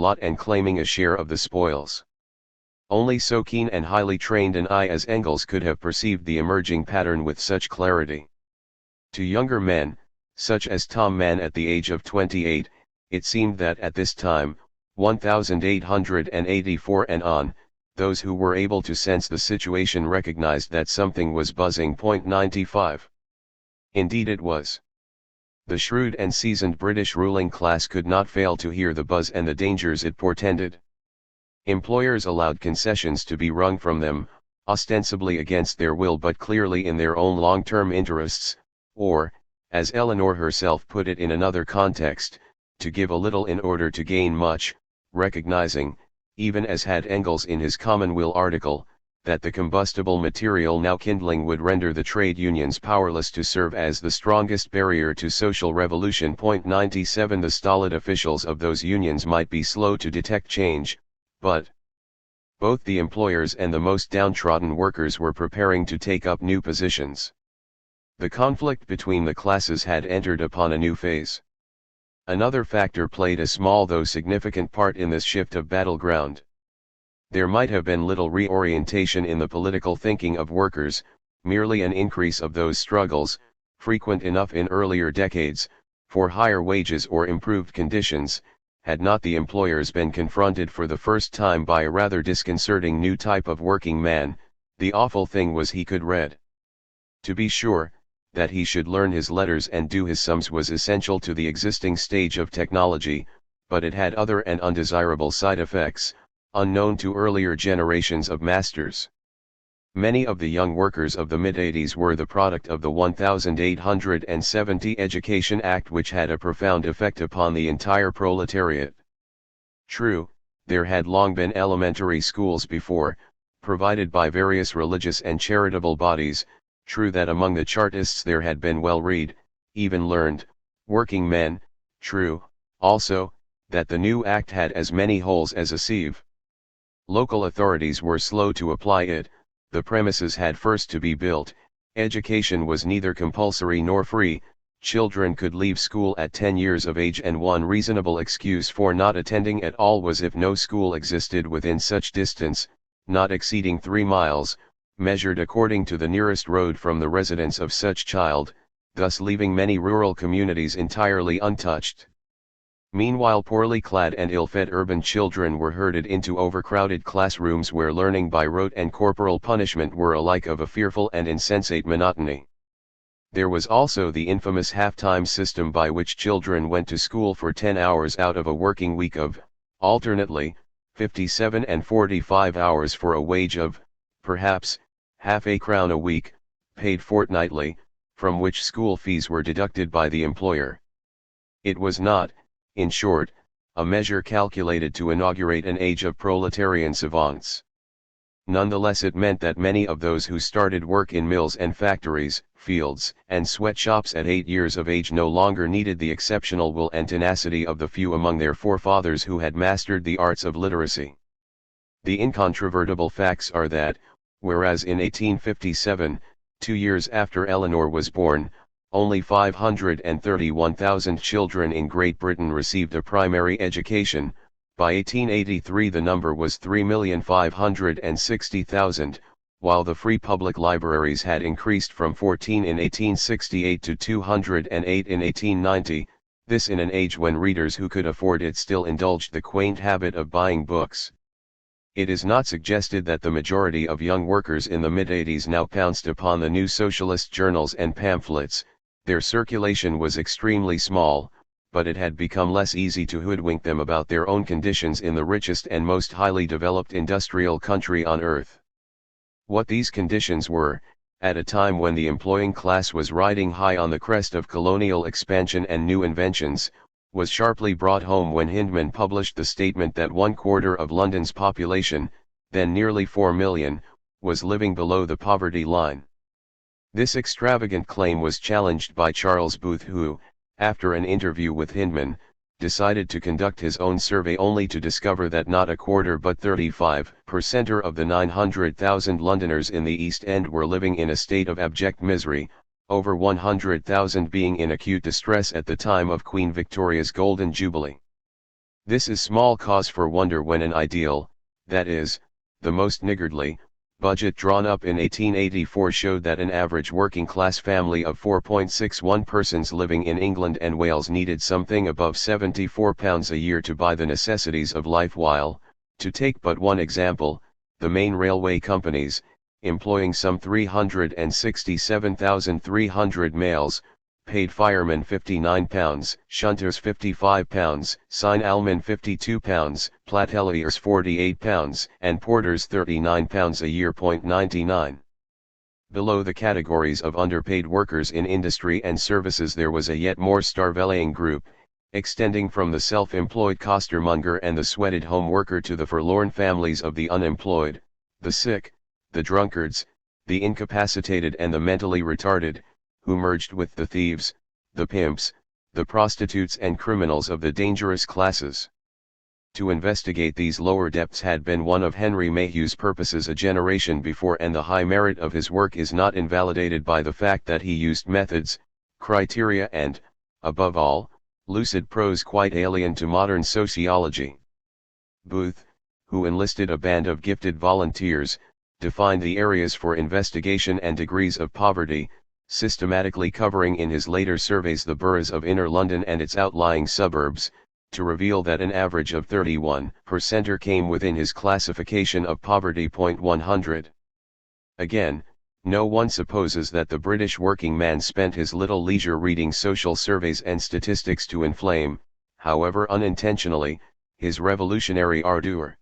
lot and claiming a share of the spoils. Only so keen and highly trained an eye as Engels could have perceived the emerging pattern with such clarity. To younger men, such as Tom Mann at the age of 28, it seemed that at this time, 1884 and on, those who were able to sense the situation recognized that something was buzzing. 95. Indeed it was. The shrewd and seasoned British ruling class could not fail to hear the buzz and the dangers it portended. Employers allowed concessions to be wrung from them, ostensibly against their will but clearly in their own long-term interests, or, as Eleanor herself put it in another context, to give a little in order to gain much, recognizing, even as had Engels in his Commonweal article, that the combustible material now kindling would render the trade unions powerless to serve as the strongest barrier to social revolution. 97 The stolid officials of those unions might be slow to detect change, but both the employers and the most downtrodden workers were preparing to take up new positions. The conflict between the classes had entered upon a new phase. Another factor played a small though significant part in this shift of battleground. There might have been little reorientation in the political thinking of workers, merely an increase of those struggles, frequent enough in earlier decades, for higher wages or improved conditions, had not the employers been confronted for the first time by a rather disconcerting new type of working man. The awful thing was he could read. To be sure, that he should learn his letters and do his sums was essential to the existing stage of technology, but it had other and undesirable side effects, unknown to earlier generations of masters. Many of the young workers of the mid-80s were the product of the 1870 Education Act, which had a profound effect upon the entire proletariat. True, there had long been elementary schools before, provided by various religious and charitable bodies. True that among the Chartists there had been well-read, even learned, working men. True, also, that the new act had as many holes as a sieve. Local authorities were slow to apply it. The premises had first to be built. Education was neither compulsory nor free. Children could leave school at 10 years of age, and one reasonable excuse for not attending at all was if no school existed within such distance, not exceeding 3 miles, measured according to the nearest road from the residence of such child, thus leaving many rural communities entirely untouched. Meanwhile poorly clad and ill-fed urban children were herded into overcrowded classrooms where learning by rote and corporal punishment were alike of a fearful and insensate monotony. There was also the infamous half-time system by which children went to school for 10 hours out of a working week of, alternately, 57 and 45 hours for a wage of, perhaps, half a crown a week, paid fortnightly, from which school fees were deducted by the employer. It was not, in short, a measure calculated to inaugurate an age of proletarian savants. Nonetheless it meant that many of those who started work in mills and factories, fields, and sweatshops at 8 years of age no longer needed the exceptional will and tenacity of the few among their forefathers who had mastered the arts of literacy. The incontrovertible facts are that, whereas in 1857, 2 years after Eleanor was born, only 531,000 children in Great Britain received a primary education, by 1883 the number was 3,560,000, while the free public libraries had increased from 14 in 1868 to 208 in 1890, this in an age when readers who could afford it still indulged the quaint habit of buying books. It is not suggested that the majority of young workers in the mid-80s now pounced upon the new socialist journals and pamphlets. Their circulation was extremely small, but it had become less easy to hoodwink them about their own conditions in the richest and most highly developed industrial country on earth. What these conditions were, at a time when the employing class was riding high on the crest of colonial expansion and new inventions, was sharply brought home when Hyndman published the statement that 1/4 of London's population, then nearly 4 million, was living below the poverty line. This extravagant claim was challenged by Charles Booth, who, after an interview with Hyndman, decided to conduct his own survey only to discover that not a quarter but 35% of the 900,000 Londoners in the East End were living in a state of abject misery, over 100,000 being in acute distress at the time of Queen Victoria's Golden Jubilee. This is small cause for wonder when an ideal, that is, the most niggardly, budget drawn up in 1884 showed that an average working-class family of 4.61 persons living in England and Wales needed something above £74 a year to buy the necessities of life while, to take but one example, the main railway companies, employing some 367,300 males, paid firemen £59, shunters £55, signalmen £52, platelliers £48, and porters £39 a year. 99. Below the categories of underpaid workers in industry and services there was a yet more starveling group, extending from the self-employed costermonger and the sweated home worker to the forlorn families of the unemployed, the sick, the drunkards, the incapacitated and the mentally retarded, who merged with the thieves, the pimps, the prostitutes and criminals of the dangerous classes. To investigate these lower depths had been one of Henry Mayhew's purposes a generation before, and the high merit of his work is not invalidated by the fact that he used methods, criteria and, above all, lucid prose quite alien to modern sociology. Booth, who enlisted a band of gifted volunteers, defined the areas for investigation and degrees of poverty, systematically covering in his later surveys the boroughs of inner London and its outlying suburbs, to reveal that an average of 31% came within his classification of poverty. 100. Again, no one supposes that the British working man spent his little leisure reading social surveys and statistics to inflame, however unintentionally, his revolutionary ardor.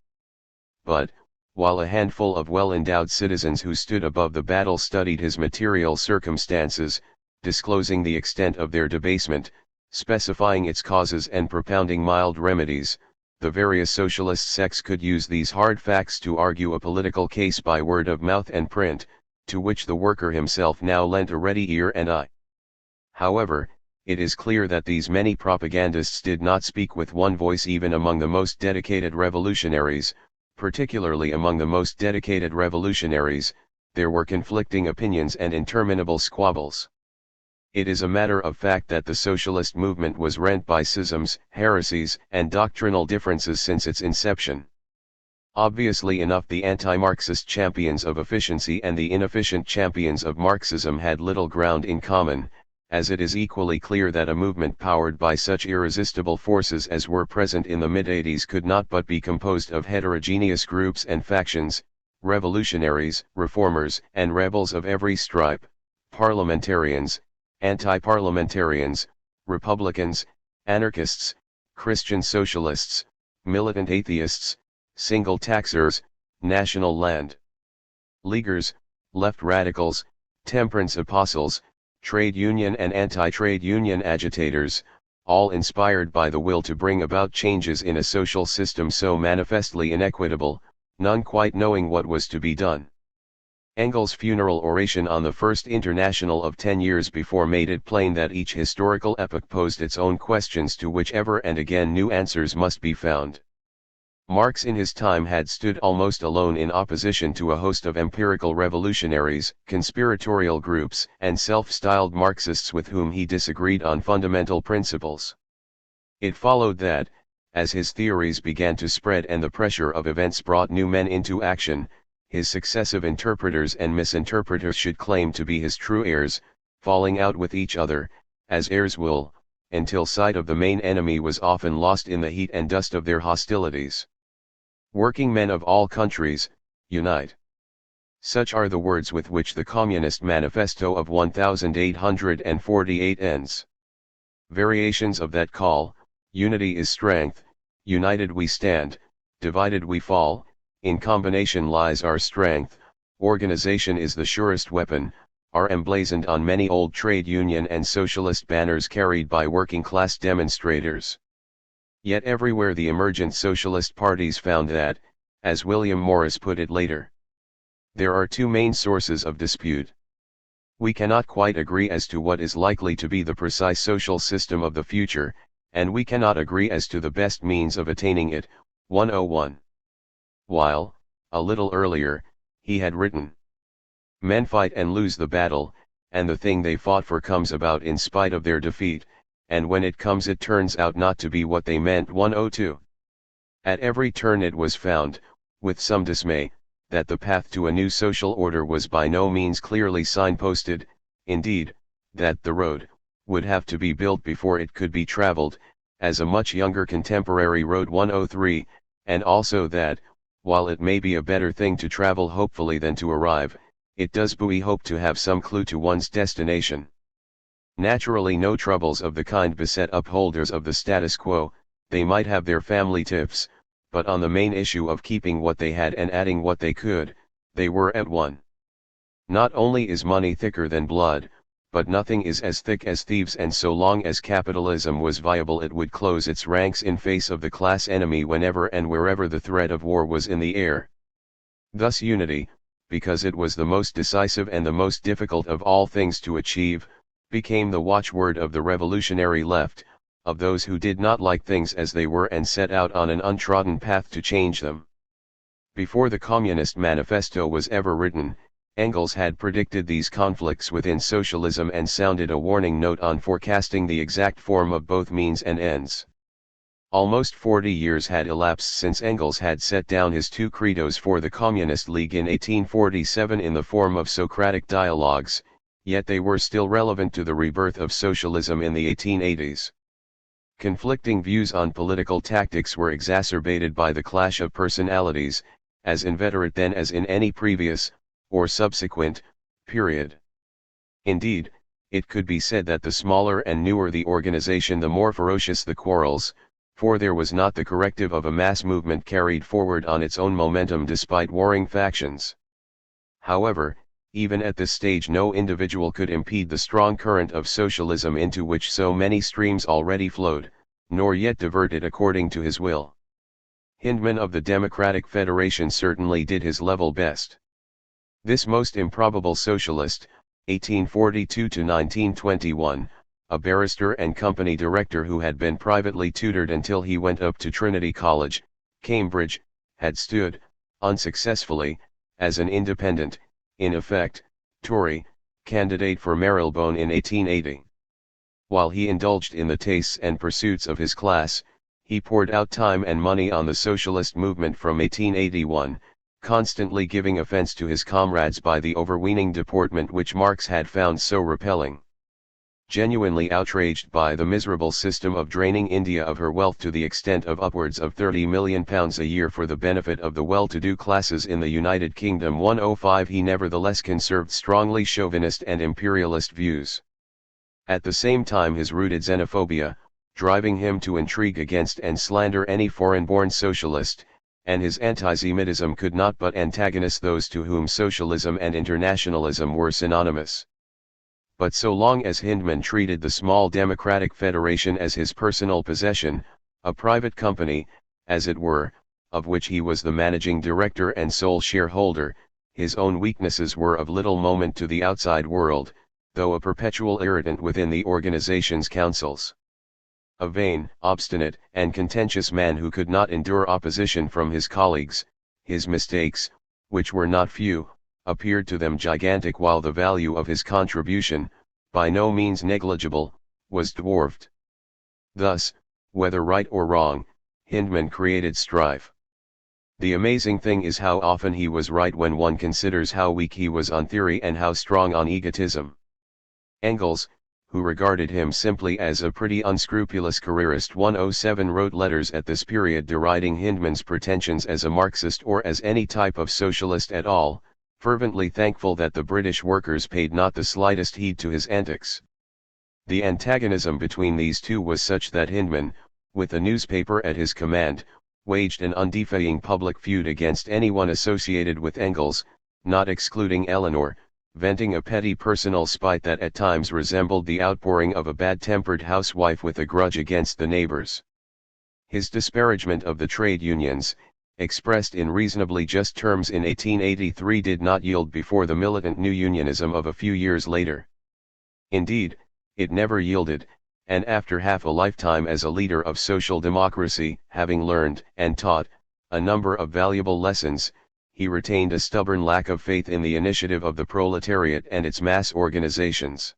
But, while a handful of well-endowed citizens who stood above the battle studied his material circumstances, disclosing the extent of their debasement, specifying its causes and propounding mild remedies, the various socialist sects could use these hard facts to argue a political case by word of mouth and print, to which the worker himself now lent a ready ear and eye. However, it is clear that these many propagandists did not speak with one voice even among the most dedicated revolutionaries. Particularly among the most dedicated revolutionaries, there were conflicting opinions and interminable squabbles. It is a matter of fact that the socialist movement was rent by schisms, heresies, and doctrinal differences since its inception. Obviously enough, the anti-Marxist champions of efficiency and the inefficient champions of Marxism had little ground in common, as it is equally clear that a movement powered by such irresistible forces as were present in the mid-80s could not but be composed of heterogeneous groups and factions, revolutionaries, reformers, and rebels of every stripe, parliamentarians, anti-parliamentarians, republicans, anarchists, Christian socialists, militant atheists, single taxers, national land leaguers, left radicals, temperance apostles, trade union and anti-trade union agitators, all inspired by the will to bring about changes in a social system so manifestly inequitable, none quite knowing what was to be done. Engels' funeral oration on the First International of 10 years before made it plain that each historical epoch posed its own questions to which ever and again new answers must be found. Marx in his time had stood almost alone in opposition to a host of empirical revolutionaries, conspiratorial groups, and self-styled Marxists with whom he disagreed on fundamental principles. It followed that, as his theories began to spread and the pressure of events brought new men into action, his successive interpreters and misinterpreters should claim to be his true heirs, falling out with each other, as heirs will, until sight of the main enemy was often lost in the heat and dust of their hostilities. Working men of all countries, unite. Such are the words with which the Communist Manifesto of 1848 ends. Variations of that call: unity is strength, united we stand, divided we fall, in combination lies our strength, organization is the surest weapon, are emblazoned on many old trade union and socialist banners carried by working class demonstrators. Yet everywhere the emergent socialist parties found that, as William Morris put it later, there are two main sources of dispute. We cannot quite agree as to what is likely to be the precise social system of the future, and we cannot agree as to the best means of attaining it. 101. While, a little earlier, he had written, "Men fight and lose the battle, and the thing they fought for comes about in spite of their defeat, and when it comes it turns out not to be what they meant." 102. At every turn it was found, with some dismay, that the path to a new social order was by no means clearly signposted, indeed, that the road would have to be built before it could be traveled, as a much younger contemporary Road 103, and also that, while it may be a better thing to travel hopefully than to arrive, it does buoy hope to have some clue to one's destination. Naturally no troubles of the kind beset upholders of the status quo, they might have their family tiffs, but on the main issue of keeping what they had and adding what they could, they were at one. Not only is money thicker than blood, but nothing is as thick as thieves, and so long as capitalism was viable it would close its ranks in face of the class enemy whenever and wherever the threat of war was in the air. Thus unity, because it was the most decisive and the most difficult of all things to achieve, became the watchword of the revolutionary left, of those who did not like things as they were and set out on an untrodden path to change them. Before the Communist Manifesto was ever written, Engels had predicted these conflicts within socialism and sounded a warning note on forecasting the exact form of both means and ends. Almost 40 years had elapsed since Engels had set down his two credos for the Communist League in 1847 in the form of Socratic dialogues, yet they were still relevant to the rebirth of socialism in the 1880s. Conflicting views on political tactics were exacerbated by the clash of personalities, as inveterate then as in any previous, or subsequent, period. Indeed, it could be said that the smaller and newer the organization the more ferocious the quarrels, for there was not the corrective of a mass movement carried forward on its own momentum despite warring factions. However, even at this stage no individual could impede the strong current of socialism into which so many streams already flowed, nor yet divert it according to his will. Hyndman of the Democratic Federation certainly did his level best. This most improbable socialist, 1842 to 1921, a barrister and company director who had been privately tutored until he went up to Trinity College, Cambridge, had stood, unsuccessfully, as an independent, in effect, Tory, candidate for Marylebone in 1880. While he indulged in the tastes and pursuits of his class, he poured out time and money on the socialist movement from 1881, constantly giving offense to his comrades by the overweening deportment which Marx had found so repelling. Genuinely outraged by the miserable system of draining India of her wealth to the extent of upwards of £30 million a year for the benefit of the well-to-do classes in the United Kingdom 105, he nevertheless conserved strongly chauvinist and imperialist views. At the same time his rooted xenophobia, driving him to intrigue against and slander any foreign-born socialist, and his anti-Semitism could not but antagonize those to whom socialism and internationalism were synonymous. But so long as Hyndman treated the small Democratic Federation as his personal possession, a private company, as it were, of which he was the managing director and sole shareholder, his own weaknesses were of little moment to the outside world, though a perpetual irritant within the organization's councils. A vain, obstinate, and contentious man who could not endure opposition from his colleagues, his mistakes, which were not few, appeared to them gigantic while the value of his contribution, by no means negligible, was dwarfed. Thus, whether right or wrong, Hyndman created strife. The amazing thing is how often he was right when one considers how weak he was on theory and how strong on egotism. Engels, who regarded him simply as a pretty unscrupulous careerist 107 wrote letters at this period deriding Hyndman's pretensions as a Marxist or as any type of socialist at all, fervently thankful that the British workers paid not the slightest heed to his antics. The antagonism between these two was such that Hyndman, with the newspaper at his command, waged an undefying public feud against anyone associated with Engels, not excluding Eleanor, venting a petty personal spite that at times resembled the outpouring of a bad-tempered housewife with a grudge against the neighbors. His disparagement of the trade unions, expressed in reasonably just terms in 1883, did not yield before the militant new unionism of a few years later. Indeed, it never yielded, and after half a lifetime as a leader of social democracy, having learned and taught a number of valuable lessons, he retained a stubborn lack of faith in the initiative of the proletariat and its mass organizations.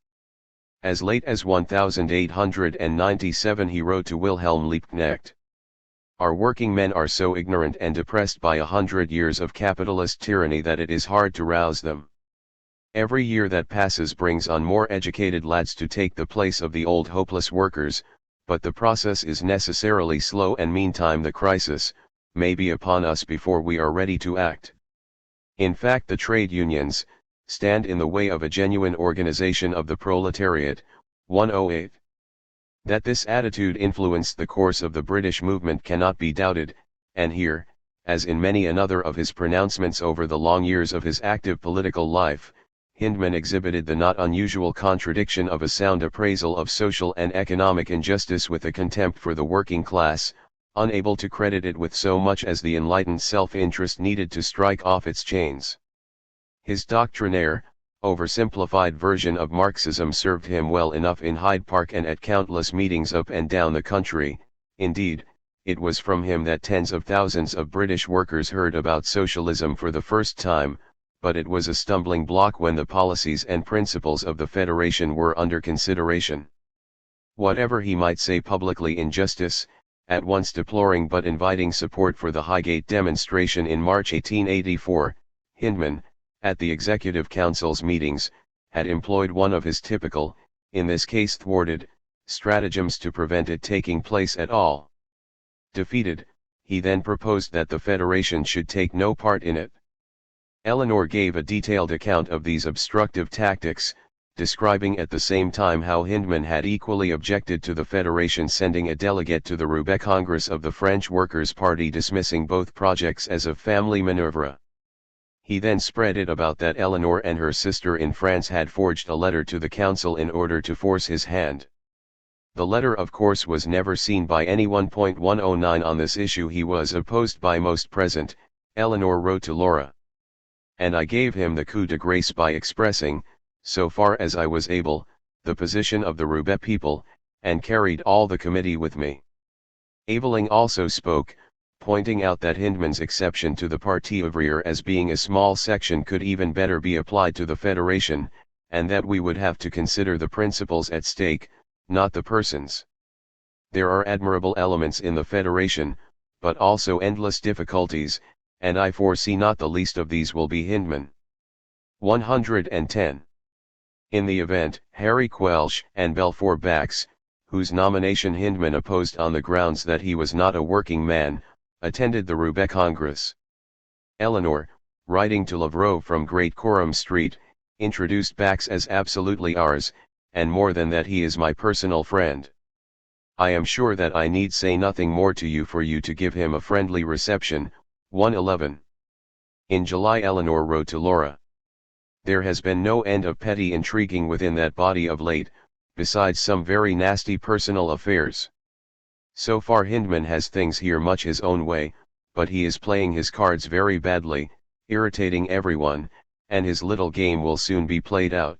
As late as 1897 he wrote to Wilhelm Liebknecht, Our working men are so ignorant and depressed by 100 years of capitalist tyranny that it is hard to rouse them. Every year that passes brings on more educated lads to take the place of the old hopeless workers, but the process is necessarily slow, and meantime the crisis may be upon us before we are ready to act. In fact, the trade unions stand in the way of a genuine organization of the proletariat. 108. That this attitude influenced the course of the British movement cannot be doubted, and here, as in many another of his pronouncements over the long years of his active political life, Hyndman exhibited the not unusual contradiction of a sound appraisal of social and economic injustice with a contempt for the working class, unable to credit it with so much as the enlightened self-interest needed to strike off its chains. His doctrinaire, oversimplified version of Marxism served him well enough in Hyde Park and at countless meetings up and down the country. Indeed, it was from him that tens of thousands of British workers heard about socialism for the first time, but it was a stumbling block when the policies and principles of the Federation were under consideration. Whatever he might say publicly in justice, at once deploring but inviting support for the Highgate demonstration in March 1884, Hyndman, at the Executive Council's meetings, had employed one of his typical, in this case thwarted, stratagems to prevent it taking place at all. Defeated, he then proposed that the Federation should take no part in it. Eleanor gave a detailed account of these obstructive tactics, describing at the same time how Hyndman had equally objected to the Federation sending a delegate to the Roubaix Congress of the French Workers' Party, dismissing both projects as a family manoeuvre. He then spread it about that Eleanor and her sister in France had forged a letter to the council in order to force his hand. The letter of course was never seen by anyone. 109 On this issue he was opposed by most present, Eleanor wrote to Laura. And I gave him the coup de grace by expressing, so far as I was able, the position of the Roubaix people, and carried all the committee with me. Aveling also spoke, pointing out that Hyndman's exception to the Parti ouvrier as being a small section could even better be applied to the Federation, and that we would have to consider the principles at stake, not the persons. There are admirable elements in the Federation, but also endless difficulties, and I foresee not the least of these will be Hyndman. 110. In the event, Harry Quelch and Belfour Bax, whose nomination Hyndman opposed on the grounds that he was not a working man, attended the Roubaix Congress. Eleanor, writing to Lavroe from Great Coram Street, introduced Bax as absolutely ours, and more than that, he is my personal friend. I am sure that I need say nothing more to you for you to give him a friendly reception. 111. In July Eleanor wrote to Laura. There has been no end of petty intriguing within that body of late, besides some very nasty personal affairs. So far Hyndman has things here much his own way, but he is playing his cards very badly, irritating everyone, and his little game will soon be played out.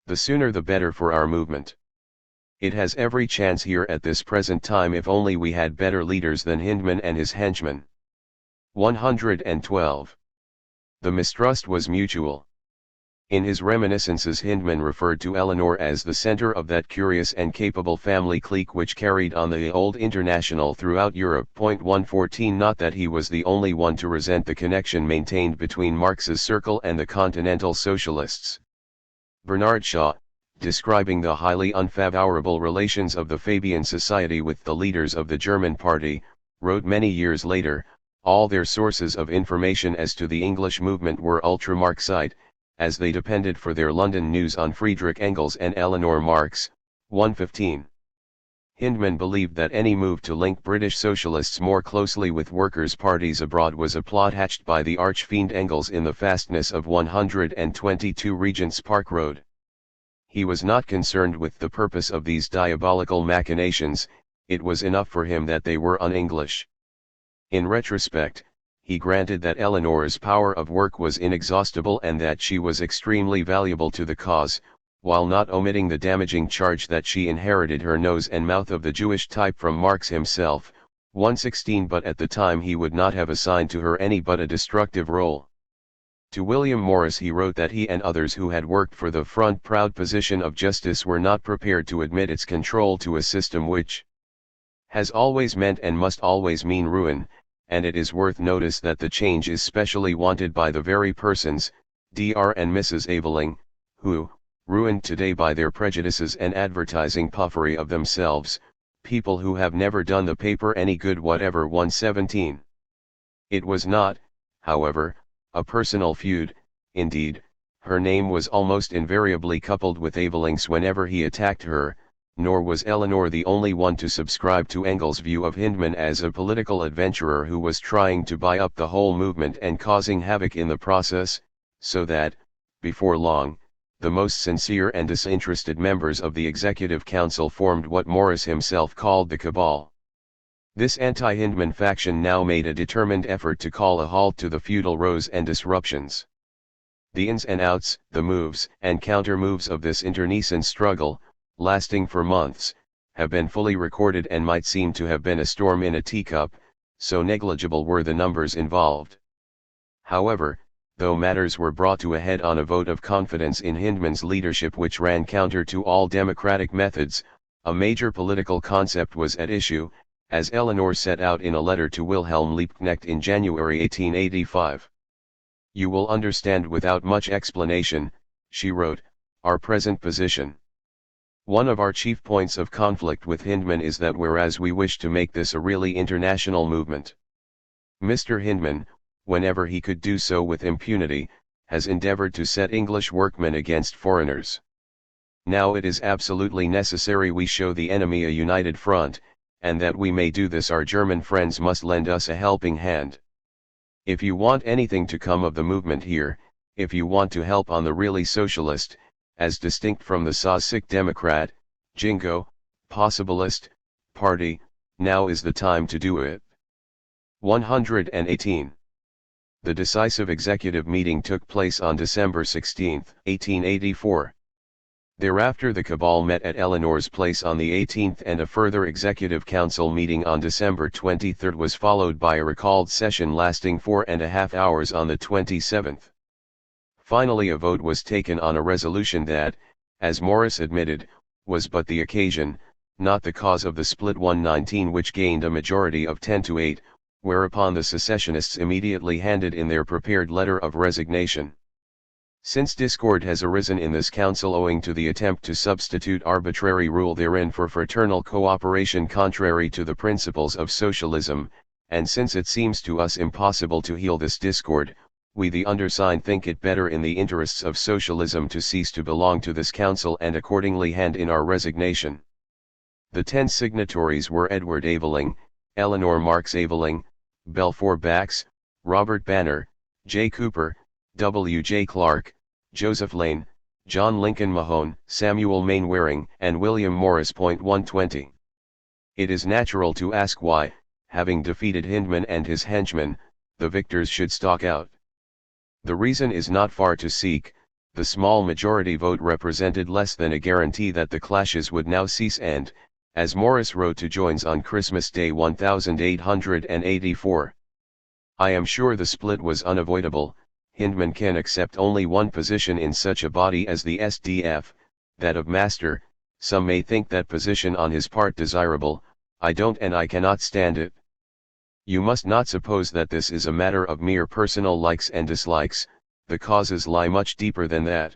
The sooner the better for our movement. It has every chance here at this present time if only we had better leaders than Hyndman and his henchmen. 112. The mistrust was mutual. In his reminiscences Hyndman referred to Eleanor as the center of that curious and capable family clique which carried on the old International throughout Europe. 114 Not that he was the only one to resent the connection maintained between Marx's circle and the continental socialists. Bernard Shaw, describing the highly unfavorable relations of the Fabian Society with the leaders of the German party, wrote many years later, all their sources of information as to the English movement were ultra-Marxite, as they depended for their London news on Friedrich Engels and Eleanor Marx. 115. Hyndman believed that any move to link British socialists more closely with workers' parties abroad was a plot hatched by the arch-fiend Engels in the fastness of 122 Regent's Park Road. He was not concerned with the purpose of these diabolical machinations, it was enough for him that they were un-English. In retrospect, he granted that Eleanor's power of work was inexhaustible and that she was extremely valuable to the cause, while not omitting the damaging charge that she inherited her nose and mouth of the Jewish type from Marx himself. 116 But at the time he would not have assigned to her any but a destructive role. To William Morris he wrote that he and others who had worked for the front proud position of justice were not prepared to admit its control to a system which has always meant and must always mean ruin, and it is worth notice that the change is specially wanted by the very persons, Dr. and Mrs. Aveling, who, ruined today by their prejudices and advertising puffery of themselves, people who have never done the paper any good whatever. 117. It was not, however, a personal feud. Indeed, her name was almost invariably coupled with Aveling's whenever he attacked her, nor was Eleanor the only one to subscribe to Engel's view of Hindman as a political adventurer who was trying to buy up the whole movement and causing havoc in the process, so that, before long, the most sincere and disinterested members of the Executive Council formed what Morris himself called the cabal. This anti-Hindman faction now made a determined effort to call a halt to the feudal rows and disruptions. The ins and outs, the moves and counter-moves of this internecine struggle, lasting for months, have been fully recorded and might seem to have been a storm in a teacup, so negligible were the numbers involved. However, though matters were brought to a head on a vote of confidence in Hindman's leadership which ran counter to all democratic methods, a major political concept was at issue, as Eleanor set out in a letter to Wilhelm Liebknecht in January 1885. "You will understand without much explanation," she wrote, "our present position. One of our chief points of conflict with Hindman is that whereas we wish to make this a really international movement, Mr. Hindman, whenever he could do so with impunity, has endeavored to set English workmen against foreigners. Now it is absolutely necessary we show the enemy a united front, and that we may do this our German friends must lend us a helping hand. If you want anything to come of the movement here, if you want to help on the really socialist, as distinct from the Socialist Democrat, Jingo, Possibilist, party, now is the time to do it." 118. The decisive executive meeting took place on December 16, 1884. Thereafter the cabal met at Eleanor's place on the 18th, and a further executive council meeting on December 23 was followed by a recalled session lasting 4.5 hours on the 27th. Finally a vote was taken on a resolution that, as Morris admitted, was but the occasion, not the cause of the split 119, which gained a majority of 10-8, whereupon the secessionists immediately handed in their prepared letter of resignation. Since discord has arisen in this council owing to the attempt to substitute arbitrary rule therein for fraternal cooperation contrary to the principles of socialism, and since it seems to us impossible to heal this discord, we the undersigned think it better in the interests of socialism to cease to belong to this council and accordingly hand in our resignation. The 10 signatories were Edward Aveling, Eleanor Marx Aveling, Belfour Bax, Robert Banner, J. Cooper, W. J. Clark, Joseph Lane, John Lincoln Mahone, Samuel Mainwaring, and William Morris. 120. It is natural to ask why, having defeated Hindman and his henchmen, the victors should stalk out. The reason is not far to seek. The small majority vote represented less than a guarantee that the clashes would now cease and, as Morris wrote to Joines on Christmas Day 1884, "I am sure the split was unavoidable. Hindman can accept only one position in such a body as the SDF, that of master. Some may think that position on his part desirable, I don't, and I cannot stand it. You must not suppose that this is a matter of mere personal likes and dislikes, the causes lie much deeper than that.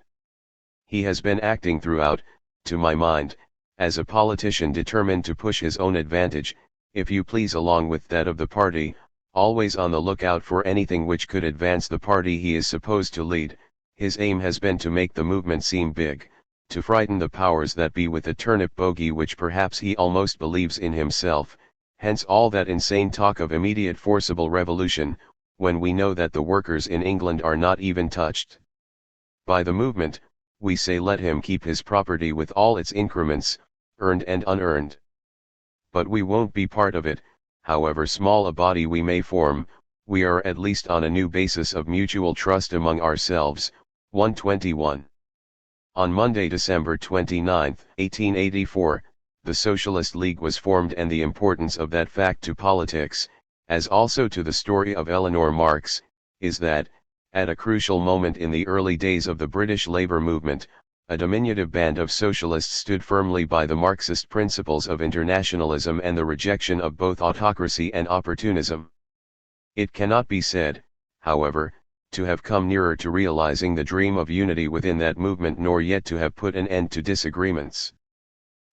He has been acting throughout, to my mind, as a politician determined to push his own advantage, if you please, along with that of the party, always on the lookout for anything which could advance the party he is supposed to lead. His aim has been to make the movement seem big, to frighten the powers that be with a turnip bogey which perhaps he almost believes in himself, hence all that insane talk of immediate forcible revolution, when we know that the workers in England are not even touched by the movement. We say let him keep his property with all its increments, earned and unearned. But we won't be part of it, however small a body we may form. We are at least on a new basis of mutual trust among ourselves." 121. On Monday, December 29, 1884, the Socialist League was formed, and the importance of that fact to politics, as also to the story of Eleanor Marx, is that, at a crucial moment in the early days of the British labour movement, a diminutive band of socialists stood firmly by the Marxist principles of internationalism and the rejection of both autocracy and opportunism. It cannot be said, however, to have come nearer to realizing the dream of unity within that movement, nor yet to have put an end to disagreements.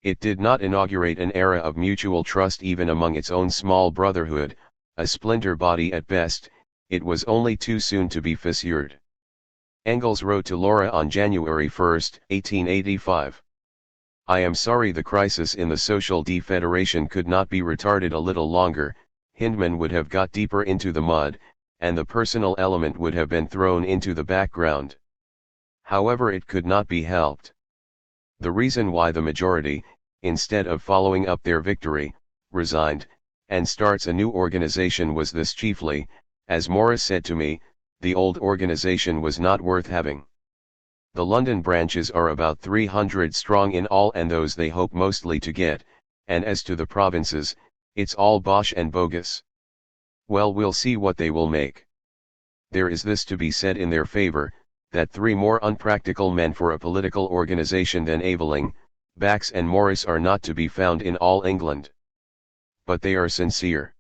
It did not inaugurate an era of mutual trust even among its own small brotherhood, a splinter body at best. It was only too soon to be fissured. Engels wrote to Laura on January 1, 1885. I am sorry the crisis in the Social Defederation could not be retarded a little longer. Hyndman would have got deeper into the mud, and the personal element would have been thrown into the background. However, it could not be helped. The reason why the majority, instead of following up their victory, resigned, and starts a new organization was this chiefly, as Morris said to me, the old organization was not worth having. The London branches are about 300 strong in all, and those they hope mostly to get, and as to the provinces, it's all bosh and bogus. Well, we'll see what they will make. There is this to be said in their favor, that 3 more unpractical men for a political organization than Aveling, Bax and Morris are not to be found in all England. But they are sincere.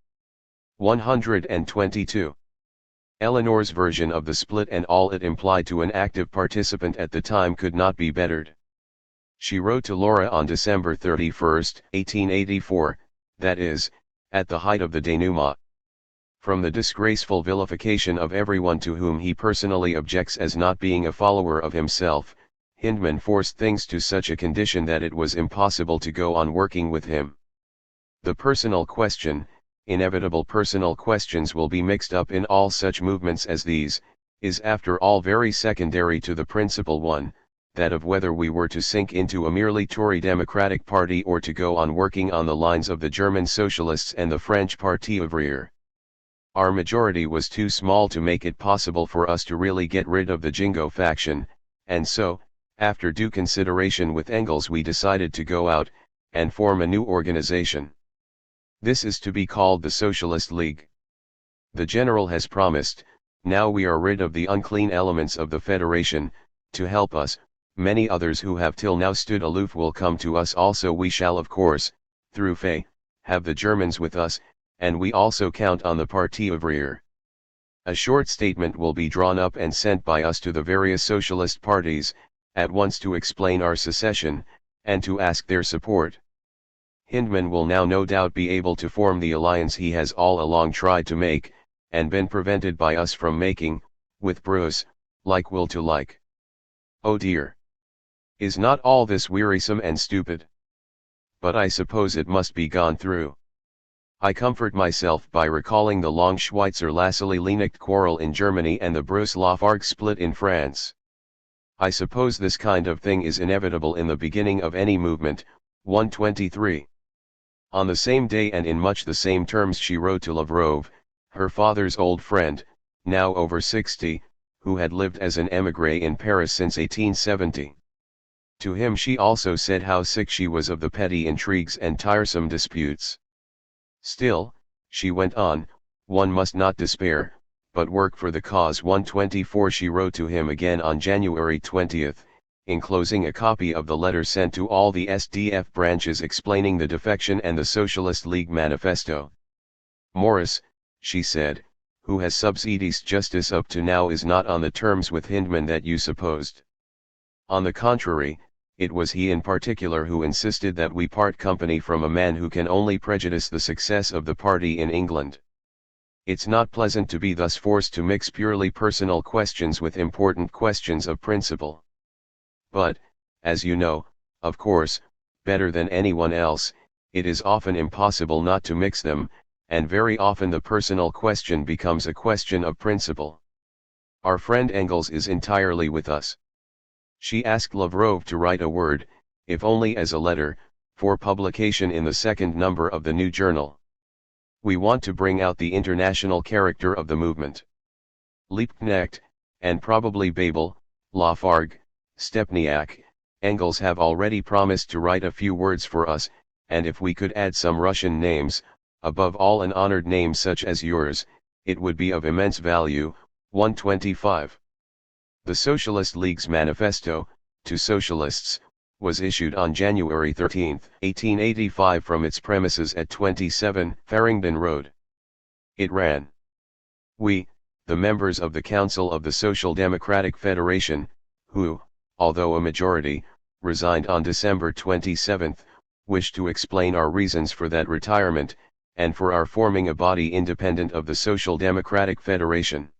122. Eleanor's version of the split and all it implied to an active participant at the time could not be bettered. She wrote to Laura on December 31, 1884, that is, at the height of the denouement. From the disgraceful vilification of everyone to whom he personally objects as not being a follower of himself, Hyndman forced things to such a condition that it was impossible to go on working with him. The personal question, inevitable personal questions will be mixed up in all such movements as these, is after all very secondary to the principal one, that of whether we were to sink into a merely Tory Democratic Party or to go on working on the lines of the German Socialists and the French Parti ouvrier. Our majority was too small to make it possible for us to really get rid of the Jingo faction, and so, after due consideration with Engels, we decided to go out, and form a new organization. This is to be called the Socialist League. The General has promised, now we are rid of the unclean elements of the Federation, to help us. Many others who have till now stood aloof will come to us also. We shall of course, through Fay, have the Germans with us, and we also count on the Parti ouvrier. A short statement will be drawn up and sent by us to the various socialist parties, at once to explain our secession, and to ask their support. Hyndman will now no doubt be able to form the alliance he has all along tried to make, and been prevented by us from making, with Bruce, like will to like. Oh dear! Is not all this wearisome and stupid? But I suppose it must be gone through. I comfort myself by recalling the long Schweitzer-Lasseli-Linecht quarrel in Germany and the Bruce-Lafargue split in France. I suppose this kind of thing is inevitable in the beginning of any movement. 123. On the same day and in much the same terms she wrote to Lavrov, her father's old friend, now over 60, who had lived as an émigré in Paris since 1870. To him she also said how sick she was of the petty intrigues and tiresome disputes. Still, she went on, one must not despair, but work for the cause. 124. She wrote to him again on January 20, enclosing a copy of the letter sent to all the SDF branches explaining the defection and the Socialist League manifesto. Morris, she said, who has subsidized justice up to now, is not on the terms with Hyndman that you supposed. On the contrary, it was he in particular who insisted that we part company from a man who can only prejudice the success of the party in England. It's not pleasant to be thus forced to mix purely personal questions with important questions of principle. But, as you know, of course, better than anyone else, it is often impossible not to mix them, and very often the personal question becomes a question of principle. Our friend Engels is entirely with us. She asked Lavrov to write a word, if only as a letter, for publication in the second number of the new journal. We want to bring out the international character of the movement. Liebknecht, and probably Babel, Lafargue, Stepniak, Engels have already promised to write a few words for us, and if we could add some Russian names, above all an honored name such as yours, it would be of immense value. 125. The Socialist League's manifesto, to Socialists, was issued on January 13, 1885 from its premises at 27 Farringdon Road. It ran: We, the members of the Council of the Social Democratic Federation, who, although a majority, resigned on December 27, wish to explain our reasons for that retirement, and for our forming a body independent of the Social Democratic Federation.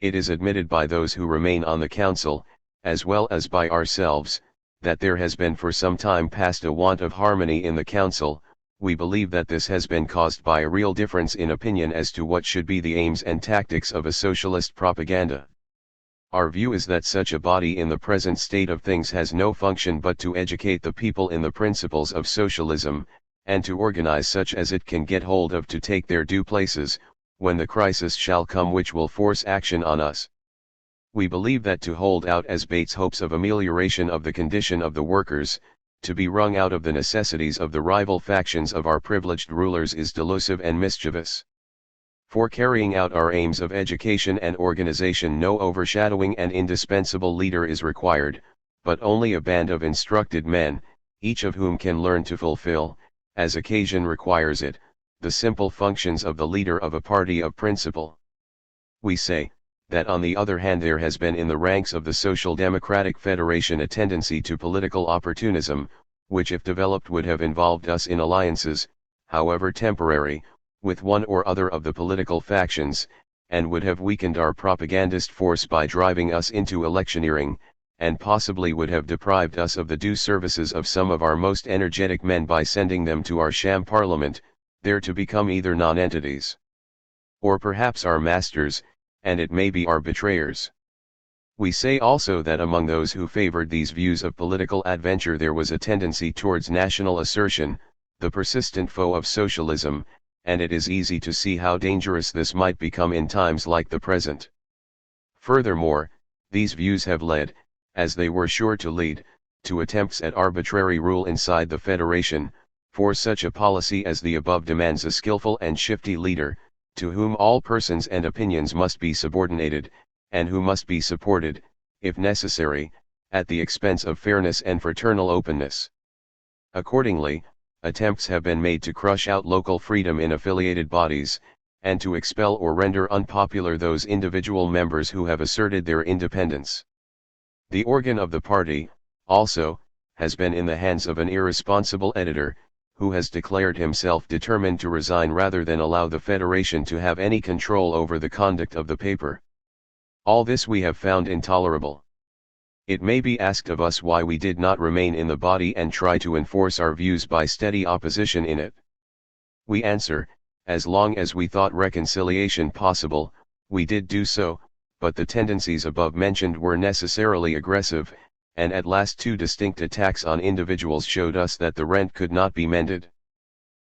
It is admitted by those who remain on the Council, as well as by ourselves, that there has been for some time past a want of harmony in the Council. We believe that this has been caused by a real difference in opinion as to what should be the aims and tactics of a socialist propaganda. Our view is that such a body in the present state of things has no function but to educate the people in the principles of socialism, and to organize such as it can get hold of to take their due places, when the crisis shall come which will force action on us. We believe that to hold out as baits hopes of amelioration of the condition of the workers, to be wrung out of the necessities of the rival factions of our privileged rulers is delusive and mischievous. For carrying out our aims of education and organization no overshadowing and indispensable leader is required, but only a band of instructed men, each of whom can learn to fulfill, as occasion requires it, the simple functions of the leader of a party of principle. We say, that on the other hand there has been in the ranks of the Social Democratic Federation a tendency to political opportunism, which if developed would have involved us in alliances, however temporary, with one or other of the political factions, and would have weakened our propagandist force by driving us into electioneering, and possibly would have deprived us of the due services of some of our most energetic men by sending them to our sham parliament, there to become either non-entities, or perhaps our masters, and it may be our betrayers. We say also that among those who favored these views of political adventure there was a tendency towards national assertion, the persistent foe of socialism, and it is easy to see how dangerous this might become in times like the present. Furthermore, these views have led, as they were sure to lead, to attempts at arbitrary rule inside the Federation. For such a policy as the above demands a skillful and shifty leader, to whom all persons and opinions must be subordinated, and who must be supported, if necessary, at the expense of fairness and fraternal openness. Accordingly, attempts have been made to crush out local freedom in affiliated bodies, and to expel or render unpopular those individual members who have asserted their independence. The organ of the party, also, has been in the hands of an irresponsible editor, who has declared himself determined to resign rather than allow the Federation to have any control over the conduct of the paper. All this we have found intolerable. It may be asked of us why we did not remain in the body and try to enforce our views by steady opposition in it. We answer, as long as we thought reconciliation possible, we did do so, but the tendencies above mentioned were necessarily aggressive, and at last two distinct attacks on individuals showed us that the rent could not be mended.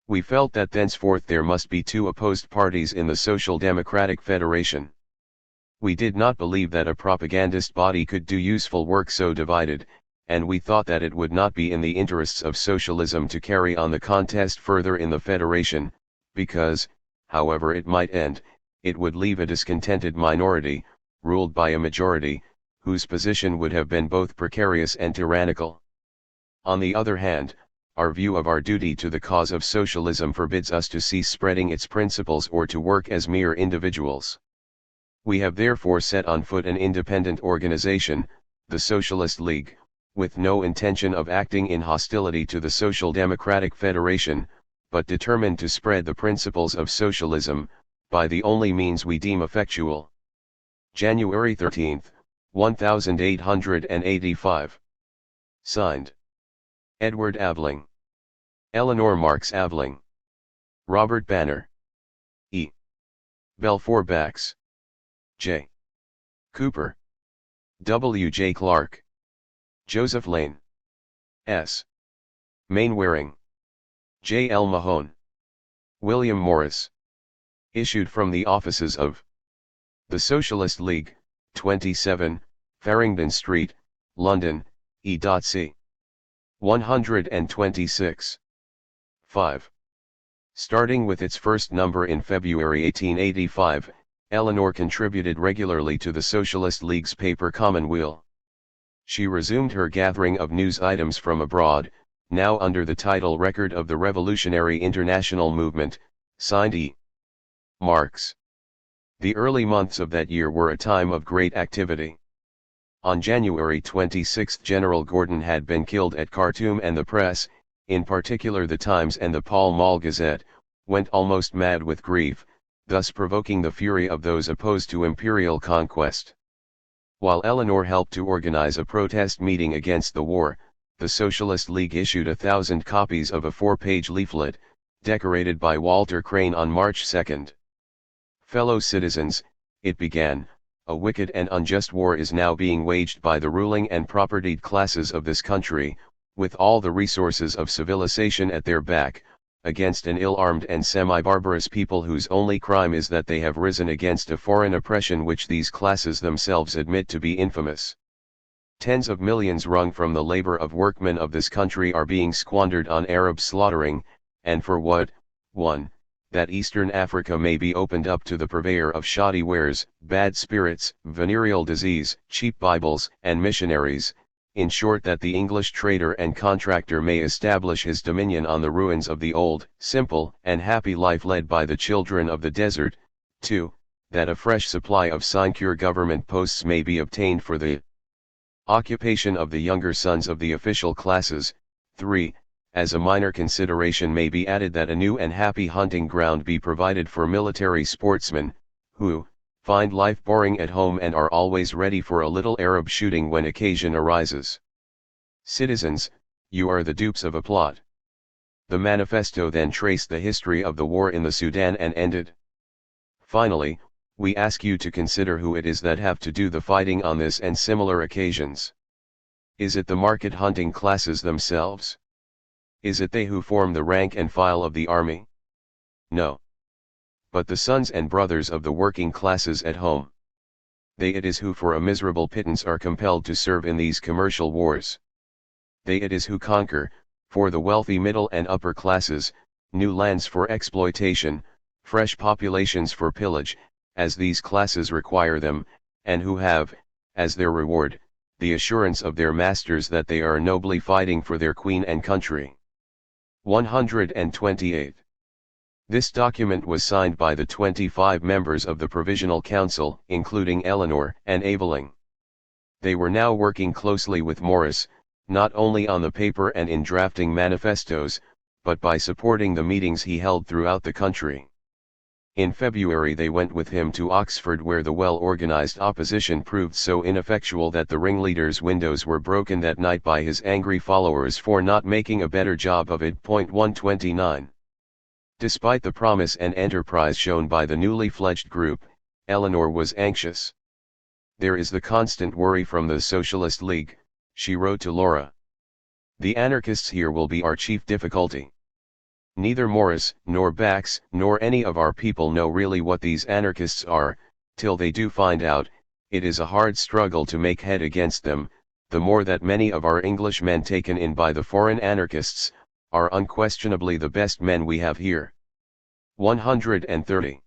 We felt that thenceforth there must be two opposed parties in the Social Democratic Federation. We did not believe that a propagandist body could do useful work so divided, and we thought that it would not be in the interests of socialism to carry on the contest further in the Federation, because, however it might end, it would leave a discontented minority, ruled by a majority, whose position would have been both precarious and tyrannical. On the other hand, our view of our duty to the cause of socialism forbids us to cease spreading its principles or to work as mere individuals. We have therefore set on foot an independent organization, the Socialist League, with no intention of acting in hostility to the Social Democratic Federation, but determined to spread the principles of socialism, by the only means we deem effectual. January 13, 1885. Signed. Edward Aveling. Eleanor Marx Aveling. Robert Banner. E. Belfour Bax. J. Cooper. W. J. Clark. Joseph Lane. S. Mainwaring. J. L. Mahone. William Morris. Issued from the offices of the Socialist League, 27, Farringdon Street, London, E.C. 126. 5. Starting with its first number in February 1885, Eleanor contributed regularly to the Socialist League's paper Commonweal. She resumed her gathering of news items from abroad, now under the title Record of the Revolutionary International Movement, signed E. Marx. The early months of that year were a time of great activity. On January 26 General Gordon had been killed at Khartoum, and the press, in particular the Times and the Pall Mall Gazette, went almost mad with grief, thus provoking the fury of those opposed to imperial conquest. While Eleanor helped to organize a protest meeting against the war, the Socialist League issued 1,000 copies of a 4-page leaflet, decorated by Walter Crane on March 2. Fellow citizens, it began, a wicked and unjust war is now being waged by the ruling and propertied classes of this country, with all the resources of civilization at their back, against an ill-armed and semi-barbarous people whose only crime is that they have risen against a foreign oppression which these classes themselves admit to be infamous. Tens of millions wrung from the labor of workmen of this country are being squandered on Arab slaughtering, and for what? 1. That Eastern Africa may be opened up to the purveyor of shoddy wares, bad spirits, venereal disease, cheap Bibles, and missionaries, in short that the English trader and contractor may establish his dominion on the ruins of the old, simple, and happy life led by the children of the desert. 2. That a fresh supply of sinecure government posts may be obtained for the occupation of the younger sons of the official classes. 3. As a minor consideration may be added that a new and happy hunting ground be provided for military sportsmen, who find life boring at home and are always ready for a little Arab shooting when occasion arises. Citizens, you are the dupes of a plot. The manifesto then traced the history of the war in the Sudan and ended. Finally, we ask you to consider who it is that have to do the fighting on this and similar occasions. Is it the market hunting classes themselves? Is it they who form the rank and file of the army? No. But the sons and brothers of the working classes at home. They it is who for a miserable pittance are compelled to serve in these commercial wars. They it is who conquer, for the wealthy middle and upper classes, new lands for exploitation, fresh populations for pillage, as these classes require them, and who have, as their reward, the assurance of their masters that they are nobly fighting for their queen and country. 128. This document was signed by the 25 members of the Provisional Council, including Eleanor and Evelyn. They were now working closely with Morris, not only on the paper and in drafting manifestos, but by supporting the meetings he held throughout the country. In February they went with him to Oxford, where the well-organized opposition proved so ineffectual that the ringleader's windows were broken that night by his angry followers for not making a better job of it. 129. Despite the promise and enterprise shown by the newly fledged group, Eleanor was anxious. There is the constant worry from the Socialist League, she wrote to Laura. The anarchists here will be our chief difficulty. Neither Morris, nor Bax, nor any of our people know really what these anarchists are. Till they do find out, it is a hard struggle to make head against them, the more that many of our English men taken in by the foreign anarchists, are unquestionably the best men we have here. 130.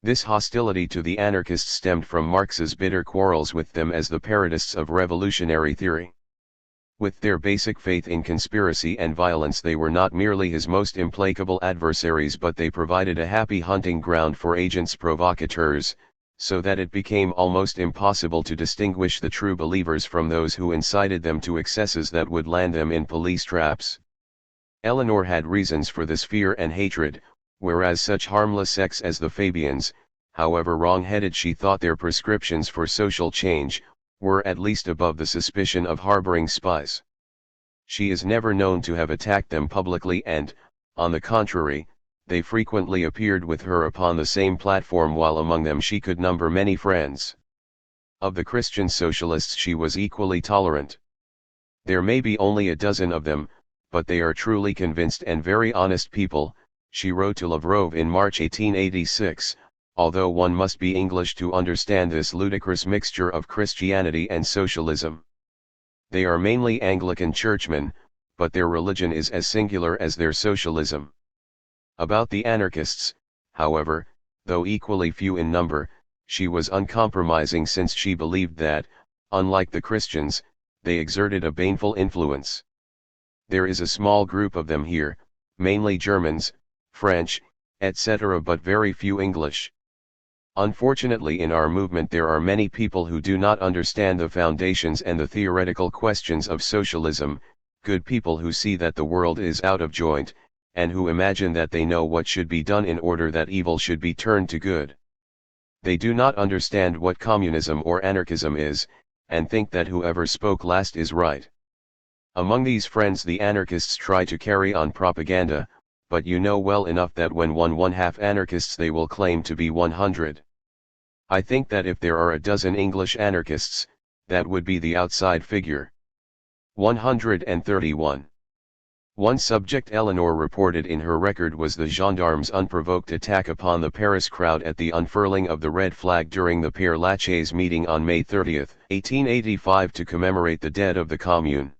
This hostility to the anarchists stemmed from Marx's bitter quarrels with them as the parodists of revolutionary theory. With their basic faith in conspiracy and violence, they were not merely his most implacable adversaries, but they provided a happy hunting ground for agents provocateurs, so that it became almost impossible to distinguish the true believers from those who incited them to excesses that would land them in police traps. Eleanor had reasons for this fear and hatred, whereas such harmless sects as the Fabians, however wrong-headed she thought their prescriptions for social change, were at least above the suspicion of harboring spies. She is never known to have attacked them publicly, and, on the contrary, they frequently appeared with her upon the same platform, while among them she could number many friends. Of the Christian Socialists she was equally tolerant. There may be only a dozen of them, but they are truly convinced and very honest people, she wrote to Lavrov in March 1886, although one must be English to understand this ludicrous mixture of Christianity and socialism. They are mainly Anglican churchmen, but their religion is as singular as their socialism. About the anarchists, however, though equally few in number, she was uncompromising, since she believed that, unlike the Christians, they exerted a baneful influence. There is a small group of them here, mainly Germans, French, etc., but very few English. Unfortunately, in our movement there are many people who do not understand the foundations and the theoretical questions of socialism, good people who see that the world is out of joint, and who imagine that they know what should be done in order that evil should be turned to good. They do not understand what communism or anarchism is, and think that whoever spoke last is right. Among these friends the anarchists try to carry on propaganda, but you know well enough that when one-half anarchists they will claim to be 100. I think that if there are a dozen English anarchists, that would be the outside figure. 131. One subject Eleanor reported in her record was the gendarmes' unprovoked attack upon the Paris crowd at the unfurling of the red flag during the Père Lachaise meeting on May 30, 1885 to commemorate the dead of the Commune.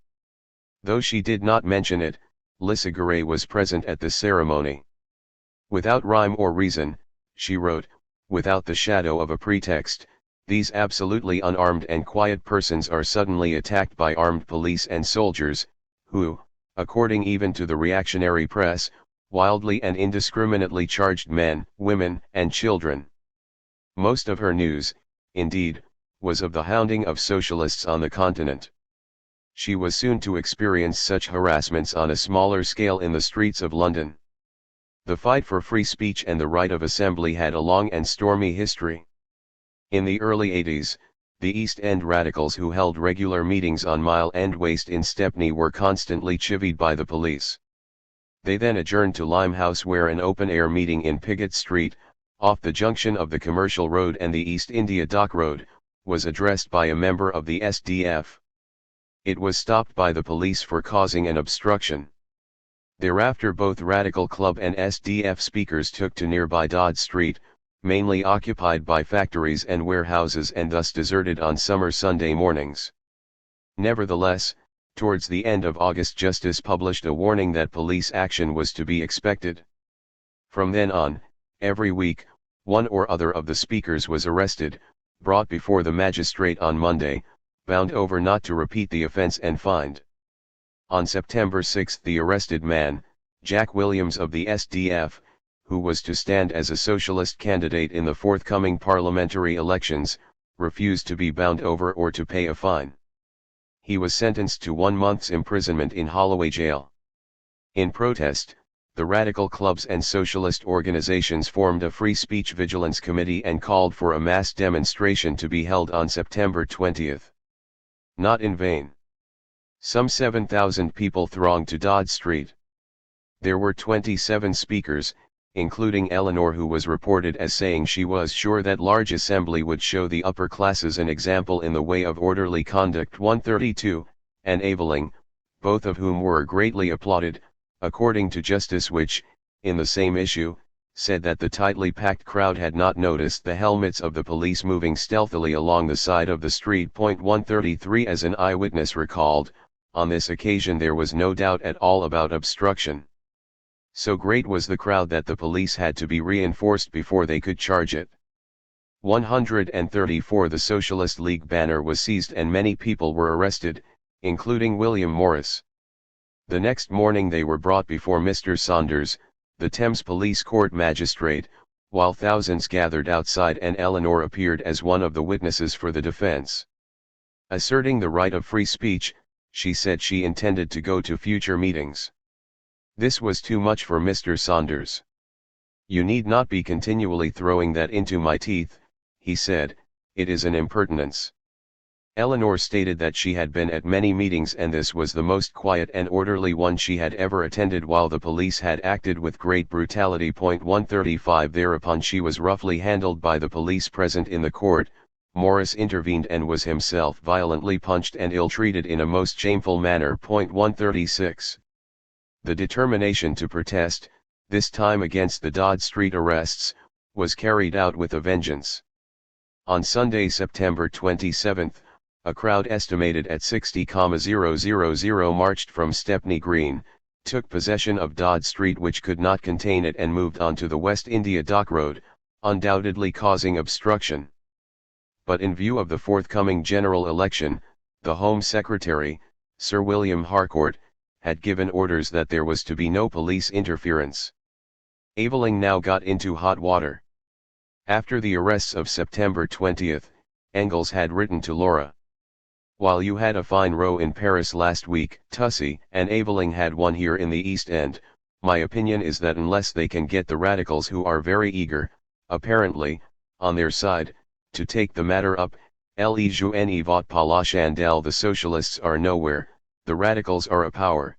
Though she did not mention it, Lissaguret was present at the ceremony. Without rhyme or reason, she wrote, without the shadow of a pretext, these absolutely unarmed and quiet persons are suddenly attacked by armed police and soldiers, who, according even to the reactionary press, wildly and indiscriminately charged men, women, and children. Most of her news, indeed, was of the hounding of socialists on the continent. She was soon to experience such harassments on a smaller scale in the streets of London. The fight for free speech and the right of assembly had a long and stormy history. In the early 80s, the East End radicals who held regular meetings on Mile End Waste in Stepney were constantly chivied by the police. They then adjourned to Limehouse, where an open-air meeting in Pigot Street, off the junction of the Commercial Road and the East India Dock Road, was addressed by a member of the SDF. It was stopped by the police for causing an obstruction. Thereafter both Radical Club and SDF speakers took to nearby Dodd Street, mainly occupied by factories and warehouses and thus deserted on summer Sunday mornings. Nevertheless, towards the end of August Justice published a warning that police action was to be expected. From then on, every week, one or other of the speakers was arrested, brought before the magistrate on Monday, bound over not to repeat the offence and fined. On September 6 the arrested man, Jack Williams of the SDF, who was to stand as a socialist candidate in the forthcoming parliamentary elections, refused to be bound over or to pay a fine. He was sentenced to 1 month's imprisonment in Holloway Jail. In protest, the radical clubs and socialist organizations formed a free speech vigilance committee and called for a mass demonstration to be held on September 20. Not in vain. Some 7,000 people thronged to Dodd Street. There were 27 speakers, including Eleanor, who was reported as saying she was sure that large assembly would show the upper classes an example in the way of orderly conduct. 132, and Aveling, both of whom were greatly applauded, according to Justice, which, in the same issue, said that the tightly packed crowd had not noticed the helmets of the police moving stealthily along the side of the street. 133 As an eyewitness recalled, on this occasion there was no doubt at all about obstruction. So great was the crowd that the police had to be reinforced before they could charge it. 134 The Socialist League banner was seized and many people were arrested, including William Morris. The next morning they were brought before Mr. Saunders, the Thames Police Court magistrate, while thousands gathered outside, and Eleanor appeared as one of the witnesses for the defense. Asserting the right of free speech, she said she intended to go to future meetings. This was too much for Mr. Saunders. "You need not be continually throwing that into my teeth," he said, "it is an impertinence." Eleanor stated that she had been at many meetings and this was the most quiet and orderly one she had ever attended, while the police had acted with great brutality. 135 Thereupon she was roughly handled by the police present in the court. Morris intervened and was himself violently punched and ill-treated in a most shameful manner. 136 The determination to protest, this time against the Dodd Street arrests, was carried out with a vengeance. On Sunday, September 27, a crowd estimated at 60,000 marched from Stepney Green, took possession of Dodd Street, which could not contain it, and moved on to the West India Dock Road, undoubtedly causing obstruction. But in view of the forthcoming general election, the Home Secretary, Sir William Harcourt, had given orders that there was to be no police interference. Aveling now got into hot water. After the arrests of September 20, Engels had written to Laura. "While you had a fine row in Paris last week, Tussey and Aveling had one here in the East End. My opinion is that unless they can get the radicals, who are very eager, apparently, on their side, to take the matter up, les jeunes n'y votent pas la chandelle, the socialists are nowhere, the radicals are a power.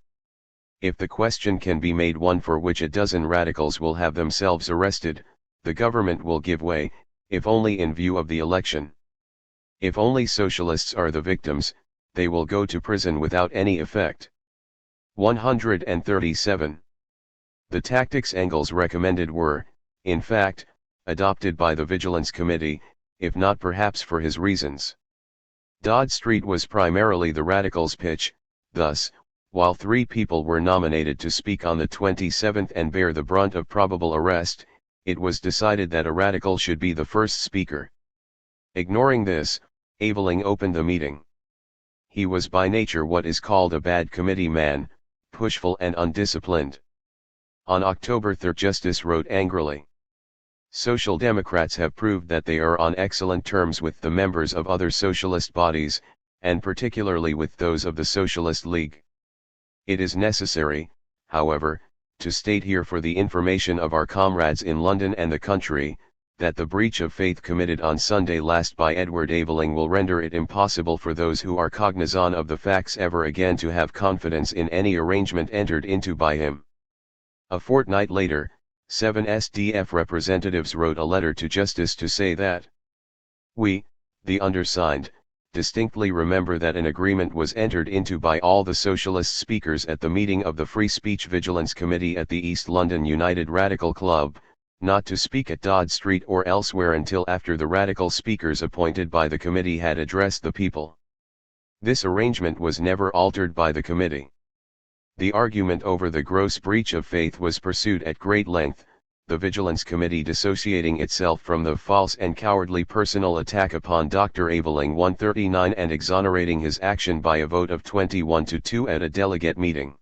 If the question can be made one for which a dozen radicals will have themselves arrested, the government will give way, if only in view of the election. If only socialists are the victims, they will go to prison without any effect." 137. The tactics Engels recommended were, in fact, adopted by the Vigilance Committee, if not perhaps for his reasons. Dodd Street was primarily the radicals' pitch. Thus, while 3 people were nominated to speak on the 27th and bear the brunt of probable arrest, it was decided that a radical should be the first speaker. Ignoring this, Aveling opened the meeting. He was by nature what is called a bad committee man, pushful and undisciplined. On October 3, Justice wrote angrily, "Social Democrats have proved that they are on excellent terms with the members of other socialist bodies, and particularly with those of the Socialist League. It is necessary, however, to state here for the information of our comrades in London and the country, that the breach of faith committed on Sunday last by Edward Aveling will render it impossible for those who are cognizant of the facts ever again to have confidence in any arrangement entered into by him." A fortnight later, 7 SDF representatives wrote a letter to Justice to say that, "We, the undersigned, distinctly remember that an agreement was entered into by all the socialist speakers at the meeting of the Free Speech Vigilance Committee at the East London United Radical Club, not to speak at Dodd Street or elsewhere until after the radical speakers appointed by the committee had addressed the people. This arrangement was never altered by the committee. The argument over the gross breach of faith was pursued at great length, the Vigilance Committee dissociating itself from the false and cowardly personal attack upon Dr. Aveling 139 and exonerating his action by a vote of 21 to 2 at a delegate meeting.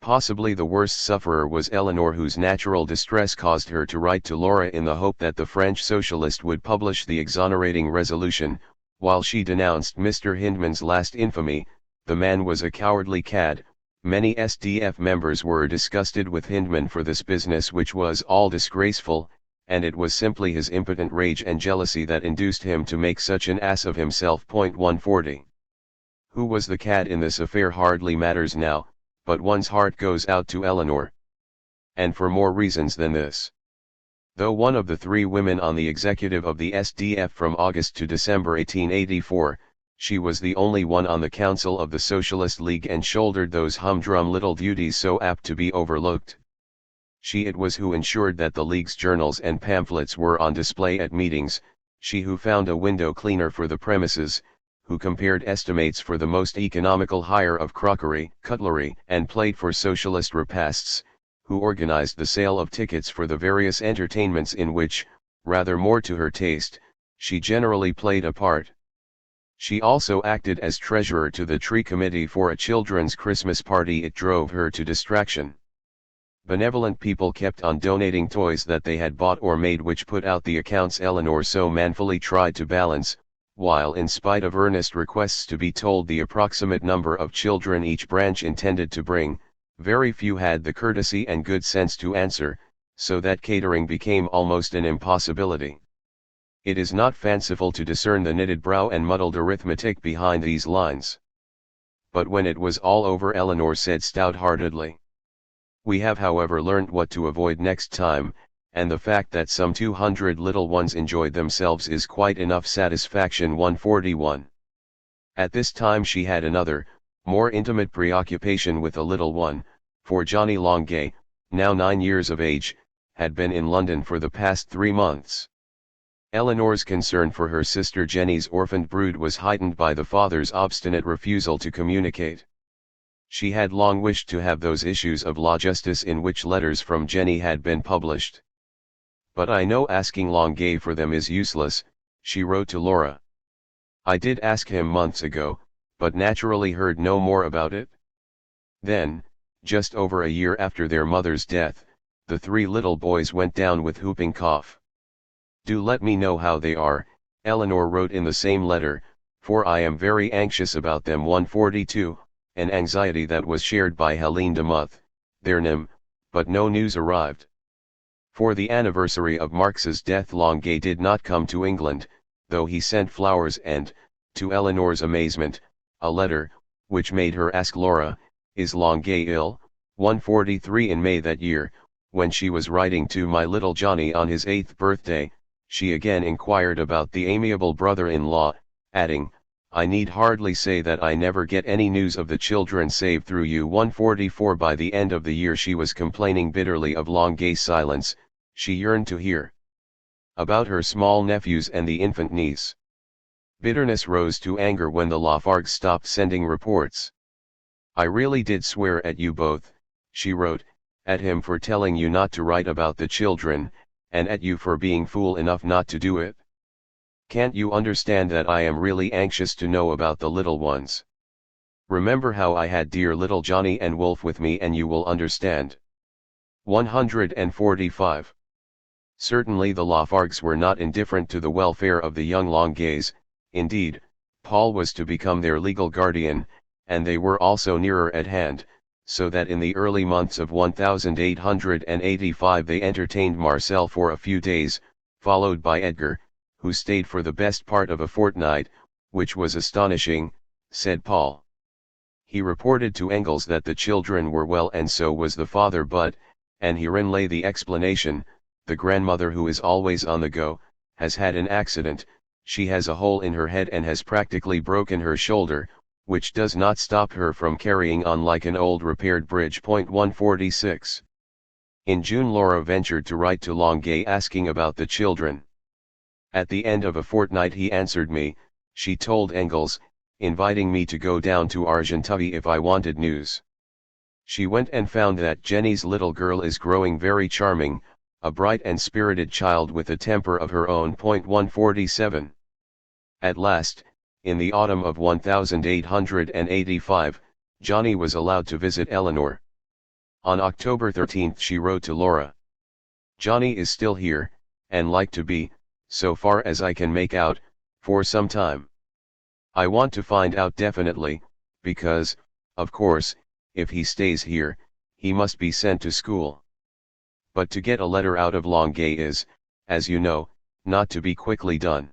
Possibly the worst sufferer was Eleanor, whose natural distress caused her to write to Laura in the hope that the French socialist would publish the exonerating resolution. While she denounced Mr. Hindman's last infamy, the man was a cowardly cad. Many SDF members were disgusted with Hindman for this business, which was all disgraceful, and it was simply his impotent rage and jealousy that induced him to make such an ass of himself. 140. Who was the cad in this affair hardly matters now, but one's heart goes out to Eleanor. And for more reasons than this. Though one of the 3 women on the executive of the SDF from August to December 1884, she was the only one on the council of the Socialist League and shouldered those humdrum little duties so apt to be overlooked. She it was who ensured that the League's journals and pamphlets were on display at meetings, she who found a window cleaner for the premises, who compared estimates for the most economical hire of crockery, cutlery, and plate for socialist repasts, who organized the sale of tickets for the various entertainments in which, rather more to her taste, she generally played a part. She also acted as treasurer to the Tree Committee for a children's Christmas party. It drove her to distraction. Benevolent people kept on donating toys that they had bought or made, which put out the accounts Eleanor so manfully tried to balance, while in spite of earnest requests to be told the approximate number of children each branch intended to bring, very few had the courtesy and good sense to answer, so that catering became almost an impossibility. It is not fanciful to discern the knitted brow and muddled arithmetic behind these lines. But when it was all over, Eleanor said stout-heartedly, "We have however learnt what to avoid next time, and the fact that some 200 little ones enjoyed themselves is quite enough satisfaction." 141. At this time she had another, more intimate preoccupation with a little one, for Johnny Longay, now 9 years of age, had been in London for the past 3 months. Eleanor's concern for her sister Jenny's orphaned brood was heightened by the father's obstinate refusal to communicate. She had long wished to have those issues of law justice in which letters from Jenny had been published. "But I know asking Longay for them is useless," she wrote to Laura. "I did ask him months ago, but naturally heard no more about it. Then, just over a year after their mother's death, the three little boys went down with whooping cough. "Do let me know how they are," Eleanor wrote in the same letter, "for I am very anxious about them." 142, an anxiety that was shared by Helene de Muth, their NIM, but no news arrived. For the anniversary of Marx's death Longuet did not come to England, though he sent flowers and, to Eleanor's amazement, a letter, which made her ask Laura, "Is Longuet ill?" 143. In May that year, when she was writing to my little Johnny on his 8th birthday, she again inquired about the amiable brother-in-law, adding, "I need hardly say that I never get any news of the children save through you." 144. By the end of the year she was complaining bitterly of Longuet's silence. She yearned to hear about her small nephews and the infant niece. Bitterness rose to anger when the Lafargues stopped sending reports. "I really did swear at you both," she wrote, "at him for telling you not to write about the children, and at you for being fool enough not to do it. Can't you understand that I am really anxious to know about the little ones? Remember how I had dear little Johnny and Wolf with me and you will understand." 145. Certainly the Lafargues were not indifferent to the welfare of the young Longuets. Indeed, Paul was to become their legal guardian, and they were also nearer at hand, so that in the early months of 1885 they entertained Marcel for a few days, followed by Edgar, who stayed for the best part of a fortnight, which was astonishing, said Paul. He reported to Engels that the children were well and so was the father, but, and herein lay the explanation, the grandmother, who is always on the go, has had an accident. She has a hole in her head and has practically broken her shoulder, which does not stop her from carrying on like an old repaired bridge. 146. In June Laura ventured to write to Longuet asking about the children. "At the end of a fortnight he answered me," she told Engels, "inviting me to go down to Argenteuil if I wanted news. She went and found that Jenny's little girl is growing very charming, a bright and spirited child with a temper of her own." 147. At last, in the autumn of 1885, Johnny was allowed to visit Eleanor. On October 13 she wrote to Laura, "Johnny is still here, and like to be, so far as I can make out, for some time. I want to find out definitely, because, of course, if he stays here, he must be sent to school. But to get a letter out of Longuet is, as you know, not to be quickly done."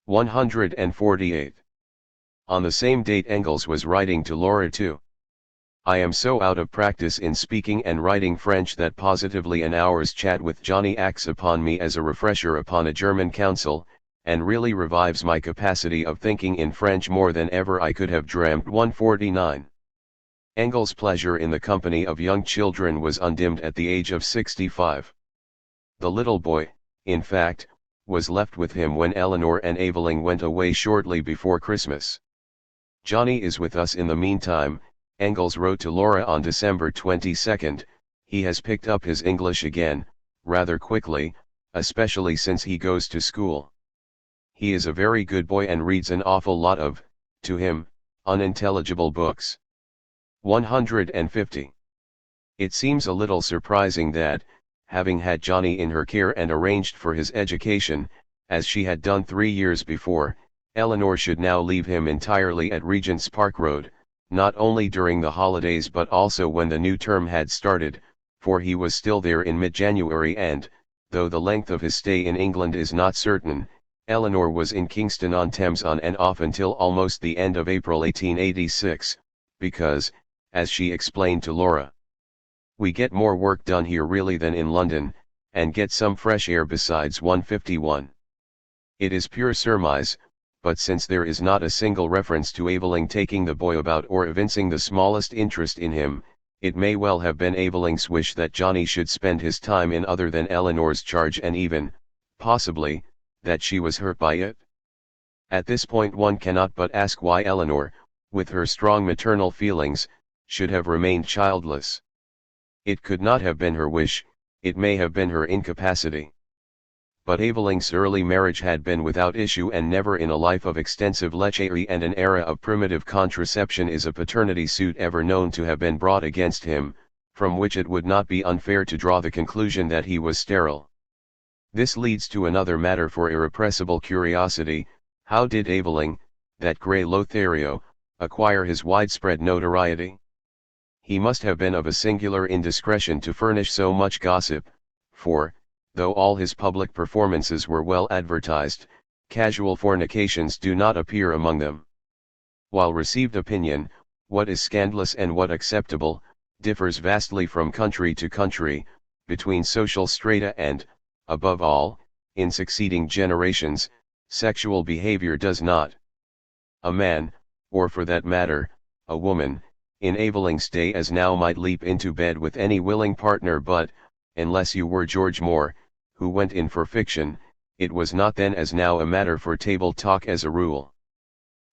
148. On the same date Engels was writing to Laura too. "I am so out of practice in speaking and writing French that positively an hour's chat with Johnny acts upon me as a refresher upon a German council, and really revives my capacity of thinking in French more than ever I could have dreamt." 149. Engels' pleasure in the company of young children was undimmed at the age of 65. The little boy, in fact, was left with him when Eleanor and Aveling went away shortly before Christmas. "Johnny is with us in the meantime," Engels wrote to Laura on December 22, "he has picked up his English again, rather quickly, especially since he goes to school. He is a very good boy and reads an awful lot of, to him, unintelligible books." 150. It seems a little surprising that, having had Johnny in her care and arranged for his education, as she had done 3 years before, Eleanor should now leave him entirely at Regent's Park Road, not only during the holidays but also when the new term had started, for he was still there in mid-January and, though the length of his stay in England is not certain, Eleanor was in Kingston-on-Thames on and off until almost the end of April 1886, because, as she explained to Laura, "We get more work done here really than in London, and get some fresh air besides." 151. It is pure surmise, but since there is not a single reference to Aveling taking the boy about or evincing the smallest interest in him, it may well have been Aveling's wish that Johnny should spend his time in other than Eleanor's charge, and even, possibly, that she was hurt by it. At this point one cannot but ask why Eleanor, with her strong maternal feelings, should have remained childless. It could not have been her wish, it may have been her incapacity. but Eveling's early marriage had been without issue, and never in a life of extensive lechery and an era of primitive contraception is a paternity suit ever known to have been brought against him, from which it would not be unfair to draw the conclusion that he was sterile. This leads to another matter for irrepressible curiosity: how did Eveling, that grey Lothario, acquire his widespread notoriety? He must have been of a singular indiscretion to furnish so much gossip, for, though all his public performances were well advertised, casual fornications do not appear among them. While received opinion, what is scandalous and what acceptable, differs vastly from country to country, between social strata and, above all, in succeeding generations, sexual behavior does not. A man, or for that matter, a woman, in Eveling's day as now might leap into bed with any willing partner, but, unless you were George Moore, who went in for fiction, it was not then as now a matter for table talk as a rule.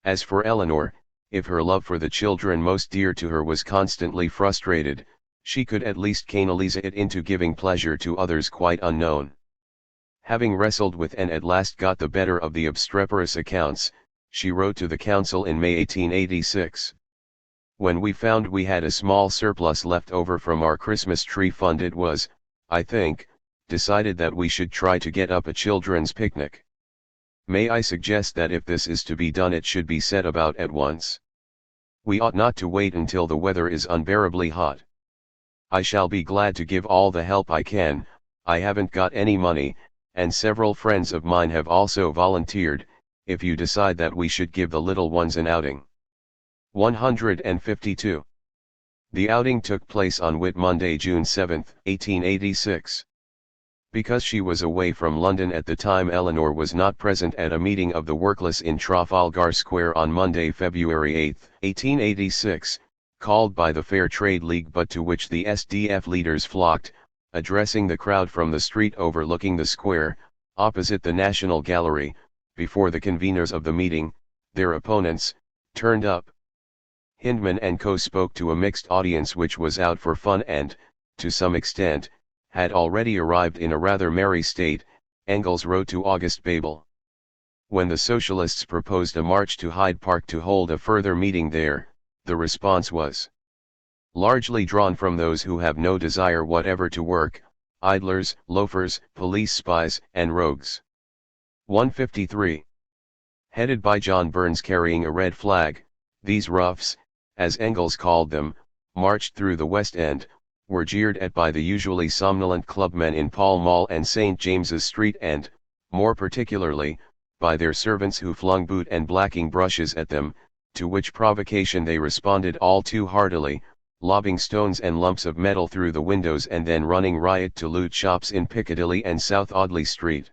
As for Eleanor, if her love for the children most dear to her was constantly frustrated, she could at least canalize it into giving pleasure to others quite unknown. Having wrestled with and at last got the better of the obstreperous accounts, she wrote to the council in May 1886. When we found we had a small surplus left over from our Christmas tree fund, it was, I think, decided that we should try to get up a children's picnic. May I suggest that if this is to be done it should be set about at once. We ought not to wait until the weather is unbearably hot. I shall be glad to give all the help I can. I haven't got any money, and several friends of mine have also volunteered, if you decide that we should give the little ones an outing. 152. The outing took place on Whit Monday, June 7, 1886. Because she was away from London at the time, Eleanor was not present at a meeting of the workless in Trafalgar Square on Monday, February 8, 1886, called by the Fair Trade League, but to which the SDF leaders flocked, addressing the crowd from the street overlooking the square, opposite the National Gallery. Before the conveners of the meeting, their opponents, turned up. Hindman and Co. spoke to a mixed audience which was out for fun and, to some extent, had already arrived in a rather merry state. Engels wrote to August Bebel. When the Socialists proposed a march to Hyde Park to hold a further meeting there, the response was largely drawn from those who have no desire whatever to work: idlers, loafers, police spies, and rogues. 153. Headed by John Burns carrying a red flag, these roughs, as Engels called them, marched through the West End, were jeered at by the usually somnolent clubmen in Pall Mall and St. James's Street, and, more particularly, by their servants who flung boot and blacking brushes at them, to which provocation they responded all too heartily, lobbing stones and lumps of metal through the windows and then running riot to loot shops in Piccadilly and South Audley Street.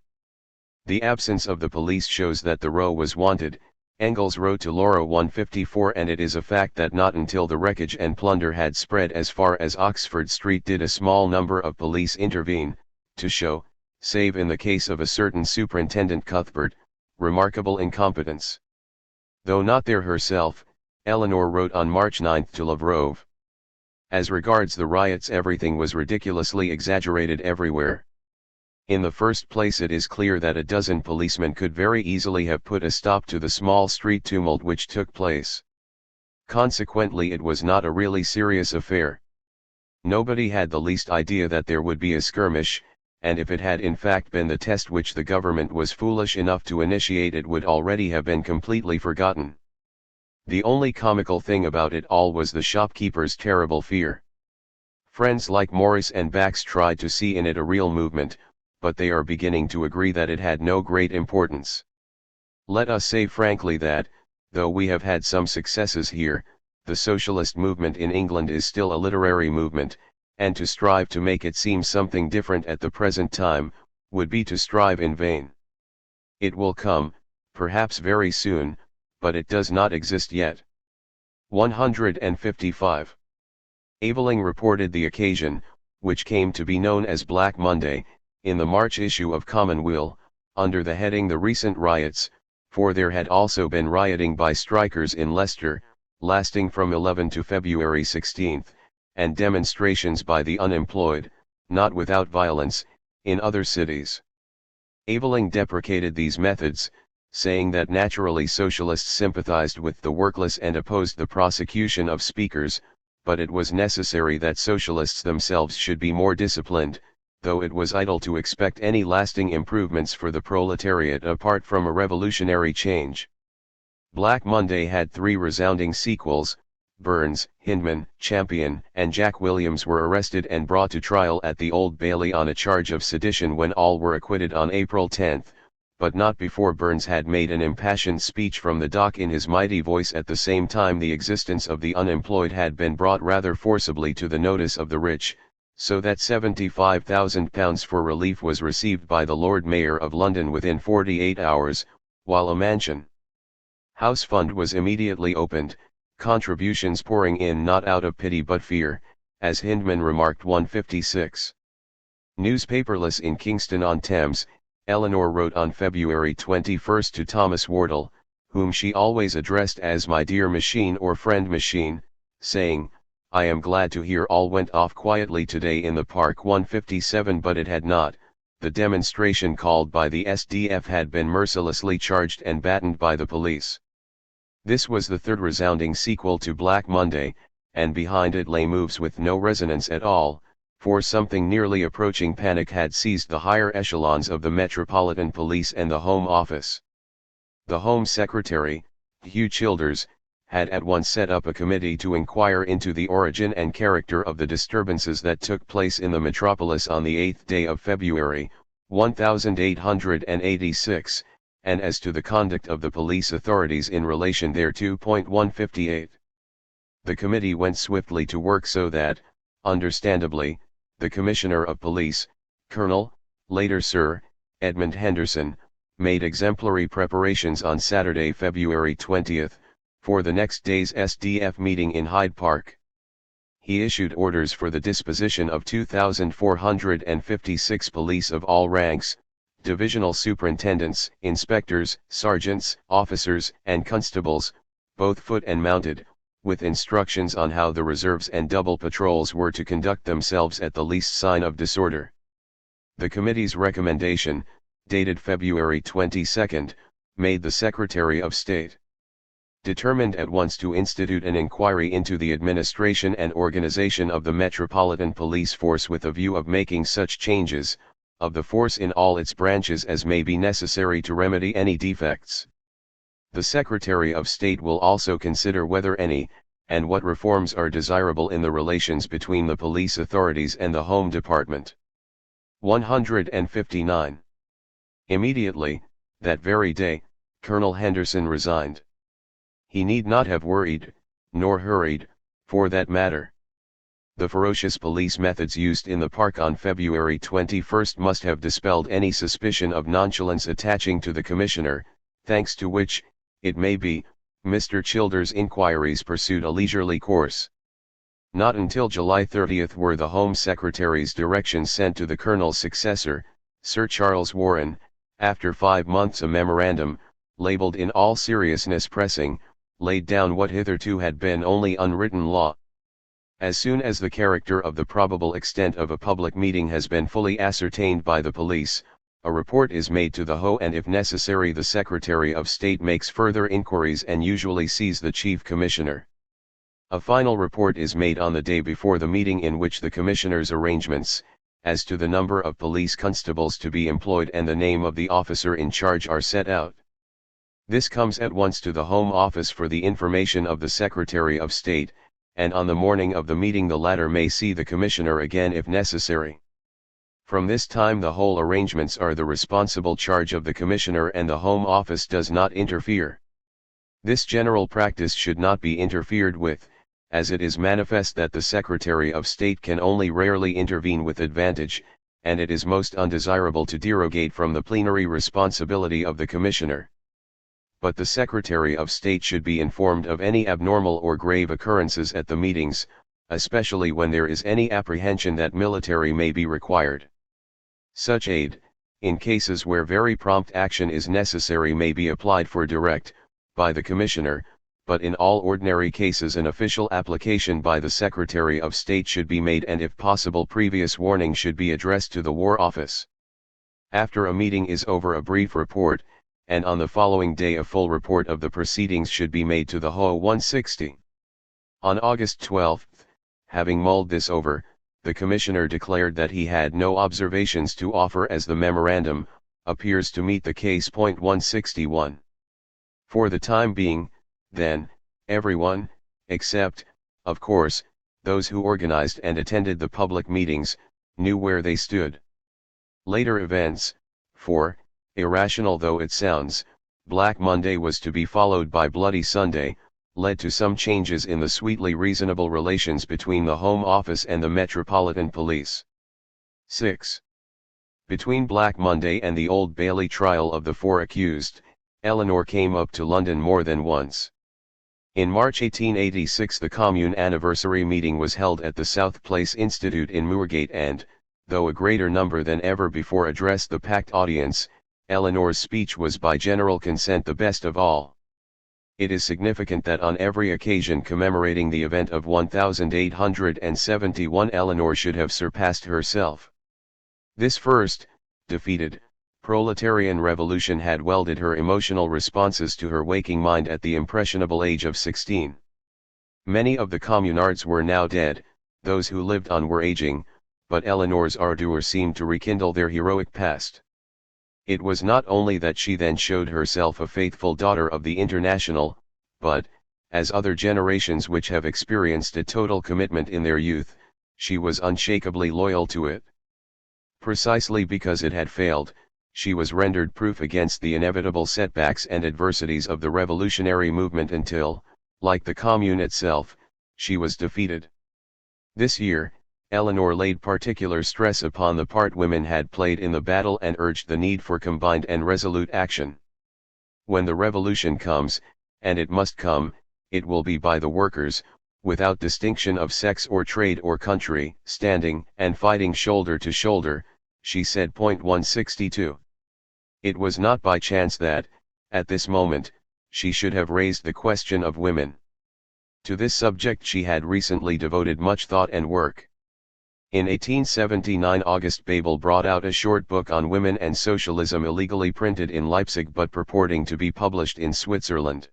The absence of the police shows that the row was wanted, Engels wrote to Laura 154, and it is a fact that not until the wreckage and plunder had spread as far as Oxford Street did a small number of police intervene, to show, save in the case of a certain Superintendent Cuthbert, remarkable incompetence. Though not there herself, Eleanor wrote on March 9 to Lavrov. As regards the riots, everything was ridiculously exaggerated everywhere. In the first place, it is clear that a dozen policemen could very easily have put a stop to the small street tumult which took place. Consequently, it was not a really serious affair. Nobody had the least idea that there would be a skirmish, and if it had in fact been the test which the government was foolish enough to initiate, it would already have been completely forgotten. The only comical thing about it all was the shopkeepers' terrible fear. Friends like Morris and Bax tried to see in it a real movement, but they are beginning to agree that it had no great importance. Let us say frankly that, though we have had some successes here, the socialist movement in England is still a literary movement, and to strive to make it seem something different at the present time, would be to strive in vain. It will come, perhaps very soon, but it does not exist yet. 155. Aveling reported the occasion, which came to be known as Black Monday, in the March issue of Commonweal, under the heading "The Recent Riots," for there had also been rioting by strikers in Leicester, lasting from 11 to February 16, and demonstrations by the unemployed, not without violence, in other cities. Aveling deprecated these methods, saying that naturally socialists sympathized with the workless and opposed the prosecution of speakers, but it was necessary that socialists themselves should be more disciplined, though it was idle to expect any lasting improvements for the proletariat apart from a revolutionary change. Black Monday had 3 resounding sequels. Burns, Hindman, Champion, and Jack Williams were arrested and brought to trial at the Old Bailey on a charge of sedition when all were acquitted on April 10, but not before Burns had made an impassioned speech from the dock in his mighty voice. At the same time, the existence of the unemployed had been brought rather forcibly to the notice of the rich, so that £75,000 for relief was received by the Lord Mayor of London within 48 hours, while a mansion house fund was immediately opened, contributions pouring in not out of pity but fear, as Hindman remarked 156. Newspaperless in Kingston-on-Thames, Eleanor wrote on February 21 to Thomas Wardle, whom she always addressed as my dear machine or friend machine, saying, I am glad to hear all went off quietly today in the park. 157. But it had not. The demonstration called by the SDF had been mercilessly charged and battened by the police. This was the third resounding sequel to Black Monday, and behind it lay moves with no resonance at all, for something nearly approaching panic had seized the higher echelons of the Metropolitan Police and the Home Office. The Home Secretary, Hugh Childers, had at once set up a committee to inquire into the origin and character of the disturbances that took place in the metropolis on the 8th day of February, 1886, and as to the conduct of the police authorities in relation thereto. 158. The committee went swiftly to work so that, understandably, the Commissioner of Police, Colonel, later Sir, Edmund Henderson, made exemplary preparations on Saturday, February 20, for the next day's SDF meeting in Hyde Park. He issued orders for the disposition of 2,456 police of all ranks, divisional superintendents, inspectors, sergeants, officers, and constables, both foot and mounted, with instructions on how the reserves and double patrols were to conduct themselves at the least sign of disorder. The committee's recommendation, dated February 22, made the Secretary of State determined at once to institute an inquiry into the administration and organization of the Metropolitan Police Force with a view of making such changes of the force in all its branches as may be necessary to remedy any defects. The Secretary of State will also consider whether any, and what reforms are desirable in the relations between the police authorities and the Home Department. 159. Immediately, that very day, Colonel Henderson resigned. He need not have worried, nor hurried, for that matter. The ferocious police methods used in the park on February 21 must have dispelled any suspicion of nonchalance attaching to the Commissioner, thanks to which, it may be, Mr. Childers' inquiries pursued a leisurely course. Not until July 30 were the Home Secretary's directions sent to the Colonel's successor, Sir Charles Warren, after 5 months. A memorandum, labelled in all seriousness pressing, laid down what hitherto had been only unwritten law. As soon as the character of the probable extent of a public meeting has been fully ascertained by the police, a report is made to the Ho, and if necessary the Secretary of State makes further inquiries and usually sees the Chief Commissioner. A final report is made on the day before the meeting, in which the Commissioner's arrangements, as to the number of police constables to be employed and the name of the officer in charge, are set out. This comes at once to the Home Office for the information of the Secretary of State, and on the morning of the meeting the latter may see the Commissioner again if necessary. From this time the whole arrangements are the responsible charge of the Commissioner, and the Home Office does not interfere. This general practice should not be interfered with, as it is manifest that the Secretary of State can only rarely intervene with advantage, and it is most undesirable to derogate from the plenary responsibility of the Commissioner. But the Secretary of State should be informed of any abnormal or grave occurrences at the meetings, especially when there is any apprehension that military may be required. Such aid, in cases where very prompt action is necessary, may be applied for direct, by the Commissioner, but in all ordinary cases an official application by the Secretary of State should be made, and if possible previous warning should be addressed to the War Office. After a meeting is over, a brief report, and on the following day a full report of the proceedings should be made to the Ho 160. On August 12, having mulled this over, the Commissioner declared that he had no observations to offer, as the memorandum appears to meet the case. 161. For the time being, then, everyone, except, of course, those who organized and attended the public meetings, knew where they stood. Later events, for, irrational though it sounds, Black Monday was to be followed by Bloody Sunday, led to some changes in the sweetly reasonable relations between the Home Office and the Metropolitan Police. 6. Between Black Monday and the Old Bailey trial of the 4 accused, Eleanor came up to London more than once. In March 1886 the Commune anniversary meeting was held at the South Place Institute in Moorgate, and, though a greater number than ever before addressed the packed audience, Eleanor's speech was by general consent the best of all. It is significant that on every occasion commemorating the event of 1871 Eleanor should have surpassed herself. This first, defeated, proletarian revolution had welded her emotional responses to her waking mind at the impressionable age of 16. Many of the communards were now dead, those who lived on were aging, but Eleanor's ardor seemed to rekindle their heroic past. It was not only that she then showed herself a faithful daughter of the International, but, as other generations which have experienced a total commitment in their youth, she was unshakably loyal to it. Precisely because it had failed, she was rendered proof against the inevitable setbacks and adversities of the revolutionary movement until, like the Commune itself, she was defeated. This year, Eleanor laid particular stress upon the part women had played in the battle and urged the need for combined and resolute action. When the revolution comes, and it must come, it will be by the workers, without distinction of sex or trade or country, standing and fighting shoulder to shoulder, she said. 162. It was not by chance that, at this moment, she should have raised the question of women. To this subject she had recently devoted much thought and work. In 1879 August Bebel brought out a short book on women and socialism, illegally printed in Leipzig but purporting to be published in Switzerland.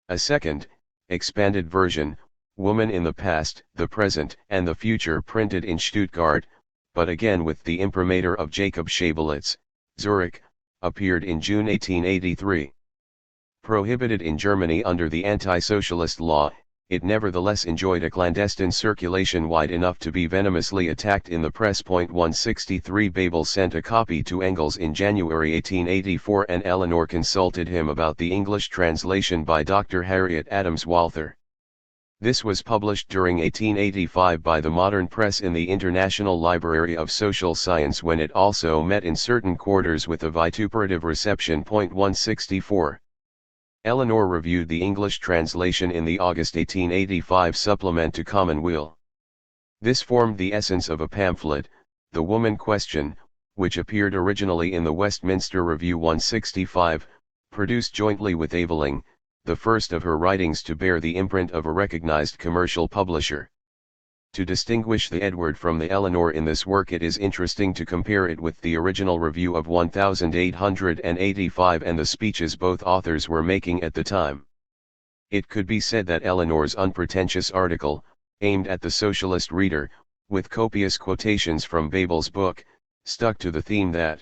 A second, expanded version, Woman in the Past, the Present and the Future, printed in Stuttgart, but again with the imprimatur of Jacob Schabelitz, Zurich, appeared in June 1883. Prohibited in Germany under the anti-socialist law, it nevertheless enjoyed a clandestine circulation wide enough to be venomously attacked in the press. 163 Bebel sent a copy to Engels in January 1884 and Eleanor consulted him about the English translation by Dr. Harriet Adams Walther. This was published during 1885 by the Modern Press in the International Library of Social Science, when it also met in certain quarters with a vituperative reception. 164. Eleanor reviewed the English translation in the August 1885 supplement to Commonweal. This formed the essence of a pamphlet, The Woman Question, which appeared originally in the Westminster Review 165, produced jointly with Aveling, the first of her writings to bear the imprint of a recognized commercial publisher. To distinguish the Edward from the Eleanor in this work, it is interesting to compare it with the original review of 1885 and the speeches both authors were making at the time. It could be said that Eleanor's unpretentious article, aimed at the socialist reader, with copious quotations from Bebel's book, stuck to the theme that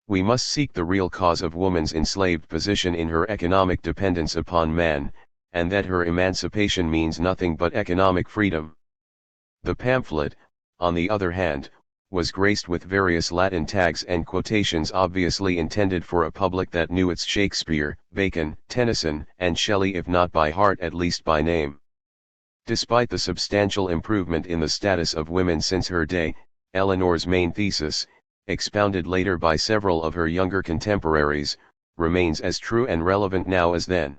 we must seek the real cause of woman's enslaved position in her economic dependence upon man, and that her emancipation means nothing but economic freedom. The pamphlet, on the other hand, was graced with various Latin tags and quotations obviously intended for a public that knew its Shakespeare, Bacon, Tennyson, and Shelley, if not by heart at least by name. Despite the substantial improvement in the status of women since her day, Eleanor's main thesis, expounded later by several of her younger contemporaries, remains as true and relevant now as then.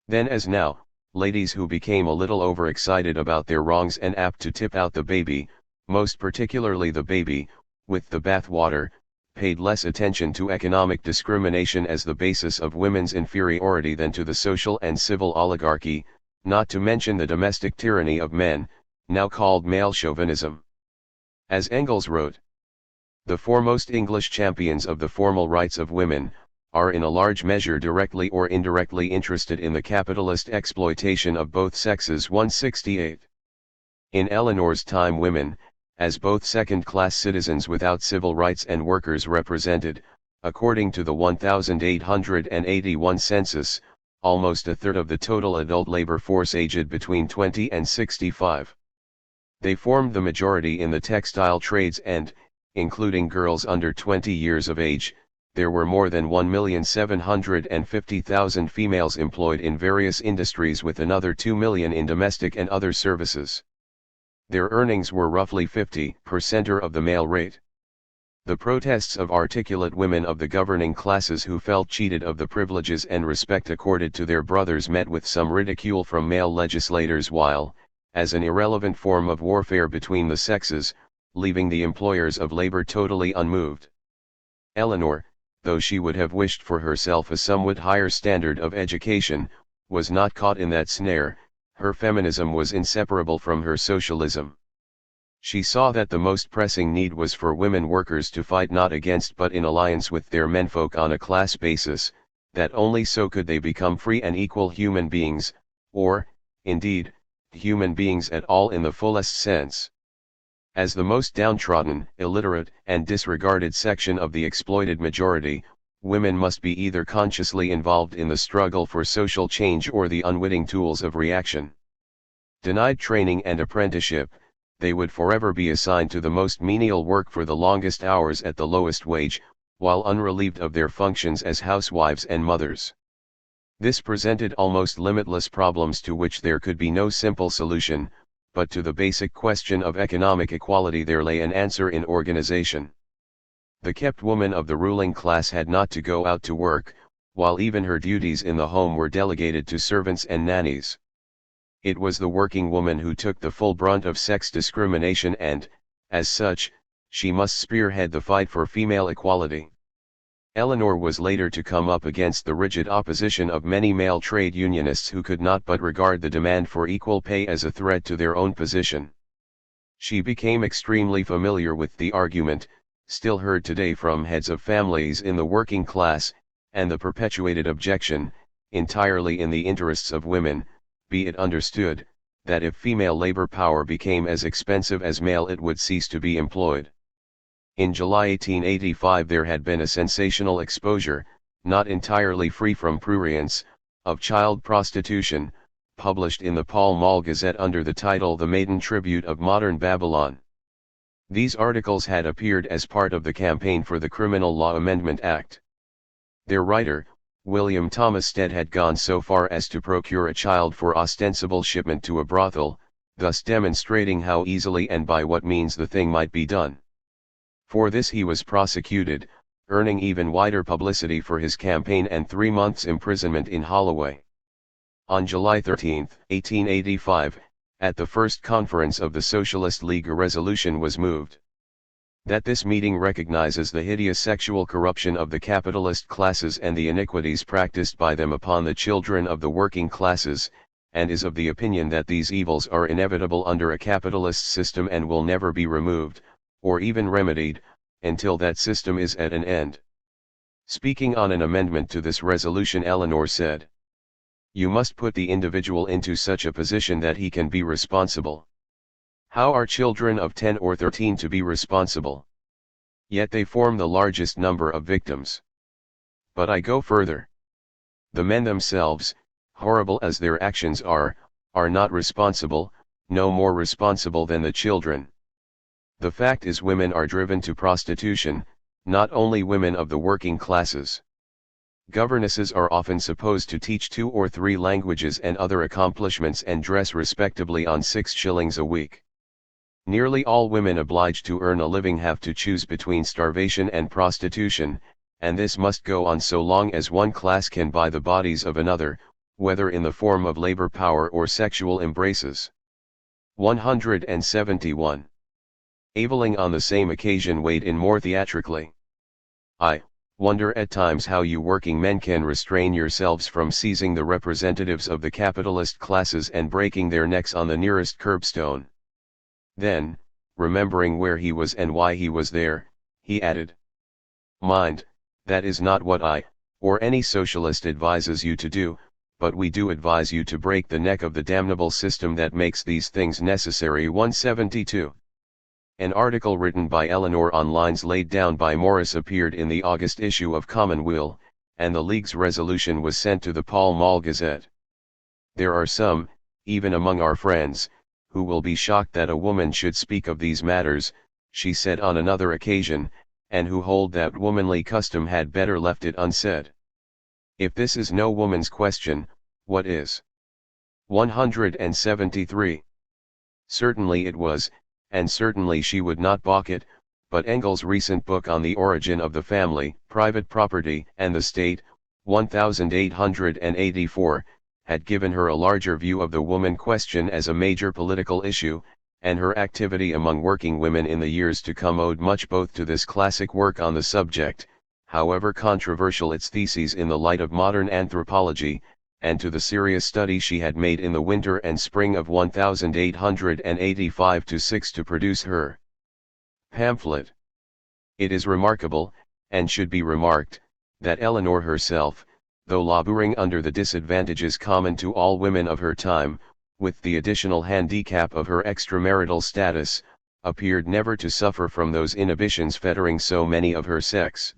Then as now, ladies who became a little overexcited about their wrongs and apt to tip out the baby, most particularly the baby, with the bathwater, paid less attention to economic discrimination as the basis of women's inferiority than to the social and civil oligarchy, not to mention the domestic tyranny of men, now called male chauvinism. As Engels wrote, The foremost English champions of the formal rights of women, are in a large measure directly or indirectly interested in the capitalist exploitation of both sexes. 168. In Eleanor's time women, as both second-class citizens without civil rights and workers represented, according to the 1881 census, almost a third of the total adult labor force aged between 20 and 65. They formed the majority in the textile trades and, including girls under 20 years of age, there were more than 1,750,000 females employed in various industries with another 2 million in domestic and other services. Their earnings were roughly 50% of the male rate. The protests of articulate women of the governing classes who felt cheated of the privileges and respect accorded to their brothers met with some ridicule from male legislators while, as an irrelevant form of warfare between the sexes, leaving the employers of labor totally unmoved. Eleanor, though she would have wished for herself a somewhat higher standard of education, was not caught in that snare. Her feminism was inseparable from her socialism. She saw that the most pressing need was for women workers to fight not against but in alliance with their menfolk on a class basis, that only so could they become free and equal human beings, or, indeed, human beings at all in the fullest sense. As the most downtrodden, illiterate, and disregarded section of the exploited majority, women must be either consciously involved in the struggle for social change or the unwitting tools of reaction. Denied training and apprenticeship, they would forever be assigned to the most menial work for the longest hours at the lowest wage, while unrelieved of their functions as housewives and mothers. This presented almost limitless problems to which there could be no simple solution, but to the basic question of economic equality there lay an answer in organization. The kept woman of the ruling class had not to go out to work, while even her duties in the home were delegated to servants and nannies. It was the working woman who took the full brunt of sex discrimination and, as such, she must spearhead the fight for female equality. Eleanor was later to come up against the rigid opposition of many male trade unionists who could not but regard the demand for equal pay as a threat to their own position. She became extremely familiar with the argument, still heard today from heads of families in the working class, and the perpetuated objection, entirely in the interests of women, be it understood, that if female labor power became as expensive as male it would cease to be employed. In July 1885 there had been a sensational exposure, not entirely free from prurience, of child prostitution, published in the Pall Mall Gazette under the title The Maiden Tribute of Modern Babylon. These articles had appeared as part of the campaign for the Criminal Law Amendment Act. Their writer, William Thomas Stead, had gone so far as to procure a child for ostensible shipment to a brothel, thus demonstrating how easily and by what means the thing might be done. For this he was prosecuted, earning even wider publicity for his campaign and 3 months' imprisonment in Holloway. On July 13, 1885, at the first conference of the Socialist League a resolution was moved. That this meeting recognizes the hideous sexual corruption of the capitalist classes and the iniquities practiced by them upon the children of the working classes, and is of the opinion that these evils are inevitable under a capitalist system and will never be removed, or even remedied, until that system is at an end. Speaking on an amendment to this resolution, Eleanor said, "You must put the individual into such a position that he can be responsible. How are children of 10 or 13 to be responsible? Yet they form the largest number of victims. But I go further. The men themselves, horrible as their actions are not responsible, no more responsible than the children. The fact is women are driven to prostitution, not only women of the working classes. Governesses are often supposed to teach 2 or 3 languages and other accomplishments and dress respectably on 6 shillings a week. Nearly all women obliged to earn a living have to choose between starvation and prostitution, and this must go on so long as one class can buy the bodies of another, whether in the form of labor power or sexual embraces." 171. Aveling on the same occasion weighed in more theatrically. "I wonder at times how you working men can restrain yourselves from seizing the representatives of the capitalist classes and breaking their necks on the nearest curbstone." Then, remembering where he was and why he was there, he added. Mind, that is not what I, or any socialist advises you to do, but we do advise you to break the neck of the damnable system that makes these things necessary. 172. An article written by Eleanor on lines laid down by Morris appeared in the August issue of Commonweal, and the League's resolution was sent to the Pall Mall Gazette. There are some, even among our friends, who will be shocked that a woman should speak of these matters, she said on another occasion, and who hold that womanly custom had better left it unsaid. If this is no woman's question, what is? 173. Certainly it was, and certainly she would not balk it, but Engels' recent book on the origin of the family, private property, and the state, 1884, had given her a larger view of the woman question as a major political issue, and her activity among working women in the years to come owed much both to this classic work on the subject, however controversial its theses in the light of modern anthropology, and to the serious study she had made in the winter and spring of 1885-6 to produce her pamphlet. It is remarkable, and should be remarked, that Eleanor herself, though laboring under the disadvantages common to all women of her time, with the additional handicap of her extramarital status, appeared never to suffer from those inhibitions fettering so many of her sex.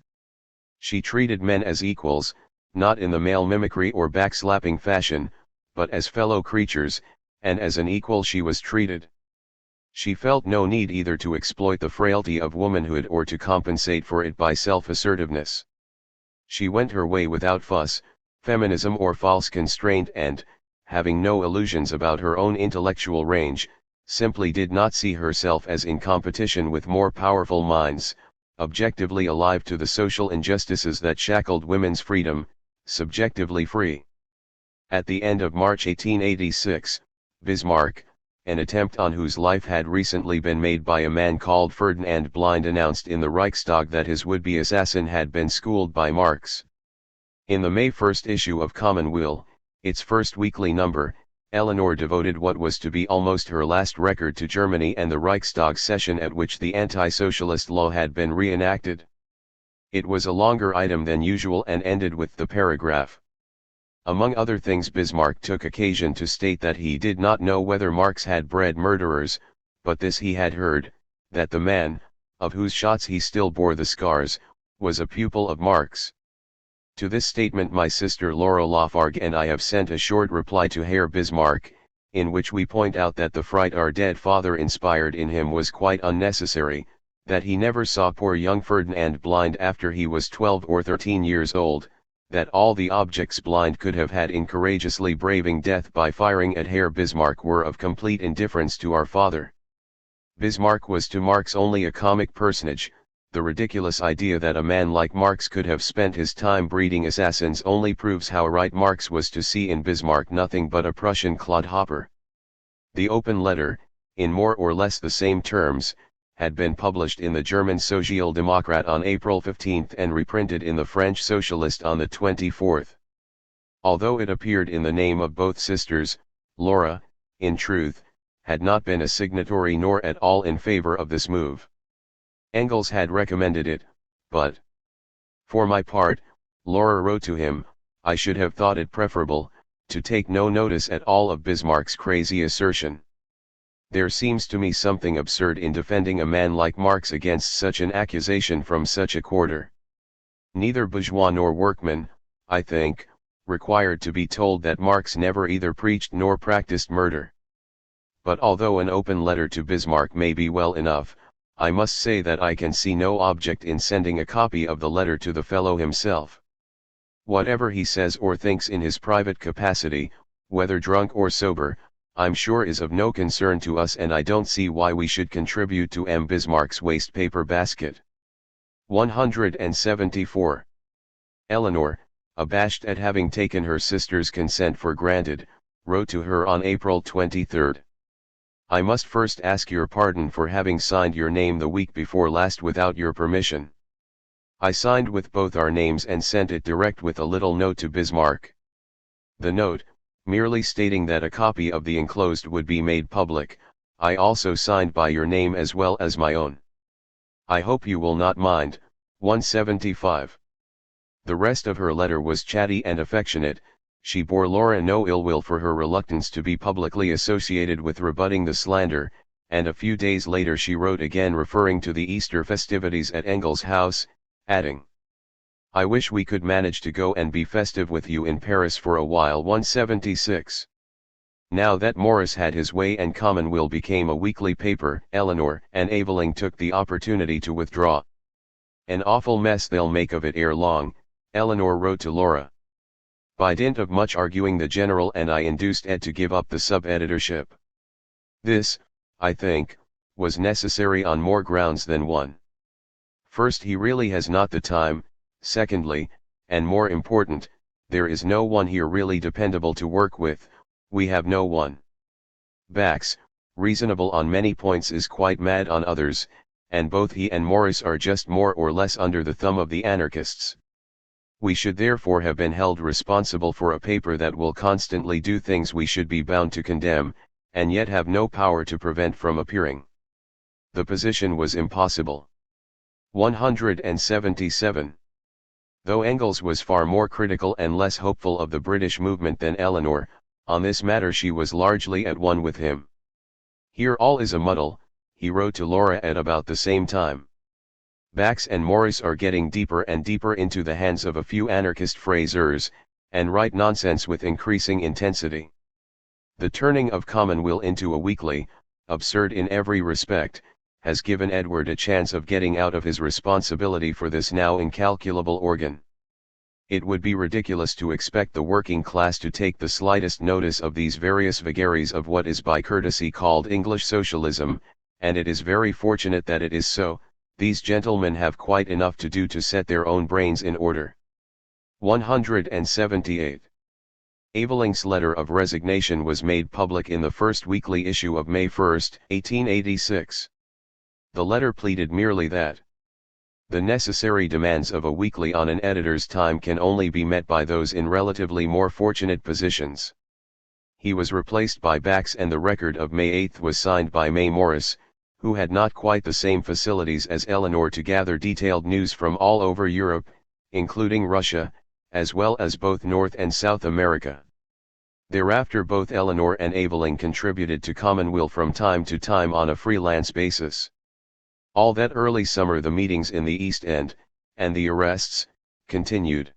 She treated men as equals, not in the male mimicry or backslapping fashion, but as fellow creatures, and as an equal she was treated. She felt no need either to exploit the frailty of womanhood or to compensate for it by self-assertiveness. She went her way without fuss, feminism or false constraint and, having no illusions about her own intellectual range, simply did not see herself as in competition with more powerful minds, objectively alive to the social injustices that shackled women's freedom, subjectively free. At the end of March 1886, Bismarck, an attempt on whose life had recently been made by a man called Ferdinand Blind, announced in the Reichstag that his would-be assassin had been schooled by Marx. In the May 1 issue of Commonweal, its first weekly number, Eleanor devoted what was to be almost her last record to Germany and the Reichstag session at which the anti-socialist law had been reenacted. It was a longer item than usual and ended with the paragraph. Among other things, Bismarck took occasion to state that he did not know whether Marx had bred murderers, but this he had heard, that the man, of whose shots he still bore the scars, was a pupil of Marx. To this statement my sister Laura Lafargue and I have sent a short reply to Herr Bismarck, in which we point out that the fright our dead father inspired in him was quite unnecessary, that he never saw poor young Ferdinand Blind after he was 12 or 13 years old, that all the objects Blind could have had in courageously braving death by firing at Herr Bismarck were of complete indifference to our father. Bismarck was to Marx only a comic personage. The ridiculous idea that a man like Marx could have spent his time breeding assassins only proves how right Marx was to see in Bismarck nothing but a Prussian clodhopper. The open letter, in more or less the same terms, had been published in the German Social Democrat on April 15 and reprinted in the French Socialist on the 24th. Although it appeared in the name of both sisters, Laura, in truth, had not been a signatory nor at all in favor of this move. Engels had recommended it, but, for my part, Laura wrote to him, I should have thought it preferable, to take no notice at all of Bismarck's crazy assertion. There seems to me something absurd in defending a man like Marx against such an accusation from such a quarter. Neither bourgeois nor workman, I think, required to be told that Marx never either preached nor practiced murder. But although an open letter to Bismarck may be well enough, I must say that I can see no object in sending a copy of the letter to the fellow himself. Whatever he says or thinks in his private capacity, whether drunk or sober, I'm sure is of no concern to us, and I don't see why we should contribute to M. Bismarck's waste paper basket. 174. Eleanor, abashed at having taken her sister's consent for granted, wrote to her on April 23. I must first ask your pardon for having signed your name the week before last without your permission. I signed with both our names and sent it direct with a little note to Bismarck. The note, merely stating that a copy of the enclosed would be made public, I also signed by your name as well as my own. I hope you will not mind. 175. The rest of her letter was chatty and affectionate. She bore Laura no ill will for her reluctance to be publicly associated with rebutting the slander, and a few days later she wrote again referring to the Easter festivities at Engel's house, adding, "I wish we could manage to go and be festive with you in Paris for a while." 176. Now that Morris had his way and Commonweal became a weekly paper, Eleanor and Aveling took the opportunity to withdraw. "An awful mess they'll make of it ere long," Eleanor wrote to Laura. "By dint of much arguing the General and I induced Ed to give up the sub-editorship. This, I think, was necessary on more grounds than one. First, he really has not the time. Secondly, and more important, there is no one here really dependable to work with. We have no one. Bax, reasonable on many points, is quite mad on others, and both he and Morris are just more or less under the thumb of the anarchists. We should therefore have been held responsible for a paper that will constantly do things we should be bound to condemn, and yet have no power to prevent from appearing. The position was impossible." 177. Though Engels was far more critical and less hopeful of the British movement than Eleanor, on this matter she was largely at one with him. "Here all is a muddle," he wrote to Laura at about the same time. "Bax and Morris are getting deeper and deeper into the hands of a few anarchist phrasers, and write nonsense with increasing intensity. The turning of Commonweal into a weekly, absurd in every respect, has given Edward a chance of getting out of his responsibility for this now incalculable organ. It would be ridiculous to expect the working class to take the slightest notice of these various vagaries of what is by courtesy called English socialism, and it is very fortunate that it is so. These gentlemen have quite enough to do to set their own brains in order." 178. Aveling's letter of resignation was made public in the first weekly issue of May 1, 1886. The letter pleaded merely that the necessary demands of a weekly on an editor's time can only be met by those in relatively more fortunate positions. He was replaced by Bax, and the record of May 8 was signed by May Morris, who had not quite the same facilities as Eleanor to gather detailed news from all over Europe, including Russia, as well as both North and South America. Thereafter both Eleanor and Aveling contributed to Commonweal from time to time on a freelance basis. All that early summer the meetings in the East End, and the arrests, continued.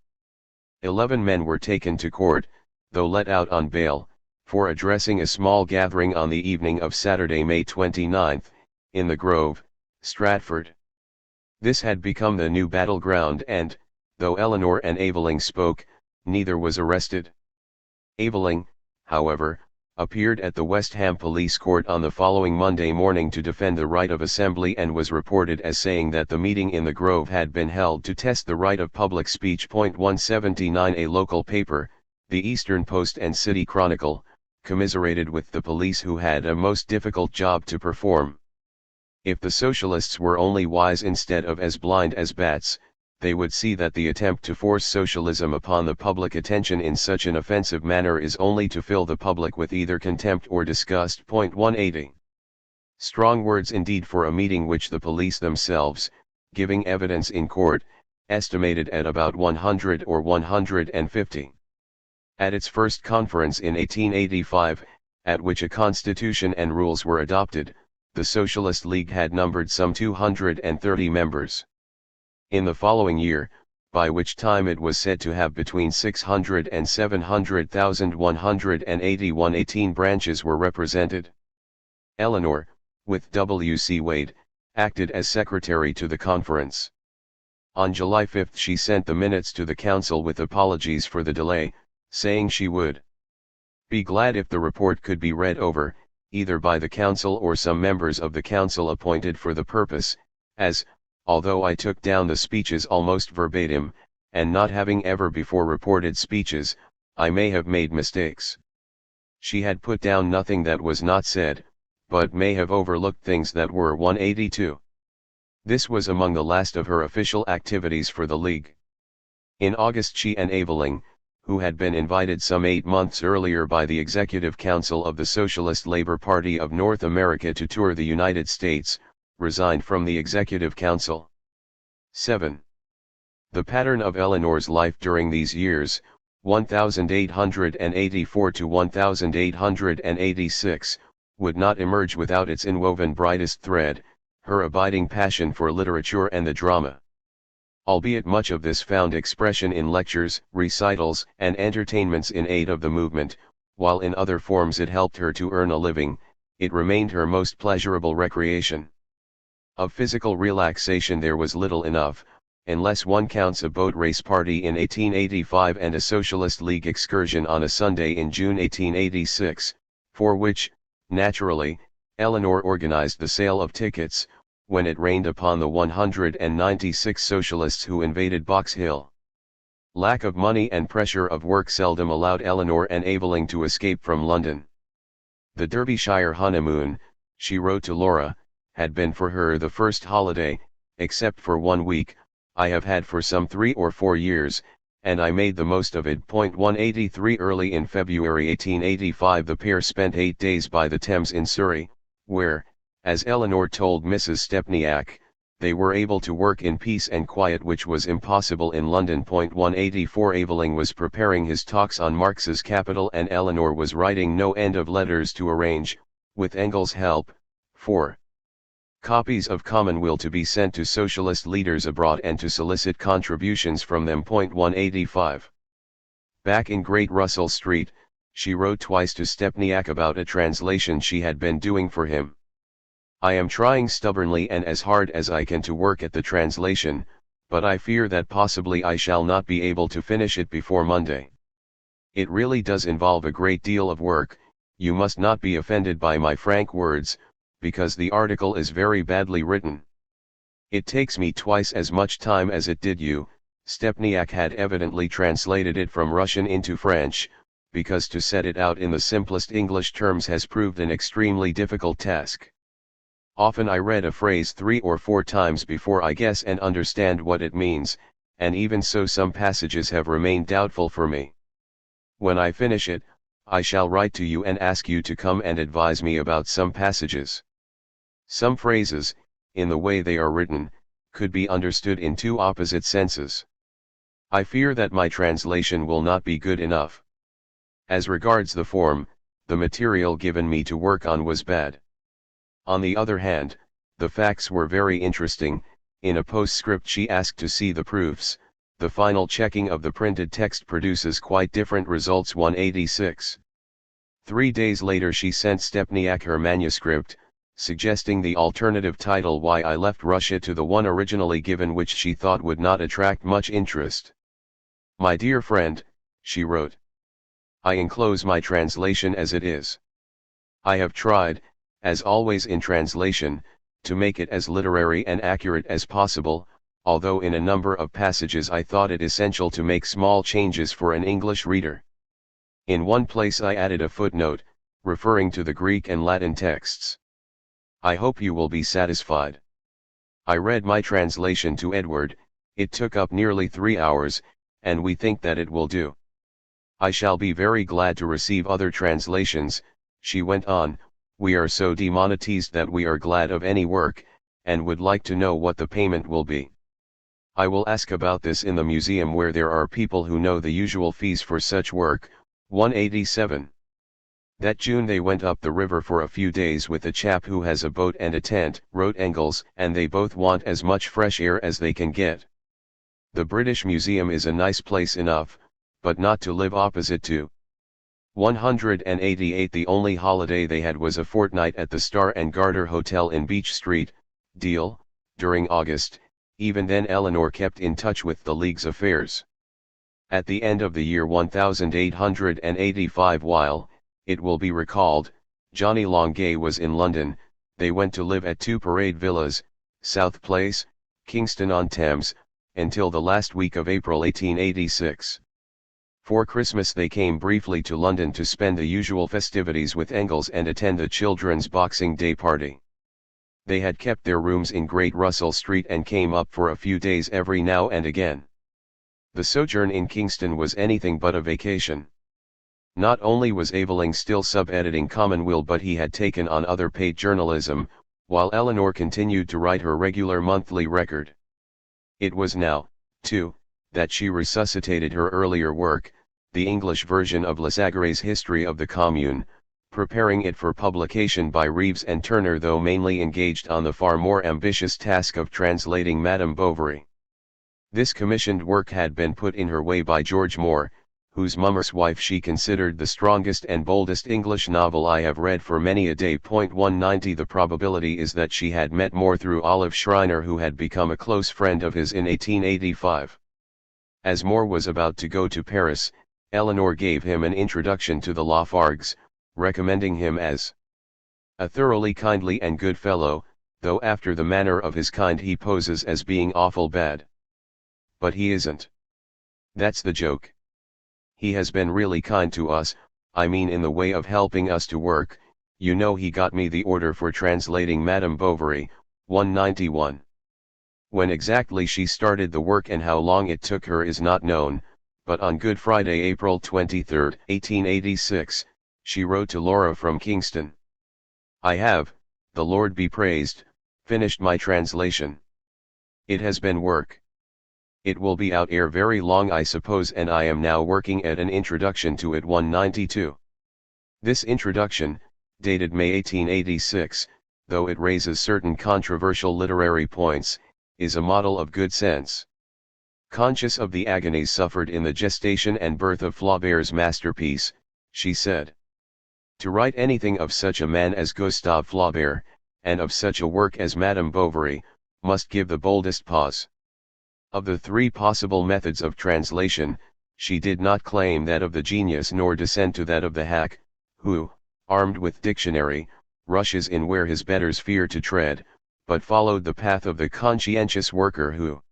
11 men were taken to court, though let out on bail, for addressing a small gathering on the evening of Saturday, May 29, in the Grove, Stratford. This had become the new battleground and, though Eleanor and Aveling spoke, neither was arrested. Aveling, however, appeared at the West Ham Police Court on the following Monday morning to defend the right of assembly, and was reported as saying that the meeting in the Grove had been held to test the right of public speech. 179. A local paper, the Eastern Post and City Chronicle, commiserated with the police, who had a most difficult job to perform. If the socialists were only wise instead of as blind as bats, they would see that the attempt to force socialism upon the public attention in such an offensive manner is only to fill the public with either contempt or disgust. 180. Strong words indeed for a meeting which the police themselves, giving evidence in court, estimated at about 100 or 150. At its first conference in 1885, at which a constitution and rules were adopted, the Socialist League had numbered some 230 members. In the following year, by which time it was said to have between 600 and 700,000, 181 18 branches were represented. Eleanor, with W.C. Wade, acted as secretary to the conference. On July 5 she sent the minutes to the council with apologies for the delay, saying she would be glad if the report could be read over, either by the council or some members of the council appointed for the purpose, as, although I took down the speeches almost verbatim, and not having ever before reported speeches, I may have made mistakes. She had put down nothing that was not said, but may have overlooked things that were. 182. This was among the last of her official activities for the League. In August she and Aveling, who had been invited some 8 months earlier by the Executive Council of the Socialist Labor Party of North America to tour the United States, resigned from the Executive Council. 7. The pattern of Eleanor's life during these years, 1884 to 1886, would not emerge without its inwoven brightest thread, her abiding passion for literature and the drama. Albeit much of this found expression in lectures, recitals, and entertainments in aid of the movement, while in other forms it helped her to earn a living, it remained her most pleasurable recreation. Of physical relaxation there was little enough, unless one counts a boat race party in 1885 and a Socialist League excursion on a Sunday in June 1886, for which, naturally, Eleanor organized the sale of tickets, when it rained upon the 196 socialists who invaded Box Hill. Lack of money and pressure of work seldom allowed Eleanor and Aveling to escape from London. The Derbyshire honeymoon, she wrote to Laura, had been for her the first holiday, except for 1 week, I have had for some 3 or 4 years, and I made the most of it. 183 Early in February 1885 the pair spent 8 days by the Thames in Surrey, where, as Eleanor told Mrs. Stepniak, they were able to work in peace and quiet, which was impossible in London. 184 Aveling was preparing his talks on Marx's Capital and Eleanor was writing no end of letters to arrange, with Engels' help, for copies of Commonweal to be sent to socialist leaders abroad and to solicit contributions from them. 185. Back in Great Russell Street, she wrote twice to Stepniak about a translation she had been doing for him. I am trying stubbornly and as hard as I can to work at the translation, but I fear that possibly I shall not be able to finish it before Monday. It really does involve a great deal of work, you must not be offended by my frank words, because the article is very badly written. It takes me twice as much time as it did you. Stepniak had evidently translated it from Russian into French, because to set it out in the simplest English terms has proved an extremely difficult task. Often I read a phrase 3 or 4 times before I guess and understand what it means, and even so some passages have remained doubtful for me. When I finish it, I shall write to you and ask you to come and advise me about some passages. Some phrases, in the way they are written, could be understood in 2 opposite senses. I fear that my translation will not be good enough. As regards the form, the material given me to work on was bad. On the other hand, the facts were very interesting. In a postscript she asked to see the proofs. The final checking of the printed text produces quite different results. 186. 3 days later she sent Stepniak her manuscript, suggesting the alternative title Why I Left Russia to the one originally given, which she thought would not attract much interest. My dear friend, she wrote, I enclose my translation as it is. I have tried, as always in translation, to make it as literary and accurate as possible, although in a number of passages I thought it essential to make small changes for an English reader. In one place I added a footnote, referring to the Greek and Latin texts. I hope you will be satisfied. I read my translation to Edward, it took up nearly 3 hours, and we think that it will do. I shall be very glad to receive other translations, she went on. We are so demonetized that we are glad of any work, and would like to know what the payment will be. I will ask about this in the museum where there are people who know the usual fees for such work. 187. That June they went up the river for a few days with a chap who has a boat and a tent, wrote Engels, and they both want as much fresh air as they can get. The British Museum is a nice place enough, but not to live opposite to. 188 The only holiday they had was a fortnight at the Star and Garter Hotel in Beach Street, Deal, during August. Even then Eleanor kept in touch with the League's affairs. At the end of the year 1885, while, it will be recalled, Johnny Longay was in London, they went to live at 2 Parade Villas, South Place, Kingston-on-Thames, until the last week of April 1886. For Christmas they came briefly to London to spend the usual festivities with Engels and attend the children's Boxing Day party. They had kept their rooms in Great Russell Street and came up for a few days every now and again. The sojourn in Kingston was anything but a vacation. Not only was Aveling still sub-editing Commonweal, but he had taken on other paid journalism, while Eleanor continued to write her regular monthly record. It was now, too, that she resuscitated her earlier work, the English version of Lasagare's History of the Commune, preparing it for publication by Reeves and Turner, though mainly engaged on the far more ambitious task of translating Madame Bovary. This commissioned work had been put in her way by George Moore, whose Mummer's Wife she considered the strongest and boldest English novel I have read for many a day. 190 The probability is that she had met Moore through Olive Schreiner, who had become a close friend of his in 1885. As Moore was about to go to Paris, Eleanor gave him an introduction to the Lafargues, recommending him as a thoroughly kindly and good fellow, though after the manner of his kind he poses as being awful bad. But he isn't. That's the joke. He has been really kind to us, I mean in the way of helping us to work. You know, he got me the order for translating Madame Bovary, 191. When exactly she started the work and how long it took her is not known, but on Good Friday, April 23, 1886, she wrote to Laura from Kingston. I have, the Lord be praised, finished my translation. It has been work. It will be out ere very long, I suppose, and I am now working at an introduction to it. 192. This introduction, dated May 1886, though it raises certain controversial literary points, is a model of good sense. Conscious of the agonies suffered in the gestation and birth of Flaubert's masterpiece, she said, to write anything of such a man as Gustave Flaubert, and of such a work as Madame Bovary, must give the boldest pause. Of the three possible methods of translation, she did not claim that of the genius nor descend to that of the hack, who, armed with dictionary, rushes in where his betters fear to tread, but followed the path of the conscientious worker who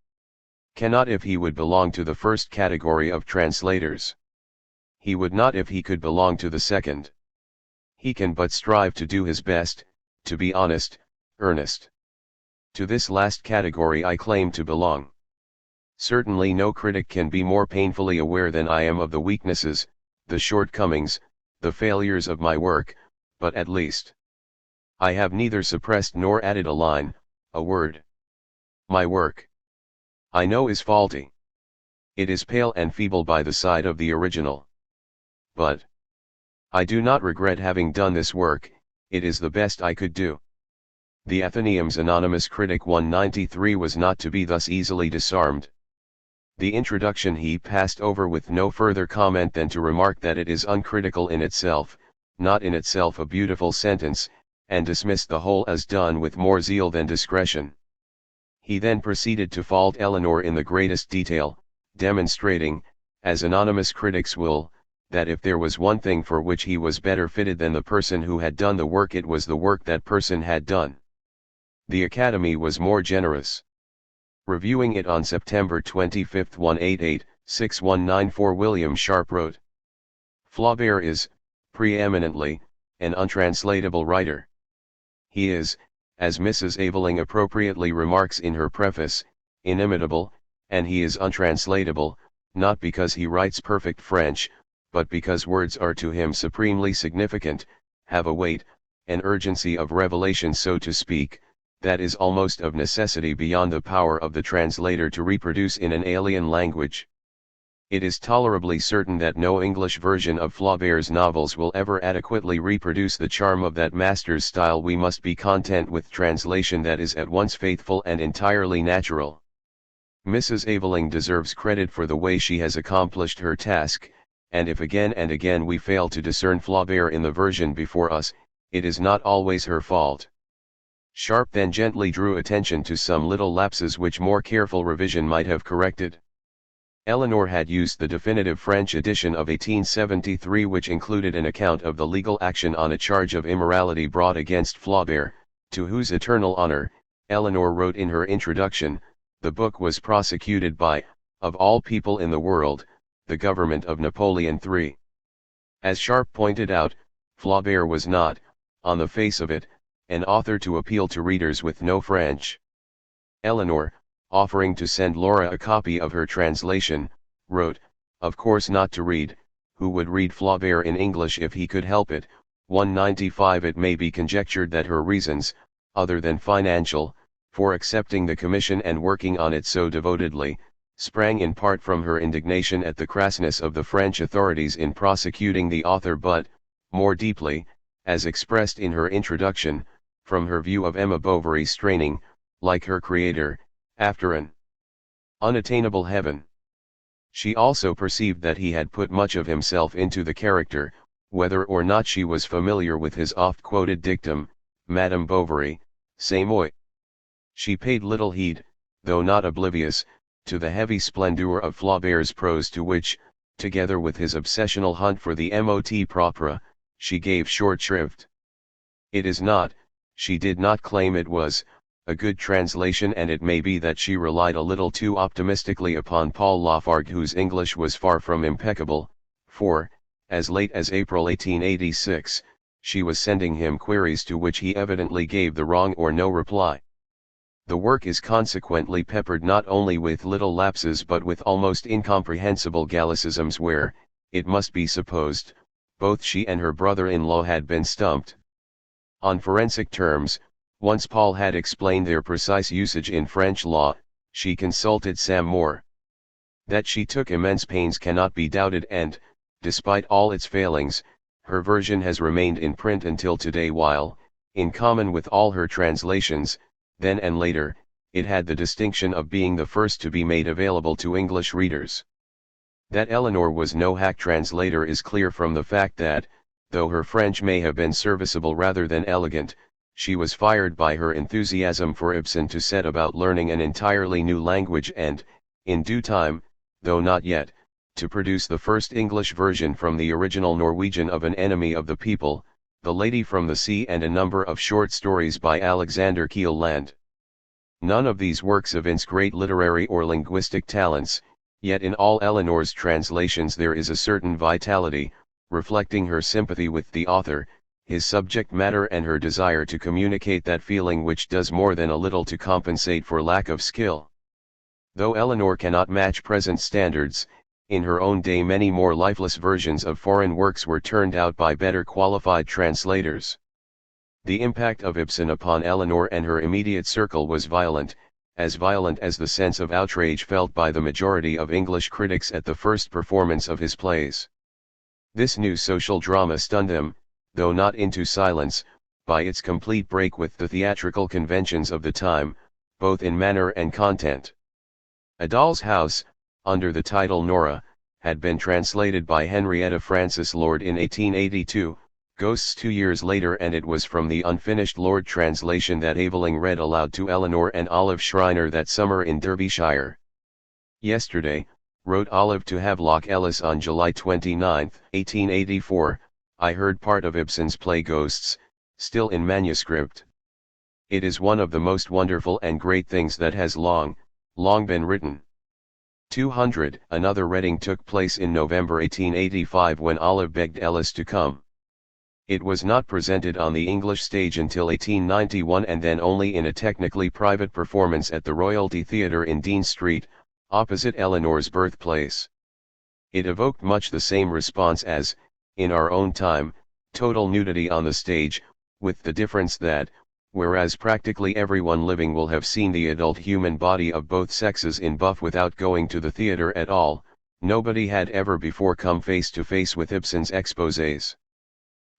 cannot if he would belong to the first category of translators. He would not if he could belong to the second. He can but strive to do his best, to be honest, earnest. To this last category I claim to belong. Certainly no critic can be more painfully aware than I am of the weaknesses, the shortcomings, the failures of my work, but at least I have neither suppressed nor added a line, a word. My work, I know, is faulty. It is pale and feeble by the side of the original. But I do not regret having done this work, it is the best I could do. The Athenaeum's anonymous critic 193 was not to be thus easily disarmed. The introduction he passed over with no further comment than to remark that it is uncritical in itself, not in itself a beautiful sentence, and dismissed the whole as done with more zeal than discretion. He then proceeded to fault Eleanor in the greatest detail, demonstrating, as anonymous critics will, that if there was one thing for which he was better fitted than the person who had done the work, it was the work that person had done. The Academy was more generous. Reviewing it on September 25, 188-6194, William Sharp wrote, Flaubert is, preeminently, an untranslatable writer. He is, as Mrs. Aveling appropriately remarks in her preface, inimitable, and he is untranslatable, not because he writes perfect French, but because words are to him supremely significant, have a weight, an urgency of revelation, so to speak, that is almost of necessity beyond the power of the translator to reproduce in an alien language. It is tolerably certain that no English version of Flaubert's novels will ever adequately reproduce the charm of that master's style. We must be content with translation that is at once faithful and entirely natural. Mrs. Aveling deserves credit for the way she has accomplished her task, and if again and again we fail to discern Flaubert in the version before us, it is not always her fault. Sharp then gently drew attention to some little lapses which more careful revision might have corrected. Eleanor had used the definitive French edition of 1873, which included an account of the legal action on a charge of immorality brought against Flaubert, to whose eternal honor, Eleanor wrote in her introduction, the book was prosecuted by, of all people in the world, the government of Napoleon III. As Sharp pointed out, Flaubert was not, on the face of it, an author to appeal to readers with no French. Eleanor, offering to send Laura a copy of her translation, wrote, of course not to read, who would read Flaubert in English if he could help it. 195. It may be conjectured that her reasons, other than financial, for accepting the commission and working on it so devotedly, sprang in part from her indignation at the crassness of the French authorities in prosecuting the author, but, more deeply, as expressed in her introduction, from her view of Emma Bovary straining, like her creator, after an unattainable heaven. She also perceived that he had put much of himself into the character, whether or not she was familiar with his oft-quoted dictum, Madame Bovary, c'est moi. She paid little heed, though not oblivious, to the heavy splendor of Flaubert's prose, to which, together with his obsessional hunt for the mot propre, she gave short shrift. It is not, she did not claim it was, a good translation, and it may be that she relied a little too optimistically upon Paul Lafargue, whose English was far from impeccable, for, as late as April 1886, she was sending him queries to which he evidently gave the wrong or no reply. The work is consequently peppered not only with little lapses but with almost incomprehensible Gallicisms where, it must be supposed, both she and her brother-in-law had been stumped. On forensic terms, once Paul had explained their precise usage in French law, she consulted Sam Moore. That she took immense pains cannot be doubted, and, despite all its failings, her version has remained in print until today, while, in common with all her translations, then and later, it had the distinction of being the first to be made available to English readers. That Eleanor was no hack translator is clear from the fact that, though her French may have been serviceable rather than elegant, she was fired by her enthusiasm for Ibsen to set about learning an entirely new language and, in due time, though not yet, to produce the first English version from the original Norwegian of An Enemy of the People, The Lady from the Sea, and a number of short stories by Alexander Kiel-Land. None of these works evince great literary or linguistic talents, yet in all Eleanor's translations there is a certain vitality, reflecting her sympathy with the author, his subject matter, and her desire to communicate that feeling which does more than a little to compensate for lack of skill. Though Eleanor cannot match present standards, in her own day many more lifeless versions of foreign works were turned out by better qualified translators. The impact of Ibsen upon Eleanor and her immediate circle was violent, as violent as the sense of outrage felt by the majority of English critics at the first performance of his plays. This new social drama stunned them, though not into silence, by its complete break with the theatrical conventions of the time, both in manner and content. A Doll's House, under the title Nora, had been translated by Henrietta Francis Lord in 1882, Ghosts 2 years later, and it was from the unfinished Lord translation that Aveling read aloud to Eleanor and Olive Schreiner that summer in Derbyshire. Yesterday, wrote Olive to Havelock Ellis on July 29, 1884, I heard part of Ibsen's play Ghosts, still in manuscript. It is one of the most wonderful and great things that has long been written. 200. Another reading took place in November 1885 when Olive begged Ellis to come. It was not presented on the English stage until 1891, and then only in a technically private performance at the Royalty Theatre in Dean Street, opposite Eleanor's birthplace. It evoked much the same response as, in our own time, total nudity on the stage, with the difference that, whereas practically everyone living will have seen the adult human body of both sexes in buff without going to the theatre at all, nobody had ever before come face to face with Ibsen's exposés.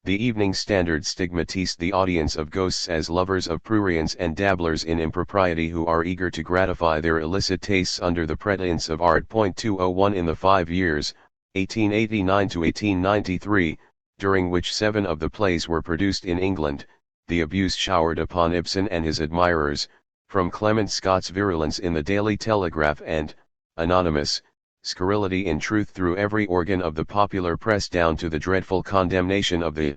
The Evening Standard stigmatized the audience of Ghosts as lovers of prurience and dabblers in impropriety who are eager to gratify their illicit tastes under the pretense of art. 201 In the 5 years, 1889 to 1893, during which 7 of the plays were produced in England, the abuse showered upon Ibsen and his admirers, from Clement Scott's virulence in the Daily Telegraph and, anonymous, scurrility in truth through every organ of the popular press down to the dreadful condemnation of the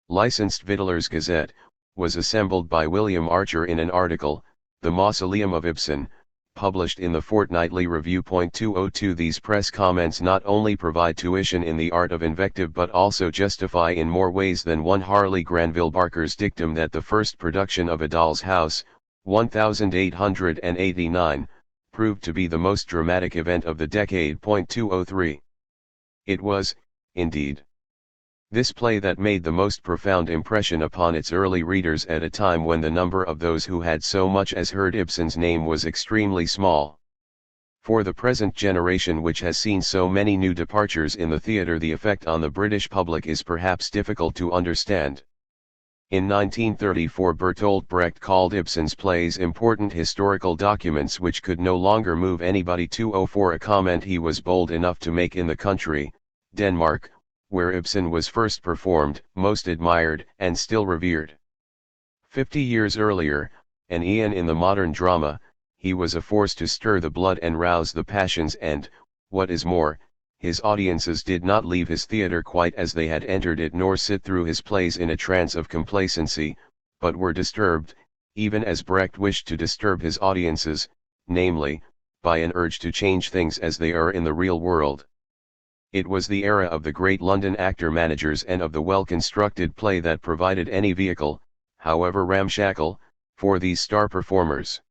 licensed Victualler's Gazette, was assembled by William Archer in an article, The Mausoleum of Ibsen, published in the Fortnightly Review. 202 These press comments not only provide tuition in the art of invective but also justify in more ways than one Harley Granville Barker's dictum that the first production of A Doll's House, 1889, proved to be the most dramatic event of the decade. 203. It was, indeed. This play that made the most profound impression upon its early readers at a time when the number of those who had so much as heard Ibsen's name was extremely small. For the present generation, which has seen so many new departures in the theatre, the effect on the British public is perhaps difficult to understand. In 1934 Bertolt Brecht called Ibsen's plays important historical documents which could no longer move anybody. 204 A comment he was bold enough to make in the country, Denmark, where Ibsen was first performed, most admired, and still revered. 50 years earlier, an eon in the modern drama, he was a force to stir the blood and rouse the passions, and, what is more, his audiences did not leave his theatre quite as they had entered it, nor sit through his plays in a trance of complacency, but were disturbed, even as Brecht wished to disturb his audiences, namely, by an urge to change things as they are in the real world. It was the era of the great London actor-managers and of the well-constructed play that provided any vehicle, however ramshackle, for these star performers.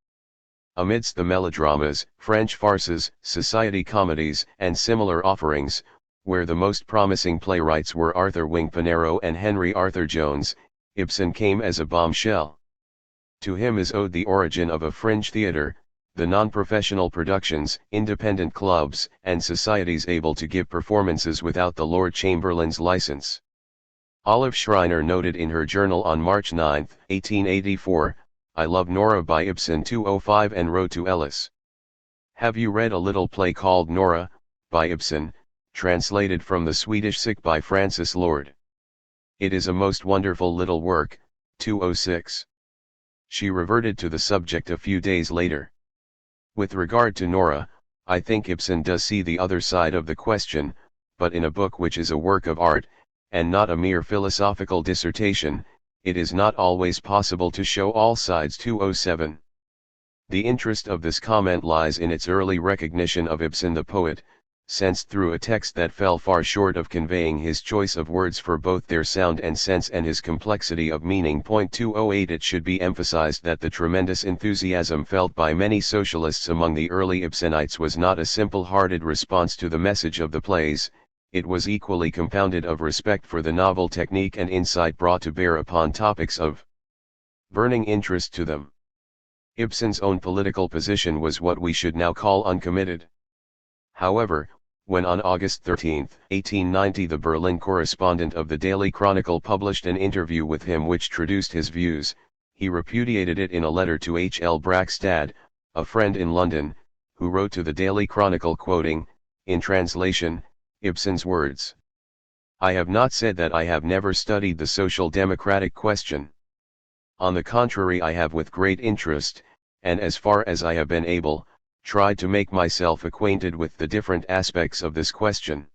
Amidst the melodramas, French farces, society comedies, and similar offerings, where the most promising playwrights were Arthur Wing Pinero and Henry Arthur Jones, Ibsen came as a bombshell. To him is owed the origin of a fringe theatre, the non-professional productions, independent clubs, and societies able to give performances without the Lord Chamberlain's license. Olive Schreiner noted in her journal on March 9, 1884, "I love Nora by Ibsen." 205 and wrote to Ellis, "Have you read a little play called Nora, by Ibsen, translated from the Swedish sick by Francis Lord? It is a most wonderful little work." 206. She reverted to the subject a few days later. "With regard to Nora, I think Ibsen does see the other side of the question, but in a book which is a work of art, and not a mere philosophical dissertation, it is not always possible to show all sides." 207. The interest of this comment lies in its early recognition of Ibsen the poet, sensed through a text that fell far short of conveying his choice of words for both their sound and sense and his complexity of meaning. 208 It should be emphasized that the tremendous enthusiasm felt by many socialists among the early Ibsenites was not a simple-hearted response to the message of the plays. It was equally compounded of respect for the novel technique and insight brought to bear upon topics of burning interest to them. Ibsen's own political position was what we should now call uncommitted. However, when on August 13, 1890 the Berlin correspondent of the Daily Chronicle published an interview with him which traduced his views, he repudiated it in a letter to H. L. Brackstad, a friend in London, who wrote to the Daily Chronicle quoting, in translation, Ibsen's words. "I have not said that I have never studied the social democratic question. On the contrary, I have with great interest, and as far as I have been able, tried to make myself acquainted with the different aspects of this question.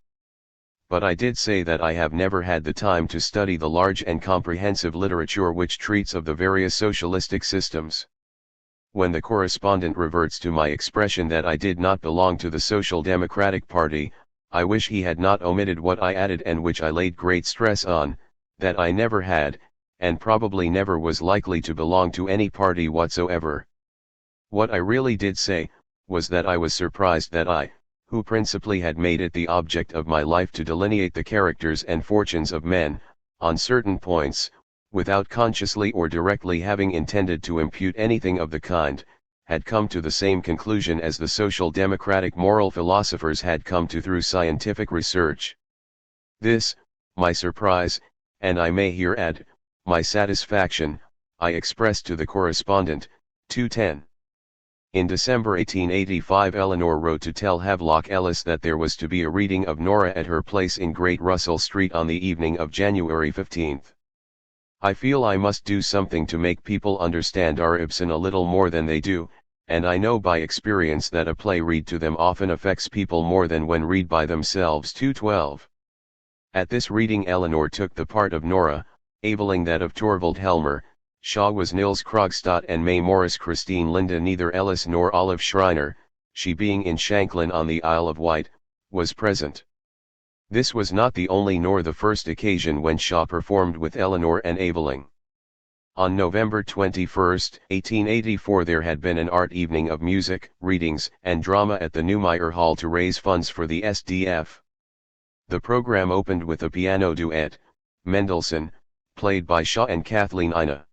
But I did say that I have never had the time to study the large and comprehensive literature which treats of the various socialistic systems. When the correspondent reverts to my expression that I did not belong to the Social Democratic Party, I wish he had not omitted what I added and which I laid great stress on, that I never had, and probably never was likely to belong to any party whatsoever. What I really did say, was that I was surprised that I, who principally had made it the object of my life to delineate the characters and fortunes of men, on certain points, without consciously or directly having intended to impute anything of the kind, had come to the same conclusion as the social democratic moral philosophers had come to through scientific research. This, my surprise, and I may here add, my satisfaction, I expressed to the correspondent." 210. In December 1885 Eleanor wrote to tell Havelock Ellis that there was to be a reading of Nora at her place in Great Russell Street on the evening of January 15. "I feel I must do something to make people understand our Ibsen a little more than they do, and I know by experience that a play read to them often affects people more than when read by themselves." 212. At this reading Eleanor took the part of Nora, Aveling that of Torvald Helmer, Shaw was Nils Krogstad and May Morris Christine Linda. Neither Ellis nor Olive Schreiner, she being in Shanklin on the Isle of Wight, was present. This was not the only nor the first occasion when Shaw performed with Eleanor and Aveling. On November 21, 1884 there had been an art evening of music, readings, and drama at the Newmeyer Hall to raise funds for the SDF. The program opened with a piano duet, Mendelssohn, played by Shaw and Kathleen Ina.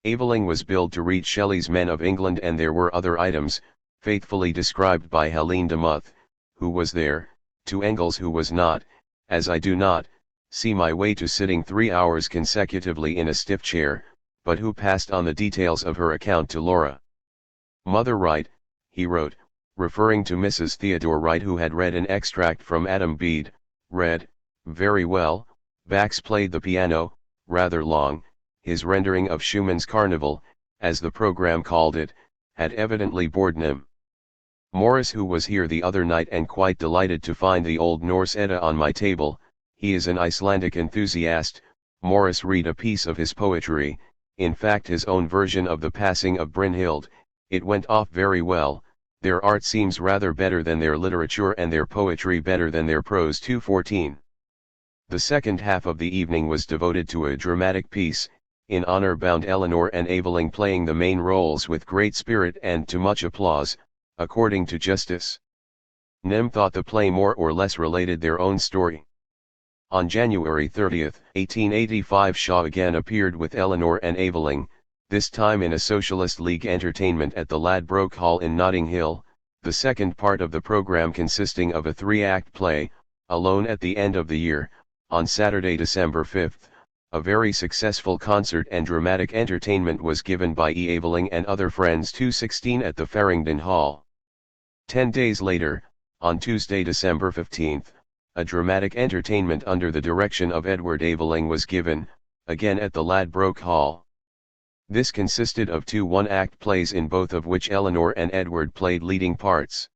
Aveling was billed to read Shelley's Men of England, and there were other items, faithfully described by Helene de Muth, who was there, to Engels who was not, as I do not, see my way to sitting 3 hours consecutively in a stiff chair, but who passed on the details of her account to Laura. Mother Wright, he wrote, referring to Mrs. Theodore Wright, who had read an extract from Adam Bede, read, very well. Bax played the piano, rather long. His rendering of Schumann's Carnival, as the program called it, had evidently bored him. Morris, who was here the other night and quite delighted to find the Old Norse Edda on my table, he is an Icelandic enthusiast. Morris read a piece of his poetry, in fact his own version of the Passing of Brynhild. It went off very well. Their art seems rather better than their literature, and their poetry better than their prose. 214. The second half of the evening was devoted to a dramatic piece, in honor bound, Eleanor and Aveling playing the main roles with great spirit and to much applause, according to Justice. Nim thought the play more or less related their own story. On January 30, 1885, Shaw again appeared with Eleanor and Aveling, this time in a Socialist League entertainment at the Ladbroke Hall in Notting Hill, the second part of the program consisting of a 3-act play, Alone at the End of the Year. On Saturday, December 5, a very successful concert and dramatic entertainment was given by E. Aveling and other friends 216 at the Farringdon Hall. 10 days later, on Tuesday, December 15, a dramatic entertainment under the direction of Edward Aveling was given, again at the Ladbroke Hall. This consisted of 2 one-act plays, in both of which Eleanor and Edward played leading parts.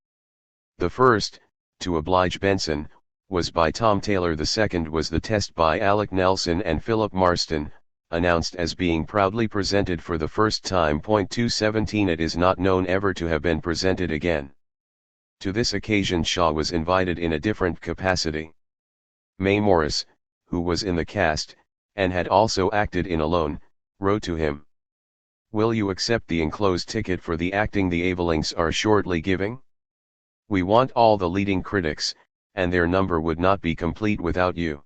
The first, To Oblige Benson, was by Tom Taylor. The second was The Test by Alec Nelson and Philip Marston, announced as being proudly presented for the first time. 217 It is not known ever to have been presented again. To this occasion Shaw was invited in a different capacity. May Morris, who was in the cast, and had also acted in Alone, wrote to him, "Will you accept the enclosed ticket for the acting the Avelings are shortly giving? We want all the leading critics, and their number would not be complete without you.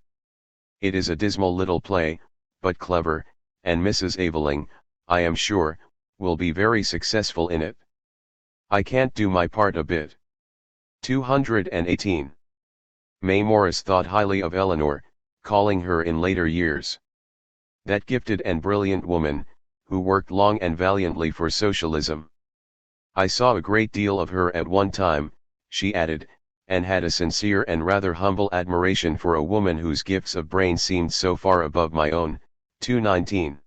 It is a dismal little play, but clever, and Mrs. Aveling, I am sure, will be very successful in it. I can't do my part a bit." 218. May Morris thought highly of Eleanor, calling her in later years that gifted and brilliant woman, who worked long and valiantly for socialism. "I saw a great deal of her at one time," she added, and had a sincere and rather humble admiration for a woman whose gifts of brain seemed so far above my own. 219.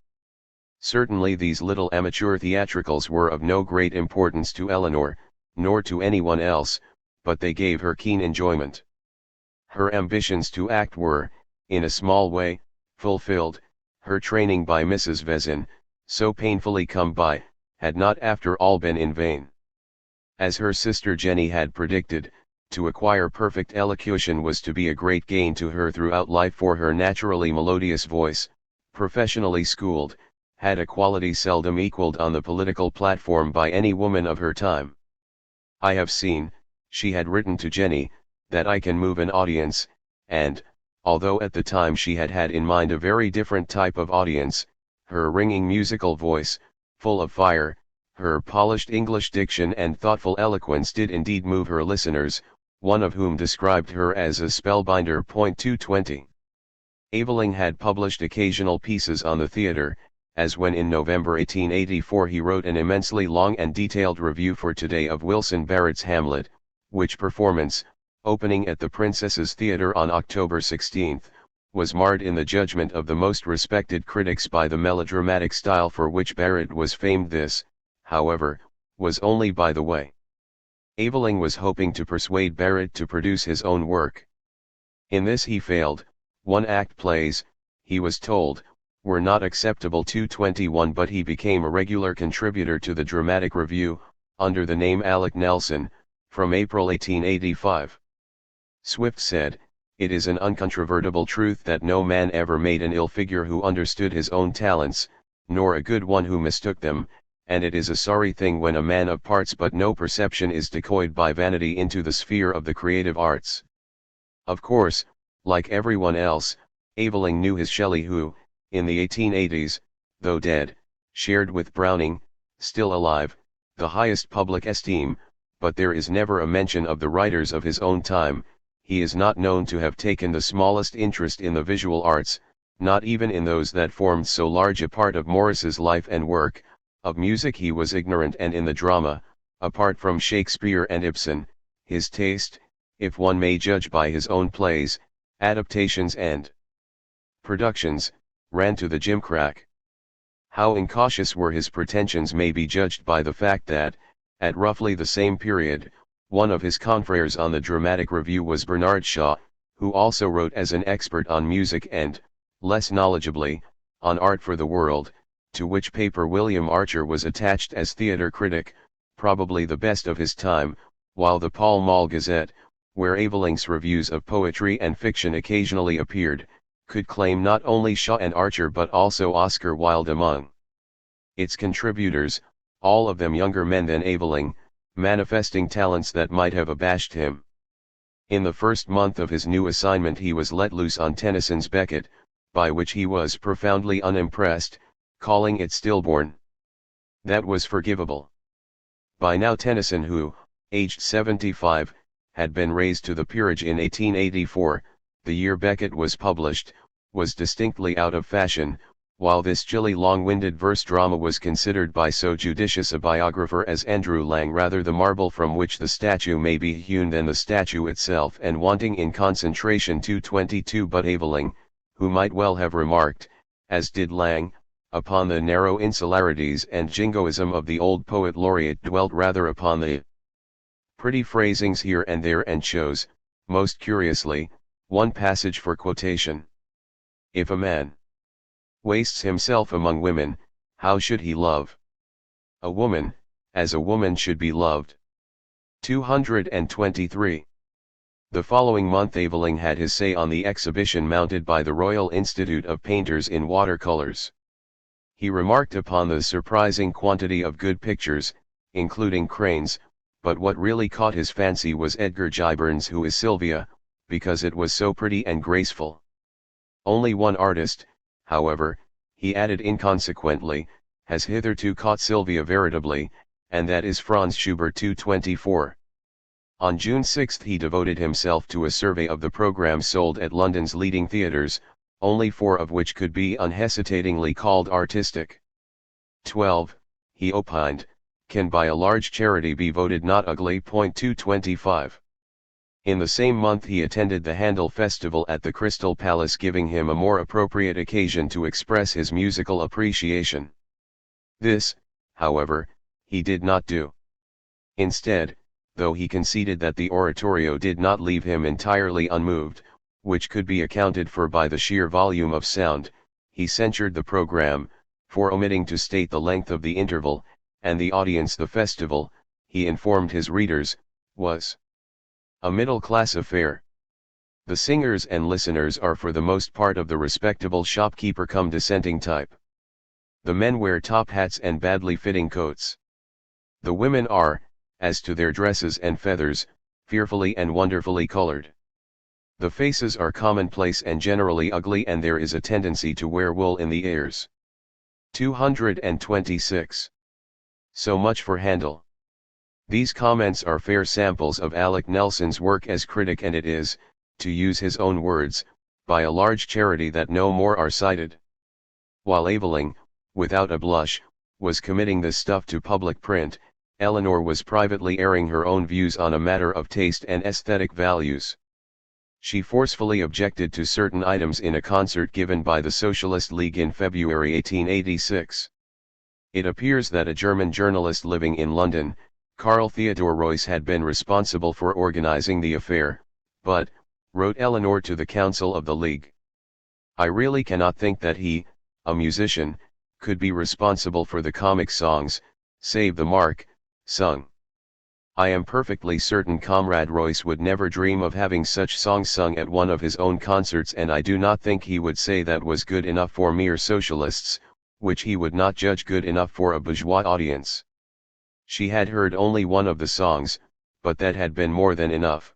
Certainly these little amateur theatricals were of no great importance to Eleanor, nor to anyone else, but they gave her keen enjoyment. Her ambitions to act were, in a small way, fulfilled. Her training by Mrs. Vezin, so painfully come by, had not after all been in vain. As her sister Jenny had predicted, to acquire perfect elocution was to be a great gain to her throughout life, for her naturally melodious voice, professionally schooled, had a quality seldom equaled on the political platform by any woman of her time. "I have seen," she had written to Jenny, "that I can move an audience," and, although at the time she had had in mind a very different type of audience, her ringing musical voice, full of fire, her polished English diction and thoughtful eloquence did indeed move her listeners, one of whom described her as a spellbinder. 220. Aveling had published occasional pieces on the theatre, as when in November 1884 he wrote an immensely long and detailed review for Today of Wilson Barrett's Hamlet, which performance, opening at the Princess's Theatre on October 16, was marred in the judgment of the most respected critics by the melodramatic style for which Barrett was famed. This, however, was only by the way. Aveling was hoping to persuade Barrett to produce his own work. In this he failed. One-act plays, he was told, were not acceptable. 221 But he became a regular contributor to the Dramatic Review, under the name Alec Nelson, from April 1885. Swift said, "It is an uncontrovertible truth that no man ever made an ill figure who understood his own talents, nor a good one who mistook them, and it is a sorry thing when a man of parts but no perception is decoyed by vanity into the sphere of the creative arts." Of course, like everyone else, Aveling knew his Shelley who, in the 1880s, though dead, shared with Browning, still alive, the highest public esteem, but there is never a mention of the writers of his own time. He is not known to have taken the smallest interest in the visual arts, not even in those that formed so large a part of Morris's life and work. Of music he was ignorant, and in the drama, apart from Shakespeare and Ibsen, his taste, if one may judge by his own plays, adaptations and productions, ran to the gimcrack. How incautious were his pretensions may be judged by the fact that, at roughly the same period, one of his confreres on the Dramatic Review was Bernard Shaw, who also wrote as an expert on music and, less knowledgeably, on art for the World, to which paper William Archer was attached as theatre critic, probably the best of his time, while the Pall Mall Gazette, where Aveling's reviews of poetry and fiction occasionally appeared, could claim not only Shaw and Archer but also Oscar Wilde among its contributors, all of them younger men than Aveling, manifesting talents that might have abashed him. In the first month of his new assignment he was let loose on Tennyson's Becket, by which he was profoundly unimpressed, calling it stillborn. That was forgivable. By now Tennyson, who, aged 75, had been raised to the peerage in 1884, the year Becket was published, was distinctly out of fashion, while this chilly long-winded verse drama was considered by so judicious a biographer as Andrew Lang rather the marble from which the statue may be hewn than the statue itself, and wanting in concentration 222. But Aveling, who might well have remarked, as did Lang, upon the narrow insularities and jingoism of the old poet laureate, dwelt rather upon the pretty phrasings here and there, and chose, most curiously, one passage for quotation. If a man wastes himself among women, how should he love a woman, as a woman should be loved? 223. The following month Aveling had his say on the exhibition mounted by the Royal Institute of Painters in watercolors. He remarked upon the surprising quantity of good pictures, including Crane's, but what really caught his fancy was Edgar Gyburn's Who is Sylvia, because it was so pretty and graceful. Only one artist, however, he added inconsequently, has hitherto caught Sylvia veritably, and that is Franz Schubert. 224. On June 6 he devoted himself to a survey of the programs sold at London's leading theatres, only 4 of which could be unhesitatingly called artistic. 12, he opined, can by a large charity be voted not ugly. 225. In the same month he attended the Handel Festival at the Crystal Palace, giving him a more appropriate occasion to express his musical appreciation. This, however, he did not do. Instead, though he conceded that the oratorio did not leave him entirely unmoved, which could be accounted for by the sheer volume of sound, he censured the program, for omitting to state the length of the interval, and the audience. The festival, he informed his readers, was a middle-class affair. The singers and listeners are for the most part of the respectable shopkeeper-cum dissenting type. The men wear top hats and badly fitting coats. The women are, as to their dresses and feathers, fearfully and wonderfully colored. The faces are commonplace and generally ugly, and there is a tendency to wear wool in the ears. 226. So much for Handel. These comments are fair samples of Alec Nelson's work as critic, and it is, to use his own words, by a large charity that no more are cited. While Aveling, without a blush, was committing this stuff to public print, Eleanor was privately airing her own views on a matter of taste and aesthetic values. She forcefully objected to certain items in a concert given by the Socialist League in February 1886. It appears that a German journalist living in London, Karl Theodor Reuss, had been responsible for organizing the affair, but, wrote Eleanor to the Council of the League, I really cannot think that he, a musician, could be responsible for the comic songs, Save the Mark, sung. I am perfectly certain Comrade Reuss would never dream of having such songs sung at one of his own concerts, and I do not think he would say that was good enough for mere socialists, which he would not judge good enough for a bourgeois audience. She had heard only one of the songs, but that had been more than enough.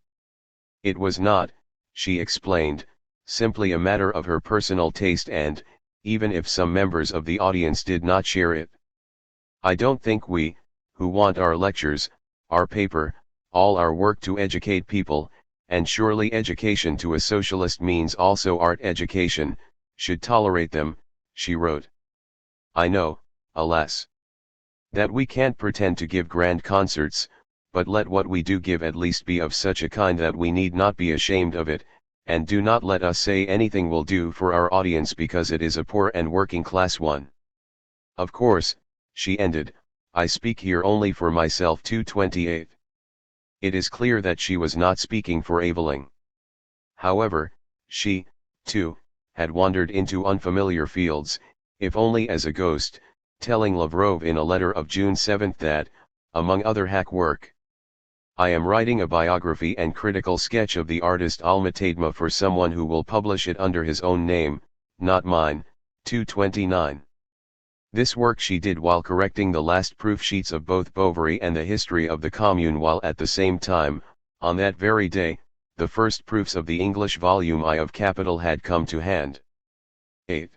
It was not, she explained, simply a matter of her personal taste and, even if some members of the audience did not share it. I don't think we, who want our lectures, our paper, all our work to educate people, and surely education to a socialist means also art education, should tolerate them, she wrote. I know, alas, that we can't pretend to give grand concerts, but let what we do give at least be of such a kind that we need not be ashamed of it, and do not let us say anything will do for our audience because it is a poor and working class one. Of course, she ended, I speak here only for myself. 228. It is clear that she was not speaking for Aveling. However, she, too, had wandered into unfamiliar fields, if only as a ghost, telling Lavrov in a letter of June 7 that, among other hack work, I am writing a biography and critical sketch of the artist Alma-Tadema for someone who will publish it under his own name, not mine. 229. This work she did while correcting the last proof sheets of both Bovary and the History of the Commune, while at the same time, on that very day, the first proofs of the English volume I of Capital had come to hand. 8.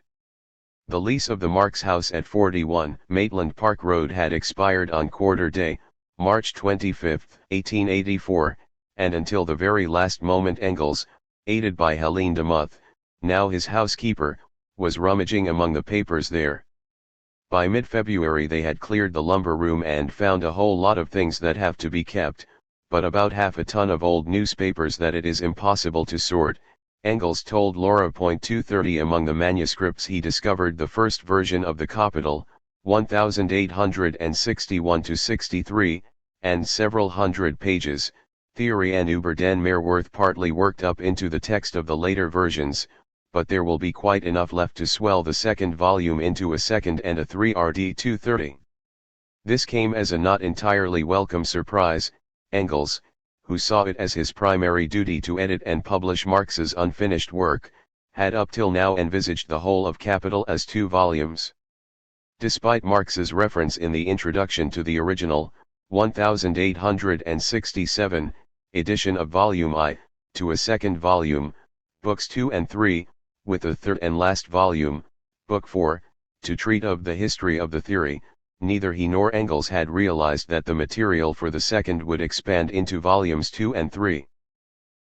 The lease of the Marx house at 41 Maitland Park Road had expired on quarter day, March 25, 1884, and until the very last moment Engels, aided by Helene de Muth, now his housekeeper, was rummaging among the papers there. By mid-February they had cleared the lumber room and found a whole lot of things that have to be kept, but about half a ton of old newspapers that it is impossible to sort. Engels told Laura. 230 Among the manuscripts he discovered the first version of the Capital, 1861-63, and several hundred pages, Theory and über den Mehrwerth partly worked up into the text of the later versions, but there will be quite enough left to swell the second volume into a second and a 3rd. 230. This came as a not entirely welcome surprise. Engels, who saw it as his primary duty to edit and publish Marx's unfinished work, had up till now envisaged the whole of Capital as 2 volumes. Despite Marx's reference in the introduction to the original, 1867, edition of Volume I, to a second volume, Books 2 and 3, with a third and last volume, Book 4, to treat of the history of the theory, neither he nor Engels had realized that the material for the second would expand into volumes 2 and 3.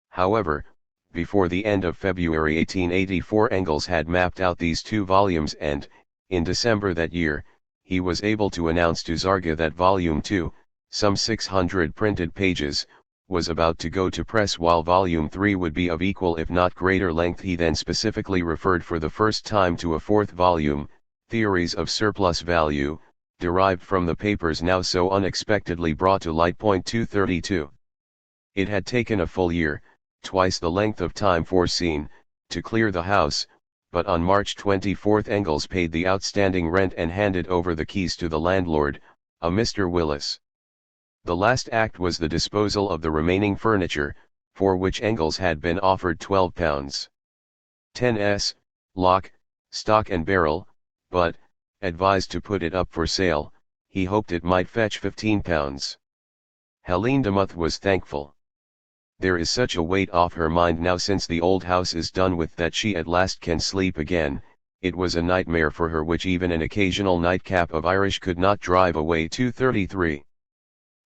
However, before the end of February 1884 Engels had mapped out these 2 volumes and, in December that year, he was able to announce to Zarga that Volume 2, some 600 printed pages, was about to go to press, while Volume 3 would be of equal if not greater length. He then specifically referred for the first time to a 4th volume, Theories of Surplus Value, derived from the papers now so unexpectedly brought to light. 232. It had taken a full year, twice the length of time foreseen, to clear the house, but on March 24 Engels paid the outstanding rent and handed over the keys to the landlord, a Mr. Willis. The last act was the disposal of the remaining furniture, for which Engels had been offered £12. 10s, lock, stock and barrel, but, advised to put it up for sale, he hoped it might fetch £15. Helene de Muth was thankful. There is such a weight off her mind now since the old house is done with that she at last can sleep again. It was a nightmare for her which even an occasional nightcap of Irish could not drive away. 233.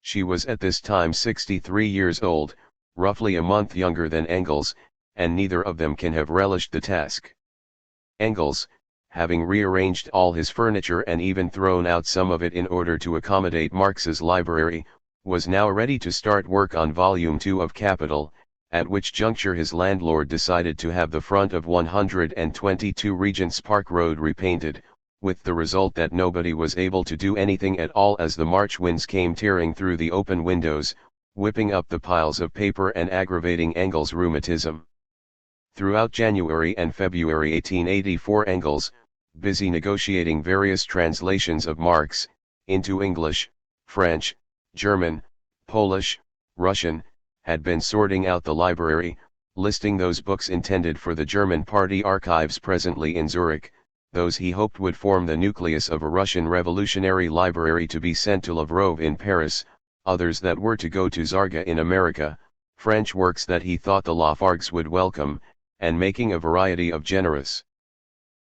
She was at this time 63 years old, roughly a month younger than Engels, and neither of them can have relished the task. Engels, having rearranged all his furniture and even thrown out some of it in order to accommodate Marx's library, was now ready to start work on Volume 2 of Capital, at which juncture his landlord decided to have the front of 122 Regent's Park Road repainted, with the result that nobody was able to do anything at all as the March winds came tearing through the open windows, whipping up the piles of paper and aggravating Engels' rheumatism. Throughout January and February 1884 Engels, busy negotiating various translations of Marx, into English, French, German, Polish, Russian, had been sorting out the library, listing those books intended for the German party archives presently in Zurich, those he hoped would form the nucleus of a Russian revolutionary library to be sent to Lavrov in Paris, others that were to go to Zarga in America, French works that he thought the Lafargues would welcome, and making a variety of generous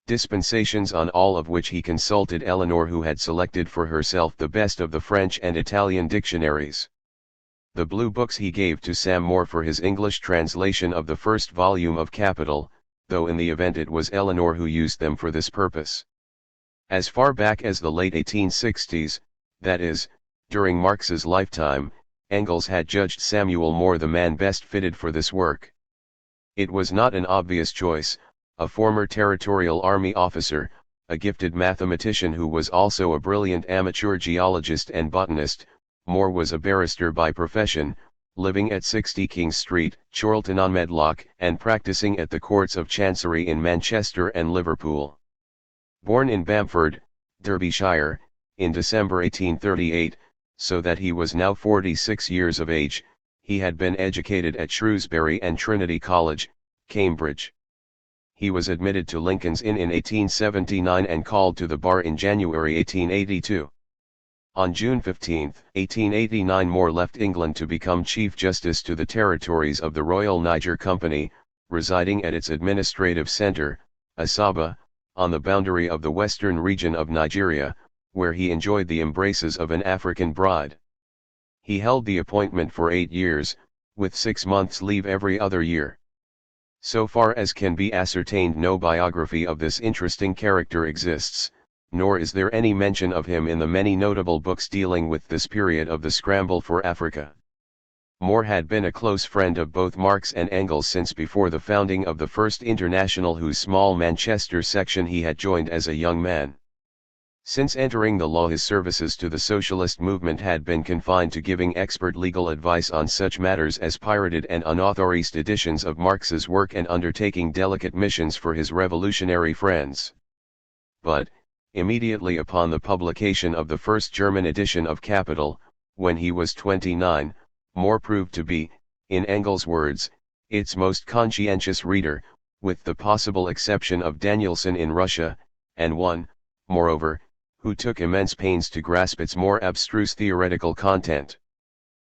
dispensations, on all of which he consulted Eleanor, who had selected for herself the best of the French and Italian dictionaries. The blue books he gave to Sam Moore for his English translation of the first volume of Capital, though in the event it was Eleanor who used them for this purpose. As far back as the late 1860s, that is, during Marx's lifetime, Engels had judged Samuel Moore the man best fitted for this work. It was not an obvious choice. A former territorial army officer, a gifted mathematician who was also a brilliant amateur geologist and botanist, Moore was a barrister by profession, living at 60 King Street, Chorlton-on-Medlock, and practicing at the Courts of Chancery in Manchester and Liverpool. Born in Bamford, Derbyshire, in December 1838, so that he was now 46 years of age, he had been educated at Shrewsbury and Trinity College, Cambridge. He was admitted to Lincoln's Inn in 1879 and called to the bar in January 1882. On June 15, 1889, Moore left England to become Chief Justice to the Territories of the Royal Niger Company, residing at its administrative centre, Asaba, on the boundary of the western region of Nigeria, where he enjoyed the embraces of an African bride. He held the appointment for 8 years, with 6 months' leave every other year. So far as can be ascertained, no biography of this interesting character exists, nor is there any mention of him in the many notable books dealing with this period of the scramble for Africa. Moore had been a close friend of both Marx and Engels since before the founding of the First International, whose small Manchester section he had joined as a young man. Since entering the law, his services to the socialist movement had been confined to giving expert legal advice on such matters as pirated and unauthorized editions of Marx's work and undertaking delicate missions for his revolutionary friends. But, immediately upon the publication of the first German edition of Capital, when he was 29, Moore proved to be, in Engels' words, its most conscientious reader, with the possible exception of Danielson in Russia, and one, moreover, who took immense pains to grasp its more abstruse theoretical content.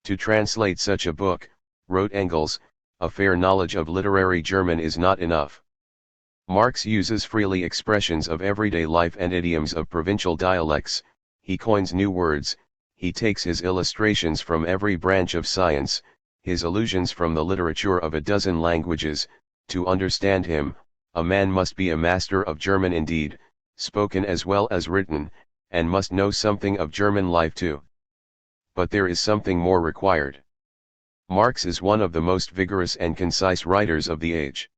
To translate such a book, wrote Engels, a fair knowledge of literary German is not enough. Marx uses freely expressions of everyday life and idioms of provincial dialects, he coins new words, he takes his illustrations from every branch of science, his allusions from the literature of a dozen languages. To understand him, a man must be a master of German indeed, spoken as well as written, and must know something of German life too. But there is something more required. Marx is one of the most vigorous and concise writers of the age.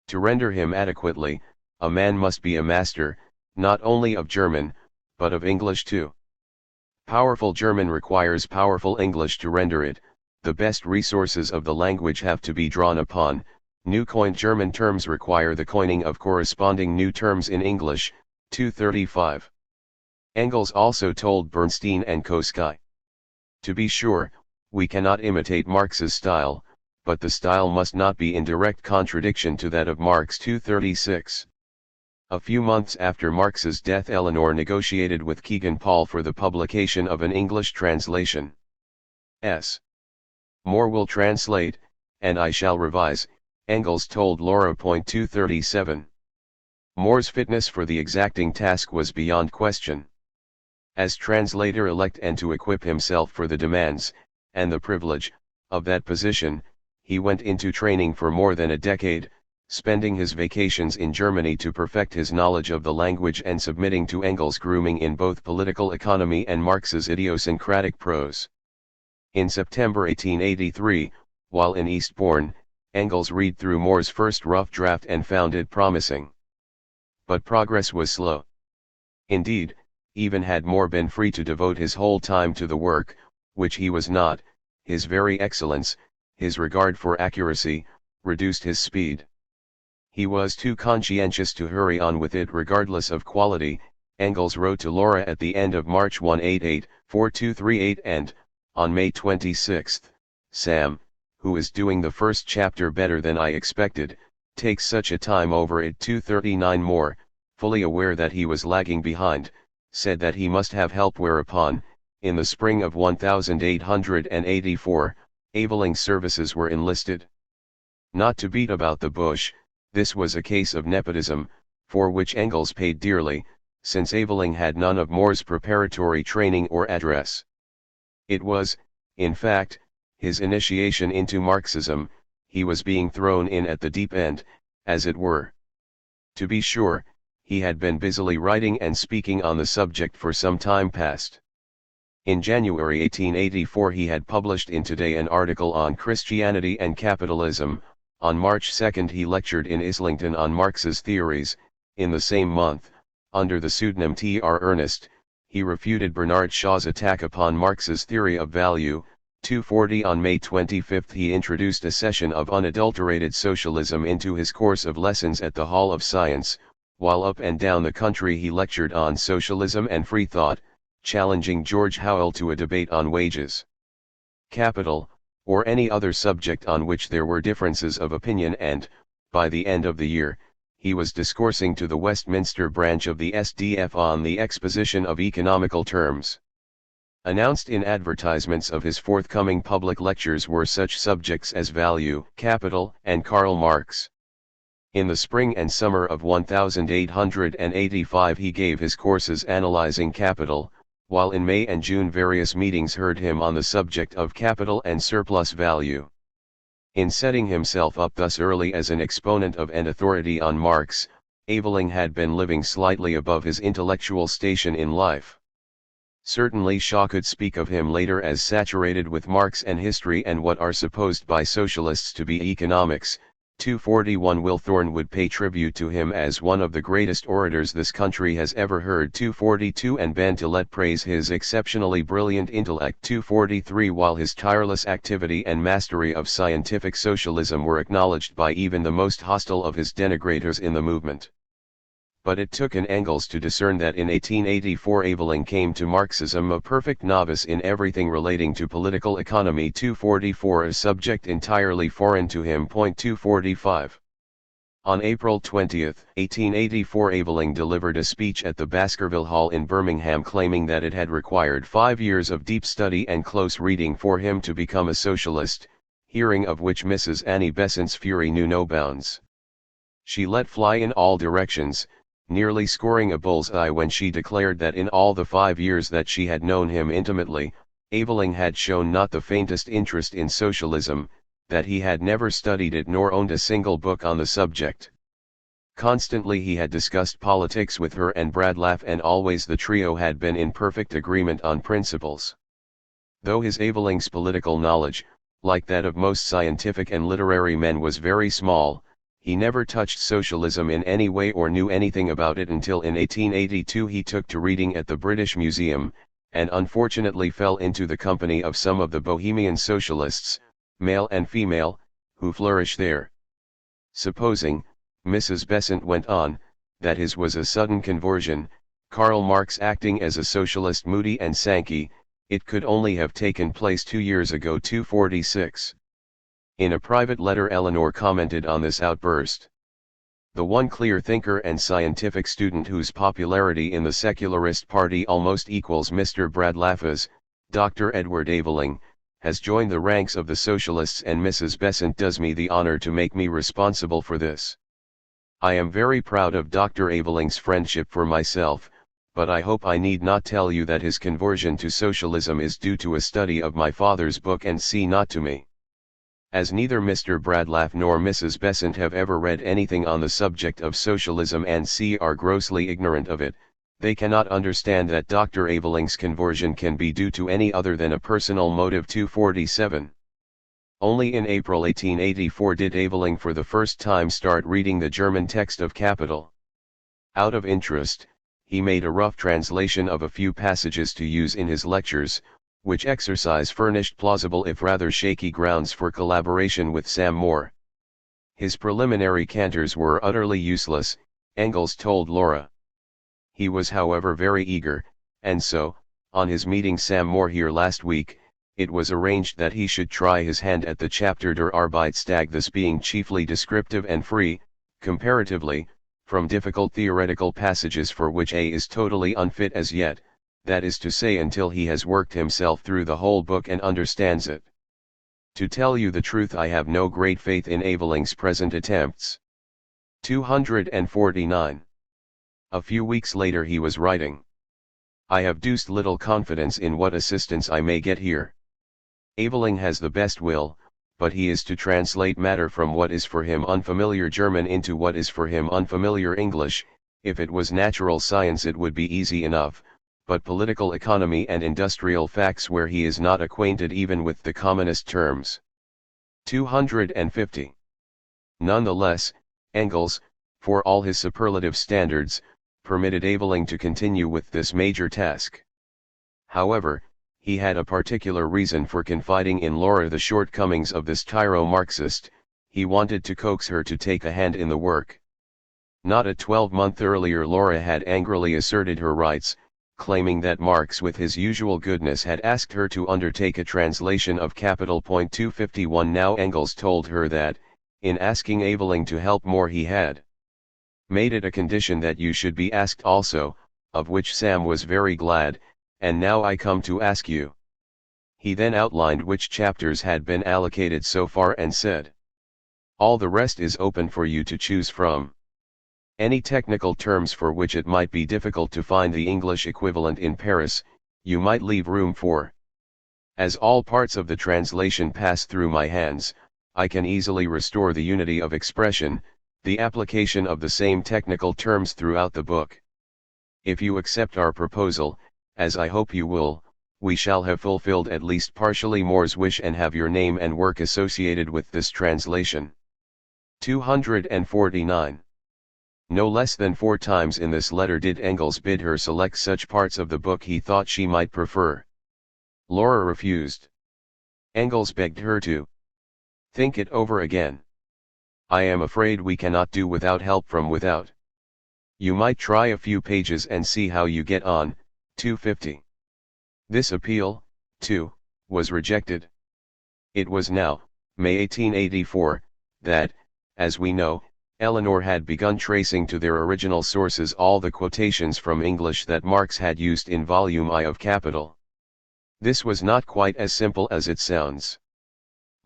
To render him adequately, a man must be a master, not only of German, but of English too. Powerful German requires powerful English to render it, the best resources of the language have to be drawn upon, new coined German terms require the coining of corresponding new terms in English, 235. Engels also told Bernstein and Koski. To be sure, we cannot imitate Marx's style, but the style must not be in direct contradiction to that of Marx, 236. A few months after Marx's death, Eleanor negotiated with Kegan Paul for the publication of an English translation. S. Moore will translate, and I shall revise, Engels told Laura. 237. Moore's fitness for the exacting task was beyond question. As translator-elect, and to equip himself for the demands, and the privilege, of that position, he went into training for more than a decade, spending his vacations in Germany to perfect his knowledge of the language and submitting to Engels' grooming in both political economy and Marx's idiosyncratic prose. In September 1883, while in Eastbourne, Engels read through Moore's first rough draft and found it promising. But progress was slow. Indeed, even had Moore been free to devote his whole time to the work, which he was not, his very excellence, his regard for accuracy, reduced his speed. He was too conscientious to hurry on with it regardless of quality. Engels wrote to Laura at the end of March 188-4238 and, on May 26, Sam, who is doing the first chapter better than I expected, takes such a time over it. 239. Moore, fully aware that he was lagging behind, said that he must have help, whereupon, in the spring of 1884, Aveling's services were enlisted. Not to beat about the bush, This was a case of nepotism, for which Engels paid dearly, since Aveling had none of More's preparatory training or address. It was, in fact, his initiation into Marxism. He was being thrown in at the deep end, as it were. To be sure, he had been busily writing and speaking on the subject for some time past. In January 1884 he had published in Today an article on Christianity and Capitalism. On March 2 he lectured in Islington on Marx's theories. In the same month, under the pseudonym T.R. Ernest, he refuted Bernard Shaw's attack upon Marx's theory of value. 240 On May 25 he introduced a session of unadulterated socialism into his course of lessons at the Hall of Science. While up and down the country he lectured on socialism and free thought, challenging George Howell to a debate on wages, capital, or any other subject on which there were differences of opinion, and, by the end of the year, he was discoursing to the Westminster branch of the SDF on the exposition of economical terms. Announced in advertisements of his forthcoming public lectures were such subjects as value, capital, and Karl Marx. In the spring and summer of 1885 he gave his courses analyzing capital, while in May and June various meetings heard him on the subject of capital and surplus value. In setting himself up thus early as an exponent of and authority on Marx, Aveling had been living slightly above his intellectual station in life. Certainly Shaw could speak of him later as saturated with Marx and history and what are supposed by socialists to be economics. 241 Will Thorne would pay tribute to him as one of the greatest orators this country has ever heard. 242 And Ben Tillett praise his exceptionally brilliant intellect. 243 While his tireless activity and mastery of scientific socialism were acknowledged by even the most hostile of his denigrators in the movement. But it took an Engels to discern that in 1884 Aveling came to Marxism a perfect novice in everything relating to political economy. 244 A subject entirely foreign to him. 245 On April 20, 1884 Aveling delivered a speech at the Baskerville Hall in Birmingham claiming that it had required 5 years of deep study and close reading for him to become a socialist, hearing of which Mrs. Annie Besant's fury knew no bounds. She let fly in all directions, nearly scoring a bull's-eye when she declared that in all the 5 years that she had known him intimately, Aveling had shown not the faintest interest in socialism, that he had never studied it nor owned a single book on the subject. Constantly he had discussed politics with her and Bradlaugh, and always the trio had been in perfect agreement on principles. Though his Aveling's political knowledge, like that of most scientific and literary men, was very small, he never touched socialism in any way or knew anything about it until in 1882 he took to reading at the British Museum, and unfortunately fell into the company of some of the Bohemian socialists, male and female, who flourish there. Supposing, Mrs. Besant went on, that his was a sudden conversion, Karl Marx acting as a socialist Moody and Sankey, it could only have taken place 2 years ago. 246 In a private letter Eleanor commented on this outburst. The one clear thinker and scientific student whose popularity in the secularist party almost equals Mr. Bradlaugh's, Dr. Edward Aveling, has joined the ranks of the socialists, and Mrs. Besant does me the honor to make me responsible for this. I am very proud of Dr. Aveling's friendship for myself, but I hope I need not tell you that his conversion to socialism is due to a study of my father's book and not to me. As neither Mr. Bradlaugh nor Mrs. Besant have ever read anything on the subject of socialism and are grossly ignorant of it, they cannot understand that Dr. Aveling's conversion can be due to any other than a personal motive. 247 Only in April 1884 did Aveling for the first time start reading the German text of Capital. Out of interest, he made a rough translation of a few passages to use in his lectures, which exercise furnished plausible if rather shaky grounds for collaboration with Sam Moore. His preliminary canters were utterly useless, Engels told Laura. He was however very eager, and so, on his meeting Sam Moore here last week, it was arranged that he should try his hand at the chapter Der Arbeitstag, this being chiefly descriptive and free, comparatively, from difficult theoretical passages for which A is totally unfit as yet, that is to say until he has worked himself through the whole book and understands it. To tell you the truth, I have no great faith in Aveling's present attempts. 249. A few weeks later he was writing. I have deuced little confidence in what assistance I may get here. Aveling has the best will, but he is to translate matter from what is for him unfamiliar German into what is for him unfamiliar English. If it was natural science it would be easy enough, but political economy and industrial facts where he is not acquainted even with the commonest terms. 250. Nonetheless, Engels, for all his superlative standards, permitted Aveling to continue with this major task. However, he had a particular reason for confiding in Laura the shortcomings of this tyro-Marxist. He wanted to coax her to take a hand in the work. Not a 12-month earlier Laura had angrily asserted her rights, claiming that Marx with his usual goodness had asked her to undertake a translation of Capital. 251. Now Engels told her that, in asking Aveling to help more he had made it a condition that you should be asked also, of which Sam was very glad, and now I come to ask you. He then outlined which chapters had been allocated so far and said, all the rest is open for you to choose from. Any technical terms for which it might be difficult to find the English equivalent in Paris, you might leave room for. As all parts of the translation pass through my hands, I can easily restore the unity of expression, the application of the same technical terms throughout the book. If you accept our proposal, as I hope you will, we shall have fulfilled at least partially Moore's wish and have your name and work associated with this translation. 249. No less than 4 times in this letter did Engels bid her select such parts of the book he thought she might prefer. Laura refused. Engels begged her to think it over again. I am afraid we cannot do without help from without. You might try a few pages and see how you get on. 250. This appeal, too, was rejected. It was now, May 1884, that, as we know, Eleanor had begun tracing to their original sources all the quotations from English that Marx had used in Volume I of Capital. This was not quite as simple as it sounds.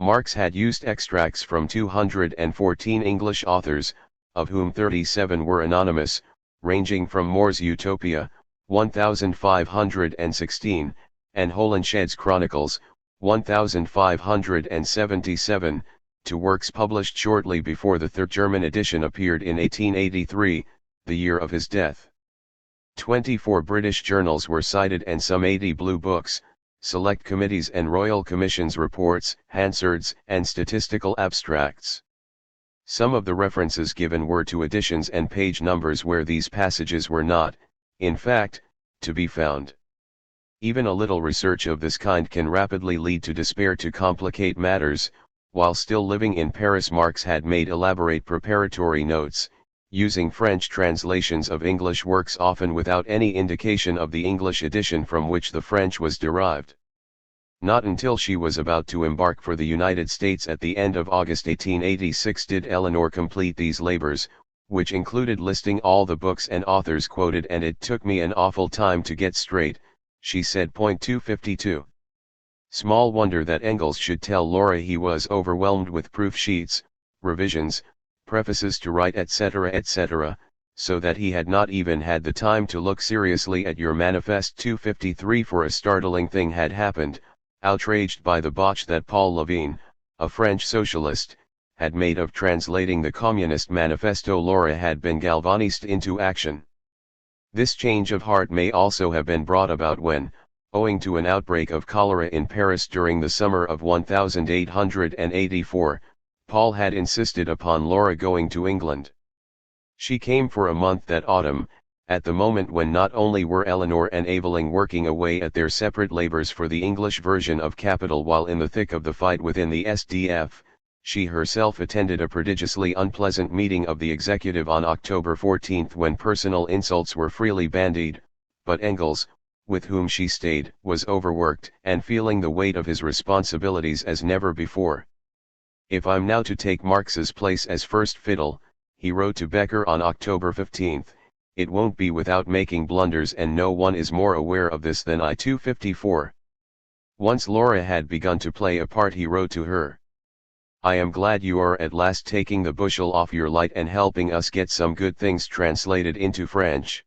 Marx had used extracts from 214 English authors, of whom 37 were anonymous, ranging from Moore's Utopia, 1516, and Holinshed's Chronicles, 1577, to works published shortly before the third German edition appeared in 1883, the year of his death. 24 British journals were cited and some 80 blue books, select committees and royal commissions reports, Hansards, and statistical abstracts. Some of the references given were to editions and page numbers where these passages were not, in fact, to be found. Even a little research of this kind can rapidly lead to despair. To complicate matters, while still living in Paris Marx had made elaborate preparatory notes, using French translations of English works often without any indication of the English edition from which the French was derived. Not until she was about to embark for the United States at the end of August 1886 did Eleanor complete these labors, which included listing all the books and authors quoted, and it took me an awful time to get straight, she said. 252. Small wonder that Engels should tell Laura he was overwhelmed with proof sheets, revisions, prefaces to write, etc., so that he had not even had the time to look seriously at your manifest. 253. For a startling thing had happened. Outraged by the botch that Paul Levine, a French socialist, had made of translating the Communist Manifesto, Laura had been galvanized into action. This change of heart may also have been brought about when, owing to an outbreak of cholera in Paris during the summer of 1884, Paul had insisted upon Laura going to England. She came for a month that autumn, at the moment when not only were Eleanor and Aveling working away at their separate labors for the English version of Capital while in the thick of the fight within the SDF, she herself attended a prodigiously unpleasant meeting of the executive on October 14 when personal insults were freely bandied, but Engels, with whom she stayed, was overworked and feeling the weight of his responsibilities as never before. If I'm now to take Marx's place as first fiddle, he wrote to Becker on October 15, it won't be without making blunders, and no one is more aware of this than I. 254. Once Laura had begun to play a part, he wrote to her, I am glad you are at last taking the bushel off your light and helping us get some good things translated into French.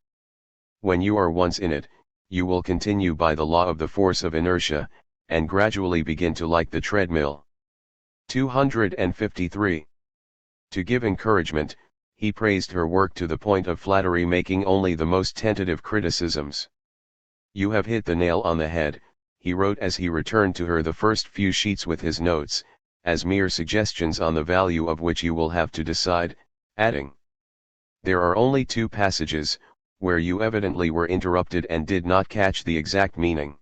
When you are once in it, you will continue by the law of the force of inertia, and gradually begin to like the treadmill. 253. To give encouragement, he praised her work to the point of flattery, making only the most tentative criticisms. You have hit the nail on the head, he wrote as he returned to her the first few sheets with his notes, as mere suggestions on the value of which you will have to decide, adding, there are only 2 passages, where you evidently were interrupted and did not catch the exact meaning.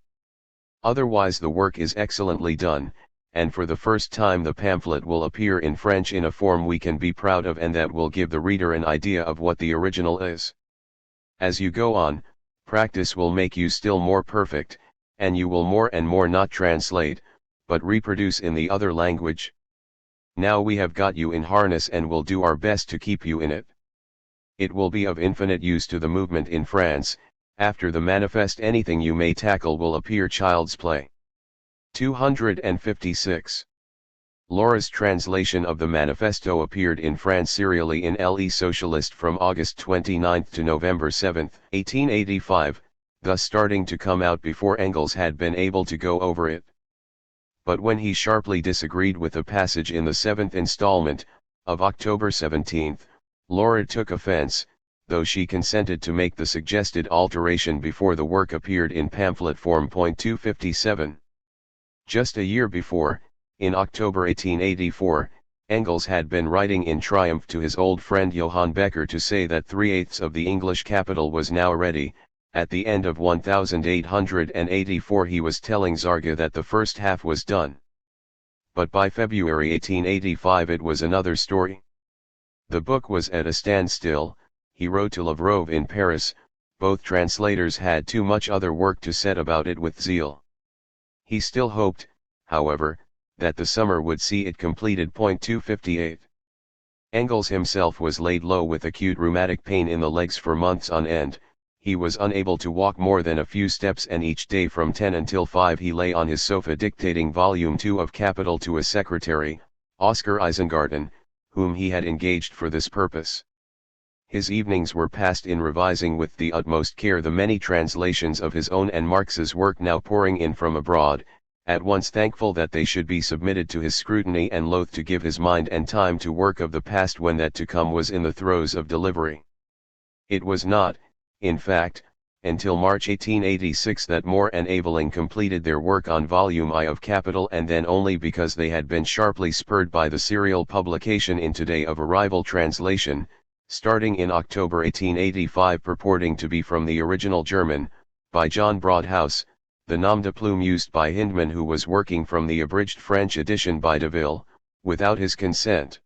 Otherwise the work is excellently done, and for the first time the pamphlet will appear in French in a form we can be proud of and that will give the reader an idea of what the original is. As you go on, practice will make you still more perfect, and you will more and more not translate, but reproduce in the other language. Now we have got you in harness and will do our best to keep you in it. It will be of infinite use to the movement in France. After the manifest, anything you may tackle will appear child's play. 256. Laura's translation of the manifesto appeared in France serially in Le Socialiste from August 29 to November 7, 1885, thus starting to come out before Engels had been able to go over it. But when he sharply disagreed with a passage in the 7th installment, of October 17, Laura took offense, though she consented to make the suggested alteration before the work appeared in pamphlet form. 257. Just a year before, in October 1884, Engels had been writing in triumph to his old friend Johann Becker to say that 3/8 of the English capital was now ready. At the end of 1884 he was telling Zarga that the first half was done. But by February 1885 it was another story. The book was at a standstill, he wrote to Lavrov in Paris, both translators had too much other work to set about it with zeal. He still hoped, however, that the summer would see it completed. 258. Engels himself was laid low with acute rheumatic pain in the legs for months on end. He was unable to walk more than a few steps, and each day from 10 until 5 he lay on his sofa dictating Volume 2 of Capital to a secretary, Oscar Eisengarten, whom he had engaged for this purpose. His evenings were passed in revising with the utmost care the many translations of his own and Marx's work now pouring in from abroad, at once thankful that they should be submitted to his scrutiny and loath to give his mind and time to work of the past when that to come was in the throes of delivery. It was not, in fact, until March 1886 that Moore and Aveling completed their work on Volume I of Capital, and then only because they had been sharply spurred by the serial publication in Today of a rival translation, starting in October 1885, purporting to be from the original German, by John Broadhouse, the nom de plume used by Hindman, who was working from the abridged French edition by Deville, without his consent.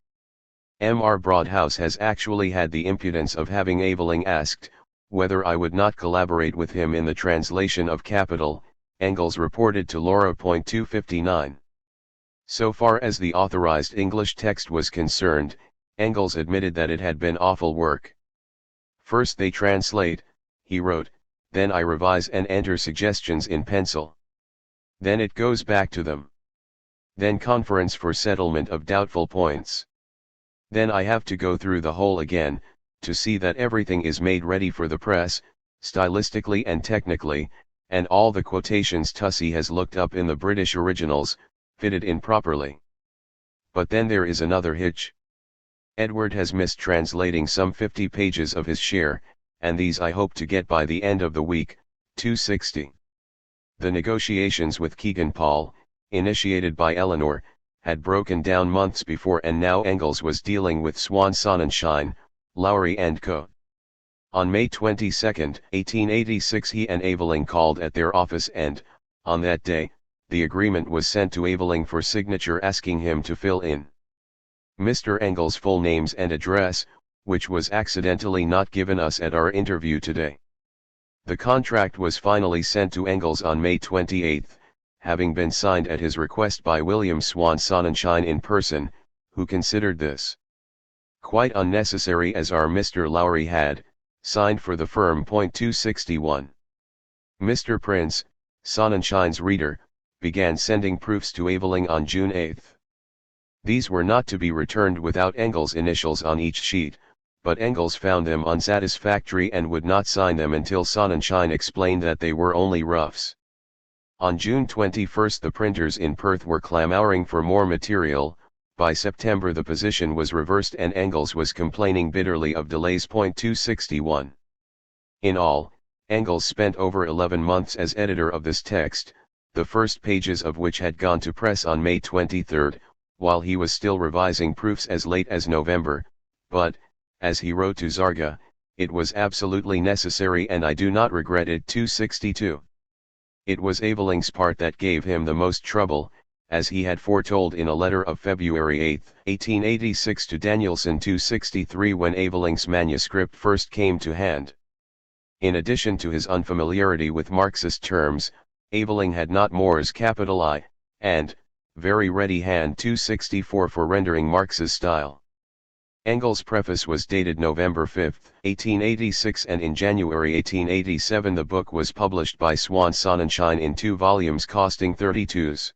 M.R. Broadhouse has actually had the impudence of having Aveling asked whether I would not collaborate with him in the translation of Capital, Engels reported to Laura. 259. So far as the authorized English text was concerned, Engels admitted that it had been awful work. First they translate, he wrote, then I revise and enter suggestions in pencil. Then it goes back to them. Then conference for settlement of doubtful points. Then I have to go through the whole again, to see that everything is made ready for the press, stylistically and technically, and all the quotations Tussey has looked up in the British originals, fitted in properly. But then there is another hitch. Edward has missed translating some 50 pages of his share, and these I hope to get by the end of the week. 260. The negotiations with Kegan Paul, initiated by Eleanor, had broken down months before, and now Engels was dealing with Swan Sonnenschein, Lowry and Co. On May 22, 1886 he and Aveling called at their office, and, on that day, the agreement was sent to Aveling for signature, asking him to fill in Mr. Engels' full names and address, which was accidentally not given us at our interview today. The contract was finally sent to Engels on May 28, having been signed at his request by William Swan Sonnenschein in person, who considered this quite unnecessary, as our Mr. Lowry had signed for the firm. 261. Mr. Prince, Sonnenschein's reader, began sending proofs to Aveling on June 8. These were not to be returned without Engels' initials on each sheet, but Engels found them unsatisfactory and would not sign them until Sonnenschein explained that they were only roughs. On June 21 the printers in Perth were clamouring for more material. By September the position was reversed and Engels was complaining bitterly of delays. 261. In all, Engels spent over 11 months as editor of this text, the first pages of which had gone to press on May 23, while he was still revising proofs as late as November, but, as he wrote to Zarga, it was absolutely necessary and I do not regret it. 262. It was Eveling's part that gave him the most trouble, as he had foretold in a letter of February 8, 1886 to Danielson. 263 when Eveling's manuscript first came to hand. In addition to his unfamiliarity with Marxist terms, Eveling had not Moore's capital I, and, very ready hand. 264 for rendering Marx's style. Engels' preface was dated November 5, 1886 and in January 1887 the book was published by Swan Sonnenschein in 2 volumes costing 32s.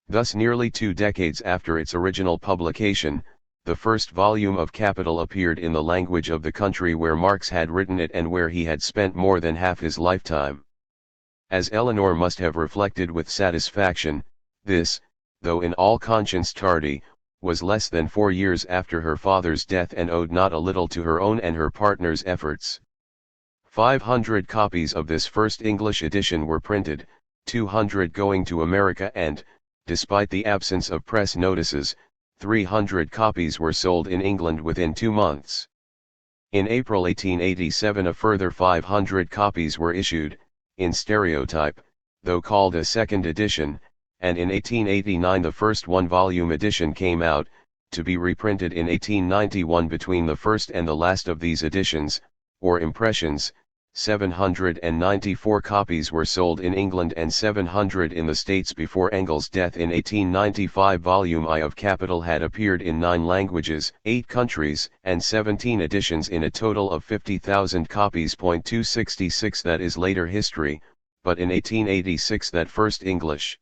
Thus nearly 2 decades after its original publication, the first volume of Capital appeared in the language of the country where Marx had written it and where he had spent more than half his lifetime. As Eleanor must have reflected with satisfaction, this, though in all conscience tardy, was less than 4 years after her father's death and owed not a little to her own and her partner's efforts. 500 copies of this first English edition were printed, 200 going to America and, despite the absence of press notices, 300 copies were sold in England within 2 months. In April 1887 a further 500 copies were issued, in stereotype, though called a second edition, and in 1889 the first 1-volume edition came out, to be reprinted in 1891. Between the first and the last of these editions, or impressions, 794 copies were sold in England and 700 in the States before Engels' death in 1895. Volume I of Capital had appeared in 9 languages, 8 countries, and 17 editions in a total of 50,000 copies. 266 That is later history, but in 1886 that first English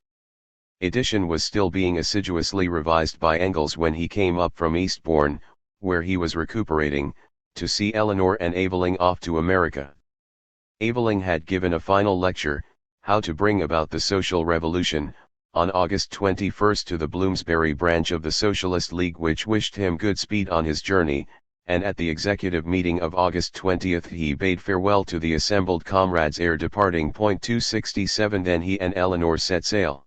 edition was still being assiduously revised by Engels when he came up from Eastbourne, where he was recuperating, to see Eleanor and Eveling off to America. Eveling had given a final lecture, How to Bring About the Social Revolution, on August 21 to the Bloomsbury branch of the Socialist League, which wished him good speed on his journey, and at the executive meeting of August 20 he bade farewell to the assembled comrades ere departing. 267 Then he and Eleanor set sail.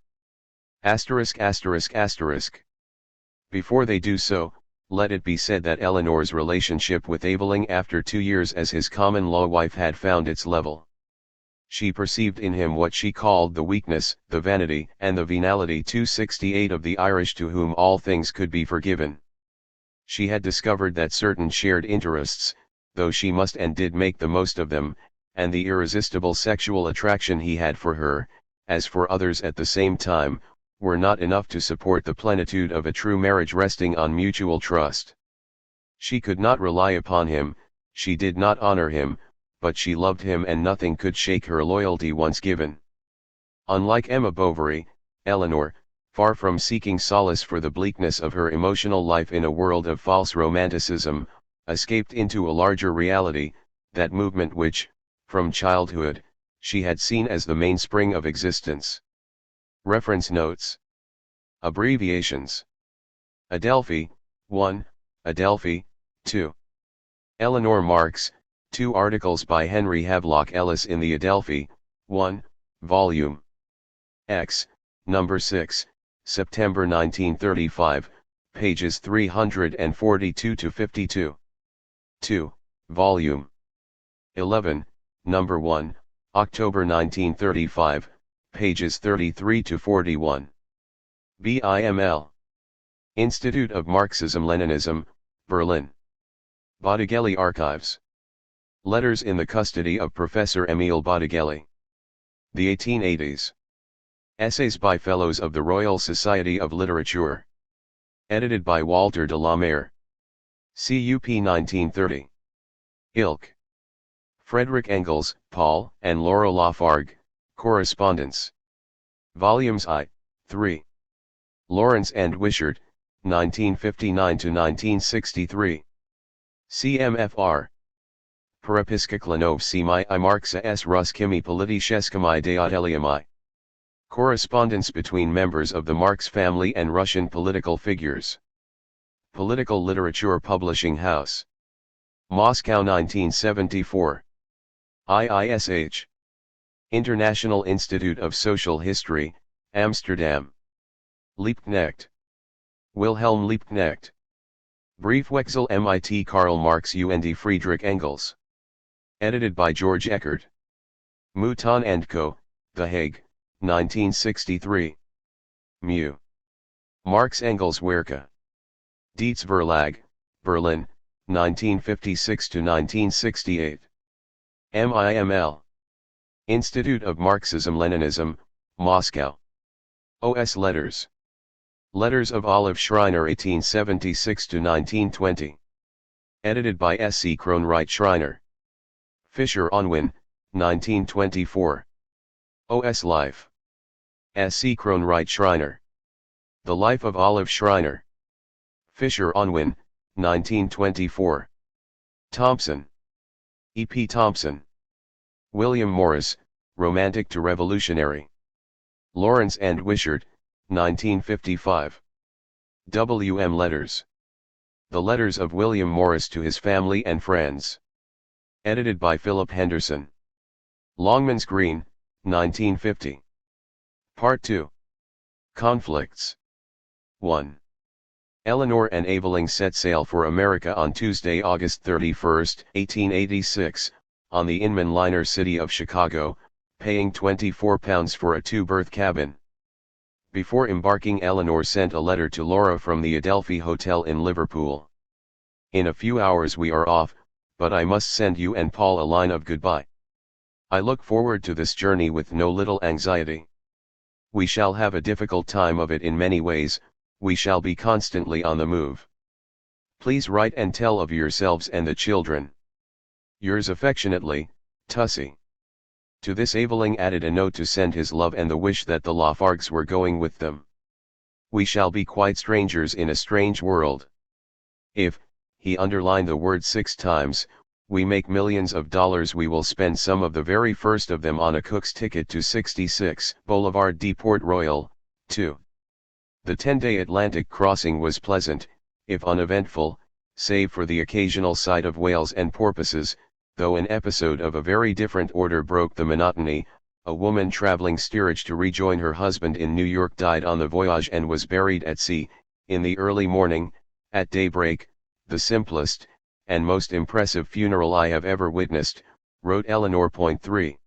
Before they do so, let it be said that Eleanor's relationship with Eveling after 2 years as his common-law wife had found its level. She perceived in him what she called the weakness, the vanity, and the venality 268 of the Irish to whom all things could be forgiven. She had discovered that certain shared interests, though she must and did make the most of them, and the irresistible sexual attraction he had for her, as for others at the same time, were not enough to support the plenitude of a true marriage resting on mutual trust. She could not rely upon him, she did not honor him, but she loved him and nothing could shake her loyalty once given. Unlike Emma Bovary, Eleanor, far from seeking solace for the bleakness of her emotional life in a world of false romanticism, escaped into a larger reality, that movement which, from childhood, she had seen as the mainspring of existence. Reference notes. Abbreviations. Adelphi, 1, Adelphi, 2. Eleanor Marx, 2 articles by Henry Havelock Ellis in the Adelphi, 1, Volume X, Number 6, September 1935, pages 342 to 52. 2, Volume 11, Number 1, October 1935, pages 33 to 41. BIML. Institute of Marxism-Leninism, Berlin. Bottigelli Archives. Letters in the custody of Professor Emile Bottigelli. The 1880s. Essays by Fellows of the Royal Society of Literature. Edited by Walter de la Mare. CUP 1930. Ilk. Frederick Engels, Paul, and Laura Lafargue, Correspondence. Volumes I, 3. Lawrence and Wishart, 1959 to 1963. CMFR. Perepiska Klanovsimi I Marxa s Ruskimi Politisheskimi Deoteliami. Correspondence between members of the Marx family and Russian political figures. Political Literature Publishing House. Moscow 1974. IISH. International Institute of Social History, Amsterdam. Liebknecht. Wilhelm Liebknecht. Briefwechsel mit Karl Marx und Friedrich Engels. Edited by George Eckert. Mouton & Co., The Hague, 1963. Mu. Marx Engels Werke. Dietz Verlag, Berlin, 1956 to 1968. MIML. Institute of Marxism-Leninism, Moscow. OS Letters. Letters of Olive Schreiner 1876 to 1920. Edited by S.C. Kronwright Schreiner. Fischer Unwin, 1924. OS Life. S.C. Kronwright Schreiner. The Life of Olive Schreiner. Fischer Unwin, 1924. Thompson. E.P. Thompson. William Morris, Romantic to Revolutionary. Lawrence and Wishart, 1955. W.M. Letters. The Letters of William Morris to His Family and Friends. Edited by Philip Henderson. Longmans Green, 1950. Part 2. Conflicts. 1. Eleanor and Aveling set sail for America on Tuesday, August 31, 1886, on the Inman liner City of Chicago, paying £24 for a two-berth cabin. Before embarking, Eleanor sent a letter to Laura from the Adelphi Hotel in Liverpool. In a few hours we are off, but I must send you and Paul a line of goodbye. I look forward to this journey with no little anxiety. We shall have a difficult time of it in many ways, we shall be constantly on the move. Please write and tell of yourselves and the children. Yours affectionately, Tussie. To this Aveling added a note to send his love and the wish that the Lafargues were going with them. We shall be quite strangers in a strange world. If, he underlined the word 6 times, we make millions of dollars, we will spend some of the very first of them on a Cook's ticket to 66 Boulevard de Port Royal, 2. The 10-day Atlantic crossing was pleasant, if uneventful, save for the occasional sight of whales and porpoises, though an episode of a very different order broke the monotony. A woman traveling steerage to rejoin her husband in New York died on the voyage and was buried at sea, in the early morning, at daybreak, the simplest, and most impressive funeral I have ever witnessed, wrote Eleanor. 3.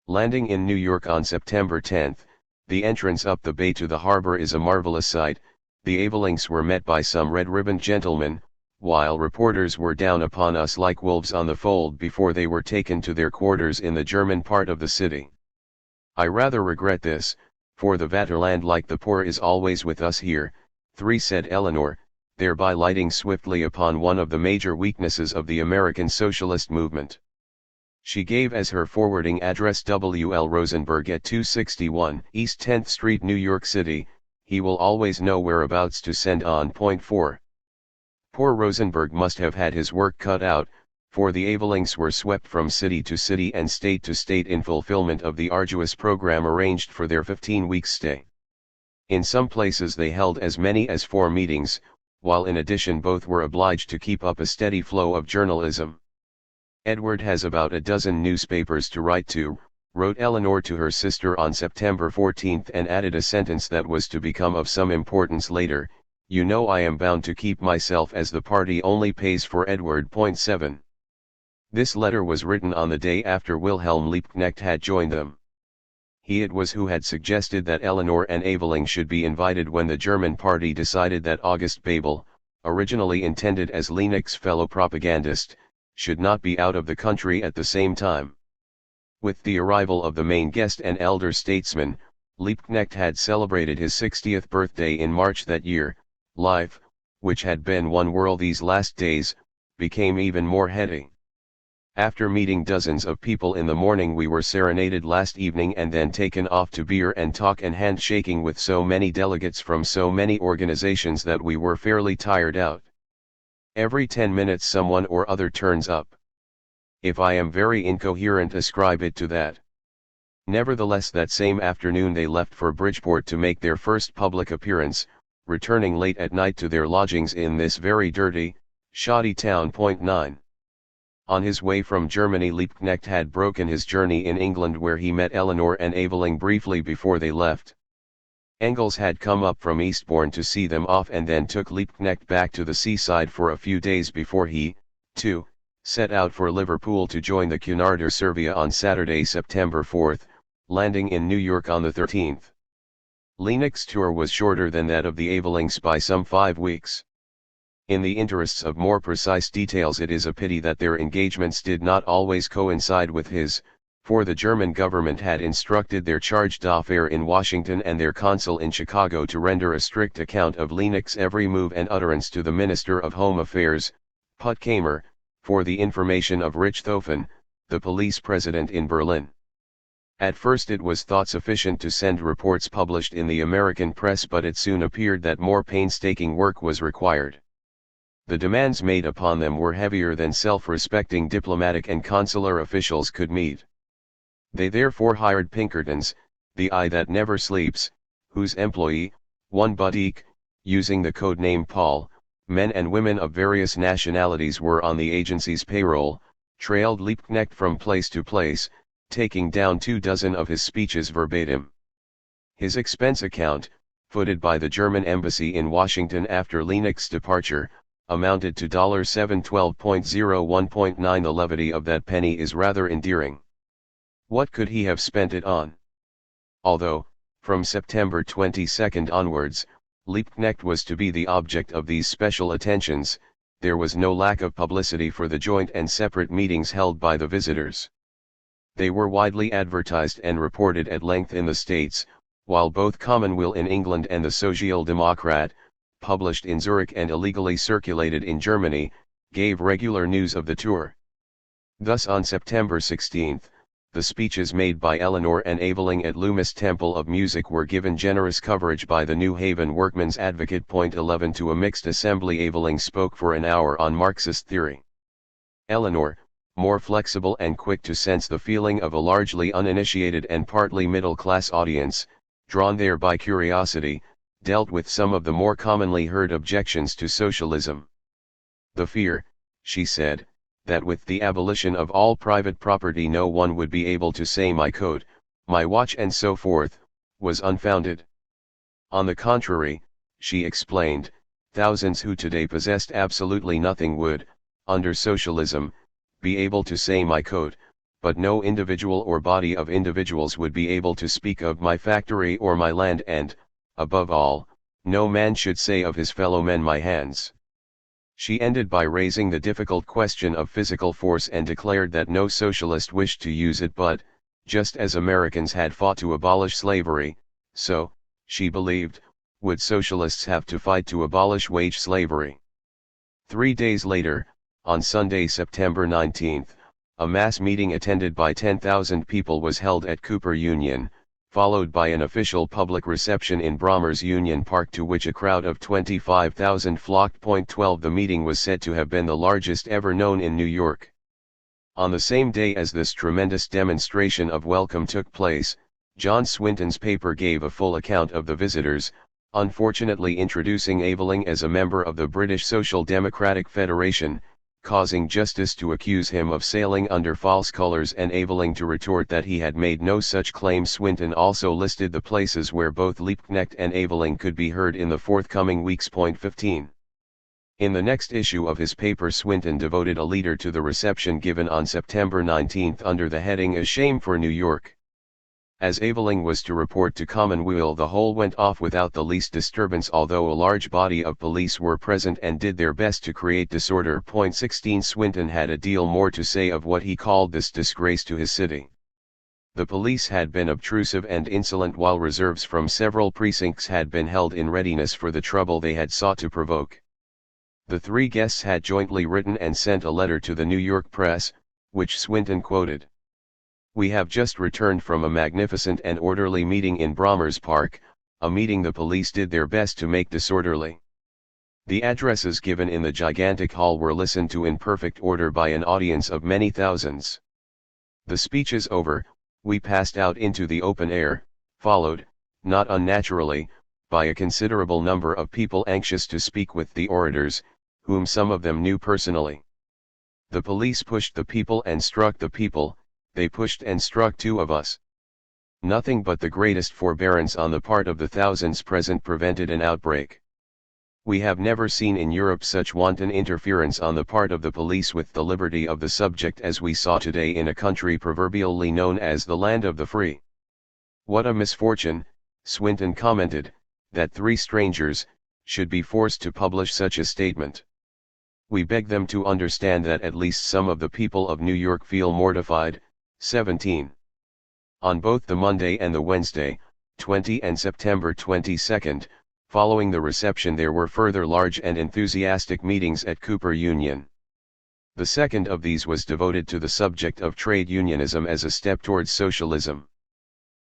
Landing in New York on September 10, the entrance up the bay to the harbor is a marvelous sight. The Avelings were met by some red-ribboned gentlemen, while reporters were down upon us like wolves on the fold before they were taken to their quarters in the German part of the city. I rather regret this, for the Vaterland like the poor is always with us here. 3 said Eleanor, thereby lighting swiftly upon one of the major weaknesses of the American socialist movement. She gave as her forwarding address W. L. Rosenberg at 261 East 10th Street, New York City. He will always know whereabouts to send on. 4. Poor Rosenberg must have had his work cut out, for the Avelings were swept from city to city and state to state in fulfillment of the arduous program arranged for their 15-week stay. In some places they held as many as 4 meetings, while in addition both were obliged to keep up a steady flow of journalism. Edward has about a dozen newspapers to write to, wrote Eleanor to her sister on September 14 and added a sentence that was to become of some importance later: you know I am bound to keep myself as the party only pays for Edward. 7. This letter was written on the day after Wilhelm Liebknecht had joined them. He it was who had suggested that Eleanor and Aveling should be invited when the German party decided that August Bebel, originally intended as Liebknecht's fellow propagandist, should not be out of the country at the same time. With the arrival of the main guest and elder statesman, Liebknecht had celebrated his 60th birthday in March that year. Life, which had been one whirl these last days, became even more heady. After meeting dozens of people in the morning, we were serenaded last evening and then taken off to beer and talk and handshaking with so many delegates from so many organizations that we were fairly tired out. Every 10 minutes someone or other turns up. If I am very incoherent, ascribe it to that. Nevertheless, that same afternoon they left for Bridgeport to make their first public appearance, returning late at night to their lodgings in this very dirty, shoddy town. 9. On his way from Germany, Liebknecht had broken his journey in England, where he met Eleanor and Aveling briefly before they left. Engels had come up from Eastbourne to see them off and then took Liebknecht back to the seaside for a few days before he, too, set out for Liverpool to join the Cunarder Servia on Saturday, September 4, landing in New York on the 13th. Liebknecht's tour was shorter than that of the Avelings by some 5 weeks. In the interests of more precise details, it is a pity that their engagements did not always coincide with his, for the German government had instructed their charge d'affaires in Washington and their consul in Chicago to render a strict account of Liebknecht's every move and utterance to the Minister of Home Affairs, Puttkamer, for the information of Richthofen, the police president in Berlin. At first it was thought sufficient to send reports published in the American press, but it soon appeared that more painstaking work was required. The demands made upon them were heavier than self-respecting diplomatic and consular officials could meet. They therefore hired Pinkertons, the eye that never sleeps, whose employee, one Butique, using the code name Paul, men and women of various nationalities were on the agency's payroll, trailed Liebknecht from place to place, taking down 24 of his speeches verbatim. His expense account, footed by the German embassy in Washington after Liebknecht's departure, amounted to $712.01.9. The levity of that penny is rather endearing. What could he have spent it on? Although, from September 22 onwards, Liebknecht was to be the object of these special attentions, there was no lack of publicity for the joint and separate meetings held by the visitors. They were widely advertised and reported at length in the States, while both Commonweal in England and the Social Democrat, published in Zurich and illegally circulated in Germany, gave regular news of the tour. Thus on September 16, the speeches made by Eleanor and Aveling at Loomis Temple of Music were given generous coverage by the New Haven Workman's Advocate. 11 To a mixed assembly, Aveling spoke for an hour on Marxist theory. Eleanor, more flexible and quick to sense the feeling of a largely uninitiated and partly middle-class audience, drawn there by curiosity, dealt with some of the more commonly heard objections to socialism. The fear, she said, that with the abolition of all private property no one would be able to say my coat, my watch and so forth, was unfounded. On the contrary, she explained, thousands who today possessed absolutely nothing would, under socialism, be able to say my coat, but no individual or body of individuals would be able to speak of my factory or my land, and, above all, no man should say of his fellow men my hands. She ended by raising the difficult question of physical force and declared that no socialist wished to use it, but, just as Americans had fought to abolish slavery, so, she believed, would socialists have to fight to abolish wage slavery. 3 days later, on Sunday, September 19, a mass meeting attended by 10,000 people was held at Cooper Union, followed by an official public reception in Brommer's Union Park, to which a crowd of 25,000 flocked. 12 The meeting was said to have been the largest ever known in New York. On the same day as this tremendous demonstration of welcome took place, John Swinton's paper gave a full account of the visitors, unfortunately introducing Aveling as a member of the British Social Democratic Federation, causing Justice to accuse him of sailing under false colors and Aveling to retort that he had made no such claim. Swinton also listed the places where both Liebknecht and Aveling could be heard in the forthcoming weeks. 15. In the next issue of his paper, Swinton devoted a leader to the reception given on September 19 under the heading "A Shame for New York." As Aveling was to report to Commonweal, the whole went off without the least disturbance, although a large body of police were present and did their best to create disorder. 16 Swinton had a deal more to say of what he called this disgrace to his city. The police had been obtrusive and insolent, while reserves from several precincts had been held in readiness for the trouble they had sought to provoke. The 3 guests had jointly written and sent a letter to the New York press, which Swinton quoted. "We have just returned from a magnificent and orderly meeting in Bromers Park, a meeting the police did their best to make disorderly. The addresses given in the gigantic hall were listened to in perfect order by an audience of many thousands. The speeches over, we passed out into the open air, followed, not unnaturally, by a considerable number of people anxious to speak with the orators, whom some of them knew personally. The police pushed the people and struck the people, they pushed and struck two of us. Nothing but the greatest forbearance on the part of the thousands present prevented an outbreak. We have never seen in Europe such wanton interference on the part of the police with the liberty of the subject as we saw today in a country proverbially known as the land of the free. What a misfortune," Swinton commented, "that three strangers should be forced to publish such a statement. We beg them to understand that at least some of the people of New York feel mortified." 17. On both the Monday and the Wednesday, 20 and September 22, following the reception there were further large and enthusiastic meetings at Cooper Union. The second of these was devoted to the subject of trade unionism as a step towards socialism.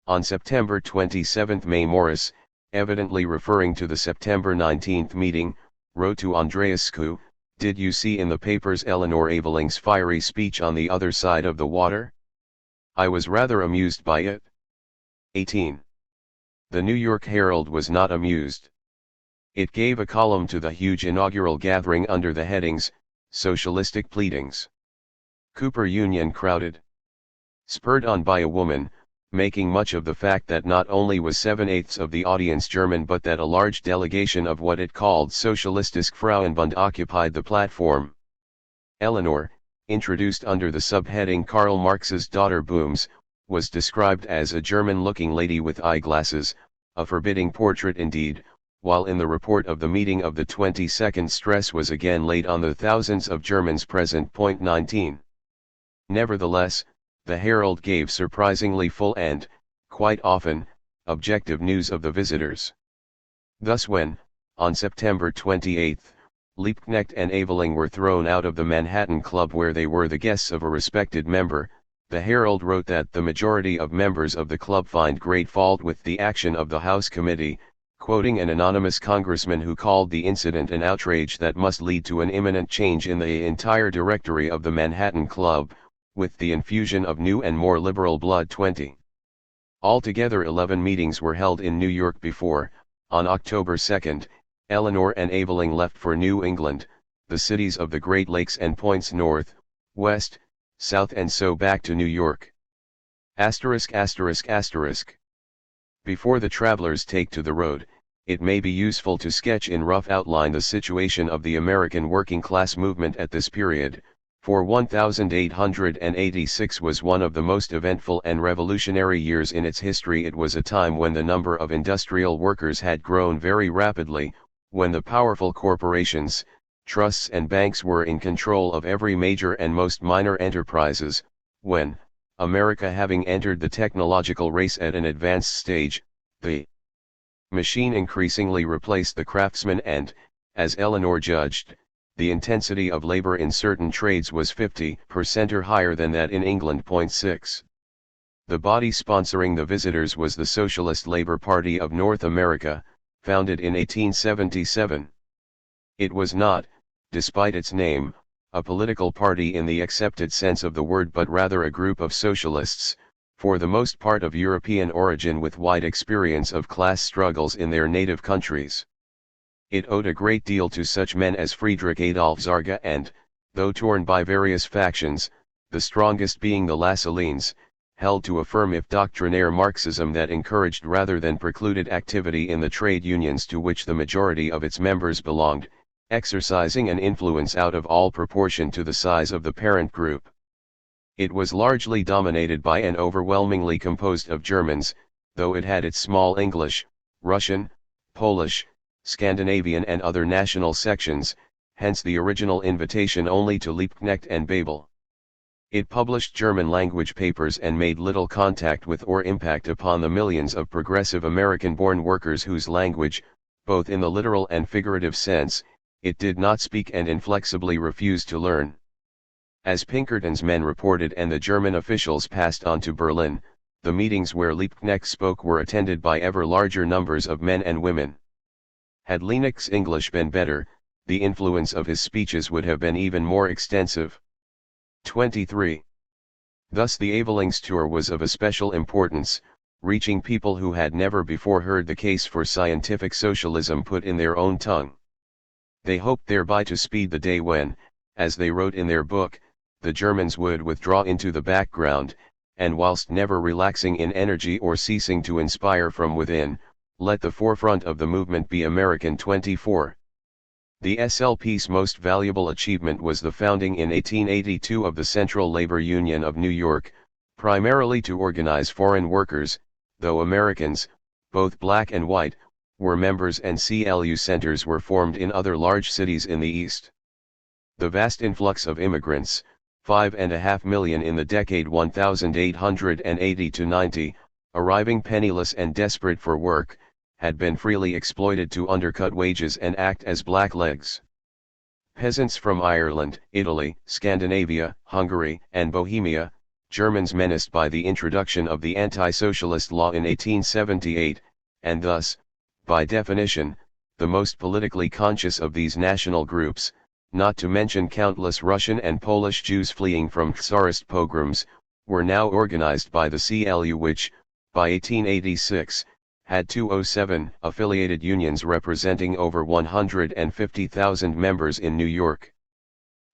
On September 27 May Morris, evidently referring to the September 19 meeting, wrote to Andreescu, "Did you see in the papers Eleanor Eveling's fiery speech on the other side of the water? I was rather amused by it." 18. The New York Herald was not amused. It gave a column to the huge inaugural gathering under the headings, "Socialistic Pleadings." Cooper Union crowded. Spurred on by a woman, making much of the fact that not only was 7/8 of the audience German but that a large delegation of what it called Sozialistische Frauenbund occupied the platform. Eleanor, introduced under the subheading Karl Marx's daughter booms, was described as a German-looking lady with eyeglasses, a forbidding portrait indeed, while in the report of the meeting of the 22nd stress was again laid on the thousands of Germans present. 19. Nevertheless, the Herald gave surprisingly full and, quite often, objective news of the visitors. Thus when, on September 28, Liebknecht and Aveling were thrown out of the Manhattan Club where they were the guests of a respected member, the Herald wrote that the majority of members of the club find great fault with the action of the House Committee, quoting an anonymous congressman who called the incident an outrage that must lead to an imminent change in the entire directory of the Manhattan Club, with the infusion of new and more liberal blood. 20. Altogether 11 meetings were held in New York before, on October 2, Eleanor and Aveling left for New England, the cities of the Great Lakes and points north, west, south and so back to New York. Before the travelers take to the road, it may be useful to sketch in rough outline the situation of the American working class movement at this period, for 1886 was one of the most eventful and revolutionary years in its history. It was a time when the number of industrial workers had grown very rapidly, when the powerful corporations, trusts and banks were in control of every major and most minor enterprises, when, America having entered the technological race at an advanced stage, the machine increasingly replaced the craftsman and, as Eleanor judged, the intensity of labor in certain trades was 50% or higher than that in England. 6. The body sponsoring the visitors was the Socialist Labor Party of North America, founded in 1877. It was not, despite its name, a political party in the accepted sense of the word but rather a group of socialists, for the most part of European origin with wide experience of class struggles in their native countries. It owed a great deal to such men as Friedrich Adolf Zarga and, though torn by various factions, the strongest being the Lassalleans, held to a firm if doctrinaire Marxism that encouraged rather than precluded activity in the trade unions to which the majority of its members belonged, exercising an influence out of all proportion to the size of the parent group. It was largely dominated by and overwhelmingly composed of Germans, though it had its small English, Russian, Polish, Scandinavian and other national sections, hence the original invitation only to Liebknecht and Babel. It published German-language papers and made little contact with or impact upon the millions of progressive American-born workers whose language, both in the literal and figurative sense, it did not speak and inflexibly refused to learn. As Pinkerton's men reported and the German officials passed on to Berlin, the meetings where Liebknecht spoke were attended by ever larger numbers of men and women. Had Liebknecht's English been better, the influence of his speeches would have been even more extensive. 23. Thus the Evelings tour was of a special importance, reaching people who had never before heard the case for scientific socialism put in their own tongue. They hoped thereby to speed the day when, as they wrote in their book, the Germans would withdraw into the background, and whilst never relaxing in energy or ceasing to inspire from within, let the forefront of the movement be American. 24. The SLP's most valuable achievement was the founding in 1882 of the Central Labor Union of New York, primarily to organize foreign workers, though Americans, both black and white, were members, and CLU centers were formed in other large cities in the East. The vast influx of immigrants, 5.5 million in the decade 1880–90, arriving penniless and desperate for work, had been freely exploited to undercut wages and act as blacklegs. Peasants from Ireland, Italy, Scandinavia, Hungary, and Bohemia, Germans menaced by the introduction of the anti-socialist law in 1878, and thus, by definition, the most politically conscious of these national groups, not to mention countless Russian and Polish Jews fleeing from Tsarist pogroms, were now organized by the CLU, which, by 1886, had 207 affiliated unions representing over 150,000 members in New York.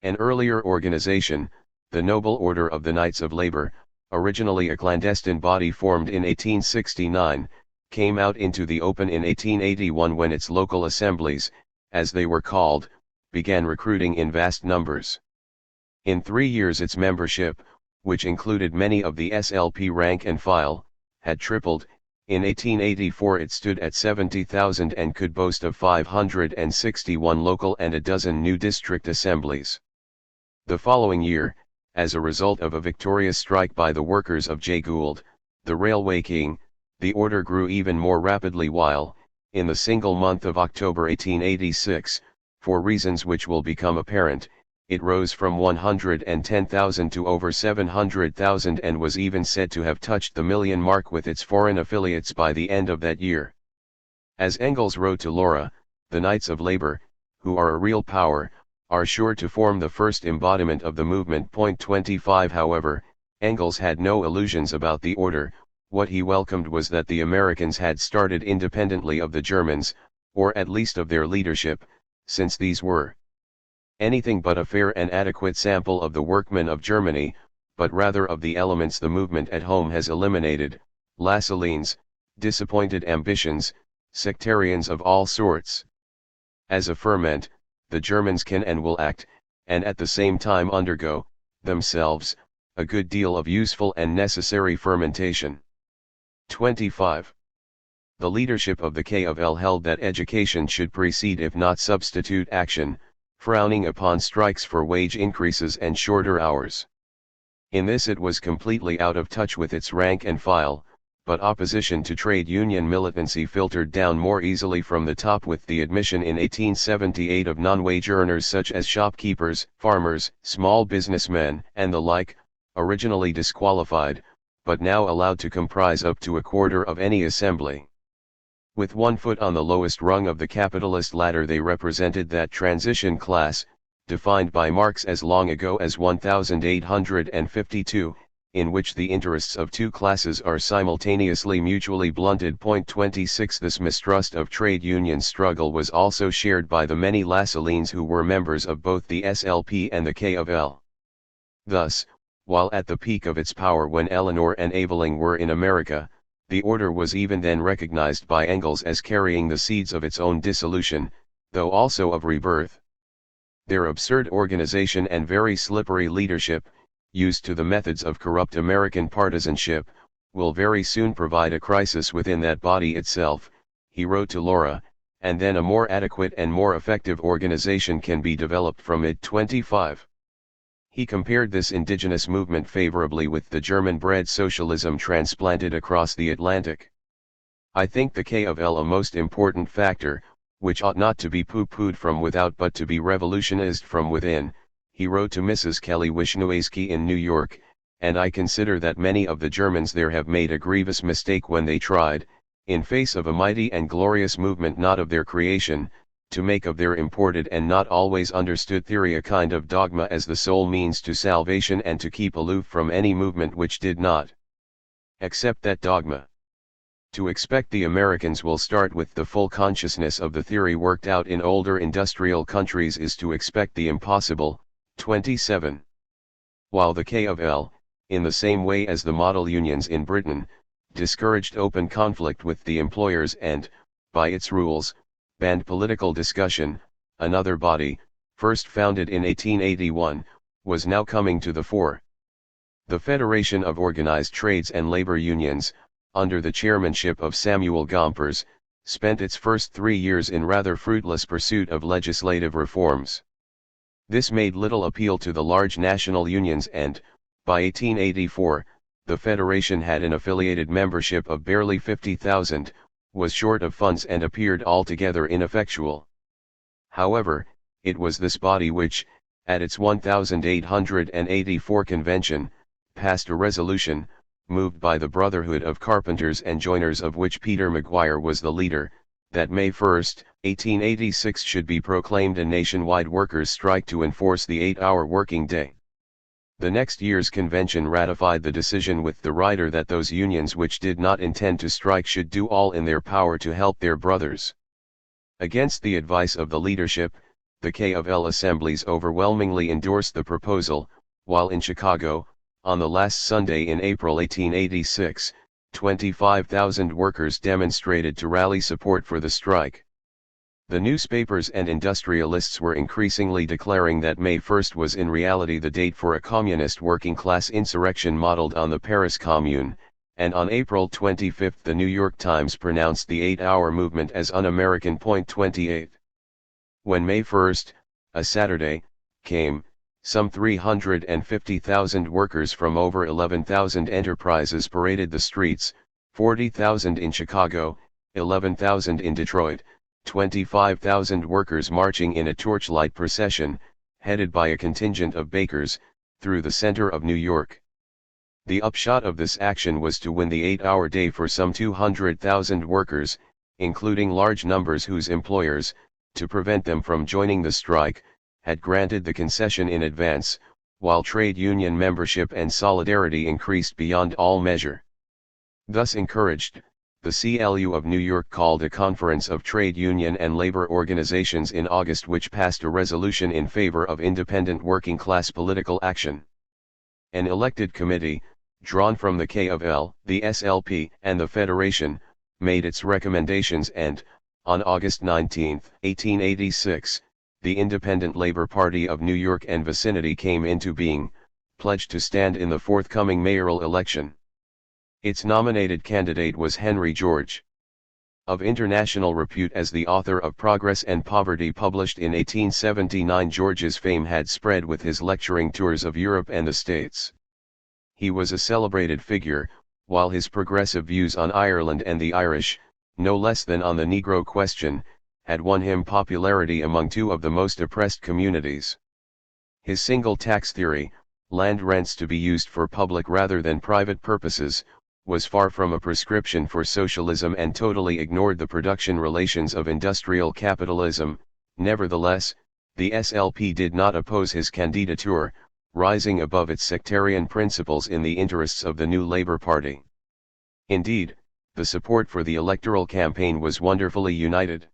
An earlier organization, the Noble Order of the Knights of Labor, originally a clandestine body formed in 1869, came out into the open in 1881 when its local assemblies, as they were called, began recruiting in vast numbers. In 3 years its membership, which included many of the SLP rank and file, had tripled. In 1884 it stood at 70,000 and could boast of 561 local and a dozen new district assemblies. The following year, as a result of a victorious strike by the workers of Jay Gould, the railway king, the order grew even more rapidly while, in the single month of October 1886, for reasons which will become apparent, it rose from 110,000 to over 700,000 and was even said to have touched the million mark with its foreign affiliates by the end of that year. As Engels wrote to Laura, the Knights of Labor, who are a real power, are sure to form the first embodiment of the movement. 25. However, Engels had no illusions about the order. What he welcomed was that the Americans had started independently of the Germans, or at least of their leadership, since these were anything but a fair and adequate sample of the workmen of Germany, but rather of the elements the movement at home has eliminated, Lassalleans, disappointed ambitions, sectarians of all sorts. As a ferment, the Germans can and will act, and at the same time undergo, themselves, a good deal of useful and necessary fermentation. 25. The leadership of the KFL held that education should precede if not substitute action, frowning upon strikes for wage increases and shorter hours. In this it was completely out of touch with its rank and file, but opposition to trade union militancy filtered down more easily from the top with the admission in 1878 of non-wage earners such as shopkeepers, farmers, small businessmen, and the like, originally disqualified, but now allowed to comprise up to a quarter of any assembly. With one foot on the lowest rung of the capitalist ladder, they represented that transition class, defined by Marx as long ago as 1852, in which the interests of two classes are simultaneously mutually blunted. 26. This mistrust of trade union struggle was also shared by the many Lassalleans who were members of both the SLP and the KFL. Thus, while at the peak of its power when Eleanor and Aveling were in America, the order was even then recognized by Engels as carrying the seeds of its own dissolution, though also of rebirth. Their absurd organization and very slippery leadership, used to the methods of corrupt American partisanship, will very soon provide a crisis within that body itself, he wrote to Laura, and then a more adequate and more effective organization can be developed from it. 25. He compared this indigenous movement favorably with the German-bred socialism transplanted across the Atlantic. I think the KFL a most important factor, which ought not to be pooh-poohed from without but to be revolutionized from within, he wrote to Mrs. Kelly Wisniewski in New York, and I consider that many of the Germans there have made a grievous mistake when they tried, in face of a mighty and glorious movement not of their creation, to make of their imported and not always understood theory a kind of dogma as the sole means to salvation, and to keep aloof from any movement which did not accept that dogma. To expect the Americans will start with the full consciousness of the theory worked out in older industrial countries is to expect the impossible. 27. While the K of L, in the same way as the model unions in Britain, discouraged open conflict with the employers and, by its rules, banned political discussion, another body, first founded in 1881, was now coming to the fore. The Federation of Organized Trades and Labor Unions, under the chairmanship of Samuel Gompers, spent its first 3 years in rather fruitless pursuit of legislative reforms. This made little appeal to the large national unions, and, by 1884, the Federation had an affiliated membership of barely 50,000, was short of funds and appeared altogether ineffectual. However, it was this body which, at its 1884 convention, passed a resolution, moved by the Brotherhood of Carpenters and Joiners of which Peter Maguire was the leader, that May 1, 1886 should be proclaimed a nationwide workers' strike to enforce the 8-hour working day. The next year's convention ratified the decision with the rider that those unions which did not intend to strike should do all in their power to help their brothers. Against the advice of the leadership, the K of L assemblies overwhelmingly endorsed the proposal, while in Chicago, on the last Sunday in April 1886, 25,000 workers demonstrated to rally support for the strike. The newspapers and industrialists were increasingly declaring that May 1 was in reality the date for a communist working-class insurrection modeled on the Paris Commune, and on April 25 the New York Times pronounced the 8-hour movement as un-American. 28. When May 1, a Saturday, came, some 350,000 workers from over 11,000 enterprises paraded the streets, 40,000 in Chicago, 11,000 in Detroit, 25,000 workers marching in a torchlight procession, headed by a contingent of bakers, through the center of New York. The upshot of this action was to win the 8-hour day for some 200,000 workers, including large numbers whose employers, to prevent them from joining the strike, had granted the concession in advance, while trade union membership and solidarity increased beyond all measure. Thus encouraged, the CLU of New York called a conference of trade union and labor organizations in August, which passed a resolution in favor of independent working-class political action. An elected committee, drawn from the K of L, the SLP, and the Federation, made its recommendations, and, on August 19, 1886, the Independent Labor Party of New York and vicinity came into being, pledged to stand in the forthcoming mayoral election. Its nominated candidate was Henry George. Of international repute as the author of Progress and Poverty, published in 1879, George's fame had spread with his lecturing tours of Europe and the States. He was a celebrated figure, while his progressive views on Ireland and the Irish, no less than on the Negro question, had won him popularity among two of the most oppressed communities. His single tax theory, land rents to be used for public rather than private purposes, was far from a prescription for socialism and totally ignored the production relations of industrial capitalism. Nevertheless, the SLP did not oppose his candidature, rising above its sectarian principles in the interests of the new Labor Party. Indeed, the support for the electoral campaign was wonderfully united.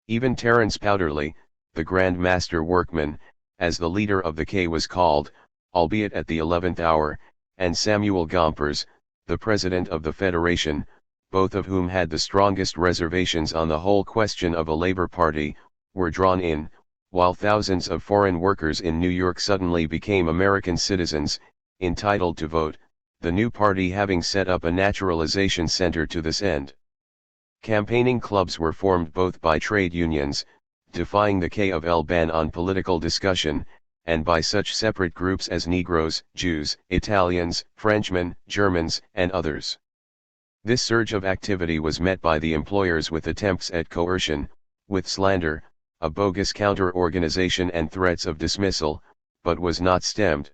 Even Terence Powderly, the Grand Master Workman, as the leader of the K was called, albeit at the 11th hour, and Samuel Gompers, the president of the Federation, both of whom had the strongest reservations on the whole question of a labor party, were drawn in, while thousands of foreign workers in New York suddenly became American citizens, entitled to vote, the new party having set up a naturalization center to this end. Campaigning clubs were formed both by trade unions, defying the K-of-L ban on political discussion, and by such separate groups as Negroes, Jews, Italians, Frenchmen, Germans, and others. This surge of activity was met by the employers with attempts at coercion, with slander, a bogus counter-organization and threats of dismissal, but was not stemmed.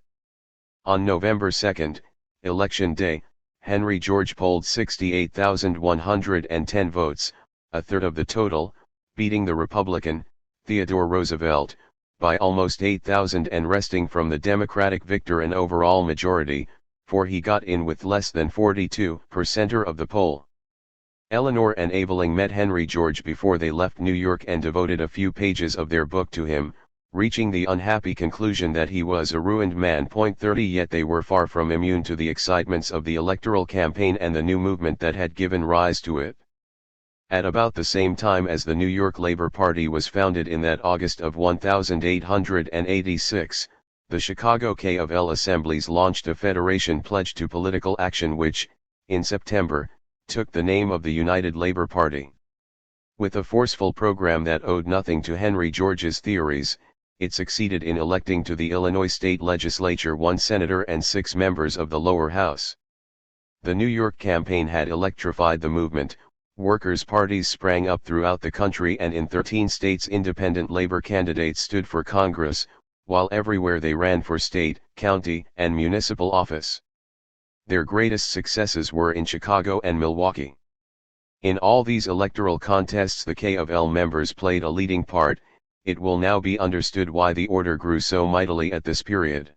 On November 2, election day, Henry George polled 68,110 votes, a third of the total, beating the Republican, Theodore Roosevelt, by almost 8,000 and wresting from the Democratic victor an overall majority, for he got in with less than 42% of the poll. Eleanor and Evelyn met Henry George before they left New York and devoted a few pages of their book to him, reaching the unhappy conclusion that he was a ruined man. 30 Yet they were far from immune to the excitements of the electoral campaign and the new movement that had given rise to it. At about the same time as the New York Labor Party was founded in that August of 1886, the Chicago K of L assemblies launched a federation pledge to political action which, in September, took the name of the United Labor Party. With a forceful program that owed nothing to Henry George's theories, it succeeded in electing to the Illinois state legislature 1 senator and 6 members of the lower house. The New York campaign had electrified the movement. Workers' parties sprang up throughout the country, and in 13 states independent labor candidates stood for Congress, while everywhere they ran for state, county, and municipal office. Their greatest successes were in Chicago and Milwaukee. In all these electoral contests the K of L members played a leading part. It will now be understood why the order grew so mightily at this period.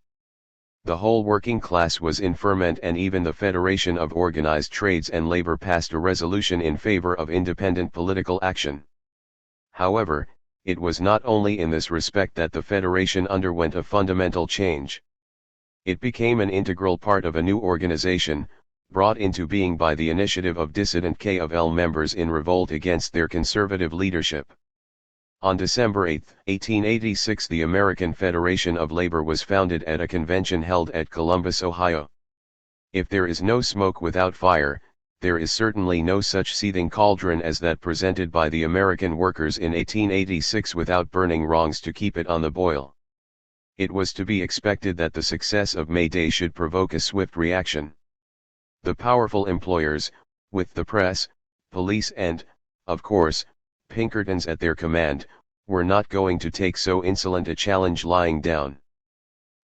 The whole working class was in ferment, and even the Federation of Organized Trades and Labor passed a resolution in favor of independent political action. However, it was not only in this respect that the Federation underwent a fundamental change. It became an integral part of a new organization, brought into being by the initiative of dissident K of L members in revolt against their conservative leadership. On December 8, 1886, the American Federation of Labor was founded at a convention held at Columbus, Ohio. If there is no smoke without fire, there is certainly no such seething cauldron as that presented by the American workers in 1886 without burning wrongs to keep it on the boil. It was to be expected that the success of May Day should provoke a swift reaction. The powerful employers, with the press, police and, of course, Pinkertons at their command, were not going to take so insolent a challenge lying down.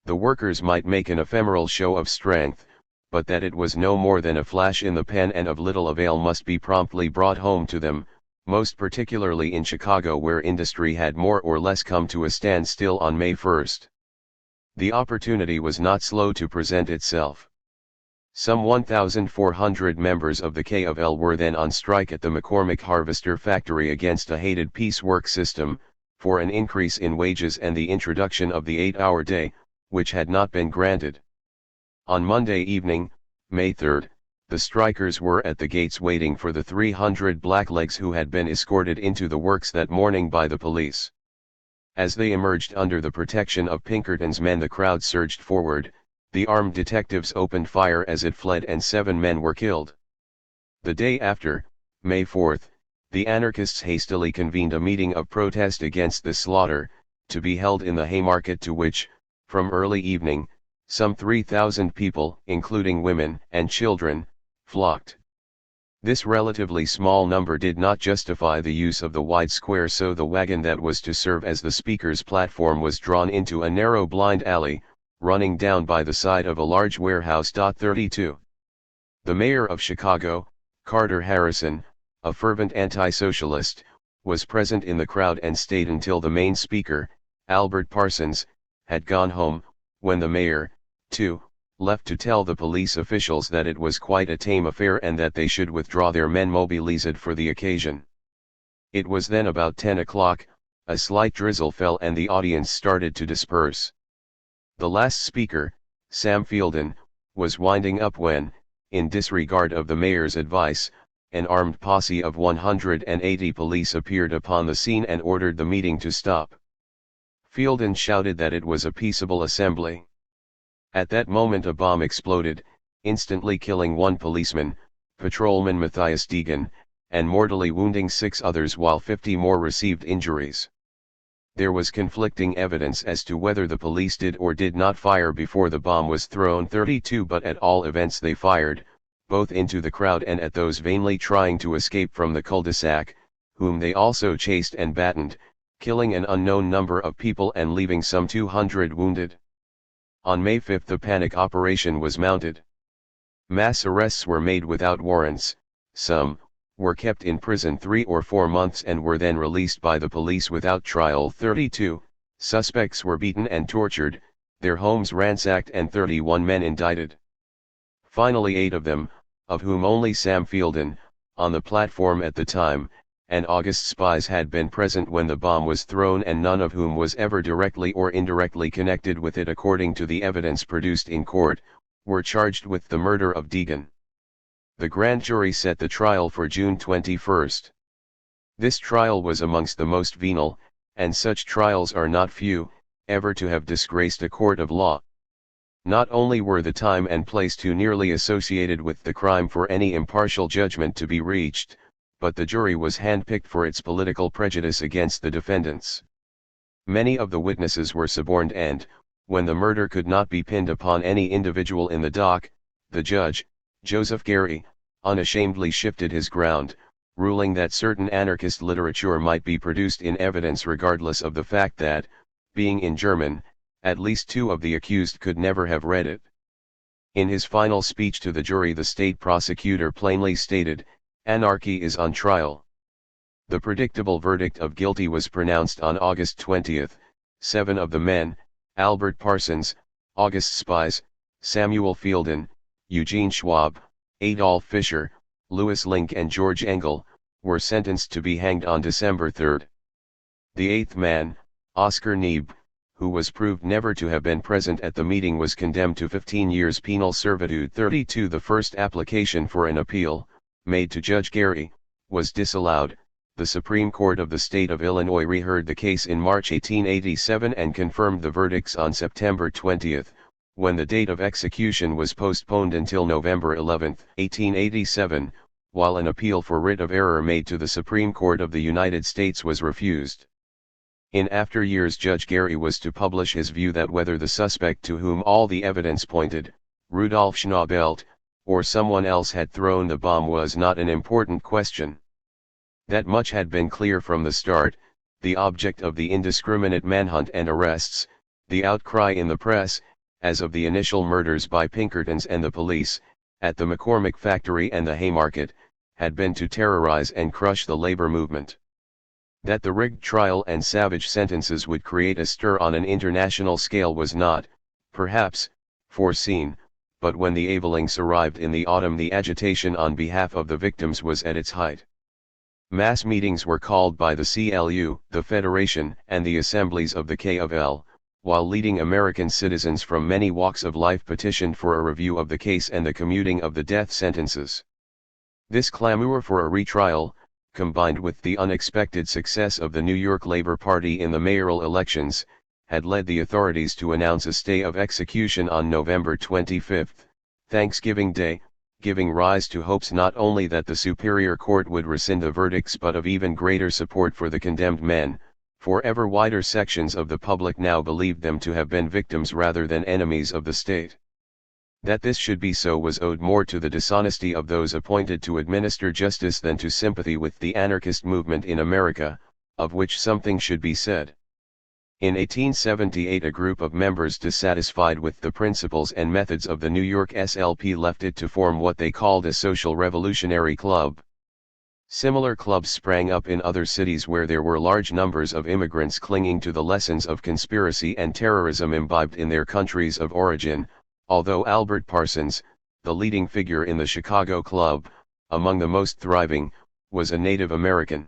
The workers might make an ephemeral show of strength, but that it was no more than a flash in the pan and of little avail must be promptly brought home to them, most particularly in Chicago, where industry had more or less come to a standstill on May 1. The opportunity was not slow to present itself. Some 1,400 members of the K of L were then on strike at the McCormick Harvester factory against a hated piecework system, for an increase in wages and the introduction of the 8-hour day, which had not been granted. On Monday evening, May 3, the strikers were at the gates waiting for the 300 blacklegs who had been escorted into the works that morning by the police. As they emerged under the protection of Pinkerton's men, the crowd surged forward. The armed detectives opened fire as it fled and 7 men were killed. The day after, May 4, the anarchists hastily convened a meeting of protest against the slaughter, to be held in the Haymarket, to which, from early evening, some 3,000 people, including women and children, flocked. This relatively small number did not justify the use of the wide square, so the wagon that was to serve as the speaker's platform was drawn into a narrow blind alley, running down by the side of a large warehouse. 32. The mayor of Chicago, Carter Harrison, a fervent anti-socialist, was present in the crowd and stayed until the main speaker, Albert Parsons, had gone home, when the mayor, too, left to tell the police officials that it was quite a tame affair and that they should withdraw their men mobilized for the occasion. It was then about 10 o'clock, a slight drizzle fell and the audience started to disperse. The last speaker, Sam Fielden, was winding up when, in disregard of the mayor's advice, an armed posse of 180 police appeared upon the scene and ordered the meeting to stop. Fielden shouted that it was a peaceable assembly. At that moment a bomb exploded, instantly killing 1 policeman, patrolman Matthias Deegan, and mortally wounding 6 others, while 50 more received injuries. There was conflicting evidence as to whether the police did or did not fire before the bomb was thrown. 32 But at all events they fired, both into the crowd and at those vainly trying to escape from the cul-de-sac, whom they also chased and battened, killing an unknown number of people and leaving some 200 wounded. On May 5 the panic operation was mounted. Mass arrests were made without warrants, some were kept in prison 3 or 4 months and were then released by the police without trial. 32 suspects were beaten and tortured, their homes ransacked and 31 men indicted. Finally 8 of them, of whom only Sam Fielden, on the platform at the time, and August Spies had been present when the bomb was thrown and none of whom was ever directly or indirectly connected with it according to the evidence produced in court, were charged with the murder of Deegan. The grand jury set the trial for June 21. This trial was amongst the most venal, and such trials are not few, ever to have disgraced a court of law. Not only were the time and place too nearly associated with the crime for any impartial judgment to be reached, but the jury was handpicked for its political prejudice against the defendants. Many of the witnesses were suborned and, when the murder could not be pinned upon any individual in the dock, the judge, Joseph Gary, unashamedly shifted his ground, ruling that certain anarchist literature might be produced in evidence regardless of the fact that, being in German, at least 2 of the accused could never have read it. In his final speech to the jury the state prosecutor plainly stated, "Anarchy is on trial." The predictable verdict of guilty was pronounced on August 20. 7 of the men, Albert Parsons, August Spies, Samuel Fielden, Eugene Schwab, Adolf Fischer, Louis Link and George Engel, were sentenced to be hanged on December 3. The 8th man, Oscar Neebe, who was proved never to have been present at the meeting, was condemned to 15 years penal servitude. 32 The first application for an appeal, made to Judge Gary, was disallowed. The Supreme Court of the State of Illinois reheard the case in March 1887 and confirmed the verdicts on September 20, when the date of execution was postponed until November 11, 1887, while an appeal for writ of error made to the Supreme Court of the United States was refused. In after years Judge Gary was to publish his view that whether the suspect to whom all the evidence pointed, Rudolf Schnaubelt, or someone else had thrown the bomb was not an important question. That much had been clear from the start, the object of the indiscriminate manhunt and arrests, the outcry in the press, as of the initial murders by Pinkertons and the police, at the McCormick factory and the Haymarket, had been to terrorize and crush the labor movement. That the rigged trial and savage sentences would create a stir on an international scale was not, perhaps, foreseen, but when the Avelings arrived in the autumn the agitation on behalf of the victims was at its height. Mass meetings were called by the CLU, the Federation, and the assemblies of the K of L, while leading American citizens from many walks of life petitioned for a review of the case and the commuting of the death sentences. This clamor for a retrial, combined with the unexpected success of the New York Labor Party in the mayoral elections, had led the authorities to announce a stay of execution on November 25, Thanksgiving Day, giving rise to hopes not only that the Superior Court would rescind the verdicts but of even greater support for the condemned men, for ever wider sections of the public now believed them to have been victims rather than enemies of the state. That this should be so was owed more to the dishonesty of those appointed to administer justice than to sympathy with the anarchist movement in America, of which something should be said. In 1878 a group of members dissatisfied with the principles and methods of the New York SLP left it to form what they called a social revolutionary club. Similar clubs sprang up in other cities where there were large numbers of immigrants clinging to the lessons of conspiracy and terrorism imbibed in their countries of origin, although Albert Parsons, the leading figure in the Chicago Club, among the most thriving, was a Native American.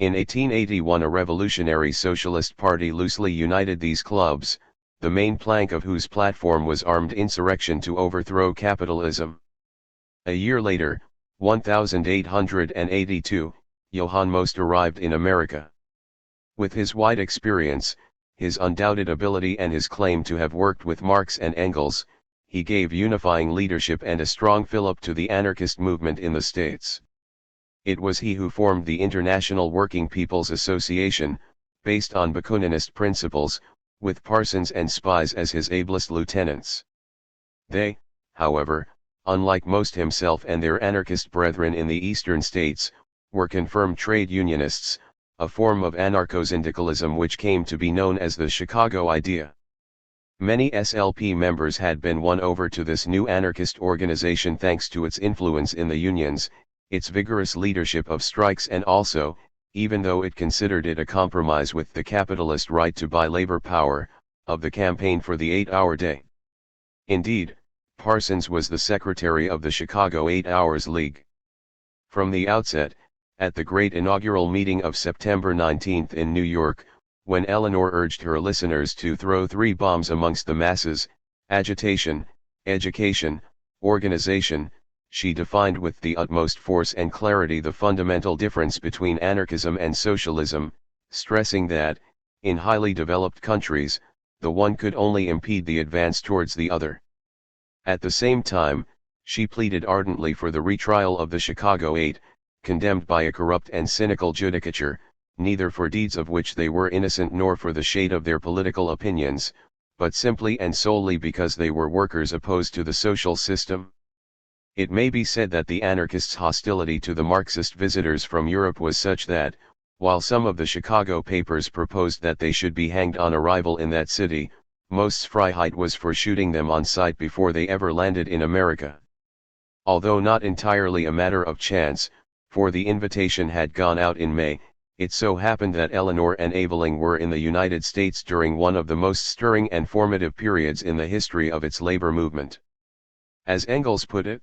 In 1881 a revolutionary socialist party loosely united these clubs, the main plank of whose platform was armed insurrection to overthrow capitalism. A year later, 1882, Johann Most arrived in America. With his wide experience, his undoubted ability and his claim to have worked with Marx and Engels, he gave unifying leadership and a strong fillip to the anarchist movement in the States. It was he who formed the International Working People's Association, based on Bakuninist principles, with Parsons and Spies as his ablest lieutenants. They, however, unlike Most himself and their anarchist brethren in the eastern states, were confirmed trade unionists, a form of anarcho-syndicalism which came to be known as the Chicago Idea. Many SLP members had been won over to this new anarchist organization thanks to its influence in the unions, its vigorous leadership of strikes, and also, even though it considered it a compromise with the capitalist right to buy labor power, of the campaign for the 8-hour day. Indeed, Parsons was the secretary of the Chicago 8 Hours League. From the outset, at the great inaugural meeting of September 19 in New York, when Eleanor urged her listeners to throw 3 bombs amongst the masses: agitation, education, organization, she defined with the utmost force and clarity the fundamental difference between anarchism and socialism, stressing that, in highly developed countries, the one could only impede the advance towards the other. At the same time, she pleaded ardently for the retrial of the Chicago 8, condemned by a corrupt and cynical judicature, neither for deeds of which they were innocent nor for the shade of their political opinions, but simply and solely because they were workers opposed to the social system. It may be said that the anarchists' hostility to the Marxist visitors from Europe was such that, while some of the Chicago papers proposed that they should be hanged on arrival in that city, most Freiheit was for shooting them on sight before they ever landed in America. Although not entirely a matter of chance, for the invitation had gone out in May, it so happened that Eleanor and Evelyn were in the United States during one of the most stirring and formative periods in the history of its labor movement. As Engels put it,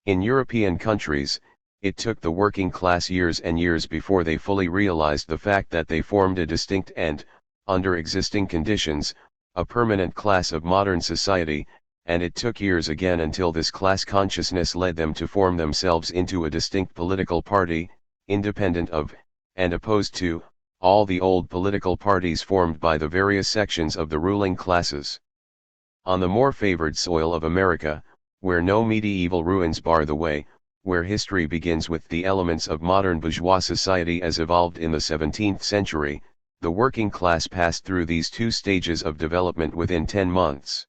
in European countries, it took the working class years and years before they fully realized the fact that they formed a distinct and, under existing conditions, a permanent class of modern society, and it took years again until this class consciousness led them to form themselves into a distinct political party, independent of, and opposed to, all the old political parties formed by the various sections of the ruling classes. On the more favored soil of America, where no medieval ruins bar the way, where history begins with the elements of modern bourgeois society as evolved in the 17th century, the working class passed through these 2 stages of development within 10 months.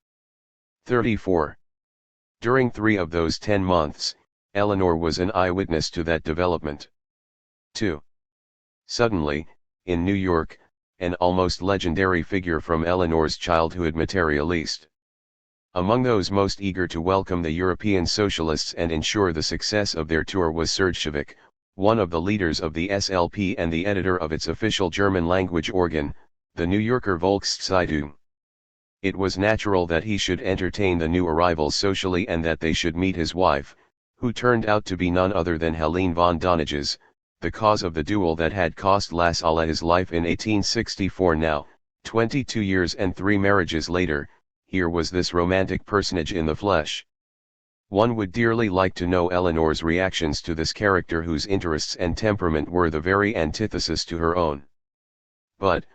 34. During 3 of those 10 months, Eleanor was an eyewitness to that development. 2. Suddenly, in New York, an almost legendary figure from Eleanor's childhood materialized. Among those most eager to welcome the European socialists and ensure the success of their tour was Sergevich, one of the leaders of the SLP and the editor of its official German-language organ, the New Yorker Volkszeitung. It was natural that he should entertain the new arrivals socially and that they should meet his wife, who turned out to be none other than Helene von Donnages, the cause of the duel that had cost La Salle his life in 1864. Now, 22 years and 3 marriages later, here was this romantic personage in the flesh. One would dearly like to know Eleanor's reactions to this character whose interests and temperament were the very antithesis to her own. But,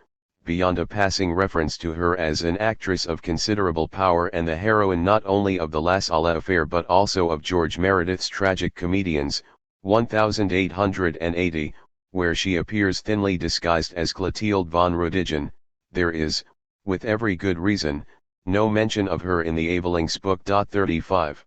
beyond a passing reference to her as an actress of considerable power and the heroine not only of the La Salle affair but also of George Meredith's tragic comedians, 1880, where she appears thinly disguised as Clotilde von Rodigen, there is, with every good reason, no mention of her in the Evelyn's book. 35.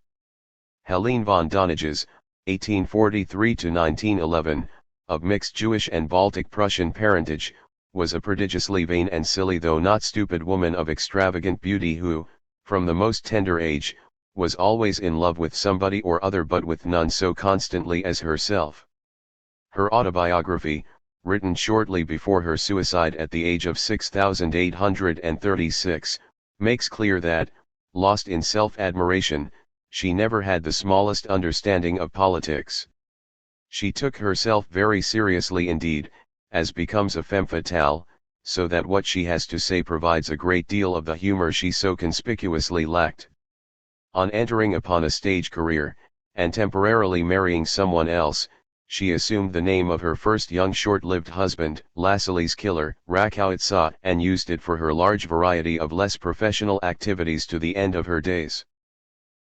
Helene von Donnages, 1843–1911, of mixed Jewish and Baltic Prussian parentage, was a prodigiously vain and silly though not stupid woman of extravagant beauty who, from the most tender age, was always in love with somebody or other but with none so constantly as herself. Her autobiography, written shortly before her suicide at the age of 6,836, makes clear that, lost in self-admiration, she never had the smallest understanding of politics. She took herself very seriously indeed, as becomes a femme fatale, so that what she has to say provides a great deal of the humor she so conspicuously lacked. On entering upon a stage career, and temporarily marrying someone else, she assumed the name of her first young short-lived husband, Lassalle's killer, Rakowitsa, and used it for her large variety of less professional activities to the end of her days.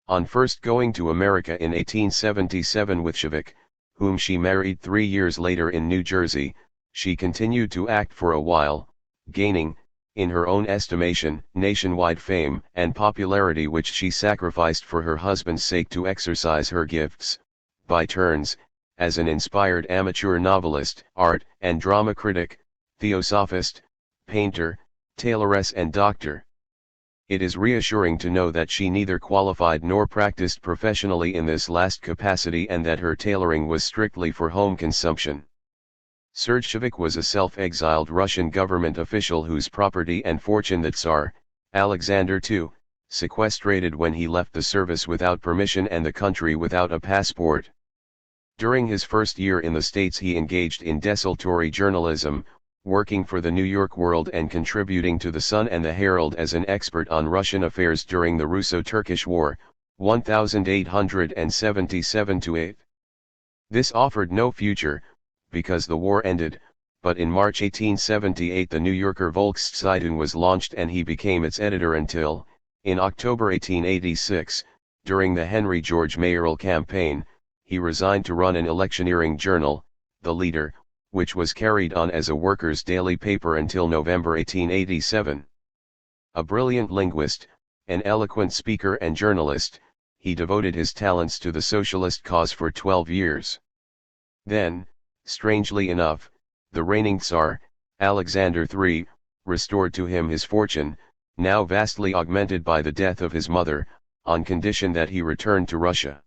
On first going to America in 1877 with Sergevich, whom she married 3 years later in New Jersey, she continued to act for a while, gaining, in her own estimation, nationwide fame and popularity which she sacrificed for her husband's sake to exercise her gifts, by turns, as an inspired amateur novelist, art and drama critic, theosophist, painter, tailoress and doctor. It is reassuring to know that she neither qualified nor practiced professionally in this last capacity and that her tailoring was strictly for home consumption. Sergeyevich was a self-exiled Russian government official whose property and fortune the Tsar, Alexander II, sequestrated when he left the service without permission and the country without a passport. During his first year in the States he engaged in desultory journalism, working for the New York World and contributing to the Sun and the Herald as an expert on Russian affairs during the Russo-Turkish War, 1877–8. This offered no future, because the war ended, but in March 1878 the New Yorker Volkszeitung was launched and he became its editor until, in October 1886, during the Henry George mayoral campaign, he resigned to run an electioneering journal, The Leader, which was carried on as a workers' daily paper until November 1887. A brilliant linguist, an eloquent speaker and journalist, he devoted his talents to the socialist cause for 12 years. Then, strangely enough, the reigning Tsar, Alexander III, restored to him his fortune, now vastly augmented by the death of his mother, on condition that he returned to Russia.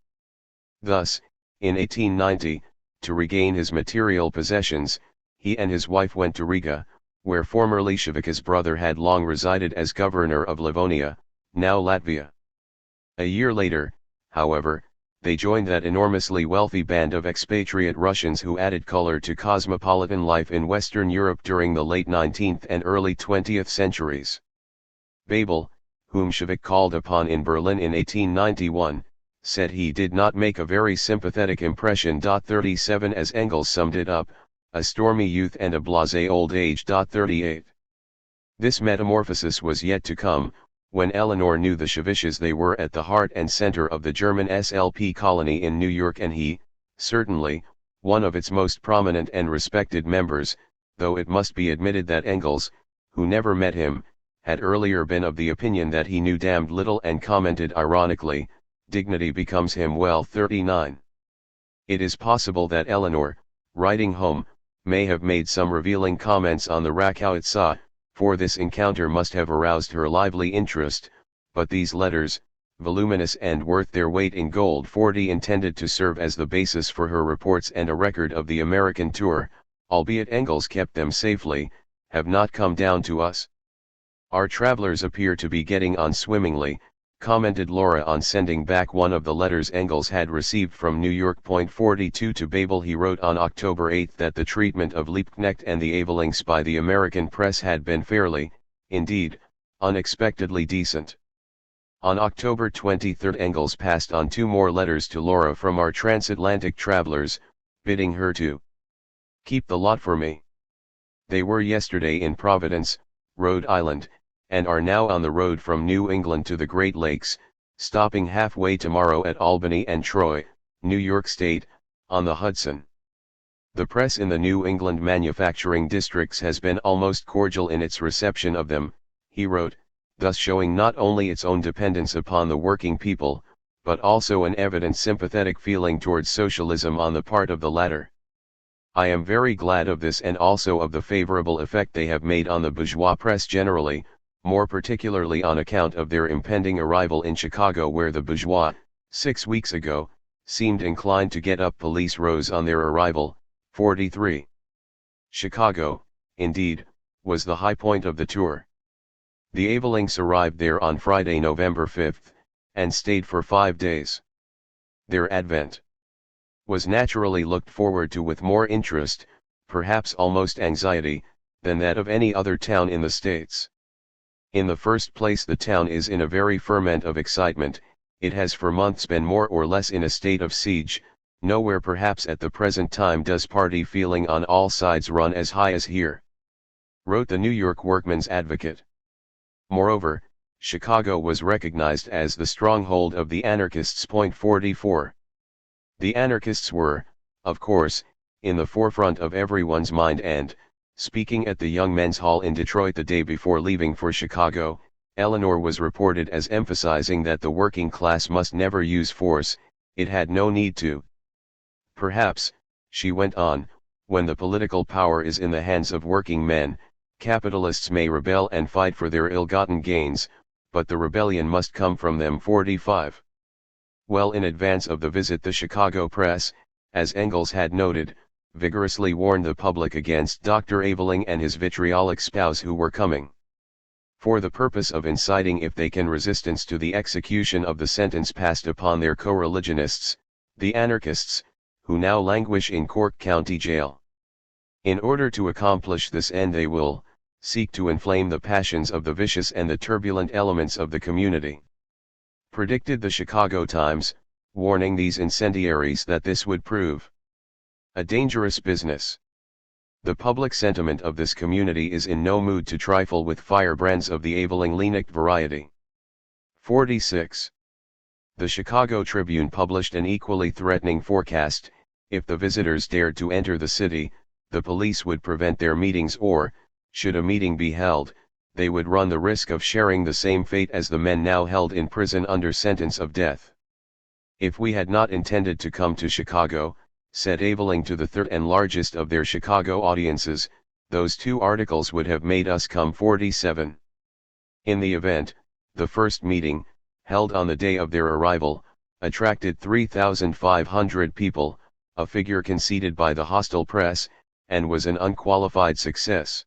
Thus, in 1890, to regain his material possessions, he and his wife went to Riga, where formerly Shevich's brother had long resided as governor of Livonia, now Latvia. A year later, however, they joined that enormously wealthy band of expatriate Russians who added color to cosmopolitan life in Western Europe during the late 19th and early 20th centuries. Babel, whom Shevich called upon in Berlin in 1891, said he did not make a very sympathetic impression. 37 As Engels summed it up, a stormy youth and a blasé old age. 38. This metamorphosis was yet to come, when Eleanor knew the Sheviches. They were at the heart and center of the German SLP colony in New York and he, certainly, one of its most prominent and respected members, though it must be admitted that Engels, who never met him, had earlier been of the opinion that he knew damned little and commented ironically, "Dignity becomes him well." 39. It is possible that Eleanor, writing home, may have made some revealing comments on the Rakowitsa, for this encounter must have aroused her lively interest, but these letters, voluminous and worth their weight in gold, 40, intended to serve as the basis for her reports and a record of the American tour, albeit Engels kept them safely, have not come down to us. Our travelers appear to be getting on swimmingly, commented Laura on sending back one of the letters Engels had received from New York. 42 To Babel he wrote on October 8 that the treatment of Liebknecht and the Evelinks by the American press had been fairly, indeed, unexpectedly decent. On October 23 Engels passed on 2 more letters to Laura from our transatlantic travelers, bidding her to keep the lot for me. They were yesterday in Providence, Rhode Island, and are now on the road from New England to the Great Lakes, stopping halfway tomorrow at Albany and Troy, New York State, on the Hudson. The press in the New England manufacturing districts has been almost cordial in its reception of them, he wrote, thus showing not only its own dependence upon the working people, but also an evident sympathetic feeling towards socialism on the part of the latter. I am very glad of this and also of the favorable effect they have made on the bourgeois press generally, more particularly on account of their impending arrival in Chicago, where the bourgeois, 6 weeks ago, seemed inclined to get up police rows on their arrival. 43. Chicago, indeed, was the high point of the tour. The Evelinks arrived there on Friday, November 5, and stayed for 5 days. Their advent was naturally looked forward to with more interest, perhaps almost anxiety, than that of any other town in the States. In the first place, the town is in a very ferment of excitement. It has for months been more or less in a state of siege. Nowhere perhaps at the present time does party feeling on all sides run as high as here, wrote the New York Workman's Advocate. Moreover, Chicago was recognized as the stronghold of the anarchists. 44. The anarchists were, of course, in the forefront of everyone's mind and, speaking at the Young Men's Hall in Detroit the day before leaving for Chicago, Eleanor was reported as emphasizing that the working class must never use force, it had no need to. Perhaps, she went on, when the political power is in the hands of working men, capitalists may rebel and fight for their ill-gotten gains, but the rebellion must come from them. 45. Well in advance of the visit, the Chicago press, as Engels had noted, vigorously warned the public against Dr. Aveling and his vitriolic spouse who were coming, for the purpose of inciting if they can resistance to the execution of the sentence passed upon their co-religionists, the anarchists, who now languish in Cork County Jail. In order to accomplish this end they will seek to inflame the passions of the vicious and the turbulent elements of the community. Predicted the Chicago Times, warning these incendiaries that this would prove a dangerous business. The public sentiment of this community is in no mood to trifle with firebrands of the Aveling-Leenick variety. 46. The Chicago Tribune published an equally threatening forecast: if the visitors dared to enter the city, the police would prevent their meetings, or, should a meeting be held, they would run the risk of sharing the same fate as the men now held in prison under sentence of death. If we had not intended to come to Chicago, said Aveling to the third and largest of their Chicago audiences, those 2 articles would have made us come. 47. In the event, the first meeting, held on the day of their arrival, attracted 3,500 people, a figure conceded by the hostile press, and was an unqualified success.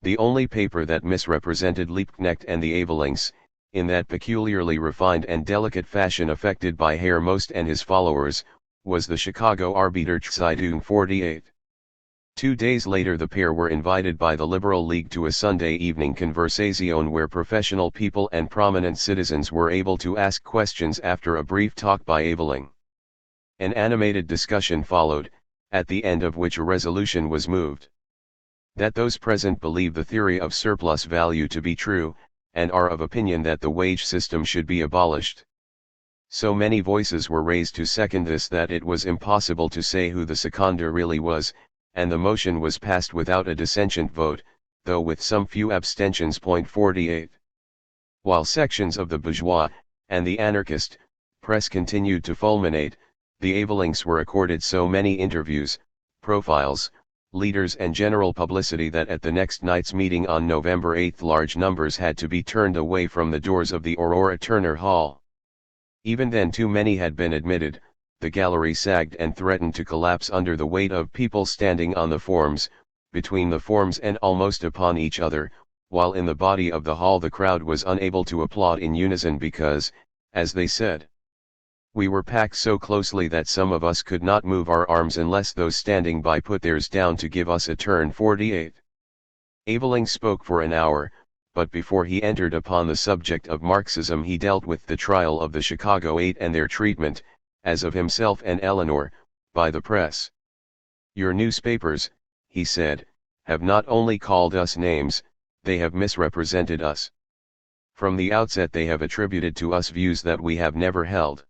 The only paper that misrepresented Liebknecht and the Avelings, in that peculiarly refined and delicate fashion affected by Herr Most and his followers, was the Chicago Arbeiterzeitung. 48. 2 days later the pair were invited by the Liberal League to a Sunday evening conversation where professional people and prominent citizens were able to ask questions after a brief talk by Aveling. An animated discussion followed, at the end of which a resolution was moved: that those present believe the theory of surplus value to be true, and are of opinion that the wage system should be abolished. So many voices were raised to second this that it was impossible to say who the seconder really was, and the motion was passed without a dissentient vote, though with some few abstentions. 48. While sections of the bourgeois, and the anarchist, press continued to fulminate, the Avelings were accorded so many interviews, profiles, leaders and general publicity that at the next night's meeting on November 8 large numbers had to be turned away from the doors of the Aurora Turner Hall. Even then too many had been admitted, the gallery sagged and threatened to collapse under the weight of people standing on the forms, between the forms and almost upon each other, while in the body of the hall the crowd was unable to applaud in unison because, as they said, we were packed so closely that some of us could not move our arms unless those standing by put theirs down to give us a turn. 48. Aveling spoke for an hour, but before he entered upon the subject of Marxism he dealt with the trial of the Chicago 8 and their treatment, as of himself and Eleanor, by the press. Your newspapers, he said, have not only called us names, they have misrepresented us. From the outset they have attributed to us views that we have never held.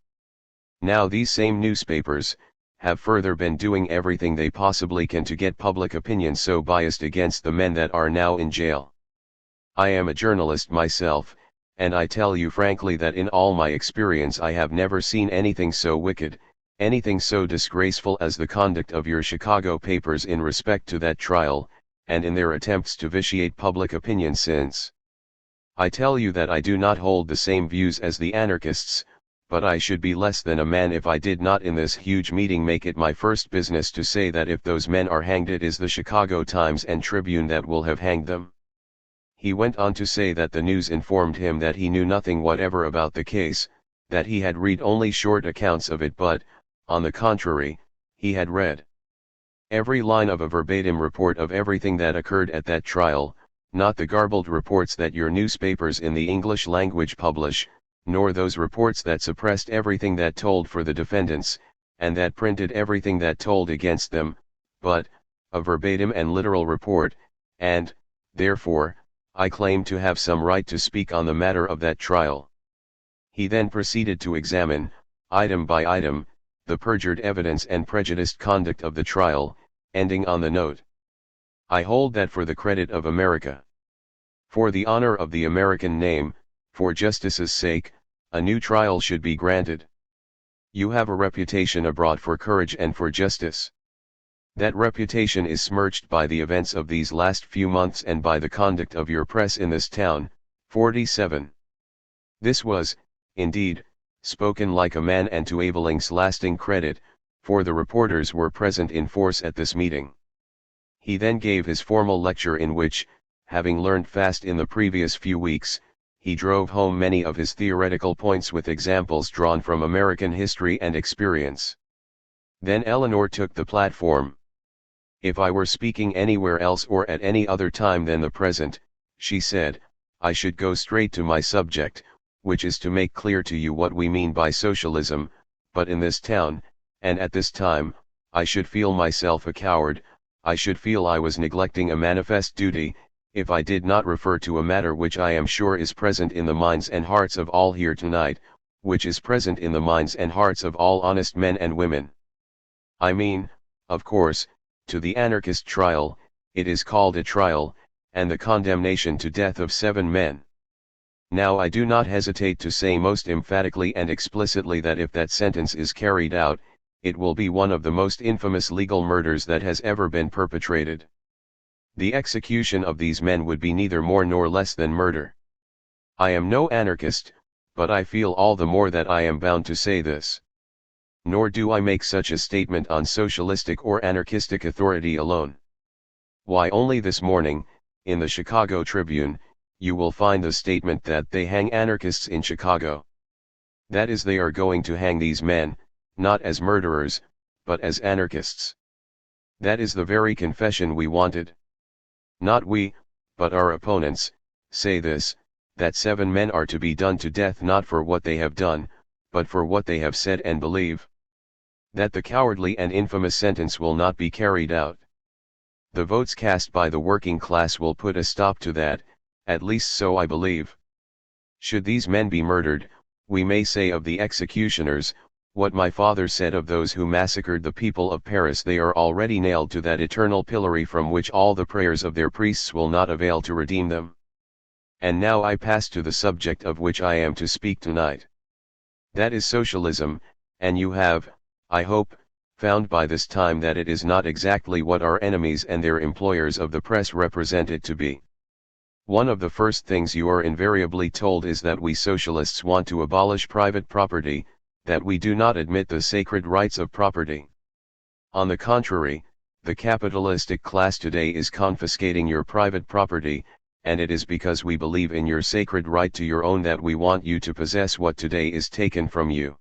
Now these same newspapers have further been doing everything they possibly can to get public opinion so biased against the men that are now in jail. I am a journalist myself, and I tell you frankly that in all my experience I have never seen anything so wicked, anything so disgraceful as the conduct of your Chicago papers in respect to that trial, and in their attempts to vitiate public opinion since. I tell you that I do not hold the same views as the anarchists, but I should be less than a man if I did not in this huge meeting make it my first business to say that if those men are hanged it is the Chicago Times and Tribune that will have hanged them. He went on to say that the news informed him that he knew nothing whatever about the case, that he had read only short accounts of it, but, on the contrary, he had read every line of a verbatim report of everything that occurred at that trial, not the garbled reports that your newspapers in the English language publish, nor those reports that suppressed everything that told for the defendants, and that printed everything that told against them, but a verbatim and literal report, and, therefore, I claim to have some right to speak on the matter of that trial. He then proceeded to examine, item by item, the perjured evidence and prejudiced conduct of the trial, ending on the note: I hold that for the credit of America, for the honor of the American name, for justice's sake, a new trial should be granted. You have a reputation abroad for courage and for justice. That reputation is smirched by the events of these last few months and by the conduct of your press in this town. 47. This was, indeed, spoken like a man, and to Eveling's lasting credit, for the reporters were present in force at this meeting. He then gave his formal lecture, in which, having learned fast in the previous few weeks, he drove home many of his theoretical points with examples drawn from American history and experience. Then Eleanor took the platform. "If I were speaking anywhere else or at any other time than the present," she said, "I should go straight to my subject, which is to make clear to you what we mean by socialism, but in this town, and at this time, I should feel myself a coward, I should feel I was neglecting a manifest duty, if I did not refer to a matter which I am sure is present in the minds and hearts of all here tonight, which is present in the minds and hearts of all honest men and women. I mean, of course, to the anarchist trial, it is called a trial, and the condemnation to death of 7 men. Now I do not hesitate to say most emphatically and explicitly that if that sentence is carried out, it will be one of the most infamous legal murders that has ever been perpetrated. The execution of these men would be neither more nor less than murder. I am no anarchist, but I feel all the more that I am bound to say this. Nor do I make such a statement on socialistic or anarchistic authority alone. Why, only this morning, in the Chicago Tribune, you will find the statement that they hang anarchists in Chicago. That is, they are going to hang these men, not as murderers, but as anarchists. That is the very confession we wanted. Not we, but our opponents, say this, that 7 men are to be done to death not for what they have done, but for what they have said and believe. That the cowardly and infamous sentence will not be carried out. The votes cast by the working class will put a stop to that, at least so I believe. Should these men be murdered, we may say of the executioners, what my father said of those who massacred the people of Paris: they are already nailed to that eternal pillory from which all the prayers of their priests will not avail to redeem them. And now I pass to the subject of which I am to speak tonight. That is socialism, and you have, I hope, found by this time that it is not exactly what our enemies and their employers of the press represent it to be. One of the first things you are invariably told is that we socialists want to abolish private property, that we do not admit the sacred rights of property. On the contrary, the capitalistic class today is confiscating your private property, and it is because we believe in your sacred right to your own that we want you to possess what today is taken from you.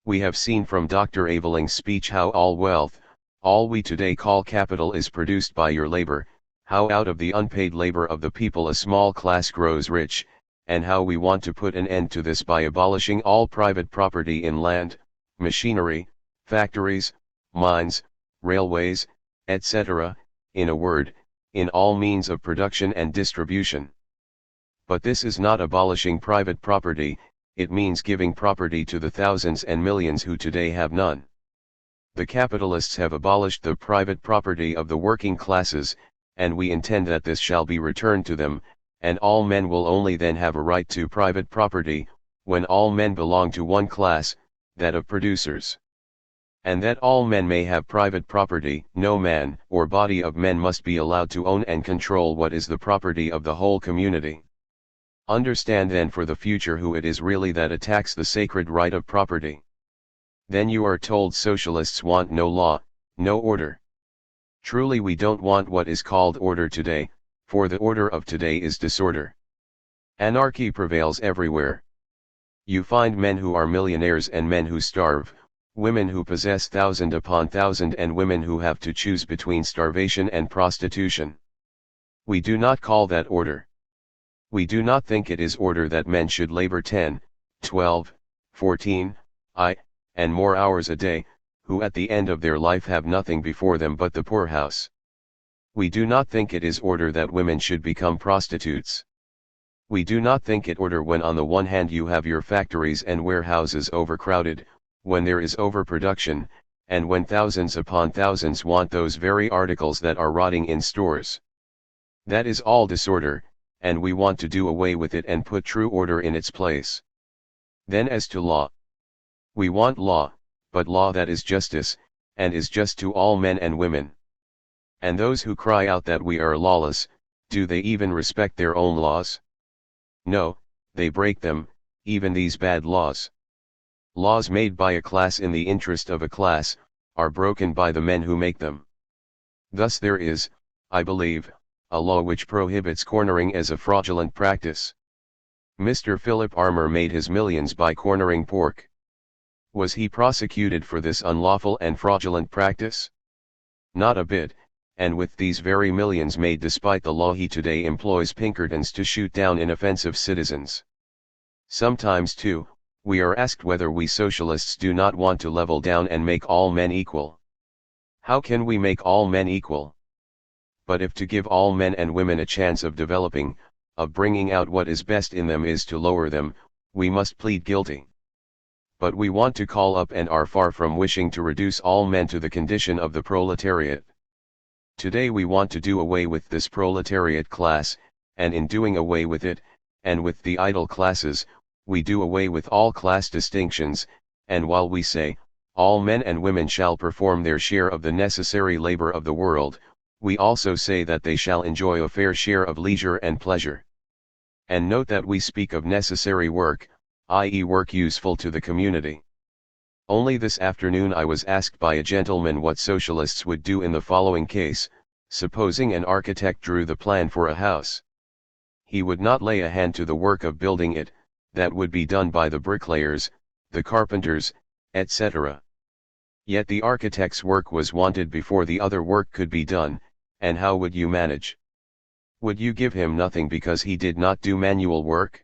We have seen from Dr. Eveling's speech how all wealth, all we today call capital, is produced by your labor, how out of the unpaid labor of the people a small class grows rich, and how we want to put an end to this by abolishing all private property in land, machinery, factories, mines, railways, etc., in a word, in all means of production and distribution. But this is not abolishing private property, it means giving property to the thousands and millions who today have none. The capitalists have abolished the private property of the working classes, and we intend that this shall be returned to them, and all men will only then have a right to private property, when all men belong to one class, that of producers. And that all men may have private property, no man or body of men must be allowed to own and control what is the property of the whole community. Understand then for the future who it is really that attacks the sacred right of property. Then you are told socialists want no law, no order. Truly we don't want what is called order today, for the order of today is disorder. Anarchy prevails everywhere. You find men who are millionaires and men who starve, women who possess thousand upon thousand and women who have to choose between starvation and prostitution. We do not call that order. We do not think it is order that men should labor 10, 12, 14, and more hours a day, who at the end of their life have nothing before them but the poorhouse. We do not think it is order that women should become prostitutes. We do not think it order when on the one hand you have your factories and warehouses overcrowded, when there is overproduction, and when thousands upon thousands want those very articles that are rotting in stores. That is all disorder, and we want to do away with it and put true order in its place. Then as to law. We want law, but law that is justice, and is just to all men and women. And those who cry out that we are lawless, do they even respect their own laws? No, they break them, even these bad laws. Laws made by a class in the interest of a class, are broken by the men who make them. Thus there is, I believe, a law which prohibits cornering as a fraudulent practice. Mr. Philip Armour made his millions by cornering pork. Was he prosecuted for this unlawful and fraudulent practice? Not a bit, and with these very millions made despite the law he today employs Pinkertons to shoot down inoffensive citizens. Sometimes too, we are asked whether we socialists do not want to level down and make all men equal. How can we make all men equal? But if to give all men and women a chance of developing, of bringing out what is best in them is to lower them, we must plead guilty. But we want to call up and are far from wishing to reduce all men to the condition of the proletariat. Today we want to do away with this proletariat class, and in doing away with it, and with the idle classes, we do away with all class distinctions, and while we say, all men and women shall perform their share of the necessary labor of the world, we also say that they shall enjoy a fair share of leisure and pleasure. And note that we speak of necessary work, i.e. work useful to the community. Only this afternoon I was asked by a gentleman what socialists would do in the following case, supposing an architect drew the plan for a house. He would not lay a hand to the work of building it, that would be done by the bricklayers, the carpenters, etc. Yet the architect's work was wanted before the other work could be done, and how would you manage? Would you give him nothing because he did not do manual work?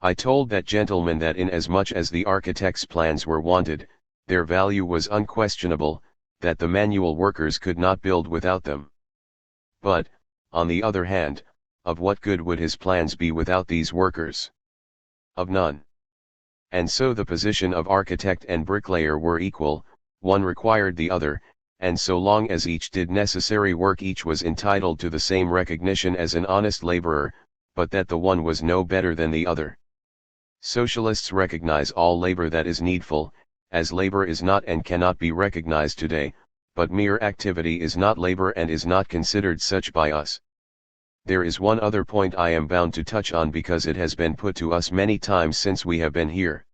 I told that gentleman that inasmuch as the architect's plans were wanted, their value was unquestionable, that the manual workers could not build without them. But, on the other hand, of what good would his plans be without these workers? Of none. And so the position of architect and bricklayer were equal, one required the other, and so long as each did necessary work each was entitled to the same recognition as an honest laborer, but that the one was no better than the other. Socialists recognize all labor that is needful, as labor is not and cannot be recognized today, but mere activity is not labor and is not considered such by us. There is one other point I am bound to touch on because it has been put to us many times since we have been here.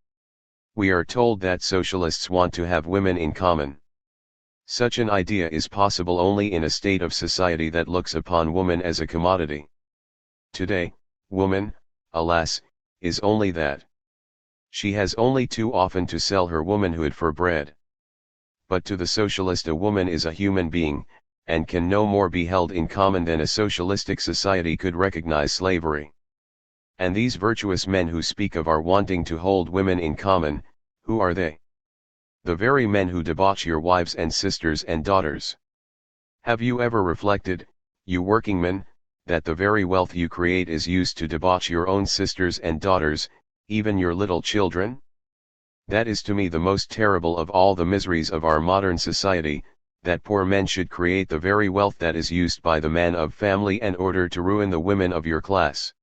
We are told that socialists want to have women in common. Such an idea is possible only in a state of society that looks upon woman as a commodity. Today, woman, alas, is only that. She has only too often to sell her womanhood for bread. But to the socialist a woman is a human being, and can no more be held in common than a socialistic society could recognize slavery. And these virtuous men who speak of our wanting to hold women in common, who are they? The very men who debauch your wives and sisters and daughters. Have you ever reflected, you workingmen, that the very wealth you create is used to debauch your own sisters and daughters, even your little children? That is to me the most terrible of all the miseries of our modern society, that poor men should create the very wealth that is used by the man of family in order to ruin the women of your class.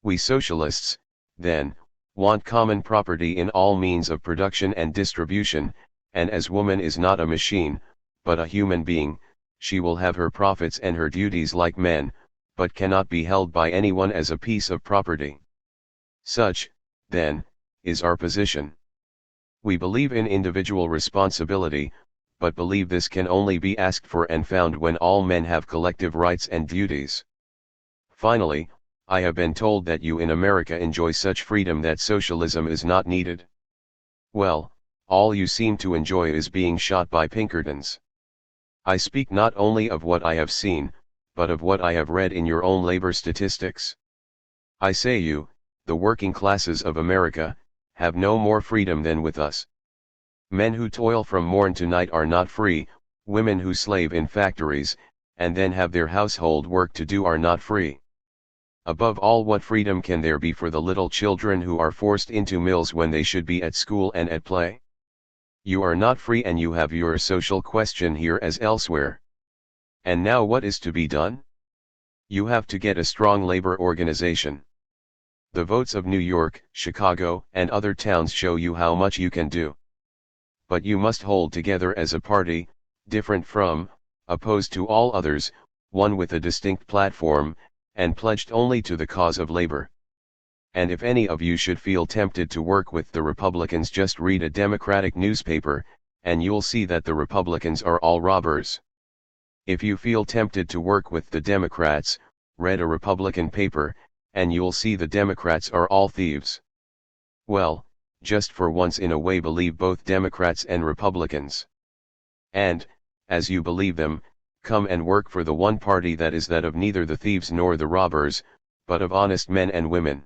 We socialists, then, want common property in all means of production and distribution, and as woman is not a machine, but a human being, she will have her profits and her duties like men, but cannot be held by anyone as a piece of property. Such, then, is our position. We believe in individual responsibility, but believe this can only be asked for and found when all men have collective rights and duties. Finally, I have been told that you in America enjoy such freedom that socialism is not needed. Well, all you seem to enjoy is being shot by Pinkertons. I speak not only of what I have seen, but of what I have read in your own labor statistics. I say you, the working classes of America, have no more freedom than with us. Men who toil from morn to night are not free, women who slave in factories, and then have their household work to do are not free. Above all, what freedom can there be for the little children who are forced into mills when they should be at school and at play? You are not free, and you have your social question here as elsewhere. And now what is to be done? You have to get a strong labor organization. The votes of New York, Chicago, and other towns show you how much you can do. But you must hold together as a party, different from, opposed to all others, one with a distinct platform, and pledged only to the cause of labor. And if any of you should feel tempted to work with the Republicans, just read a Democratic newspaper, and you'll see that the Republicans are all robbers. If you feel tempted to work with the Democrats, read a Republican paper, and you'll see the Democrats are all thieves. Well, just for once in a way believe both Democrats and Republicans. And, as you believe them, come and work for the one party that is that of neither the thieves nor the robbers, but of honest men and women.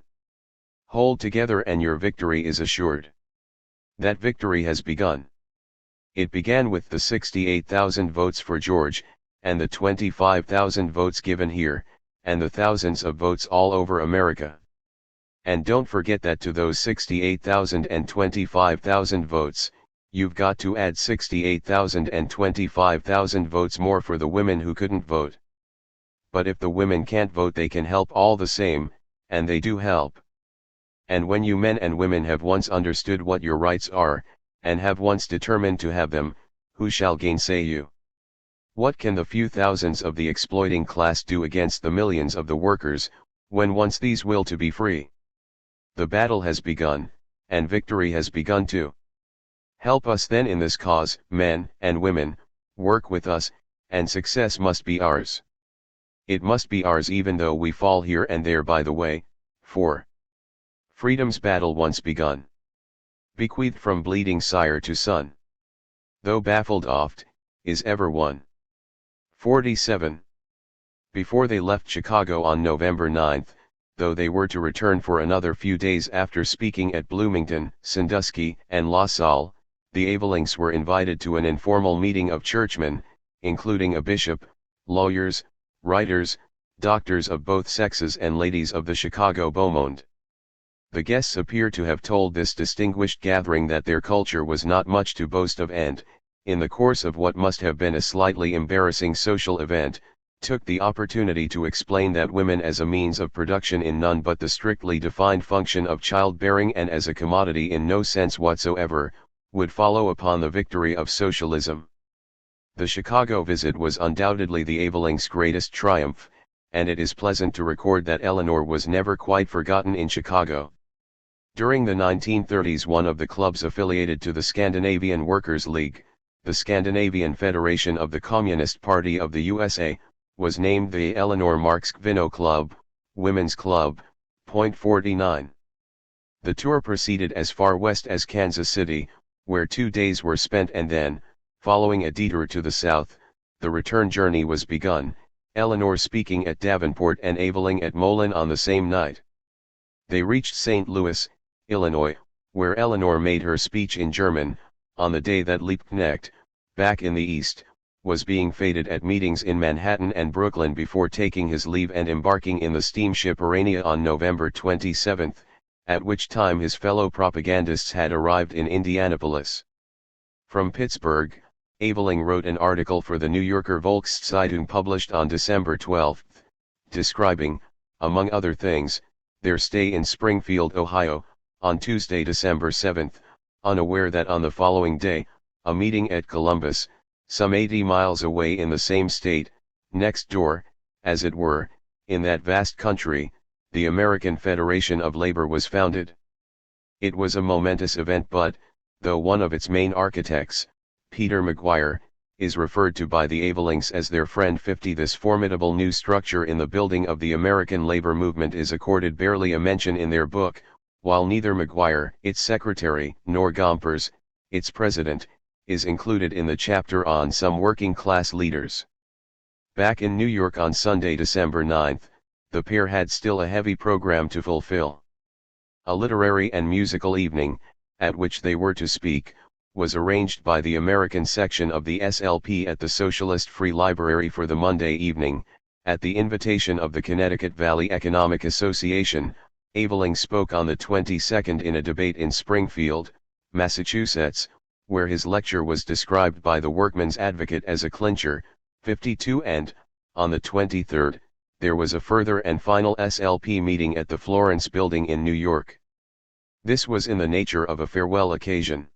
Hold together and your victory is assured. That victory has begun. It began with the 68,000 votes for George, and the 25,000 votes given here, and the thousands of votes all over America. And don't forget that to those 68,000 and 25,000 votes, you've got to add 68,000 and 25,000 votes more for the women who couldn't vote. But if the women can't vote, they can help all the same, and they do help. And when you men and women have once understood what your rights are, and have once determined to have them, who shall gainsay you? What can the few thousands of the exploiting class do against the millions of the workers, when once these will to be free? The battle has begun, and victory has begun too. Help us then in this cause, men and women, work with us, and success must be ours. It must be ours even though we fall here and there by the way, for freedom's battle once begun, bequeathed from bleeding sire to son, though baffled oft, is ever won. 47. Before they left Chicago on November 9, though they were to return for another few days after speaking at Bloomington, Sandusky, and La Salle, the Avelings were invited to an informal meeting of churchmen, including a bishop, lawyers, writers, doctors of both sexes and ladies of the Chicago beau monde. The guests appear to have told this distinguished gathering that their culture was not much to boast of and, in the course of what must have been a slightly embarrassing social event, took the opportunity to explain that women as a means of production in none but the strictly defined function of childbearing and as a commodity in no sense whatsoever, would follow upon the victory of socialism. The Chicago visit was undoubtedly the Avelings' greatest triumph, and it is pleasant to record that Eleanor was never quite forgotten in Chicago. During the 1930s, one of the clubs affiliated to the Scandinavian Workers' League, the Scandinavian Federation of the Communist Party of the USA, was named the Eleanor Marx Kvinno Club, Women's Club. 49. The tour proceeded as far west as Kansas City, where 2 days were spent, and then, following a detour to the south, the return journey was begun, Eleanor speaking at Davenport and Aveling at Moline on the same night. They reached St. Louis, Illinois, where Eleanor made her speech in German, on the day that Liebknecht, back in the East, was being feted at meetings in Manhattan and Brooklyn before taking his leave and embarking in the steamship Urania on November 27, at which time his fellow propagandists had arrived in Indianapolis. From Pittsburgh, Aveling wrote an article for the New Yorker Volkszeitung published on December 12, describing, among other things, their stay in Springfield, Ohio, on Tuesday, December 7, unaware that on the following day, a meeting at Columbus, some 80 miles away in the same state, next door, as it were, in that vast country, the American Federation of Labor was founded. It was a momentous event, but, though one of its main architects, Peter McGuire, is referred to by the Avelings as their friend 50, this formidable new structure in the building of the American labor movement is accorded barely a mention in their book, while neither McGuire, its secretary, nor Gompers, its president, is included in the chapter on some working class leaders. Back in New York on Sunday, December 9, the pair had still a heavy program to fulfill. A literary and musical evening, at which they were to speak, was arranged by the American section of the SLP at the Socialist Free Library for the Monday evening. At the invitation of the Connecticut Valley Economic Association, Aveling spoke on the 22nd in a debate in Springfield, Massachusetts, where his lecture was described by the Workman's Advocate as a clincher. 52, and, on the 23rd, there was a further and final SLP meeting at the Florence Building in New York. This was in the nature of a farewell occasion.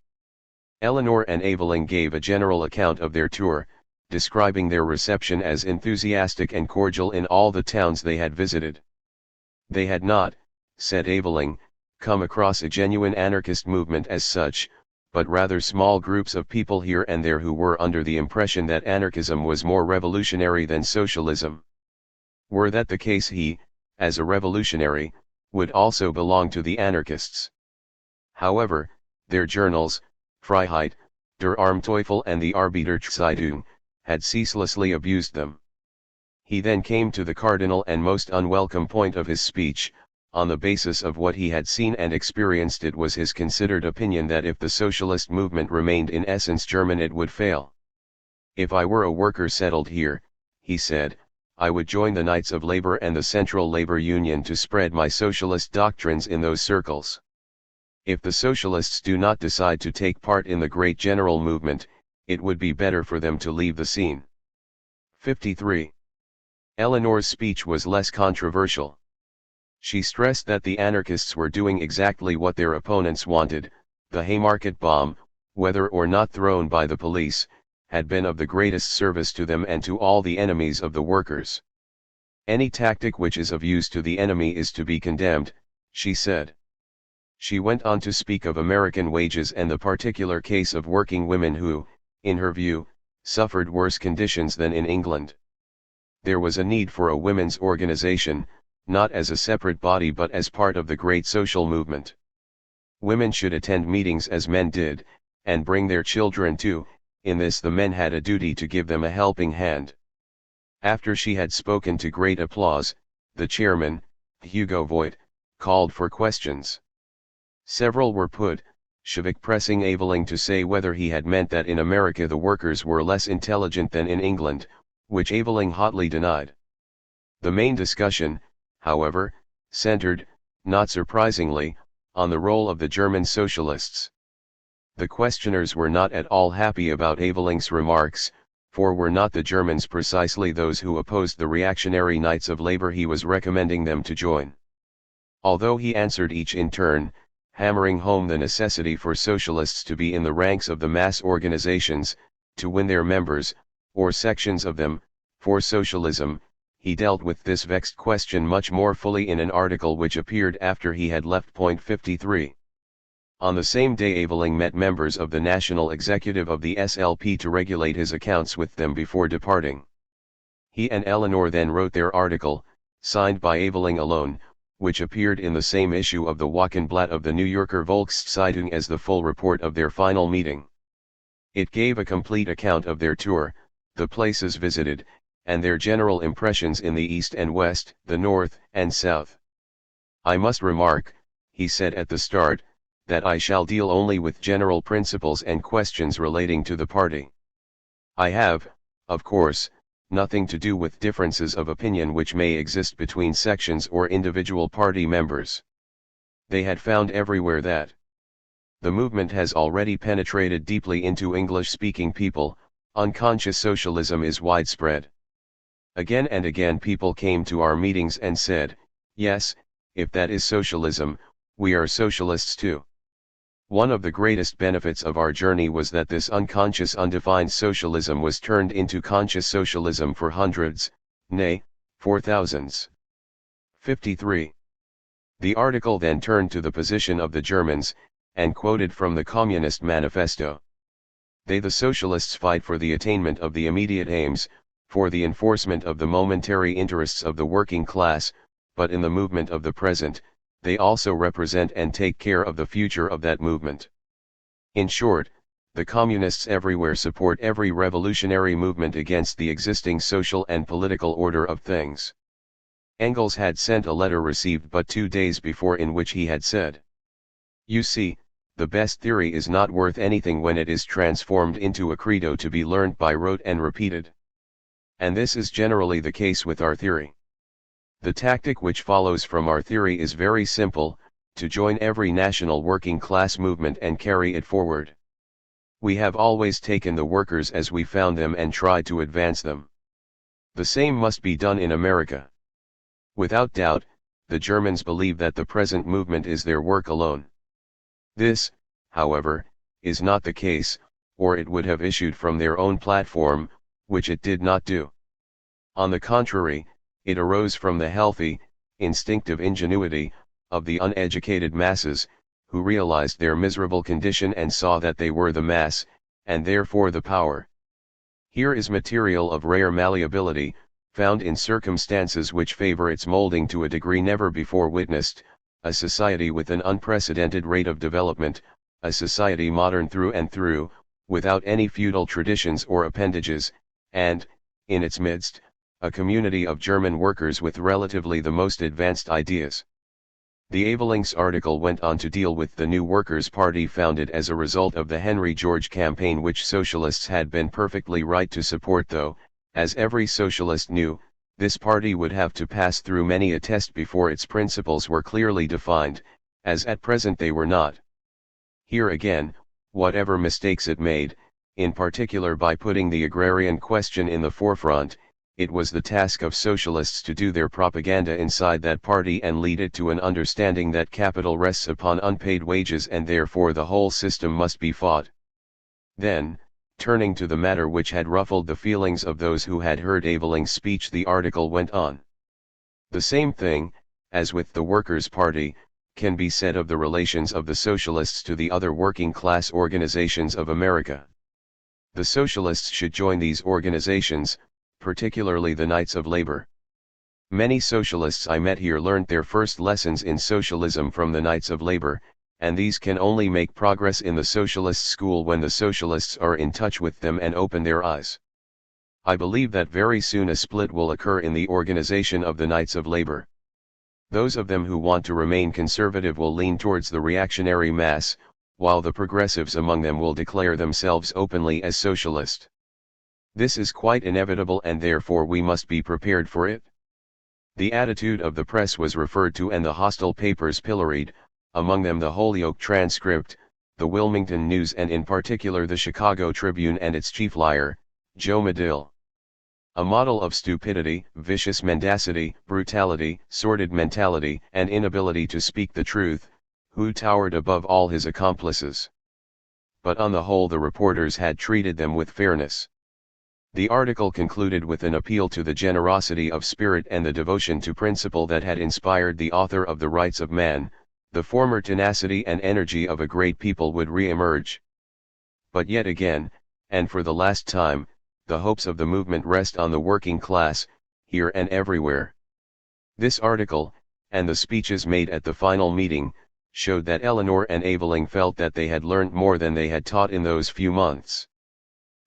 Eleanor and Aveling gave a general account of their tour, describing their reception as enthusiastic and cordial in all the towns they had visited. They had not, said Aveling, come across a genuine anarchist movement as such, but rather small groups of people here and there who were under the impression that anarchism was more revolutionary than socialism. Were that the case, he, as a revolutionary, would also belong to the anarchists. However, their journals, Freiheit, der Armteufel and the Arbeiterzeitung, had ceaselessly abused them. He then came to the cardinal and most unwelcome point of his speech. On the basis of what he had seen and experienced, it was his considered opinion that if the socialist movement remained in essence German it would fail. If I were a worker settled here, he said, I would join the Knights of Labor and the Central Labor Union to spread my socialist doctrines in those circles. If the socialists do not decide to take part in the great general movement, it would be better for them to leave the scene. 53. Eleanor's speech was less controversial. She stressed that the anarchists were doing exactly what their opponents wanted. The Haymarket bomb, whether or not thrown by the police, had been of the greatest service to them and to all the enemies of the workers. Any tactic which is of use to the enemy is to be condemned, she said. She went on to speak of American wages and the particular case of working women who, in her view, suffered worse conditions than in England. There was a need for a women's organization, not as a separate body but as part of the great social movement. Women should attend meetings as men did, and bring their children too. In this the men had a duty to give them a helping hand. After she had spoken to great applause, the chairman, Hugo Voigt, called for questions. Several were put, Schivik pressing Aveling to say whether he had meant that in America the workers were less intelligent than in England, which Aveling hotly denied. The main discussion, however, centered, not surprisingly, on the role of the German socialists. The questioners were not at all happy about Aveling's remarks, for were not the Germans precisely those who opposed the reactionary Knights of Labor he was recommending them to join? Although he answered each in turn, hammering home the necessity for socialists to be in the ranks of the mass organizations, to win their members, or sections of them, for socialism, he dealt with this vexed question much more fully in an article which appeared after he had left. 53. On the same day Aveling met members of the National Executive of the SLP to regulate his accounts with them before departing. He and Eleanor then wrote their article, signed by Aveling alone, which appeared in the same issue of the Wochenblatt of the New Yorker Volkszeitung as the full report of their final meeting. It gave a complete account of their tour, the places visited, and their general impressions in the East and West, the North and South. I must remark, he said at the start, that I shall deal only with general principles and questions relating to the party. I have, of course, nothing to do with differences of opinion which may exist between sections or individual party members. They had found everywhere that the movement has already penetrated deeply into English-speaking people, unconscious socialism is widespread. Again and again people came to our meetings and said, yes, if that is socialism, we are socialists too. One of the greatest benefits of our journey was that this unconscious undefined socialism was turned into conscious socialism for hundreds, nay, for thousands. 53. The article then turned to the position of the Germans, and quoted from the Communist Manifesto. They, the socialists, fight for the attainment of the immediate aims, for the enforcement of the momentary interests of the working class, but in the movement of the present, they also represent and take care of the future of that movement. In short, the communists everywhere support every revolutionary movement against the existing social and political order of things. Engels had sent a letter received but 2 days before in which he had said, "You see, the best theory is not worth anything when it is transformed into a credo to be learnt by rote and repeated. And this is generally the case with our theory. The tactic which follows from our theory is very simple, to join every national working class movement and carry it forward. We have always taken the workers as we found them and tried to advance them. The same must be done in America. Without doubt, the Germans believe that the present movement is their work alone. This, however, is not the case, or it would have issued from their own platform, which it did not do. On the contrary, it arose from the healthy, instinctive ingenuity, of the uneducated masses, who realized their miserable condition and saw that they were the mass, and therefore the power. Here is material of rare malleability, found in circumstances which favor its molding to a degree never before witnessed, a society with an unprecedented rate of development, a society modern through and through, without any feudal traditions or appendages, and, in its midst, a community of German workers with relatively the most advanced ideas. The Evelings article went on to deal with the new Workers' Party founded as a result of the Henry George campaign, which socialists had been perfectly right to support, though, as every socialist knew, this party would have to pass through many a test before its principles were clearly defined, as at present they were not. Here again, whatever mistakes it made, in particular by putting the agrarian question in the forefront, it was the task of socialists to do their propaganda inside that party and lead it to an understanding that capital rests upon unpaid wages and therefore the whole system must be fought. Then, turning to the matter which had ruffled the feelings of those who had heard Eveling's speech, the article went on. The same thing, as with the Workers' Party, can be said of the relations of the socialists to the other working class organizations of America. The socialists should join these organizations, particularly the Knights of Labor. Many socialists I met here learned their first lessons in socialism from the Knights of Labor, and these can only make progress in the socialist school when the socialists are in touch with them and open their eyes. I believe that very soon a split will occur in the organization of the Knights of Labor. Those of them who want to remain conservative will lean towards the reactionary mass, while the progressives among them will declare themselves openly as socialist. This is quite inevitable and therefore we must be prepared for it. The attitude of the press was referred to and the hostile papers pilloried, among them the Holyoke Transcript, the Wilmington News and in particular the Chicago Tribune and its chief liar, Joe Medill. A model of stupidity, vicious mendacity, brutality, sordid mentality and inability to speak the truth, who towered above all his accomplices. But on the whole the reporters had treated them with fairness. The article concluded with an appeal to the generosity of spirit and the devotion to principle that had inspired the author of The Rights of Man. The former tenacity and energy of a great people would re-emerge. But yet again, and for the last time, the hopes of the movement rest on the working class, here and everywhere. This article, and the speeches made at the final meeting, showed that Eleanor and Eveling felt that they had learned more than they had taught in those few months.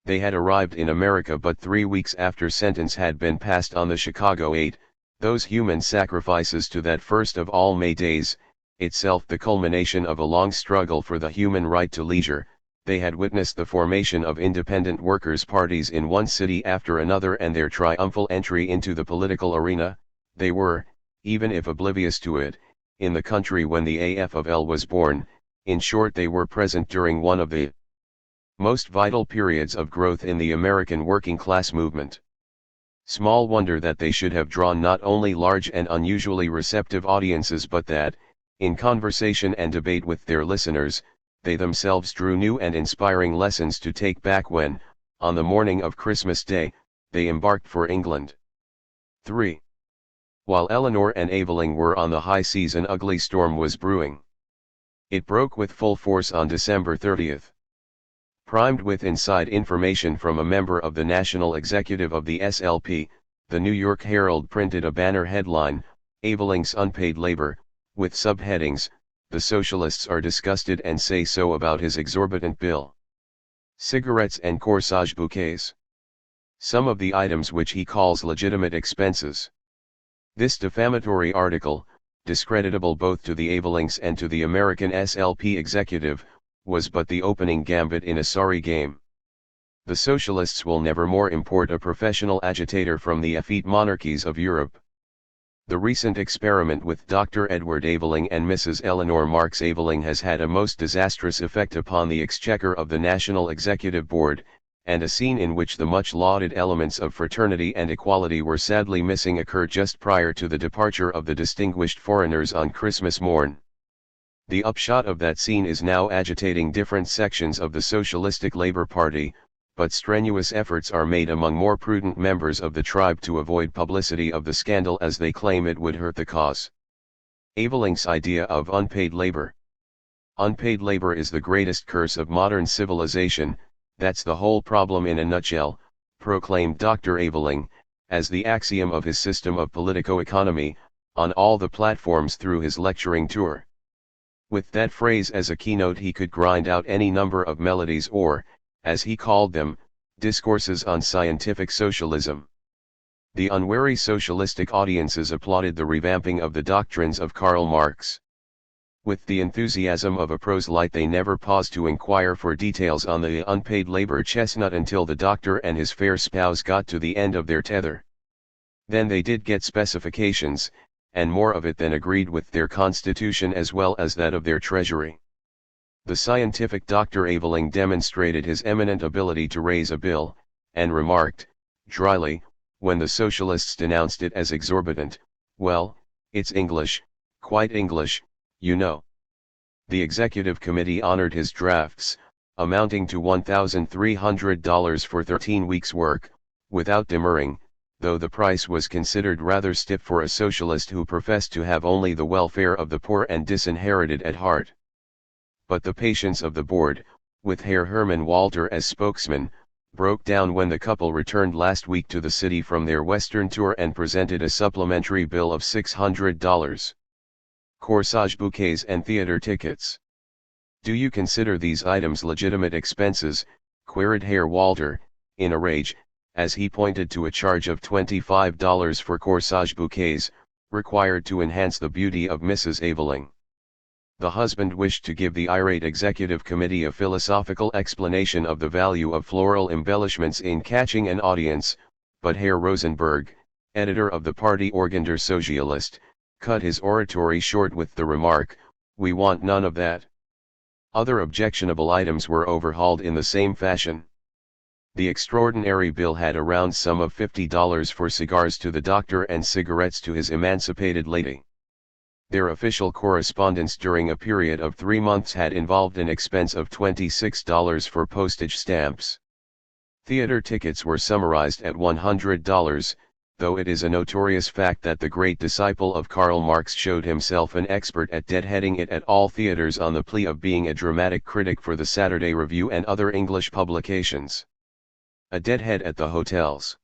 They had arrived in America but 3 weeks after sentence had been passed on the Chicago 8, those human sacrifices to that first of all May days, itself the culmination of a long struggle for the human right to leisure. They had witnessed the formation of independent workers' parties in one city after another and their triumphal entry into the political arena. They were, even if oblivious to it, in the country when the AFL was born. In short, they were present during one of the most vital periods of growth in the American working class movement. Small wonder that they should have drawn not only large and unusually receptive audiences but that, in conversation and debate with their listeners, they themselves drew new and inspiring lessons to take back when, on the morning of Christmas Day, they embarked for England. 3. While Eleanor and Eveling were on the high seas, an ugly storm was brewing. It broke with full force on December 30th. Primed with inside information from a member of the national executive of the SLP, the New York Herald printed a banner headline, "Eveling's Unpaid Labor," with subheadings, "The Socialists are disgusted and say so about his exorbitant bill. Cigarettes and corsage bouquets. Some of the items which he calls legitimate expenses." This defamatory article, discreditable both to the Evelings and to the American SLP executive, was but the opening gambit in a sorry game. The socialists will never more import a professional agitator from the effete monarchies of Europe. The recent experiment with Dr. Edward Eveling and Mrs. Eleanor Marx Eveling has had a most disastrous effect upon the exchequer of the National Executive Board, and a scene in which the much-lauded elements of fraternity and equality were sadly missing occurred just prior to the departure of the distinguished foreigners on Christmas morn. The upshot of that scene is now agitating different sections of the Socialistic Labor Party, but strenuous efforts are made among more prudent members of the tribe to avoid publicity of the scandal as they claim it would hurt the cause. Eveling's idea of unpaid labor. Unpaid labor is the greatest curse of modern civilization, that's the whole problem in a nutshell, proclaimed Dr. Eveling, as the axiom of his system of politico-economy, on all the platforms through his lecturing tour. With that phrase as a keynote he could grind out any number of melodies or, as he called them, discourses on scientific socialism. The unwary socialistic audiences applauded the revamping of the doctrines of Karl Marx. With the enthusiasm of a proselyte they never paused to inquire for details on the unpaid labor chestnut until the doctor and his fair spouse got to the end of their tether. Then they did get specifications, and more of it than agreed with their constitution as well as that of their treasury. The scientific Dr. Eveling demonstrated his eminent ability to raise a bill, and remarked, dryly, when the socialists denounced it as exorbitant, "Well, it's English, quite English, you know." The executive committee honored his drafts, amounting to $1,300 for 13 weeks' work, without demurring, though the price was considered rather stiff for a socialist who professed to have only the welfare of the poor and disinherited at heart. But the patience of the board, with Herr Hermann Walter as spokesman, broke down when the couple returned last week to the city from their western tour and presented a supplementary bill of $600. Corsage bouquets and theater tickets. "Do you consider these items legitimate expenses?" queried Herr Walter, in a rage, as he pointed to a charge of $25 for corsage bouquets, required to enhance the beauty of Mrs. Eveling. The husband wished to give the irate executive committee a philosophical explanation of the value of floral embellishments in catching an audience, but Herr Rosenberg, editor of the party organ der Sozialist, cut his oratory short with the remark, "We want none of that." Other objectionable items were overhauled in the same fashion. The extraordinary bill had a round sum of $50 for cigars to the doctor and cigarettes to his emancipated lady. Their official correspondence during a period of 3 months had involved an expense of $26 for postage stamps. Theater tickets were summarized at $100, though it is a notorious fact that the great disciple of Karl Marx showed himself an expert at deadheading it at all theaters on the plea of being a dramatic critic for the Saturday Review and other English publications. A deadhead at the hotels.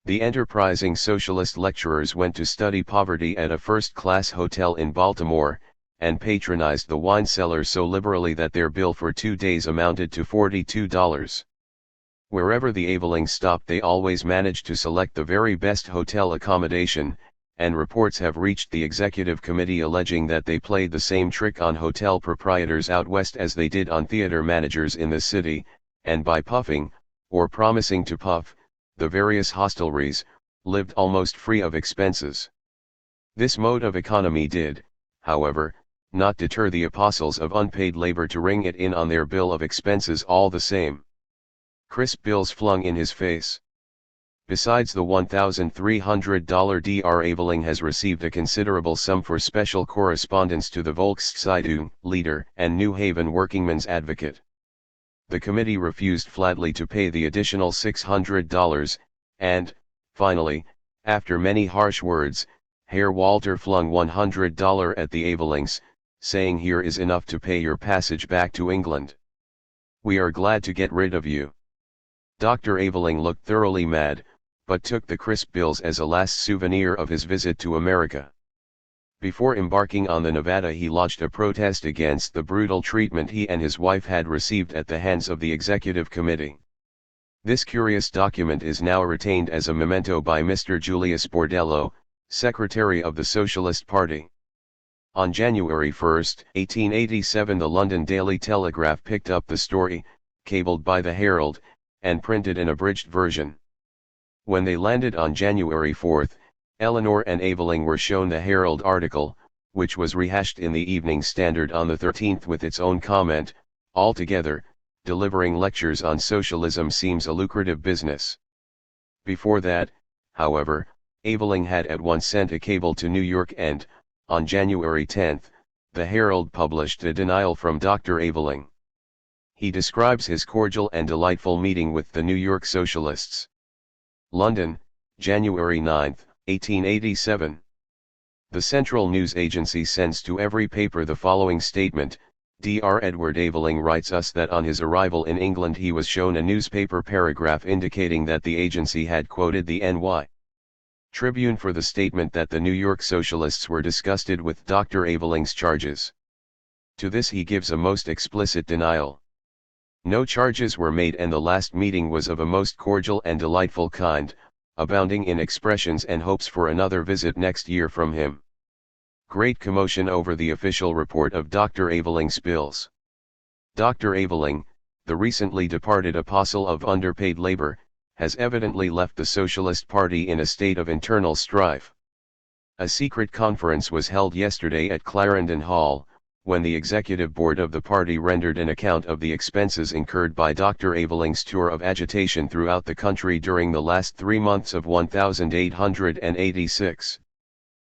The enterprising socialist lecturers went to study poverty at a first-class hotel in Baltimore, and patronized the wine cellar so liberally that their bill for 2 days amounted to $42. Wherever the Evelings stopped they always managed to select the very best hotel accommodation, and reports have reached the executive committee alleging that they played the same trick on hotel proprietors out west as they did on theater managers in the city, and by puffing, or promising to puff, the various hostelries, lived almost free of expenses. This mode of economy did, however, not deter the apostles of unpaid labor to ring it in on their bill of expenses all the same. Crisp bills flung in his face. Besides the $1,300 Dr. Eveling has received a considerable sum for special correspondence to the Volkszeitung, Leader, and New Haven Workingman's Advocate. The committee refused flatly to pay the additional $600, and, finally, after many harsh words, Herr Walter flung $100 at the Evelings, saying, "Here is enough to pay your passage back to England. We are glad to get rid of you." Dr. Eveling looked thoroughly mad, but took the crisp bills as a last souvenir of his visit to America. Before embarking on the Nevada he lodged a protest against the brutal treatment he and his wife had received at the hands of the executive committee. This curious document is now retained as a memento by Mr. Julius Bordello, Secretary of the Socialist Party. On January 1, 1887 the London Daily Telegraph picked up the story, cabled by the Herald, and printed an abridged version. When they landed on January 4, Eleanor and Eveling were shown the Herald article, which was rehashed in the Evening Standard on the 13th with its own comment. Altogether, delivering lectures on socialism seems a lucrative business. Before that, however, Eveling had at once sent a cable to New York and, on January 10, the Herald published a denial from Dr. Eveling. He describes his cordial and delightful meeting with the New York Socialists. London, January 9, 1887. The Central News Agency sends to every paper the following statement. Dr. Edward Aveling writes us that on his arrival in England he was shown a newspaper paragraph indicating that the agency had quoted the NY Tribune for the statement that the New York Socialists were disgusted with Dr. Aveling's charges. To this he gives a most explicit denial. No charges were made, and the last meeting was of a most cordial and delightful kind, abounding in expressions and hopes for another visit next year from him. Great commotion over the official report of Dr. Aveling's bills. Dr. Aveling, the recently departed apostle of underpaid labor, has evidently left the Socialist Party in a state of internal strife. A secret conference was held yesterday at Clarendon Hall, when the executive board of the party rendered an account of the expenses incurred by Dr. Aveling's tour of agitation throughout the country during the last 3 months of 1886.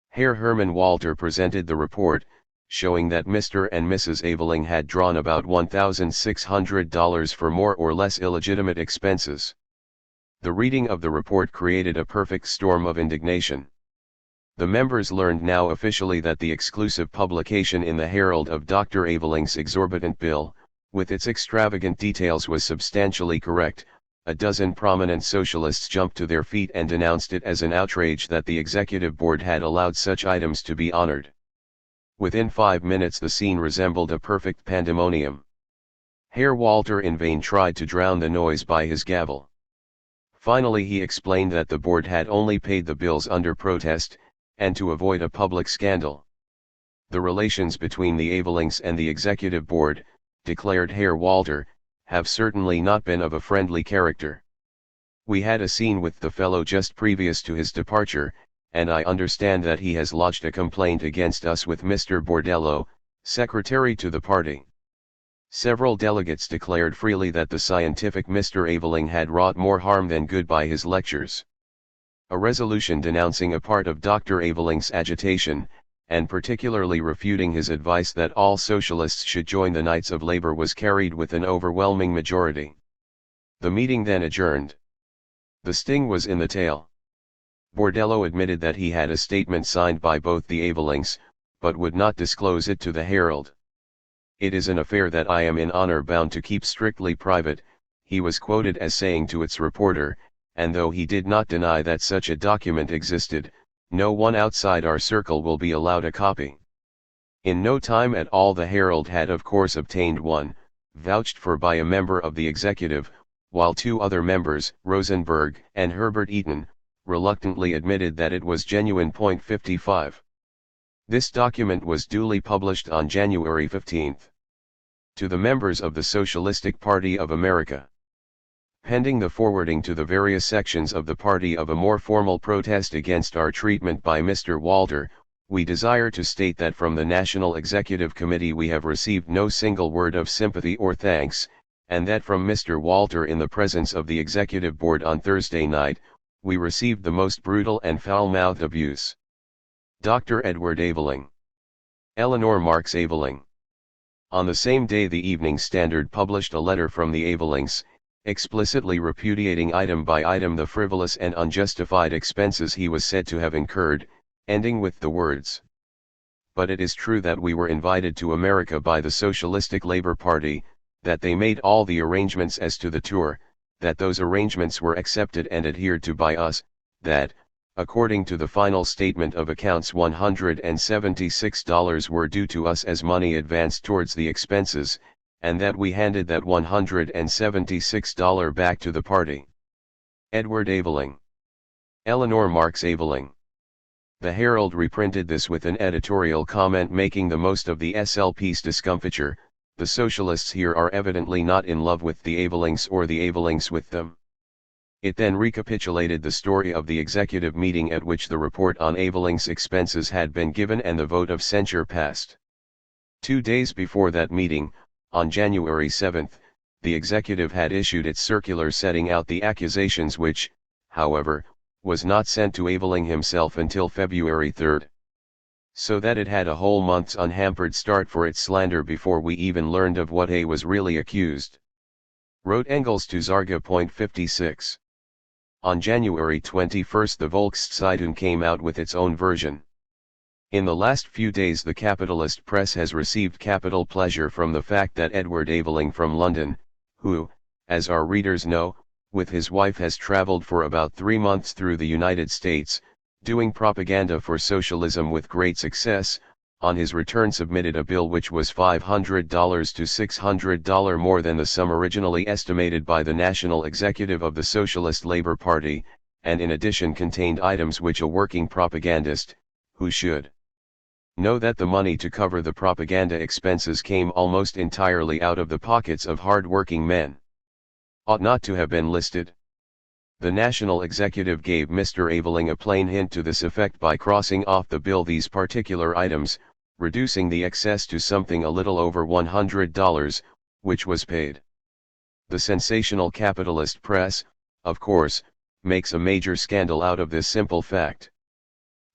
Herr Hermann Walter presented the report, showing that Mr. and Mrs. Aveling had drawn about $1,600 for more or less illegitimate expenses. The reading of the report created a perfect storm of indignation. The members learned now officially that the exclusive publication in the Herald of Dr. Aveling's exorbitant bill, with its extravagant details, was substantially correct. A dozen prominent socialists jumped to their feet and denounced it as an outrage that the executive board had allowed such items to be honored. Within 5 minutes the scene resembled a perfect pandemonium. Herr Walter in vain tried to drown the noise by his gavel. Finally he explained that the board had only paid the bills under protest, and to avoid a public scandal. The relations between the Avelings and the executive board, declared Herr Walter, have certainly not been of a friendly character. We had a scene with the fellow just previous to his departure, and I understand that he has lodged a complaint against us with Mr. Bordello, secretary to the party. Several delegates declared freely that the scientific Mr. Aveling had wrought more harm than good by his lectures. A resolution denouncing a part of Dr. Aveling's agitation, and particularly refuting his advice that all socialists should join the Knights of Labor, was carried with an overwhelming majority. The meeting then adjourned. The sting was in the tail. Bordello admitted that he had a statement signed by both the Avelings, but would not disclose it to the Herald. "It is an affair that I am in honor bound to keep strictly private," he was quoted as saying to its reporter, and though he did not deny that such a document existed, no one outside our circle will be allowed a copy. In no time at all the Herald had of course obtained one, vouched for by a member of the executive, while 2 other members, Rosenberg and Herbert Eaton, reluctantly admitted that it was genuine. 55. This document was duly published on January 15. To the members of the Socialistic Party of America. Pending the forwarding to the various sections of the party of a more formal protest against our treatment by Mr. Walter, we desire to state that from the National Executive Committee we have received no single word of sympathy or thanks, and that from Mr. Walter in the presence of the Executive Board on Thursday night, we received the most brutal and foul-mouthed abuse. Dr. Edward Aveling. Eleanor Marx Aveling. On the same day the Evening Standard published a letter from the Avelings, explicitly repudiating item by item the frivolous and unjustified expenses he was said to have incurred, ending with the words, "But it is true that we were invited to America by the Socialistic Labor Party, that they made all the arrangements as to the tour, that those arrangements were accepted and adhered to by us, that, according to the final statement of accounts $176 were due to us as money advanced towards the expenses, and that we handed that $176 back to the party." Edward Aveling. Eleanor Marx Aveling. The Herald reprinted this with an editorial comment making the most of the SLP's discomfiture. The socialists here are evidently not in love with the Avelings or the Avelings with them. It then recapitulated the story of the executive meeting at which the report on Aveling's expenses had been given and the vote of censure passed. 2 days before that meeting, on January 7, the executive had issued its circular setting out the accusations which, however, was not sent to Aveling himself until February 3. So that it had a whole month's unhampered start for its slander before we even learned of what A was really accused. Wrote Engels to Zarga. 56. On January 21 the Volkszeitung came out with its own version. In the last few days the capitalist press has received capital pleasure from the fact that Edward Aveling from London, who, as our readers know, with his wife has travelled for about 3 months through the United States, doing propaganda for socialism with great success, on his return submitted a bill which was $500 to $600 more than the sum originally estimated by the National Executive of the Socialist Labour Party, and in addition contained items which a working propagandist, who should know that the money to cover the propaganda expenses came almost entirely out of the pockets of hard-working men, ought not to have been listed. The National Executive gave Mr. Aveling a plain hint to this effect by crossing off the bill these particular items, reducing the excess to something a little over $100, which was paid. The sensational capitalist press, of course, makes a major scandal out of this simple fact.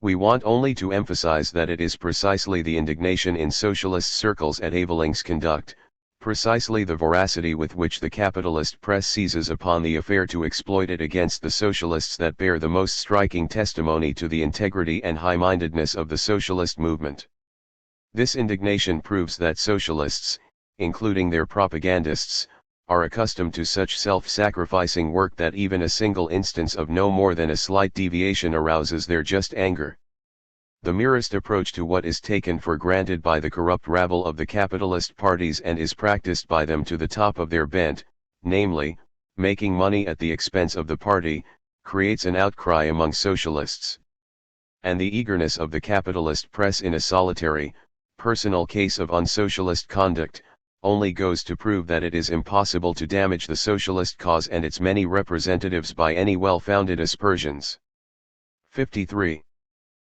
We want only to emphasize that it is precisely the indignation in socialist circles at Aveling's conduct, precisely the voracity with which the capitalist press seizes upon the affair to exploit it against the socialists that bear the most striking testimony to the integrity and high-mindedness of the socialist movement. This indignation proves that socialists, including their propagandists, are accustomed to such self-sacrificing work that even a single instance of no more than a slight deviation arouses their just anger. The merest approach to what is taken for granted by the corrupt rabble of the capitalist parties and is practiced by them to the top of their bent, namely, making money at the expense of the party, creates an outcry among socialists. And the eagerness of the capitalist press in a solitary, personal case of unsocialist conduct, only goes to prove that it is impossible to damage the socialist cause and its many representatives by any well-founded aspersions. 53.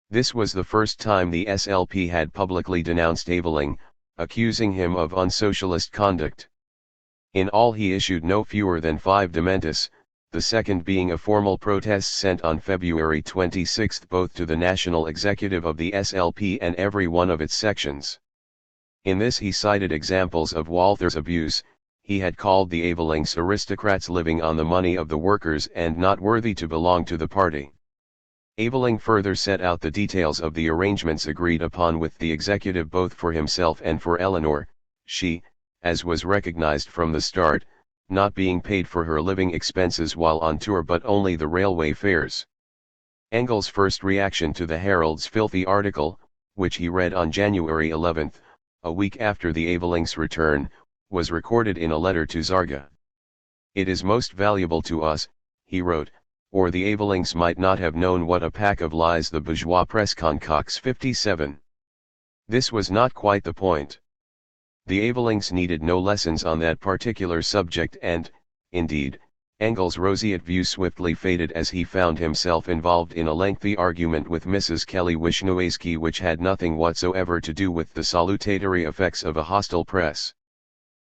This was the first time the SLP had publicly denounced Aveling, accusing him of unsocialist conduct. In all he issued no fewer than 5 dementis, the second being a formal protest sent on February 26 both to the National Executive of the SLP and every one of its sections. In this he cited examples of Walther's abuse. He had called the Avelings aristocrats living on the money of the workers and not worthy to belong to the party. Aveling further set out the details of the arrangements agreed upon with the executive both for himself and for Eleanor, she, as was recognized from the start, not being paid for her living expenses while on tour but only the railway fares. Engels' first reaction to the Herald's filthy article, which he read on January 11, a week after the Avelings' return, was recorded in a letter to Zarga. "It is most valuable to us," he wrote, "or the Avelings might not have known what a pack of lies the bourgeois press concocts." 57. This was not quite the point. The Avelings needed no lessons on that particular subject and, indeed, Engels' roseate view swiftly faded as he found himself involved in a lengthy argument with Mrs. Kelly-Wisniewski which had nothing whatsoever to do with the salutatory effects of a hostile press.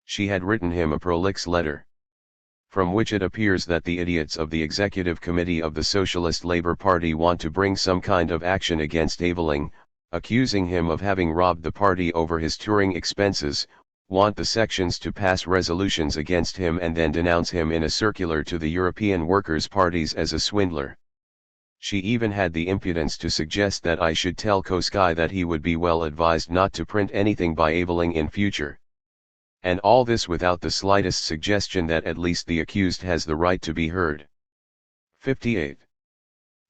She had written him a prolix letter, from which it appears that the idiots of the Executive Committee of the Socialist Labour Party want to bring some kind of action against Aveling, accusing him of having robbed the party over his touring expenses, want the sections to pass resolutions against him and then denounce him in a circular to the European workers' parties as a swindler. She even had the impudence to suggest that I should tell Koski that he would be well advised not to print anything by Aveling in future. And all this without the slightest suggestion that at least the accused has the right to be heard. 58.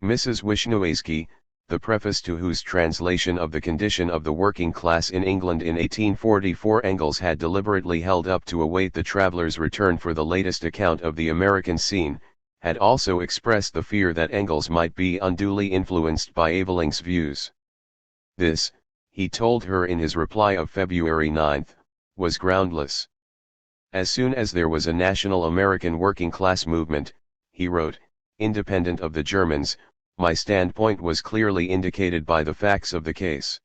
Mrs. Wisniewski, the preface to whose translation of the condition of the working class in England in 1844 Engels had deliberately held up to await the traveller's return for the latest account of the American scene, had also expressed the fear that Engels might be unduly influenced by Aveling's views. This, he told her in his reply of February 9, was groundless. As soon as there was a national American working class movement, he wrote, independent of the Germans, my standpoint was clearly indicated by the facts of the case.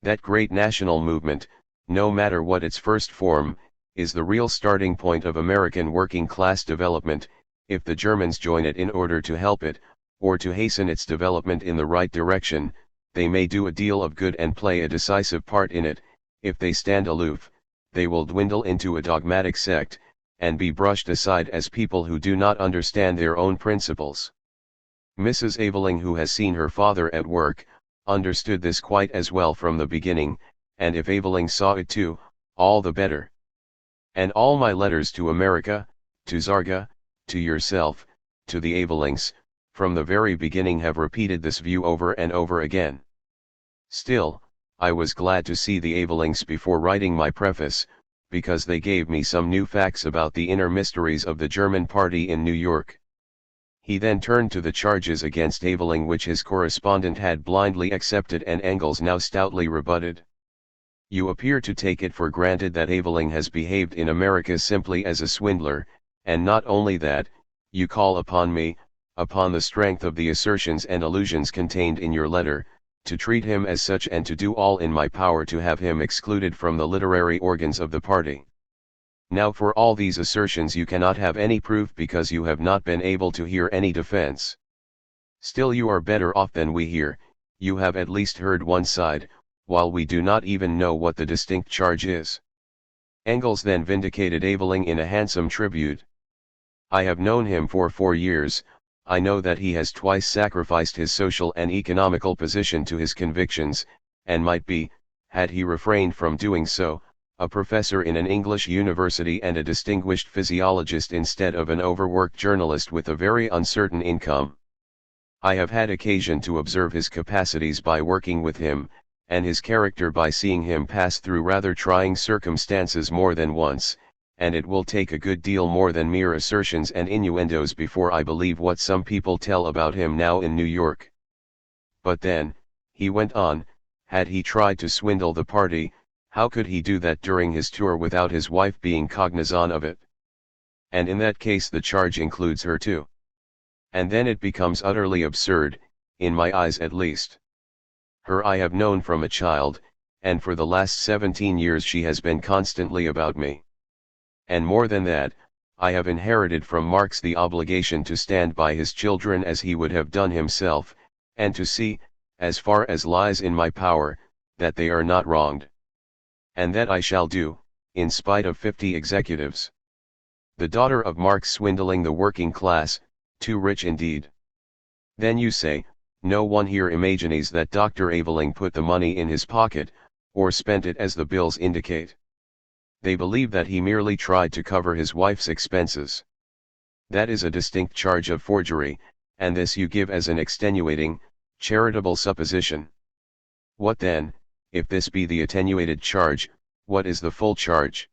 That great national movement, no matter what its first form, is the real starting point of American working class development. If the Germans join it in order to help it, or to hasten its development in the right direction, they may do a deal of good and play a decisive part in it. If they stand aloof, they will dwindle into a dogmatic sect, and be brushed aside as people who do not understand their own principles. Mrs. Aveling, who has seen her father at work, understood this quite as well from the beginning, and if Aveling saw it too, all the better. And all my letters to America, to Zarga, to yourself, to the Avelings, from the very beginning have repeated this view over and over again. Still, I was glad to see the Avelings before writing my preface, because they gave me some new facts about the inner mysteries of the German party in New York. He then turned to the charges against Aveling which his correspondent had blindly accepted and Engels now stoutly rebutted. You appear to take it for granted that Aveling has behaved in America simply as a swindler, and not only that, you call upon me, upon the strength of the assertions and allusions contained in your letter, to treat him as such and to do all in my power to have him excluded from the literary organs of the party. Now for all these assertions you cannot have any proof because you have not been able to hear any defense. Still you are better off than we here, you have at least heard one side, while we do not even know what the distinct charge is. Engels then vindicated Aveling in a handsome tribute. I have known him for 4 years, I know that he has twice sacrificed his social and economical position to his convictions, and might be, had he refrained from doing so, a professor in an English university and a distinguished physiologist instead of an overworked journalist with a very uncertain income. I have had occasion to observe his capacities by working with him, and his character by seeing him pass through rather trying circumstances more than once, and it will take a good deal more than mere assertions and innuendos before I believe what some people tell about him now in New York. But then, he went on, had he tried to swindle the party, how could he do that during his tour without his wife being cognizant of it? And in that case the charge includes her too. And then it becomes utterly absurd, in my eyes at least. Her I have known from a child, and for the last 17 years she has been constantly about me. And more than that, I have inherited from Marx the obligation to stand by his children as he would have done himself, and to see, as far as lies in my power, that they are not wronged. And that I shall do, in spite of 50 executives. The daughter of Marx swindling the working class, too rich indeed. Then you say, no one here imagines that Dr. Aveling put the money in his pocket, or spent it as the bills indicate. They believe that he merely tried to cover his wife's expenses. That is a distinct charge of forgery, and this you give as an extenuating, charitable supposition. What then, if this be the attenuated charge, what is the full charge?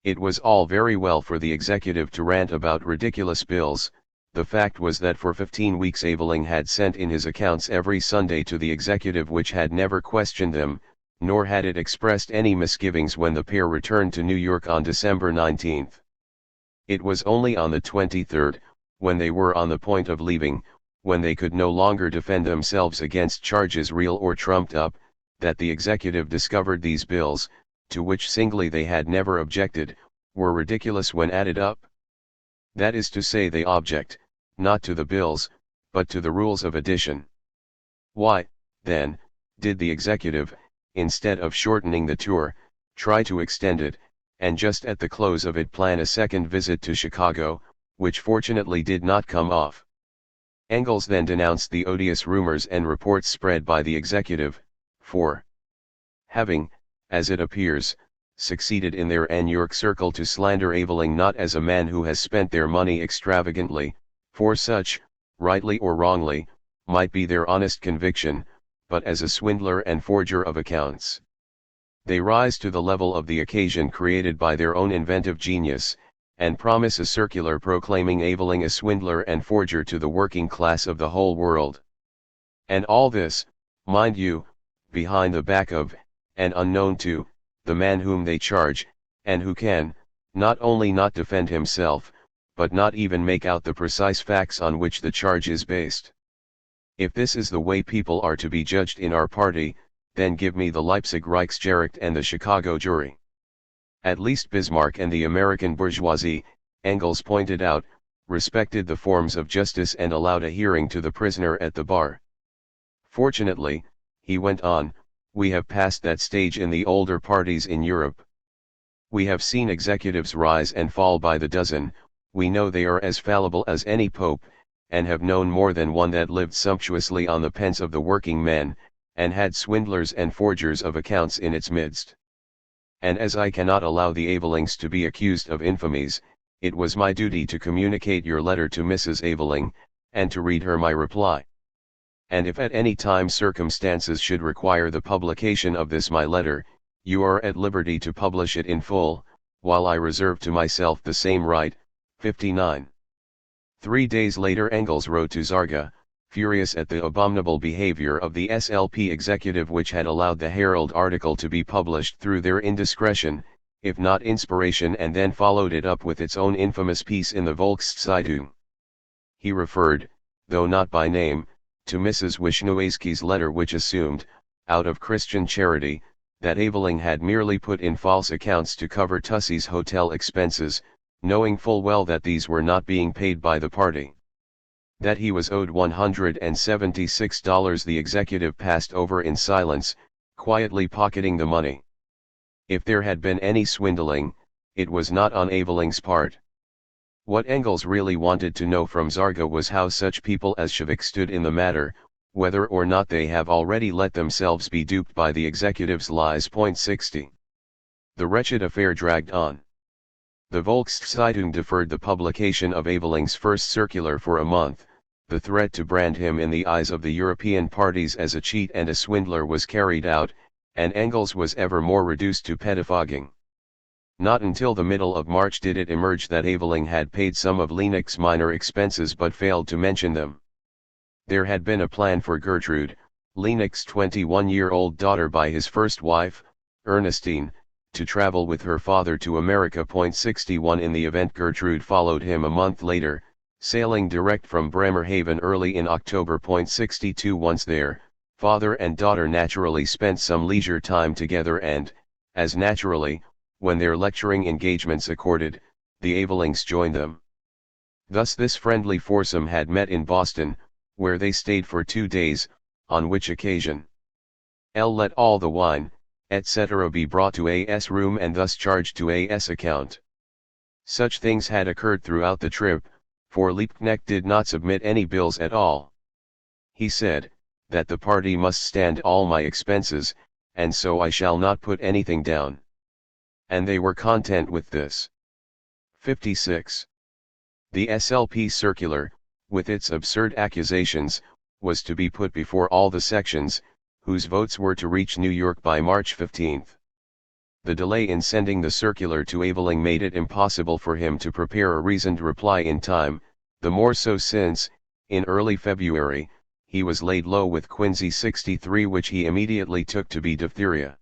It was all very well for the executive to rant about ridiculous bills. The fact was that for 15 weeks Aveling had sent in his accounts every Sunday to the executive which had never questioned them, nor had it expressed any misgivings when the pair returned to New York on December 19. It was only on the 23rd, when they were on the point of leaving, when they could no longer defend themselves against charges real or trumped up, that the executive discovered these bills, to which singly they had never objected, were ridiculous when added up. That is to say they object, not to the bills, but to the rules of addition. Why, then, did the executive, instead of shortening the tour, try to extend it, and just at the close of it plan a second visit to Chicago, which fortunately did not come off? Engels then denounced the odious rumors and reports spread by the executive, for having, as it appears, succeeded in their New York circle to slander Aveling not as a man who has spent their money extravagantly, for such, rightly or wrongly, might be their honest conviction, but as a swindler and forger of accounts. They rise to the level of the occasion created by their own inventive genius, and promise a circular proclaiming Aveling a swindler and forger to the working class of the whole world. And all this, mind you, behind the back of, and unknown to, the man whom they charge, and who can, not only not defend himself, but not even make out the precise facts on which the charge is based. If this is the way people are to be judged in our party, then give me the Leipzig Reichsgericht and the Chicago jury. At least Bismarck and the American bourgeoisie, Engels pointed out, respected the forms of justice and allowed a hearing to the prisoner at the bar. Fortunately, he went on, we have passed that stage in the older parties in Europe. We have seen executives rise and fall by the dozen, we know they are as fallible as any pope, and have known more than one that lived sumptuously on the pence of the working men, and had swindlers and forgers of accounts in its midst. And as I cannot allow the Avelings to be accused of infamies, it was my duty to communicate your letter to Mrs. Aveling, and to read her my reply. And if at any time circumstances should require the publication of this my letter, you are at liberty to publish it in full, while I reserve to myself the same right. 59. 3 days later Engels wrote to Zarga, furious at the abominable behavior of the SLP executive which had allowed the Herald article to be published through their indiscretion, if not inspiration, and then followed it up with its own infamous piece in the Volkszeitung. He referred, though not by name, to Mrs. Wisniewski's letter which assumed, out of Christian charity, that Aveling had merely put in false accounts to cover Tussie's hotel expenses, knowing full well that these were not being paid by the party. That he was owed $176 the executive passed over in silence, quietly pocketing the money. If there had been any swindling, it was not on Aveling's part. What Engels really wanted to know from Zarga was how such people as Shavik stood in the matter, whether or not they have already let themselves be duped by the executive's lies. 60. The wretched affair dragged on. The Volkszeitung deferred the publication of Aveling's first circular for a month. The threat to brand him in the eyes of the European parties as a cheat and a swindler was carried out, and Engels was ever more reduced to pettifogging. Not until the middle of March did it emerge that Aveling had paid some of Lennox's minor expenses but failed to mention them. There had been a plan for Gertrude, Lennox's 21-year-old daughter by his first wife, Ernestine, to travel with her father to America. 61 In the event Gertrude followed him a month later, sailing direct from Bremerhaven early in October. 62 Once there, father and daughter naturally spent some leisure time together and, as naturally, when their lecturing engagements accorded, the Avelings joined them. Thus this friendly foursome had met in Boston, where they stayed for 2 days, on which occasion L let all the wine, etc. be brought to A.'s room and thus charged to A.'s account. Such things had occurred throughout the trip, for Liebknecht did not submit any bills at all. He said, that the party must stand all my expenses, and so I shall not put anything down. And they were content with this. 56. The SLP circular, with its absurd accusations, was to be put before all the sections, whose votes were to reach New York by March 15. The delay in sending the circular to Aveling made it impossible for him to prepare a reasoned reply in time, the more so since, in early February, he was laid low with quinsy 63 which he immediately took to be diphtheria.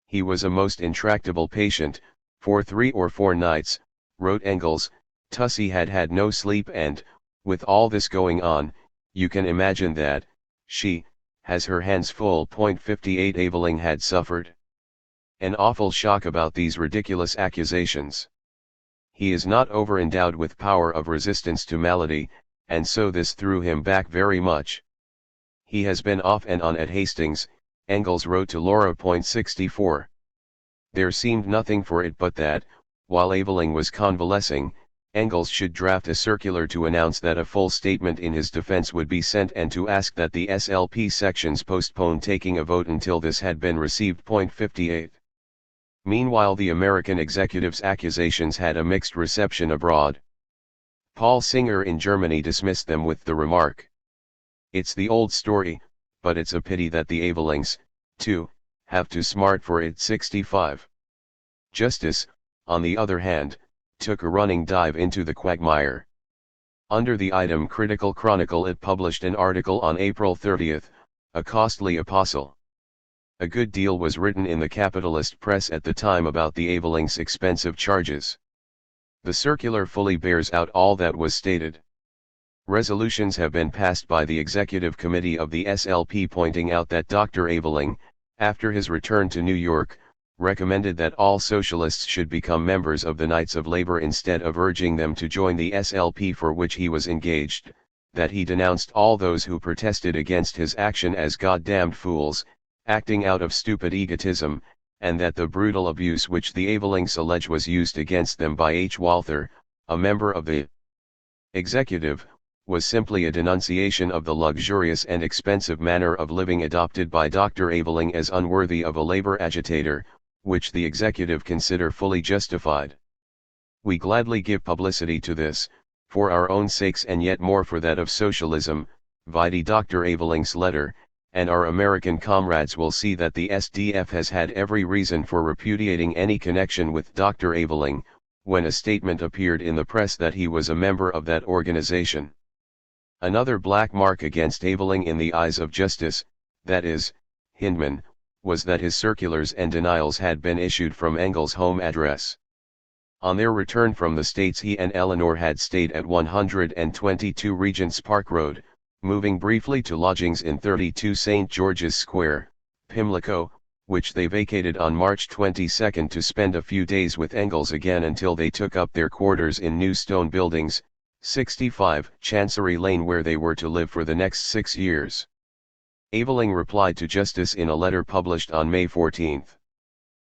He was a most intractable patient. For 3 or 4 nights, wrote Engels, Tussie had had no sleep and, with all this going on, you can imagine that, she, has her hands full. 58 Aveling had suffered an awful shock about these ridiculous accusations. He is not over-endowed with power of resistance to malady, and so this threw him back very much. He has been off and on at Hastings, Engels wrote to Laura. 64. There seemed nothing for it but that, while Aveling was convalescing, Engels should draft a circular to announce that a full statement in his defense would be sent and to ask that the SLP sections postpone taking a vote until this had been received. 58. Meanwhile the American executive's accusations had a mixed reception abroad. Paul Singer in Germany dismissed them with the remark, "It's the old story, but it's a pity that the Avelings, too, have to smart for it." 65. Justice, on the other hand, took a running dive into the quagmire. Under the item Critical Chronicle it published an article on April 30, a costly apostle. A good deal was written in the capitalist press at the time about the Avelings' expensive charges. The circular fully bears out all that was stated. Resolutions have been passed by the Executive Committee of the SLP pointing out that Dr. Aveling, after his return to New York, recommended that all socialists should become members of the Knights of Labor instead of urging them to join the SLP for which he was engaged, that he denounced all those who protested against his action as goddamned fools, acting out of stupid egotism, and that the brutal abuse which the Avelings allege was used against them by H. Walther, a member of the executive, was simply a denunciation of the luxurious and expensive manner of living adopted by Dr. Aveling as unworthy of a labor agitator, which the executive consider fully justified. We gladly give publicity to this, for our own sakes and yet more for that of socialism, vide Dr. Aveling's letter, and our American comrades will see that the SDF has had every reason for repudiating any connection with Dr. Aveling, when a statement appeared in the press that he was a member of that organization. Another black mark against Aveling in the eyes of justice, that is, Hindman, was that his circulars and denials had been issued from Engels' home address. On their return from the States, he and Eleanor had stayed at 122 Regent's Park Road, moving briefly to lodgings in 32 St. George's Square, Pimlico, which they vacated on March 22 to spend a few days with Engels again until they took up their quarters in new stone buildings, 65 Chancery Lane, where they were to live for the next 6 years. Aveling replied to Justice in a letter published on May 14.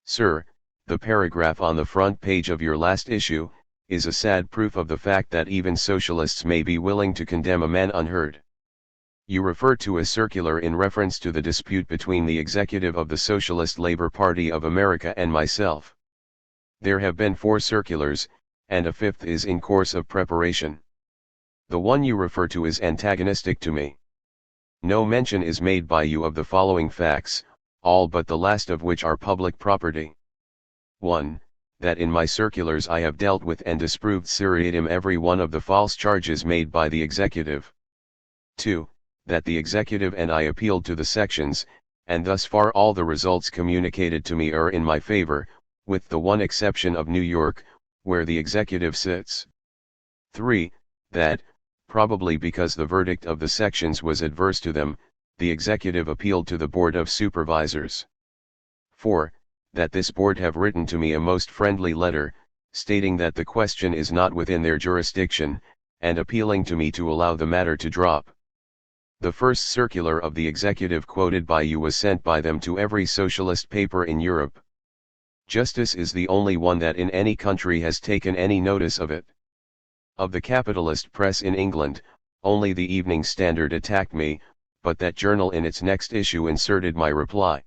Sir, the paragraph on the front page of your last issue is a sad proof of the fact that even socialists may be willing to condemn a man unheard. You refer to a circular in reference to the dispute between the executive of the Socialist Labor Party of America and myself. There have been 4 circulars, and a 5th is in course of preparation. The one you refer to is antagonistic to me. No mention is made by you of the following facts, all but the last of which are public property. 1. That in my circulars I have dealt with and disproved seriatim every one of the false charges made by the executive. 2. That the executive and I appealed to the sections, and thus far all the results communicated to me are in my favor, with the one exception of New York, where the executive sits. 3. That, probably because the verdict of the sections was adverse to them, the executive appealed to the Board of Supervisors. 4. That this board have written to me a most friendly letter, stating that the question is not within their jurisdiction, and appealing to me to allow the matter to drop. The first circular of the executive quoted by you was sent by them to every socialist paper in Europe. Justice is the only one that in any country has taken any notice of it. Of the capitalist press in England, only the Evening Standard attacked me, but that journal in its next issue inserted my reply.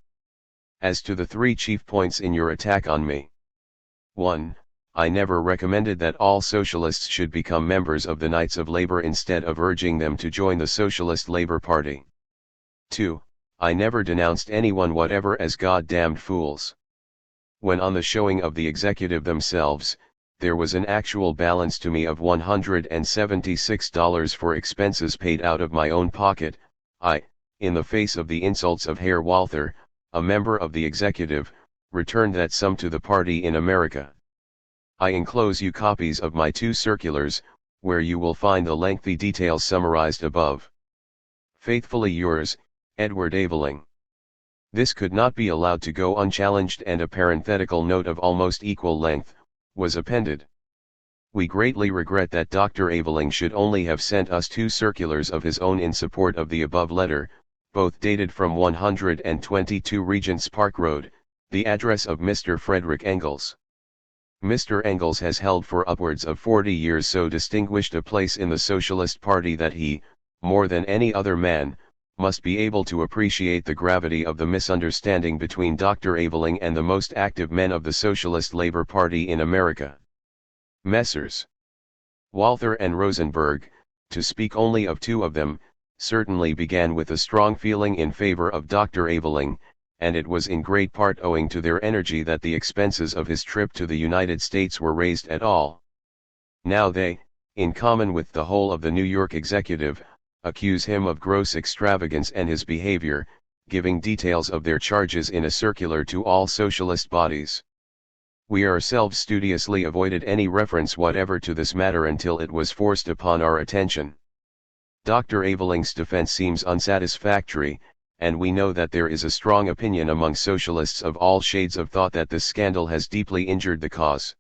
As to the 3 chief points in your attack on me. 1. I never recommended that all socialists should become members of the Knights of Labor instead of urging them to join the Socialist Labor Party. 2. I never denounced anyone whatever as goddamned fools. When on the showing of the executive themselves, there was an actual balance to me of $176 for expenses paid out of my own pocket, I, in the face of the insults of Herr Walther, a member of the executive, returned that sum to the party in America. I enclose you copies of my 2 circulars, where you will find the lengthy details summarized above. Faithfully yours, Edward Aveling. This could not be allowed to go unchallenged, and a parenthetical note of almost equal length was appended. We greatly regret that Dr. Aveling should only have sent us 2 circulars of his own in support of the above letter, both dated from 122 Regent's Park Road, the address of Mr. Frederick Engels. Mr. Engels has held for upwards of 40 years so distinguished a place in the Socialist Party that he, more than any other man, must be able to appreciate the gravity of the misunderstanding between Dr. Aveling and the most active men of the Socialist Labor Party in America. Messrs. Walther and Rosenberg, to speak only of 2 of them, certainly began with a strong feeling in favor of Dr. Aveling, and it was in great part owing to their energy that the expenses of his trip to the United States were raised at all. Now they, in common with the whole of the New York executive, accuse him of gross extravagance and his behavior, giving details of their charges in a circular to all socialist bodies. We ourselves studiously avoided any reference whatever to this matter until it was forced upon our attention. Dr. Aveling's defense seems unsatisfactory, and we know that there is a strong opinion among socialists of all shades of thought that this scandal has deeply injured the cause.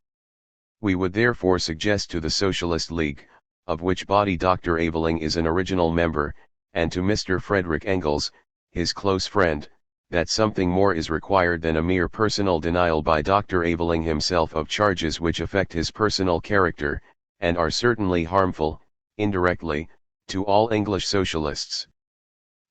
We would therefore suggest to the Socialist League, of which body Dr. Aveling is an original member, and to Mr. Frederick Engels, his close friend, that something more is required than a mere personal denial by Dr. Aveling himself of charges which affect his personal character, and are certainly harmful, indirectly, To all English socialists.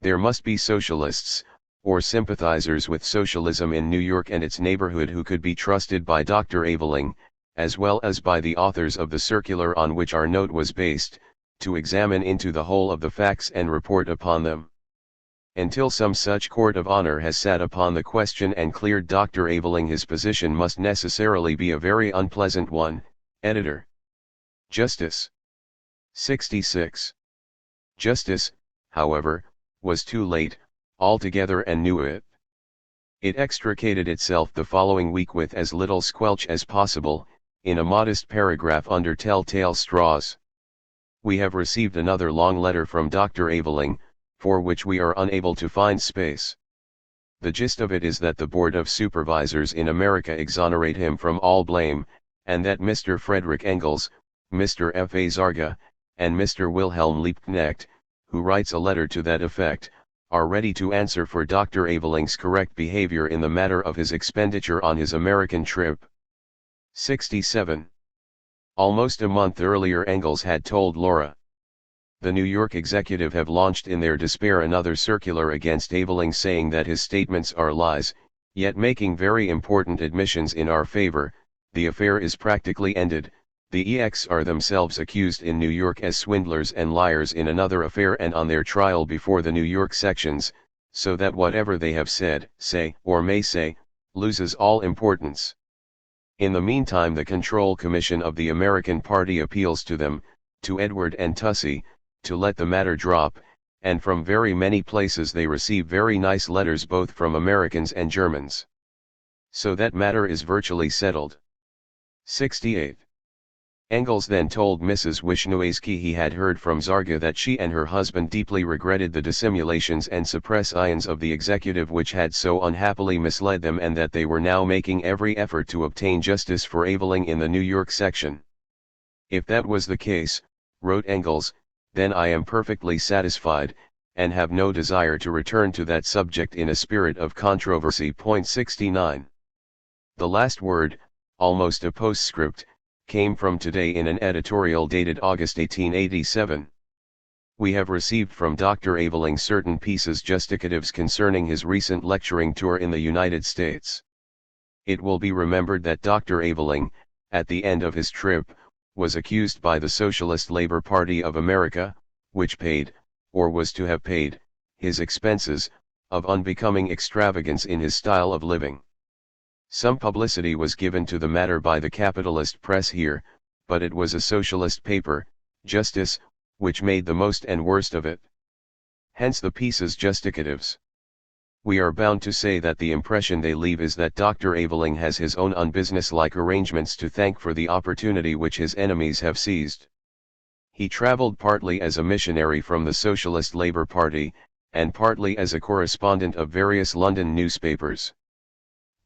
There must be socialists, or sympathizers with socialism in New York and its neighborhood who could be trusted by Dr. Aveling, as well as by the authors of the circular on which our note was based, to examine into the whole of the facts and report upon them. Until some such court of honor has sat upon the question and cleared Dr. Aveling, his position must necessarily be a very unpleasant one. Editor. Justice. 66. Justice, however, was too late, altogether, and knew it. It extricated itself the following week with as little squelch as possible, in a modest paragraph under telltale straws. We have received another long letter from Dr. Aveling, for which we are unable to find space. The gist of it is that the Board of Supervisors in America exonerate him from all blame, and that Mr. Frederick Engels, Mr. F. A. Zarga, and Mr. Wilhelm Liebknecht, who writes a letter to that effect, are ready to answer for Dr. Aveling's correct behavior in the matter of his expenditure on his American trip. 67. Almost a month earlier Engels had told Laura. The New York executive have launched in their despair another circular against Aveling, saying that his statements are lies, yet making very important admissions in our favor. The affair is practically ended. The EX are themselves accused in New York as swindlers and liars in another affair and on their trial before the New York sections, so that whatever they have said, say, or may say, loses all importance. In the meantime the Control Commission of the American Party appeals to them, to Edward and Tussey, to let the matter drop, and from very many places they receive very nice letters both from Americans and Germans. So that matter is virtually settled. 68. Engels then told Mrs. Wisniewski he had heard from Zarga that she and her husband deeply regretted the dissimulations and suppressions of the executive which had so unhappily misled them, and that they were now making every effort to obtain justice for Aveling in the New York section. If that was the case, wrote Engels, then I am perfectly satisfied, and have no desire to return to that subject in a spirit of controversy. 69. The last word, almost a postscript, came from today in an editorial dated August 1887. We have received from Dr. Aveling certain pieces justicatives concerning his recent lecturing tour in the United States. It will be remembered that Dr. Aveling, at the end of his trip, was accused by the Socialist Labor Party of America, which paid, or was to have paid, his expenses, of unbecoming extravagance in his style of living. Some publicity was given to the matter by the capitalist press here, but it was a socialist paper, Justice, which made the most and worst of it. Hence the pieces justicatives. We are bound to say that the impression they leave is that Dr. Aveling has his own unbusinesslike arrangements to thank for the opportunity which his enemies have seized. He traveled partly as a missionary from the Socialist Labor Party, and partly as a correspondent of various London newspapers.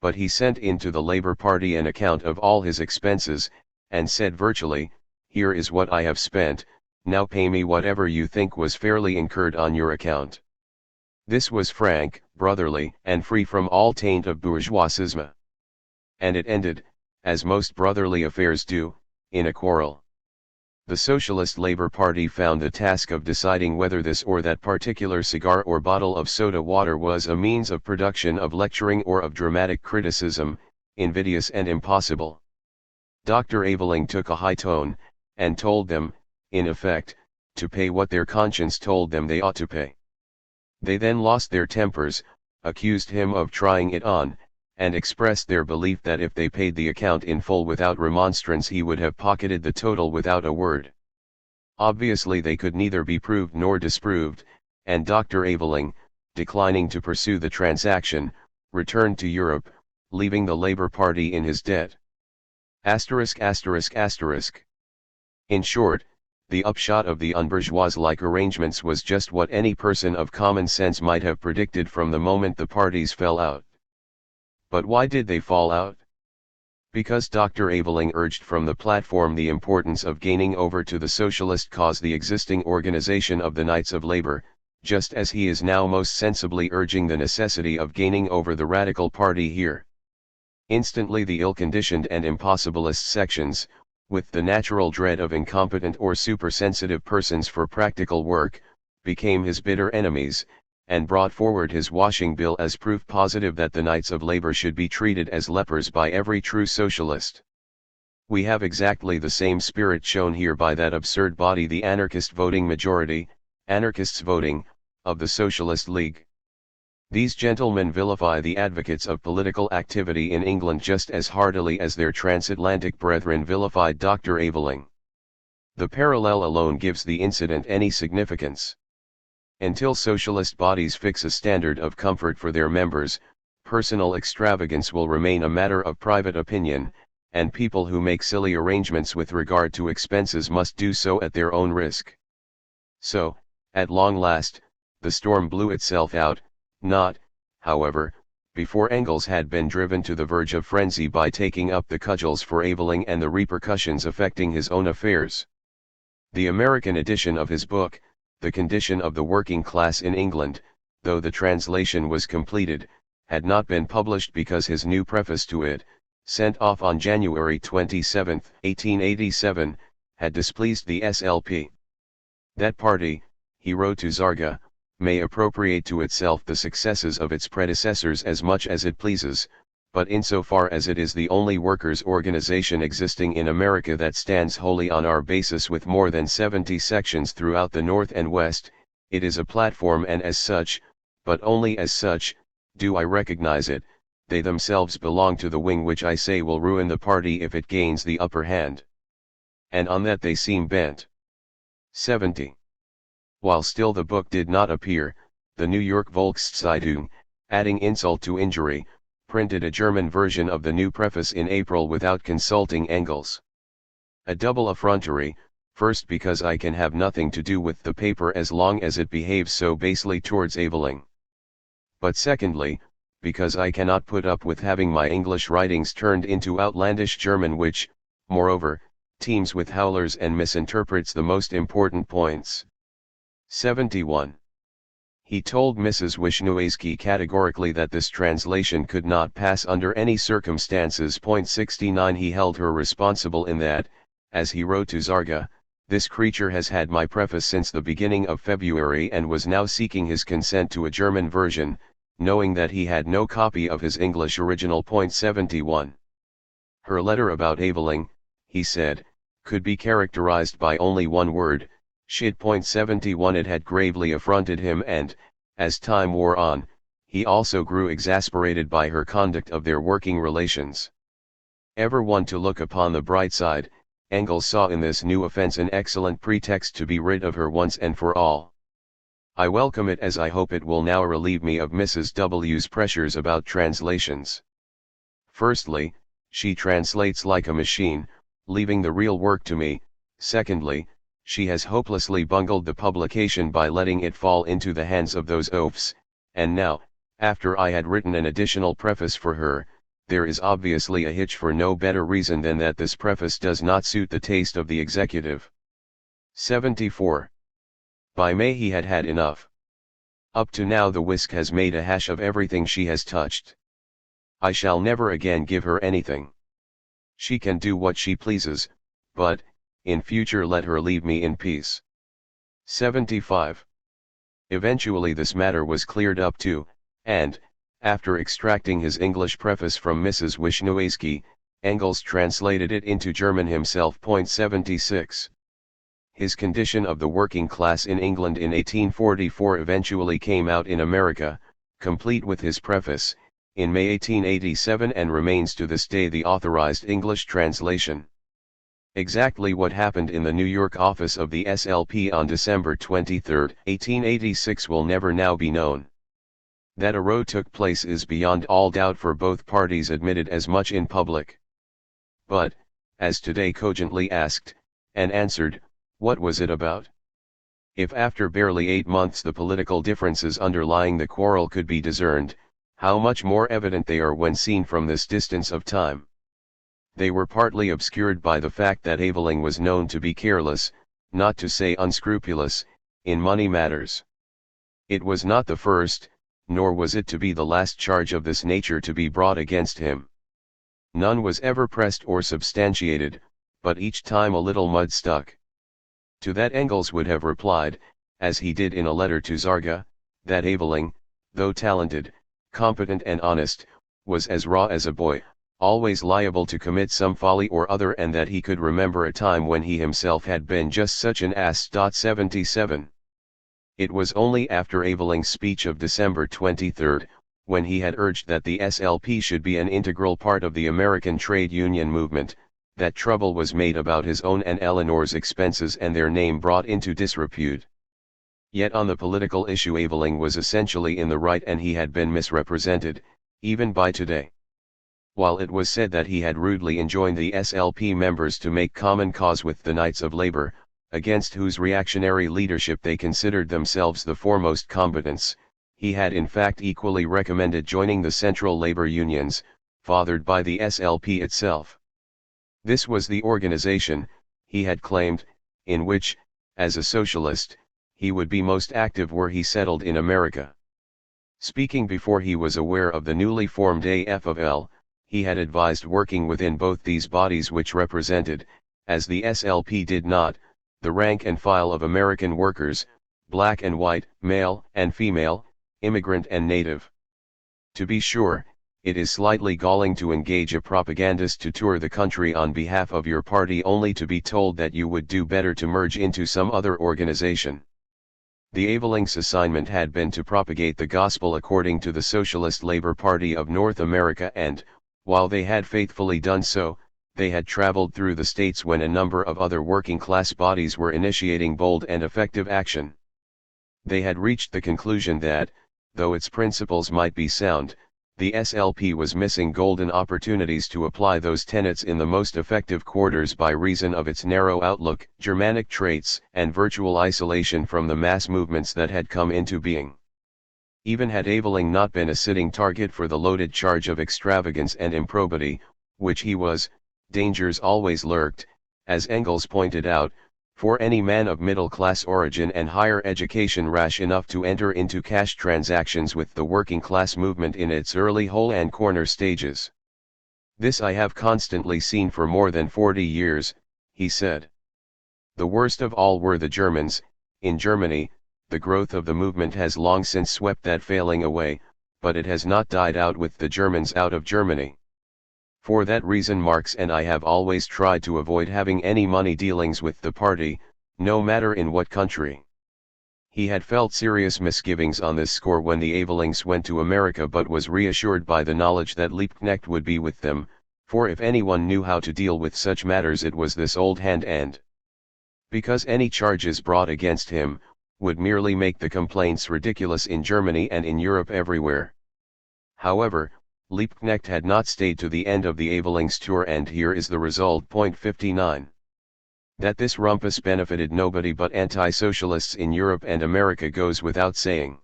But he sent in to the Labour Party an account of all his expenses, and said virtually, "Here is what I have spent, now pay me whatever you think was fairly incurred on your account." This was frank, brotherly, and free from all taint of bourgeoisisme. And it ended, as most brotherly affairs do, in a quarrel. The Socialist Labour Party found the task of deciding whether this or that particular cigar or bottle of soda water was a means of production of lecturing or of dramatic criticism, invidious and impossible. Dr. Aveling took a high tone, and told them, in effect, to pay what their conscience told them they ought to pay. They then lost their tempers, accused him of trying it on, and expressed their belief that if they paid the account in full without remonstrance he would have pocketed the total without a word. Obviously they could neither be proved nor disproved, and Dr. Aveling, declining to pursue the transaction, returned to Europe, leaving the Labour Party in his debt. *******. In short, the upshot of the unbourgeois-like arrangements was just what any person of common sense might have predicted from the moment the parties fell out. But why did they fall out? Because Dr. Aveling urged from the platform the importance of gaining over to the socialist cause the existing organization of the Knights of Labor, just as he is now most sensibly urging the necessity of gaining over the Radical Party here. Instantly the ill-conditioned and impossibilist sections, with the natural dread of incompetent or supersensitive persons for practical work, became his bitter enemies, and brought forward his washing bill as proof positive that the Knights of Labor should be treated as lepers by every true socialist. We have exactly the same spirit shown here by that absurd body, the anarchist voting majority, anarchists voting, of the Socialist League. These gentlemen vilify the advocates of political activity in England just as heartily as their transatlantic brethren vilified Dr. Aveling. The parallel alone gives the incident any significance. Until socialist bodies fix a standard of comfort for their members, personal extravagance will remain a matter of private opinion, and people who make silly arrangements with regard to expenses must do so at their own risk. So, at long last, the storm blew itself out, not, however, before Engels had been driven to the verge of frenzy by taking up the cudgels for Aveling and the repercussions affecting his own affairs. The American edition of his book, The Condition of the Working Class in England, though the translation was completed, had not been published because his new preface to it, sent off on January 27, 1887, had displeased the SLP. That party, he wrote to Zarga, may appropriate to itself the successes of its predecessors as much as it pleases, but insofar as it is the only workers' organization existing in America that stands wholly on our basis with more than 70 sections throughout the North and West, it is a platform, and as such, but only as such, do I recognize it. They themselves belong to the wing which I say will ruin the party if it gains the upper hand. And on that they seem bent. 70. While still the book did not appear, the New York Volkszeitung, adding insult to injury, printed a German version of the new preface in April without consulting Engels. A double effrontery, first because I can have nothing to do with the paper as long as it behaves so basely towards Aveling. But secondly, because I cannot put up with having my English writings turned into outlandish German, which, moreover, teems with howlers and misinterprets the most important points. 71. He told Mrs. Wisniewski categorically that this translation could not pass under any circumstances. 69. He held her responsible in that, as he wrote to Zarga, this creature has had my preface since the beginning of February and was now seeking his consent to a German version, knowing that he had no copy of his English original. 71. Her letter about Aveling, he said, could be characterized by only one word, shit. 71. It had gravely affronted him, and, as time wore on, he also grew exasperated by her conduct of their working relations. Ever one to look upon the bright side, Engels saw in this new offense an excellent pretext to be rid of her once and for all. I welcome it, as I hope it will now relieve me of Mrs. W.'s pressures about translations. Firstly, she translates like a machine, leaving the real work to me. Secondly, she has hopelessly bungled the publication by letting it fall into the hands of those oafs, and now, after I had written an additional preface for her, there is obviously a hitch for no better reason than that this preface does not suit the taste of the executive. 74. By May he had had enough. Up to now the whisk has made a hash of everything she has touched. I shall never again give her anything. She can do what she pleases, but, in future let her leave me in peace. 75. Eventually this matter was cleared up too, and, after extracting his English preface from Mrs. Wisniewski, Engels translated it into German himself. 76. His Condition of the Working Class in England in 1844 eventually came out in America, complete with his preface, in May 1887, and remains to this day the authorized English translation. Exactly what happened in the New York office of the SLP on December 23, 1886 will never now be known. That a row took place is beyond all doubt, for both parties admitted as much in public. But, as today cogently asked, and answered, what was it about? If after barely 8 months the political differences underlying the quarrel could be discerned, how much more evident they are when seen from this distance of time. They were partly obscured by the fact that Aveling was known to be careless, not to say unscrupulous, in money matters. It was not the first, nor was it to be the last charge of this nature to be brought against him. None was ever pressed or substantiated, but each time a little mud stuck. To that Engels would have replied, as he did in a letter to Zarga, that Aveling, though talented, competent and honest, was as raw as a boy, always liable to commit some folly or other, and that he could remember a time when he himself had been just such an ass. 77. It was only after Aveling's speech of December 23, when he had urged that the SLP should be an integral part of the American trade union movement, that trouble was made about his own and Eleanor's expenses and their name brought into disrepute. Yet on the political issue Aveling was essentially in the right, and he had been misrepresented, even by today. While it was said that he had rudely enjoined the SLP members to make common cause with the Knights of Labor, against whose reactionary leadership they considered themselves the foremost combatants, he had in fact equally recommended joining the Central Labor Unions, fathered by the SLP itself. This was the organization, he had claimed, in which, as a socialist, he would be most active were he settled in America. Speaking before he was aware of the newly formed AFL, he had advised working within both these bodies, which represented, as the SLP did not, the rank and file of American workers, black and white, male and female, immigrant and native. To be sure, it is slightly galling to engage a propagandist to tour the country on behalf of your party only to be told that you would do better to merge into some other organization. The Aveling's assignment had been to propagate the gospel according to the Socialist Labor Party of North America, and, while they had faithfully done so, they had traveled through the states when a number of other working-class bodies were initiating bold and effective action. They had reached the conclusion that, though its principles might be sound, the SLP was missing golden opportunities to apply those tenets in the most effective quarters by reason of its narrow outlook, Germanic traits, and virtual isolation from the mass movements that had come into being. Even had Aveling not been a sitting target for the loaded charge of extravagance and improbity, which he was, dangers always lurked, as Engels pointed out, for any man of middle-class origin and higher education rash enough to enter into cash transactions with the working-class movement in its early hole and corner stages. This I have constantly seen for more than 40 years, he said. The worst of all were the Germans. In Germany, the growth of the movement has long since swept that failing away, but it has not died out with the Germans out of Germany. For that reason Marx and I have always tried to avoid having any money dealings with the party, no matter in what country. He had felt serious misgivings on this score when the Avelings went to America, but was reassured by the knowledge that Liebknecht would be with them, for if anyone knew how to deal with such matters it was this old hand, and because any charges brought against him, would merely make the complaints ridiculous in Germany and in Europe everywhere. However, Liebknecht had not stayed to the end of the Aveling's tour, and here is the result. 59. That this rumpus benefited nobody but anti-socialists in Europe and America goes without saying.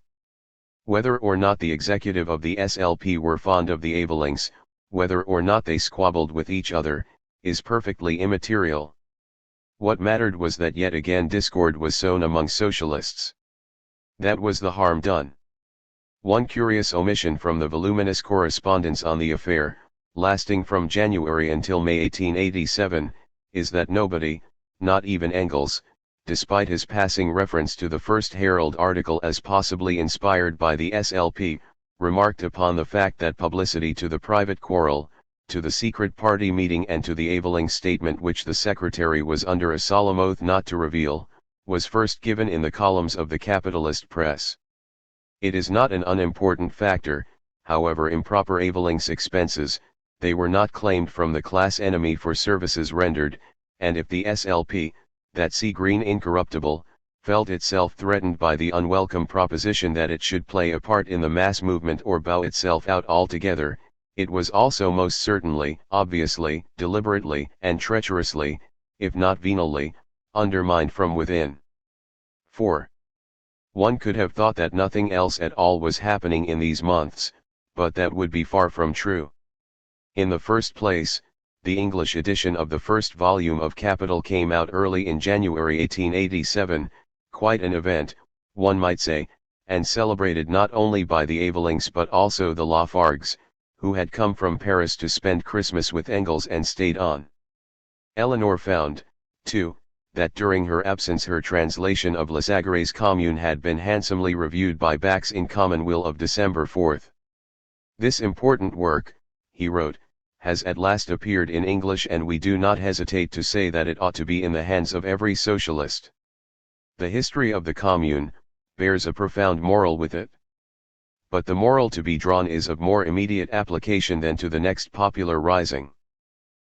Whether or not the executive of the SLP were fond of the Avelings, whether or not they squabbled with each other, is perfectly immaterial. What mattered was that yet again discord was sown among socialists. That was the harm done. One curious omission from the voluminous correspondence on the affair, lasting from January until May 1887, is that nobody, not even Engels, despite his passing reference to the first Herald article as possibly inspired by the SLP, remarked upon the fact that publicity to the private quarrel, to the secret party meeting, and to the Aveling statement, which the secretary was under a solemn oath not to reveal, was first given in the columns of the capitalist press. It is not an unimportant factor, however improper Aveling's expenses, they were not claimed from the class enemy for services rendered, and if the SLP, that sea-green incorruptible, felt itself threatened by the unwelcome proposition that it should play a part in the mass movement or bow itself out altogether, it was also most certainly, obviously, deliberately, and treacherously, if not venally, undermined from within. 4. One could have thought that nothing else at all was happening in these months, but that would be far from true. In the first place, the English edition of the first volume of Capital came out early in January 1887, quite an event, one might say, and celebrated not only by the Avelings but also the Lafargues, who had come from Paris to spend Christmas with Engels and stayed on. Eleanor found, too, that during her absence her translation of Lasagre's Commune had been handsomely reviewed by Bax in Commonweal of December 4. "This important work," he wrote, "has at last appeared in English, and we do not hesitate to say that it ought to be in the hands of every socialist. The history of the Commune bears a profound moral with it. But the moral to be drawn is of more immediate application than to the next popular rising.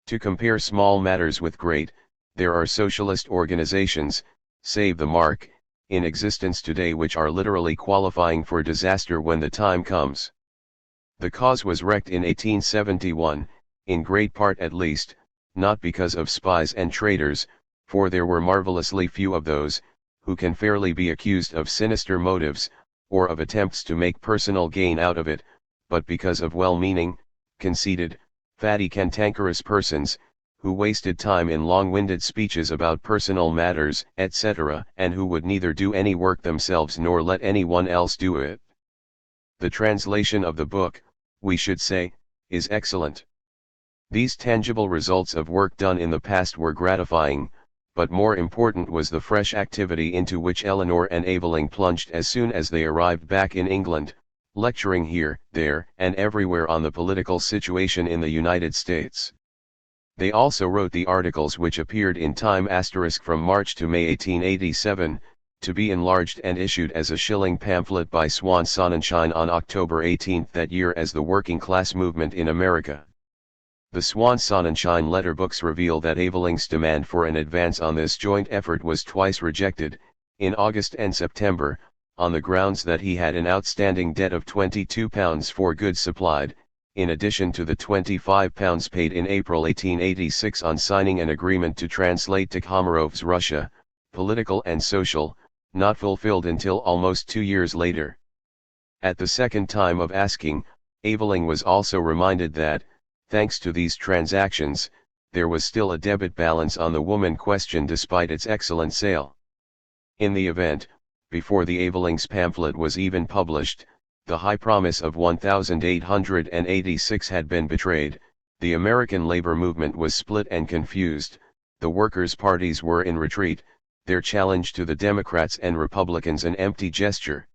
To compare small matters with great, there are socialist organizations, save the mark, in existence today which are literally qualifying for disaster when the time comes. The cause was wrecked in 1871, in great part at least, not because of spies and traitors, for there were marvelously few of those, who can fairly be accused of sinister motives, or of attempts to make personal gain out of it, but because of well-meaning, conceited, fatty cantankerous persons, who wasted time in long-winded speeches about personal matters, etc., and who would neither do any work themselves nor let anyone else do it. The translation of the book, we should say, is excellent. These tangible results of work done in the past were gratifying, but more important was the fresh activity into which Eleanor and Aveling plunged as soon as they arrived back in England, lecturing here, there, and everywhere on the political situation in the United States. They also wrote the articles which appeared in Time from March to May 1887, to be enlarged and issued as a shilling pamphlet by Swan Sonnenschein on October 18 that year as the Working Class Movement in America. The Swan Sonnenschein letter books reveal that Aveling's demand for an advance on this joint effort was twice rejected, in August and September, on the grounds that he had an outstanding debt of £22 for goods supplied, in addition to the £25 paid in April 1886 on signing an agreement to translate Tikhomirov's Russia, Political and Social, not fulfilled until almost 2 years later. At the second time of asking, Aveling was also reminded that, thanks to these transactions, there was still a debit balance on the woman question despite its excellent sale. In the event, before the Aveling's pamphlet was even published, the high promise of 1886 had been betrayed, the American labor movement was split and confused, the workers' parties were in retreat, their challenge to the Democrats and Republicans an empty gesture.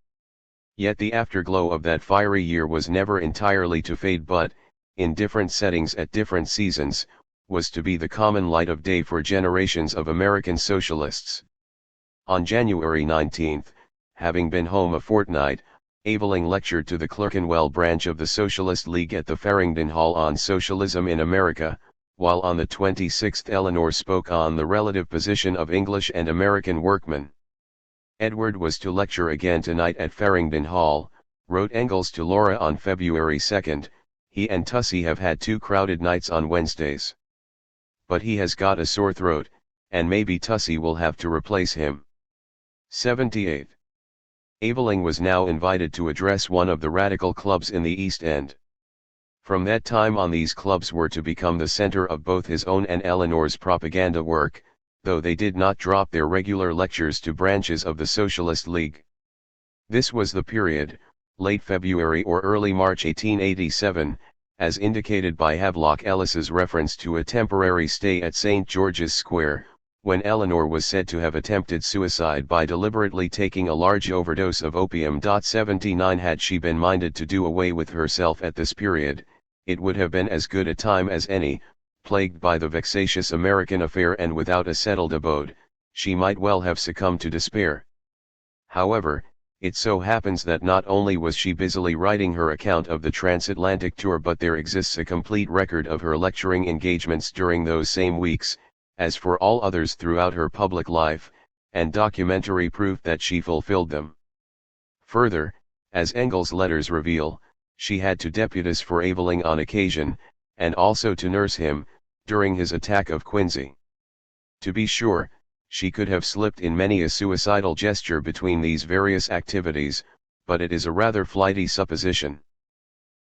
Yet the afterglow of that fiery year was never entirely to fade but, in different settings at different seasons, was to be the common light of day for generations of American socialists. On January 19, having been home a fortnight, Aveling lectured to the Clerkenwell branch of the Socialist League at the Farringdon Hall on Socialism in America, while on the 26th Eleanor spoke on the relative position of English and American workmen. Edward was to lecture again tonight at Farringdon Hall, wrote Engels to Laura on February 2, he and Tussie have had 2 crowded nights on Wednesdays. But he has got a sore throat, and maybe Tussie will have to replace him. 78. Aveling was now invited to address one of the radical clubs in the East End. From that time on these clubs were to become the center of both his own and Eleanor's propaganda work, though they did not drop their regular lectures to branches of the Socialist League. This was the period, late February or early March 1887, as indicated by Havelock Ellis's reference to a temporary stay at St. George's Square, when Eleanor was said to have attempted suicide by deliberately taking a large overdose of opium. 79 Had she been minded to do away with herself at this period, it would have been as good a time as any, plagued by the vexatious American affair and without a settled abode, she might well have succumbed to despair. However, it so happens that not only was she busily writing her account of the transatlantic tour, but there exists a complete record of her lecturing engagements during those same weeks, as for all others throughout her public life, and documentary proof that she fulfilled them. Further, as Engels' letters reveal, she had to deputize for Aveling on occasion, and also to nurse him, during his attack of quinsy. To be sure, she could have slipped in many a suicidal gesture between these various activities, but it is a rather flighty supposition.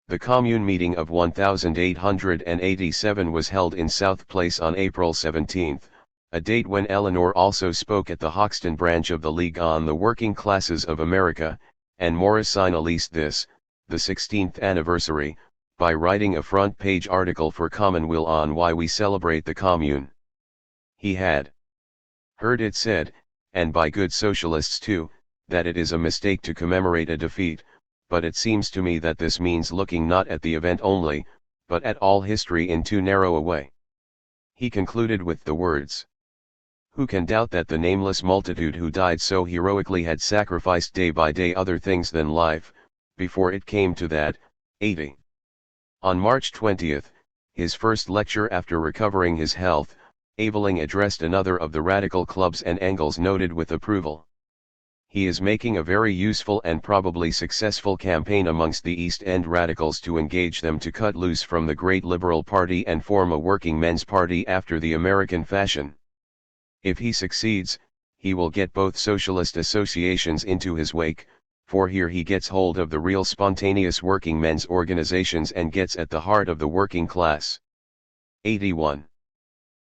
The Commune meeting of 1887 was held in South Place on April 17, a date when Eleanor also spoke at the Hoxton branch of the League on the Working Classes of America, and Morris signalised this, the 16th anniversary, by writing a front-page article for Commonweal on why we celebrate the Commune. He had heard it said, and by good socialists too, that it is a mistake to commemorate a defeat, but it seems to me that this means looking not at the event only, but at all history in too narrow a way. He concluded with the words, "Who can doubt that the nameless multitude who died so heroically had sacrificed day by day other things than life, before it came to that." 80. On March 20, his first lecture after recovering his health, Aveling addressed another of the radical clubs and Engels noted with approval, "He is making a very useful and probably successful campaign amongst the East End radicals to engage them to cut loose from the great Liberal Party and form a working men's party after the American fashion. If he succeeds, he will get both socialist associations into his wake, for here he gets hold of the real spontaneous working men's organizations and gets at the heart of the working class." 81.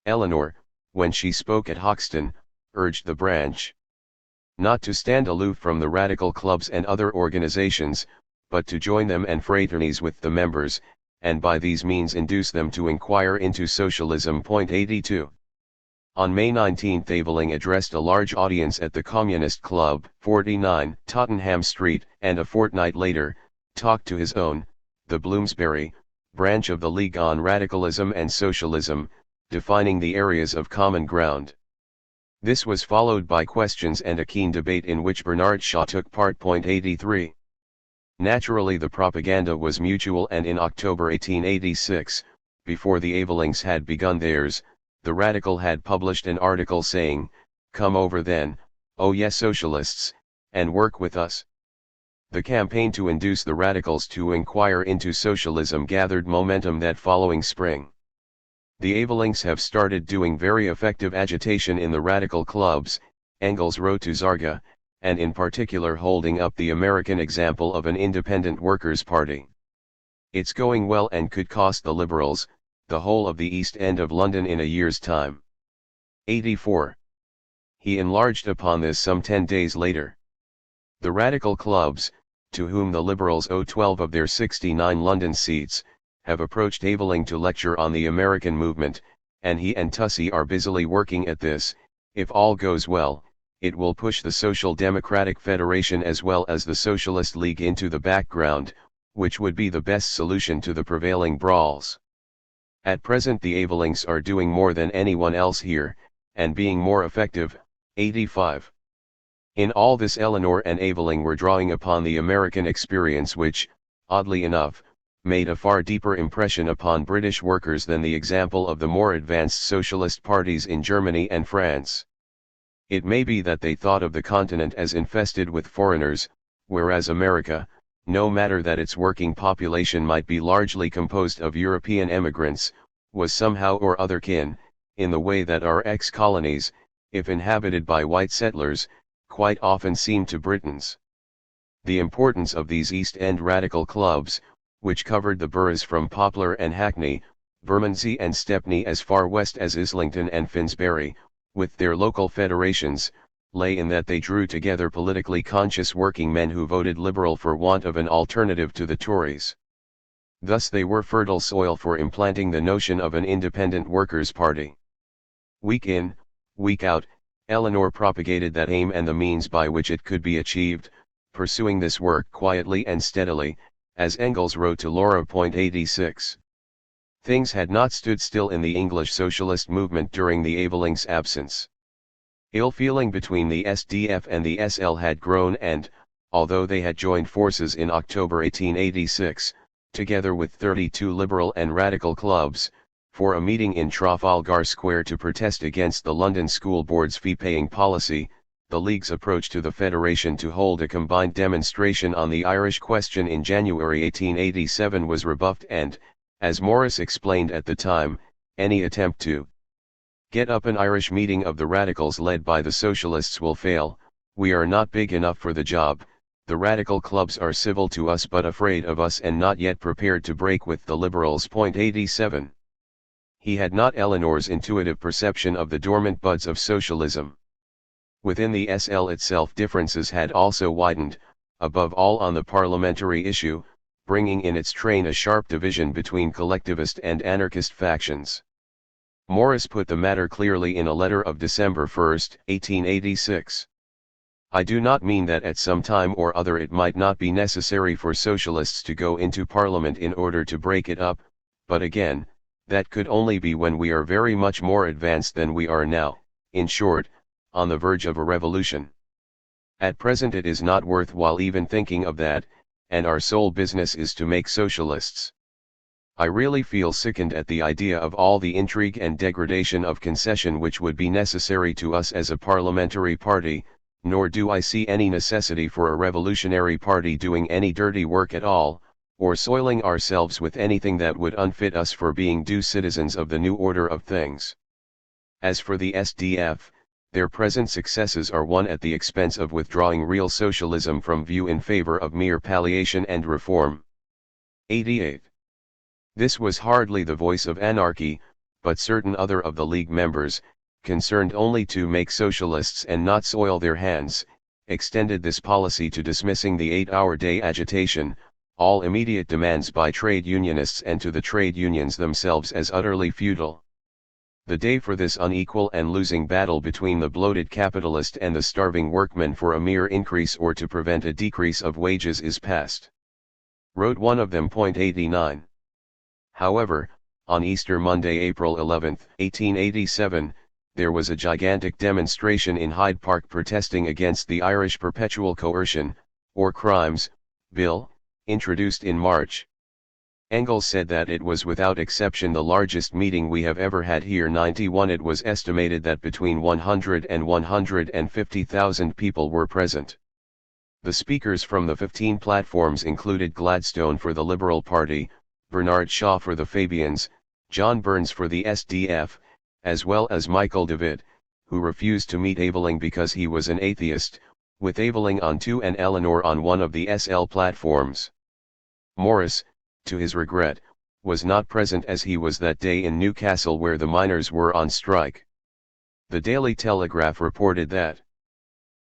Eleanor, when she spoke at Hoxton, urged the branch not to stand aloof from the radical clubs and other organizations, but to join them and fraternize with the members, and by these means induce them to inquire into socialism. 82. On May 19 Aveling addressed a large audience at the Communist Club, 49, Tottenham Street, and a fortnight later, talked to his own, the Bloomsbury, branch of the League on Radicalism and Socialism, defining the areas of common ground. This was followed by questions and a keen debate in which Bernard Shaw took part. 83. Naturally the propaganda was mutual, and in October 1886, before the Avelings had begun theirs, the Radical had published an article saying, "Come over then, oh yes socialists, and work with us." The campaign to induce the Radicals to inquire into socialism gathered momentum that following spring. The Avelings have started doing very effective agitation in the radical clubs, Engels wrote to Zarga, and in particular holding up the American example of an independent workers' party. It's going well and could cost the Liberals the whole of the East End of London in a year's time. 84. He enlarged upon this some 10 days later. The radical clubs, to whom the Liberals owe 12 of their 69 London seats, have approached Aveling to lecture on the American movement, and he and Tussey are busily working at this. If all goes well, it will push the Social Democratic Federation as well as the Socialist League into the background, which would be the best solution to the prevailing brawls. At present the Avelings are doing more than anyone else here, and being more effective. 85. In all this Eleanor and Aveling were drawing upon the American experience which, oddly enough, made a far deeper impression upon British workers than the example of the more advanced socialist parties in Germany and France. It may be that they thought of the continent as infested with foreigners, whereas America, no matter that its working population might be largely composed of European emigrants, was somehow or other kin, in the way that our ex-colonies, if inhabited by white settlers, quite often seemed to Britons. The importance of these East End radical clubs, which covered the boroughs from Poplar and Hackney, Bermondsey and Stepney as far west as Islington and Finsbury, with their local federations, lay in that they drew together politically conscious working men who voted Liberal for want of an alternative to the Tories. Thus they were fertile soil for implanting the notion of an independent workers' party. Week in, week out, Eleanor propagated that aim and the means by which it could be achieved, pursuing this work quietly and steadily, as Engels wrote to Laura. 86. Things had not stood still in the English socialist movement during the Avelings' absence. Ill-feeling between the SDF and the SL had grown and, although they had joined forces in October 1886, together with 32 liberal and radical clubs, for a meeting in Trafalgar Square to protest against the London School Board's fee-paying policy, the League's approach to the Federation to hold a combined demonstration on the Irish question in January 1887 was rebuffed and, as Morris explained at the time, any attempt to get up an Irish meeting of the radicals led by the socialists will fail. We are not big enough for the job, the radical clubs are civil to us but afraid of us and not yet prepared to break with the liberals. 87. He had not Eleanor's intuitive perception of the dormant buds of socialism. Within the SL itself differences had also widened, above all on the parliamentary issue, bringing in its train a sharp division between collectivist and anarchist factions. Morris put the matter clearly in a letter of December 1, 1886. I do not mean that at some time or other it might not be necessary for socialists to go into Parliament in order to break it up, but again, that could only be when we are very much more advanced than we are now, in short, on the verge of a revolution. At present it is not worthwhile even thinking of that, and our sole business is to make socialists. I really feel sickened at the idea of all the intrigue and degradation of concession which would be necessary to us as a parliamentary party, nor do I see any necessity for a revolutionary party doing any dirty work at all, or soiling ourselves with anything that would unfit us for being due citizens of the new order of things. As for the SDF, their present successes are won at the expense of withdrawing real socialism from view in favor of mere palliation and reform. 88. This was hardly the voice of anarchy, but certain other of the League members, concerned only to make socialists and not soil their hands, extended this policy to dismissing the 8-hour day agitation, all immediate demands by trade unionists and to the trade unions themselves as utterly futile. The day for this unequal and losing battle between the bloated capitalist and the starving workman for a mere increase or to prevent a decrease of wages is past. Wrote one of them. 89. However, on Easter Monday, April 11, 1887, there was a gigantic demonstration in Hyde Park protesting against the Irish Perpetual Coercion, or Crimes, Bill, introduced in March. Engels said that it was without exception the largest meeting we have ever had here. 91. It was estimated that between 100 and 150,000 people were present. The speakers from the 15 platforms included Gladstone for the Liberal Party, Bernard Shaw for the Fabians, John Burns for the SDF, as well as Michael David, who refused to meet Aveling because he was an atheist, with Aveling on 2 and Eleanor on 1 of the SL platforms. Morris, to his regret, was not present as he was that day in Newcastle where the miners were on strike. The Daily Telegraph reported that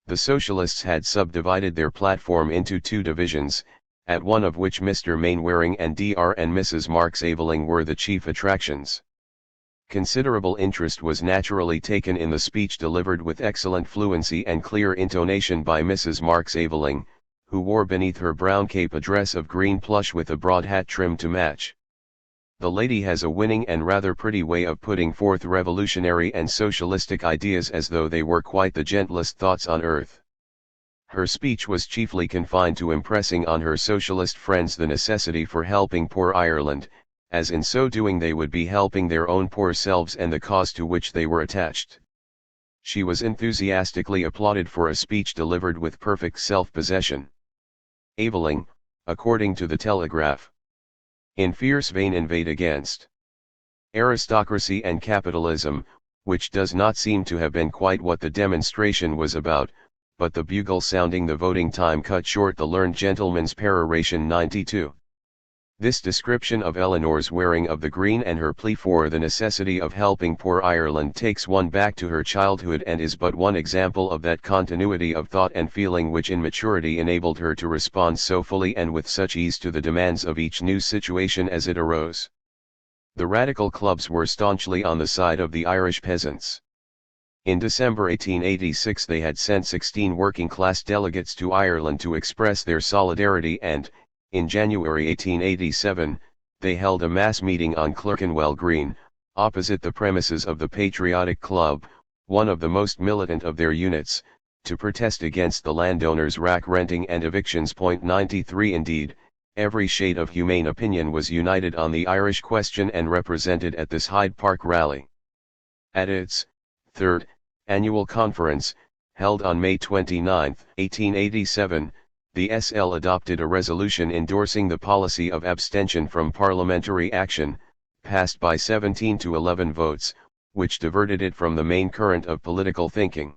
the Socialists had subdivided their platform into 2 divisions, at one of which Mr. Mainwaring and Dr. and Mrs. Marx Aveling were the chief attractions. Considerable interest was naturally taken in the speech delivered with excellent fluency and clear intonation by Mrs. Marx Aveling, who wore beneath her brown cape a dress of green plush with a broad hat trimmed to match. The lady has a winning and rather pretty way of putting forth revolutionary and socialistic ideas as though they were quite the gentlest thoughts on earth. Her speech was chiefly confined to impressing on her socialist friends the necessity for helping poor Ireland, as in so doing they would be helping their own poor selves and the cause to which they were attached. She was enthusiastically applauded for a speech delivered with perfect self-possession. Aveling, according to the Telegraph, in fierce vein inveighed against aristocracy and capitalism, which does not seem to have been quite what the demonstration was about, but the bugle sounding the voting time cut short the learned gentleman's peroration. 92. This description of Eleanor's wearing of the green and her plea for the necessity of helping poor Ireland takes one back to her childhood and is but one example of that continuity of thought and feeling which in maturity enabled her to respond so fully and with such ease to the demands of each new situation as it arose. The radical clubs were staunchly on the side of the Irish peasants. In December 1886 they had sent 16 working-class delegates to Ireland to express their solidarity and, in January 1887, they held a mass meeting on Clerkenwell Green, opposite the premises of the Patriotic Club, one of the most militant of their units, to protest against the landowners' rack renting and evictions. 93. Indeed, every shade of humane opinion was united on the Irish question and represented at this Hyde Park rally. At its third annual conference, held on May 29, 1887, the SL adopted a resolution endorsing the policy of abstention from parliamentary action, passed by 17 to 11 votes, which diverted it from the main current of political thinking.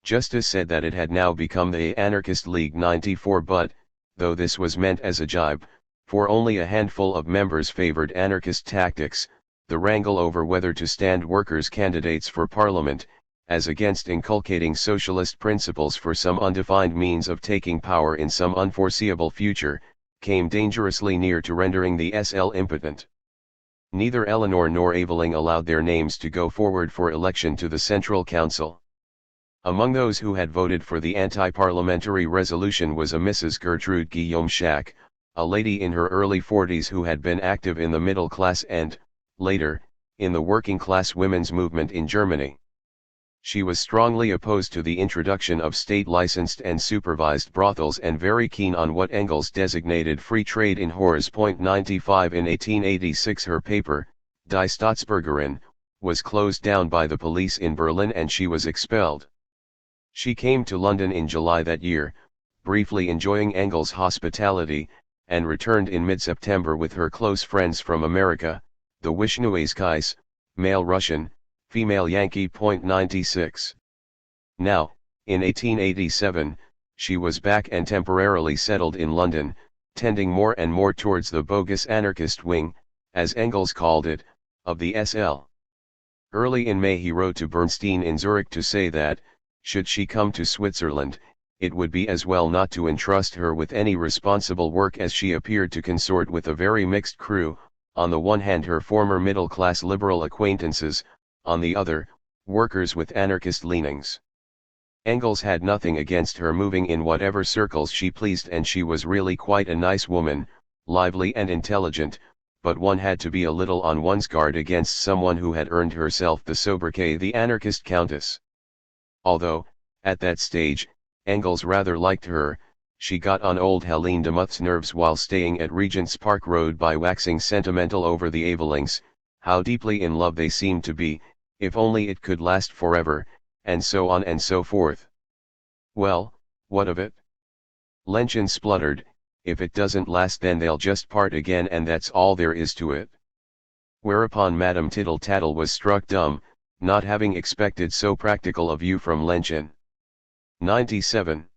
Justice said that it had now become the Anarchist League 94, but, though this was meant as a jibe, for only a handful of members favored anarchist tactics, the wrangle over whether to stand workers' candidates for parliament, as against inculcating socialist principles for some undefined means of taking power in some unforeseeable future, came dangerously near to rendering the SL impotent. Neither Eleanor nor Evelyn allowed their names to go forward for election to the Central Council. Among those who had voted for the anti-parliamentary resolution was a Mrs. Gertrude Guillaume Schack, a lady in her early 40s who had been active in the middle class and, later, in the working-class women's movement in Germany. She was strongly opposed to the introduction of state-licensed and supervised brothels and very keen on what Engels designated free trade in whores. 95 In 1886 her paper, Die Staatsbürgerin, was closed down by the police in Berlin and she was expelled. She came to London in July that year, briefly enjoying Engels' hospitality, and returned in mid-September with her close friends from America, the Wisniewskis, male Russian, female Yankee. 96. Now, in 1887, she was back and temporarily settled in London, tending more and more towards the bogus anarchist wing, as Engels called it, of the SL. Early in May he wrote to Bernstein in Zurich to say that, should she come to Switzerland, it would be as well not to entrust her with any responsible work as she appeared to consort with a very mixed crew, on the one hand her former middle-class liberal acquaintances, on the other, workers with anarchist leanings. Engels had nothing against her moving in whatever circles she pleased and she was really quite a nice woman, lively and intelligent, but one had to be a little on one's guard against someone who had earned herself the sobriquet the anarchist countess. Although, at that stage, Engels rather liked her, she got on old Helene de Muth's nerves while staying at Regent's Park Road by waxing sentimental over the Evelings, how deeply in love they seemed to be, if only it could last forever, and so on and so forth. Well, what of it? Lenchen spluttered, if it doesn't last then they'll just part again and that's all there is to it. Whereupon Madame Tittle Tattle was struck dumb, not having expected so practical a view from Lenchen. 97.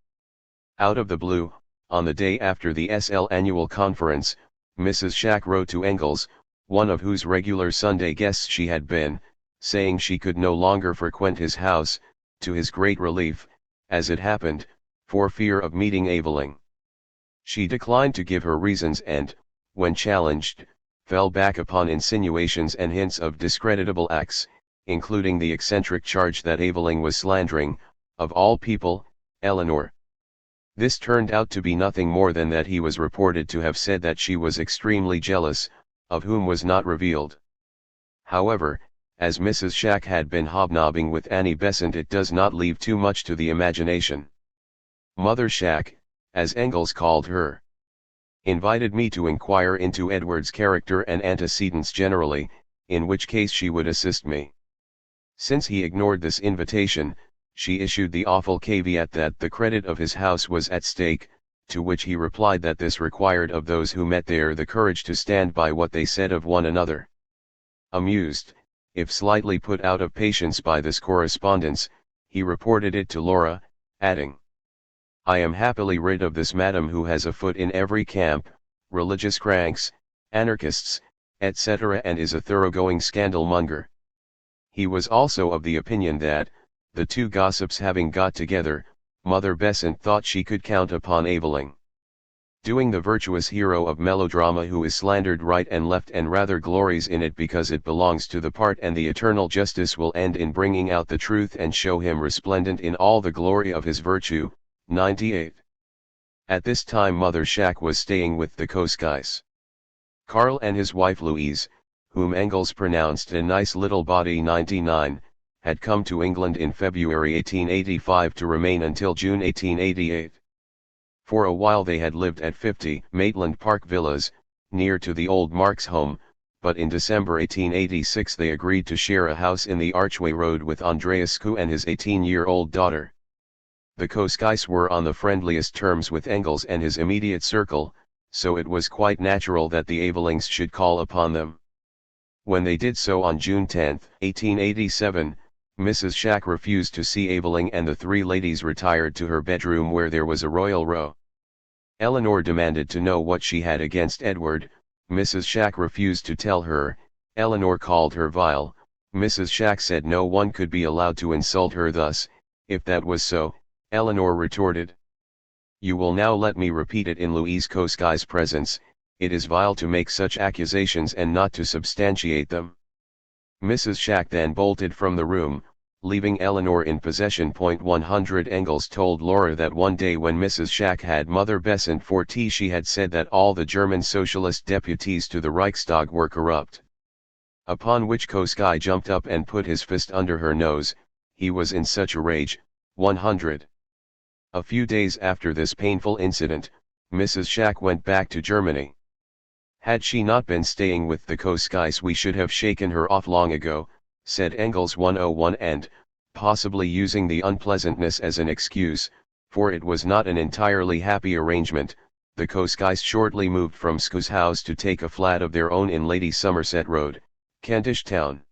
Out of the blue, on the day after the SL annual conference, Mrs. Schack wrote to Engels, one of whose regular Sunday guests she had been, saying she could no longer frequent his house, to his great relief, as it happened, for fear of meeting Evelyn. She declined to give her reasons and, when challenged, fell back upon insinuations and hints of discreditable acts, including the eccentric charge that Evelyn was slandering, of all people, Eleanor. This turned out to be nothing more than that he was reported to have said that she was extremely jealous, of whom was not revealed. However, as Mrs. Schack had been hobnobbing with Annie Besant, it does not leave too much to the imagination. Mother Schack, as Engels called her, invited me to inquire into Edward's character and antecedents generally, in which case she would assist me. Since he ignored this invitation, she issued the awful caveat that the credit of his house was at stake, to which he replied that this required of those who met there the courage to stand by what they said of one another. Amused, if slightly put out of patience by this correspondence, he reported it to Laura, adding, "I am happily rid of this madam who has a foot in every camp, religious cranks, anarchists, etc. and is a thoroughgoing scandal-monger." He was also of the opinion that, the two gossips having got together, Mother Besant thought she could count upon Evelyn. Doing the virtuous hero of melodrama who is slandered right and left and rather glories in it because it belongs to the part, and the eternal justice will end in bringing out the truth and show him resplendent in all the glory of his virtue. 98. At this time Mother Schack was staying with the Koskis. Karl and his wife Louise, whom Engels pronounced a nice little body. 99, had come to England in February 1885 to remain until June 1888. For a while they had lived at 50 Maitland Park Villas, near to the old Marx home, but in December 1886 they agreed to share a house in the Archway Road with Andreescu and his 18-year-old daughter. The Koskis were on the friendliest terms with Engels and his immediate circle, so it was quite natural that the Evelings should call upon them. When they did so on June 10, 1887, Mrs. Schack refused to see Evelyn and the three ladies retired to her bedroom where there was a royal row. Eleanor demanded to know what she had against Edward. Mrs. Schack refused to tell her. Eleanor called her vile. Mrs. Schack said no one could be allowed to insult her thus. If that was so, Eleanor retorted, "You will now let me repeat it in Louise Koski's presence, it is vile to make such accusations and not to substantiate them. Mrs. Schack then bolted from the room, leaving Eleanor in possession. 100 Engels told Laura that one day when Mrs. Schack had Mother Besant for tea she had said that all the German socialist deputies to the Reichstag were corrupt. Upon which Koskai jumped up and put his fist under her nose, he was in such a rage. 100. A few days after this painful incident, Mrs. Schack went back to Germany. Had she not been staying with the Koskais we should have shaken her off long ago, said Engels 101, and, possibly using the unpleasantness as an excuse, for it was not an entirely happy arrangement, the Koskais shortly moved from Skou's house to take a flat of their own in Lady Somerset Road, Kentish Town.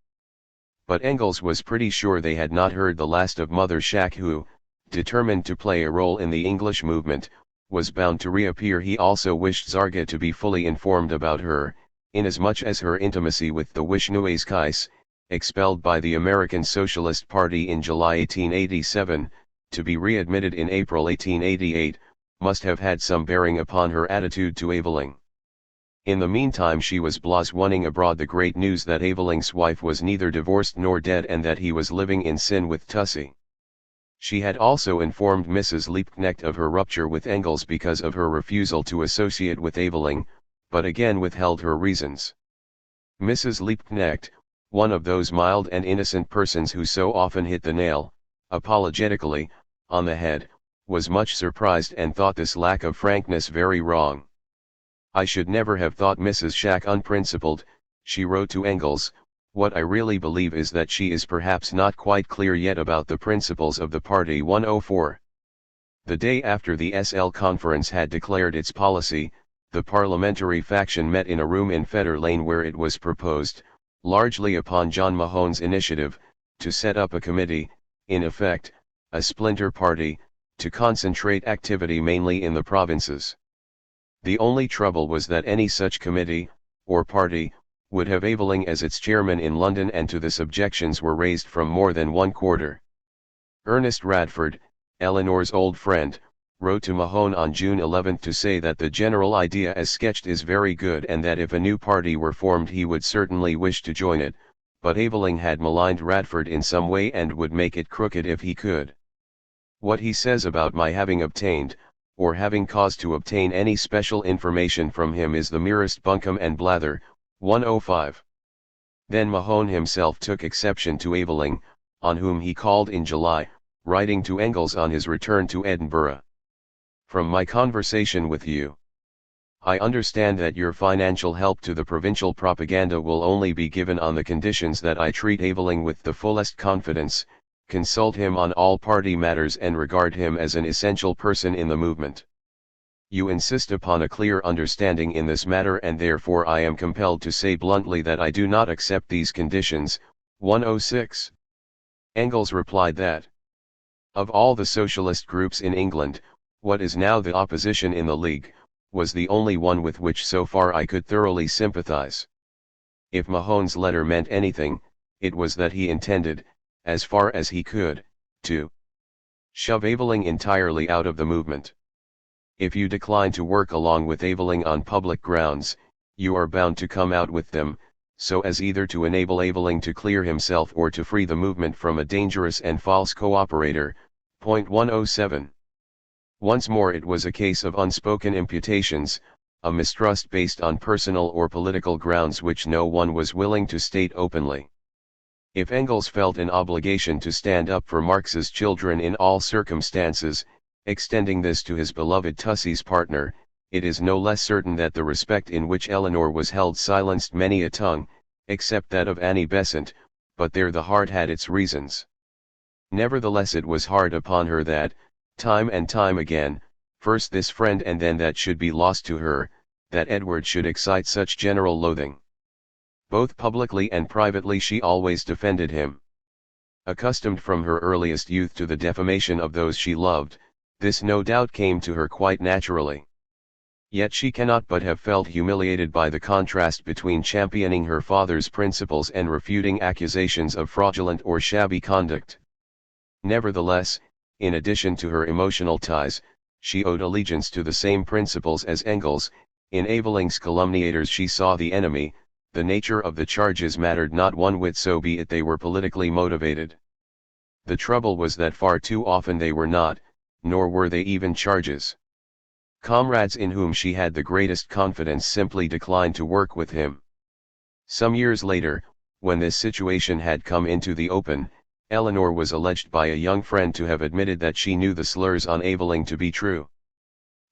But Engels was pretty sure they had not heard the last of Mother Schack, who, determined to play a role in the English movement, was bound to reappear. He also wished Zarga to be fully informed about her, inasmuch as her intimacy with the Wisniewskis, expelled by the American Socialist Party in July 1887, to be readmitted in April 1888, must have had some bearing upon her attitude to Aveling. In the meantime she was blaswunning abroad the great news that Aveling's wife was neither divorced nor dead and that he was living in sin with Tussie. She had also informed Mrs. Liebknecht of her rupture with Engels because of her refusal to associate with Aveling, but again withheld her reasons. Mrs. Liebknecht, one of those mild and innocent persons who so often hit the nail, apologetically, on the head, was much surprised and thought this lack of frankness very wrong. I should never have thought Mrs. Schack unprincipled, she wrote to Engels. What I really believe is that she is perhaps not quite clear yet about the principles of the party. 104. The day after the SL conference had declared its policy, the parliamentary faction met in a room in Fetter Lane where it was proposed, largely upon John Mahone's initiative, to set up a committee, in effect, a splinter party, to concentrate activity mainly in the provinces. The only trouble was that any such committee, or party, would have Aveling as its chairman in London, and to this objections were raised from more than one quarter. Ernest Radford, Eleanor's old friend, wrote to Mahone on June 11 to say that the general idea as sketched is very good and that if a new party were formed he would certainly wish to join it, but Aveling had maligned Radford in some way and would make it crooked if he could. What he says about my having obtained, or having cause to obtain any special information from him is the merest bunkum and blather. 105. Then Mahone himself took exception to Aveling, on whom he called in July, writing to Engels on his return to Edinburgh. From my conversation with you, I understand that your financial help to the provincial propaganda will only be given on the conditions that I treat Aveling with the fullest confidence, consult him on all party matters and regard him as an essential person in the movement. You insist upon a clear understanding in this matter, and therefore I am compelled to say bluntly that I do not accept these conditions. 106. Engels replied that, of all the socialist groups in England, what is now the opposition in the League, was the only one with which so far I could thoroughly sympathize. If Mahone's letter meant anything, it was that he intended, as far as he could, to shove Aveling entirely out of the movement. If you decline to work along with Aveling on public grounds, you are bound to come out with them, so as either to enable Aveling to clear himself or to free the movement from a dangerous and false cooperator. 107. Once more it was a case of unspoken imputations, a mistrust based on personal or political grounds which no one was willing to state openly. If Engels felt an obligation to stand up for Marx's children in all circumstances, extending this to his beloved Tussie's partner, it is no less certain that the respect in which Eleanor was held silenced many a tongue, except that of Annie Besant, but there the heart had its reasons. Nevertheless it was hard upon her that, time and time again, first this friend and then that should be lost to her, that Edward should excite such general loathing. Both publicly and privately she always defended him. Accustomed from her earliest youth to the defamation of those she loved, this no doubt came to her quite naturally. Yet she cannot but have felt humiliated by the contrast between championing her father's principles and refuting accusations of fraudulent or shabby conduct. Nevertheless, in addition to her emotional ties, she owed allegiance to the same principles as Engels, In Eveling's calumniators she saw the enemy. The nature of the charges mattered not one whit, so be it they were politically motivated. The trouble was that far too often they were not, nor were they even charges. Comrades in whom she had the greatest confidence simply declined to work with him. Some years later, when this situation had come into the open, Eleanor was alleged by a young friend to have admitted that she knew the slurs on Aveling to be true.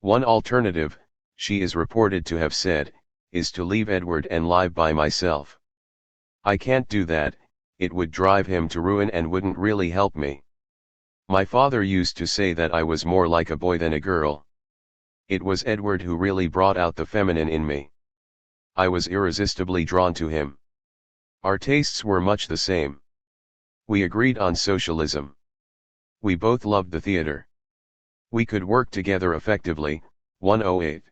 One alternative, she is reported to have said, is to leave Edward and live by myself. I can't do that, it would drive him to ruin and wouldn't really help me. My father used to say that I was more like a boy than a girl. It was Edward who really brought out the feminine in me. I was irresistibly drawn to him. Our tastes were much the same. We agreed on socialism. We both loved the theater. We could work together effectively. 108.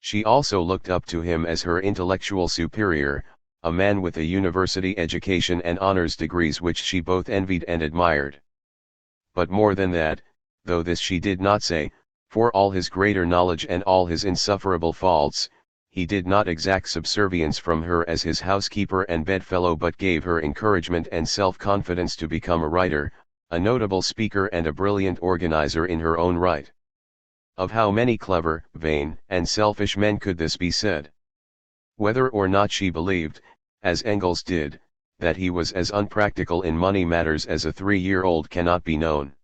She also looked up to him as her intellectual superior, a man with a university education and honors degrees which she both envied and admired. But more than that, though this she did not say, for all his greater knowledge and all his insufferable faults, he did not exact subservience from her as his housekeeper and bedfellow, but gave her encouragement and self-confidence to become a writer, a notable speaker and a brilliant organizer in her own right. Of how many clever, vain, and selfish men could this be said? Whether or not she believed, as Engels did, that he was as unpractical in money matters as a 3-year-old cannot be known.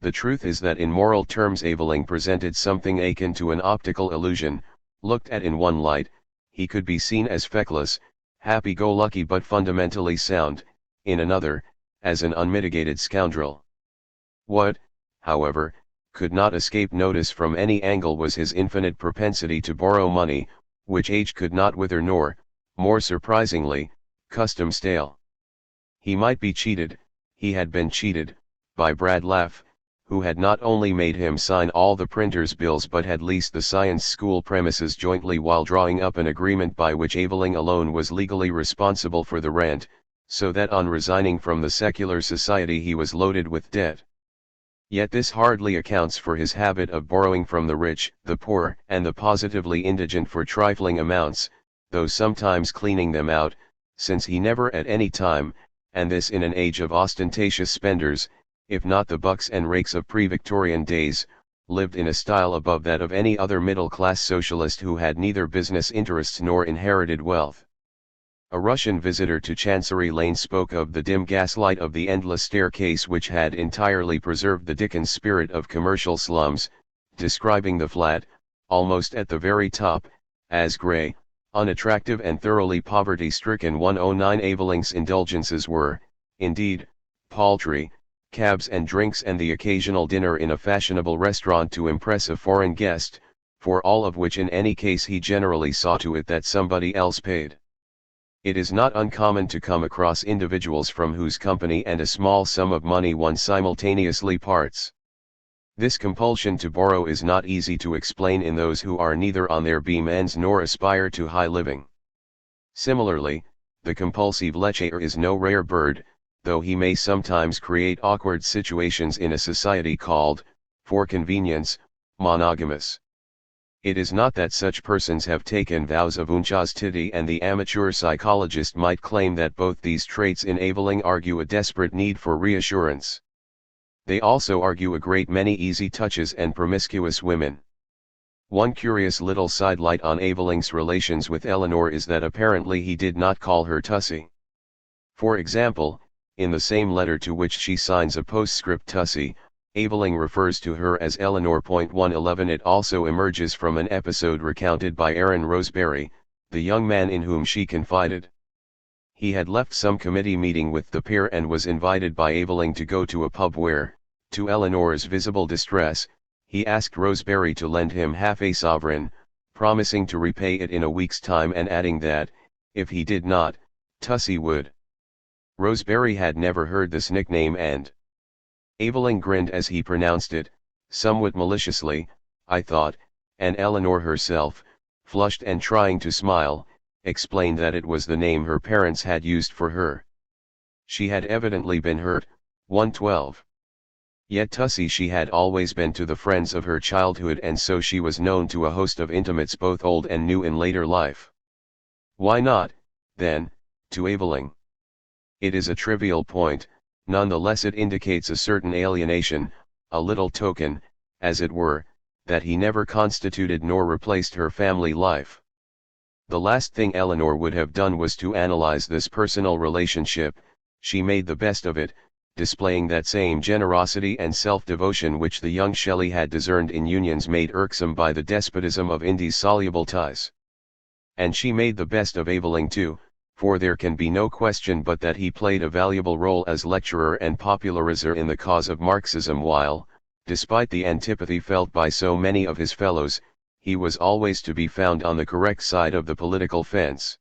The truth is that in moral terms Aveling presented something akin to an optical illusion. Looked at in one light, he could be seen as feckless, happy-go-lucky but fundamentally sound, in another, as an unmitigated scoundrel. What, however, could not escape notice from any angle was his infinite propensity to borrow money, which age could not wither nor, more surprisingly, custom stale. He might be cheated, he had been cheated, by Bradlaugh, who had not only made him sign all the printer's bills but had leased the science school premises jointly while drawing up an agreement by which Aveling alone was legally responsible for the rent, so that on resigning from the secular society he was loaded with debt. Yet this hardly accounts for his habit of borrowing from the rich, the poor, and the positively indigent for trifling amounts, though sometimes cleaning them out, since he never at any time, and this in an age of ostentatious spenders, if not the bucks and rakes of pre-Victorian days, lived in a style above that of any other middle-class socialist who had neither business interests nor inherited wealth. A Russian visitor to Chancery Lane spoke of the dim gaslight of the endless staircase which had entirely preserved the Dickens spirit of commercial slums, describing the flat, almost at the very top, as grey, unattractive and thoroughly poverty-stricken. 109 Aveling's indulgences were, indeed, paltry, cabs and drinks and the occasional dinner in a fashionable restaurant to impress a foreign guest, for all of which in any case he generally saw to it that somebody else paid. It is not uncommon to come across individuals from whose company and a small sum of money one simultaneously parts. This compulsion to borrow is not easy to explain in those who are neither on their beam ends nor aspire to high living. Similarly, the compulsive lecher is no rare bird, though he may sometimes create awkward situations in a society called, for convenience, monogamous. It is not that such persons have taken vows of unchastity, and the amateur psychologist might claim that both these traits in Aveling argue a desperate need for reassurance. They also argue a great many easy touches and promiscuous women. One curious little sidelight on Aveling's relations with Eleanor is that apparently he did not call her Tussie. For example, in the same letter to which she signs a postscript Tussie, Aveling refers to her as Eleanor. 111 It also emerges from an episode recounted by Aaron Roseberry, the young man in whom she confided. He had left some committee meeting with the pair and was invited by Aveling to go to a pub where, to Eleanor's visible distress, he asked Roseberry to lend him half a sovereign, promising to repay it in a week's time and adding that, if he did not, Tussie would. Roseberry had never heard this nickname and Aveling grinned as he pronounced it, somewhat maliciously, I thought, and Eleanor herself, flushed and trying to smile, explained that it was the name her parents had used for her. She had evidently been hurt. 112. Yet Tussie she had always been to the friends of her childhood, and so she was known to a host of intimates both old and new in later life. Why not, then, to Aveling? It is a trivial point, nonetheless it indicates a certain alienation, a little token, as it were, that he never constituted nor replaced her family life. The last thing Eleanor would have done was to analyze this personal relationship. She made the best of it, displaying that same generosity and self-devotion which the young Shelley had discerned in unions made irksome by the despotism of indissoluble ties. And she made the best of Aveling too, for there can be no question but that he played a valuable role as lecturer and popularizer in the cause of Marxism while, despite the antipathy felt by so many of his fellows, he was always to be found on the correct side of the political fence.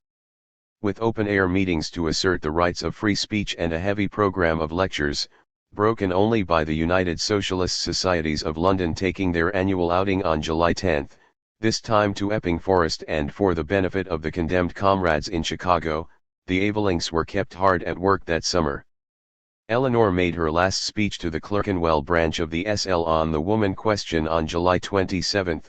With open-air meetings to assert the rights of free speech and a heavy program of lectures, broken only by the United Socialist Societies of London taking their annual outing on July 10, this time to Epping Forest and for the benefit of the condemned comrades in Chicago, the Avelings were kept hard at work that summer. Eleanor made her last speech to the Clerkenwell branch of the SL on the woman question on July 27.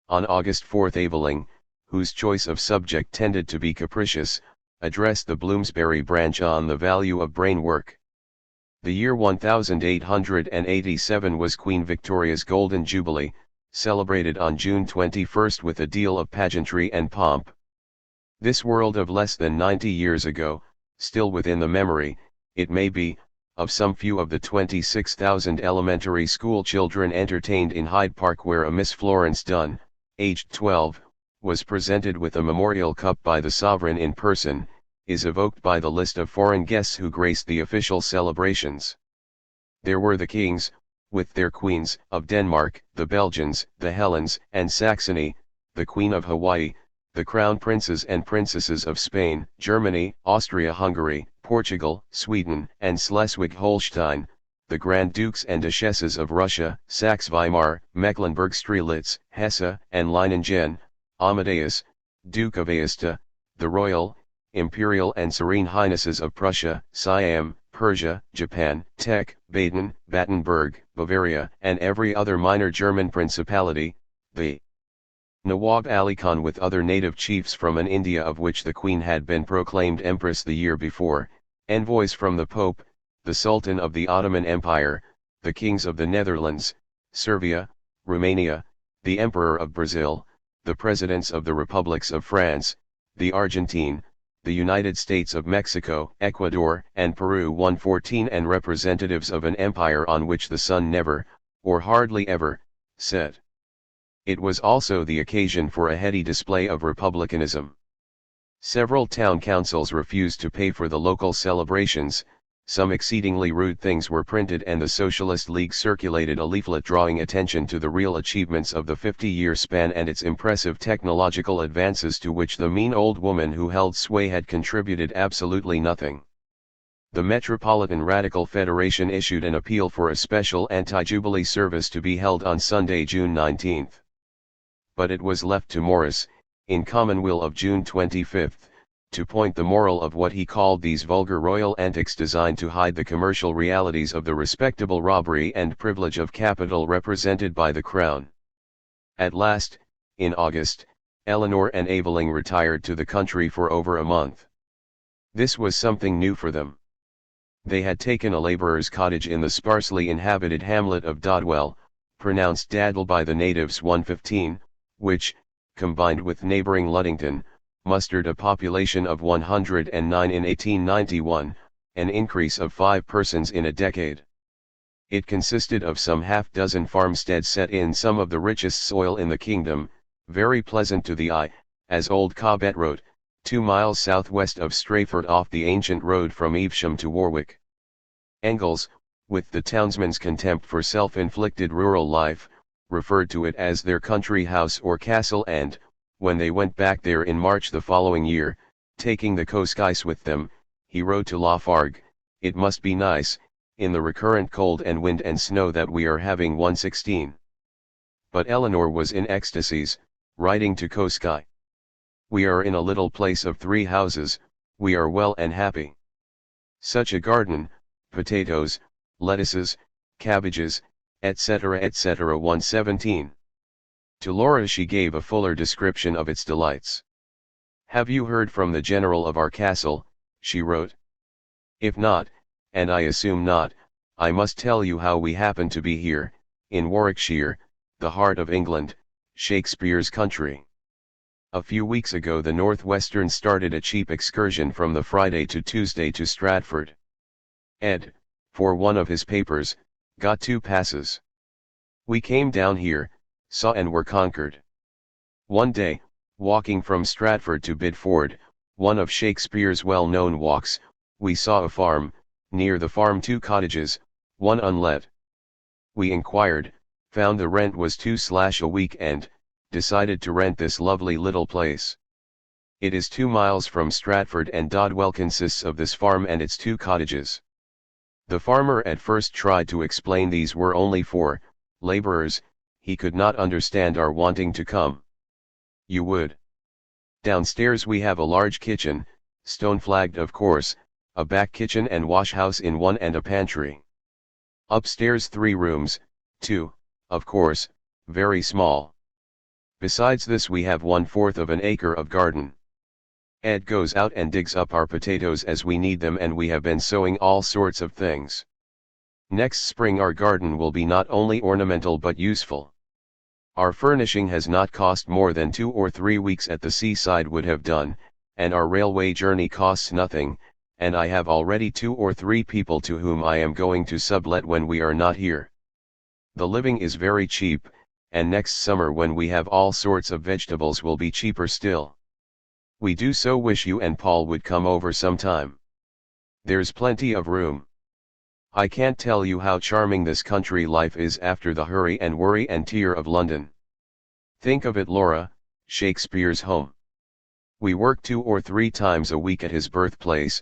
On August 4 Aveling, whose choice of subject tended to be capricious, addressed the Bloomsbury branch on the value of brain work. The year 1887 was Queen Victoria's Golden Jubilee, celebrated on June 21 with a deal of pageantry and pomp. This world of less than 90 years ago, still within the memory, it may be, of some few of the 26,000 elementary school children entertained in Hyde Park, where a Miss Florence Dunn, aged 12, was presented with a memorial cup by the sovereign in person, is evoked by the list of foreign guests who graced the official celebrations. There were the kings, with their queens, of Denmark, the Belgians, the Helens and Saxony, the Queen of Hawaii, the crown princes and princesses of Spain, Germany, Austria-Hungary, Portugal, Sweden and Schleswig-Holstein, the Grand Dukes and Duchesses of Russia, Saxe-Weimar, Mecklenburg-Strelitz, Hesse and Leiningen, Amadeus, Duke of Aosta, the Royal, Imperial and Serene Highnesses of Prussia, Siam, Persia, Japan, Teck, Baden, Battenberg, Bavaria and every other minor German principality, the Nawab Ali Khan with other native chiefs from an India of which the Queen had been proclaimed Empress the year before, envoys from the Pope, the Sultan of the Ottoman Empire, the kings of the Netherlands, Servia, Romania, the Emperor of Brazil, the presidents of the republics of France, the Argentine, the United States of Mexico, Ecuador and Peru 114 and representatives of an empire on which the sun never, or hardly ever, set. It was also the occasion for a heady display of republicanism. Several town councils refused to pay for the local celebrations, some exceedingly rude things were printed and the Socialist League circulated a leaflet drawing attention to the real achievements of the 50-year span and its impressive technological advances to which the mean old woman who held sway had contributed absolutely nothing. The Metropolitan Radical Federation issued an appeal for a special anti-Jubilee service to be held on Sunday, June 19. But it was left to Morris, in Commonweal of June 25, to point the moral of what he called these vulgar royal antics designed to hide the commercial realities of the respectable robbery and privilege of capital represented by the Crown. At last, in August, Eleanor and Aveling retired to the country for over a month. This was something new for them. They had taken a labourer's cottage in the sparsely inhabited hamlet of Dodwell, pronounced Daddle by the natives 115, which, combined with neighbouring Luddington, mustered a population of 109 in 1891, an increase of 5 persons in a decade. It consisted of some half-dozen farmsteads set in some of the richest soil in the kingdom, very pleasant to the eye, as old Cobbett wrote, 2 miles southwest of Strayford off the ancient road from Evesham to Warwick. Engels, with the townsman's contempt for self-inflicted rural life, referred to it as their country house or castle and, when they went back there in March the following year, taking the Coskice with them, he wrote to Lafargue, "It must be nice, in the recurrent cold and wind and snow that we are having 116. But Eleanor was in ecstasies, writing to Koski. "We are in a little place of 3 houses, we are well and happy. Such a garden, potatoes, lettuces, cabbages, etc. etc. 117. To Laura she gave a fuller description of its delights. "Have you heard from the general of our castle?" she wrote. "If not, and I assume not, I must tell you how we happen to be here, in Warwickshire, the heart of England, Shakespeare's country. A few weeks ago the Northwestern started a cheap excursion from the Friday to Tuesday to Stratford. Ed, for one of his papers, got 2 passes. We came down here, saw and were conquered. One day, walking from Stratford to Bidford, one of Shakespeare's well-known walks, we saw a farm, near the farm 2 cottages, one unlet. We inquired, found the rent was 2/ a week and decided to rent this lovely little place. It is 2 miles from Stratford and Dodwell consists of this farm and its 2 cottages. The farmer at first tried to explain these were only for laborers, he could not understand our wanting to come. You would. Downstairs we have a large kitchen, stone-flagged of course, a back kitchen and wash-house in one and a pantry. Upstairs 3 rooms, 2, of course, very small. Besides this we have 1/4 of an acre of garden. Ed goes out and digs up our potatoes as we need them and we have been sowing all sorts of things. Next spring our garden will be not only ornamental but useful. Our furnishing has not cost more than 2 or 3 weeks at the seaside would have done, and our railway journey costs nothing, and I have already 2 or 3 people to whom I am going to sublet when we are not here. The living is very cheap, and next summer when we have all sorts of vegetables will be cheaper still. We do so wish you and Paul would come over sometime. There's plenty of room. I can't tell you how charming this country life is after the hurry and worry and tear of London. Think of it, Laura, Shakespeare's home. We work 2 or 3 times a week at his birthplace,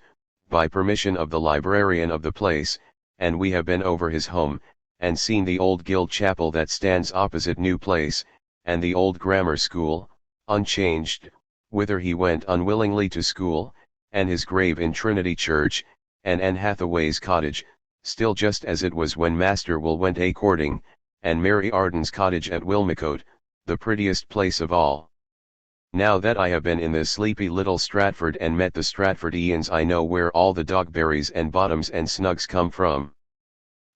by permission of the librarian of the place, and we have been over his home, and seen the old Guild Chapel that stands opposite New Place, and the old grammar school, unchanged, whither he went unwillingly to school, and his grave in Trinity Church, and Anne Hathaway's cottage, still just as it was when Master Will went a-courting, and Mary Arden's cottage at Wilmcote, the prettiest place of all. Now that I have been in this sleepy little Stratford and met the Stratfordians I know where all the Dogberries and Bottoms and Snugs come from.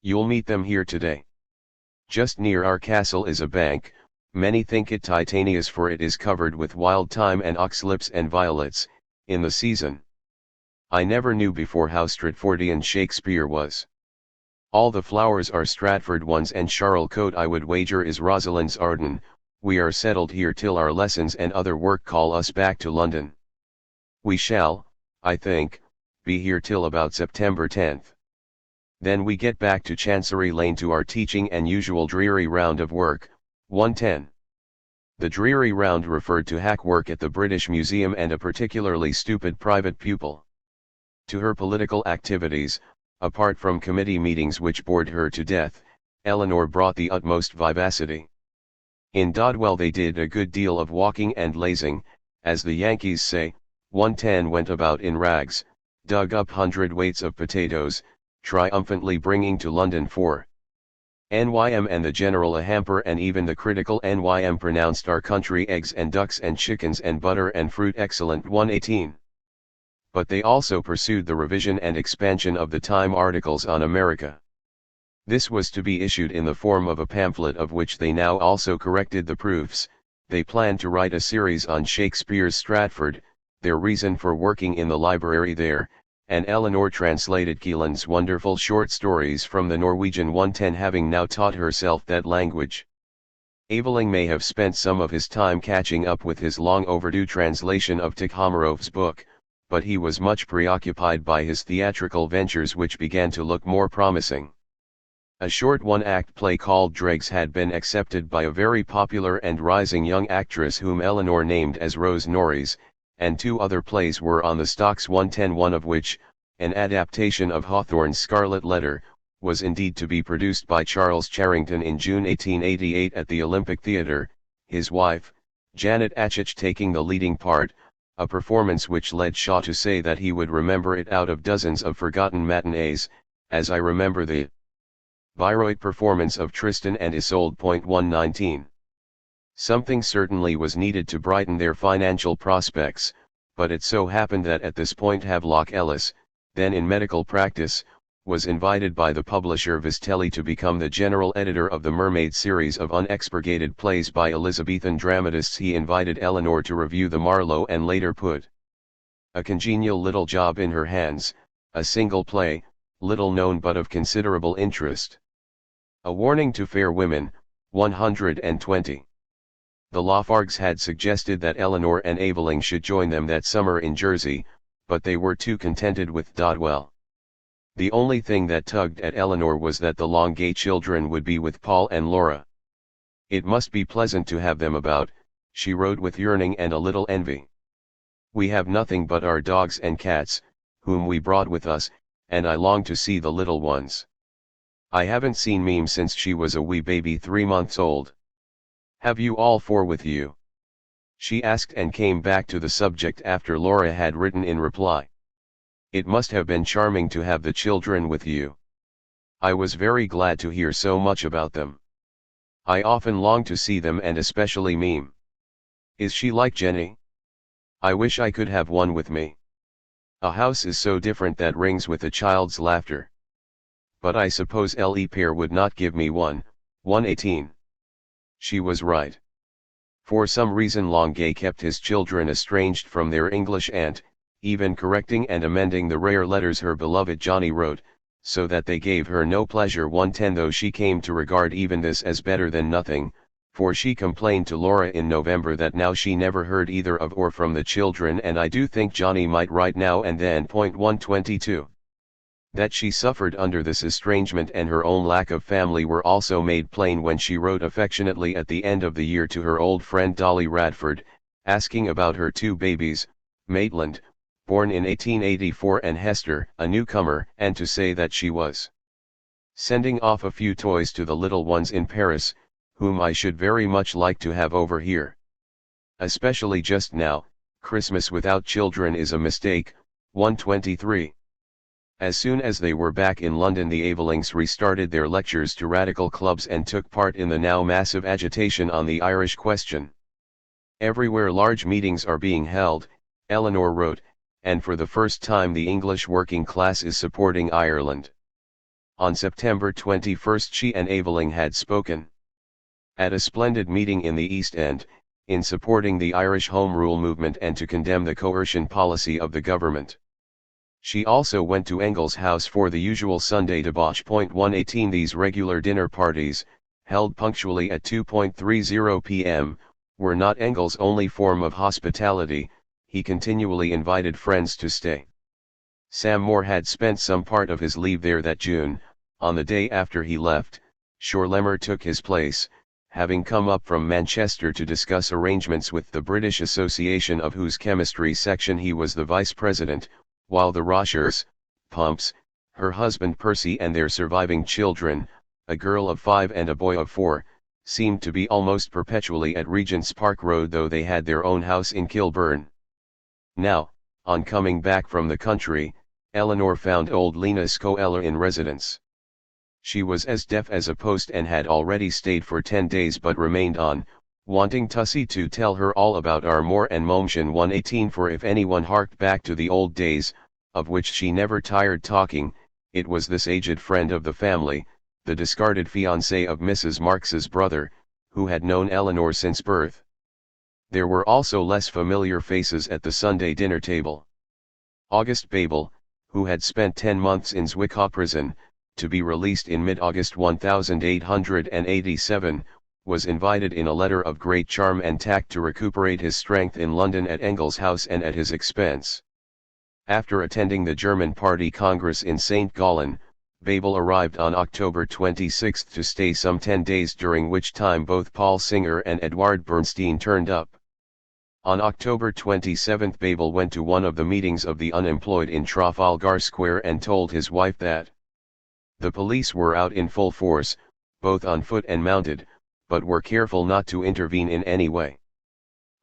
You'll meet them here today. Just near our castle is a bank, many think it Titania's for it is covered with wild thyme and oxlips and violets, in the season. I never knew before how Stratfordian Shakespeare was. All the flowers are Stratford ones and Charlecote I would wager is Rosalind's Arden. We are settled here till our lessons and other work call us back to London. We shall, I think, be here till about September 10th. Then we get back to Chancery Lane to our teaching and usual dreary round of work, 110. The dreary round referred to hack work at the British Museum and a particularly stupid private pupil. To her political activities, apart from committee meetings which bored her to death, Eleanor brought the utmost vivacity. In Dodwell they did a good deal of walking and lazing, as the Yankees say. 110 went about in rags, dug up hundredweights of potatoes, triumphantly bringing to London for NYM and the general a hamper, and even the critical NYM pronounced our country eggs and ducks and chickens and butter and fruit excellent. 118. But they also pursued the revision and expansion of the Time articles on America. This was to be issued in the form of a pamphlet of which they now also corrected the proofs. They planned to write a series on Shakespeare's Stratford, their reason for working in the library there, and Eleanor translated Kielan's wonderful short stories from the Norwegian 110, having now taught herself that language. Aveling may have spent some of his time catching up with his long overdue translation of Tikhomirov's book, but he was much preoccupied by his theatrical ventures which began to look more promising. A short one-act play called Dregs had been accepted by a very popular and rising young actress whom Eleanor named as Rose Norris, and 2 other plays were on the stocks. 110, one of which, an adaptation of Hawthorne's Scarlet Letter, was indeed to be produced by Charles Charrington in June 1888 at the Olympic Theatre, his wife, Janet Achich, taking the leading part, a performance which led Shaw to say that he would remember it out of dozens of forgotten matinees, as I remember the Bayreuth performance of Tristan and Isolde. 119. Something certainly was needed to brighten their financial prospects, but it so happened that at this point Havelock Ellis, then in medical practice, was invited by the publisher Vistelli to become the general editor of the Mermaid series of unexpurgated plays by Elizabethan dramatists. He invited Eleanor to review the Marlowe and later put a congenial little job in her hands, a single play, little known but of considerable interest. A Warning to Fair Women, 120. The Lafargues had suggested that Eleanor and Aveling should join them that summer in Jersey, but they were too contented with Dodwell. The only thing that tugged at Eleanor was that the Longay children would be with Paul and Laura. It must be pleasant to have them about, she wrote with yearning and a little envy. We have nothing but our dogs and cats, whom we brought with us, and I long to see the little ones. I haven't seen Meme since she was a wee baby 3 months old. Have you all 4 with you? She asked and came back to the subject after Laura had written in reply. It must have been charming to have the children with you. I was very glad to hear so much about them. I often long to see them and especially Meme. Is she like Jenny? I wish I could have one with me. A house is so different that rings with a child's laughter. But I suppose Le Pere would not give me one. 118. She was right. For some reason Longay kept his children estranged from their English aunt, even correcting and amending the rare letters her beloved Johnny wrote, so that they gave her no pleasure. 110. Though she came to regard even this as better than nothing, for she complained to Laura in November that now she never heard either of or from the children, and I do think Johnny might write now and then. 122. That she suffered under this estrangement and her own lack of family were also made plain when she wrote affectionately at the end of the year to her old friend Dolly Radford, asking about her 2 babies, Maitland, born in 1884, and Hester, a newcomer, and to say that she was sending off a few toys to the little ones in Paris, whom I should very much like to have over here. Especially just now, Christmas without children is a mistake. 123. As soon as they were back in London, the Avelings restarted their lectures to radical clubs and took part in the now massive agitation on the Irish question. Everywhere large meetings are being held, Eleanor wrote, and for the first time the English working class is supporting Ireland. On September 21 she and Aveling had spoken at a splendid meeting in the East End, in supporting the Irish Home Rule movement and to condemn the coercion policy of the government. She also went to Engels' house for the usual Sunday debauch. 118. These regular dinner parties, held punctually at 2:30 p.m., were not Engels' only form of hospitality. He continually invited friends to stay. Sam Moore had spent some part of his leave there that June. On the day after he left, Shorlemer took his place, having come up from Manchester to discuss arrangements with the British Association, of whose chemistry section he was the vice president, while the Rochers, Pumps, her husband Percy and their surviving children, a girl of 5 and a boy of 4, seemed to be almost perpetually at Regent's Park Road, though they had their own house in Kilburn. Now, on coming back from the country, Eleanor found old Lena Scoella in residence. She was as deaf as a post and had already stayed for 10 days, but remained on, wanting Tussie to tell her all about Armore and Moumshan. 118. For if anyone harked back to the old days, of which she never tired talking, it was this aged friend of the family, the discarded fiancé of Mrs. Marx's brother, who had known Eleanor since birth. There were also less familiar faces at the Sunday dinner table. August Babel, who had spent 10 months in Zwickau prison, to be released in mid-August 1887, was invited in a letter of great charm and tact to recuperate his strength in London at Engels' house and at his expense. After attending the German Party Congress in St. Gallen, Babel arrived on October 26 to stay some 10 days, during which time both Paul Singer and Edward Bernstein turned up. On October 27 Babel went to one of the meetings of the unemployed in Trafalgar Square and told his wife that the police were out in full force, both on foot and mounted, but were careful not to intervene in any way.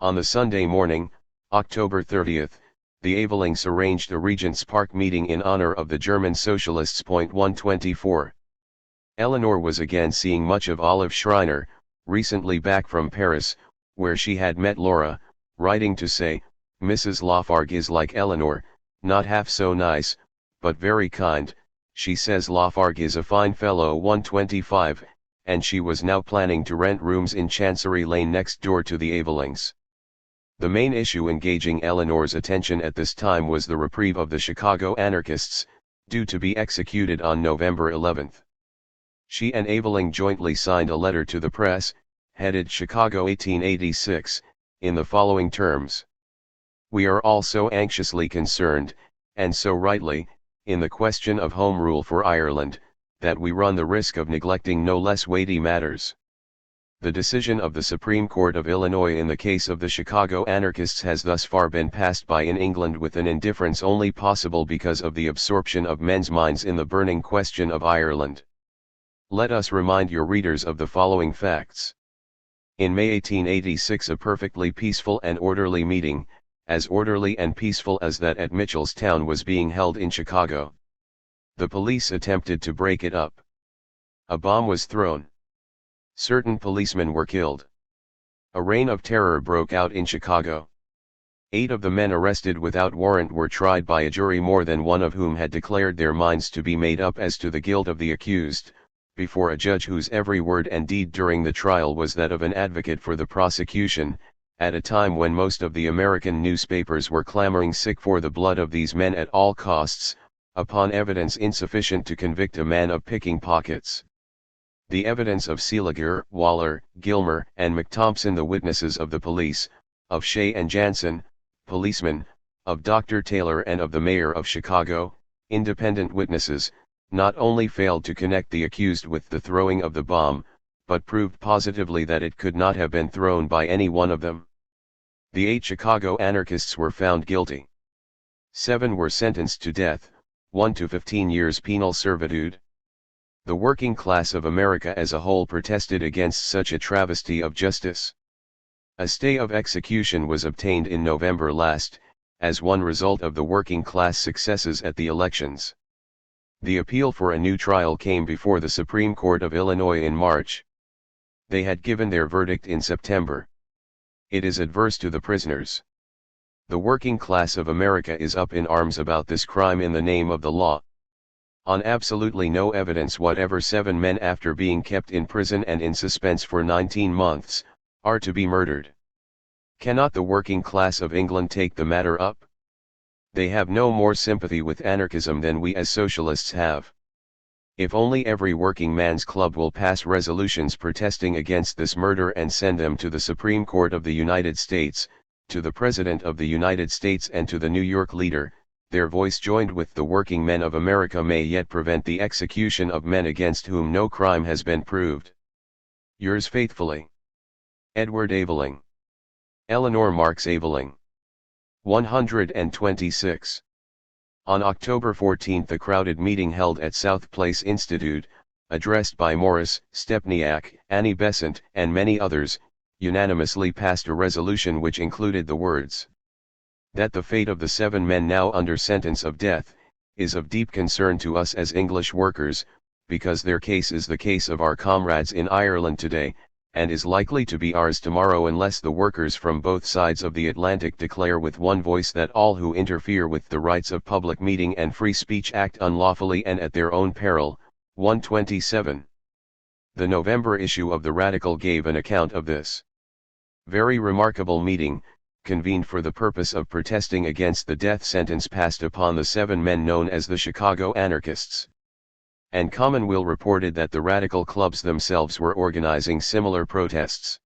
On the Sunday morning, October 30, the Avelings arranged a Regent's Park meeting in honor of the German Socialists. 124. Eleanor was again seeing much of Olive Schreiner, recently back from Paris, where she had met Laura, writing to say, "Mrs. Lafargue is like Eleanor, not half so nice, but very kind. She says Lafargue is a fine fellow." 125, and she was now planning to rent rooms in Chancery Lane next door to the Avelings. The main issue engaging Eleanor's attention at this time was the reprieve of the Chicago anarchists, due to be executed on November 11. She and Aveling jointly signed a letter to the press, headed Chicago 1886, in the following terms. "We are all so anxiously concerned, and so rightly, in the question of Home Rule for Ireland, that we run the risk of neglecting no less weighty matters. The decision of the Supreme Court of Illinois in the case of the Chicago anarchists has thus far been passed by in England with an indifference only possible because of the absorption of men's minds in the burning question of Ireland. Let us remind your readers of the following facts. In May 1886 a perfectly peaceful and orderly meeting, as orderly and peaceful as that at Mitchellstown, was being held in Chicago. The police attempted to break it up. A bomb was thrown. Certain policemen were killed. A reign of terror broke out in Chicago. 8 of the men arrested without warrant were tried by a jury, more than one of whom had declared their minds to be made up as to the guilt of the accused, before a judge whose every word and deed during the trial was that of an advocate for the prosecution, at a time when most of the American newspapers were clamoring sick for the blood of these men at all costs, upon evidence insufficient to convict a man of picking pockets. The evidence of Seeliger, Waller, Gilmer, and McThompson, the witnesses of the police, of Shea and Jansen, policemen, of Dr. Taylor and of the mayor of Chicago, independent witnesses, not only failed to connect the accused with the throwing of the bomb, but proved positively that it could not have been thrown by any one of them. The 8 Chicago anarchists were found guilty. 7 were sentenced to death, 1 to 15 years penal servitude. The working class of America as a whole protested against such a travesty of justice. A stay of execution was obtained in November last, as one result of the working class successes at the elections. The appeal for a new trial came before the Supreme Court of Illinois in March. They had given their verdict in September. It is adverse to the prisoners. The working class of America is up in arms about this crime in the name of the law. On absolutely no evidence whatever, 7 men, after being kept in prison and in suspense for 19 months, are to be murdered. Cannot the working class of England take the matter up? They have no more sympathy with anarchism than we as socialists have. If only every working man's club will pass resolutions protesting against this murder and send them to the Supreme Court of the United States, to the President of the United States and to the New York leader, their voice joined with the working men of America may yet prevent the execution of men against whom no crime has been proved. Yours faithfully, Edward Aveling. Eleanor Marx Aveling. 126. On October 14 a crowded meeting held at South Place Institute, addressed by Morris, Stepniak, Annie Besant, and many others, unanimously passed a resolution which included the words, that the fate of the 7 men now under sentence of death, is of deep concern to us as English workers, because their case is the case of our comrades in Ireland today, and is likely to be ours tomorrow unless the workers from both sides of the Atlantic declare with one voice that all who interfere with the rights of public meeting and free speech act unlawfully and at their own peril. 127. The November issue of the Radical gave an account of this very remarkable meeting, convened for the purpose of protesting against the death sentence passed upon the 7 men known as the Chicago anarchists. And Commonweal reported that the radical clubs themselves were organizing similar protests.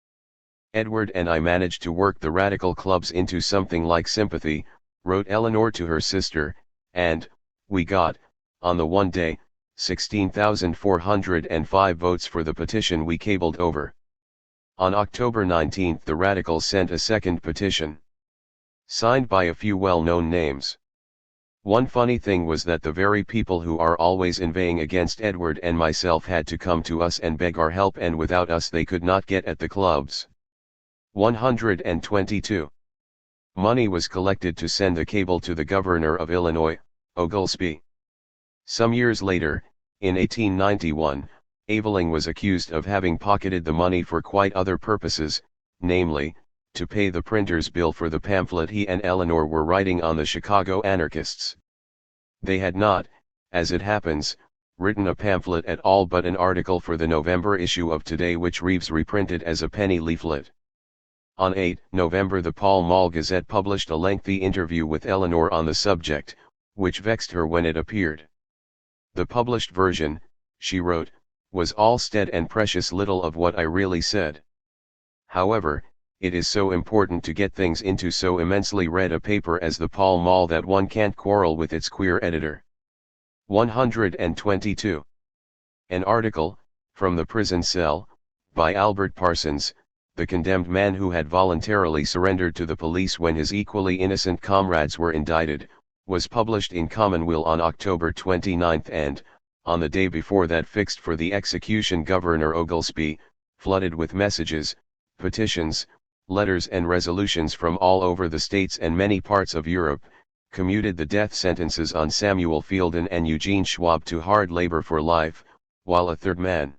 Edward and I managed to work the radical clubs into something like sympathy, wrote Eleanor to her sister, and we got, on the one day, 16,405 votes for the petition we cabled over. On October 19 the radicals sent a second petition, signed by a few well-known names. One funny thing was that the very people who are always inveighing against Edward and myself had to come to us and beg our help, and without us they could not get at the clubs. 122. Money was collected to send a cable to the governor of Illinois, Oglesby. Some years later, in 1891, Aveling was accused of having pocketed the money for quite other purposes, namely, to pay the printer's bill for the pamphlet he and Eleanor were writing on the Chicago anarchists. They had not, as it happens, written a pamphlet at all but an article for the November issue of Today which Reeves reprinted as a penny leaflet. On 8 November the Pall Mall Gazette published a lengthy interview with Eleanor on the subject, which vexed her when it appeared. The published version, she wrote, was all stead and precious little of what I really said. However, it is so important to get things into so immensely read a paper as the Pall Mall that one can't quarrel with its queer editor. 122. An article, From the Prison Cell, by Albert Parsons, the condemned man who had voluntarily surrendered to the police when his equally innocent comrades were indicted, was published in Commonweal on October 29 and, on the day before that fixed for the execution, Governor Oglesby, flooded with messages, petitions, letters and resolutions from all over the states and many parts of Europe, commuted the death sentences on Samuel Fielden and Eugene Schwab to hard labor for life, while a third man,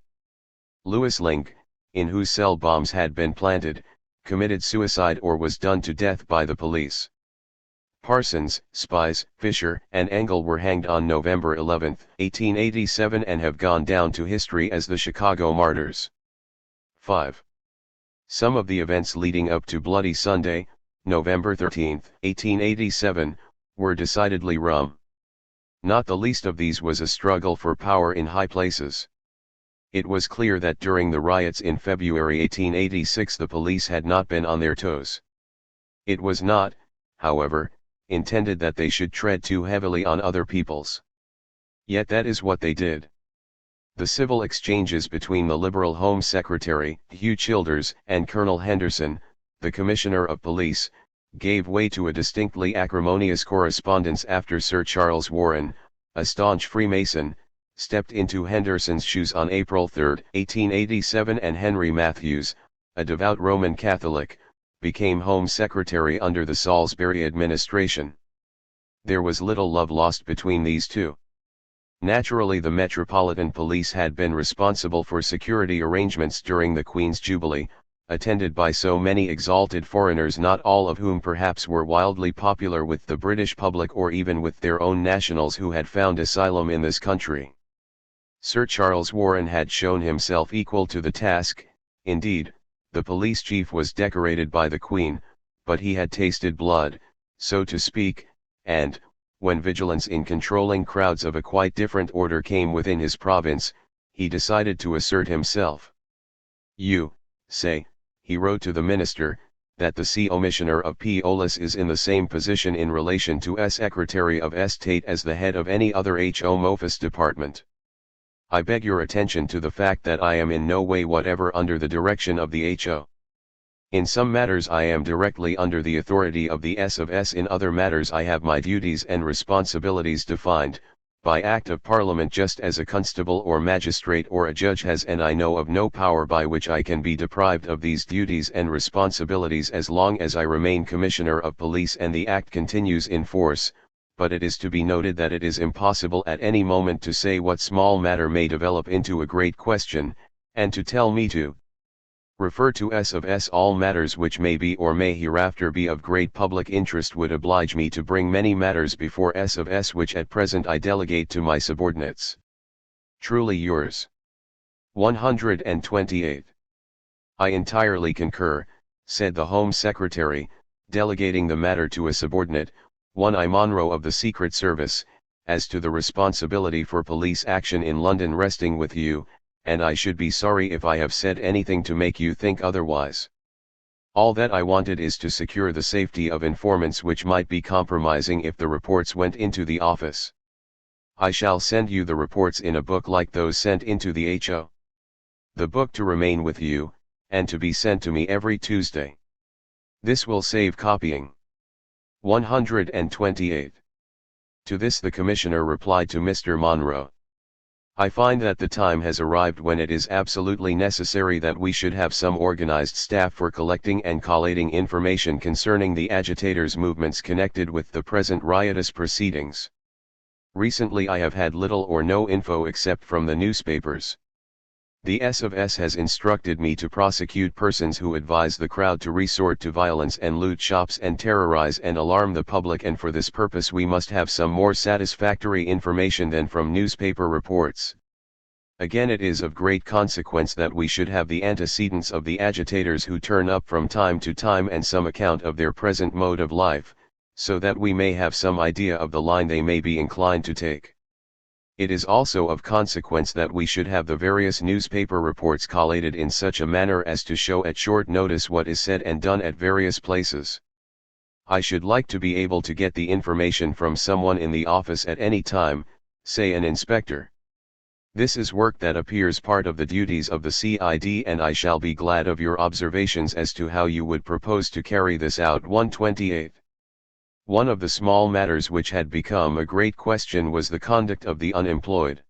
Louis Link, in whose cell bombs had been planted, committed suicide or was done to death by the police. Parsons, Spies, Fisher, and Engel were hanged on November 11, 1887 and have gone down to history as the Chicago Martyrs. 5. Some of the events leading up to Bloody Sunday, November 13, 1887, were decidedly rum. Not the least of these was a struggle for power in high places. It was clear that during the riots in February 1886 the police had not been on their toes. It was not, however, intended that they should tread too heavily on other people's. Yet that is what they did. The civil exchanges between the Liberal Home Secretary, Hugh Childers, and Colonel Henderson, the Commissioner of Police, gave way to a distinctly acrimonious correspondence after Sir Charles Warren, a staunch Freemason, stepped into Henderson's shoes on April 3, 1887 and Henry Matthews, a devout Roman Catholic, became Home Secretary under the Salisbury administration. There was little love lost between these two. Naturally, the Metropolitan Police had been responsible for security arrangements during the Queen's Jubilee, attended by so many exalted foreigners, not all of whom perhaps were wildly popular with the British public or even with their own nationals who had found asylum in this country. Sir Charles Warren had shown himself equal to the task. Indeed, the police chief was decorated by the Queen, but he had tasted blood, so to speak, and, when vigilance in controlling crowds of a quite different order came within his province, he decided to assert himself. "You say," he wrote to the minister, "that the Commissioner of Police is in the same position in relation to Secretary of State as the head of any other Home Office department. I beg your attention to the fact that I am in no way whatever under the direction of the HO. In some matters I am directly under the authority of the S. In other matters I have my duties and responsibilities defined, by Act of Parliament, just as a constable or magistrate or a judge has, and I know of no power by which I can be deprived of these duties and responsibilities as long as I remain Commissioner of Police and the Act continues in force. But it is to be noted that it is impossible at any moment to say what small matter may develop into a great question, and to tell me to refer to S. all matters which may be or may hereafter be of great public interest would oblige me to bring many matters before S. which at present I delegate to my subordinates. Truly yours. 128. I entirely concur, said the Home Secretary, delegating the matter to a subordinate, one I. Monroe of the Secret Service, as to the responsibility for police action in London resting with you, and I should be sorry if I have said anything to make you think otherwise. All that I wanted is to secure the safety of informants which might be compromising if the reports went into the office. I shall send you the reports in a book like those sent into the HO. The book to remain with you, and to be sent to me every Tuesday. This will save copying. 128. To this the Commissioner replied to Mr. Monroe. I find that the time has arrived when it is absolutely necessary that we should have some organized staff for collecting and collating information concerning the agitators' movements connected with the present riotous proceedings. Recently I have had little or no info except from the newspapers. The S of S has instructed me to prosecute persons who advise the crowd to resort to violence and loot shops and terrorize and alarm the public, and for this purpose we must have some more satisfactory information than from newspaper reports. Again, it is of great consequence that we should have the antecedents of the agitators who turn up from time to time and some account of their present mode of life, so that we may have some idea of the line they may be inclined to take. It is also of consequence that we should have the various newspaper reports collated in such a manner as to show at short notice what is said and done at various places. I should like to be able to get the information from someone in the office at any time, say an inspector. This is work that appears part of the duties of the CID, and I shall be glad of your observations as to how you would propose to carry this out. 128. One of the small matters which had become a great question was the conduct of the unemployed.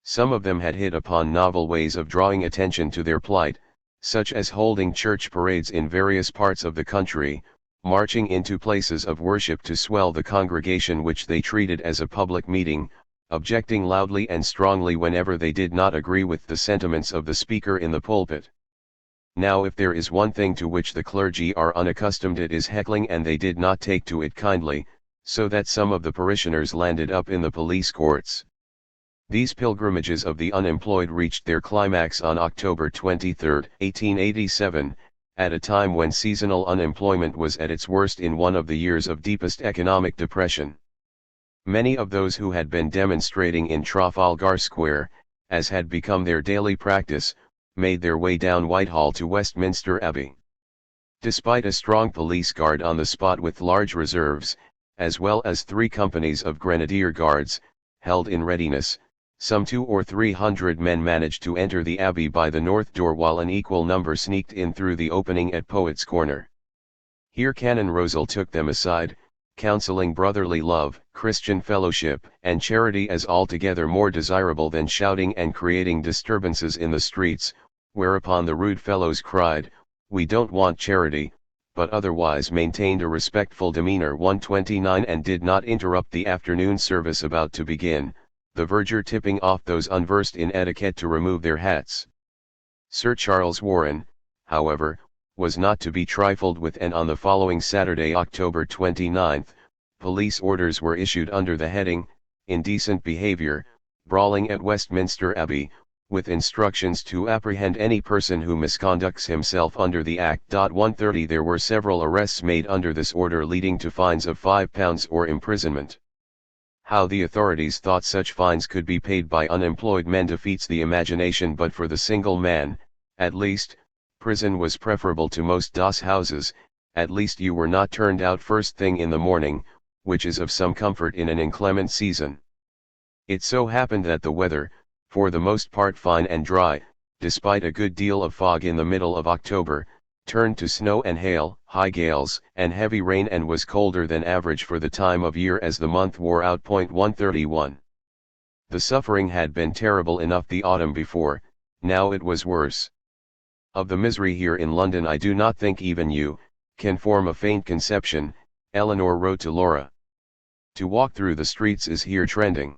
Some of them had hit upon novel ways of drawing attention to their plight, such as holding church parades in various parts of the country, marching into places of worship to swell the congregation which they treated as a public meeting, objecting loudly and strongly whenever they did not agree with the sentiments of the speaker in the pulpit. Now, if there is one thing to which the clergy are unaccustomed, it is heckling, and they did not take to it kindly, so that some of the parishioners landed up in the police courts. These pilgrimages of the unemployed reached their climax on October 23, 1887, at a time when seasonal unemployment was at its worst in one of the years of deepest economic depression. Many of those who had been demonstrating in Trafalgar Square, as had become their daily practice, made their way down Whitehall to Westminster Abbey. Despite a strong police guard on the spot with large reserves, as well as 3 companies of grenadier guards, held in readiness, some 200 or 300 men managed to enter the Abbey by the north door, while an equal number sneaked in through the opening at Poets' Corner. Here Canon Rosal took them aside, counseling brotherly love, Christian fellowship, and charity as altogether more desirable than shouting and creating disturbances in the streets, whereupon the rude fellows cried, "We don't want charity," but otherwise maintained a respectful demeanor. 129 And did not interrupt the afternoon service about to begin, the verger tipping off those unversed in etiquette to remove their hats. Sir Charles Warren, however, was not to be trifled with, and on the following Saturday, October 29, police orders were issued under the heading, "Indecent Behavior, Brawling at Westminster Abbey," with instructions to apprehend any person who misconducts himself under the Act. 130 There were several arrests made under this order, leading to fines of £5 or imprisonment. How the authorities thought such fines could be paid by unemployed men defeats the imagination, but for the single man, at least, prison was preferable to most doss houses. At least you were not turned out first thing in the morning, which is of some comfort in an inclement season. It so happened that the weather, for the most part fine and dry, despite a good deal of fog in the middle of October, turned to snow and hail, high gales, and heavy rain, and was colder than average for the time of year as the month wore out. 131. The suffering had been terrible enough the autumn before, now it was worse. Of the misery here in London I do not think even you can form a faint conception, Eleanor wrote to Laura. To walk through the streets is here trending.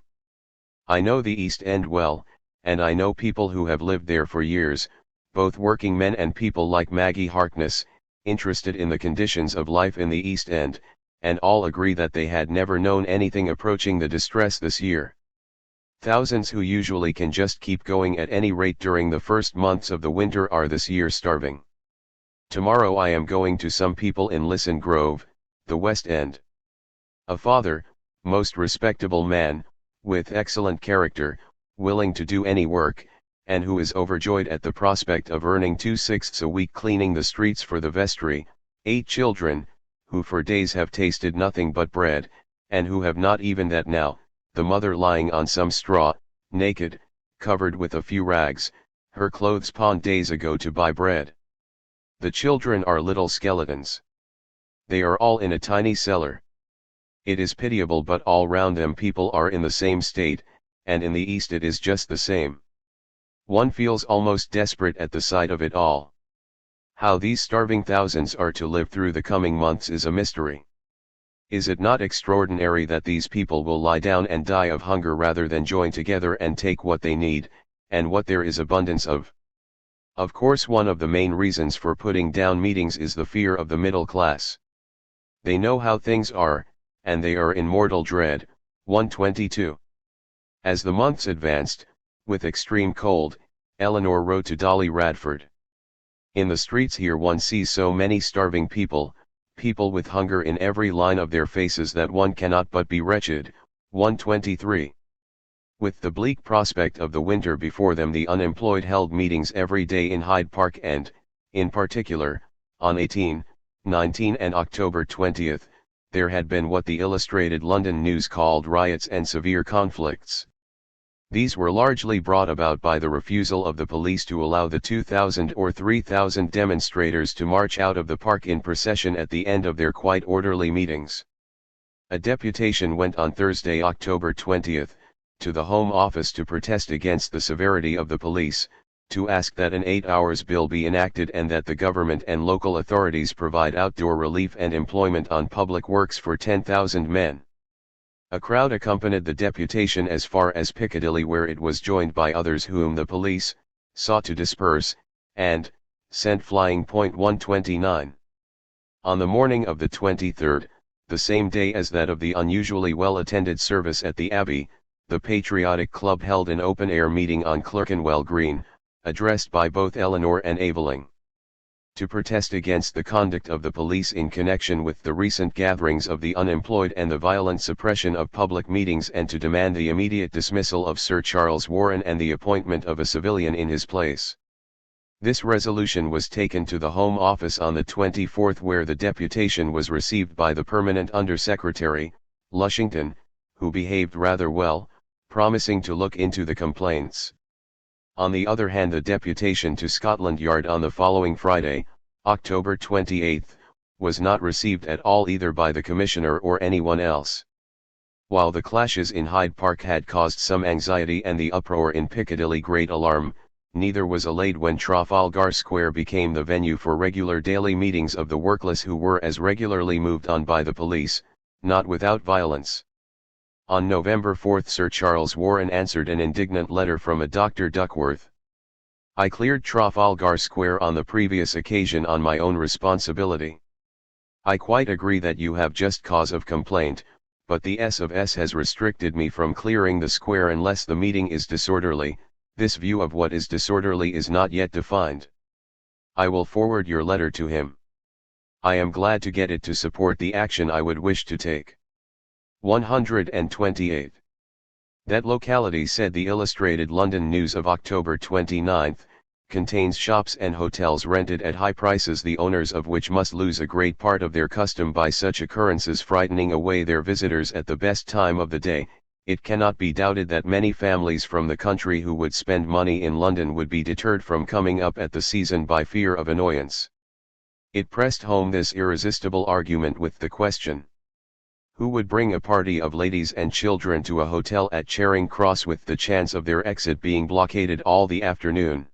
I know the East End well, and I know people who have lived there for years, both working men and people like Maggie Harkness, interested in the conditions of life in the East End, and all agree that they had never known anything approaching the distress this year. Thousands who usually can just keep going at any rate during the first months of the winter are this year starving. Tomorrow I am going to some people in Lisson Grove, the West End. A father, most respectable man, with excellent character, willing to do any work, and who is overjoyed at the prospect of earning 2/6 a week cleaning the streets for the vestry, 8 children, who for days have tasted nothing but bread, and who have not even that now, the mother lying on some straw, naked, covered with a few rags, her clothes pawned days ago to buy bread. The children are little skeletons. They are all in a tiny cellar. It is pitiable, but all round them people are in the same state, and in the East it is just the same. One feels almost desperate at the sight of it all. How these starving thousands are to live through the coming months is a mystery. Is it not extraordinary that these people will lie down and die of hunger rather than join together and take what they need, and what there is abundance of. Of course, one of the main reasons for putting down meetings is the fear of the middle class. They know how things are, and they are in mortal dread. 122. As the months advanced, with extreme cold, Eleanor wrote to Dolly Radford. In the streets here one sees so many starving people, people with hunger in every line of their faces that one cannot but be wretched. 123. With the bleak prospect of the winter before them, the unemployed held meetings every day in Hyde Park and, in particular, on 18, 19 and October 20, there had been what the Illustrated London News called riots and severe conflicts. These were largely brought about by the refusal of the police to allow the 2,000 or 3,000 demonstrators to march out of the park in procession at the end of their quite orderly meetings. A deputation went on Thursday, October 20, to the Home Office to protest against the severity of the police, to ask that an 8-hours bill be enacted and that the government and local authorities provide outdoor relief and employment on public works for 10,000 men. A crowd accompanied the deputation as far as Piccadilly, where it was joined by others whom the police sought to disperse, and sent flying. 129. On the morning of the 23rd, the same day as that of the unusually well-attended service at the Abbey, the Patriotic Club held an open-air meeting on Clerkenwell Green, addressed by both Eleanor and Aveling. To protest against the conduct of the police in connection with the recent gatherings of the unemployed and the violent suppression of public meetings, and to demand the immediate dismissal of Sir Charles Warren and the appointment of a civilian in his place. This resolution was taken to the Home Office on the 24th, where the deputation was received by the Permanent Under-Secretary, Lushington, who behaved rather well, promising to look into the complaints. On the other hand, the deputation to Scotland Yard on the following Friday, October 28, was not received at all either by the Commissioner or anyone else. While the clashes in Hyde Park had caused some anxiety and the uproar in Piccadilly great alarm, neither was allayed when Trafalgar Square became the venue for regular daily meetings of the workless, who were as regularly moved on by the police, not without violence. On November 4, Sir Charles Warren answered an indignant letter from a Dr. Duckworth. I cleared Trafalgar Square on the previous occasion on my own responsibility. I quite agree that you have just cause of complaint, but the S of S has restricted me from clearing the square unless the meeting is disorderly. This view of what is disorderly is not yet defined. I will forward your letter to him. I am glad to get it to support the action I would wish to take. 128. That locality, said the Illustrated London News of October 29, contains shops and hotels rented at high prices, the owners of which must lose a great part of their custom by such occurrences, frightening away their visitors at the best time of the day. It cannot be doubted that many families from the country who would spend money in London would be deterred from coming up at the season by fear of annoyance. It pressed home this irresistible argument with the question: who would bring a party of ladies and children to a hotel at Charing Cross with the chance of their exit being blockaded all the afternoon?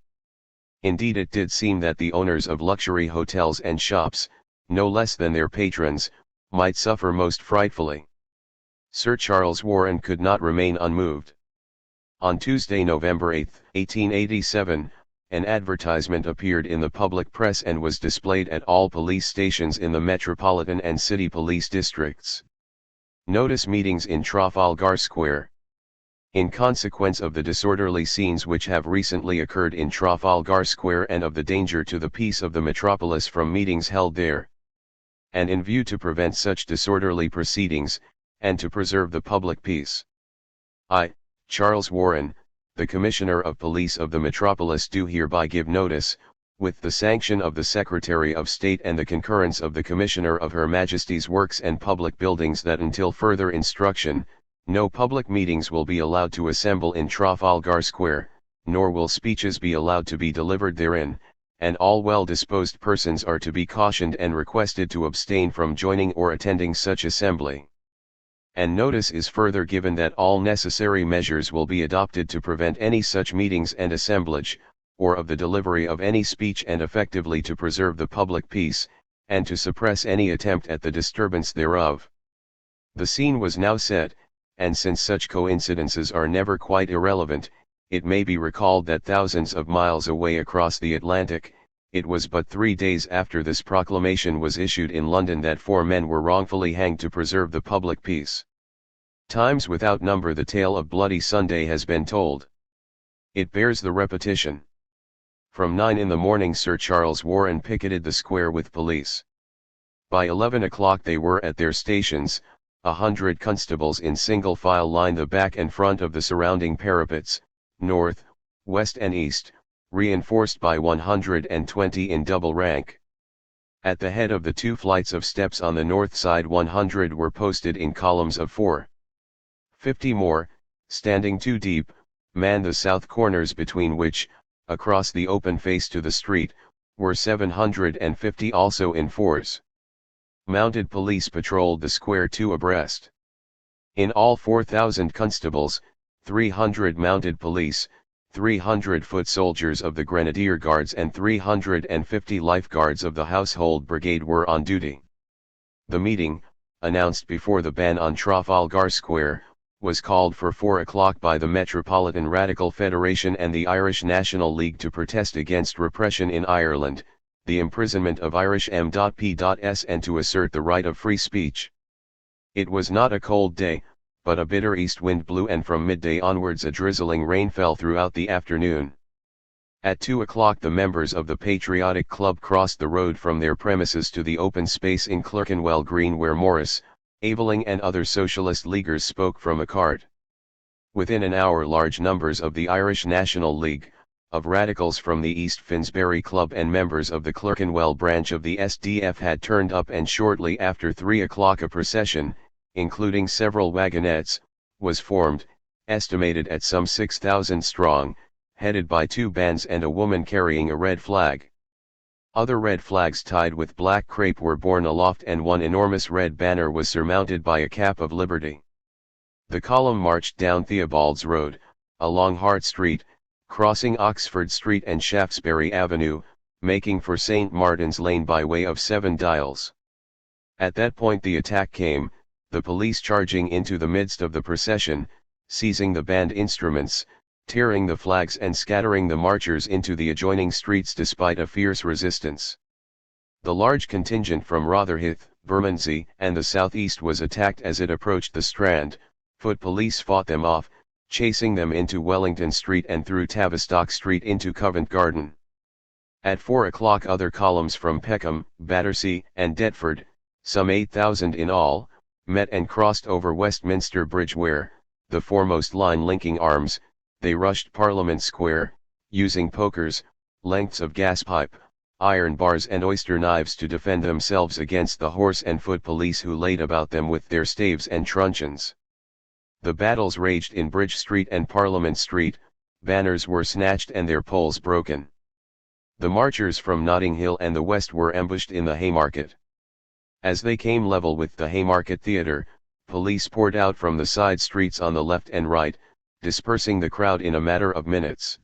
Indeed, it did seem that the owners of luxury hotels and shops, no less than their patrons, might suffer most frightfully. Sir Charles Warren could not remain unmoved. On Tuesday, November 8, 1887, an advertisement appeared in the public press and was displayed at all police stations in the Metropolitan and City Police districts. Notice meetings in Trafalgar Square. In consequence of the disorderly scenes which have recently occurred in Trafalgar Square and of the danger to the peace of the metropolis from meetings held there, and in view to prevent such disorderly proceedings, and to preserve the public peace, I, Charles Warren, the Commissioner of Police of the metropolis, do hereby give notice, with the sanction of the Secretary of State and the concurrence of the Commissioner of Her Majesty's Works and Public Buildings, that until further instruction, no public meetings will be allowed to assemble in Trafalgar Square, nor will speeches be allowed to be delivered therein, and all well-disposed persons are to be cautioned and requested to abstain from joining or attending such assembly. And notice is further given that all necessary measures will be adopted to prevent any such meetings and assemblage, or of the delivery of any speech, and effectively to preserve the public peace, and to suppress any attempt at the disturbance thereof. The scene was now set, and since such coincidences are never quite irrelevant, It may be recalled that thousands of miles away across the Atlantic, it was but 3 days after this proclamation was issued in London that 4 men were wrongfully hanged to preserve the public peace. Times without number the tale of Bloody Sunday has been told. It bears the repetition. From 9 in the morning Sir Charles Warren picketed the square with police. By 11 o'clock they were at their stations. 100 constables in single file lined the back and front of the surrounding parapets, north, west and east, reinforced by 120 in double rank. At the head of the 2 flights of steps on the north side 100 were posted in columns of 4. 50 more, standing 2 deep, manned the south corners between which, across the open face to the street, were 750 also in 4s. Mounted police patrolled the square 2 abreast. In all 4,000 constables, 300 mounted police, 300 foot soldiers of the Grenadier Guards and 350 lifeguards of the Household Brigade were on duty. The meeting, announced before the ban on Trafalgar Square, was called for 4 o'clock by the Metropolitan Radical Federation and the Irish National League to protest against repression in Ireland, the imprisonment of Irish M.P.S. and to assert the right of free speech. It was not a cold day, but a bitter east wind blew and from midday onwards a drizzling rain fell throughout the afternoon. At 2 o'clock the members of the Patriotic Club crossed the road from their premises to the open space in Clerkenwell Green where Morris, Aveling and other socialist leaguers spoke from a cart. Within an hour large numbers of the Irish National League, of radicals from the East Finsbury Club and members of the Clerkenwell branch of the SDF had turned up and shortly after 3 o'clock a procession, including several wagonettes, was formed, estimated at some 6,000 strong, headed by 2 bands and a woman carrying a red flag. Other red flags tied with black crape were borne aloft and one enormous red banner was surmounted by a cap of liberty. The column marched down Theobald's Road, along Hart Street, crossing Oxford Street and Shaftesbury Avenue, making for St. Martin's Lane by way of 7 Dials. At that point the attack came, the police charging into the midst of the procession, seizing the band instruments, tearing the flags and scattering the marchers into the adjoining streets despite a fierce resistance. The large contingent from Rotherhithe, Bermondsey, and the southeast was attacked as it approached the Strand. Foot police fought them off, chasing them into Wellington Street and through Tavistock Street into Covent Garden. At 4 o'clock other columns from Peckham, Battersea, and Deptford, some 8,000 in all, met and crossed over Westminster Bridge where, the foremost line linking arms, they rushed Parliament Square, using pokers, lengths of gas pipe, iron bars and oyster knives to defend themselves against the horse and foot police who laid about them with their staves and truncheons. The battles raged in Bridge Street and Parliament Street, banners were snatched and their poles broken. The marchers from Notting Hill and the west were ambushed in the Haymarket. As they came level with the Haymarket Theatre, police poured out from the side streets on the left and right, dispersing the crowd in a matter of minutes.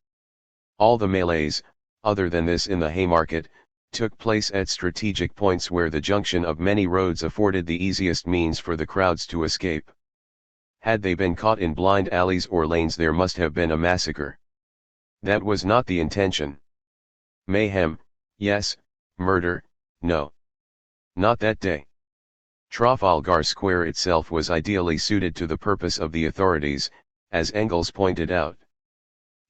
All the melees, other than this in the Haymarket, took place at strategic points where the junction of many roads afforded the easiest means for the crowds to escape. Had they been caught in blind alleys or lanes there must have been a massacre. That was not the intention. Mayhem, yes; murder, no. Not that day. Trafalgar Square itself was ideally suited to the purpose of the authorities, as Engels pointed out.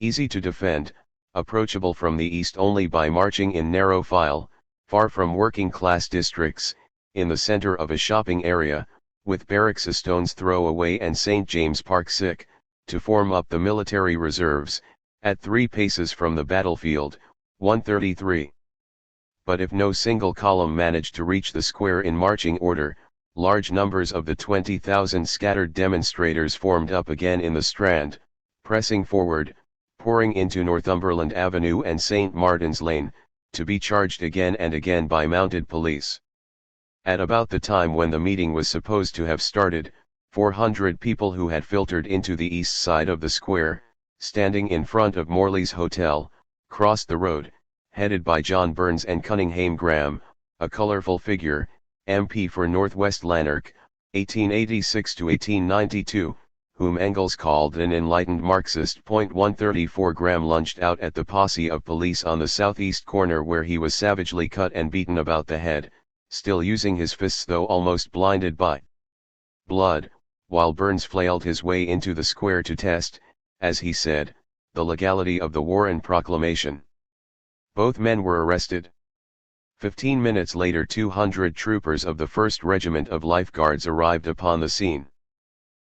Easy to defend, approachable from the east only by marching in narrow file, far from working-class districts, in the center of a shopping area, with barracks a stone's throw away and St. James Park to form up the military reserves, at 3 paces from the battlefield, 133. But if no single column managed to reach the square in marching order, large numbers of the 20,000 scattered demonstrators formed up again in the Strand, pressing forward, pouring into Northumberland Avenue and St. Martin's Lane, to be charged again and again by mounted police. At about the time when the meeting was supposed to have started, 400 people who had filtered into the east side of the square, standing in front of Morley's Hotel, crossed the road, headed by John Burns and Cunninghame Graham, a colourful figure, MP for North West Lanark, 1886 to 1892, whom Engels called an enlightened Marxist. 134 Graham lunged out at the posse of police on the southeast corner where he was savagely cut and beaten about the head, still using his fists though almost blinded by blood, while Burns flailed his way into the square to test, as he said, the legality of the Warren Proclamation. Both men were arrested. 15 minutes later 200 troopers of the 1st Regiment of Lifeguards arrived upon the scene.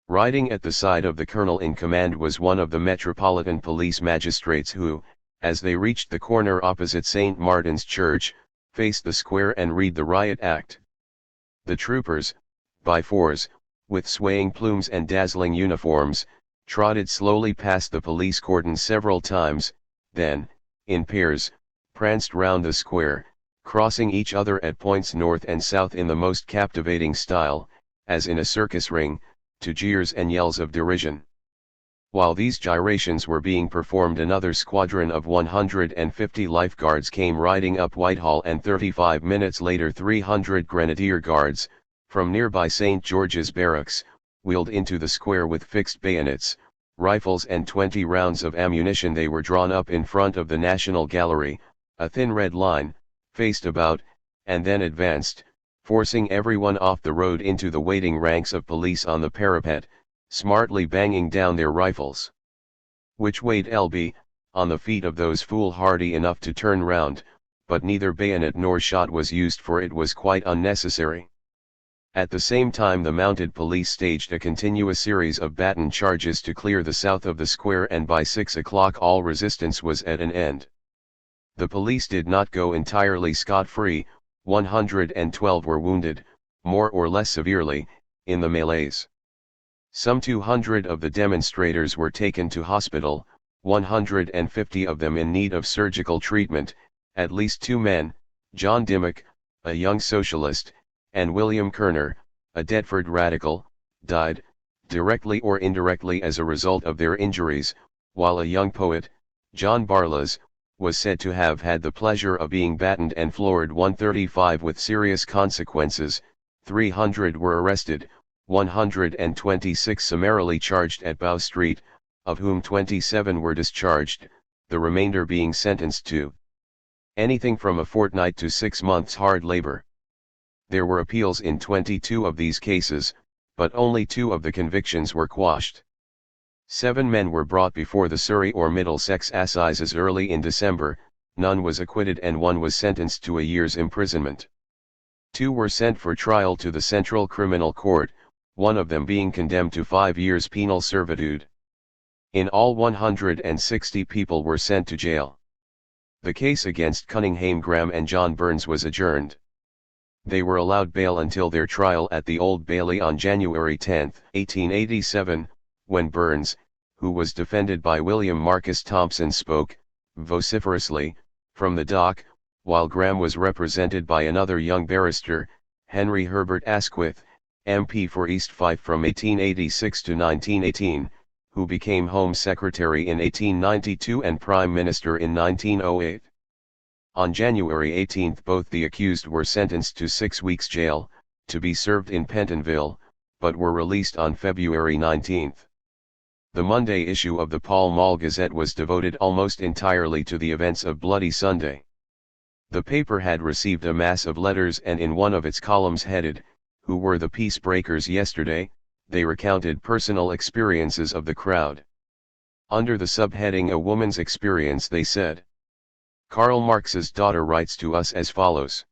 Riding at the side of the colonel in command was one of the Metropolitan Police magistrates who, as they reached the corner opposite St. Martin's Church, faced the square and read the riot act. The troopers, by fours, with swaying plumes and dazzling uniforms, trotted slowly past the police cordon several times, then, in pairs, pranced round the square, crossing each other at points north and south in the most captivating style, as in a circus ring, to jeers and yells of derision. While these gyrations were being performed, another squadron of 150 lifeguards came riding up Whitehall, and 35 minutes later 300 Grenadier Guards, from nearby St. George's Barracks, wheeled into the square with fixed bayonets, rifles and 20 rounds of ammunition. They were drawn up in front of the National Gallery, a thin red line, faced about, and then advanced, forcing everyone off the road into the waiting ranks of police on the parapet, smartly banging down their rifles. Which weighed lb, on the feet of those foolhardy enough to turn round, but neither bayonet nor shot was used, for it was quite unnecessary. At the same time the mounted police staged a continuous series of baton charges to clear the south of the square, and by 6 o'clock all resistance was at an end. The police did not go entirely scot-free. 112 were wounded, more or less severely, in the melees. Some 200 of the demonstrators were taken to hospital, 150 of them in need of surgical treatment. At least 2 men, John Dimmock, a young socialist, and William Kerner, a Deptford radical, died, directly or indirectly as a result of their injuries, while a young poet, John Barlas, was said to have had the pleasure of being battened and floored. 135 with serious consequences. 300 were arrested, 126 summarily charged at Bow Street, of whom 27 were discharged, the remainder being sentenced to anything from a fortnight to 6 months hard labor. There were appeals in 22 of these cases, but only 2 of the convictions were quashed. 7 men were brought before the Surrey or Middlesex Assizes early in December, none was acquitted and 1 was sentenced to a year's imprisonment. 2 were sent for trial to the Central Criminal Court, one of them being condemned to 5 years penal servitude. In all 160 people were sent to jail. The case against Cunninghame, Graham and John Burns was adjourned. They were allowed bail until their trial at the Old Bailey on January 10, 1887, when Burns, who was defended by William Marcus Thompson, spoke, vociferously, from the dock, while Graham was represented by another young barrister, Henry Herbert Asquith, MP for East Fife from 1886 to 1918, who became Home Secretary in 1892 and Prime Minister in 1908. On January 18 both the accused were sentenced to 6 weeks jail, to be served in Pentonville, but were released on February 19. The Monday issue of the Pall Mall Gazette was devoted almost entirely to the events of Bloody Sunday. The paper had received a mass of letters, and in one of its columns headed, "Who were the peace breakers yesterday?" they recounted personal experiences of the crowd. Under the subheading "A Woman's Experience" they said, "Karl Marx's daughter writes to us as follows.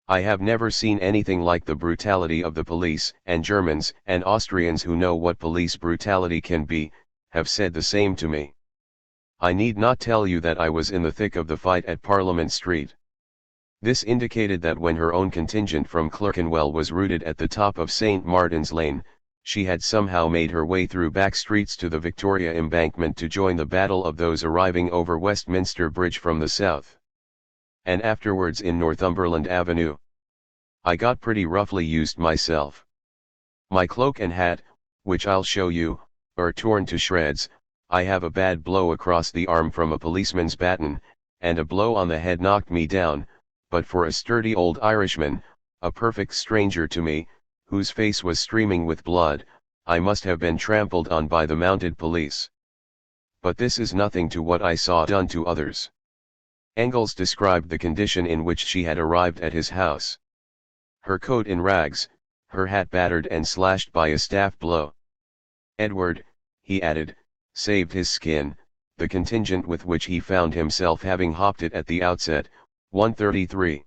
I have never seen anything like the brutality of the police, and Germans and Austrians who know what police brutality can be, have said the same to me. I need not tell you that I was in the thick of the fight at Parliament Street." This indicated that when her own contingent from Clerkenwell was routed at the top of St. Martin's Lane, she had somehow made her way through back streets to the Victoria Embankment to join the battle of those arriving over Westminster Bridge from the south. And afterwards in Northumberland Avenue. I got pretty roughly used myself. My cloak and hat, which I'll show you, are torn to shreds. I have a bad blow across the arm from a policeman's baton, and a blow on the head knocked me down, but for a sturdy old Irishman, a perfect stranger to me, whose face was streaming with blood, I must have been trampled on by the mounted police. But this is nothing to what I saw done to others. Engels described the condition in which she had arrived at his house. Her coat in rags, her hat battered and slashed by a staff blow. Edward, he added, saved his skin, the contingent with which he found himself having hopped it at the outset. 133.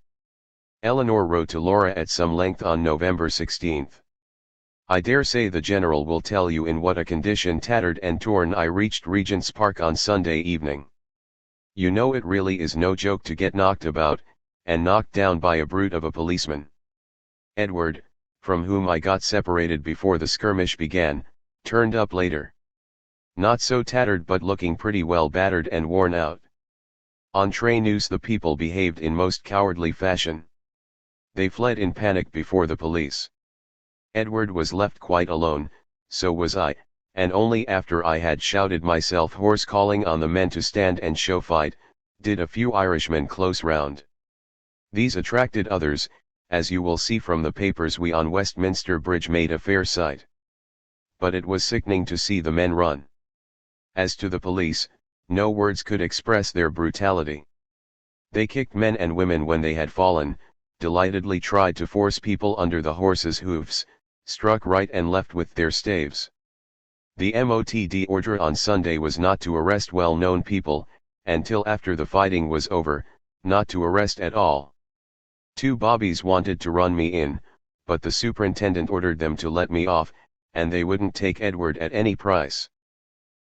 Eleanor wrote to Laura at some length on November 16. I dare say the General will tell you in what a condition tattered and torn I reached Regent's Park on Sunday evening. You know it really is no joke to get knocked about, and knocked down by a brute of a policeman. Edward, from whom I got separated before the skirmish began, turned up later. Not so tattered but looking pretty well battered and worn out. Entre nous, the people behaved in most cowardly fashion. They fled in panic before the police. Edward was left quite alone, so was I, and only after I had shouted myself hoarse calling on the men to stand and show fight, did a few Irishmen close round. These attracted others, as you will see from the papers we on Westminster Bridge made a fair sight. But it was sickening to see the men run. As to the police, no words could express their brutality. They kicked men and women when they had fallen, delightedly tried to force people under the horses' hoofs, struck right and left with their staves. The MOTD order on Sunday was not to arrest well-known people, and till after the fighting was over, not to arrest at all. 2 bobbies wanted to run me in, but the superintendent ordered them to let me off, and they wouldn't take Edward at any price.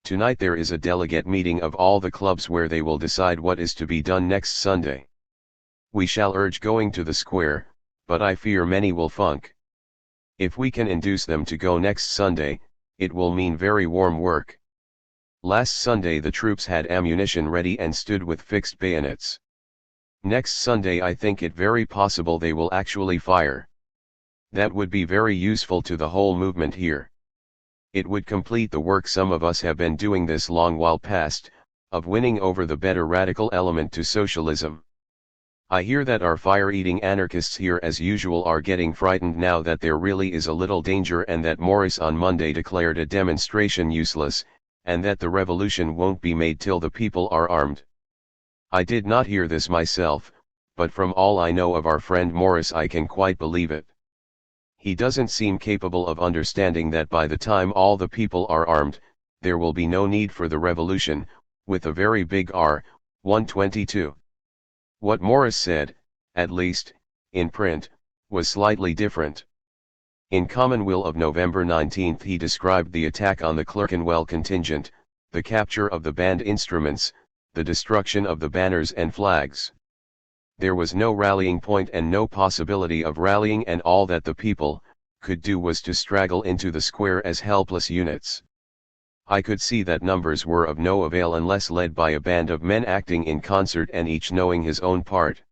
Tonight there is a delegate meeting of all the clubs where they will decide what is to be done next Sunday. We shall urge going to the square, but I fear many will funk. If we can induce them to go next Sunday, it will mean very warm work. Last Sunday the troops had ammunition ready and stood with fixed bayonets. Next Sunday I think it very possible they will actually fire. That would be very useful to the whole movement here. It would complete the work some of us have been doing this long while past, of winning over the better radical element to socialism. I hear that our fire-eating anarchists here as usual are getting frightened now that there really is a little danger, and that Morris on Monday declared a demonstration useless, and that the revolution won't be made till the people are armed. I did not hear this myself, but from all I know of our friend Morris I can quite believe it. He doesn't seem capable of understanding that by the time all the people are armed, there will be no need for the revolution, with a very big R. 122. What Morris said, at least, in print, was slightly different. In Commonweal of November 19 he described the attack on the Clerkenwell contingent, the capture of the band instruments, the destruction of the banners and flags. There was no rallying point and no possibility of rallying, and all that the people could do was to straggle into the square as helpless units. I could see that numbers were of no avail unless led by a band of men acting in concert and each knowing his own part.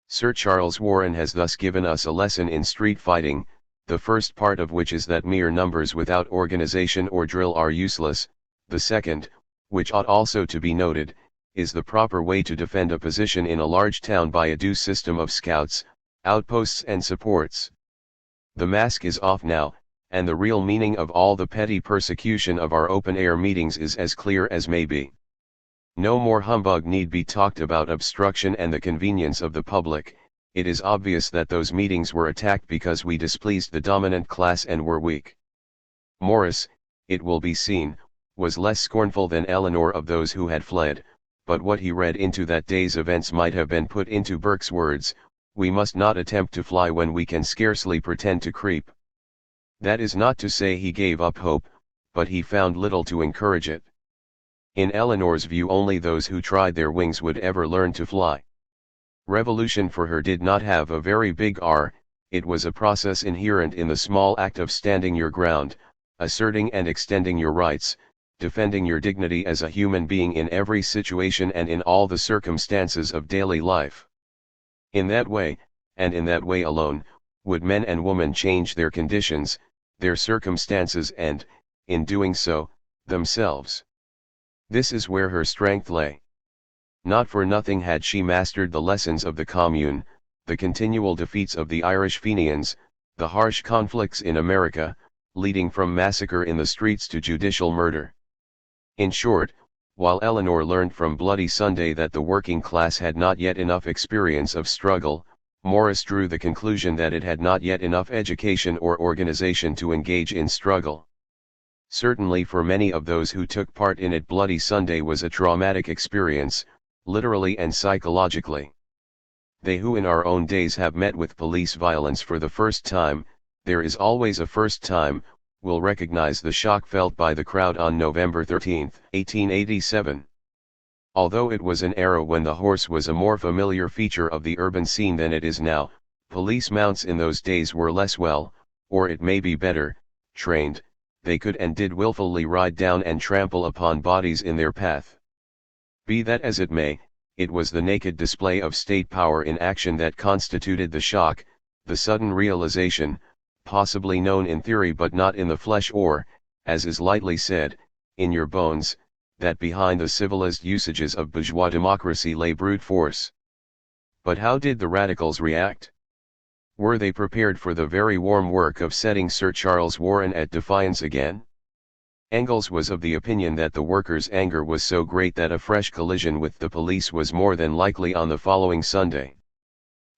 Sir Charles Warren has thus given us a lesson in street fighting, the first part of which is that mere numbers without organization or drill are useless. The second, which ought also to be noted, is the proper way to defend a position in a large town by a due system of scouts, outposts and supports. The mask is off now, and the real meaning of all the petty persecution of our open-air meetings is as clear as may be. No more humbug need be talked about obstruction and the convenience of the public. It is obvious that those meetings were attacked because we displeased the dominant class and were weak. Morris, it will be seen, was less scornful than Eleanor of those who had fled, but what he read into that day's events might have been put into Burke's words: we must not attempt to fly when we can scarcely pretend to creep. That is not to say he gave up hope, but he found little to encourage it. In Eleanor's view only those who tried their wings would ever learn to fly. Revolution for her did not have a very big R, it was a process inherent in the small act of standing your ground, asserting and extending your rights, defending your dignity as a human being in every situation and in all the circumstances of daily life. In that way, and in that way alone, would men and women change their conditions, their circumstances and, in doing so, themselves. This is where her strength lay. Not for nothing had she mastered the lessons of the Commune, the continual defeats of the Irish Fenians, the harsh conflicts in America, leading from massacre in the streets to judicial murder. In short, while Eleanor learned from Bloody Sunday that the working class had not yet enough experience of struggle, Morris drew the conclusion that it had not yet enough education or organization to engage in struggle. Certainly for many of those who took part in it, Bloody Sunday was a traumatic experience, literally and psychologically. They who in our own days have met with police violence for the first time, there is always a first time, will recognize the shock felt by the crowd on November 13, 1887. Although it was an era when the horse was a more familiar feature of the urban scene than it is now, police mounts in those days were less well, or it may be better, trained. They could and did willfully ride down and trample upon bodies in their path. Be that as it may, it was the naked display of state power in action that constituted the shock, the sudden realization, possibly known in theory but not in the flesh or, as is lightly said, in your bones, that behind the civilized usages of bourgeois democracy lay brute force. But how did the radicals react? Were they prepared for the very warm work of setting Sir Charles Warren at defiance again? Engels was of the opinion that the workers' anger was so great that a fresh collision with the police was more than likely on the following Sunday.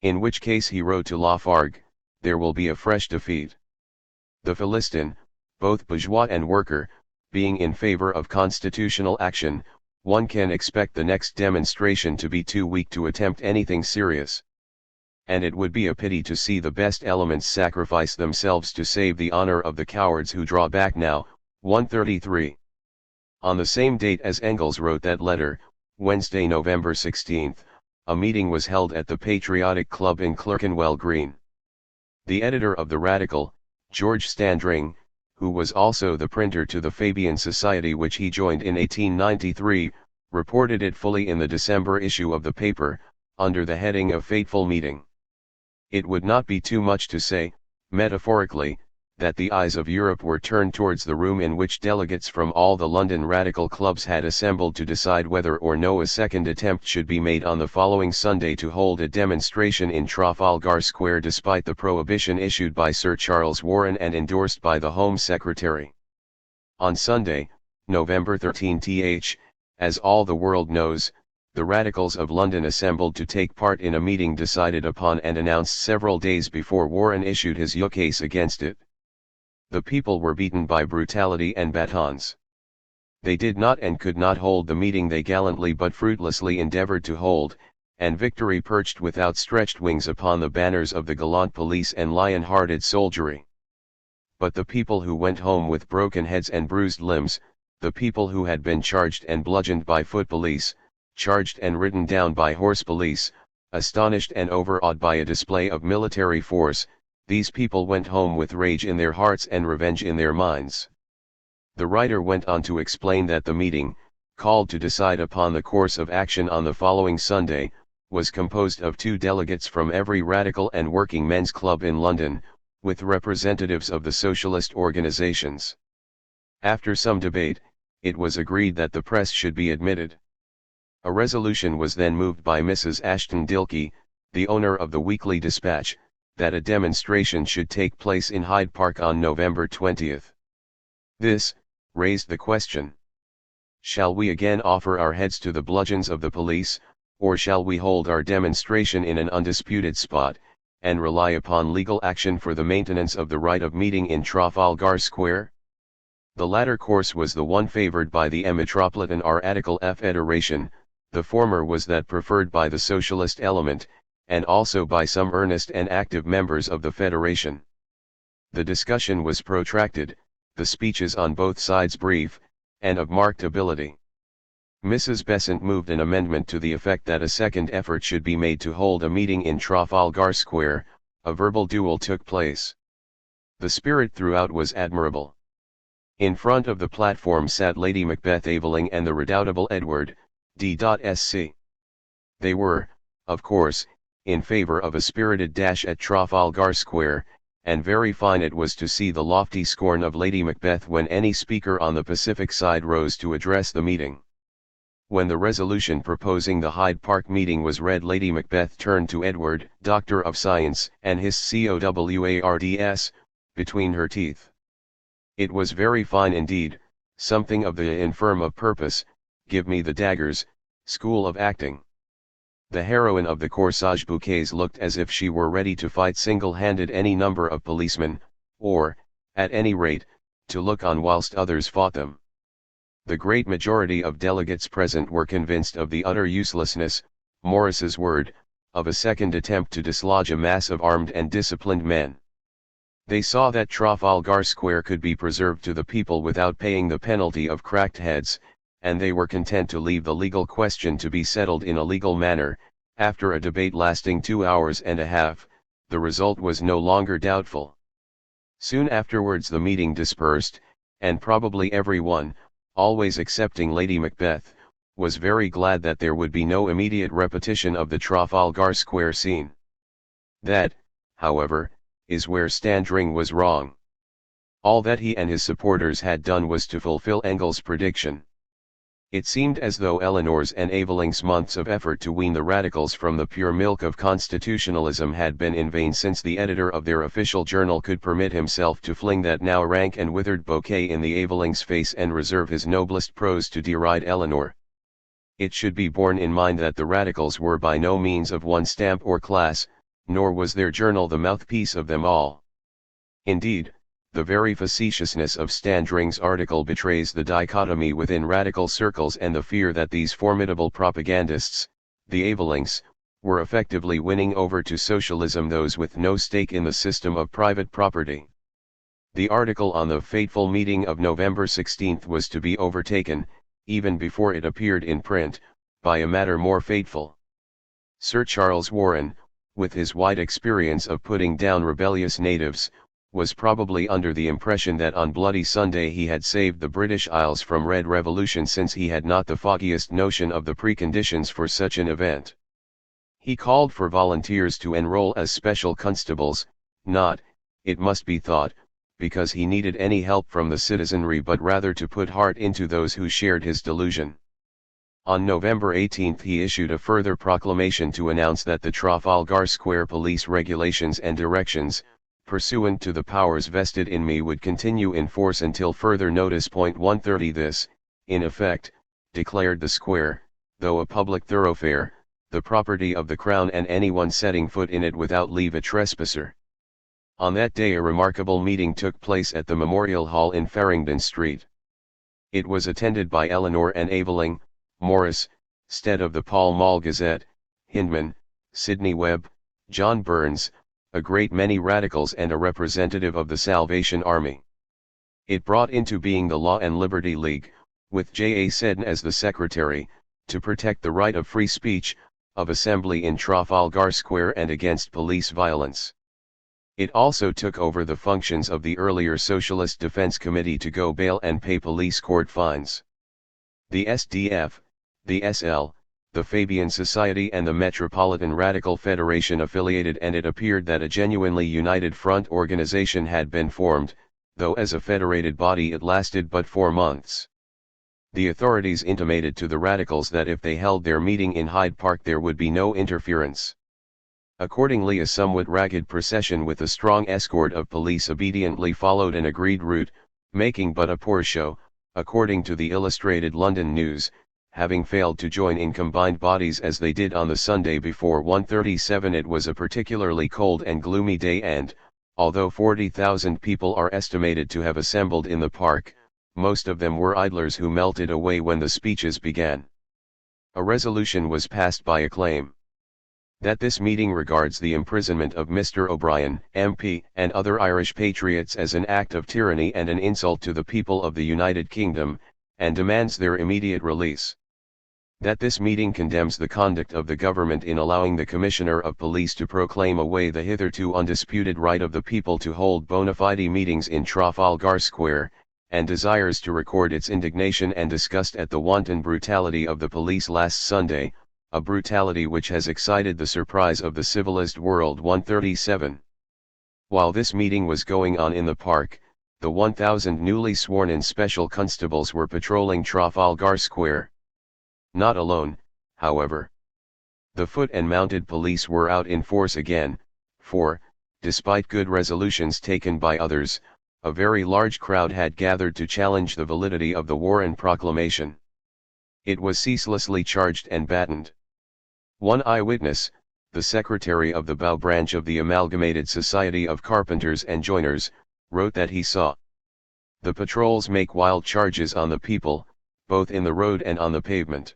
In which case he wrote to Lafargue, there will be a fresh defeat. The Philistine, both bourgeois and worker, being in favor of constitutional action, one can expect the next demonstration to be too weak to attempt anything serious. And it would be a pity to see the best elements sacrifice themselves to save the honor of the cowards who draw back now. 133. On the same date as Engels wrote that letter, Wednesday, November 16, a meeting was held at the Patriotic Club in Clerkenwell Green. The editor of the Radical, George Standring, who was also the printer to the Fabian Society which he joined in 1893, reported it fully in the December issue of the paper, under the heading of Fateful Meeting. It would not be too much to say, metaphorically, that the eyes of Europe were turned towards the room in which delegates from all the London radical clubs had assembled to decide whether or no a second attempt should be made on the following Sunday to hold a demonstration in Trafalgar Square despite the prohibition issued by Sir Charles Warren and endorsed by the Home Secretary. On Sunday, November 13th, as all the world knows, the radicals of London assembled to take part in a meeting decided upon and announced several days before Warren issued his ukase against it. The people were beaten by brutality and batons. They did not and could not hold the meeting they gallantly but fruitlessly endeavored to hold, and victory perched with outstretched wings upon the banners of the gallant police and lion-hearted soldiery. But the people who went home with broken heads and bruised limbs, the people who had been charged and bludgeoned by foot police, charged and ridden down by horse police, astonished and overawed by a display of military force, these people went home with rage in their hearts and revenge in their minds. The writer went on to explain that the meeting, called to decide upon the course of action on the following Sunday, was composed of 2 delegates from every radical and working men's club in London, with representatives of the socialist organizations. After some debate, it was agreed that the press should be admitted. A resolution was then moved by Mrs. Ashton Dilke, the owner of the Weekly Dispatch, that a demonstration should take place in Hyde Park on November 20th. This raised the question: shall we again offer our heads to the bludgeons of the police, or shall we hold our demonstration in an undisputed spot, and rely upon legal action for the maintenance of the right of meeting in Trafalgar Square? The latter course was the one favored by the Metropolitan Radical Federation, the former was that preferred by the socialist element, and also by some earnest and active members of the Federation. The discussion was protracted, the speeches on both sides brief, and of marked ability. Mrs. Besant moved an amendment to the effect that a second effort should be made to hold a meeting in Trafalgar Square. A verbal duel took place. The spirit throughout was admirable. In front of the platform sat Lady Macbeth Aveling and the redoubtable Edward D.Sc. They were, of course, in favor of a spirited dash at Trafalgar Square, and very fine it was to see the lofty scorn of Lady Macbeth when any speaker on the Pacific side rose to address the meeting. When the resolution proposing the Hyde Park meeting was read, Lady Macbeth turned to Edward, Doctor of Science, and his COWARDS, between her teeth. It was very fine indeed, something of the infirm of purpose, give me the daggers, school of acting. The heroine of the corsage bouquets looked as if she were ready to fight single-handed any number of policemen, or, at any rate, to look on whilst others fought them. The great majority of delegates present were convinced of the utter uselessness, Morris's word, of a second attempt to dislodge a mass of armed and disciplined men. They saw that Trafalgar Square could be preserved to the people without paying the penalty of cracked heads, and they were content to leave the legal question to be settled in a legal manner. After a debate lasting 2 hours and a half, the result was no longer doubtful. Soon afterwards the meeting dispersed, and probably every one, always excepting Lady Macbeth, was very glad that there would be no immediate repetition of the Trafalgar Square scene. That, however, is where Standring was wrong. All that he and his supporters had done was to fulfill Engels' prediction. It seemed as though Eleanor's and Evelyn's months of effort to wean the radicals from the pure milk of constitutionalism had been in vain, since the editor of their official journal could permit himself to fling that now rank and withered bouquet in the Evelyn's face and reserve his noblest prose to deride Eleanor. It should be borne in mind that the radicals were by no means of one stamp or class, nor was their journal the mouthpiece of them all. Indeed, the very facetiousness of Standring's article betrays the dichotomy within radical circles and the fear that these formidable propagandists, the Evelyn's, were effectively winning over to socialism those with no stake in the system of private property. The article on the fateful meeting of November 16 was to be overtaken, even before it appeared in print, by a matter more fateful. Sir Charles Warren, with his wide experience of putting down rebellious natives, was probably under the impression that on Bloody Sunday he had saved the British Isles from Red Revolution, since he had not the foggiest notion of the preconditions for such an event. He called for volunteers to enroll as special constables, not, it must be thought, because he needed any help from the citizenry, but rather to put heart into those who shared his delusion. On November 18 he issued a further proclamation to announce that the Trafalgar Square police regulations and directions, pursuant to the powers vested in me, would continue in force until further notice. 130 This, in effect, declared the square, though a public thoroughfare, the property of the Crown and anyone setting foot in it without leave a trespasser. On that day a remarkable meeting took place at the Memorial Hall in Farringdon Street. It was attended by Eleanor and Evelyn, Morris, Stead of the Pall Mall Gazette, Hindman, Sidney Webb, John Burns, a great many radicals, and a representative of the Salvation Army. It brought into being the Law and Liberty League, with J. A. Seddon as the secretary, to protect the right of free speech, of assembly in Trafalgar Square and against police violence. It also took over the functions of the earlier Socialist Defense Committee to go bail and pay police court fines. The SDF, the SL, the Fabian Society and the Metropolitan Radical Federation affiliated, and it appeared that a genuinely united front organization had been formed, though as a federated body it lasted but 4 months. The authorities intimated to the radicals that if they held their meeting in Hyde Park there would be no interference. Accordingly a somewhat ragged procession with a strong escort of police obediently followed an agreed route, making but a poor show, according to the Illustrated London News, having failed to join in combined bodies as they did on the Sunday before. 137 It was a particularly cold and gloomy day, and, although 40,000 people are estimated to have assembled in the park, most of them were idlers who melted away when the speeches began. A resolution was passed by acclaim. That this meeting regards the imprisonment of Mr. O'Brien, MP, and other Irish patriots as an act of tyranny and an insult to the people of the United Kingdom, and demands their immediate release. That this meeting condemns the conduct of the government in allowing the Commissioner of Police to proclaim away the hitherto undisputed right of the people to hold bona fide meetings in Trafalgar Square, and desires to record its indignation and disgust at the wanton brutality of the police last Sunday, a brutality which has excited the surprise of the civilized world. 137. While this meeting was going on in the park, the 1,000 newly sworn-in special constables were patrolling Trafalgar Square. Not alone, however. The foot and mounted police were out in force again, for, despite good resolutions taken by others, a very large crowd had gathered to challenge the validity of the Warren Proclamation. It was ceaselessly charged and battened. One eyewitness, the secretary of the Bow branch of the Amalgamated Society of Carpenters and Joiners, wrote that he saw the patrols make wild charges on the people, both in the road and on the pavement.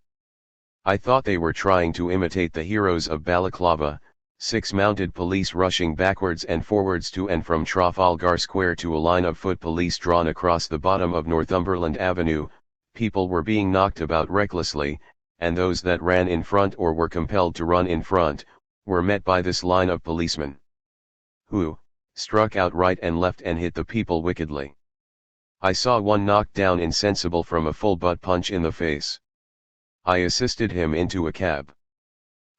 I thought they were trying to imitate the heroes of Balaclava, 6 mounted police rushing backwards and forwards to and from Trafalgar Square to a line of foot police drawn across the bottom of Northumberland Avenue. People were being knocked about recklessly, and those that ran in front or were compelled to run in front, were met by this line of policemen, who struck out right and left and hit the people wickedly. I saw one knocked down insensible from a full butt punch in the face. I assisted him into a cab.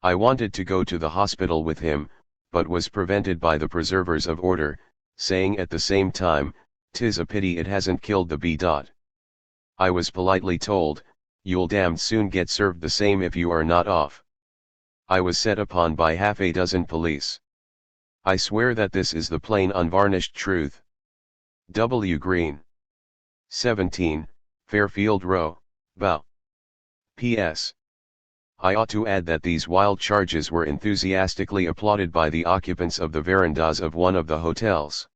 I wanted to go to the hospital with him, but was prevented by the preservers of order, saying at the same time, "'Tis a pity it hasn't killed the B. I was politely told, "You'll damned soon get served the same if you are not off." I was set upon by half a dozen police. I swear that this is the plain unvarnished truth. W. Green. 17, Fairfield Row, Bow. P.S. I ought to add that these wild charges were enthusiastically applauded by the occupants of the verandas of one of the hotels.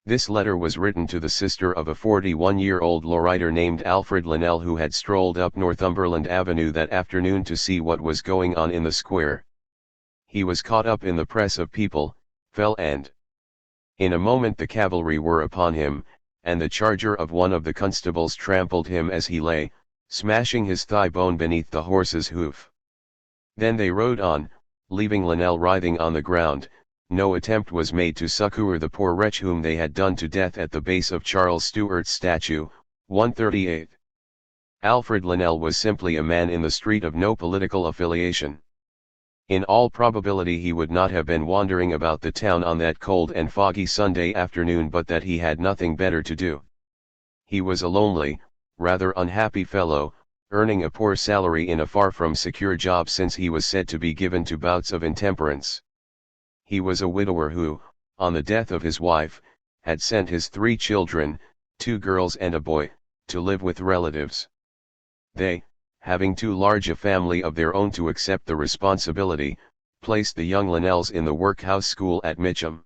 This letter was written to the sister of a 41-year-old lowrider named Alfred Linnell, who had strolled up Northumberland Avenue that afternoon to see what was going on in the square. He was caught up in the press of people, fell and in a moment the cavalry were upon him, and the charger of one of the constables trampled him as he lay, smashing his thigh bone beneath the horse's hoof. Then they rode on, leaving Linnell writhing on the ground. No attempt was made to succor the poor wretch whom they had done to death at the base of Charles Stuart's statue, 138. Alfred Linnell was simply a man in the street of no political affiliation. In all probability he would not have been wandering about the town on that cold and foggy Sunday afternoon but that he had nothing better to do. He was a lonely, rather unhappy fellow, earning a poor salary in a far from secure job since he was said to be given to bouts of intemperance. He was a widower who, on the death of his wife, had sent his 3 children, 2 girls and a boy, to live with relatives. They, having too large a family of their own to accept the responsibility, placed the young Linnells in the workhouse school at Mitcham.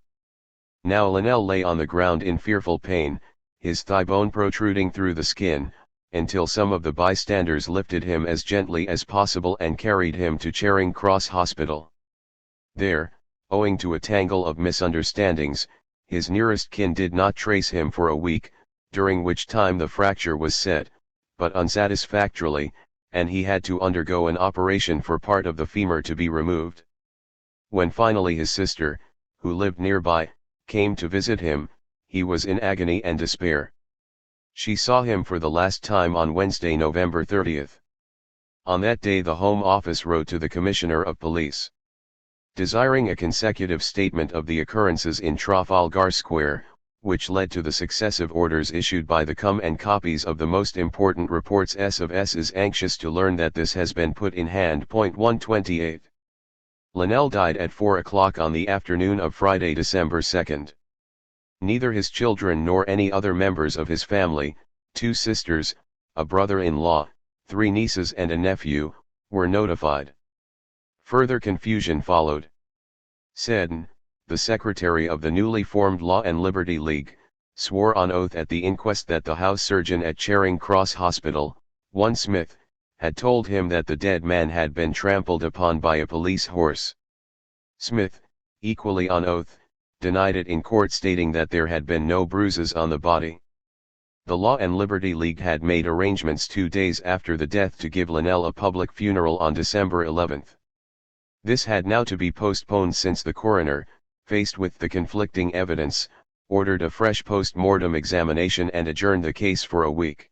Now Linnell lay on the ground in fearful pain, his thigh bone protruding through the skin, until some of the bystanders lifted him as gently as possible and carried him to Charing Cross Hospital. There, owing to a tangle of misunderstandings, his nearest kin did not trace him for a week, during which time the fracture was set, but unsatisfactorily, and he had to undergo an operation for part of the femur to be removed. When finally his sister, who lived nearby, came to visit him, he was in agony and despair. She saw him for the last time on Wednesday, November 30th. On that day the Home Office wrote to the Commissioner of Police, desiring a consecutive statement of the occurrences in Trafalgar Square, which led to the successive orders issued by the Com, and copies of the most important reports. S of S is anxious to learn that this has been put in hand. 128. Linnell died at 4 o'clock on the afternoon of Friday, December 2nd. Neither his children nor any other members of his family, 2 sisters, a brother-in-law, 3 nieces and a nephew, were notified. Further confusion followed. Seddon, the secretary of the newly formed Law and Liberty League, swore on oath at the inquest that the house surgeon at Charing Cross Hospital, one Smith, had told him that the dead man had been trampled upon by a police horse. Smith, equally on oath, denied it in court, stating that there had been no bruises on the body. The Law and Liberty League had made arrangements 2 days after the death to give Linnell a public funeral on December 11th. This had now to be postponed since the coroner, faced with the conflicting evidence, ordered a fresh post-mortem examination and adjourned the case for a week.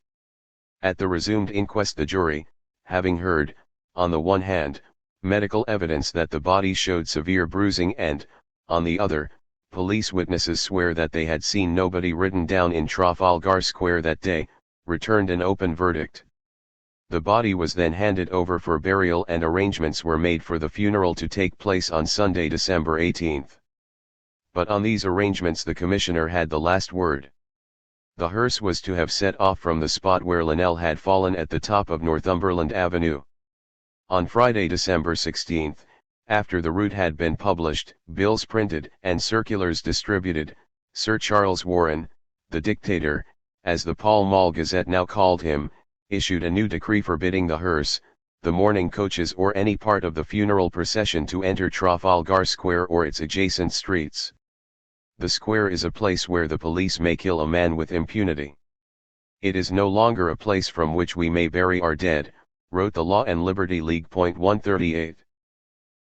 At the resumed inquest the jury, having heard, on the one hand, medical evidence that the body showed severe bruising and, on the other, police witnesses swear that they had seen nobody ridden down in Trafalgar Square that day, returned an open verdict. The body was then handed over for burial and arrangements were made for the funeral to take place on Sunday, December 18th. But on these arrangements the Commissioner had the last word. The hearse was to have set off from the spot where Linnell had fallen at the top of Northumberland Avenue. On Friday, December 16, after the route had been published, bills printed, and circulars distributed, Sir Charles Warren, the dictator, as the Pall Mall Gazette now called him, issued a new decree forbidding the hearse, the mourning coaches or any part of the funeral procession to enter Trafalgar Square or its adjacent streets. The square is a place where the police may kill a man with impunity. It is no longer a place from which we may bury our dead, wrote the Law and Liberty League. 138.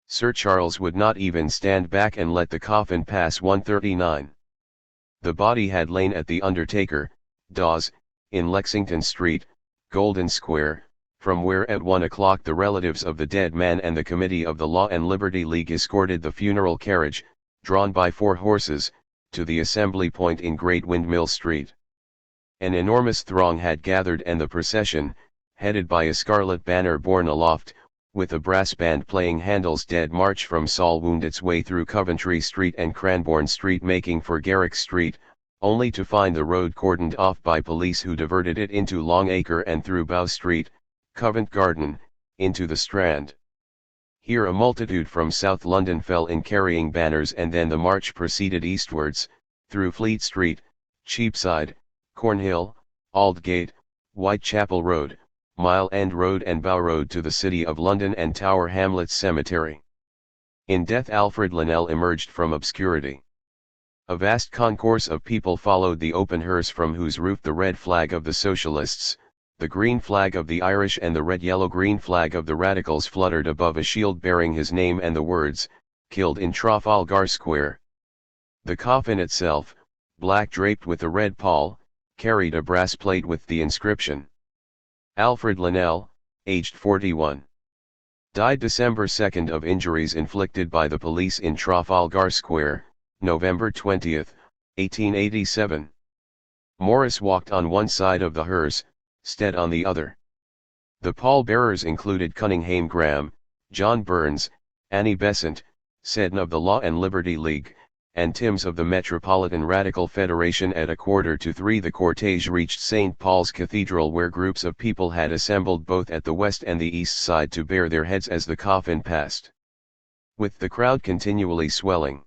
Sir Charles would not even stand back and let the coffin pass. 139. The body had lain at the undertaker, Dawes, in Lexington Street, Golden Square, from where at 1 o'clock the relatives of the dead man and the committee of the Law and Liberty League escorted the funeral carriage, drawn by 4 horses, to the assembly point in Great Windmill Street. An enormous throng had gathered and the procession, headed by a scarlet banner borne aloft, with a brass band playing Handel's Dead March from Saul, wound its way through Coventry Street and Cranbourne Street, making for Garrick Street, only to find the road cordoned off by police who diverted it into Long Acre and through Bow Street, Covent Garden, into the Strand. Here a multitude from South London fell in carrying banners, and then the march proceeded eastwards, through Fleet Street, Cheapside, Cornhill, Aldgate, Whitechapel Road, Mile End Road and Bow Road to the City of London and Tower Hamlets Cemetery. In death Alfred Linnell emerged from obscurity. A vast concourse of people followed the open hearse, from whose roof the red flag of the Socialists, the green flag of the Irish and the red-yellow-green flag of the Radicals fluttered above a shield bearing his name and the words, "Killed in Trafalgar Square." The coffin itself, black draped with a red pall, carried a brass plate with the inscription, "Alfred Linnell, aged 41. Died December 2 of injuries inflicted by the police in Trafalgar Square, November 20, 1887. Morris walked on one side of the hearse, Stead on the other. The pall-bearers included Cunninghame Graham, John Burns, Annie Besant, Seddon of the Law and Liberty League, and Timms of the Metropolitan Radical Federation. At 2:45 the cortege reached St. Paul's Cathedral, where groups of people had assembled both at the west and the east side to bare their heads as the coffin passed. With the crowd continually swelling,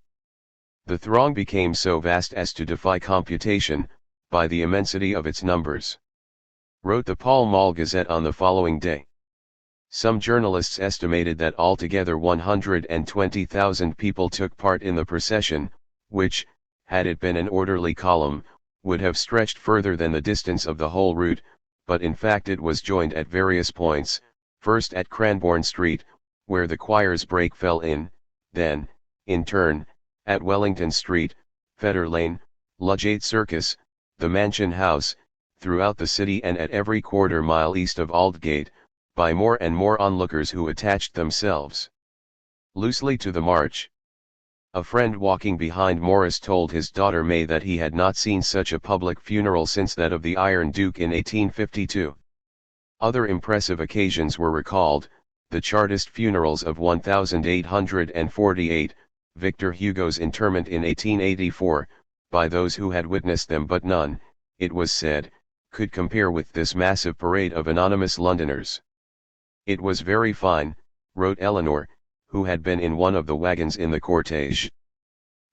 the throng became so vast as to defy computation, by the immensity of its numbers, wrote the Pall Mall Gazette on the following day. Some journalists estimated that altogether 120,000 people took part in the procession, which, had it been an orderly column, would have stretched further than the distance of the whole route, but in fact it was joined at various points, first at Cranbourne Street, where the choir's break fell in, then, in turn, at Wellington Street, Fetter Lane, Ludgate Circus, the Mansion House, throughout the city, and at every quarter-mile east of Aldgate, by more and more onlookers who attached themselves loosely to the march. A friend walking behind Morris told his daughter May that he had not seen such a public funeral since that of the Iron Duke in 1852. Other impressive occasions were recalled: the Chartist funerals of 1848, Victor Hugo's interment in 1884, by those who had witnessed them, but none, it was said, could compare with this massive parade of anonymous Londoners. "It was very fine," wrote Eleanor, who had been in one of the wagons in the cortege.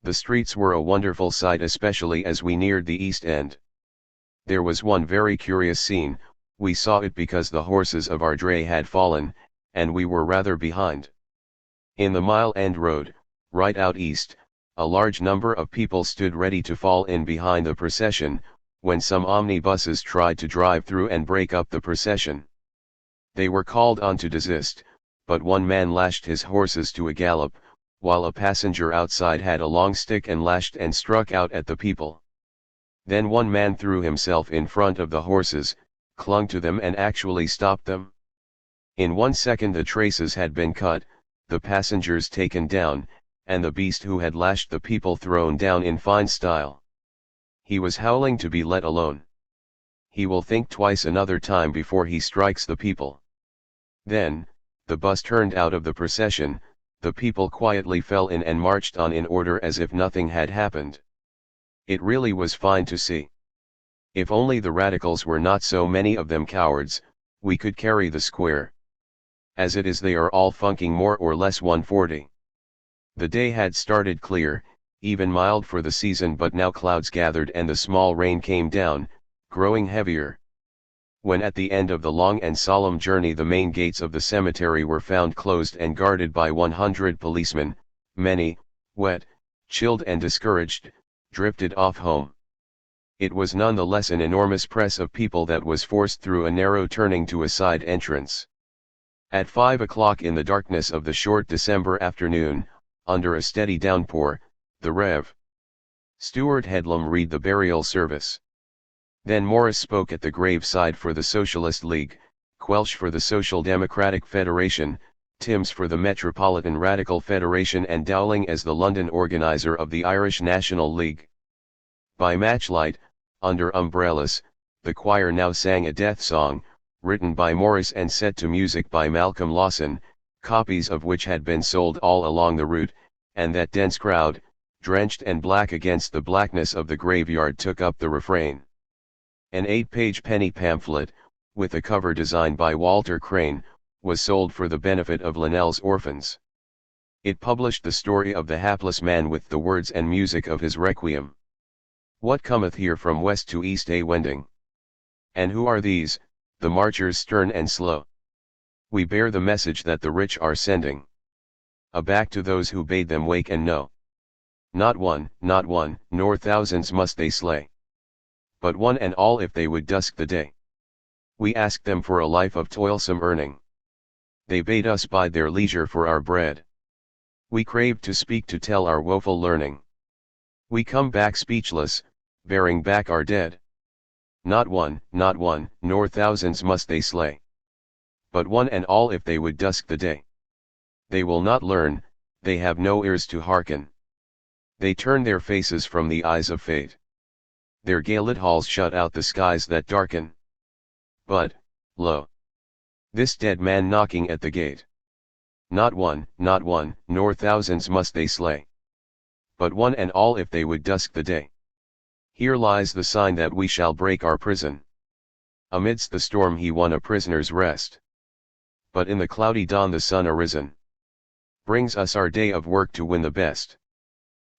"The streets were a wonderful sight, especially as we neared the East End. There was one very curious scene. We saw it because the horses of our dray had fallen, and we were rather behind. In the Mile End Road, right out east, a large number of people stood ready to fall in behind the procession, when some omnibuses tried to drive through and break up the procession. They were called on to desist, but one man lashed his horses to a gallop, while a passenger outside had a long stick and lashed and struck out at the people. Then one man threw himself in front of the horses, clung to them and actually stopped them. In 1 second the traces had been cut, the passengers taken down, and the beast who had lashed the people thrown down in fine style. He was howling to be let alone. He will think twice another time before he strikes the people." Then, the bus turned out of the procession, the people quietly fell in and marched on in order as if nothing had happened. It really was fine to see. If only the radicals were not so many of them cowards, we could carry the square. As it is they are all funking more or less 140. The day had started clear, even mild for the season, but now clouds gathered and the small rain came down, growing heavier. When at the end of the long and solemn journey the main gates of the cemetery were found closed and guarded by 100 policemen, many, wet, chilled and discouraged, drifted off home. It was none the less an enormous press of people that was forced through a narrow turning to a side entrance. At 5 o'clock in the darkness of the short December afternoon, under a steady downpour, the Rev. Stuart Headlam read the burial service. Then Morris spoke at the graveside for the Socialist League, Quelch for the Social Democratic Federation, Timms for the Metropolitan Radical Federation, and Dowling as the London organiser of the Irish National League. By matchlight, under umbrellas, the choir now sang a death song, written by Morris and set to music by Malcolm Lawson, copies of which had been sold all along the route, and that dense crowd, drenched and black against the blackness of the graveyard, took up the refrain. An 8-page penny pamphlet, with a cover designed by Walter Crane, was sold for the benefit of Linnell's orphans. It published the story of the hapless man with the words and music of his requiem. What cometh here from west to east a wending? And who are these, the marchers stern and slow? We bear the message that the rich are sending aback to those who bade them wake and know. Not one, nor thousands must they slay, but one and all if they would dusk the day. We asked them for a life of toilsome earning. They bade us bide their leisure for our bread. We craved to speak to tell our woeful learning. We come back speechless, bearing back our dead. Not one, nor thousands must they slay, but one and all if they would dusk the day. They will not learn, they have no ears to hearken. They turn their faces from the eyes of fate. Their gay lit halls shut out the skies that darken. But, lo! This dead man knocking at the gate. Not one, nor thousands must they slay, but one and all if they would dusk the day. Here lies the sign that we shall break our prison. Amidst the storm he won a prisoner's rest. But in the cloudy dawn the sun arisen brings us our day of work to win the best.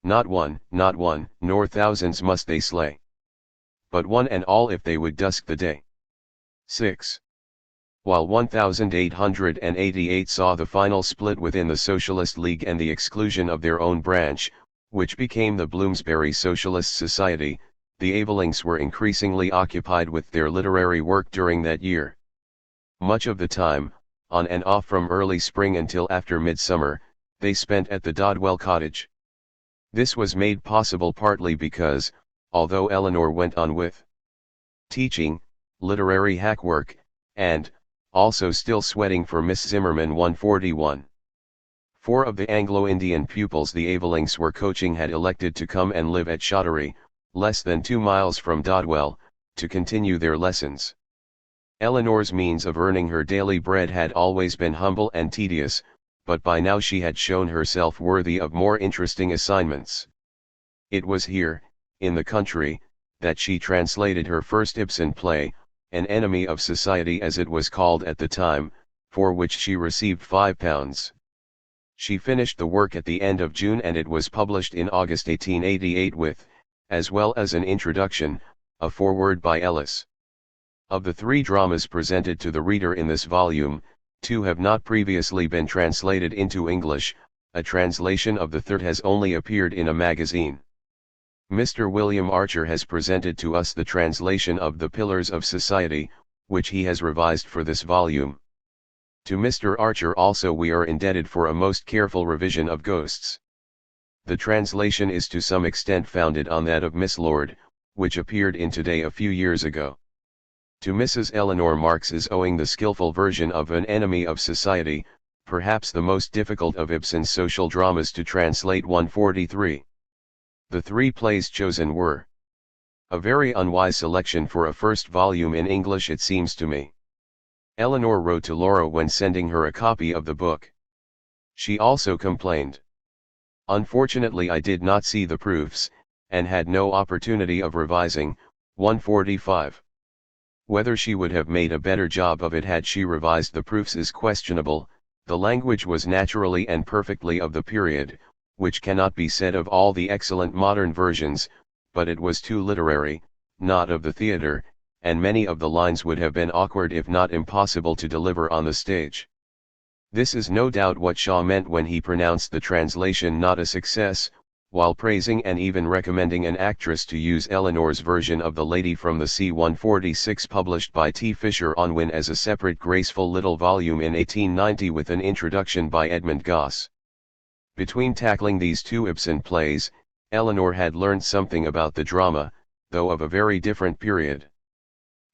Not one, nor thousands must they slay, but one and all if they would dusk the day. 6. While 1888 saw the final split within the Socialist League and the exclusion of their own branch, which became the Bloomsbury Socialist Society, the Avelings were increasingly occupied with their literary work during that year. Much of the time, on and off from early spring until after midsummer, they spent at the Dodwell cottage. This was made possible partly because, although Eleanor went on with teaching, literary hackwork, and, also still sweating for Miss Zimmerman 141. 4 of the Anglo-Indian pupils the Avelings were coaching had elected to come and live at Shottery, less than 2 miles from Dodwell, to continue their lessons. Eleanor's means of earning her daily bread had always been humble and tedious, but by now she had shown herself worthy of more interesting assignments. It was here, in the country, that she translated her first Ibsen play, An Enemy of Society as it was called at the time, for which she received £5. She finished the work at the end of June and it was published in August 1888 with, as well as an introduction, a foreword by Ellis. Of the 3 dramas presented to the reader in this volume, 2 have not previously been translated into English, a translation of the third has only appeared in a magazine. Mr. William Archer has presented to us the translation of The Pillars of Society, which he has revised for this volume. To Mr. Archer also we are indebted for a most careful revision of Ghosts. The translation is to some extent founded on that of Miss Lord, which appeared in Today a few years ago. To Mrs. Eleanor Marx is owing the skillful version of An Enemy of Society, perhaps the most difficult of Ibsen's social dramas to translate 143. The 3 plays chosen were a very unwise selection for a first volume in English, it seems to me. Eleanor wrote to Laura when sending her a copy of the book. She also complained. Unfortunately I did not see the proofs, and had no opportunity of revising, 145. Whether she would have made a better job of it had she revised the proofs is questionable. The language was naturally and perfectly of the period, which cannot be said of all the excellent modern versions, but it was too literary, not of the theatre, and many of the lines would have been awkward if not impossible to deliver on the stage. This is no doubt what Shaw meant when he pronounced the translation not a success, while praising and even recommending an actress to use Eleanor's version of The Lady from the Sea 146 published by T. Fisher Unwin as a separate graceful little volume in 1890 with an introduction by Edmund Gosse. Between tackling these two Ibsen plays, Eleanor had learned something about the drama, though of a very different period.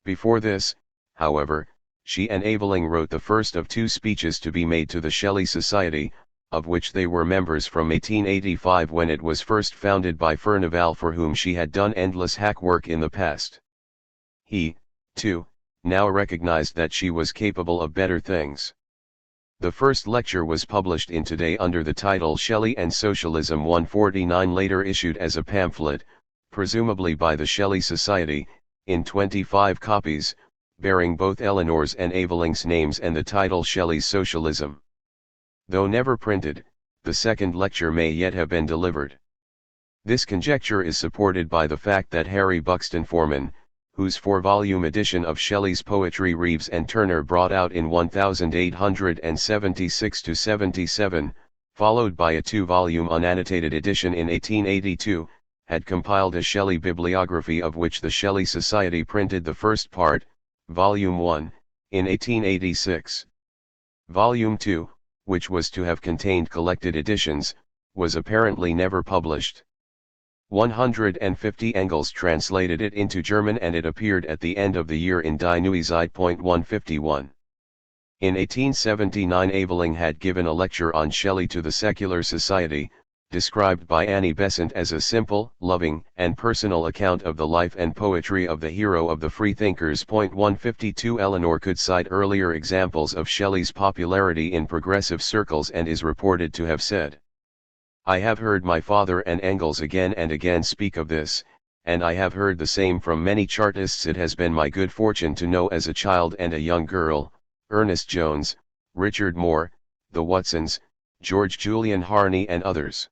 Before this, however, she and Aveling wrote the first of two speeches to be made to the Shelley Society, of which they were members from 1885 when it was first founded by Furnivall, for whom she had done endless hack work in the past. He, too, now recognized that she was capable of better things. The first lecture was published in Today under the title Shelley and Socialism 149, later issued as a pamphlet, presumably by the Shelley Society, in 25 copies, bearing both Eleanor's and Aveling's names and the title Shelley's Socialism. Though never printed, the second lecture may yet have been delivered. This conjecture is supported by the fact that Harry Buxton Forman, whose 4-volume edition of Shelley's poetry Reeves and Turner brought out in 1876-77, followed by a 2-volume unannotated edition in 1882, had compiled a Shelley bibliography of which the Shelley Society printed the first part, Volume 1, in 1886. Volume 2, which was to have contained collected editions, was apparently never published. 150 Engels translated it into German and it appeared at the end of the year in Die Neue Zeit. 151. In 1879 Aveling had given a lecture on Shelley to the Secular Society, described by Annie Besant as a simple, loving, and personal account of the life and poetry of the hero of the Freethinkers. 152 Eleanor could cite earlier examples of Shelley's popularity in progressive circles and is reported to have said, "I have heard my father and Engels again and again speak of this, and I have heard the same from many Chartists it has been my good fortune to know as a child and a young girl, Ernest Jones, Richard Moore, the Watsons, George Julian Harney and others.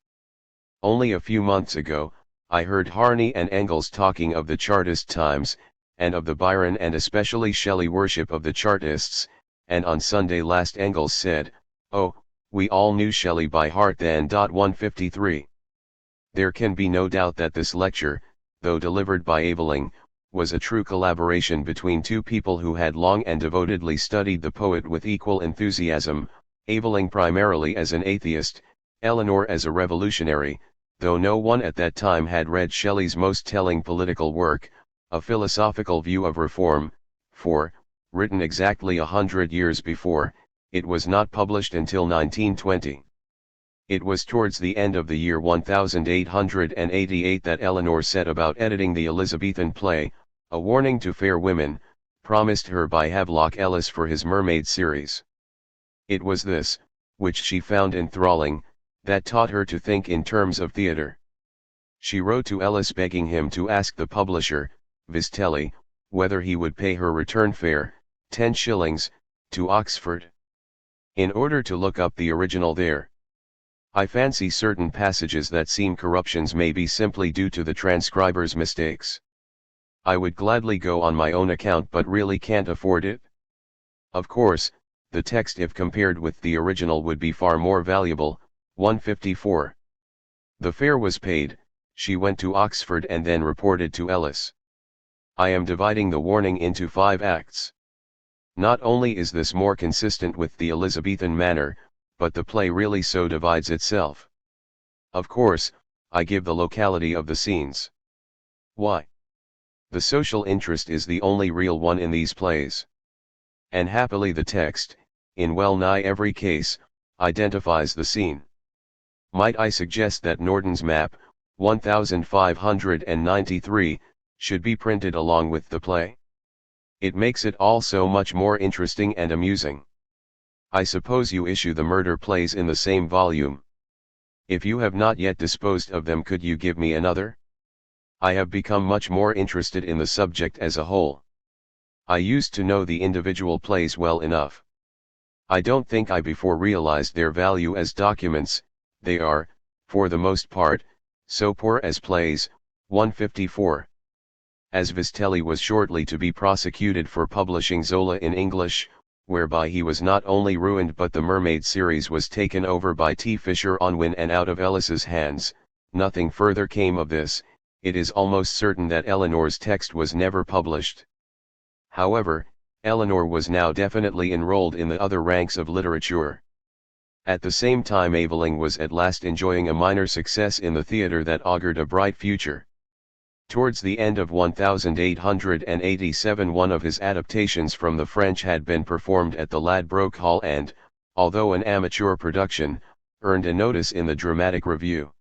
Only a few months ago, I heard Harney and Engels talking of the Chartist times, and of the Byron and especially Shelley worship of the Chartists, and on Sunday last Engels said, 'Oh, we all knew Shelley by heart then.' 153. There can be no doubt that this lecture, though delivered by Aveling, was a true collaboration between two people who had long and devotedly studied the poet with equal enthusiasm, Aveling primarily as an atheist, Eleanor as a revolutionary, though no one at that time had read Shelley's most telling political work, A Philosophical View of Reform, for, written exactly 100 years before, it was not published until 1920. It was towards the end of the year 1888 that Eleanor set about editing the Elizabethan play, A Warning to Fair Women, promised her by Havelock Ellis for his Mermaid series. It was this, which she found enthralling, that taught her to think in terms of theatre. She wrote to Ellis begging him to ask the publisher, Vistelli, whether he would pay her return fare, 10 shillings, to Oxford, in order to look up the original there. I fancy certain passages that seem corruptions may be simply due to the transcriber's mistakes. I would gladly go on my own account but really can't afford it. Of course, the text if compared with the original would be far more valuable. 154. The fare was paid, she went to Oxford and then reported to Ellis. I am dividing the Warning into 5 acts. Not only is this more consistent with the Elizabethan manner, but the play really so divides itself. Of course, I give the locality of the scenes. Why? The social interest is the only real one in these plays. And happily the text, in well nigh every case, identifies the scene. Might I suggest that Norton's map, 1593, should be printed along with the play? It makes it all so much more interesting and amusing. I suppose you issue the murder plays in the same volume. If you have not yet disposed of them, could you give me another? I have become much more interested in the subject as a whole. I used to know the individual plays well enough. I don't think I before realized their value as documents. They are, for the most part, so poor as plays. 154. As Vistelli was shortly to be prosecuted for publishing Zola in English, whereby he was not only ruined but the Mermaid series was taken over by T. Fisher Unwin and out of Ellis's hands, nothing further came of this. It is almost certain that Eleanor's text was never published. However, Eleanor was now definitely enrolled in the other ranks of literature. At the same time Aveling was at last enjoying a minor success in the theatre that augured a bright future. Towards the end of 1887 one of his adaptations from the French had been performed at the Ladbroke Hall and, although an amateur production, earned a notice in the Dramatic Review.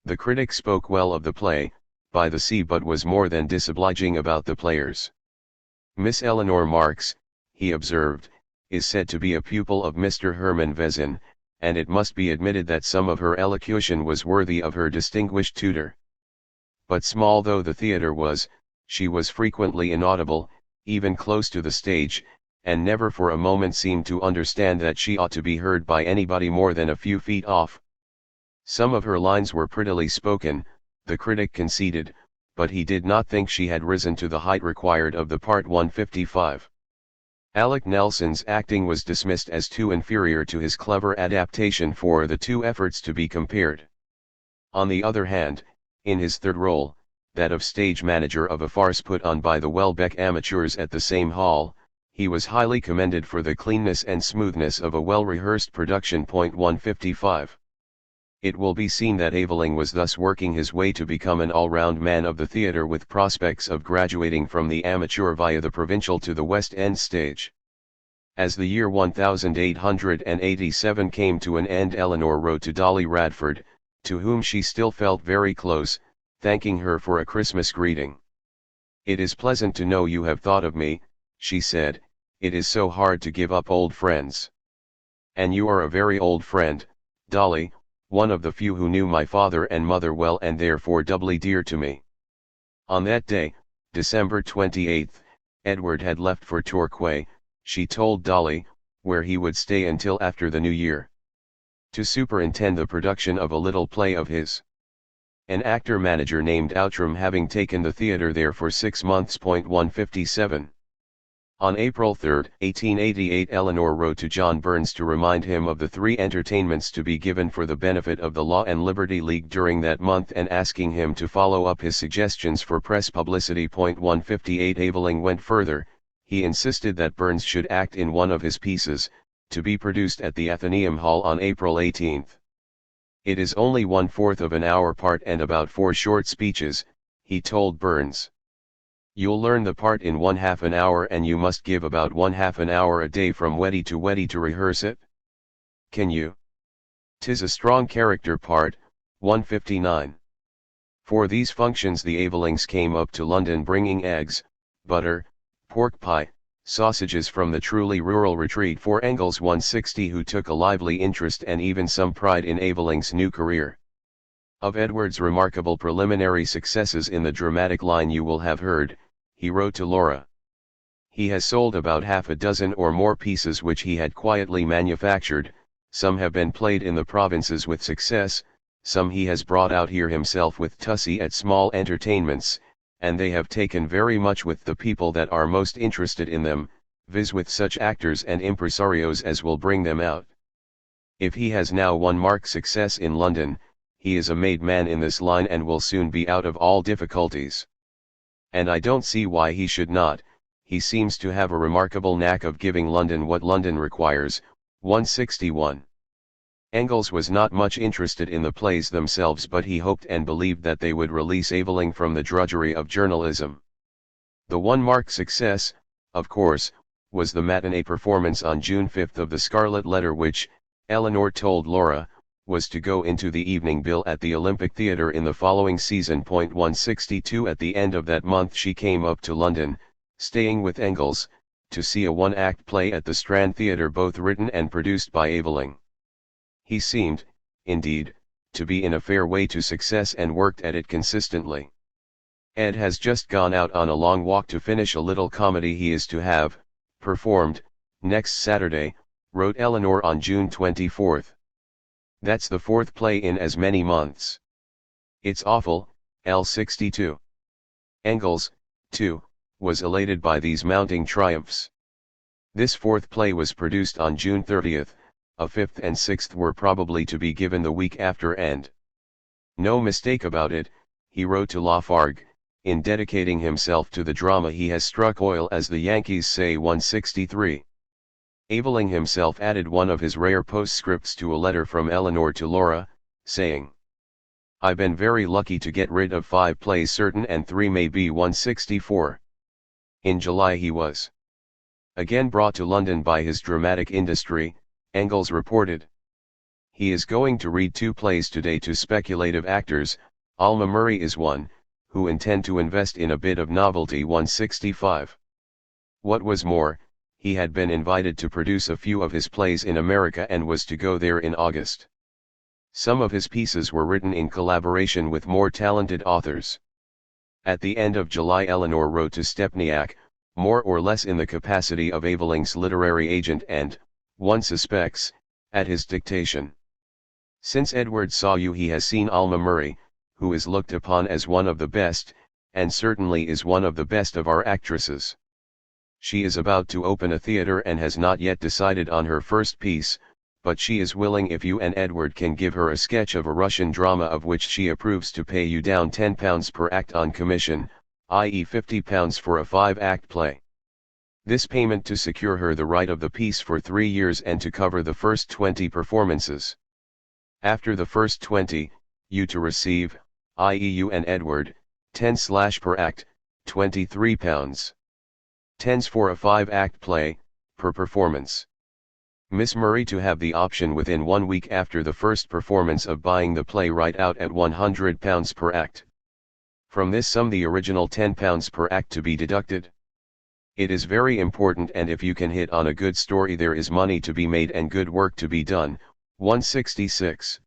The critic spoke well of the play, by the sea, but was more than disobliging about the players. Miss Eleanor Marx, he observed, is said to be a pupil of Mr. Hermann Vezin, and it must be admitted that some of her elocution was worthy of her distinguished tutor. But small though the theatre was, she was frequently inaudible, even close to the stage, and never for a moment seemed to understand that she ought to be heard by anybody more than a few feet off. Some of her lines were prettily spoken, the critic conceded, but he did not think she had risen to the height required of the part. 155. Alec Nelson's acting was dismissed as too inferior to his clever adaptation for the two efforts to be compared. On the other hand, in his third role, that of stage manager of a farce put on by the Welbeck amateurs at the same hall, he was highly commended for the cleanness and smoothness of a well-rehearsed production. 155. It will be seen that Aveling was thus working his way to become an all-round man of the theatre with prospects of graduating from the amateur via the provincial to the West End stage. As the year 1887 came to an end, Eleanor wrote to Dolly Radford, to whom she still felt very close, thanking her for a Christmas greeting. "It is pleasant to know you have thought of me," she said. "It is so hard to give up old friends. And you are a very old friend, Dolly, one of the few who knew my father and mother well and therefore doubly dear to me." On that day, December 28, Edward had left for Torquay, she told Dolly, where he would stay until after the new year, to superintend the production of a little play of his. An actor-manager named Outram having taken the theatre there for 6 months. 157. On April 3, 1888, Eleanor wrote to John Burns to remind him of the 3 entertainments to be given for the benefit of the Law and Liberty League during that month and asking him to follow up his suggestions for press publicity. 158. Aveling went further. He insisted that Burns should act in one of his pieces, to be produced at the Athenaeum Hall on April 18. "It is only 1/4 of an hour part and about 4 short speeches," he told Burns. "You'll learn the part in 1/2 an hour and you must give about 1/2 an hour a day from Weddy to Weddy to rehearse it. Can you? 'Tis a strong character part." 159. For these functions the Avelings came up to London bringing eggs, butter, pork pie, sausages from the truly rural retreat for Engels. 160, who took a lively interest and even some pride in Aveling's new career. Of Edward's remarkable preliminary successes in the dramatic line you will have heard. He wrote to Laura. He has sold about 6 or more pieces which he had quietly manufactured, some have been played in the provinces with success, some he has brought out here himself with Tussie at small entertainments, and they have taken very much with the people that are most interested in them, viz. With such actors and impresarios as will bring them out. If he has now won marked success in London, he is a made man in this line and will soon be out of all difficulties. And I don't see why he should not. He seems to have a remarkable knack of giving London what London requires. 161. Engels was not much interested in the plays themselves, but he hoped and believed that they would release Aveling from the drudgery of journalism. The one marked success, of course, was the matinee performance on June 5 of The Scarlet Letter, which, Eleanor told Laura, was to go into the evening bill at the Olympic Theatre in the following season. 162. At the end of that month she came up to London, staying with Engels, to see a one-act play at the Strand Theatre, both written and produced by Aveling. He seemed, indeed, to be in a fair way to success and worked at it consistently. Ed has just gone out on a long walk to finish a little comedy he is to have performed next Saturday, wrote Eleanor on June 24. That's the fourth play in as many months. It's awful, L62. Engels, too, was elated by these mounting triumphs. This fourth play was produced on June 30, a fifth and sixth were probably to be given the week after and. No mistake about it, he wrote to Lafargue, in dedicating himself to the drama he has struck oil, as the Yankees say. 163. Aveling himself added one of his rare postscripts to a letter from Eleanor to Laura, saying, "I've been very lucky to get rid of 5 plays certain and 3 may be." 164. In July he was again brought to London by his dramatic industry, Engels reported. He is going to read 2 plays today to speculative actors. Alma Murray is one, who intend to invest in a bit of novelty. 165. What was more, he had been invited to produce a few of his plays in America and was to go there in August. Some of his pieces were written in collaboration with more talented authors. At the end of July Eleanor wrote to Stepniak, more or less in the capacity of Aveling's literary agent and, one suspects, at his dictation. Since Edward saw you he has seen Alma Murray, who is looked upon as one of the best, and certainly is one of the best of our actresses. She is about to open a theatre and has not yet decided on her first piece, but she is willing if you and Edward can give her a sketch of a Russian drama of which she approves to pay you down £10 per act on commission, i.e. £50 for a 5-act play. This payment to secure her the right of the piece for 3 years and to cover the first 20 performances. After the first 20, you to receive, i.e. you and Edward, 10/ per act, £23. 10s for a 5-act play, per performance. Miss Murray to have the option within 1 week after the first performance of buying the play right out at £100 per act. From this sum the original £10 per act to be deducted. It is very important, and if you can hit on a good story there is money to be made and good work to be done. 166.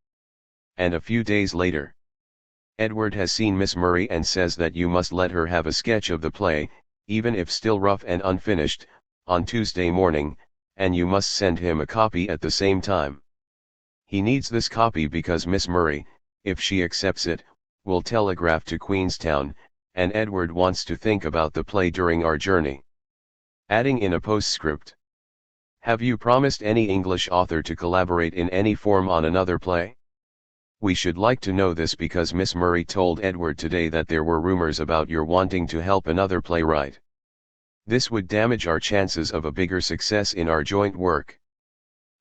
And a few days later, Edward has seen Miss Murray and says that you must let her have a sketch of the play, even if still rough and unfinished, on Tuesday morning, and you must send him a copy at the same time. He needs this copy because Miss Murray, if she accepts it, will telegraph to Queenstown, and Edward wants to think about the play during our journey. Adding in a postscript. Have you promised any English author to collaborate in any form on another play? We should like to know this because Miss Murray told Edward today that there were rumors about your wanting to help another playwright. This would damage our chances of a bigger success in our joint work.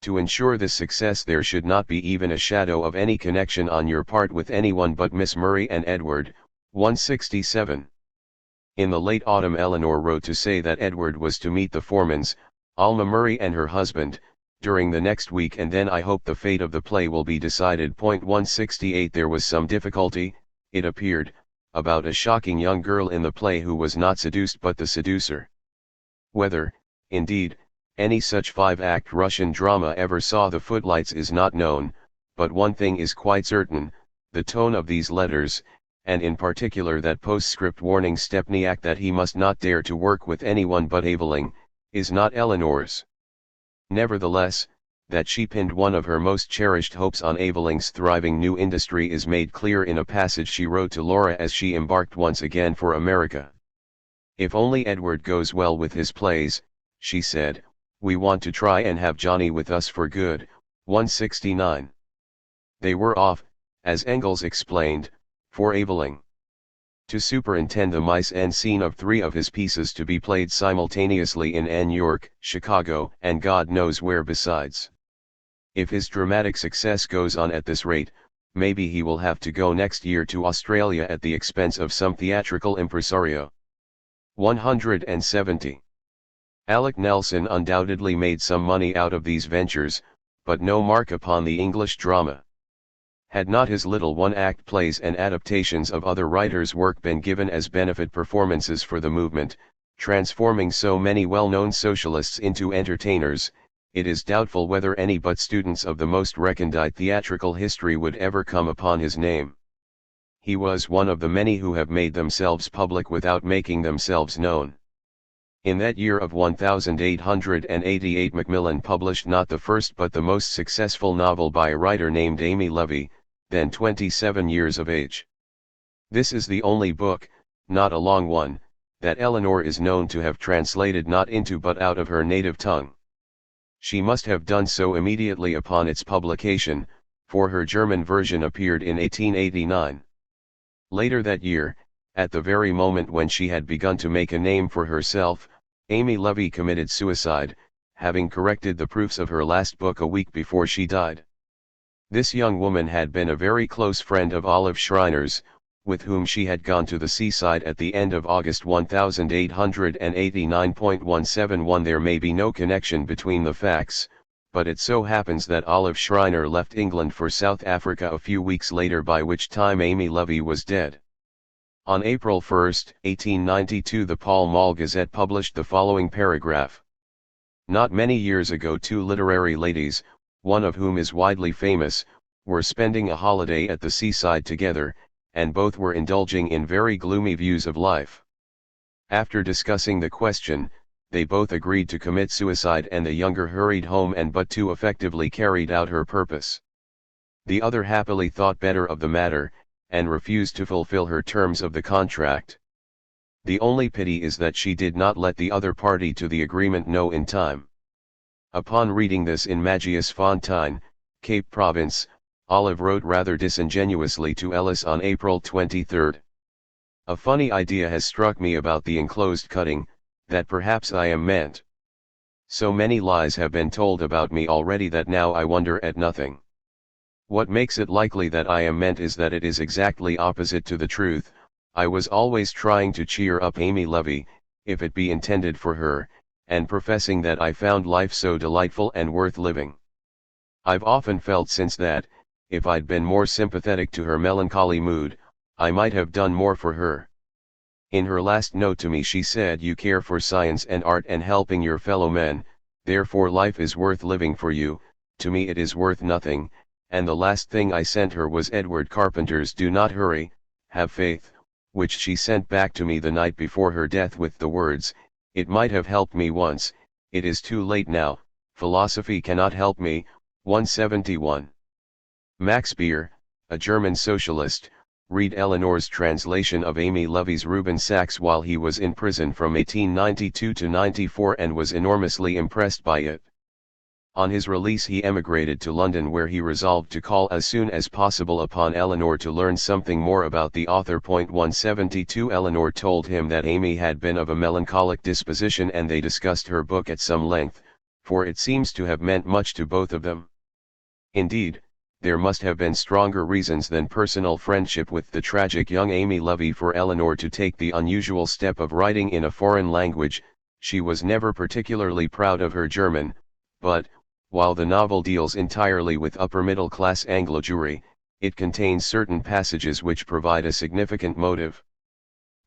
To ensure this success there should not be even a shadow of any connection on your part with anyone but Miss Murray and Edward. 167. In the late autumn Eleanor wrote to say that Edward was to meet the Formans, Alma Murray and her husband, during the next week, and then I hope the fate of the play will be decided. 168 There was some difficulty, it appeared, about a shocking young girl in the play who was not seduced but the seducer. Whether, indeed, any such 5-act Russian drama ever saw the footlights is not known, but one thing is quite certain, the tone of these letters, and in particular that postscript warning Stepniak that he must not dare to work with anyone but Aveling, is not Eleanor's. Nevertheless, that she pinned one of her most cherished hopes on Aveling's thriving new industry is made clear in a passage she wrote to Laura as she embarked once again for America. If only Edward goes well with his plays, she said, we want to try and have Johnny with us for good. 169. They were off, as Engels explained, for Aveling to superintend the mise en scene of 3 of his pieces to be played simultaneously in New York, Chicago, and God knows where besides. If his dramatic success goes on at this rate, maybe he will have to go next year to Australia at the expense of some theatrical impresario. 170. Alec Nelson undoubtedly made some money out of these ventures, but no mark upon the English drama. Had not his little 1-act plays and adaptations of other writers' work been given as benefit performances for the movement, transforming so many well-known socialists into entertainers, it is doubtful whether any but students of the most recondite theatrical history would ever come upon his name. he was one of the many who have made themselves public without making themselves known. In that year of 1888 Macmillan published not the first but the most successful novel by a writer named Amy Levy, then 27 years of age. This is the only book, not a long one, that Eleanor is known to have translated not into but out of her native tongue. She must have done so immediately upon its publication, for her German version appeared in 1889. Later that year, at the very moment when she had begun to make a name for herself, Amy Levy committed suicide, having corrected the proofs of her last book a week before she died. This young woman had been a very close friend of Olive Schreiner's, with whom she had gone to the seaside at the end of August 1889.171. There may be no connection between the facts, but it so happens that Olive Schreiner left England for South Africa a few weeks later, by which time Amy Levy was dead. On April 1, 1892, the Pall Mall Gazette published the following paragraph. Not many years ago, two literary ladies, one of whom is widely famous, were spending a holiday at the seaside together, and both were indulging in very gloomy views of life. After discussing the question, they both agreed to commit suicide, and the younger hurried home and but too effectively carried out her purpose. The other happily thought better of the matter, and refused to fulfill her terms of the contract. The only pity is that she did not let the other party to the agreement know in time. Upon reading this in Magius Fontaine, Cape Province, Olive wrote rather disingenuously to Ellis on April 23. A funny idea has struck me about the enclosed cutting, that perhaps I am meant. So many lies have been told about me already that now I wonder at nothing. What makes it likely that I am meant is that it is exactly opposite to the truth. I was always trying to cheer up Amy Levy, if it be intended for her, and professing that I found life so delightful and worth living. I've often felt since that, if I'd been more sympathetic to her melancholy mood, I might have done more for her. In her last note to me she said, "You care for science and art and helping your fellow men, therefore life is worth living for you. To me it is worth nothing," and the last thing I sent her was Edward Carpenter's "Do Not Hurry, Have Faith," which she sent back to me the night before her death with the words, "It might have helped me once, it is too late now, philosophy cannot help me." 171. Max Beer, a German socialist, read Eleanor's translation of Amy Levy's Reuben Sachs while he was in prison from 1892 to 94 and was enormously impressed by it. On his release he emigrated to London, where he resolved to call as soon as possible upon Eleanor to learn something more about the author. 172 Eleanor told him that Amy had been of a melancholic disposition, and they discussed her book at some length, for it seems to have meant much to both of them. Indeed, there must have been stronger reasons than personal friendship with the tragic young Amy Levy for Eleanor to take the unusual step of writing in a foreign language. She was never particularly proud of her German, but, while the novel deals entirely with upper-middle-class Anglo Jewry, it contains certain passages which provide a significant motive.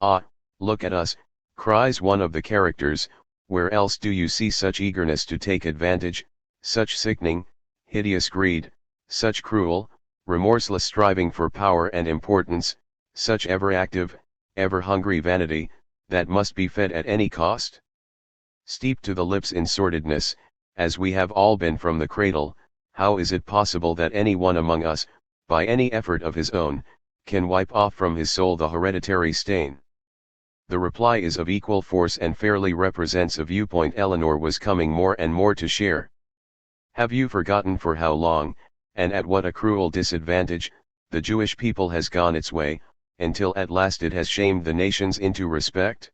"Ah, look at us," cries one of the characters, "where else do you see such eagerness to take advantage, such sickening, hideous greed, such cruel, remorseless striving for power and importance, such ever-active, ever-hungry vanity, that must be fed at any cost? Steeped to the lips in sordidness, as we have all been from the cradle, how is it possible that any one among us, by any effort of his own, can wipe off from his soul the hereditary stain?" The reply is of equal force and fairly represents a viewpoint Eleanor was coming more and more to share. Have you forgotten for how long, and at what a cruel disadvantage, the Jewish people has gone its way, until at last it has shamed the nations into respect?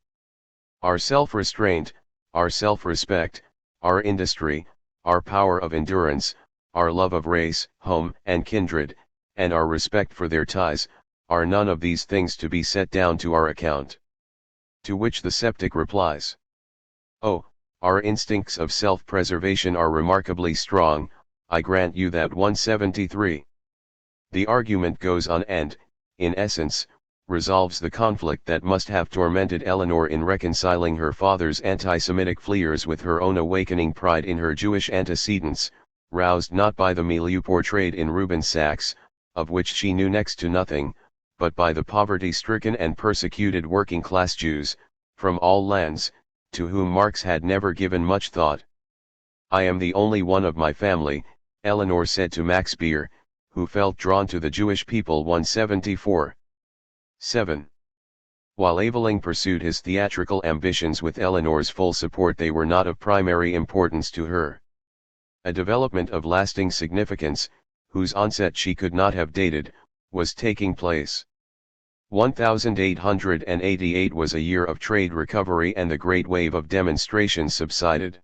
Our self-restraint, our self-respect, our industry, our power of endurance, our love of race, home, and kindred, and our respect for their ties, are none of these things to be set down to our account? To which the sceptic replies, "Oh, our instincts of self-preservation are remarkably strong, I grant you that." 173. The argument goes on and, in essence, resolves the conflict that must have tormented Eleanor in reconciling her father's anti-Semitic fleers with her own awakening pride in her Jewish antecedents, roused not by the milieu portrayed in Reuben Sachs, of which she knew next to nothing, but by the poverty-stricken and persecuted working-class Jews, from all lands, to whom Marx had never given much thought. "I am the only one of my family," Eleanor said to Max Beer, who felt drawn to the Jewish people 174. 7. While Aveling pursued his theatrical ambitions with Eleanor's full support, they were not of primary importance to her. A development of lasting significance, whose onset she could not have dated, was taking place. 1888 was a year of trade recovery and the great wave of demonstrations subsided.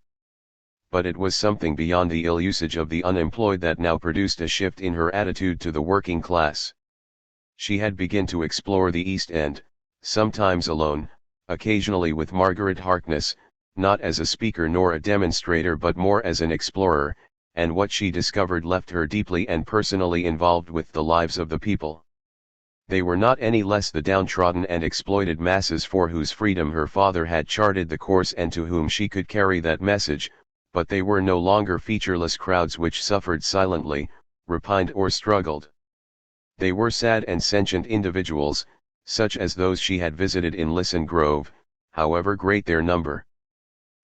But it was something beyond the ill usage of the unemployed that now produced a shift in her attitude to the working class. She had begun to explore the East End, sometimes alone, occasionally with Margaret Harkness, not as a speaker nor a demonstrator but more as an explorer, and what she discovered left her deeply and personally involved with the lives of the people. They were not any less the downtrodden and exploited masses for whose freedom her father had charted the course and to whom she could carry that message, but they were no longer featureless crowds which suffered silently, repined or struggled. They were sad and sentient individuals, such as those she had visited in Lisson Grove, however great their number.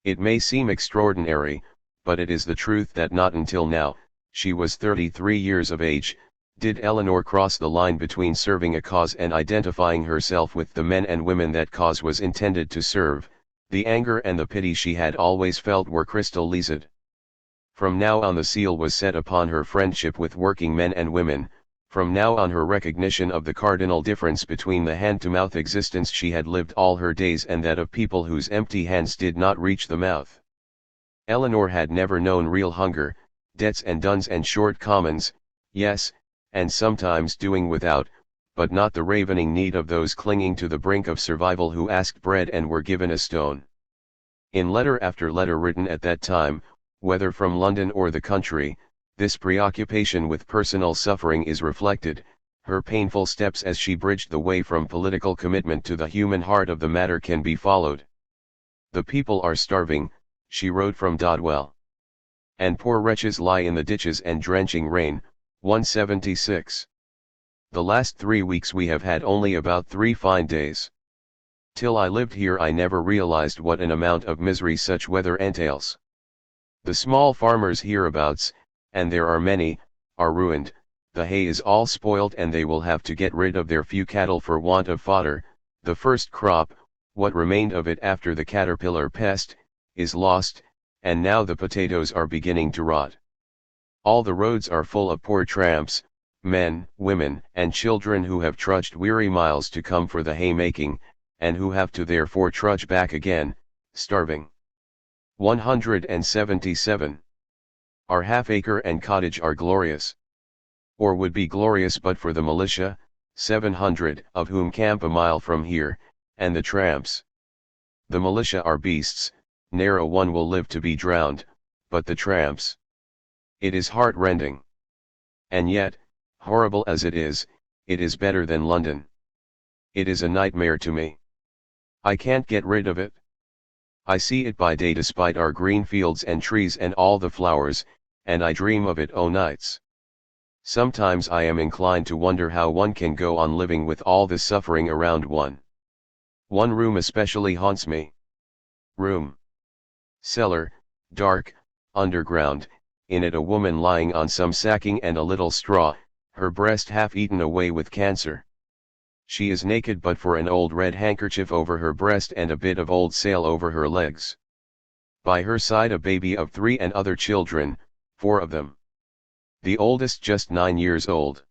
It may seem extraordinary, but it is the truth that not until now, she was 33 years of age, did Eleanor cross the line between serving a cause and identifying herself with the men and women that cause was intended to serve. The anger and the pity she had always felt were crystal-listed. From now on the seal was set upon her friendship with working men and women, from now on her recognition of the cardinal difference between the hand-to-mouth existence she had lived all her days and that of people whose empty hands did not reach the mouth. Eleanor had never known real hunger, debts and duns and short commons, yes, and sometimes doing without, but not the ravening need of those clinging to the brink of survival who asked bread and were given a stone. In letter after letter written at that time, whether from London or the country, this preoccupation with personal suffering is reflected, her painful steps as she bridged the way from political commitment to the human heart of the matter can be followed. "The people are starving," she wrote from Dodwell. "And poor wretches lie in the ditches and drenching rain." 176. "The last 3 weeks we have had only about 3 fine days. Till I lived here I never realized what an amount of misery such weather entails. The small farmers hereabouts, and there are many, are ruined, the hay is all spoilt and they will have to get rid of their few cattle for want of fodder. The first crop, what remained of it after the caterpillar pest, is lost, and now the potatoes are beginning to rot. All the roads are full of poor tramps, men, women, and children who have trudged weary miles to come for the haymaking, and who have to therefore trudge back again, starving." 177. "Our half-acre and cottage are glorious. Or would be glorious but for the militia, 700 of whom camp a mile from here, and the tramps. The militia are beasts, ne'er a one will live to be drowned, but the tramps. It is heart-rending. And yet, horrible as it is better than London. It is a nightmare to me. I can't get rid of it. I see it by day despite our green fields and trees and all the flowers, and I dream of it o' nights. Sometimes I am inclined to wonder how one can go on living with all this suffering around one. One room especially haunts me. Room. Cellar, dark, underground, in it a woman lying on some sacking and a little straw, her breast half eaten away with cancer. She is naked but for an old red handkerchief over her breast and a bit of old sail over her legs. By her side a baby of 3 and other children, 4 of them. The oldest just 9 years old.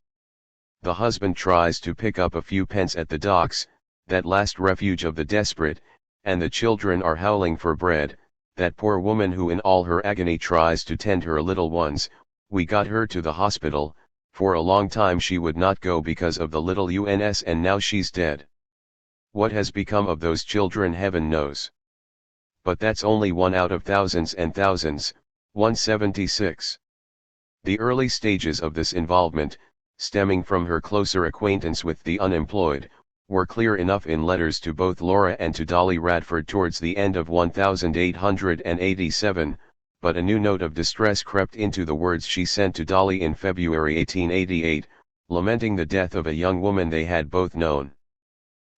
The husband tries to pick up a few pence at the docks, that last refuge of the desperate, and the children are howling for bread. That poor woman who in all her agony tries to tend her little ones, we got her to the hospital, for a long time she would not go because of the little uns, and now she's dead. What has become of those children heaven knows. But that's only one out of thousands and thousands. 176. The early stages of this involvement, stemming from her closer acquaintance with the unemployed, were clear enough in letters to both Laura and to Dolly Radford towards the end of 1887, but a new note of distress crept into the words she sent to Dolly in February 1888, lamenting the death of a young woman they had both known.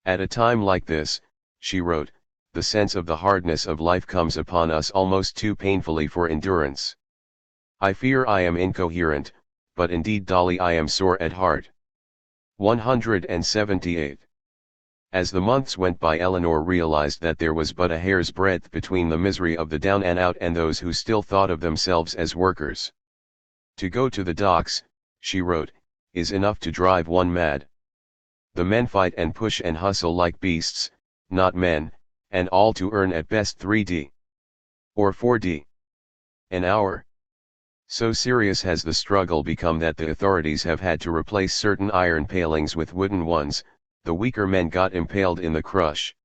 At a time like this, she wrote, the sense of the hardness of life comes upon us almost too painfully for endurance. I fear I am incoherent, but indeed Dolly I am sore at heart. 178. As the months went by, Eleanor realized that there was but a hair's breadth between the misery of the down and out and those who still thought of themselves as workers. To go to the docks, she wrote, is enough to drive one mad. The men fight and push and hustle like beasts, not men, and all to earn at best 3d. Or 4d. an hour. So serious has the struggle become that the authorities have had to replace certain iron palings with wooden ones. The weaker men got impaled in the crush.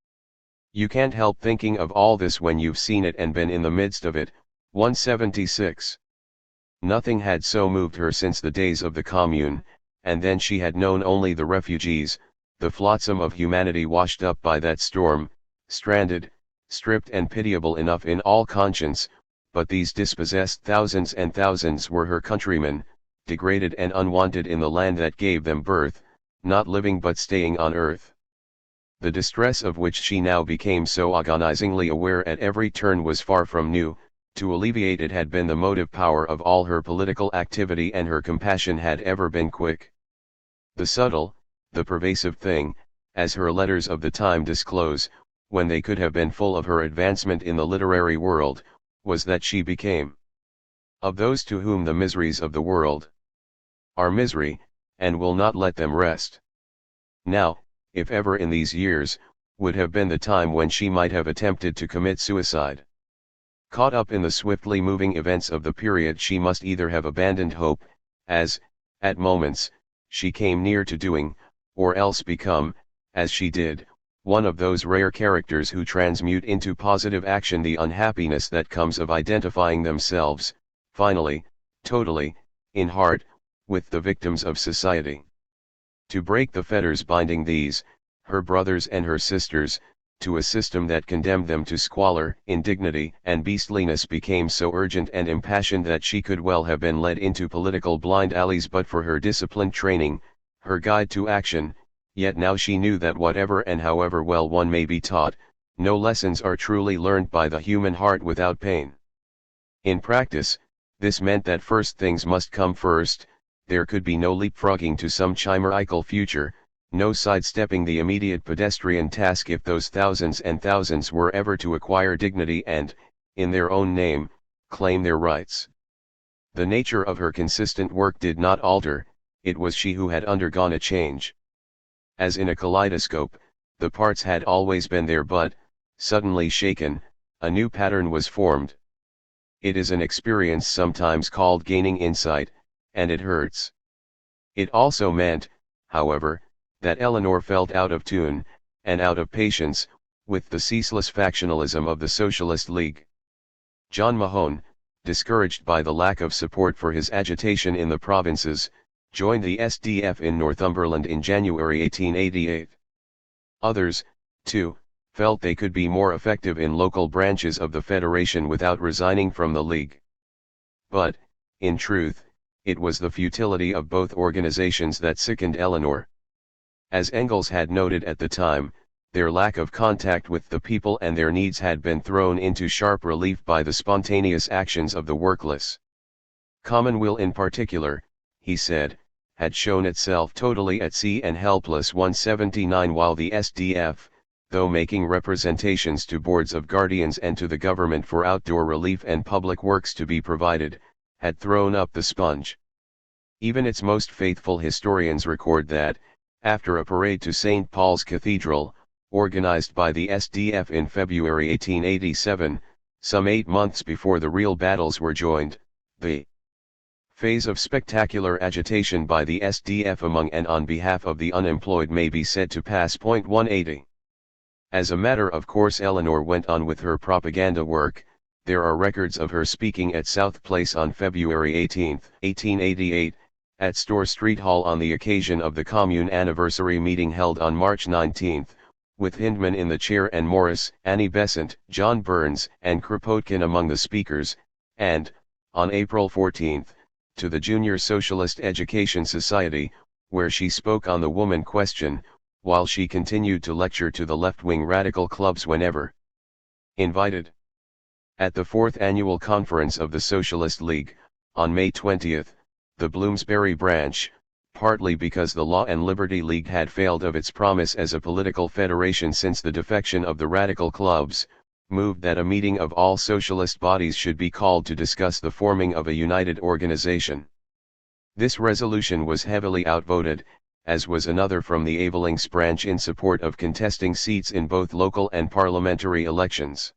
You can't help thinking of all this when you've seen it and been in the midst of it. 176. Nothing had so moved her since the days of the Commune, and then she had known only the refugees, the flotsam of humanity washed up by that storm, stranded, stripped and pitiable enough in all conscience, but these dispossessed thousands and thousands were her countrymen, degraded and unwanted in the land that gave them birth, not living but staying on earth. The distress of which she now became so agonizingly aware at every turn was far from new. To alleviate it had been the motive power of all her political activity, and her compassion had ever been quick. The subtle, the pervasive thing, as her letters of the time disclose, when they could have been full of her advancement in the literary world, was that she became of those to whom the miseries of the world are misery, and will not let them rest. Now, if ever in these years, would have been the time when she might have attempted to commit suicide. Caught up in the swiftly moving events of the period, she must either have abandoned hope, as, at moments, she came near to doing, or else become, as she did, one of those rare characters who transmute into positive action the unhappiness that comes of identifying themselves, finally, totally, in heart, with the victims of society. To break the fetters binding these, her brothers and her sisters, to a system that condemned them to squalor, indignity and beastliness became so urgent and impassioned that she could well have been led into political blind alleys but for her disciplined training, her guide to action. Yet now she knew that whatever and however well one may be taught, no lessons are truly learned by the human heart without pain. In practice, this meant that first things must come first. There could be no leapfrogging to some chimerical future, no sidestepping the immediate pedestrian task if those thousands and thousands were ever to acquire dignity and, in their own name, claim their rights. The nature of her consistent work did not alter, it was she who had undergone a change. As in a kaleidoscope, the parts had always been there but, suddenly shaken, a new pattern was formed. It is an experience sometimes called gaining insight, and it hurts. It also meant, however, that Eleanor felt out of tune, and out of patience, with the ceaseless factionalism of the Socialist League. John Mahone, discouraged by the lack of support for his agitation in the provinces, joined the SDF in Northumberland in January 1888. Others, too, felt they could be more effective in local branches of the Federation without resigning from the League. But, in truth, it was the futility of both organizations that sickened Eleanor. As Engels had noted at the time, their lack of contact with the people and their needs had been thrown into sharp relief by the spontaneous actions of the workless. Commonweal in particular, he said, had shown itself totally at sea and helpless. 179 While the SDF, though making representations to boards of guardians and to the government for outdoor relief and public works to be provided, had thrown up the sponge. Even its most faithful historians record that, after a parade to St. Paul's Cathedral, organized by the SDF in February 1887, some 8 months before the real battles were joined, the phase of spectacular agitation by the SDF among and on behalf of the unemployed may be said to pass. 180. As a matter of course, Eleanor went on with her propaganda work. There are records of her speaking at South Place on February 18, 1888, at Store Street Hall on the occasion of the Commune anniversary meeting held on March 19, with Hindman in the chair and Morris, Annie Besant, John Burns, and Kropotkin among the speakers, and, on April 14, to the Junior Socialist Education Society, where she spoke on the woman question, while she continued to lecture to the left-wing radical clubs whenever invited. At the 4th Annual Conference of the Socialist League, on May 20, the Bloomsbury branch, partly because the Law and Liberty League had failed of its promise as a political federation since the defection of the radical clubs, moved that a meeting of all socialist bodies should be called to discuss the forming of a united organization. This resolution was heavily outvoted, as was another from the Avelings branch in support of contesting seats in both local and parliamentary elections.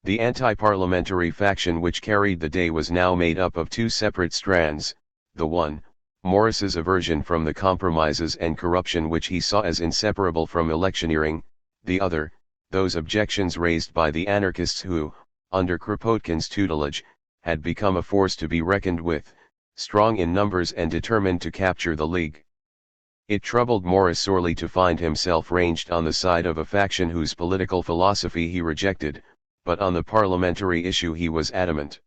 The anti-parliamentary faction which carried the day was now made up of two separate strands, the one, Morris's aversion from the compromises and corruption which he saw as inseparable from electioneering, the other, those objections raised by the anarchists who, under Kropotkin's tutelage, had become a force to be reckoned with, strong in numbers and determined to capture the League. It troubled Morris sorely to find himself ranged on the side of a faction whose political philosophy he rejected, but on the parliamentary issue he was adamant.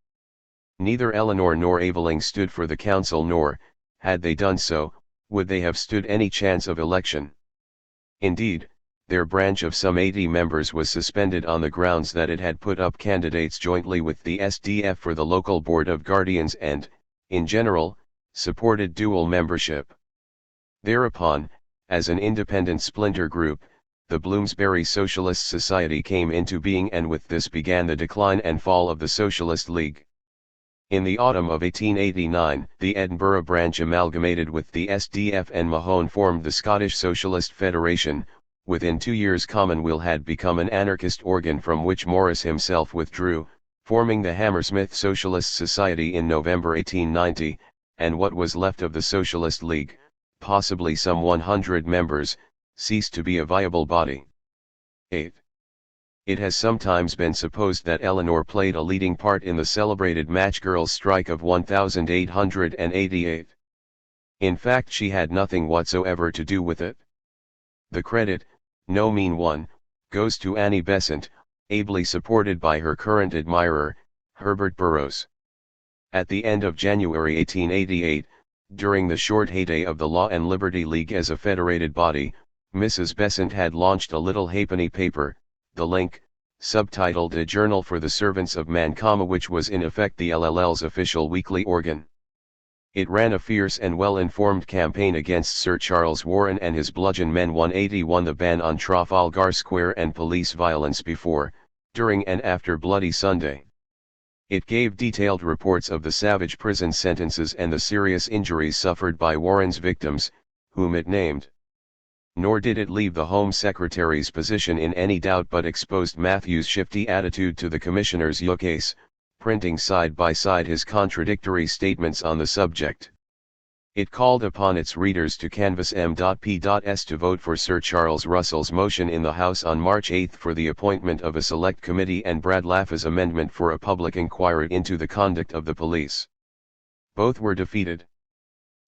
Neither Eleanor nor Aveling stood for the council, nor, had they done so, would they have stood any chance of election. Indeed, their branch of some 80 members was suspended on the grounds that it had put up candidates jointly with the SDF for the local board of guardians and, in general, supported dual membership. Thereupon, as an independent splinter group, the Bloomsbury Socialist Society came into being, and with this began the decline and fall of the Socialist League. In the autumn of 1889, the Edinburgh branch amalgamated with the SDF and Mahone formed the Scottish Socialist Federation. Within 2 years Commonweal had become an anarchist organ from which Morris himself withdrew, forming the Hammersmith Socialist Society in November 1890, and what was left of the Socialist League, possibly some 100 members, ceased to be a viable body. 8. It has sometimes been supposed that Eleanor played a leading part in the celebrated Match Girls' strike of 1888. In fact, she had nothing whatsoever to do with it. The credit, no mean one, goes to Annie Besant, ably supported by her current admirer, Herbert Burroughs. At the end of January 1888, during the short heyday of the Law and Liberty League as a federated body, Mrs. Besant had launched a little halfpenny paper, The Link, subtitled A Journal for the Servants of Man, which was in effect the LLL's official weekly organ. It ran a fierce and well-informed campaign against Sir Charles Warren and his bludgeon men. 181 The ban on Trafalgar Square and police violence before, during and after Bloody Sunday. It gave detailed reports of the savage prison sentences and the serious injuries suffered by Warren's victims, whom it named. Nor did it leave the Home Secretary's position in any doubt, but exposed Matthew's shifty attitude to the Commissioner's ukase, printing side by side his contradictory statements on the subject. It called upon its readers to canvass M.P.S. to vote for Sir Charles Russell's motion in the House on March 8 for the appointment of a select committee and Brad Laff's amendment for a public inquiry into the conduct of the police. Both were defeated.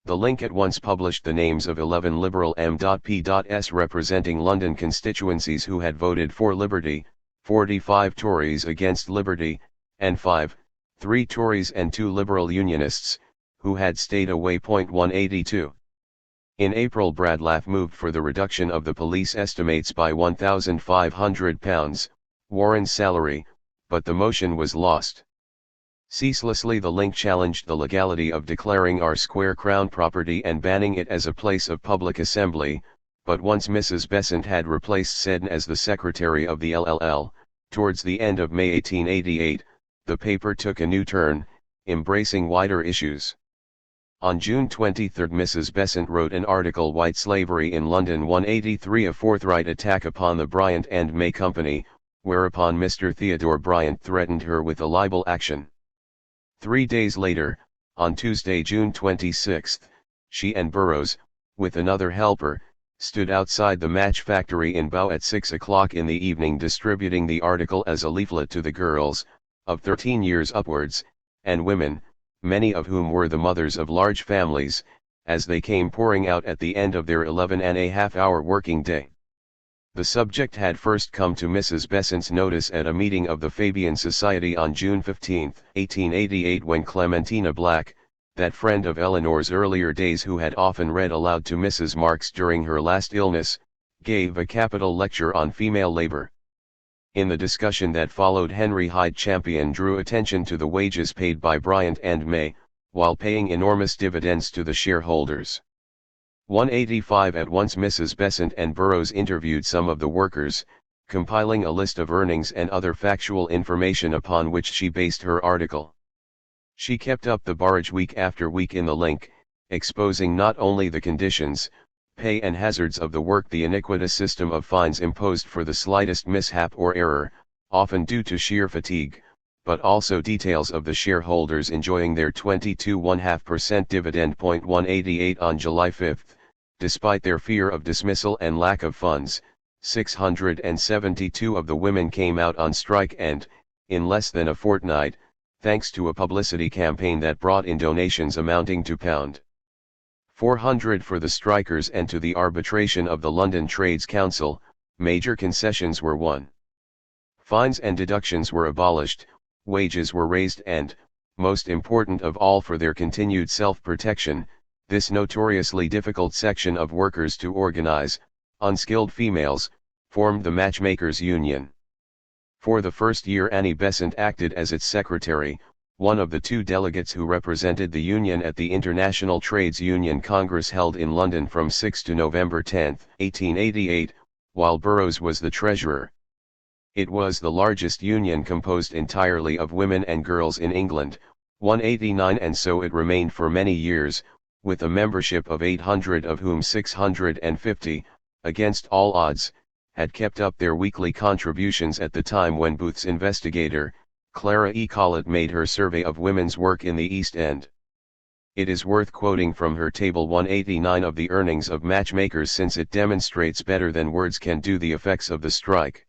The Link at once published the names of 11 Liberal M.P.S. representing London constituencies who had voted for liberty, 45 Tories against liberty, and 3 Tories and 2 Liberal Unionists, who had stayed away. 182. In April Brad Laff moved for the reduction of the police estimates by £1,500, Warren's salary, but the motion was lost. Ceaselessly the Link challenged the legality of declaring our square Crown property and banning it as a place of public assembly, but once Mrs. Besant had replaced Seddon as the secretary of the LLL, towards the end of May 1888, the paper took a new turn, embracing wider issues. On June 23 Mrs. Besant wrote an article, White Slavery in London 183, a forthright attack upon the Bryant and May Company, whereupon Mr. Theodore Bryant threatened her with a libel action. 3 days later, on Tuesday, June 26, she and Burroughs, with another helper, stood outside the match factory in Bow at 6 o'clock in the evening distributing the article as a leaflet to the girls, of 13 years upwards, and women, many of whom were the mothers of large families, as they came pouring out at the end of their 11.5-hour working day. The subject had first come to Mrs. Besant's notice at a meeting of the Fabian Society on June 15, 1888, when Clementina Black, that friend of Eleanor's earlier days who had often read aloud to Mrs. Marx during her last illness, gave a capital lecture on female labor. In the discussion that followed, Henry Hyde Champion drew attention to the wages paid by Bryant and May, while paying enormous dividends to the shareholders. 185. At once Mrs. Besant and Burroughs interviewed some of the workers, compiling a list of earnings and other factual information upon which she based her article. She kept up the barrage week after week in the link, exposing not only the conditions, pay and hazards of the work, the iniquitous system of fines imposed for the slightest mishap or error, often due to sheer fatigue, but also details of the shareholders enjoying their 22.5% dividend. 188. On July 5, despite their fear of dismissal and lack of funds, 672 of the women came out on strike and, in less than a fortnight, thanks to a publicity campaign that brought in donations amounting to £400 for the strikers and to the arbitration of the London Trades Council, major concessions were won. Fines and deductions were abolished, wages were raised and, most important of all for their continued self-protection, this notoriously difficult section of workers to organize, unskilled females, formed the Matchmakers' Union. For the first year Annie Besant acted as its secretary, one of the two delegates who represented the union at the International Trades Union Congress held in London from 6 to November 10, 1888, while Burroughs was the treasurer. It was the largest union composed entirely of women and girls in England, 189, and so it remained for many years, with a membership of 800 of whom 650, against all odds, had kept up their weekly contributions at the time when Booth's investigator, Clara E. Collett, made her survey of women's work in the East End. It is worth quoting from her Table 189 of the earnings of matchmakers, since it demonstrates better than words can do the effects of the strike.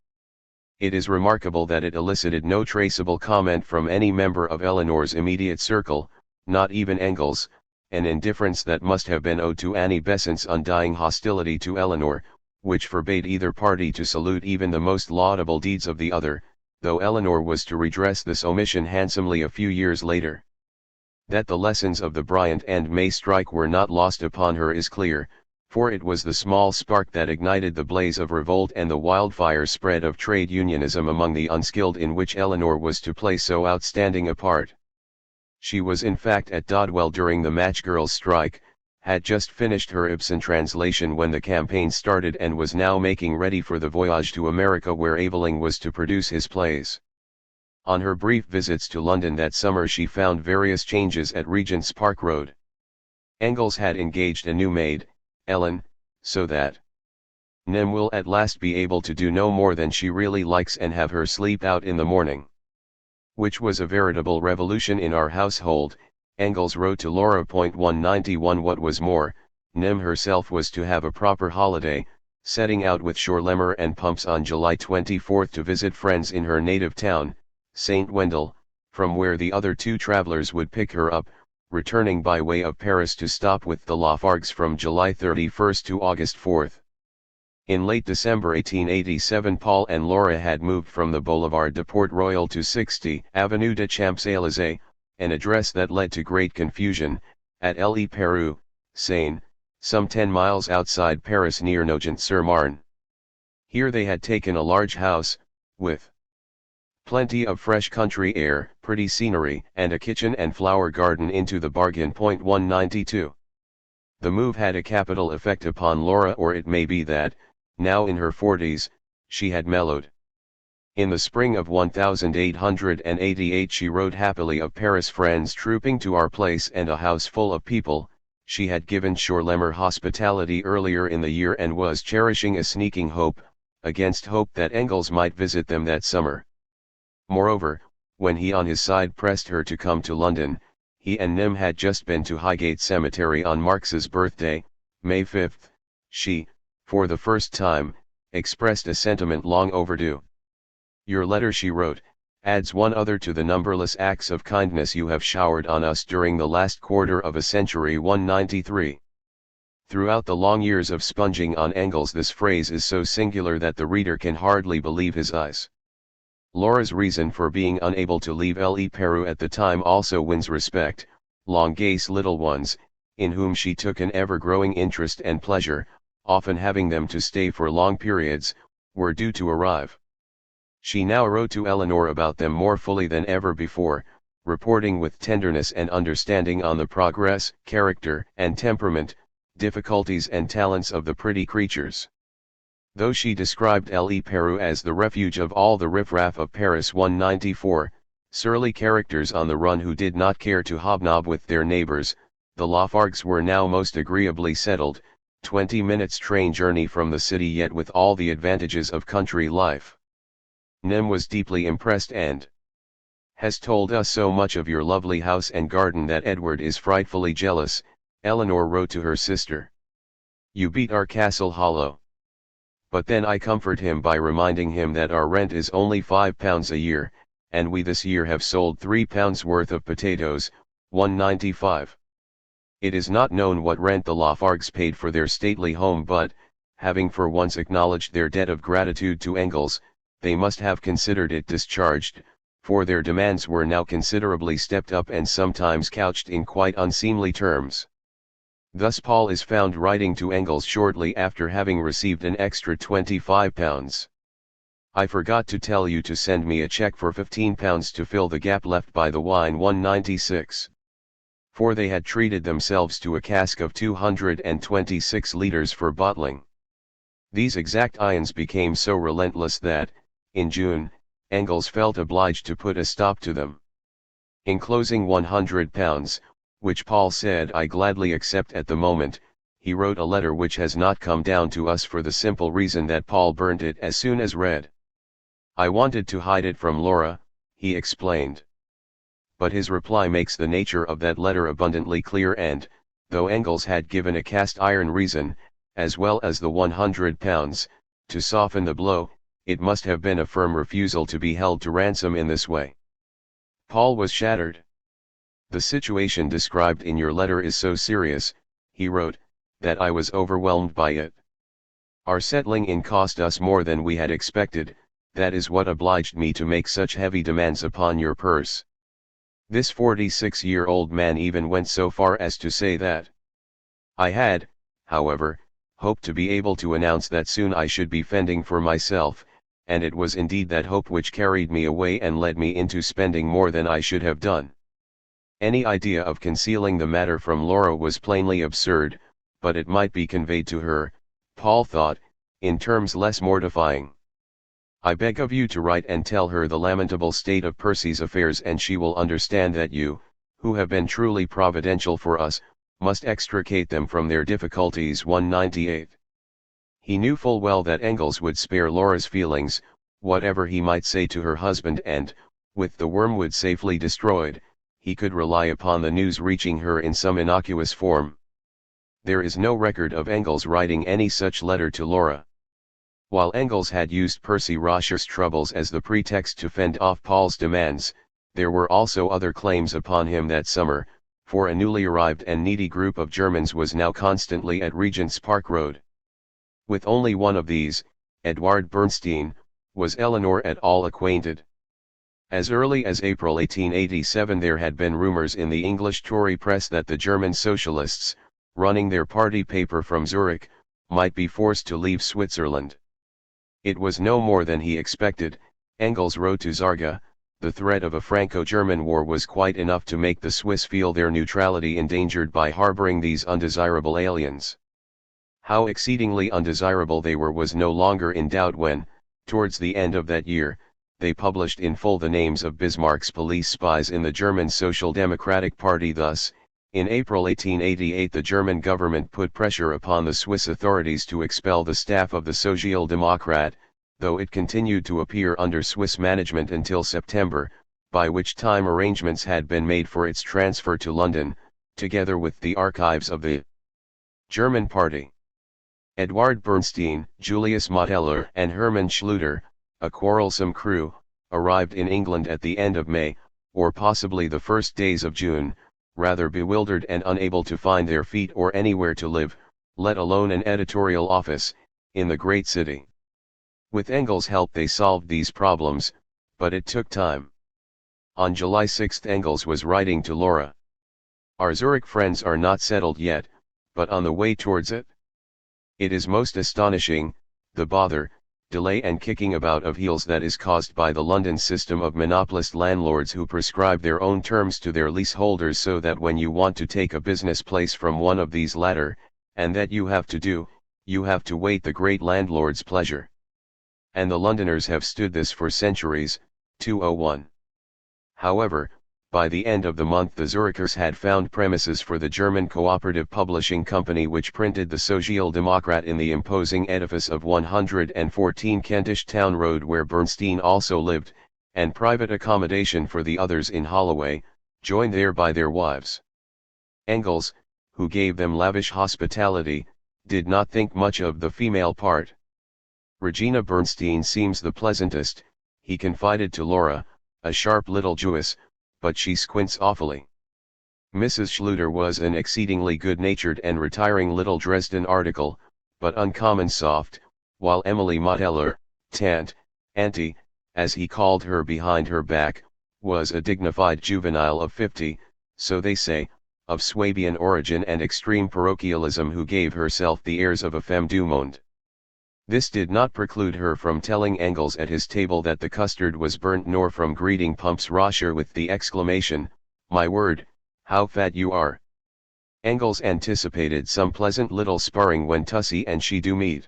It is remarkable that it elicited no traceable comment from any member of Eleanor's immediate circle, not even Engels, an indifference that must have been owed to Annie Besant's undying hostility to Eleanor, which forbade either party to salute even the most laudable deeds of the other, though Eleanor was to redress this omission handsomely a few years later. That the lessons of the Bryant and May strike were not lost upon her is clear, for it was the small spark that ignited the blaze of revolt and the wildfire spread of trade unionism among the unskilled, in which Eleanor was to play so outstanding a part. She was in fact at Dodwell during the Match Girls' strike, had just finished her Ibsen translation when the campaign started, and was now making ready for the voyage to America where Aveling was to produce his plays. On her brief visits to London that summer she found various changes at Regent's Park Road. Engels had engaged a new maid, Ellen, so that Nim will at last be able to do no more than she really likes and have her sleep out in the morning. Which was a veritable revolution in our household, Engels wrote to Laura. 191. What was more, Nim herself was to have a proper holiday, setting out with Shorlemmer and Pumps on July 24 to visit friends in her native town, St. Wendel, from where the other two travelers would pick her up, returning by way of Paris to stop with the Lafargues from July 31 to August 4. In late December 1887 Paul and Laura had moved from the Boulevard de Port Royal to 60 Avenue des Champs-Élysées, an address that led to great confusion, at Le Peru, Seine, some 10 miles outside Paris near Nogent-sur-Marne. Here they had taken a large house, with plenty of fresh country air, pretty scenery, and a kitchen and flower garden into the bargain. 192. The move had a capital effect upon Laura, or it may be that, now in her 40s, she had mellowed. In the spring of 1888 she wrote happily of Paris friends trooping to our place and a house full of people. She had given Shorlemmer hospitality earlier in the year and was cherishing a sneaking hope, against hope, that Engels might visit them that summer. Moreover, when he on his side pressed her to come to London, he and Nim had just been to Highgate Cemetery on Marx's birthday, May 5, she, for the first time, expressed a sentiment long overdue. Your letter, she wrote, adds one other to the numberless acts of kindness you have showered on us during the last quarter of a century. 193. Throughout the long years of sponging on Engels this phrase is so singular that the reader can hardly believe his eyes. Laura's reason for being unable to leave Le Peru at the time also wins respect. Longue's little ones, in whom she took an ever-growing interest and pleasure, often having them to stay for long periods, were due to arrive. She now wrote to Eleanor about them more fully than ever before, reporting with tenderness and understanding on the progress, character, and temperament, difficulties and talents of the pretty creatures. Though she described Le Peru as the refuge of all the riffraff of Paris 194, surly characters on the run who did not care to hobnob with their neighbors, the Lafargues were now most agreeably settled, 20 minutes train journey from the city, yet with all the advantages of country life. Nem was deeply impressed and has told us so much of your lovely house and garden that Edward is frightfully jealous, Eleanor wrote to her sister. You beat our castle hollow. But then I comfort him by reminding him that our rent is only £5 a year, and we this year have sold £3 worth of potatoes, 1.95. It is not known what rent the Lafargues paid for their stately home, but, having for once acknowledged their debt of gratitude to Engels, they must have considered it discharged, for their demands were now considerably stepped up and sometimes couched in quite unseemly terms. Thus Paul is found writing to Engels shortly after having received an extra £25. I forgot to tell you to send me a cheque for £15 to fill the gap left by the wine, 196. For they had treated themselves to a cask of 226 litres for bottling. These exact ions became so relentless that, in June, Engels felt obliged to put a stop to them. Enclosing £100, which Paul said I gladly accept at the moment, he wrote a letter which has not come down to us for the simple reason that Paul burnt it as soon as read. I wanted to hide it from Laura, he explained. But his reply makes the nature of that letter abundantly clear, and, though Engels had given a cast iron reason, as well as the £100, to soften the blow, it must have been a firm refusal to be held to ransom in this way. Paul was shattered. The situation described in your letter is so serious, he wrote, that I was overwhelmed by it. Our settling in cost us more than we had expected, that is what obliged me to make such heavy demands upon your purse. This 46-year-old man even went so far as to say that I had, however, hoped to be able to announce that soon I should be fending for myself, and it was indeed that hope which carried me away and led me into spending more than I should have done. Any idea of concealing the matter from Laura was plainly absurd, but it might be conveyed to her, Paul thought, in terms less mortifying. I beg of you to write and tell her the lamentable state of Percy's affairs, and she will understand that you, who have been truly providential for us, must extricate them from their difficulties. 198. He knew full well that Engels would spare Laura's feelings, whatever he might say to her husband, and, with the wormwood safely destroyed, he could rely upon the news reaching her in some innocuous form. There is no record of Engels writing any such letter to Laura. While Engels had used Percy Rocher's troubles as the pretext to fend off Paul's demands, there were also other claims upon him that summer, for a newly arrived and needy group of Germans was now constantly at Regent's Park Road. With only one of these, Edward Bernstein, was Eleanor at all acquainted. As early as April 1887 there had been rumors in the English Tory press that the German socialists, running their party paper from Zurich, might be forced to leave Switzerland. It was no more than he expected, Engels wrote to Zarga. The threat of a Franco-German war was quite enough to make the Swiss feel their neutrality endangered by harboring these undesirable aliens. How exceedingly undesirable they were was no longer in doubt when, towards the end of that year, they published in full the names of Bismarck's police spies in the German Social Democratic Party. Thus, in April 1888 the German government put pressure upon the Swiss authorities to expel the staff of the Social Democrat, though it continued to appear under Swiss management until September, by which time arrangements had been made for its transfer to London, together with the archives of the German party. Edward Bernstein, Julius Moteller, and Hermann Schluter, a quarrelsome crew, arrived in England at the end of May, or possibly the first days of June, rather bewildered and unable to find their feet or anywhere to live, let alone an editorial office, in the great city. With Engels' help they solved these problems, but it took time. On July 6 Engels was writing to Laura. Our Zurich friends are not settled yet, but on the way towards it. It is most astonishing, the bother, delay and kicking about of heels that is caused by the London system of monopolist landlords who prescribe their own terms to their leaseholders, so that when you want to take a business place from one of these latter, and that you have to wait the great landlord's pleasure. And the Londoners have stood this for centuries. 201. However, by the end of the month the Zurichers had found premises for the German cooperative publishing company which printed the Social Democrat in the imposing edifice of 114 Kentish Town Road, where Bernstein also lived, and private accommodation for the others in Holloway, joined there by their wives. Engels, who gave them lavish hospitality, did not think much of the female part. Regina Bernstein seems the pleasantest, he confided to Laura, a sharp little Jewess, but she squints awfully. Mrs. Schluter was an exceedingly good-natured and retiring little Dresden article, but uncommon soft, while Emily Moteller, Auntie, as he called her behind her back, was a dignified juvenile of 50, so they say, of Swabian origin and extreme parochialism, who gave herself the airs of a femme du monde. This did not preclude her from telling Engels at his table that the custard was burnt, nor from greeting Pumps Rascher with the exclamation, "My word, how fat you are!" Engels anticipated some pleasant little sparring when Tussie and she do meet.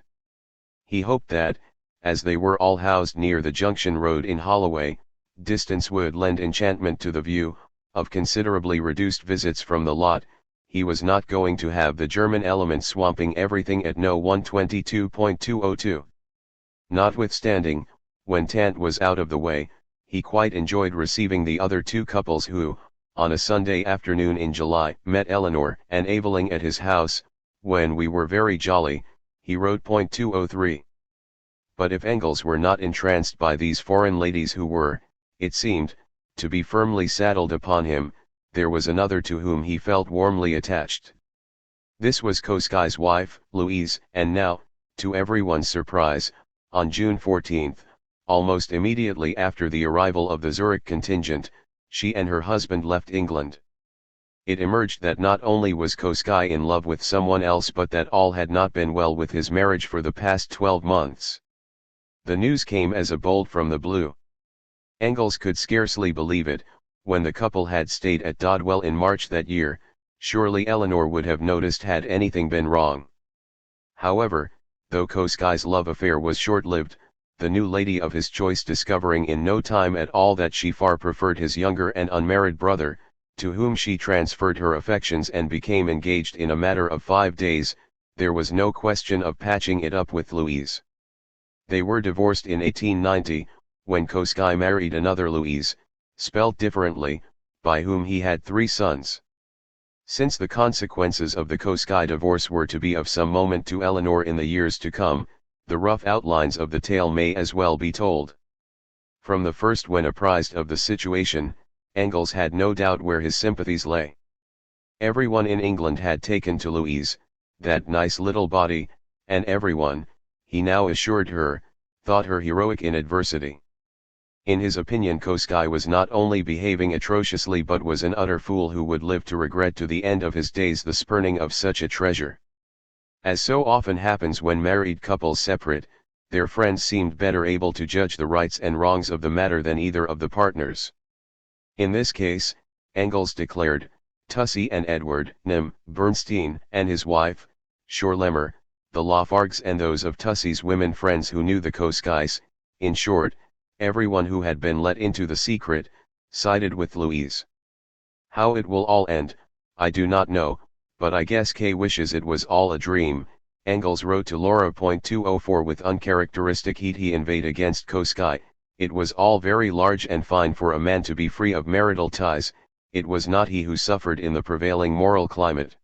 He hoped that, as they were all housed near the Junction Road in Holloway, distance would lend enchantment to the view, of considerably reduced visits from the lot. He was not going to have the German element swamping everything at No. 122.202. Notwithstanding, when Tant was out of the way, he quite enjoyed receiving the other two couples who, on a Sunday afternoon in July, met Eleanor and Aveling at his house, when we were very jolly, he wrote. 203. But if Engels were not entranced by these foreign ladies who were, it seemed, to be firmly saddled upon him, there was another to whom he felt warmly attached. This was Koskai's wife, Louise, and now, to everyone's surprise, on June 14, almost immediately after the arrival of the Zurich contingent, she and her husband left England. It emerged that not only was Koskai in love with someone else, but that all had not been well with his marriage for the past 12 months. The news came as a bolt from the blue. Engels could scarcely believe it. When the couple had stayed at Dodwell in March that year, surely Eleanor would have noticed had anything been wrong. However, though Koskai's love affair was short-lived, the new lady of his choice, discovering in no time at all that she far preferred his younger and unmarried brother, to whom she transferred her affections and became engaged in a matter of 5 days, there was no question of patching it up with Louise. They were divorced in 1890, when Koskai married another Louise, spelt differently, by whom he had 3 sons. Since the consequences of the Koskai divorce were to be of some moment to Eleanor in the years to come, the rough outlines of the tale may as well be told. From the first, when apprised of the situation, Engels had no doubt where his sympathies lay. Everyone in England had taken to Louise, that nice little body, and everyone, he now assured her, thought her heroic in adversity. In his opinion, Koskai was not only behaving atrociously, but was an utter fool who would live to regret to the end of his days the spurning of such a treasure. As so often happens when married couples separate, their friends seemed better able to judge the rights and wrongs of the matter than either of the partners. In this case, Engels declared, Tussie and Edward Bernstein and his wife, Schorlemmer, the Lafargues and those of Tussie's women friends who knew the Koskais, in short, everyone who had been let into the secret, sided with Louise. How it will all end, I do not know, but I guess Kay wishes it was all a dream. Engels wrote to Laura. 204 with uncharacteristic heat he inveighed against Koskai. It was all very large and fine for a man to be free of marital ties, it was not he who suffered in the prevailing moral climate.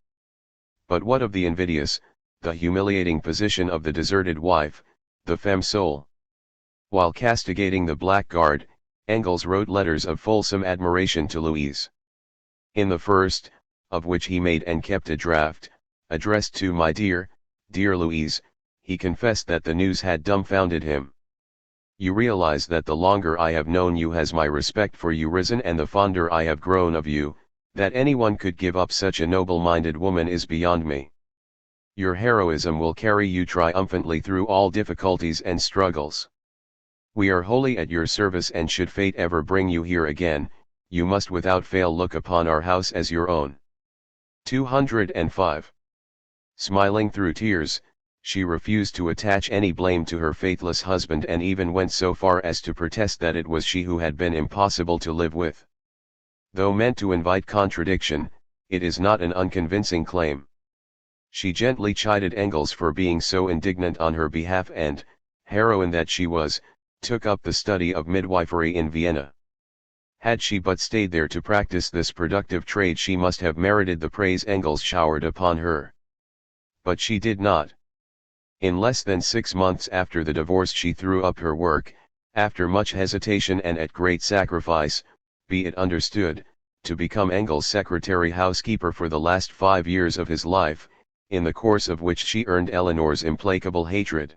But what of the invidious, the humiliating position of the deserted wife, the femme sole? While castigating the blackguard, Engels wrote letters of fulsome admiration to Louise. In the first, of which he made and kept a draft, addressed to "My dear Louise," he confessed that the news had dumbfounded him. "You realize that the longer I have known you has my respect for you risen, and the fonder I have grown of you, That anyone could give up such a noble-minded woman is beyond me. Your heroism will carry you triumphantly through all difficulties and struggles. We are wholly at your service, and should fate ever bring you here again, you must without fail look upon our house as your own. 205. Smiling through tears, she refused to attach any blame to her faithless husband, and even went so far as to protest that it was she who had been impossible to live with. Though meant to invite contradiction, it is not an unconvincing claim. She gently chided Engels for being so indignant on her behalf and, heroine that she was, took up the study of midwifery in Vienna. Had she but stayed there to practice this productive trade, she must have merited the praise Engels showered upon her. But she did not. In less than 6 months after the divorce she threw up her work, after much hesitation and at great sacrifice, be it understood, to become Engels' secretary housekeeper for the last 5 years of his life, in the course of which she earned Eleanor's implacable hatred.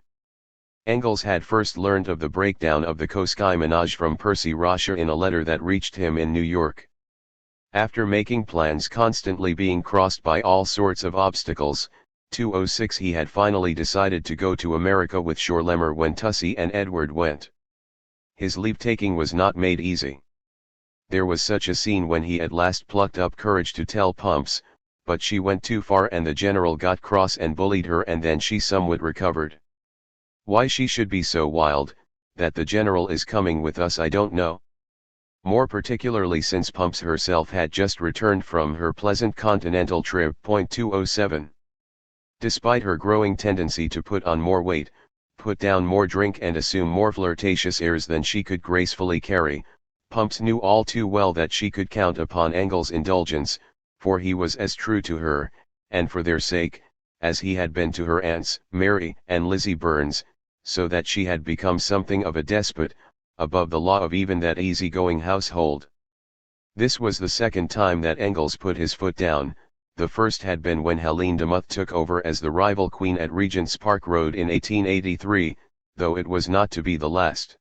Engels had first learned of the breakdown of the Koski menage from Percy Rasche in a letter that reached him in New York. After making plans constantly being crossed by all sorts of obstacles, 206 he had finally decided to go to America with Schorlemmer when Tussie and Edward went. His leave-taking was not made easy. There was such a scene when he at last plucked up courage to tell Pumps, but she went too far and the general got cross and bullied her, and then she somewhat recovered. Why she should be so wild, that the general is coming with us, I don't know. More particularly since Pumps herself had just returned from her pleasant continental trip. 207. Despite her growing tendency to put on more weight, put down more drink and assume more flirtatious airs than she could gracefully carry, Pumps knew all too well that she could count upon Engels' indulgence, for he was as true to her, and for their sake, as he had been to her aunts, Mary and Lizzie Burns, so that she had become something of a despot, above the law of even that easy-going household. This was the second time that Engels put his foot down. The first had been when Helene de Muth took over as the rival queen at Regent's Park Road in 1883, though it was not to be the last.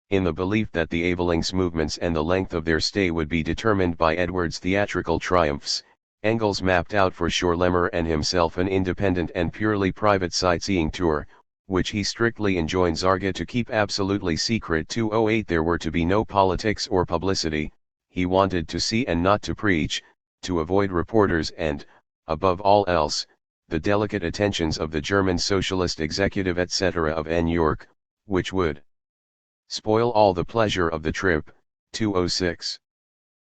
In the belief that the Avelings' movements and the length of their stay would be determined by Edward's theatrical triumphs, Engels mapped out for Schorlemmer and himself an independent and purely private sightseeing tour, which he strictly enjoined Zarga to keep absolutely secret. 208 There were to be no politics or publicity. He wanted to see and not to preach, to avoid reporters and, above all else, the delicate attentions of the German Socialist executive etc. of New York, which would spoil all the pleasure of the trip. 206.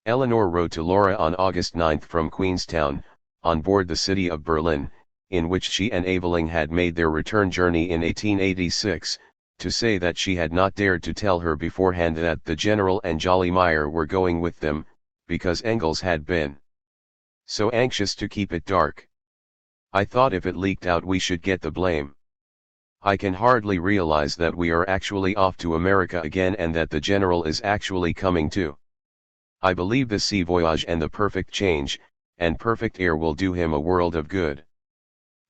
Eleanor wrote to Laura on August 9 from Queenstown, on board the City of Berlin, in which she and Aveling had made their return journey in 1886, to say that she had not dared to tell her beforehand that the General and Jolly Meyer were going with them, because Engels had been so anxious to keep it dark. I thought if it leaked out we should get the blame. I can hardly realize that we are actually off to America again and that the General is actually coming too. I believe the sea voyage and the perfect change, and perfect air will do him a world of good.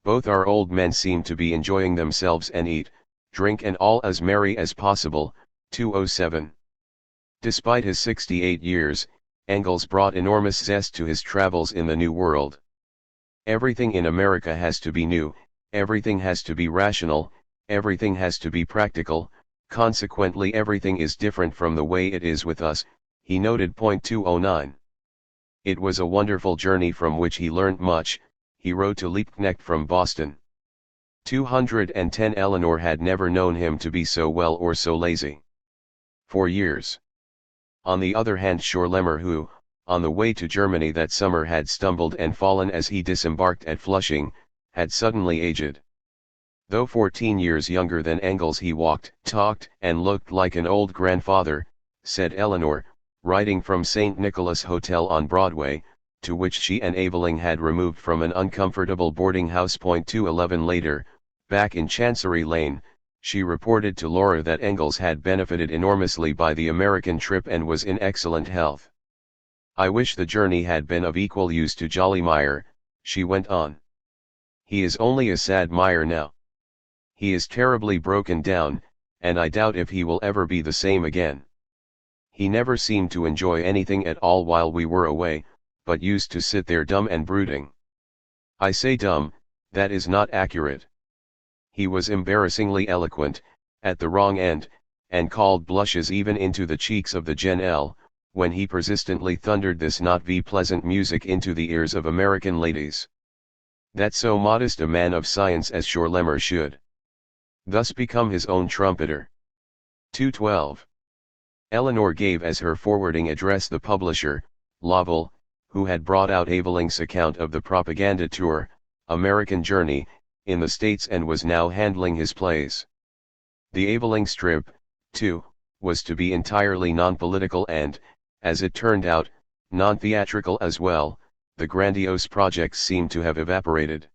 Both our old men seem to be enjoying themselves and eat, drink and all as merry as possible. 207. Despite his 68 years, Engels brought enormous zest to his travels in the New World. Everything in America has to be new, everything has to be rational, everything has to be practical, consequently everything is different from the way it is with us, he noted. 209. It was a wonderful journey from which he learnt much, he wrote to Liebknecht from Boston. 210 Eleanor had never known him to be so well or so lazy. For years. On the other hand Schorlemmer, who, on the way to Germany that summer had stumbled and fallen as he disembarked at Flushing, had suddenly aged. Though 14 years younger than Engels he walked, talked, and looked like an old grandfather, said Eleanor, writing from St. Nicholas Hotel on Broadway, to which she and Aveling had removed from an uncomfortable boarding house. 211 Later, back in Chancery Lane, she reported to Laura that Engels had benefited enormously by the American trip and was in excellent health. I wish the journey had been of equal use to Jolly Meyer, she went on. He is only a sad Meyer now. He is terribly broken down, and I doubt if he will ever be the same again. He never seemed to enjoy anything at all while we were away, but used to sit there dumb and brooding. I say dumb, that is not accurate. He was embarrassingly eloquent, at the wrong end, and called blushes even into the cheeks of the Gen L, when he persistently thundered this not pleasant music into the ears of American ladies. That so modest a man of science as Schorlemmer should thus become his own trumpeter. 212. Eleanor gave as her forwarding address the publisher, Lovell, who had brought out Eveling's account of the propaganda tour, American Journey, in the States and was now handling his plays. The Eveling strip, too, was to be entirely non-political and, as it turned out, non-theatrical as well. The grandiose projects seemed to have evaporated.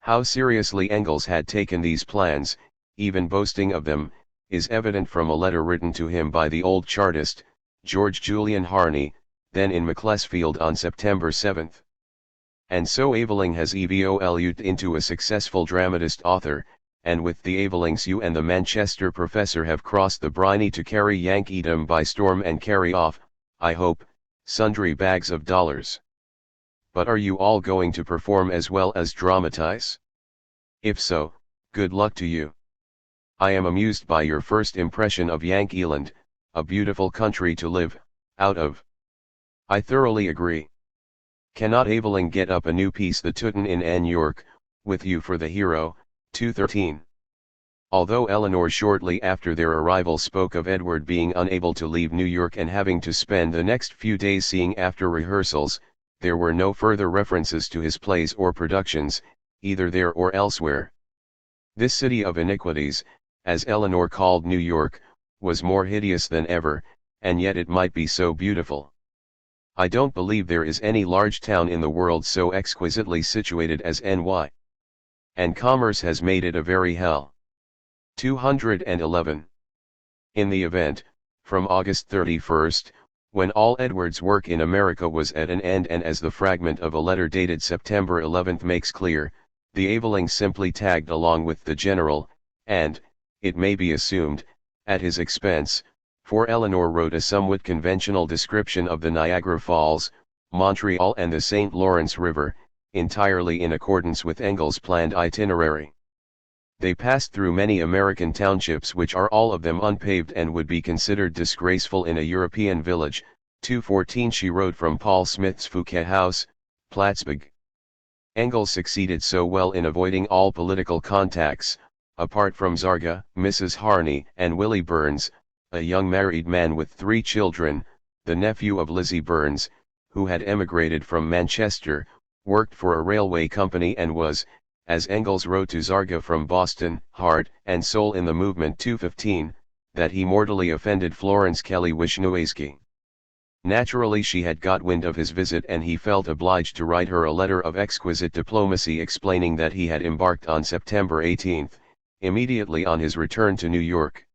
How seriously Engels had taken these plans, even boasting of them, is evident from a letter written to him by the old Chartist, George Julian Harney, then in Macclesfield on September 7. And so Eveling has evolved into a successful dramatist author, and with the Evelings you and the Manchester professor have crossed the briny to carry Yankeedom by storm and carry off, I hope, sundry bags of dollars. But are you all going to perform as well as dramatize? If so, good luck to you. I am amused by your first impression of Yankeeland, a beautiful country to live out of. I thoroughly agree. Cannot Eveling get up a new piece the Teuton in N. York, with you for the hero? 213. Although Eleanor shortly after their arrival spoke of Edward being unable to leave New York and having to spend the next few days seeing after rehearsals, there were no further references to his plays or productions, either there or elsewhere. This city of iniquities, as Eleanor called New York, was more hideous than ever, and yet it might be so beautiful. I don't believe there is any large town in the world so exquisitely situated as NY. And commerce has made it a very hell. 211. In the event, from August 31, when all Edward's work in America was at an end, and as the fragment of a letter dated September 11 makes clear, the Evelings simply tagged along with the general, and, it may be assumed, at his expense, for Eleanor wrote a somewhat conventional description of the Niagara Falls, Montreal and the St. Lawrence River, entirely in accordance with Engels' planned itinerary. They passed through many American townships which are all of them unpaved and would be considered disgraceful in a European village. 214. She wrote from Paul Smith's Fouquet House, Plattsburgh. Engels succeeded so well in avoiding all political contacts, apart from Zarga, Mrs. Harney, and Willie Burns, a young married man with 3 children, the nephew of Lizzie Burns, who had emigrated from Manchester, worked for a railway company and was, as Engels wrote to Zarga from Boston, heart and soul in the movement. 215, that he mortally offended Florence Kelly Wisniewski. Naturally she had got wind of his visit and he felt obliged to write her a letter of exquisite diplomacy explaining that he had embarked on September 18, immediately on his return to New York.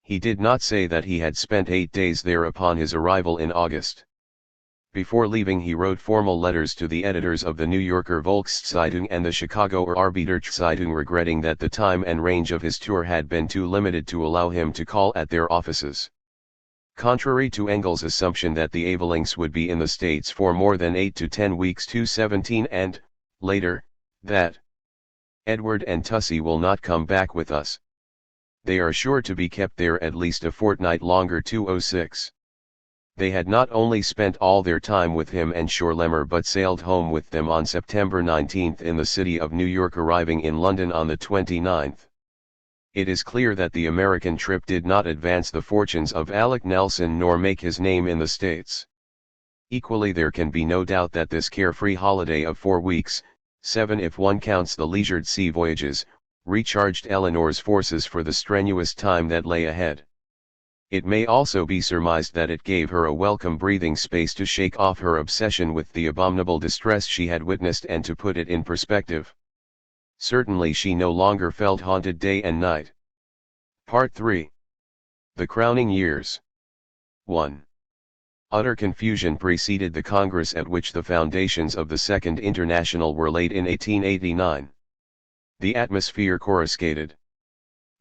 He did not say that he had spent 8 days there upon his arrival in August. Before leaving he wrote formal letters to the editors of the New Yorker Volkszeitung and the Chicagoer Arbeiterzeitung regretting that the time and range of his tour had been too limited to allow him to call at their offices. Contrary to Engels' assumption that the Evelings would be in the States for more than 8 to 10 weeks. 217 and, later, that Edward and Tussie will not come back with us. They are sure to be kept there at least a fortnight longer. 206. They had not only spent all their time with him and Schorlemmer but sailed home with them on September 19 in the city of New York, arriving in London on the 29th. It is clear that the American trip did not advance the fortunes of Alec Nelson nor make his name in the States. Equally there can be no doubt that this carefree holiday of 4 weeks, 7 if one counts the leisured sea voyages, recharged Eleanor's forces for the strenuous time that lay ahead. It may also be surmised that it gave her a welcome breathing space to shake off her obsession with the abominable distress she had witnessed and to put it in perspective. Certainly she no longer felt haunted day and night. Part 3. The Crowning Years. 1. Utter confusion preceded the Congress at which the foundations of the Second International were laid in 1889. The atmosphere coruscated.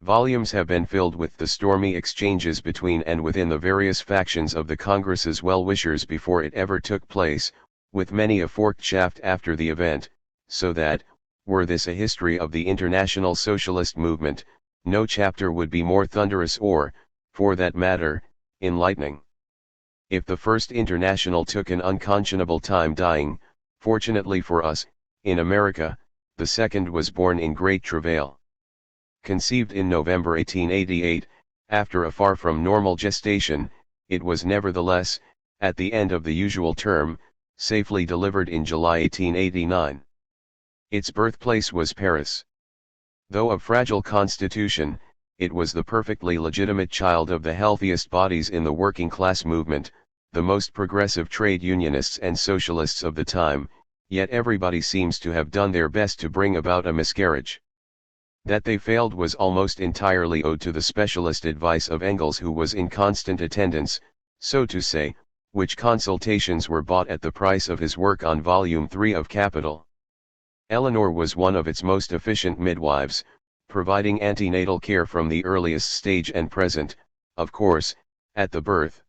Volumes have been filled with the stormy exchanges between and within the various factions of the Congress's well-wishers before it ever took place, with many a forked shaft after the event, so that, were this a history of the international socialist movement, no chapter would be more thunderous or, for that matter, enlightening. If the First International took an unconscionable time dying, fortunately for us, in America, the Second was born in great travail. Conceived in November 1888, after a far from normal gestation, it was nevertheless, at the end of the usual term, safely delivered in July 1889. Its birthplace was Paris. Though of fragile constitution, it was the perfectly legitimate child of the healthiest bodies in the working class movement, the most progressive trade unionists and socialists of the time, yet everybody seems to have done their best to bring about a miscarriage. That they failed was almost entirely owed to the specialist advice of Engels, who was in constant attendance, so to say, which consultations were bought at the price of his work on Volume 3 of Capital. Eleanor was one of its most efficient midwives, providing antenatal care from the earliest stage and present, of course, at the birth.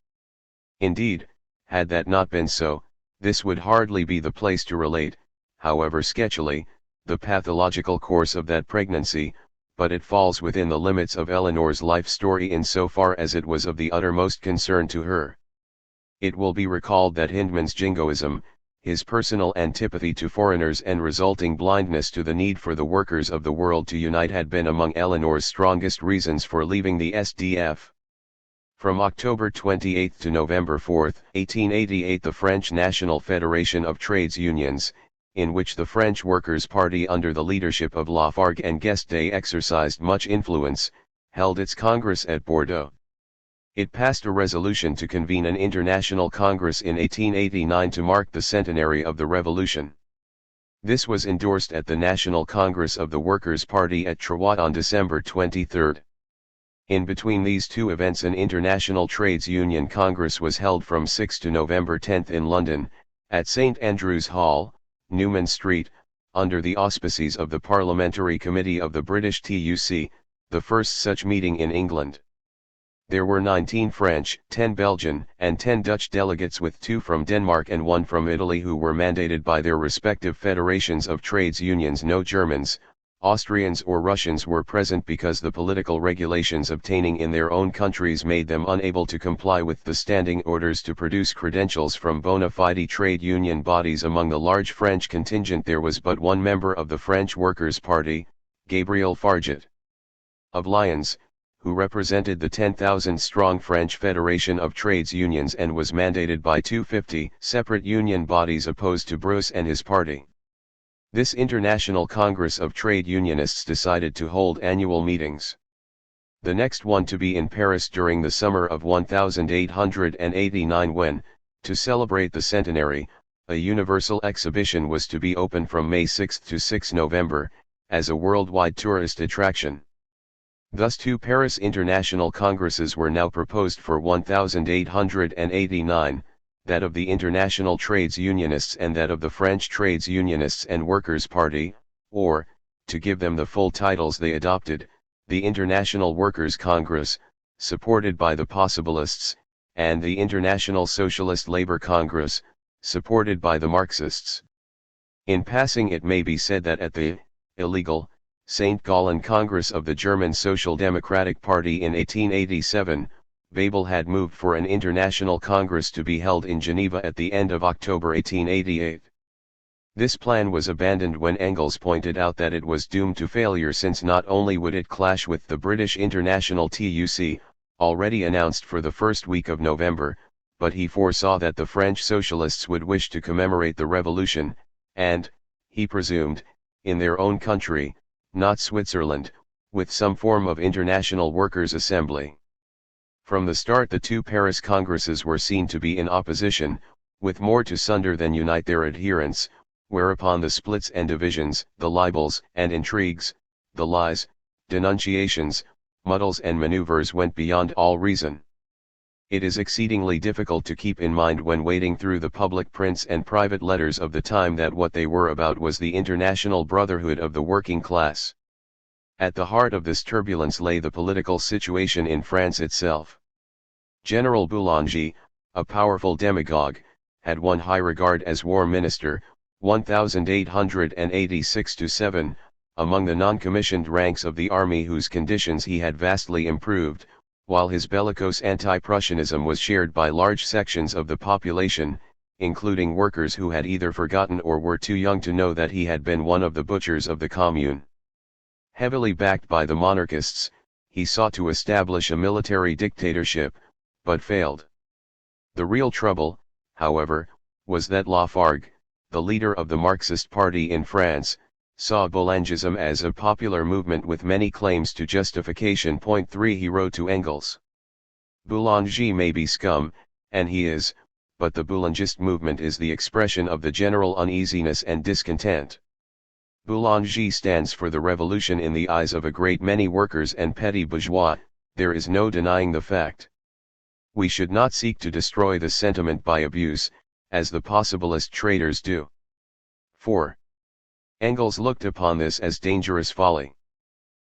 Indeed, had that not been so, this would hardly be the place to relate, however sketchily, the pathological course of that pregnancy, but it falls within the limits of Eleanor's life story in so far as it was of the uttermost concern to her. It will be recalled that Hindman's jingoism, his personal antipathy to foreigners and resulting blindness to the need for the workers of the world to unite, had been among Eleanor's strongest reasons for leaving the SDF. From October 28 to November 4, 1888, the French National Federation of Trades Unions, in which the French Workers' Party under the leadership of Lafargue and Guesde exercised much influence, held its Congress at Bordeaux. It passed a resolution to convene an international Congress in 1889 to mark the centenary of the Revolution. This was endorsed at the National Congress of the Workers' Party at Troyes on December 23. In between these two events, an International Trades Union Congress was held from 6 to November 10 in London, at St Andrew's Hall, Newman Street, under the auspices of the Parliamentary Committee of the British TUC, the first such meeting in England. There were 19 French, 10 Belgian, and 10 Dutch delegates, with 2 from Denmark and 1 from Italy, who were mandated by their respective federations of trades unions. No Germans, Austrians or Russians were present because the political regulations obtaining in their own countries made them unable to comply with the standing orders to produce credentials from bona fide trade union bodies. Among the large French contingent there was but one member of the French Workers' Party, Gabriel Farget of Lyons, who represented the 10,000-strong French Federation of Trades Unions and was mandated by 250 separate union bodies opposed to Bruce and his party. This International Congress of Trade Unionists decided to hold annual meetings. The next one to be in Paris during the summer of 1889, when, to celebrate the centenary, a universal exhibition was to be open from May 6 to 6 November, as a worldwide tourist attraction. Thus 2 Paris International Congresses were now proposed for 1889, that of the International Trades Unionists and that of the French Trades Unionists and Workers' Party, or, to give them the full titles they adopted, the International Workers' Congress, supported by the Possibilists, and the International Socialist Labor Congress, supported by the Marxists. In passing, it may be said that at the illegal St. Gallen Congress of the German Social Democratic Party in 1887, Bebel had moved for an international congress to be held in Geneva at the end of October 1888. This plan was abandoned when Engels pointed out that it was doomed to failure, since not only would it clash with the British International TUC, already announced for the first week of November, but he foresaw that the French socialists would wish to commemorate the revolution, and, he presumed, in their own country, not Switzerland, with some form of international workers' assembly. From the start the 2 Paris Congresses were seen to be in opposition, with more to sunder than unite their adherents, whereupon the splits and divisions, the libels and intrigues, the lies, denunciations, muddles and maneuvers went beyond all reason. It is exceedingly difficult to keep in mind when wading through the public prints and private letters of the time that what they were about was the international brotherhood of the working class. At the heart of this turbulence lay the political situation in France itself. General Boulanger, a powerful demagogue, had won high regard as war minister, 1886–7, among the non-commissioned ranks of the army whose conditions he had vastly improved, while his bellicose anti-Prussianism was shared by large sections of the population, including workers who had either forgotten or were too young to know that he had been one of the butchers of the Commune. Heavily backed by the monarchists, he sought to establish a military dictatorship, but failed. The real trouble, however, was that Lafargue, the leader of the Marxist party in France, saw Boulangism as a popular movement with many claims to justification. 3 He wrote to Engels. Boulanger may be scum, and he is, but the Boulangist movement is the expression of the general uneasiness and discontent. Boulanger stands for the revolution in the eyes of a great many workers and petty bourgeois, there is no denying the fact. We should not seek to destroy the sentiment by abuse, as the possibilist traders do. 4. Engels looked upon this as dangerous folly.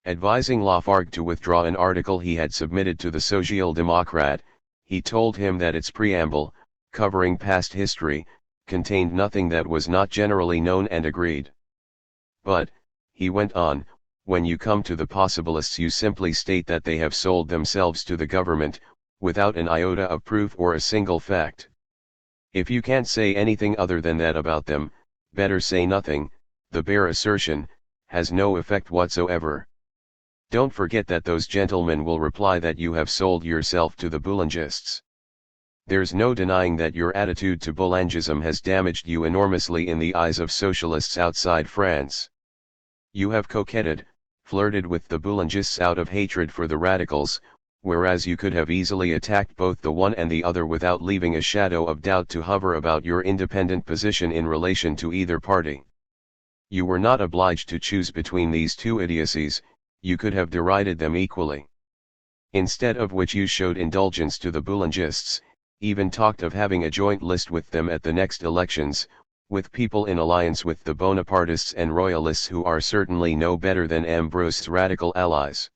Advising Lafargue to withdraw an article he had submitted to the Social Democrat, he told him that its preamble, covering past history, contained nothing that was not generally known and agreed. But, he went on, when you come to the possibilists you simply state that they have sold themselves to the government, without an iota of proof or a single fact. If you can't say anything other than that about them, better say nothing. The bare assertion has no effect whatsoever. Don't forget that those gentlemen will reply that you have sold yourself to the Boulangists. There's no denying that your attitude to Boulangism has damaged you enormously in the eyes of socialists outside France. You have coquetted, flirted with the Boulangists out of hatred for the radicals, whereas you could have easily attacked both the one and the other without leaving a shadow of doubt to hover about your independent position in relation to either party. You were not obliged to choose between these two idiocies, you could have derided them equally. Instead of which you showed indulgence to the Boulangists, even talked of having a joint list with them at the next elections, with people in alliance with the Bonapartists and Royalists who are certainly no better than Ambrose's radical allies.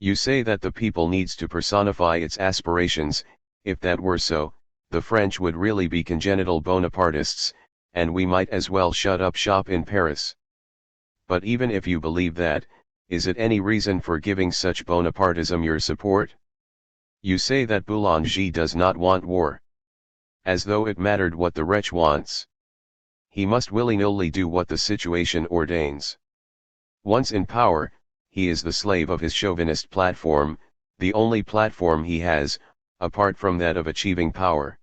You say that the people needs to personify its aspirations. If that were so, the French would really be congenital Bonapartists, and we might as well shut up shop in Paris. But even if you believe that, is it any reason for giving such Bonapartism your support? You say that Boulanger does not want war. As though it mattered what the wretch wants. He must willy-nilly do what the situation ordains. Once in power, he is the slave of his chauvinist platform, the only platform he has, apart from that of achieving power.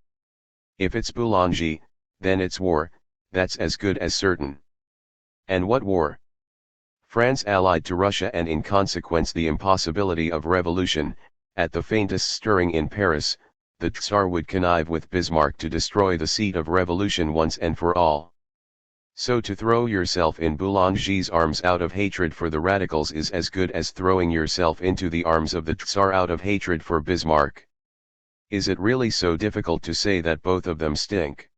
If it's Boulanger, then it's war, that's as good as certain. And what war? France allied to Russia, and in consequence the impossibility of revolution, at the faintest stirring in Paris, the Tsar would connive with Bismarck to destroy the seat of revolution once and for all. So to throw yourself in Boulanger's arms out of hatred for the radicals is as good as throwing yourself into the arms of the Tsar out of hatred for Bismarck. Is it really so difficult to say that both of them stink?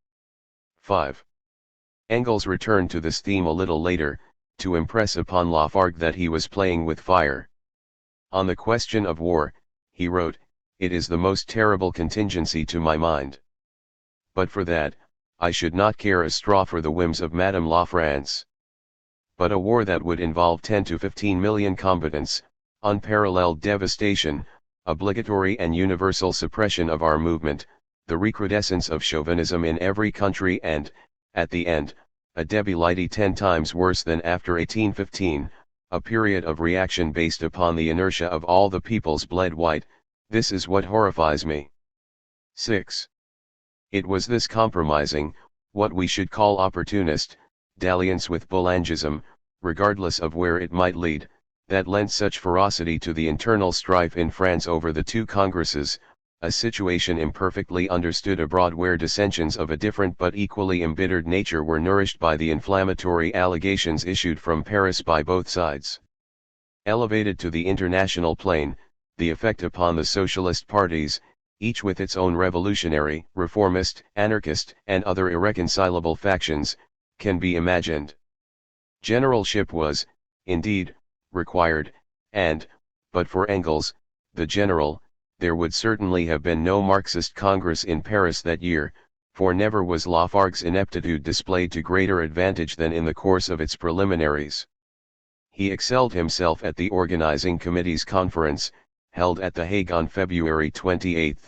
5. Engels returned to this theme a little later, to impress upon Lafargue that he was playing with fire. On the question of war, he wrote, "It is the most terrible contingency to my mind. But for that, I should not care a straw for the whims of Madame La France. But a war that would involve 10 to 15 million combatants, unparalleled devastation, obligatory and universal suppression of our movement, the recrudescence of chauvinism in every country and, at the end, a debility 10 times worse than after 1815, a period of reaction based upon the inertia of all the peoples bled white, this is what horrifies me." 6. It was this compromising, what we should call opportunist, dalliance with Boulangism, regardless of where it might lead, that lent such ferocity to the internal strife in France over the two congresses, a situation imperfectly understood abroad where dissensions of a different but equally embittered nature were nourished by the inflammatory allegations issued from Paris by both sides. Elevated to the international plane, the effect upon the socialist parties, each with its own revolutionary, reformist, anarchist, and other irreconcilable factions, can be imagined. Generalship was, indeed, required, and, but for Engels, the general, there would certainly have been no Marxist Congress in Paris that year, for never was Lafargue's ineptitude displayed to greater advantage than in the course of its preliminaries. He excelled himself at the organizing committee's conference, held at The Hague on February 28,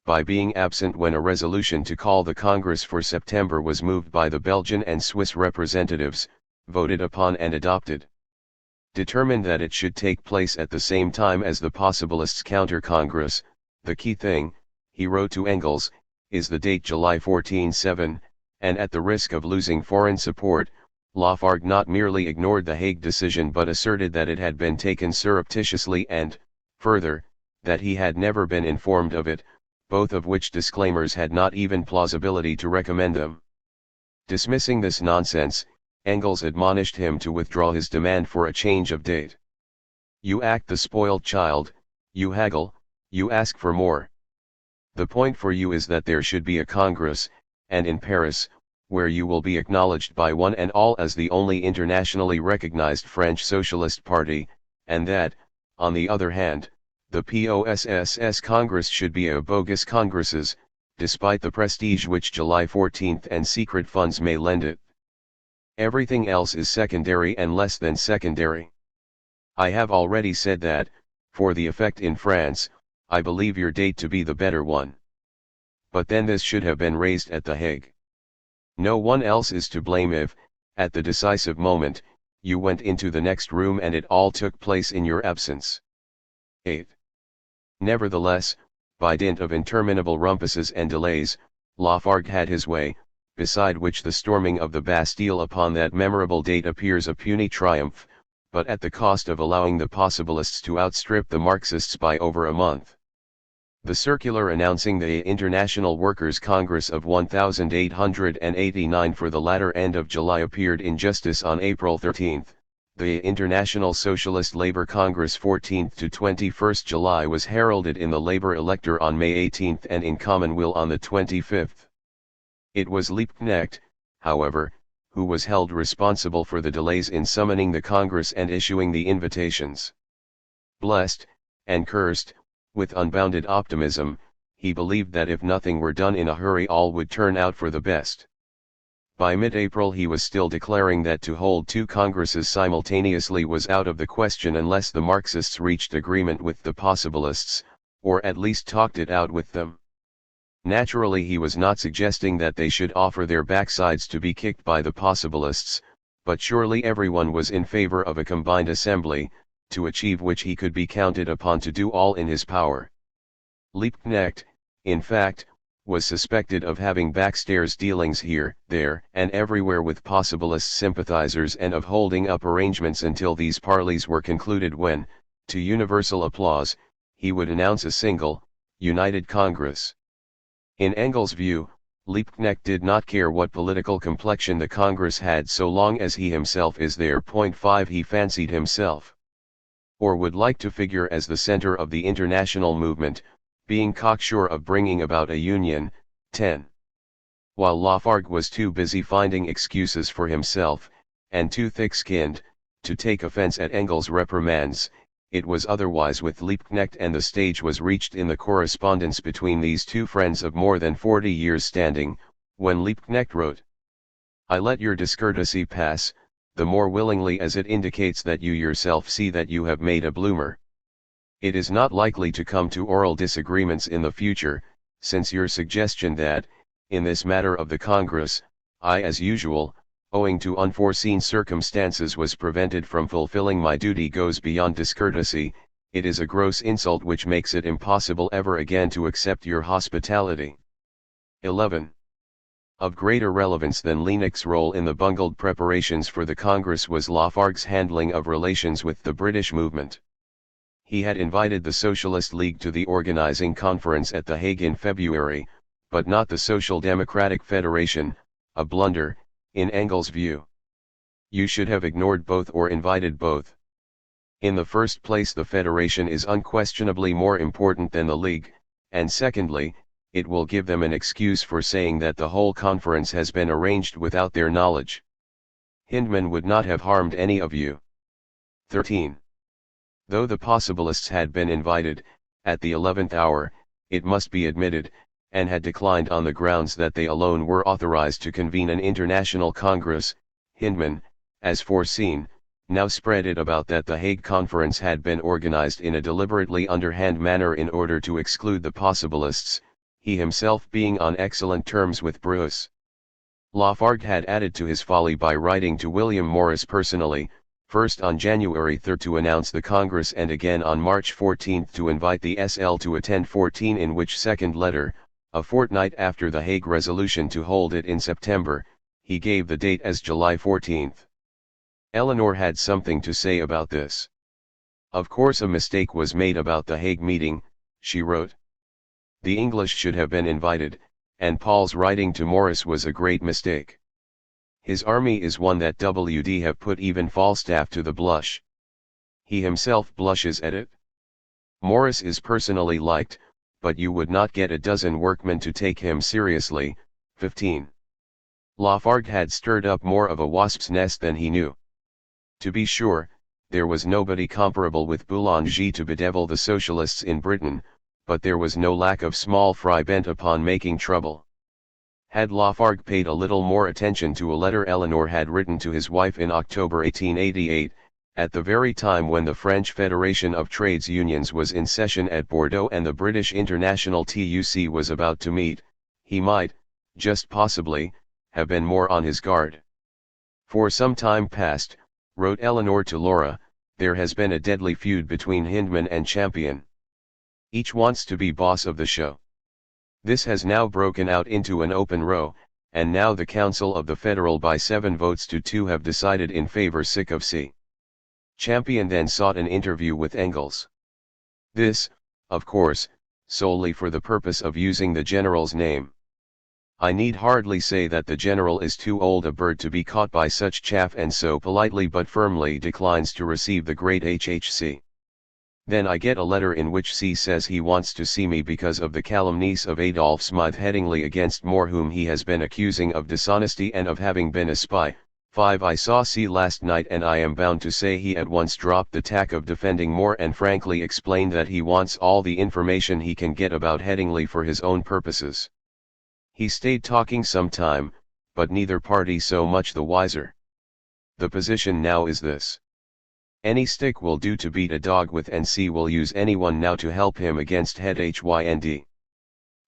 by being absent when a resolution to call the Congress for September was moved by the Belgian and Swiss representatives, voted upon and adopted. Determined that it should take place at the same time as the Possibilists' counter-congress, the key thing, he wrote to Engels, is the date July 14/7, and at the risk of losing foreign support, Lafargue not merely ignored the Hague decision but asserted that it had been taken surreptitiously and, further, that he had never been informed of it, both of which disclaimers had not even plausibility to recommend them. Dismissing this nonsense, Engels admonished him to withdraw his demand for a change of date. You act the spoiled child, you haggle, you ask for more. The point for you is that there should be a Congress, and in Paris, where you will be acknowledged by one and all as the only internationally recognized French Socialist Party, and that, on the other hand, the POSSS Congress should be a bogus Congresses, despite the prestige which July 14 and secret funds may lend it. Everything else is secondary and less than secondary. I have already said that, for the effect in France, I believe your date to be the better one. But then this should have been raised at The Hague. No one else is to blame if, at the decisive moment, you went into the next room and it all took place in your absence. 8. Nevertheless, by dint of interminable rumpuses and delays, Lafargue had his way, beside which the storming of the Bastille upon that memorable date appears a puny triumph, but at the cost of allowing the Possibilists to outstrip the Marxists by over a month. The circular announcing the International Workers' Congress of 1889 for the latter end of July appeared in Justice on April 13. The International Socialist Labour Congress 14 to 21 July was heralded in the Labour Elector on May 18 and in Commonweal on the 25th. It was Liebknecht, however, who was held responsible for the delays in summoning the Congress and issuing the invitations. Blessed, and cursed, with unbounded optimism, he believed that if nothing were done in a hurry all would turn out for the best. By mid-April he was still declaring that to hold two Congresses simultaneously was out of the question unless the Marxists reached agreement with the Possibilists, or at least talked it out with them. Naturally he was not suggesting that they should offer their backsides to be kicked by the Possibilists, but surely everyone was in favor of a combined assembly, to achieve which he could be counted upon to do all in his power. Liebknecht, in fact, was suspected of having backstairs dealings here, there, and everywhere with Possibilist sympathizers and of holding up arrangements until these parleys were concluded when, to universal applause, he would announce a single, united Congress. In Engels' view, Liebknecht did not care what political complexion the Congress had so long as he himself is there. 5 He fancied himself, or would like to figure as the center of the international movement, being cocksure of bringing about a union. 10. While Lafargue was too busy finding excuses for himself, and too thick-skinned, to take offense at Engels' reprimands, it was otherwise with Liebknecht, and the stage was reached in the correspondence between these two friends of more than 40 years standing, when Liebknecht wrote, "I let your discourtesy pass, the more willingly as it indicates that you yourself see that you have made a bloomer. It is not likely to come to oral disagreements in the future, since your suggestion that, in this matter of the Congress, I as usual, owing to unforeseen circumstances was prevented from fulfilling my duty goes beyond discourtesy. It is a gross insult which makes it impossible ever again to accept your hospitality." 11. Of greater relevance than Liebknecht's role in the bungled preparations for the Congress was Lafargue's handling of relations with the British movement. He had invited the Socialist League to the organizing conference at The Hague in February, but not the Social Democratic Federation, a blunder, in Engels' view. You should have ignored both or invited both. In the first place, the Federation is unquestionably more important than the League, and secondly, it will give them an excuse for saying that the whole conference has been arranged without their knowledge. Hindman would not have harmed any of you. 13. Though the Possibilists had been invited, at the 11th hour, it must be admitted, and had declined on the grounds that they alone were authorized to convene an international congress. Hindman, as foreseen, now spread it about that the Hague Conference had been organized in a deliberately underhand manner in order to exclude the possibilists, he himself being on excellent terms with Bruce. Lafargue had added to his folly by writing to William Morris personally, first on January 3 to announce the Congress and again on March 14 to invite the SL to attend. 14 In which second letter, a fortnight after the Hague resolution to hold it in September, he gave the date as July 14. Eleanor had something to say about this. Of course a mistake was made about the Hague meeting, she wrote. The English should have been invited, and Paul's writing to Morris was a great mistake. His army is one that would have put even Falstaff to the blush. He himself blushes at it. Morris is personally liked, but you would not get a dozen workmen to take him seriously. 15. Lafargue had stirred up more of a wasp's nest than he knew. To be sure, there was nobody comparable with Boulanger to bedevil the socialists in Britain, but there was no lack of small fry bent upon making trouble. Had Lafargue paid a little more attention to a letter Eleanor had written to his wife in October 1888, at the very time when the French Federation of Trades Unions was in session at Bordeaux and the British International TUC was about to meet, he might, just possibly, have been more on his guard. For some time past, wrote Eleanor to Laura, there has been a deadly feud between Hindman and Champion. Each wants to be boss of the show. This has now broken out into an open row, and now the Council of the Federal by 7 votes to 2 have decided in favor of C. Champion then sought an interview with Engels. This, of course, solely for the purpose of using the general's name. I need hardly say that the general is too old a bird to be caught by such chaff and so politely but firmly declines to receive the great HHC. Then I get a letter in which C says he wants to see me because of the calumnies of Adolphe Smythe Headingley against Moore whom he has been accusing of dishonesty and of having been a spy. 5 I saw C last night and I am bound to say he at once dropped the tack of defending Moore and frankly explained that he wants all the information he can get about Headingley for his own purposes. He stayed talking some time, but neither party so much the wiser. The position now is this. Any stick will do to beat a dog with and C will use anyone now to help him against Head Hynd.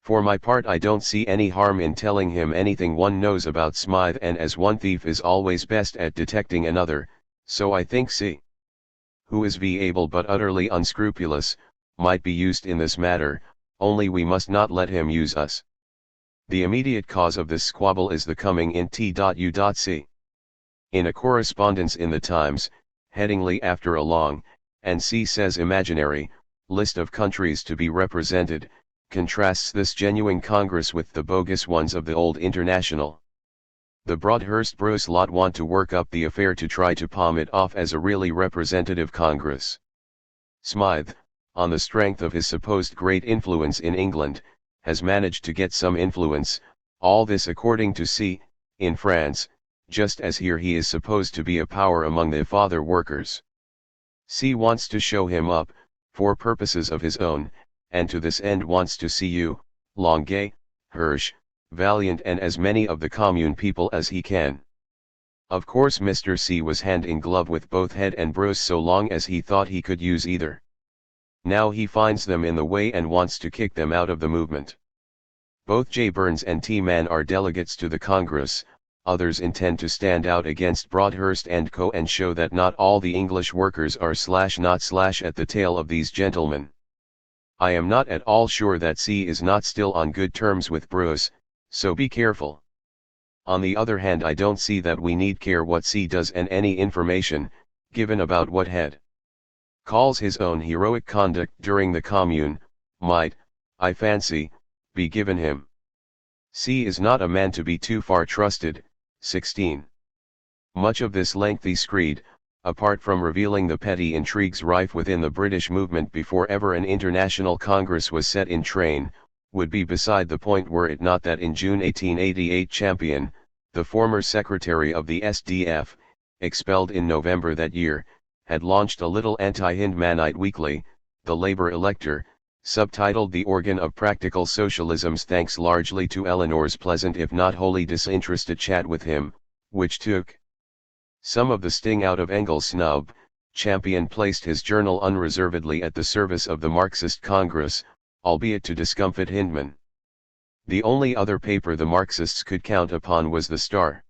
For my part I don't see any harm in telling him anything one knows about Smythe and as one thief is always best at detecting another, so I think C. who is able but utterly unscrupulous, might be used in this matter, only we must not let him use us. The immediate cause of this squabble is the coming in T.U.C. In a correspondence in the Times, Headingley after a long, and C says imaginary, list of countries to be represented, contrasts this genuine Congress with the bogus ones of the old International. The Broadhurst Bruce lot want to work up the affair to try to palm it off as a really representative Congress. Smythe, on the strength of his supposed great influence in England, has managed to get some influence, all this according to C, in France, just as here he is supposed to be a power among the father workers. C wants to show him up, for purposes of his own, and to this end wants to see you, Longuet, Hirsch, Valiant and as many of the Commune people as he can. Of course Mr. C was hand in glove with both Head and Bruce so long as he thought he could use either. Now he finds them in the way and wants to kick them out of the movement. Both J. Burns and T. Mann are delegates to the Congress. Others intend to stand out against Broadhurst and Co. and show that not all the English workers are / at the tail of these gentlemen. I am not at all sure that C is not still on good terms with Bruce, so be careful. On the other hand I don't see that we need care what C does and any information, given about what Head calls his own heroic conduct during the Commune, might, I fancy, be given him. C is not a man to be too far trusted. 16. Much of this lengthy screed, apart from revealing the petty intrigues rife within the British movement before ever an international congress was set in train, would be beside the point were it not that in June 1888 Champion, the former secretary of the SDF, expelled in November that year, had launched a little anti-Hindmanite weekly, the Labour Elector, subtitled The Organ of Practical Socialism's, thanks largely to Eleanor's pleasant if not wholly disinterested chat with him, which took some of the sting out of Engels' snub. Champion placed his journal unreservedly at the service of the Marxist Congress, albeit to discomfit Hyndman. The only other paper the Marxists could count upon was the Star.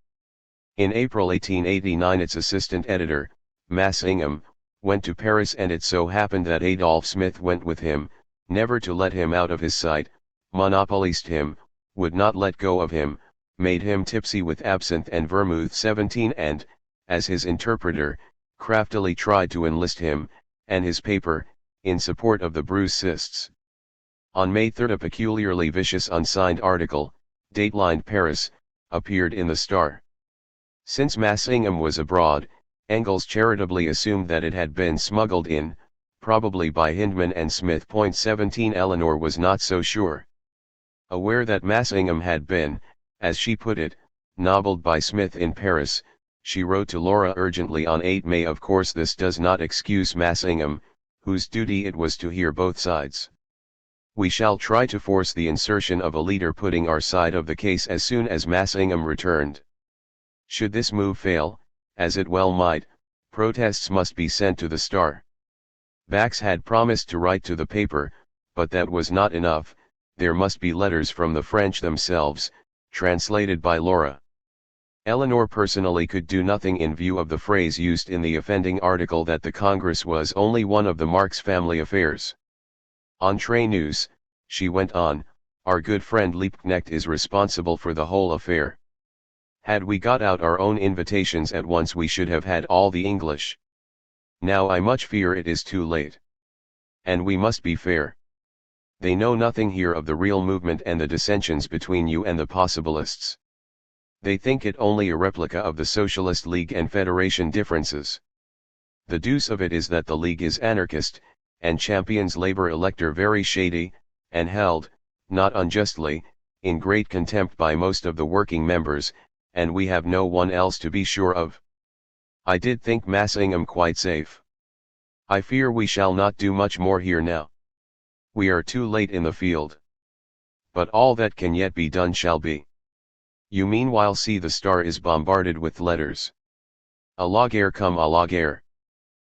In April 1889 its assistant editor, Massingham, went to Paris, and it so happened that Adolphe Smith went with him, never to let him out of his sight, monopolized him, would not let go of him, made him tipsy with absinthe and vermouth 17 and, as his interpreter, craftily tried to enlist him, and his paper, in support of the Brucists. On May 3 a peculiarly vicious unsigned article, datelined Paris, appeared in the Star. Since Massingham was abroad, Engels charitably assumed that it had been smuggled in, probably by Hyndman and Smith. 17 Eleanor was not so sure. Aware that Massingham had been, as she put it, nobbled by Smith in Paris, she wrote to Laura urgently on 8 May. Of course this does not excuse Massingham, whose duty it was to hear both sides. We shall try to force the insertion of a leader putting our side of the case as soon as Massingham returned. Should this move fail, as it well might, protests must be sent to the Star. Bax had promised to write to the paper, but that was not enough. There must be letters from the French themselves, translated by Laura. Eleanor personally could do nothing in view of the phrase used in the offending article that the Congress was only one of the Marx family affairs. Entre nous, she went on, our good friend Liebknecht is responsible for the whole affair. Had we got out our own invitations at once we should have had all the English. Now I much fear it is too late. And we must be fair. They know nothing here of the real movement and the dissensions between you and the possibilists. They think it only a replica of the Socialist League and Federation differences. The deuce of it is that the League is anarchist, and champions Labour elector very shady, and held, not unjustly, in great contempt by most of the working members, and we have no one else to be sure of. I did think Massingham quite safe. I fear we shall not do much more here now. We are too late in the field. But all that can yet be done shall be. You meanwhile see the Star is bombarded with letters. A la guerre comme à la guerre.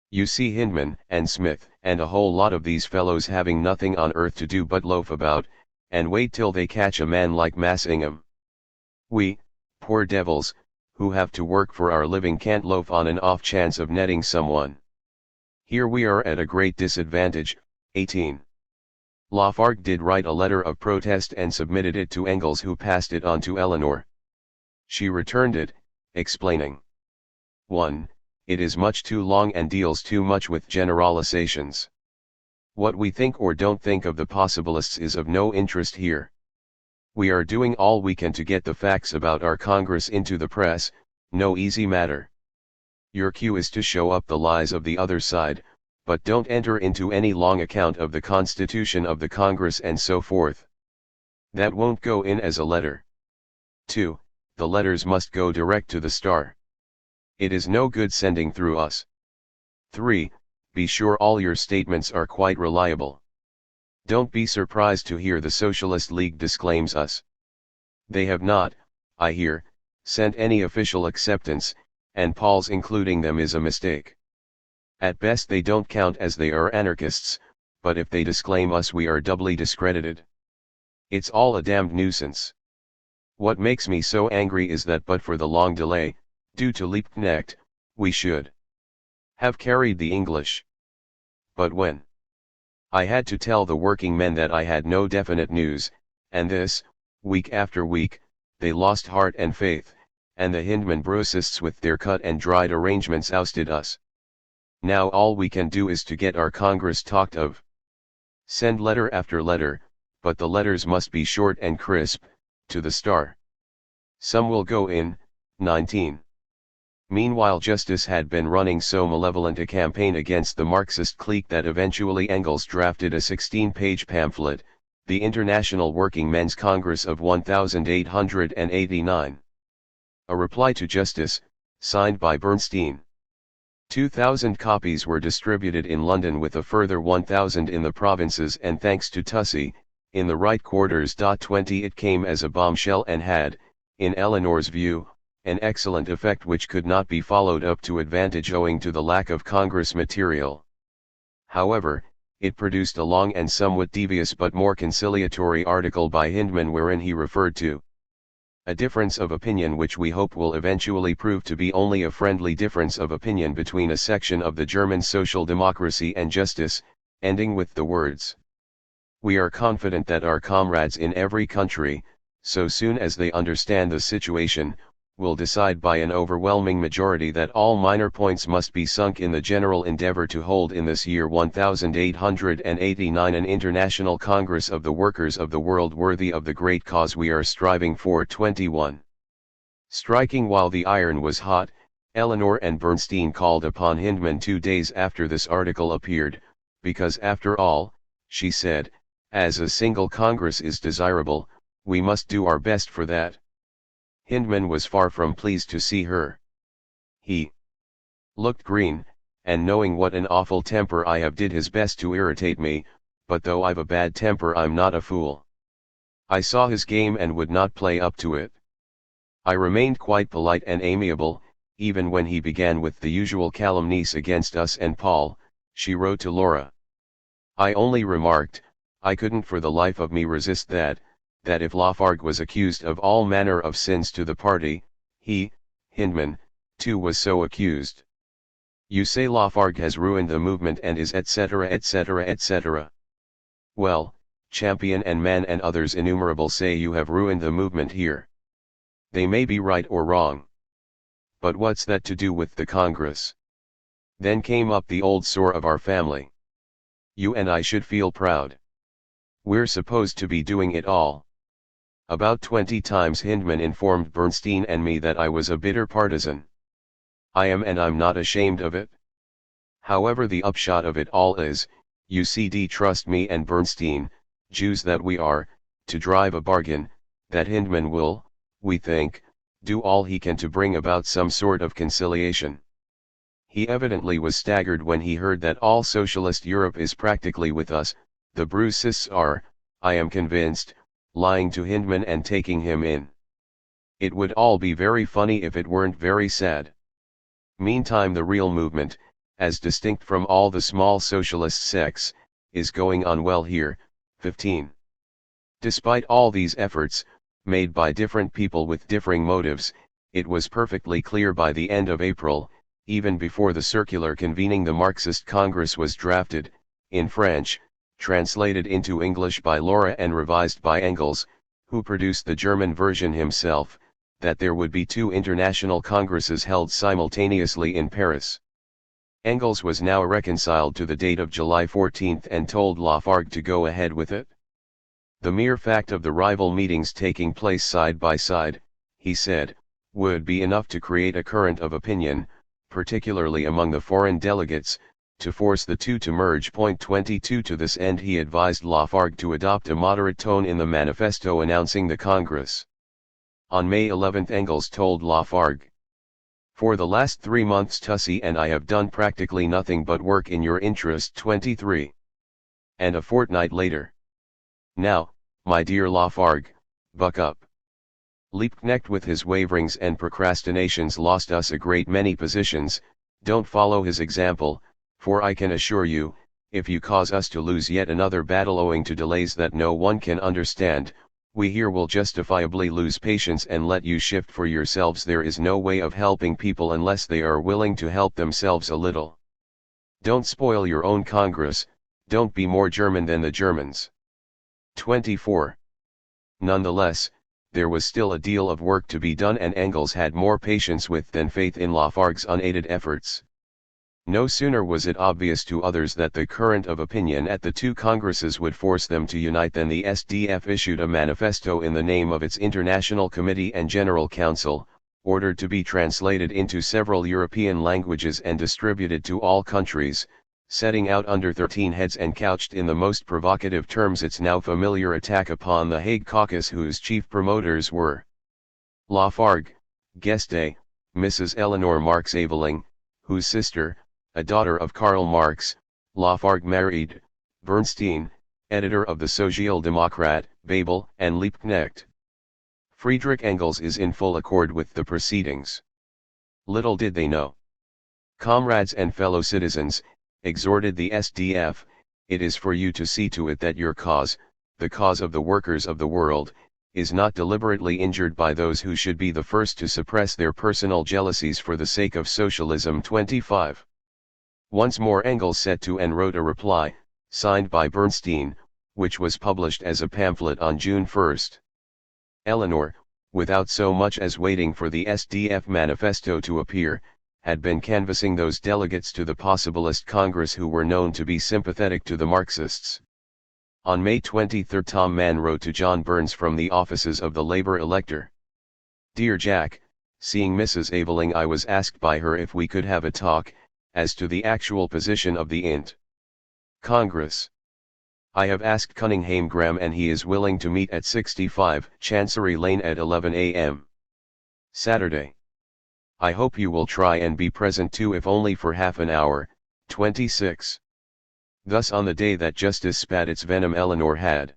You see Hyndman and Smith and a whole lot of these fellows having nothing on earth to do but loaf about, and wait till they catch a man like Massingham. We, poor devils, who have to work for our living can't loaf on an off chance of netting someone. Here we are at a great disadvantage. 18. Lafargue did write a letter of protest and submitted it to Engels, who passed it on to Eleanor. She returned it, explaining. 1. It is much too long and deals too much with generalizations. What we think or don't think of the possibilists is of no interest here. We are doing all we can to get the facts about our Congress into the press, no easy matter. Your cue is to show up the lies of the other side, but don't enter into any long account of the Constitution of the Congress and so forth. That won't go in as a letter. 2. The letters must go direct to the Star. It is no good sending through us. 3. Be sure all your statements are quite reliable. Don't be surprised to hear the Socialist League disclaims us. They have not, I hear, sent any official acceptance, and Paul's including them is a mistake. At best they don't count as they are anarchists, but if they disclaim us we are doubly discredited. It's all a damned nuisance. What makes me so angry is that but for the long delay, due to Liebknecht, we should have carried the English. But when I had to tell the working men that I had no definite news, and this, week after week, they lost heart and faith, and the Hyndman Brucists with their cut and dried arrangements ousted us. Now all we can do is to get our Congress talked of. Send letter after letter, but the letters must be short and crisp, to the Star. Some will go in. 19. Meanwhile Justice had been running so malevolent a campaign against the Marxist clique that eventually Engels drafted a 16-page pamphlet, The International Working Men's Congress of 1889. A reply to Justice, signed by Bernstein. 2,000 copies were distributed in London with a further 1,000 in the provinces, and thanks to Tussey, in the right quarters. 20 It came as a bombshell and had, in Eleanor's view, an excellent effect which could not be followed up to advantage owing to the lack of Congress material. However, it produced a long and somewhat devious but more conciliatory article by Hindman wherein he referred to a difference of opinion which we hope will eventually prove to be only a friendly difference of opinion between a section of the German social democracy and justice, ending with the words, "We are confident that our comrades in every country, so soon as they understand the situation, will decide by an overwhelming majority that all minor points must be sunk in the general endeavor to hold in this year 1889 an international Congress of the workers of the world worthy of the great cause we are striving for." 21. Striking while the iron was hot, Eleanor and Bernstein called upon Hindman 2 days after this article appeared, because after all, she said, as a single Congress is desirable, we must do our best for that. Hindman was far from pleased to see her. He looked green, and knowing what an awful temper I have did his best to irritate me, but though I've a bad temper I'm not a fool. I saw his game and would not play up to it. I remained quite polite and amiable, even when he began with the usual calumnies against us and Paul. She wrote to Laura. I only remarked, I couldn't for the life of me resist that if Lafargue was accused of all manner of sins to the party, he, Hindman, too was so accused. You say Lafargue has ruined the movement and is etc. etc. etc. Well, Champion and Mann and others innumerable say you have ruined the movement here. They may be right or wrong. But what's that to do with the Congress? Then came up the old sore of our family. You and I should feel proud. We're supposed to be doing it all. About 20 times Hindman informed Bernstein and me that I was a bitter partisan. I am, and I'm not ashamed of it. However, the upshot of it all is, you see, trust me and Bernstein, Jews that we are, to drive a bargain, that Hindman will, we think, do all he can to bring about some sort of conciliation. He evidently was staggered when he heard that all socialist Europe is practically with us. The Brucists are, I am convinced, lying to Hindman and taking him in. It would all be very funny if it weren't very sad. Meantime the real movement, as distinct from all the small socialist sects, is going on well here. 15. Despite all these efforts, made by different people with differing motives, it was perfectly clear by the end of April, even before the circular convening the Marxist Congress was drafted, in French, translated into English by Laura and revised by Engels, who produced the German version himself, that there would be 2 international congresses held simultaneously in Paris. Engels was now reconciled to the date of July 14 and told Lafargue to go ahead with it. The mere fact of the rival meetings taking place side by side, he said, would be enough to create a current of opinion, particularly among the foreign delegates, to force the two to merge. 22 To this end he advised Lafargue to adopt a moderate tone in the manifesto announcing the Congress. On May 11 Engels told Lafargue, "For the last 3 months Tussey and I have done practically nothing but work in your interest." 23. And a fortnight later, "Now, my dear Lafargue, buck up. Liebknecht with his waverings and procrastinations lost us a great many positions. Don't follow his example, for I can assure you, if you cause us to lose yet another battle owing to delays that no one can understand, we here will justifiably lose patience and let you shift for yourselves. There is no way of helping people unless they are willing to help themselves a little. Don't spoil your own Congress, don't be more German than the Germans." 24. Nonetheless, there was still a deal of work to be done, and Engels had more patience with than faith in Lafargue's unaided efforts. No sooner was it obvious to others that the current of opinion at the 2 congresses would force them to unite than the SDF issued a manifesto in the name of its International Committee and General Council, ordered to be translated into several European languages and distributed to all countries, setting out under 13 heads and couched in the most provocative terms its now familiar attack upon the Hague Caucus, whose chief promoters were Lafargue, Geste, Mrs. Eleanor Marx Aveling, whose sister, a daughter of Karl Marx, Lafargue married, Bernstein, editor of the Sozialdemokrat, Babel and Liebknecht. Friedrich Engels is in full accord with the proceedings. Little did they know. Comrades and fellow citizens, exhorted the SDF, it is for you to see to it that your cause, the cause of the workers of the world, is not deliberately injured by those who should be the first to suppress their personal jealousies for the sake of socialism. 25. Once more Engels set to and wrote a reply, signed by Bernstein, which was published as a pamphlet on June 1. Eleanor, without so much as waiting for the SDF manifesto to appear, had been canvassing those delegates to the Possibilist Congress who were known to be sympathetic to the Marxists. On May 23 Tom Mann wrote to John Burns from the offices of the Labour elector. Dear Jack, seeing Mrs. Aveling, I was asked by her if we could have a talk, as to the actual position of the int. Congress. I have asked Cunninghame Graham and he is willing to meet at 65 Chancery Lane at 11 a.m. Saturday. I hope you will try and be present too if only for half an hour. 26. Thus on the day that justice spat its venom Eleanor had.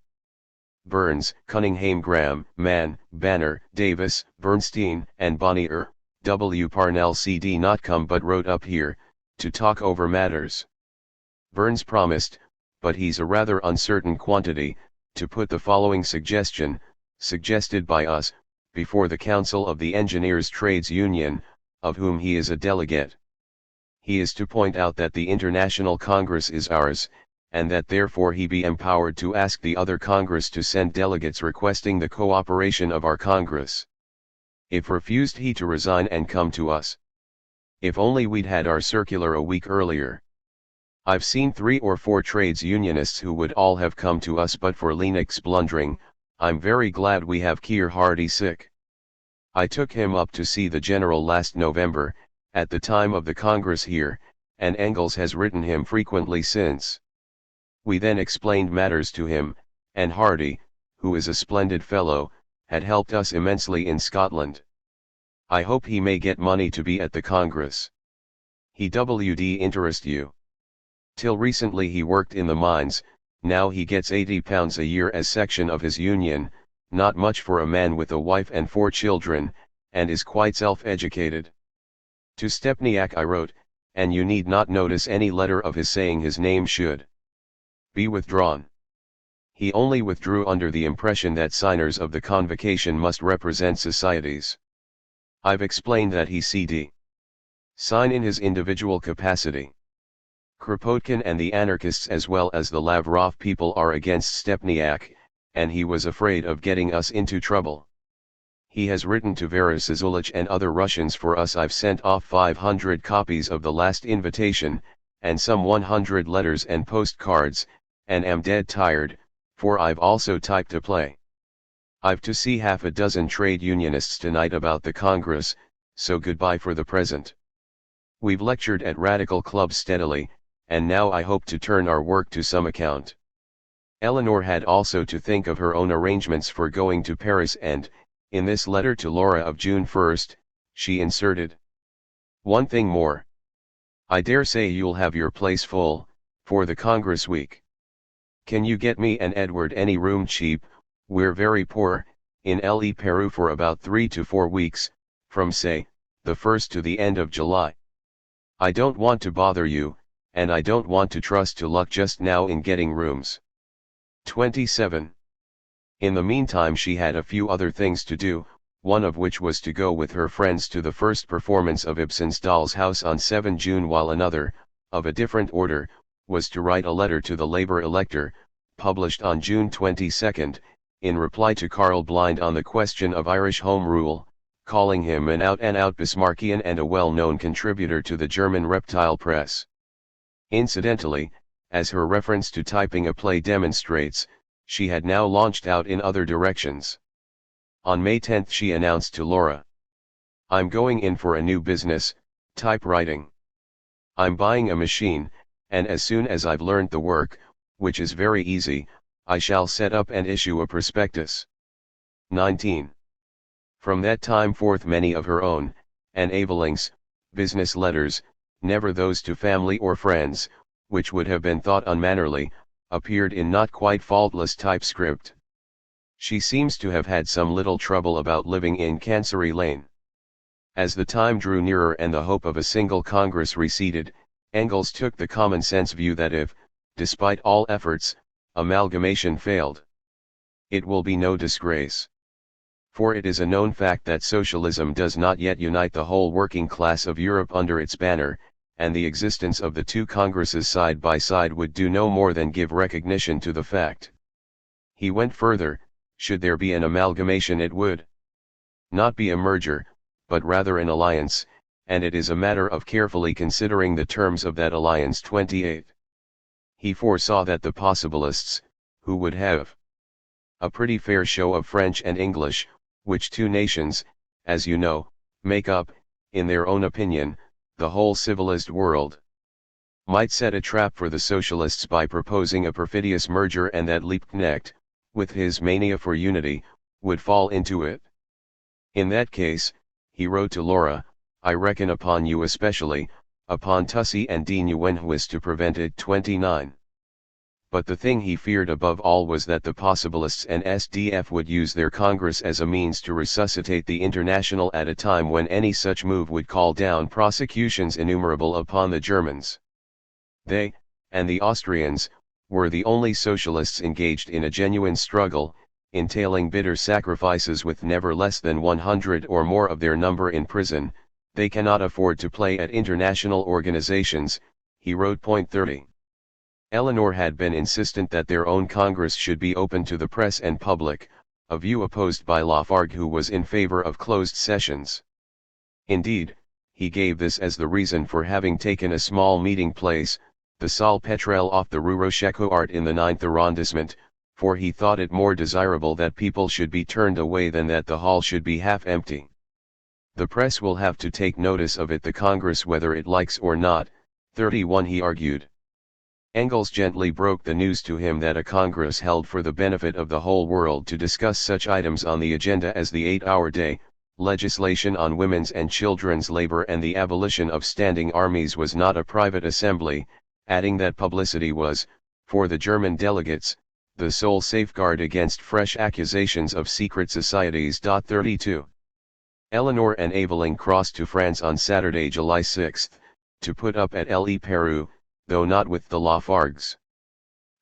Burns, Cunninghame Graham, Mann, Banner, Davis, Bernstein, and Bonnier, W. Parnell CD not come but wrote up here, to talk over matters. Burns promised, but he's a rather uncertain quantity, to put the following suggestion, suggested by us, before the Council of the Engineers Trades Union, of whom he is a delegate. He is to point out that the International Congress is ours, and that therefore he be empowered to ask the other Congress to send delegates requesting the cooperation of our Congress. If refused, he to resign and come to us. If only we'd had our circular a week earlier. I've seen 3 or 4 trades unionists who would all have come to us but for Lennox blundering. I'm very glad we have Keir Hardie sick. I took him up to see the General last November, at the time of the Congress here, and Engels has written him frequently since. We then explained matters to him, and Hardie, who is a splendid fellow, had helped us immensely in Scotland. I hope he may get money to be at the Congress. He would interest you. Till recently he worked in the mines, now he gets £80 a year as section of his union, not much for a man with a wife and 4 children, and is quite self-educated. To Stepniak I wrote, and you need not notice any letter of his saying his name should be withdrawn. He only withdrew under the impression that signers of the convocation must represent societies. I've explained that he cd. sign in his individual capacity. Kropotkin and the anarchists as well as the Lavrov people are against Stepniak, and he was afraid of getting us into trouble. He has written to Veresizulich and other Russians for us. I've sent off 500 copies of the last invitation, and some 100 letters and postcards, and am dead tired, for I've also typed a play. I've to see half a dozen trade unionists tonight about the Congress, so goodbye for the present. We've lectured at Radical Club steadily, and now I hope to turn our work to some account. Eleanor had also to think of her own arrangements for going to Paris and, in this letter to Laura of June 1, she inserted one thing more. I dare say you'll have your place full, for the Congress week. Can you get me and Edward any room cheap? We're very poor, in Le Peru for about 3 to 4 weeks, from say, the 1st to the end of July. I don't want to bother you, and I don't want to trust to luck just now in getting rooms. 27. In the meantime she had a few other things to do, one of which was to go with her friends to the first performance of Ibsen's Doll's House on 7 June, while another, of a different order, was to write a letter to the Labour elector, published on June 22, in reply to Karl Blind on the question of Irish Home Rule, calling him an out-and-out Bismarckian and a well-known contributor to the German reptile press. Incidentally, as her reference to typing a play demonstrates, she had now launched out in other directions. On May 10 she announced to Laura, I'm going in for a new business, typewriting. I'm buying a machine, and as soon as I've learned the work, which is very easy, I shall set up and issue a prospectus. 19. From that time forth many of her own, and Aveling's, business letters, never those to family or friends, which would have been thought unmannerly, appeared in not quite faultless typescript. She seems to have had some little trouble about living in Chancery Lane. As the time drew nearer and the hope of a single Congress receded, Engels took the common-sense view that if, despite all efforts, amalgamation failed, it will be no disgrace. For it is a known fact that socialism does not yet unite the whole working class of Europe under its banner, and the existence of the two Congresses side by side would do no more than give recognition to the fact. He went further: should there be an amalgamation, it would not be a merger, but rather an alliance, and it is a matter of carefully considering the terms of that alliance. 28. He foresaw that the possibilists, who would have a pretty fair show of French and English, which two nations, as you know, make up, in their own opinion, the whole civilized world, might set a trap for the socialists by proposing a perfidious merger, and that Liebknecht, with his mania for unity, would fall into it. In that case, he wrote to Laura, I reckon upon you especially, upon Tussy and de Nieuwenhuis to prevent it. 29. But the thing he feared above all was that the possibilists and SDF would use their Congress as a means to resuscitate the International at a time when any such move would call down prosecutions innumerable upon the Germans. They, and the Austrians, were the only socialists engaged in a genuine struggle, entailing bitter sacrifices with never less than 100 or more of their number in prison. They cannot afford to play at international organizations, he wrote. 30. Eleanor had been insistent that their own Congress should be open to the press and public, a view opposed by Lafargue, who was in favor of closed sessions. Indeed, he gave this as the reason for having taken a small meeting place, the Salle Petrel off the Rue Rochechouart in the 9th arrondissement, for he thought it more desirable that people should be turned away than that the hall should be half empty. The press will have to take notice of it, the Congress, whether it likes or not. 31. He argued. Engels gently broke the news to him that a Congress held for the benefit of the whole world to discuss such items on the agenda as the 8-hour day, legislation on women's and children's labor, and the abolition of standing armies was not a private assembly, adding that publicity was, for the German delegates, the sole safeguard against fresh accusations of secret societies. 32. Eleanor and Evelyn crossed to France on Saturday, July 6, to put up at Le Peru, though not with the Lafargues.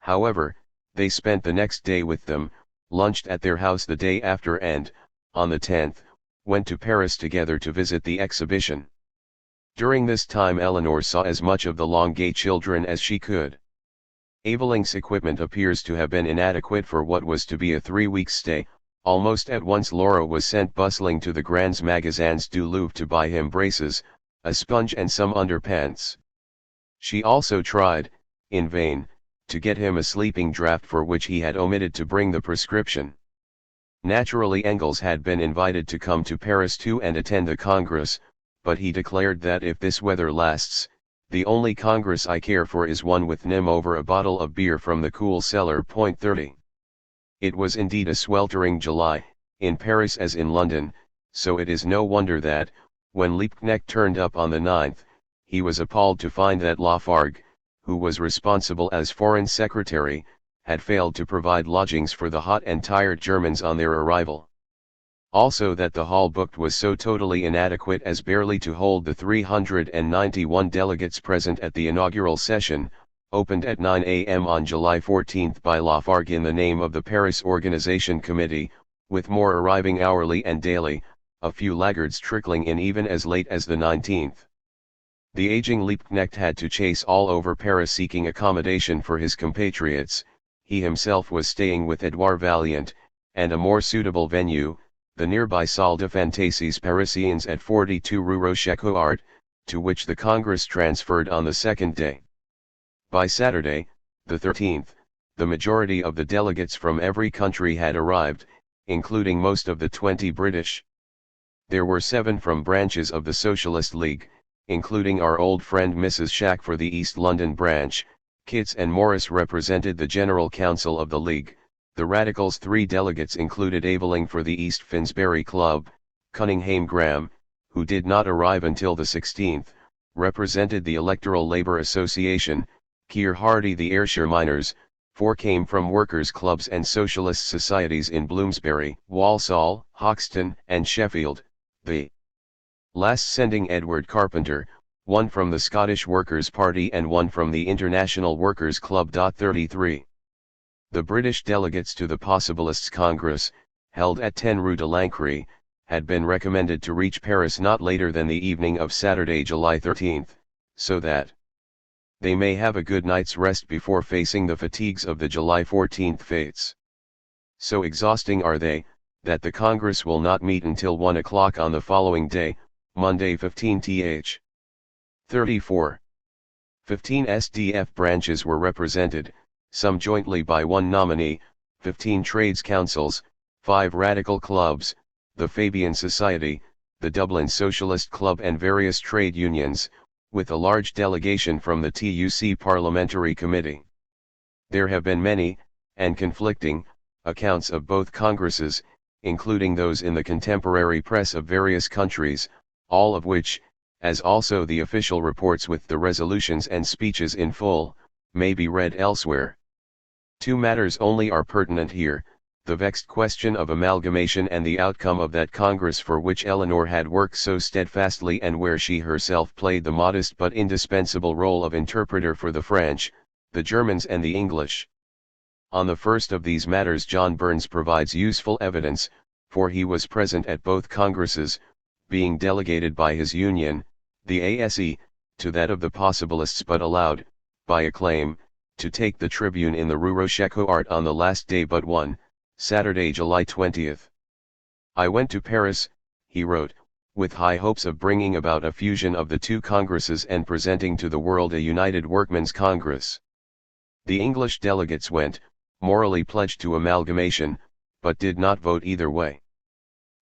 However, they spent the next day with them, lunched at their house the day after, and, on the 10th, went to Paris together to visit the exhibition. During this time Eleanor saw as much of the Longuet children as she could. Evelyn's equipment appears to have been inadequate for what was to be a 3-week stay. Almost at once Laura was sent bustling to the Grands Magasins du Louvre to buy him braces, a sponge and some underpants. She also tried, in vain, to get him a sleeping draught for which he had omitted to bring the prescription. Naturally Engels had been invited to come to Paris too and attend the Congress, but he declared that if this weather lasts, the only Congress I care for is one with Nim over a bottle of beer from the cool cellar. 30. It was indeed a sweltering July, in Paris as in London, so it is no wonder that, when Liebknecht turned up on the 9th, he was appalled to find that Lafargue, who was responsible as Foreign Secretary, had failed to provide lodgings for the hot and tired Germans on their arrival. Also that the hall booked was so totally inadequate as barely to hold the 391 delegates present at the inaugural session, opened at 9 a.m. on July 14 by Lafargue in the name of the Paris Organization Committee, with more arriving hourly and daily, a few laggards trickling in even as late as the 19th. The aging Liebknecht had to chase all over Paris seeking accommodation for his compatriots. He himself was staying with Edouard Vaillant, and a more suitable venue, the nearby Salle de Fantasies Parisiens at 42 Rue Rochechouart, to which the Congress transferred on the second day. By Saturday, the 13th, the majority of the delegates from every country had arrived, including most of the 20 British. There were 7 from branches of the Socialist League, including our old friend Mrs. Shack for the East London branch. Kitts and Morris represented the General Council of the League. The Radicals' 3 delegates included Aveling for the East Finsbury Club, Cunninghame Graham, who did not arrive until the 16th, represented the Electoral Labour Association, Keir Hardie the Ayrshire Miners, 4 came from workers' clubs and socialist societies in Bloomsbury, Walsall, Hoxton, and Sheffield, the last sending Edward Carpenter, 1 from the Scottish Workers' Party and 1 from the International Workers' Club. 33. The British delegates to the Possibilists' Congress, held at 10 Rue de Lancre, had been recommended to reach Paris not later than the evening of Saturday, July 13, so that they may have a good night's rest before facing the fatigues of the July 14 fates. So exhausting are they, that the Congress will not meet until 1 o'clock on the following day, Monday 15th. 34. 15 SDF branches were represented, some jointly by 1 nominee, 15 trades councils, 5 radical clubs, the Fabian Society, the Dublin Socialist Club and various trade unions, with a large delegation from the TUC Parliamentary Committee. There have been many, and conflicting, accounts of both congresses, including those in the contemporary press of various countries, all of which, as also the official reports with the resolutions and speeches in full, may be read elsewhere. 2 matters only are pertinent here, the vexed question of amalgamation and the outcome of that Congress for which Eleanor had worked so steadfastly and where she herself played the modest but indispensable role of interpreter for the French, the Germans and the English. On the first of these matters John Burns provides useful evidence, for he was present at both Congresses, being delegated by his union, the ASE, to that of the Possibilists but allowed, by acclaim, to take the tribune in the Rue Rochechouart on the last day but one, Saturday, July 20th. I went to Paris, he wrote, with high hopes of bringing about a fusion of the 2 Congresses and presenting to the world a united workmen's Congress. The English delegates went, morally pledged to amalgamation, but did not vote either way.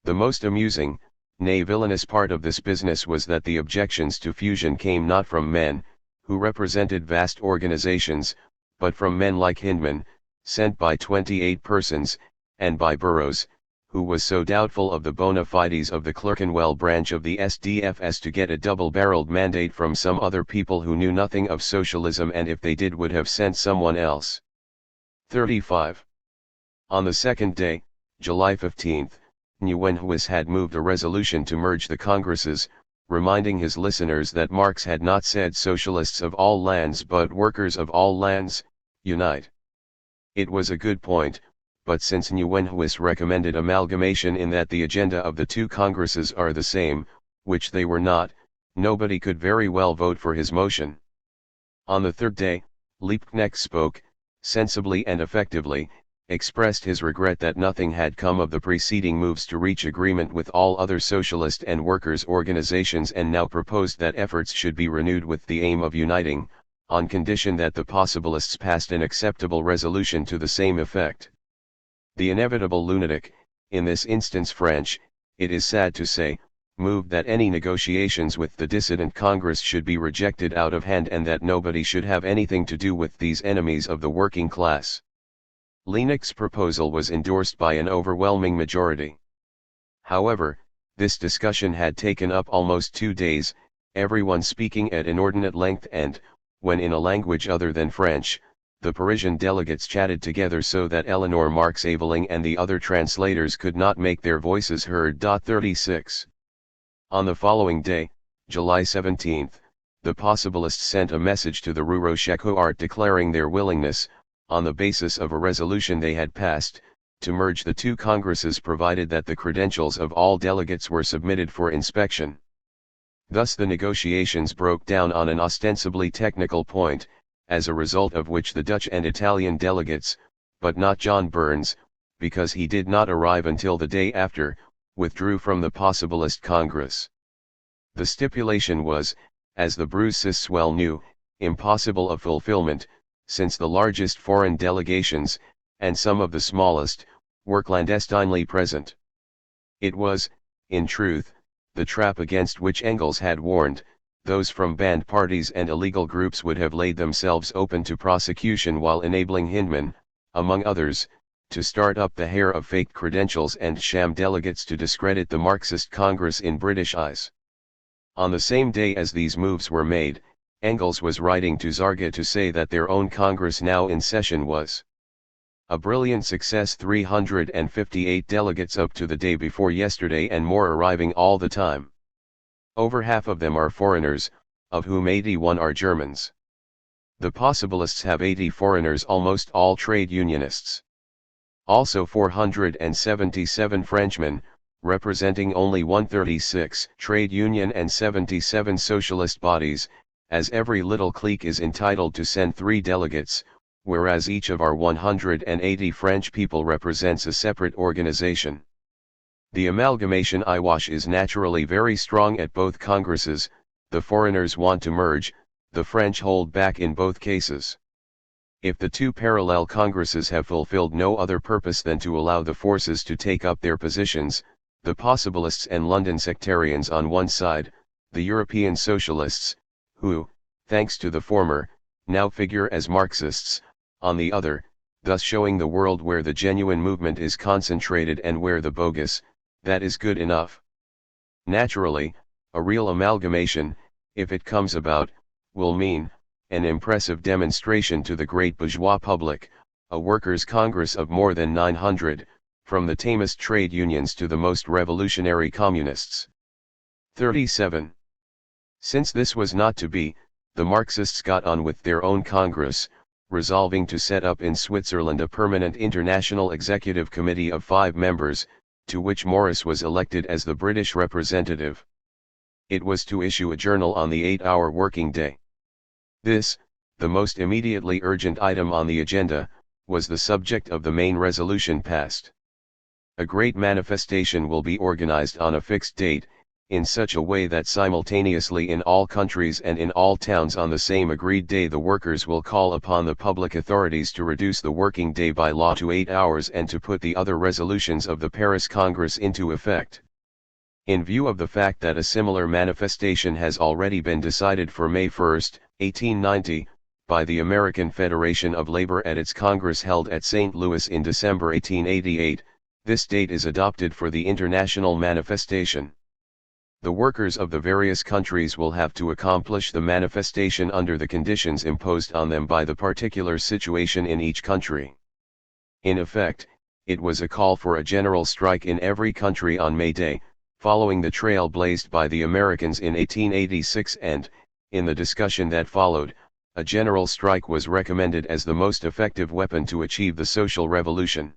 The most amusing, nay villainous part of this business was that the objections to fusion came not from men, who represented vast organizations, but from men like Hindman, sent by 28 persons, and by Burroughs, who was so doubtful of the bona fides of the Clerkenwell branch of the SDF as to get a double-barreled mandate from some other people who knew nothing of socialism and if they did would have sent someone else. 35. On the second day, July 15, Nieuwenhuis had moved a resolution to merge the Congresses, reminding his listeners that Marx had not said socialists of all lands but workers of all lands, unite. It was a good point, but since Nieuwenhuis recommended amalgamation in that the agenda of the 2 Congresses are the same, which they were not, nobody could very well vote for his motion. On the third day, Liebknecht spoke, sensibly and effectively, expressed his regret that nothing had come of the preceding moves to reach agreement with all other socialist and workers' organizations and now proposed that efforts should be renewed with the aim of uniting, on condition that the Possibilists passed an acceptable resolution to the same effect. The inevitable lunatic, in this instance French, it is sad to say, moved that any negotiations with the dissident Congress should be rejected out of hand and that nobody should have anything to do with these enemies of the working class. Liebknecht's proposal was endorsed by an overwhelming majority. However, this discussion had taken up almost 2 days, everyone speaking at inordinate length and, when in a language other than French, the Parisian delegates chatted together so that Eleanor Marx Aveling and the other translators could not make their voices heard. 36. On the following day, July 17, the Possibilists sent a message to the Rue Rochechouart declaring their willingness, on the basis of a resolution they had passed, to merge the 2 Congresses provided that the credentials of all delegates were submitted for inspection. Thus the negotiations broke down on an ostensibly technical point, as a result of which the Dutch and Italian delegates, but not John Burns, because he did not arrive until the day after, withdrew from the Possibilist Congress. The stipulation was, as the Brucists well knew, impossible of fulfillment, since the largest foreign delegations, and some of the smallest, were clandestinely present. It was, in truth, the trap against which Engels had warned, those from banned parties and illegal groups would have laid themselves open to prosecution while enabling Hindman, among others, to start up the hair of faked credentials and sham delegates to discredit the Marxist Congress in British eyes. On the same day as these moves were made, Engels was writing to Zarga to say that their own Congress now in session was a brilliant success, 358 delegates up to the day before yesterday and more arriving all the time. Over half of them are foreigners, of whom 81 are Germans. The possibilists have 80 foreigners, almost all trade unionists. Also 477 Frenchmen, representing only 136 trade union and 77 socialist bodies, as every little clique is entitled to send 3 delegates, whereas each of our 180 French people represents a separate organization. The amalgamation eyewash is naturally very strong at both congresses. The foreigners want to merge, the French hold back in both cases. If the 2 parallel congresses have fulfilled no other purpose than to allow the forces to take up their positions, the possibilists and London sectarians on one side, the European socialists, who, thanks to the former, now figure as Marxists, on the other, thus showing the world where the genuine movement is concentrated and where the bogus, that is good enough. Naturally, a real amalgamation, if it comes about, will mean an impressive demonstration to the great bourgeois public, a workers' congress of more than 900, from the tamest trade unions to the most revolutionary communists. 37. Since this was not to be, the Marxists got on with their own Congress, resolving to set up in Switzerland a permanent international executive committee of 5 members, to which Morris was elected as the British representative. It was to issue a journal on the 8-hour working day. This, the most immediately urgent item on the agenda, was the subject of the main resolution passed. A great manifestation will be organized on a fixed date, in such a way that simultaneously in all countries and in all towns on the same agreed day the workers will call upon the public authorities to reduce the working day by law to 8 hours and to put the other resolutions of the Paris Congress into effect. In view of the fact that a similar manifestation has already been decided for May 1, 1890, by the American Federation of Labor at its Congress held at St. Louis in December 1888, this date is adopted for the international manifestation. The workers of the various countries will have to accomplish the manifestation under the conditions imposed on them by the particular situation in each country. In effect, it was a call for a general strike in every country on May Day, following the trail blazed by the Americans in 1886 and, in the discussion that followed, a general strike was recommended as the most effective weapon to achieve the social revolution.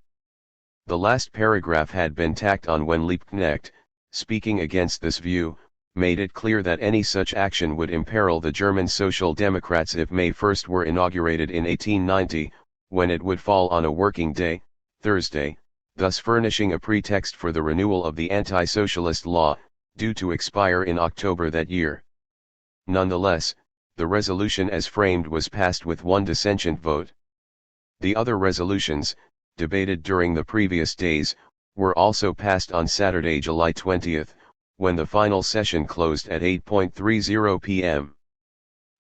The last paragraph had been tacked on when Liebknecht, speaking against this view, made it clear that any such action would imperil the German Social Democrats if May 1 were inaugurated in 1890, when it would fall on a working day, Thursday, thus furnishing a pretext for the renewal of the anti-socialist law, due to expire in October that year. Nonetheless, the resolution as framed was passed with one dissentient vote. The other resolutions, debated during the previous days, were also passed on Saturday, July 20, when the final session closed at 8:30 p.m.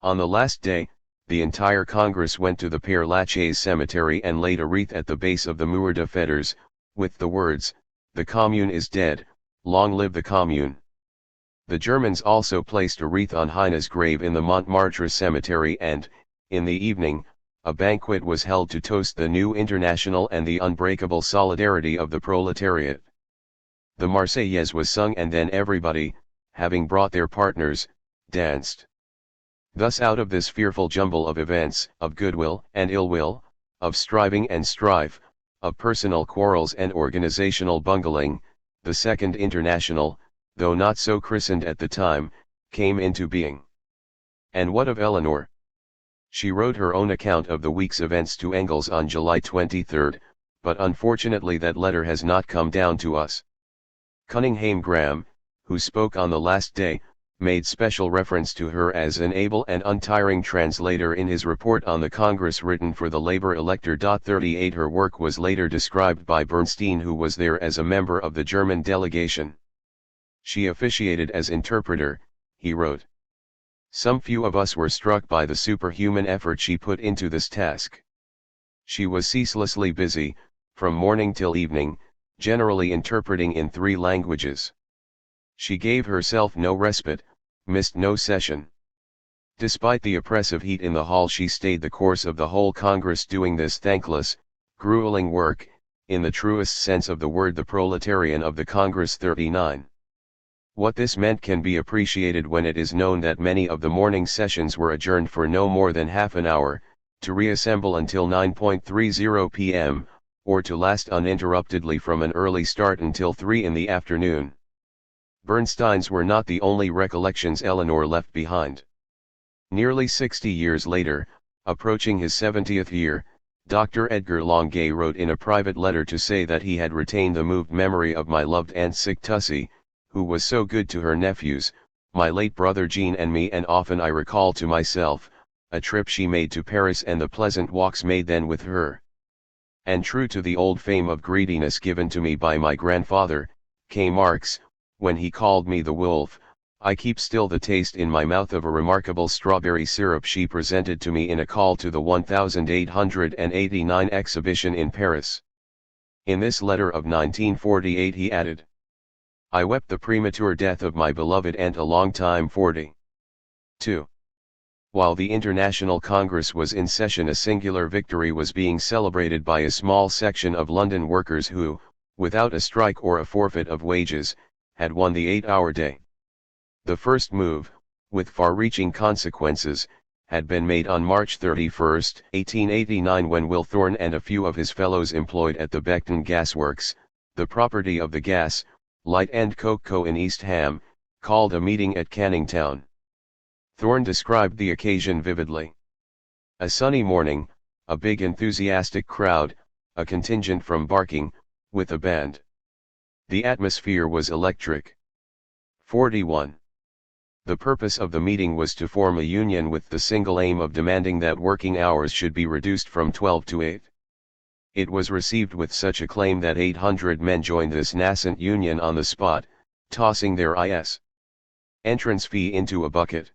On the last day, the entire Congress went to the Père Lachaise cemetery and laid a wreath at the base of the Mur de Fetters, with the words, "The Commune is dead, long live the Commune." The Germans also placed a wreath on Heine's grave in the Montmartre cemetery and, in the evening, a banquet was held to toast the new international and the unbreakable solidarity of the proletariat. The Marseillaise was sung and then everybody, having brought their partners, danced. Thus out of this fearful jumble of events, of goodwill and ill will, of striving and strife, of personal quarrels and organizational bungling, the Second International, though not so christened at the time, came into being. And what of Eleanor? She wrote her own account of the week's events to Engels on July 23, but unfortunately that letter has not come down to us. Cunningham Graham, who spoke on the last day, made special reference to her as an able and untiring translator in his report on the Congress written for the Labour elector. 38 Her work was later described by Bernstein, who was there as a member of the German delegation. She officiated as interpreter, he wrote. Some few of us were struck by the superhuman effort she put into this task. She was ceaselessly busy, from morning till evening, generally interpreting in 3 languages. She gave herself no respite, missed no session. Despite the oppressive heat in the hall, she stayed the course of the whole Congress doing this thankless, grueling work, in the truest sense of the word, the proletarian of the Congress 39. What this meant can be appreciated when it is known that many of the morning sessions were adjourned for no more than half an hour, to reassemble until 9:30 p.m., or to last uninterruptedly from an early start until 3 in the afternoon. Bernstein's were not the only recollections Eleanor left behind. Nearly 60 years later, approaching his 70th year, Dr. Edgar Longuet wrote in a private letter to say that he had retained the moved memory of my loved Aunt Sick Tussie, who was so good to her nephews, my late brother Jean and me, and often I recall to myself, a trip she made to Paris and the pleasant walks made then with her. And true to the old fame of greediness given to me by my grandfather, Marx, when he called me the wolf, I keep still the taste in my mouth of a remarkable strawberry syrup she presented to me in a call to the 1889 exhibition in Paris. In this letter of 1948 he added, I wept the premature death of my beloved aunt a long time. 42. While the International Congress was in session, a singular victory was being celebrated by a small section of London workers who, without a strike or a forfeit of wages, had won the 8-hour day. The first move, with far-reaching consequences, had been made on March 31, 1889, when Will Thorne and a few of his fellows employed at the Beckton Gas Works, the property of the Gas, Light and Coke Co. in East Ham, called a meeting at Canning Town. Thorne described the occasion vividly. A sunny morning, a big enthusiastic crowd, a contingent from Barking, with a band. The atmosphere was electric. 41. The purpose of the meeting was to form a union with the single aim of demanding that working hours should be reduced from 12 to 8. It was received with such acclaim that 800 men joined this nascent union on the spot, tossing their entrance fee into a bucket.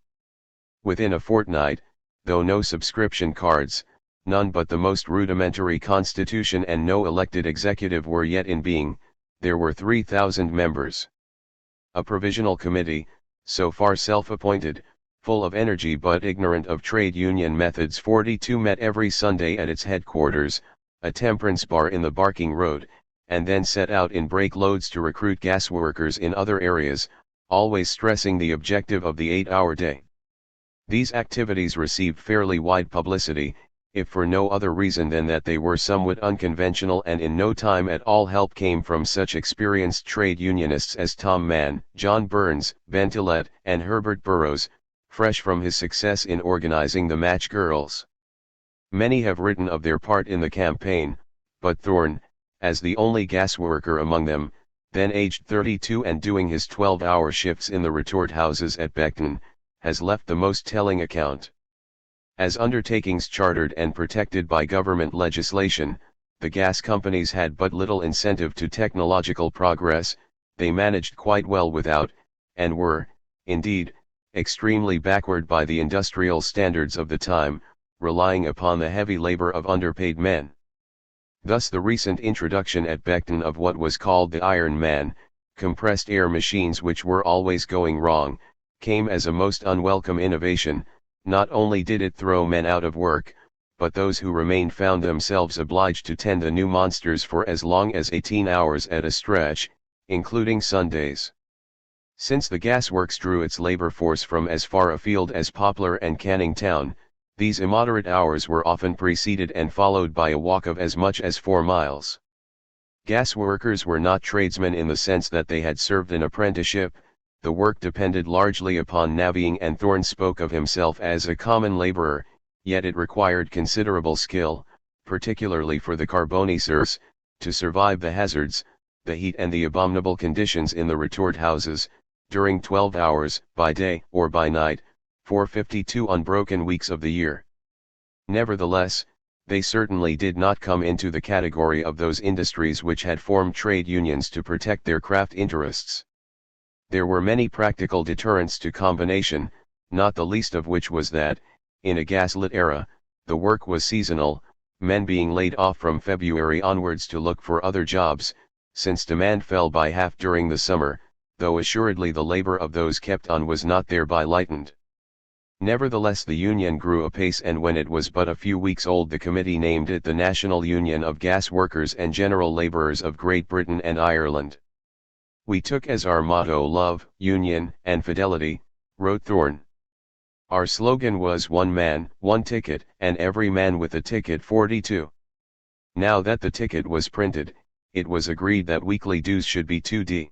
Within a fortnight, though no subscription cards, none but the most rudimentary constitution and no elected executive were yet in being, there were 3,000 members. A provisional committee, so far self-appointed, full of energy but ignorant of trade union methods, 42 met every Sunday at its headquarters, a temperance bar in the Barking Road, and then set out in brake loads to recruit gas workers in other areas, always stressing the objective of the 8-hour day. These activities received fairly wide publicity, if for no other reason than that they were somewhat unconventional, and in no time at all help came from such experienced trade unionists as Tom Mann, John Burns, Ben Tillett, and Herbert Burrows, fresh from his success in organizing the Match Girls. Many have written of their part in the campaign, but Thorne, as the only gas worker among them, then aged 32 and doing his 12-hour shifts in the retort houses at Beckton, has left the most telling account. As undertakings chartered and protected by government legislation, the gas companies had but little incentive to technological progress, they managed quite well without, and were, indeed, extremely backward by the industrial standards of the time, relying upon the heavy labor of underpaid men. Thus the recent introduction at Beckton of what was called the Iron Man, compressed air machines which were always going wrong, came as a most unwelcome innovation. Not only did it throw men out of work, but those who remained found themselves obliged to tend the new monsters for as long as 18 hours at a stretch, including Sundays. Since the gasworks drew its labor force from as far afield as Poplar and Canning Town, these immoderate hours were often preceded and followed by a walk of as much as 4 miles. Gas workers were not tradesmen in the sense that they had served an apprenticeship. The work depended largely upon navvying, and Thorne spoke of himself as a common laborer, yet it required considerable skill, particularly for the carbonicers, to survive the hazards, the heat and the abominable conditions in the retort houses, during 12 hours, by day or by night, for 52 unbroken weeks of the year. Nevertheless, they certainly did not come into the category of those industries which had formed trade unions to protect their craft interests. There were many practical deterrents to combination, not the least of which was that, in a gaslit era, the work was seasonal, men being laid off from February onwards to look for other jobs, since demand fell by half during the summer, though assuredly the labor of those kept on was not thereby lightened. Nevertheless the union grew apace, and when it was but a few weeks old the committee named it the National Union of Gas Workers and General Labourers of Great Britain and Ireland. "We took as our motto love, union, and fidelity," wrote Thorne. "Our slogan was one man, one ticket, and every man with a ticket 42. Now that the ticket was printed, it was agreed that weekly dues should be 2d.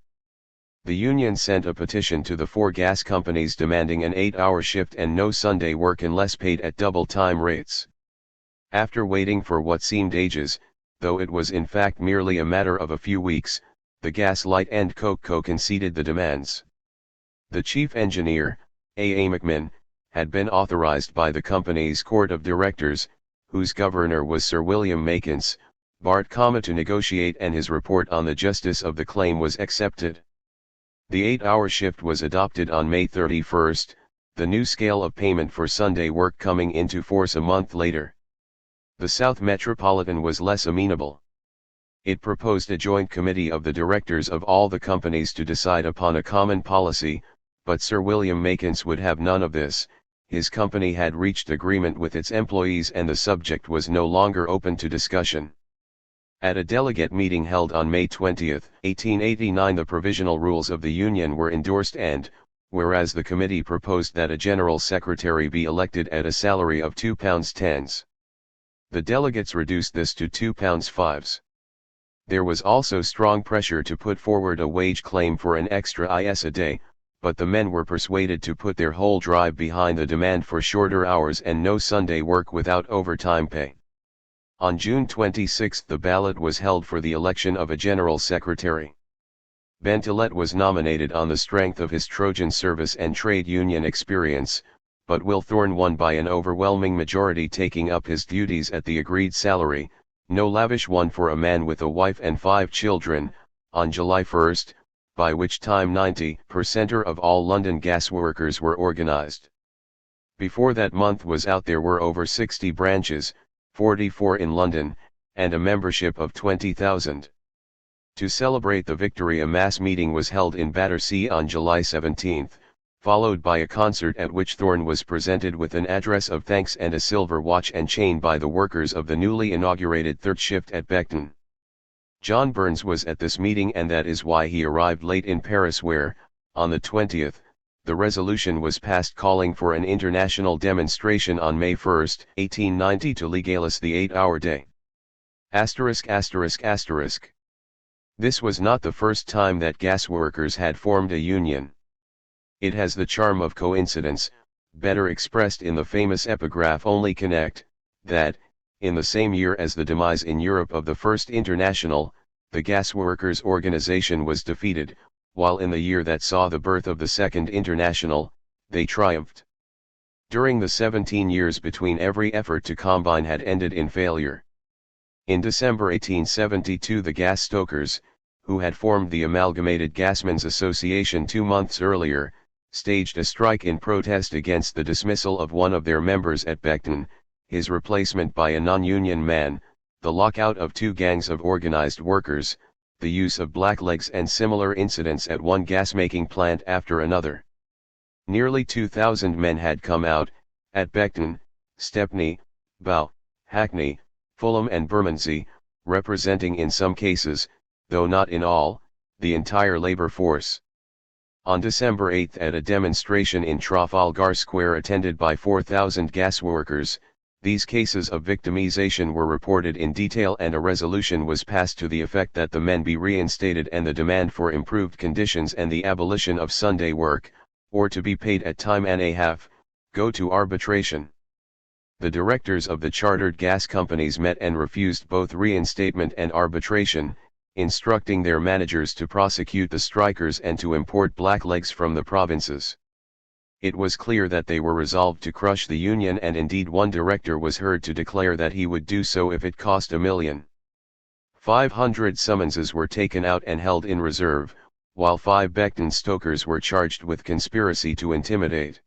The union sent a petition to the 4 gas companies demanding an 8-hour shift and no Sunday work unless paid at double-time rates. After waiting for what seemed ages, though it was in fact merely a matter of a few weeks, the Gas Light and Coke Co. conceded the demands. The chief engineer, A. McMahon, had been authorized by the company's court of directors, whose governor was Sir William Makins, Bart Comma, to negotiate, and his report on the justice of the claim was accepted. The 8-hour shift was adopted on May 31, the new scale of payment for Sunday work coming into force a month later. The South Metropolitan was less amenable. It proposed a joint committee of the directors of all the companies to decide upon a common policy, but Sir William Makins would have none of this. His company had reached agreement with its employees and the subject was no longer open to discussion. At a delegate meeting held on May 20, 1889, the provisional rules of the Union were endorsed and, whereas the committee proposed that a general secretary be elected at a salary of £2.10s. The delegates reduced this to £2.5s. There was also strong pressure to put forward a wage claim for an extra is a day, but the men were persuaded to put their whole drive behind the demand for shorter hours and no Sunday work without overtime pay. On June 26 the ballot was held for the election of a general secretary. Bentelet was nominated on the strength of his Trojan service and trade union experience, but Will Thorne won by an overwhelming majority, taking up his duties at the agreed salary, no lavish one for a man with a wife and 5 children, on July 1, by which time 90% of all London gas workers were organised. Before that month was out there were over 60 branches, 44 in London, and a membership of 20,000. To celebrate the victory a mass meeting was held in Battersea on July 17, followed by a concert at which Thorne was presented with an address of thanks and a silver watch and chain by the workers of the newly inaugurated third shift at Beckton. John Burns was at this meeting, and that is why he arrived late in Paris, where, on the 20th, the resolution was passed calling for an international demonstration on May 1, 1890 to legalise the 8-hour day. This was not the first time that gas workers had formed a union. It has the charm of coincidence, better expressed in the famous epigraph "Only connect," that, in the same year as the demise in Europe of the First International, the gas workers' organization was defeated, while in the year that saw the birth of the Second International, they triumphed. During the 17 years between, every effort to combine had ended in failure. In December 1872 the gas stokers, who had formed the Amalgamated Gasmen's Association 2 months earlier, staged a strike in protest against the dismissal of one of their members at Beckton, his replacement by a non-union man, the lockout of 2 gangs of organized workers, the use of blacklegs, and similar incidents at one gas-making plant after another. Nearly 2,000 men had come out, at Beckton, Stepney, Bow, Hackney, Fulham and Bermondsey, representing in some cases, though not in all, the entire labour force. On December 8 at a demonstration in Trafalgar Square attended by 4,000 gas workers, these cases of victimization were reported in detail and a resolution was passed to the effect that the men be reinstated and the demand for improved conditions and the abolition of Sunday work, or to be paid at time and a half, go to arbitration. The directors of the chartered gas companies met and refused both reinstatement and arbitration, instructing their managers to prosecute the strikers and to import blacklegs from the provinces. It was clear that they were resolved to crush the union, and indeed one director was heard to declare that he would do so if it cost £1,500,000. Summonses were taken out and held in reserve, while 5 Beckton stokers were charged with conspiracy to intimidate.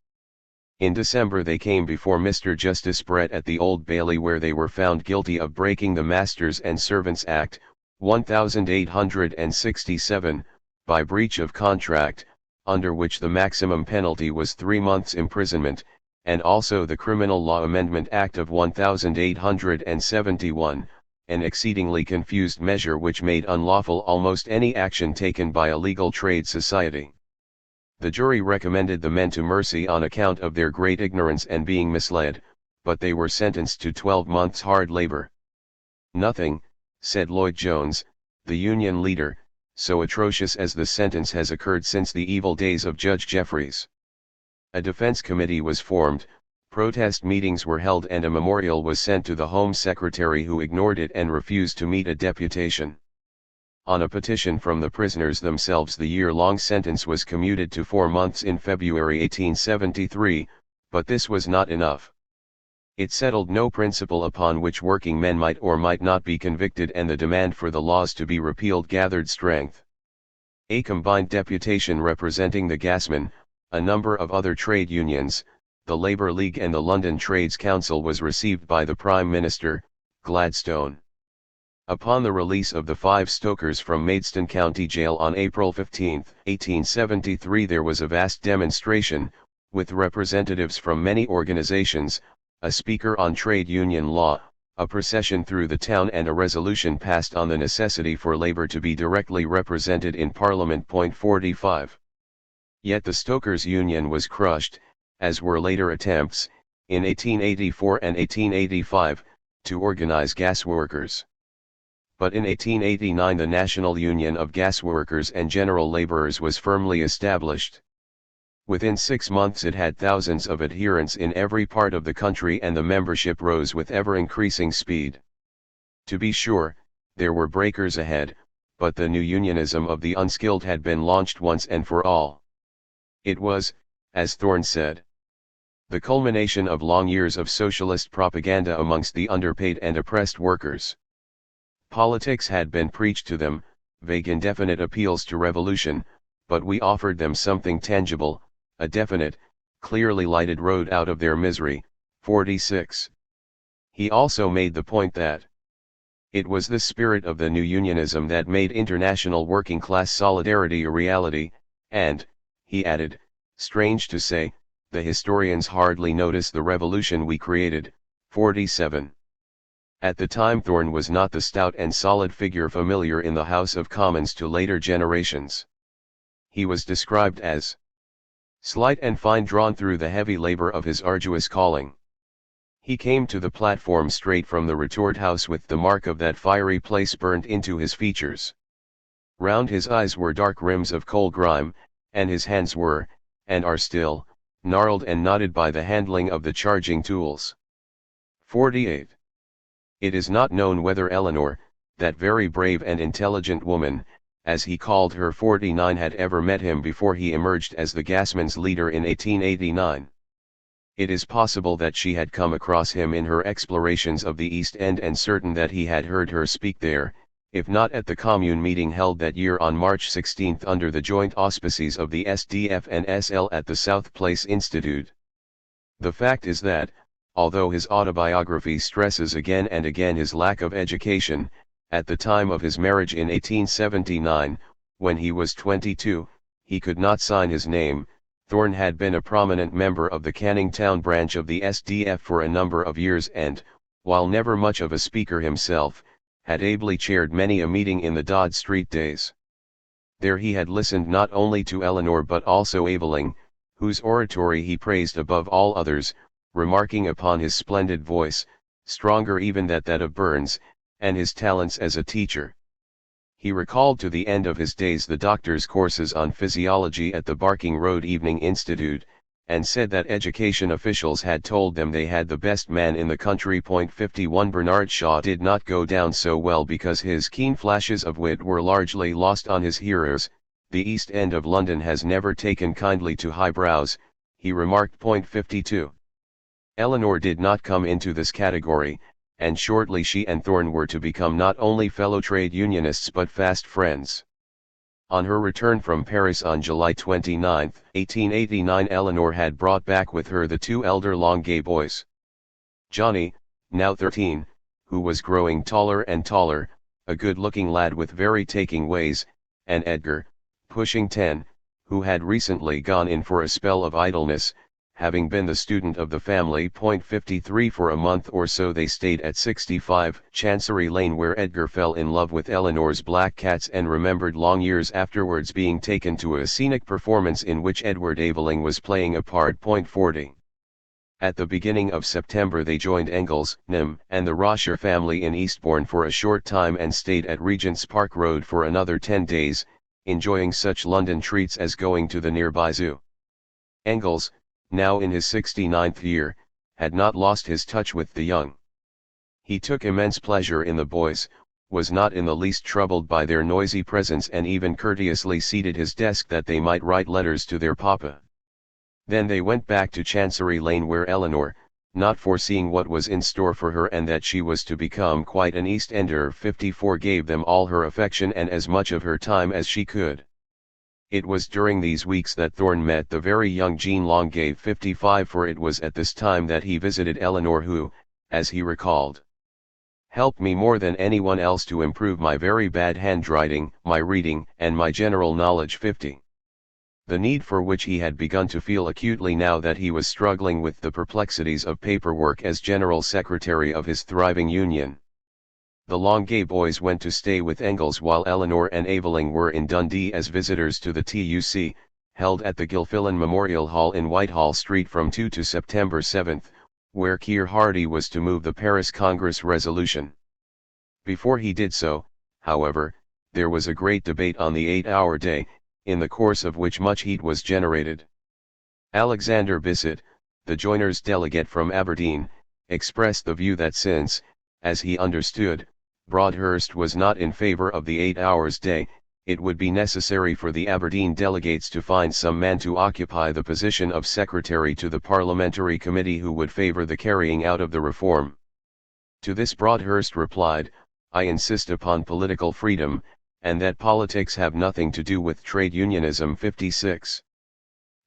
In December they came before Mr. Justice Brett at the Old Bailey, where they were found guilty of breaking the Masters and Servants Act, 1867, by breach of contract, under which the maximum penalty was 3 months imprisonment, and also the Criminal Law Amendment Act of 1871, an exceedingly confused measure which made unlawful almost any action taken by a legal trade society. The jury recommended the men to mercy on account of their great ignorance and being misled, but they were sentenced to 12 months hard labor. Nothing, said Lloyd Jones, the Union leader, so atrocious as the sentence has occurred since the evil days of Judge Jeffreys. A defense committee was formed, protest meetings were held, and a memorial was sent to the Home Secretary, who ignored it and refused to meet a deputation. On a petition from the prisoners themselves, the year-long sentence was commuted to 4 months in February 1873, but this was not enough. It settled no principle upon which working men might or might not be convicted, and the demand for the laws to be repealed gathered strength. A combined deputation representing the gasmen, a number of other trade unions, the Labour League and the London Trades Council was received by the Prime Minister, Gladstone. Upon the release of the 5 stokers from Maidstone County Jail on April 15, 1873, there was a vast demonstration, with representatives from many organisations, a speaker on trade union law, a procession through the town, and a resolution passed on the necessity for labour to be directly represented in Parliament. 45. Yet the Stokers' Union was crushed, as were later attempts, in 1884 and 1885, to organise gas workers. But in 1889 the National Union of Gas Workers and General Labourers was firmly established. Within 6 months it had thousands of adherents in every part of the country, and the membership rose with ever-increasing speed. To be sure, there were breakers ahead, but the new unionism of the unskilled had been launched once and for all. It was, as Thorne said, the culmination of long years of socialist propaganda amongst the underpaid and oppressed workers. Politics had been preached to them, vague indefinite appeals to revolution, but we offered them something tangible, a definite, clearly lighted road out of their misery. 46. He also made the point that it was the spirit of the new unionism that made international working-class solidarity a reality, and, he added, strange to say, the historians hardly notice the revolution we created. 47. At the time Thorne was not the stout and solid figure familiar in the House of Commons to later generations. He was described as slight and fine, drawn through the heavy labour of his arduous calling. He came to the platform straight from the retort house with the mark of that fiery place burnt into his features. Round his eyes were dark rims of coal grime, and his hands were, and are still, gnarled and knotted by the handling of the charging tools. 48. It is not known whether Eleanor, that very brave and intelligent woman, as he called her 49, had ever met him before he emerged as the gasman's leader in 1889. It is possible that she had come across him in her explorations of the East End, and certain that he had heard her speak there, if not at the Commune meeting held that year on March 16 under the joint auspices of the SDF and SL at the South Place Institute. The fact is that, although his autobiography stresses again and again his lack of education, at the time of his marriage in 1879, when he was 22, he could not sign his name. Thorne had been a prominent member of the Canning Town branch of the SDF for a number of years and, while never much of a speaker himself, had ably chaired many a meeting in the Dodd Street days. There he had listened not only to Eleanor but also Aveling, whose oratory he praised above all others, remarking upon his splendid voice, stronger even than that of Burns, and his talents as a teacher. He recalled to the end of his days the doctor's courses on physiology at the Barking Road Evening Institute, and said that education officials had told them they had the best man in the country. 51 Bernard Shaw did not go down so well because his keen flashes of wit were largely lost on his hearers. The East End of London has never taken kindly to highbrows, he remarked. 52. Eleanor did not come into this category, and shortly she and Thorne were to become not only fellow trade unionists but fast friends. On her return from Paris on July 29, 1889, Eleanor had brought back with her the 2 elder Longuet boys. Johnny, now 13, who was growing taller and taller, a good-looking lad with very taking ways, and Edgar, pushing 10, who had recently gone in for a spell of idleness, having been the student of the family. 53 For a month or so they stayed at 65 Chancery Lane, where Edgar fell in love with Eleanor's black cats and remembered long years afterwards being taken to a scenic performance in which Edward Aveling was playing a part. 40 At the beginning of September they joined Engels, Nim, and the Rosher family in Eastbourne for a short time and stayed at Regent's Park Road for another 10 days, enjoying such London treats as going to the nearby zoo. Engels, now in his 69th year, had not lost his touch with the young. He took immense pleasure in the boys, was not in the least troubled by their noisy presence, and even courteously seated his desk that they might write letters to their papa. Then they went back to Chancery Lane, where Eleanor, not foreseeing what was in store for her and that she was to become quite an East Ender, 54, gave them all her affection and as much of her time as she could. It was during these weeks that Thorne met the very young Jean Longave, 55, for it was at this time that he visited Eleanor, who, as he recalled, helped me more than anyone else to improve my very bad handwriting, my reading, and my general knowledge. 50. The need for which he had begun to feel acutely now that he was struggling with the perplexities of paperwork as General Secretary of his thriving union. The Longave boys went to stay with Engels while Eleanor and Aveling were in Dundee as visitors to the TUC, held at the Gilfillan Memorial Hall in Whitehall Street from 2 to September 7, where Keir Hardie was to move the Paris Congress resolution. Before he did so, however, there was a great debate on the 8-hour day, in the course of which much heat was generated. Alexander Bissett, the joiners' delegate from Aberdeen, expressed the view that since, as he understood, Broadhurst was not in favour of the 8 hours day, it would be necessary for the Aberdeen delegates to find some man to occupy the position of secretary to the parliamentary committee who would favour the carrying out of the reform. To this Broadhurst replied, "I insist upon political freedom, and that politics have nothing to do with trade unionism." 56.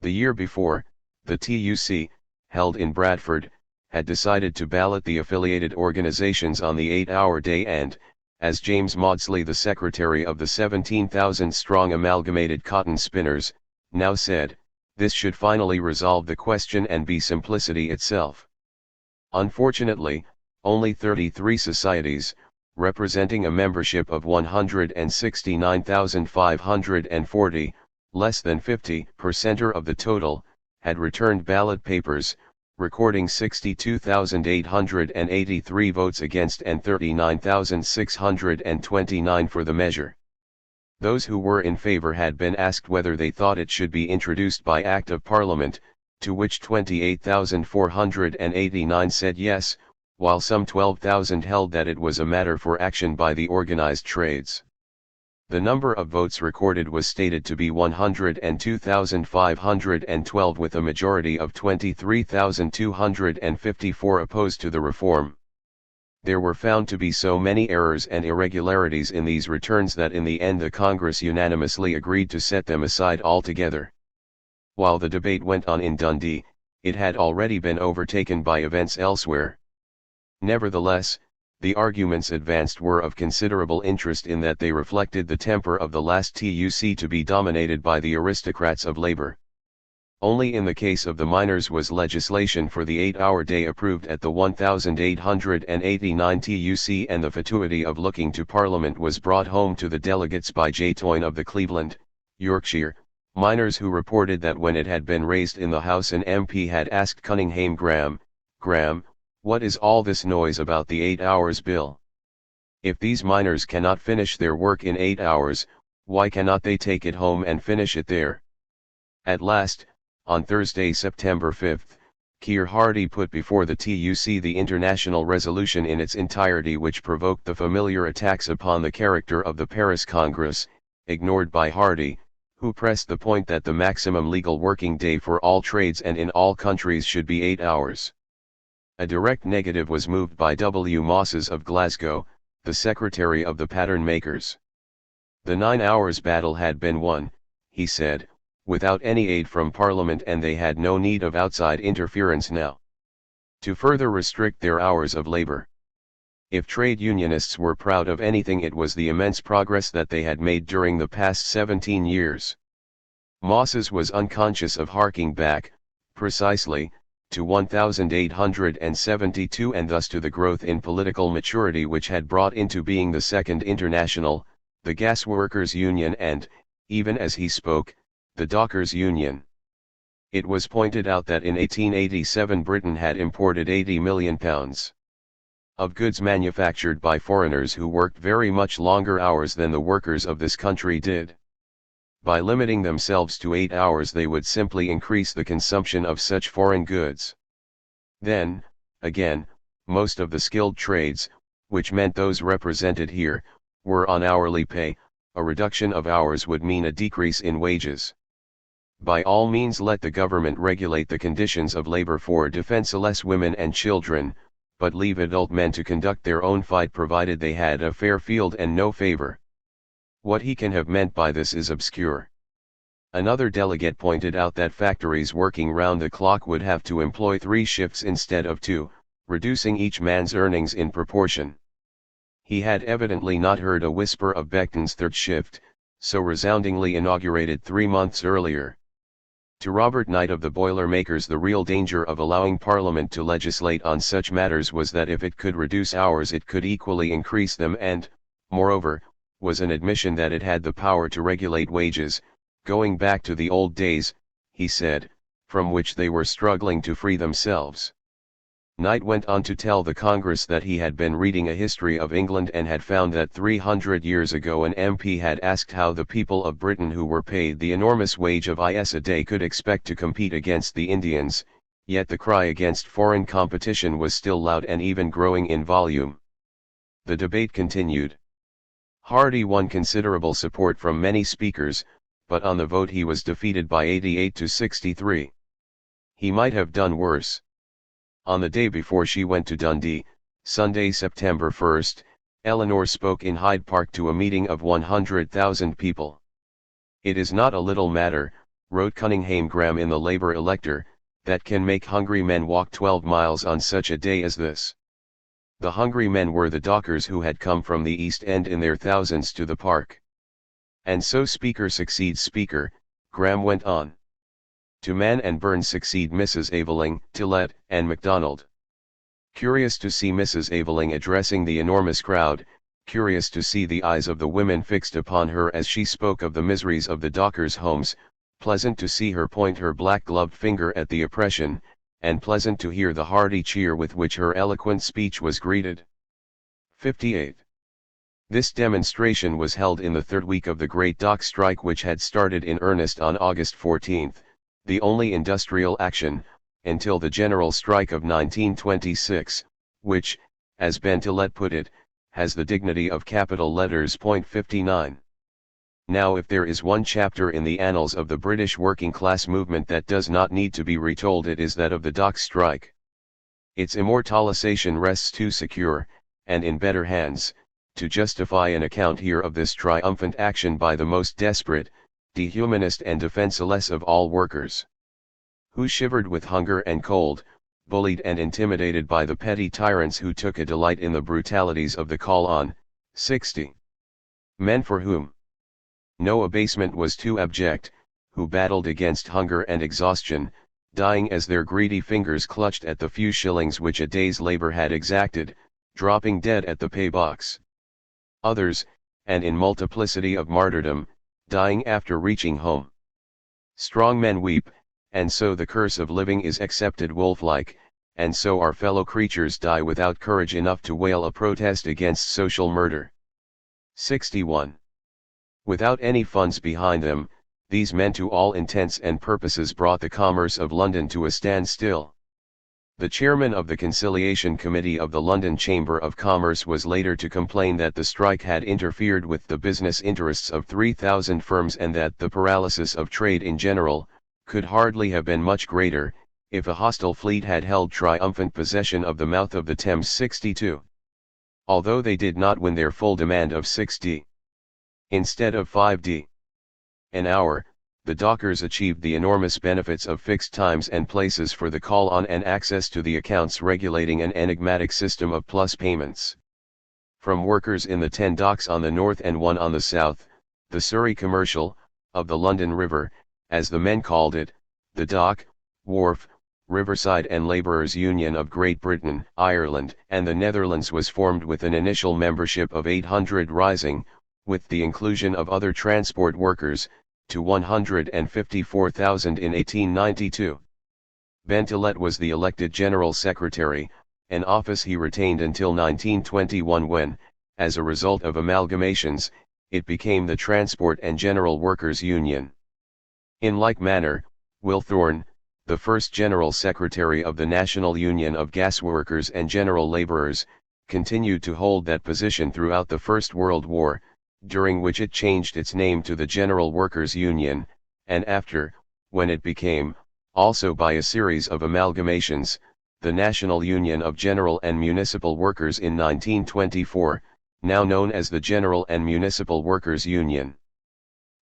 The year before, the TUC, held in Bradford, had decided to ballot the affiliated organizations on the 8-hour day and, as James Maudsley, the secretary of the 17,000-strong Amalgamated Cotton Spinners, now said, this should finally resolve the question and be simplicity itself. Unfortunately, only 33 societies, representing a membership of 169,540, less than 50% of the total, had returned ballot papers, recording 62,883 votes against and 39,629 for the measure. Those who were in favour had been asked whether they thought it should be introduced by Act of Parliament, to which 28,489 said yes, while some 12,000 held that it was a matter for action by the organised trades. The number of votes recorded was stated to be 102,512, with a majority of 23,254 opposed to the reform. There were found to be so many errors and irregularities in these returns that in the end the Congress unanimously agreed to set them aside altogether. While the debate went on in Dundee, it had already been overtaken by events elsewhere. Nevertheless, the arguments advanced were of considerable interest in that they reflected the temper of the last TUC to be dominated by the aristocrats of labour. Only in the case of the miners was legislation for the 8-hour day approved at the 1889 TUC, and the fatuity of looking to Parliament was brought home to the delegates by J. Toyne of the Cleveland, Yorkshire, miners, who reported that when it had been raised in the House an MP had asked Cunninghame Graham, "What is all this noise about the 8 hours bill? If these miners cannot finish their work in 8 hours, why cannot they take it home and finish it there?" At last, on Thursday, September 5, Keir Hardie put before the TUC the international resolution in its entirety, which provoked the familiar attacks upon the character of the Paris Congress, ignored by Hardie, who pressed the point that the maximum legal working day for all trades and in all countries should be 8 hours. A direct negative was moved by W. Mosses of Glasgow, the secretary of the pattern makers. The 9 hours battle had been won, he said, without any aid from Parliament, and they had no need of outside interference now to further restrict their hours of labour. If trade unionists were proud of anything, it was the immense progress that they had made during the past 17 years. Mosses was unconscious of harking back, precisely, to 1872 and thus to the growth in political maturity which had brought into being the Second International, the Gas Workers' Union and, even as he spoke, the Dockers' Union. It was pointed out that in 1887 Britain had imported £80 million of goods manufactured by foreigners who worked very much longer hours than the workers of this country did. By limiting themselves to 8 hours they would simply increase the consumption of such foreign goods. Then, again, most of the skilled trades, which meant those represented here, were on hourly pay. A reduction of hours would mean a decrease in wages. By all means let the government regulate the conditions of labor for defenseless women and children, but leave adult men to conduct their own fight provided they had a fair field and no favor. What he can have meant by this is obscure. Another delegate pointed out that factories working round the clock would have to employ 3 shifts instead of 2, reducing each man's earnings in proportion. He had evidently not heard a whisper of Beckton's third shift, so resoundingly inaugurated 3 months earlier. To Robert Knight of the Boilermakers, the real danger of allowing Parliament to legislate on such matters was that if it could reduce hours it could equally increase them and, moreover, was an admission that it had the power to regulate wages, going back to the old days, he said, from which they were struggling to free themselves. Knight went on to tell the Congress that he had been reading a history of England and had found that 300 years ago an MP had asked how the people of Britain who were paid the enormous wage of is a day could expect to compete against the Indians, yet the cry against foreign competition was still loud and even growing in volume. The debate continued. Hardy won considerable support from many speakers, but on the vote he was defeated by 88 to 63. He might have done worse. On the day before she went to Dundee, Sunday, September 1, Eleanor spoke in Hyde Park to a meeting of 100,000 people. "It is not a little matter," wrote Cunningham Graham in the Labour Elector, "that can make hungry men walk 12 miles on such a day as this." The hungry men were the dockers who had come from the East End in their thousands to the park. And so speaker succeeds speaker, Graham went on. To Mann and Burns succeed Mrs. Aveling, Tillett, and MacDonald. Curious to see Mrs. Aveling addressing the enormous crowd, curious to see the eyes of the women fixed upon her as she spoke of the miseries of the dockers' homes, pleasant to see her point her black-gloved finger at the oppression, and pleasant to hear the hearty cheer with which her eloquent speech was greeted. 58. This demonstration was held in the third week of the Great Dock Strike, which had started in earnest on August 14, the only industrial action, until the general strike of 1926, which, as Ben Tillett put it, has the dignity of capital letters. 59. Now if there is one chapter in the annals of the British working class movement that does not need to be retold, it is that of the Dock Strike. Its immortalization rests too secure, and in better hands, to justify an account here of this triumphant action by the most desperate, dehumanist and defenseless of all workers, who shivered with hunger and cold, bullied and intimidated by the petty tyrants who took a delight in the brutalities of the call on. 60. Men for whom no abasement was too abject, who battled against hunger and exhaustion, dying as their greedy fingers clutched at the few shillings which a day's labor had exacted, dropping dead at the pay box. Others, and in multiplicity of martyrdom, dying after reaching home. Strong men weep, and so the curse of living is accepted wolf-like, and so our fellow creatures die without courage enough to wail a protest against social murder. 61. Without any funds behind them, these men to all intents and purposes brought the commerce of London to a standstill. The chairman of the Conciliation Committee of the London Chamber of Commerce was later to complain that the strike had interfered with the business interests of 3,000 firms and that the paralysis of trade in general could hardly have been much greater, if a hostile fleet had held triumphant possession of the mouth of the Thames. 62. Although they did not win their full demand of 6d. Instead of 5d. an hour, the dockers achieved the enormous benefits of fixed times and places for the call on and access to the accounts regulating an enigmatic system of plus payments. from workers in the 10 docks on the north and 1 on the south, the Surrey Commercial, of the London River, as the men called it, the Dock, Wharf, Riverside and Labourers Union of Great Britain, Ireland and the Netherlands was formed with an initial membership of 800 rising, with the inclusion of other transport workers, to 154,000 in 1892. Ben Tillett was the elected General Secretary, an office he retained until 1921 when, as a result of amalgamations, it became the Transport and General Workers Union. In like manner, Will Thorne, the first General Secretary of the National Union of Gasworkers and General Labourers, continued to hold that position throughout the First World War, during which it changed its name to the General Workers Union, and after, when it became, also by a series of amalgamations, the National Union of General and Municipal Workers in 1924, now known as the General and Municipal Workers Union.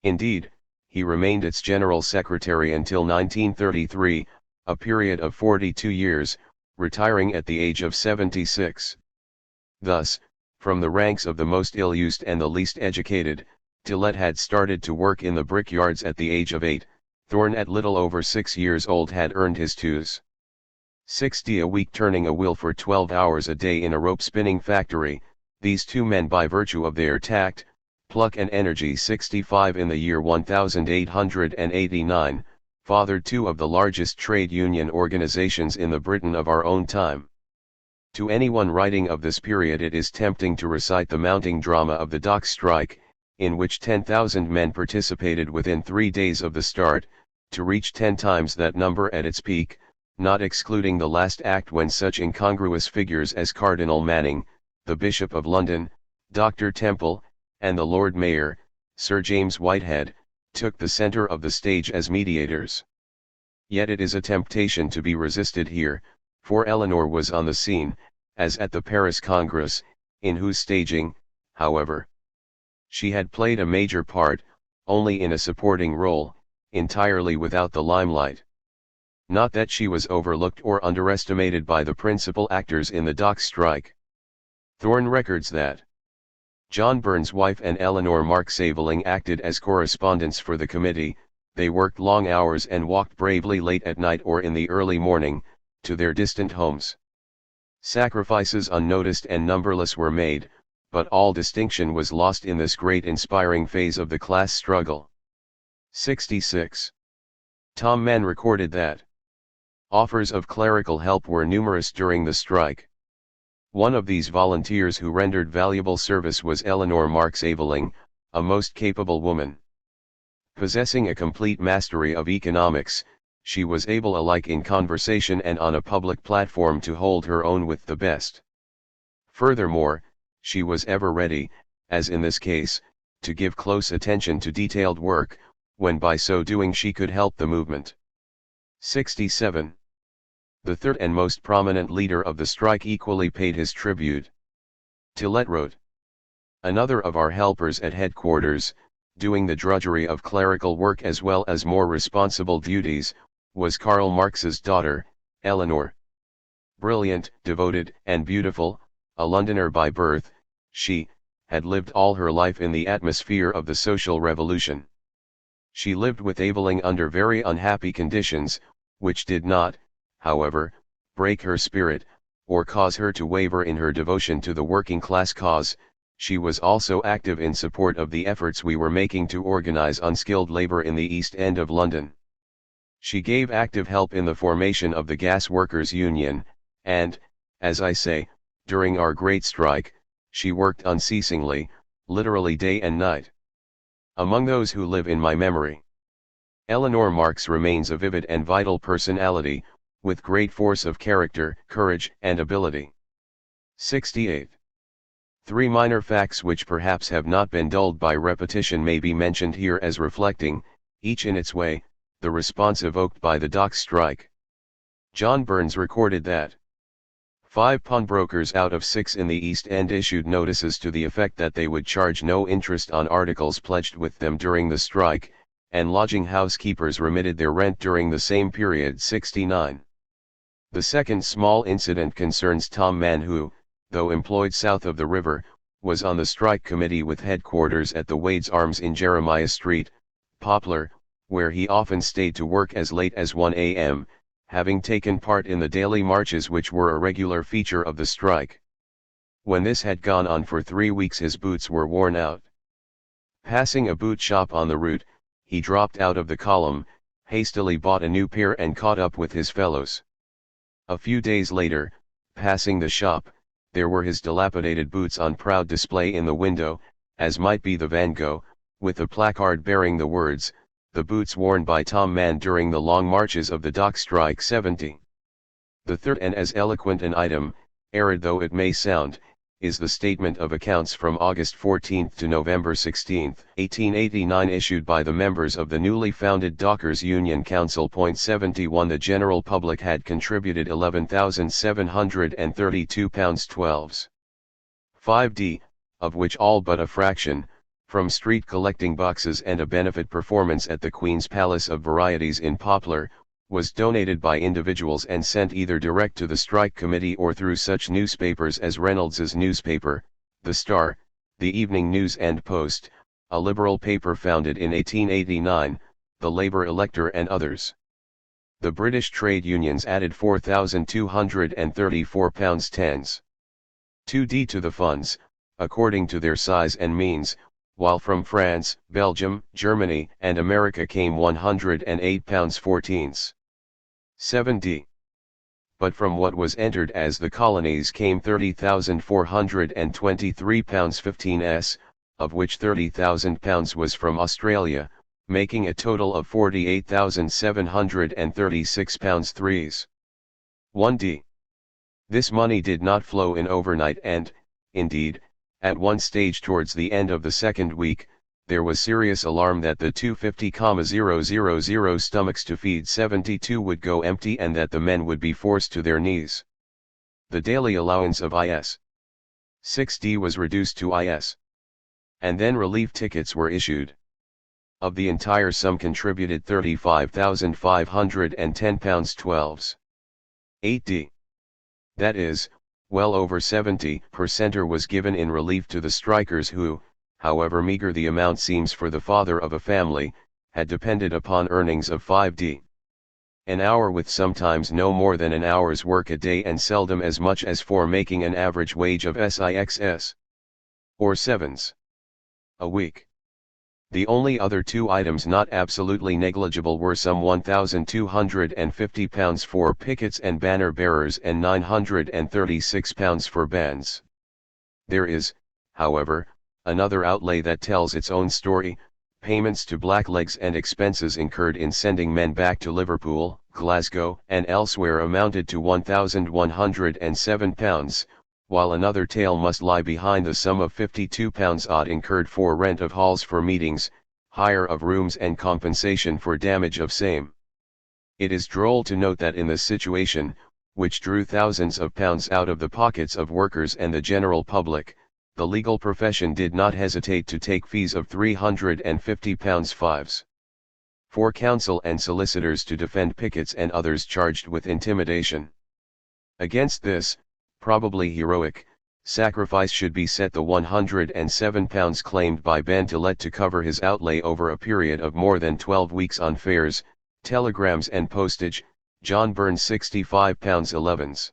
Indeed, he remained its General Secretary until 1933, a period of 42 years, retiring at the age of 76. Thus, from the ranks of the most ill-used and the least educated, Tillett had started to work in the brickyards at the age of 8, Thorne at little over 6 years old had earned his 2s.60 a week turning a wheel for 12 hours a day in a rope-spinning factory. These two men, by virtue of their tact, pluck and energy, 65 in the year 1889, fathered two of the largest trade union organizations in the Britain of our own time. To anyone writing of this period it is tempting to recite the mounting drama of the dock strike, in which 10,000 men participated within 3 days of the start, to reach 10 times that number at its peak, not excluding the last act when such incongruous figures as Cardinal Manning, the Bishop of London, Dr. Temple, and the Lord Mayor, Sir James Whitehead, took the centre of the stage as mediators. Yet it is a temptation to be resisted here, for Eleanor was on the scene, as at the Paris Congress, in whose staging, however, she had played a major part, only in a supporting role, entirely without the limelight. Not that she was overlooked or underestimated by the principal actors in the dock strike. Thorne records that John Burns' wife and Eleanor Marx Aveling acted as correspondents for the committee. They worked long hours and walked bravely late at night or in the early morning, to their distant homes. Sacrifices unnoticed and numberless were made, but all distinction was lost in this great inspiring phase of the class struggle. 66. Tom Mann recorded that offers of clerical help were numerous during the strike. One of these volunteers who rendered valuable service was Eleanor Marx Aveling, a most capable woman. Possessing a complete mastery of economics, she was able alike in conversation and on a public platform to hold her own with the best. Furthermore, she was ever ready, as in this case, to give close attention to detailed work, when by so doing she could help the movement. 67. The third and most prominent leader of the strike equally paid his tribute. Tillett wrote, "Another of our helpers at headquarters, doing the drudgery of clerical work as well as more responsible duties, was Karl Marx's daughter, Eleanor. Brilliant, devoted, and beautiful, a Londoner by birth, she had lived all her life in the atmosphere of the social revolution. She lived with Aveling under very unhappy conditions, which did not, however, break her spirit, or cause her to waver in her devotion to the working class cause. She was also active in support of the efforts we were making to organize unskilled labor in the East End of London. She gave active help in the formation of the Gas Workers' Union, and, as I say, during our great strike, she worked unceasingly, literally day and night. Among those who live in my memory, Eleanor Marx remains a vivid and vital personality, with great force of character, courage, and ability. 68. 3 minor facts which perhaps have not been dulled by repetition may be mentioned here as reflecting, each in its way, the response evoked by the dock strike. John Burns recorded that 5 pawnbrokers out of 6 in the East End issued notices to the effect that they would charge no interest on articles pledged with them during the strike, and lodging house keepers remitted their rent during the same period. 69. The second small incident concerns Tom Mann who, though employed south of the river, was on the strike committee with headquarters at the Wade's Arms in Jeremiah Street, Poplar, where he often stayed to work as late as 1 a.m., having taken part in the daily marches which were a regular feature of the strike. When this had gone on for 3 weeks his boots were worn out. Passing a boot shop on the route, he dropped out of the column, hastily bought a new pair and caught up with his fellows. A few days later, passing the shop, there were his dilapidated boots on proud display in the window, as might be the Van Gogh, with a placard bearing the words, "The boots worn by Tom Mann during the long marches of the dock strike 70. The third and as eloquent an item, arid though it may sound, is the statement of accounts from August 14 to November 16, 1889 issued by the members of the newly founded Dockers Union Council. 71 The general public had contributed £11,732.12. 5d, of which all but a fraction, from street collecting boxes and a benefit performance at the Queen's Palace of Varieties in Poplar, was donated by individuals and sent either direct to the strike committee or through such newspapers as Reynolds's newspaper, The Star, the Evening News and Post, a liberal paper founded in 1889, the Labour Elector and others. The British trade unions added £4,234.10. 2d to the funds, according to their size and means, while from France, Belgium, Germany and America came £108.14. 7d. But from what was entered as the colonies came £30,423.15s, of which £30,000 was from Australia, making a total of £48,736.3s. 1d. This money did not flow in overnight and, indeed, at one stage towards the end of the second week, there was serious alarm that the 250,000 stomachs to feed 72 would go empty and that the men would be forced to their knees. The daily allowance of Is. 6d was reduced to Is. And then relief tickets were issued. Of the entire sum contributed £35,510.12s. 8d. That is, well over 70% was given in relief to the strikers who, however meager the amount seems for the father of a family, had depended upon earnings of 5d. an hour with sometimes no more than an hour's work a day and seldom as much as 4 making an average wage of 6s. or 7s. a week. The only other two items not absolutely negligible were some £1,250 for pickets and banner bearers and £936 for bands. There is, however, another outlay that tells its own story. Payments to blacklegs and expenses incurred in sending men back to Liverpool, Glasgow and elsewhere amounted to £1,107, while another tale must lie behind the sum of £52 odd incurred for rent of halls for meetings, hire of rooms and compensation for damage of same. It is droll to note that in this situation, which drew thousands of pounds out of the pockets of workers and the general public, the legal profession did not hesitate to take fees of £350 fives. For counsel and solicitors to defend pickets and others charged with intimidation. Against this, probably heroic, sacrifice should be set the £107 claimed by Ben Tillett to cover his outlay over a period of more than 12 weeks on fares, telegrams and postage, John Burns £65.11.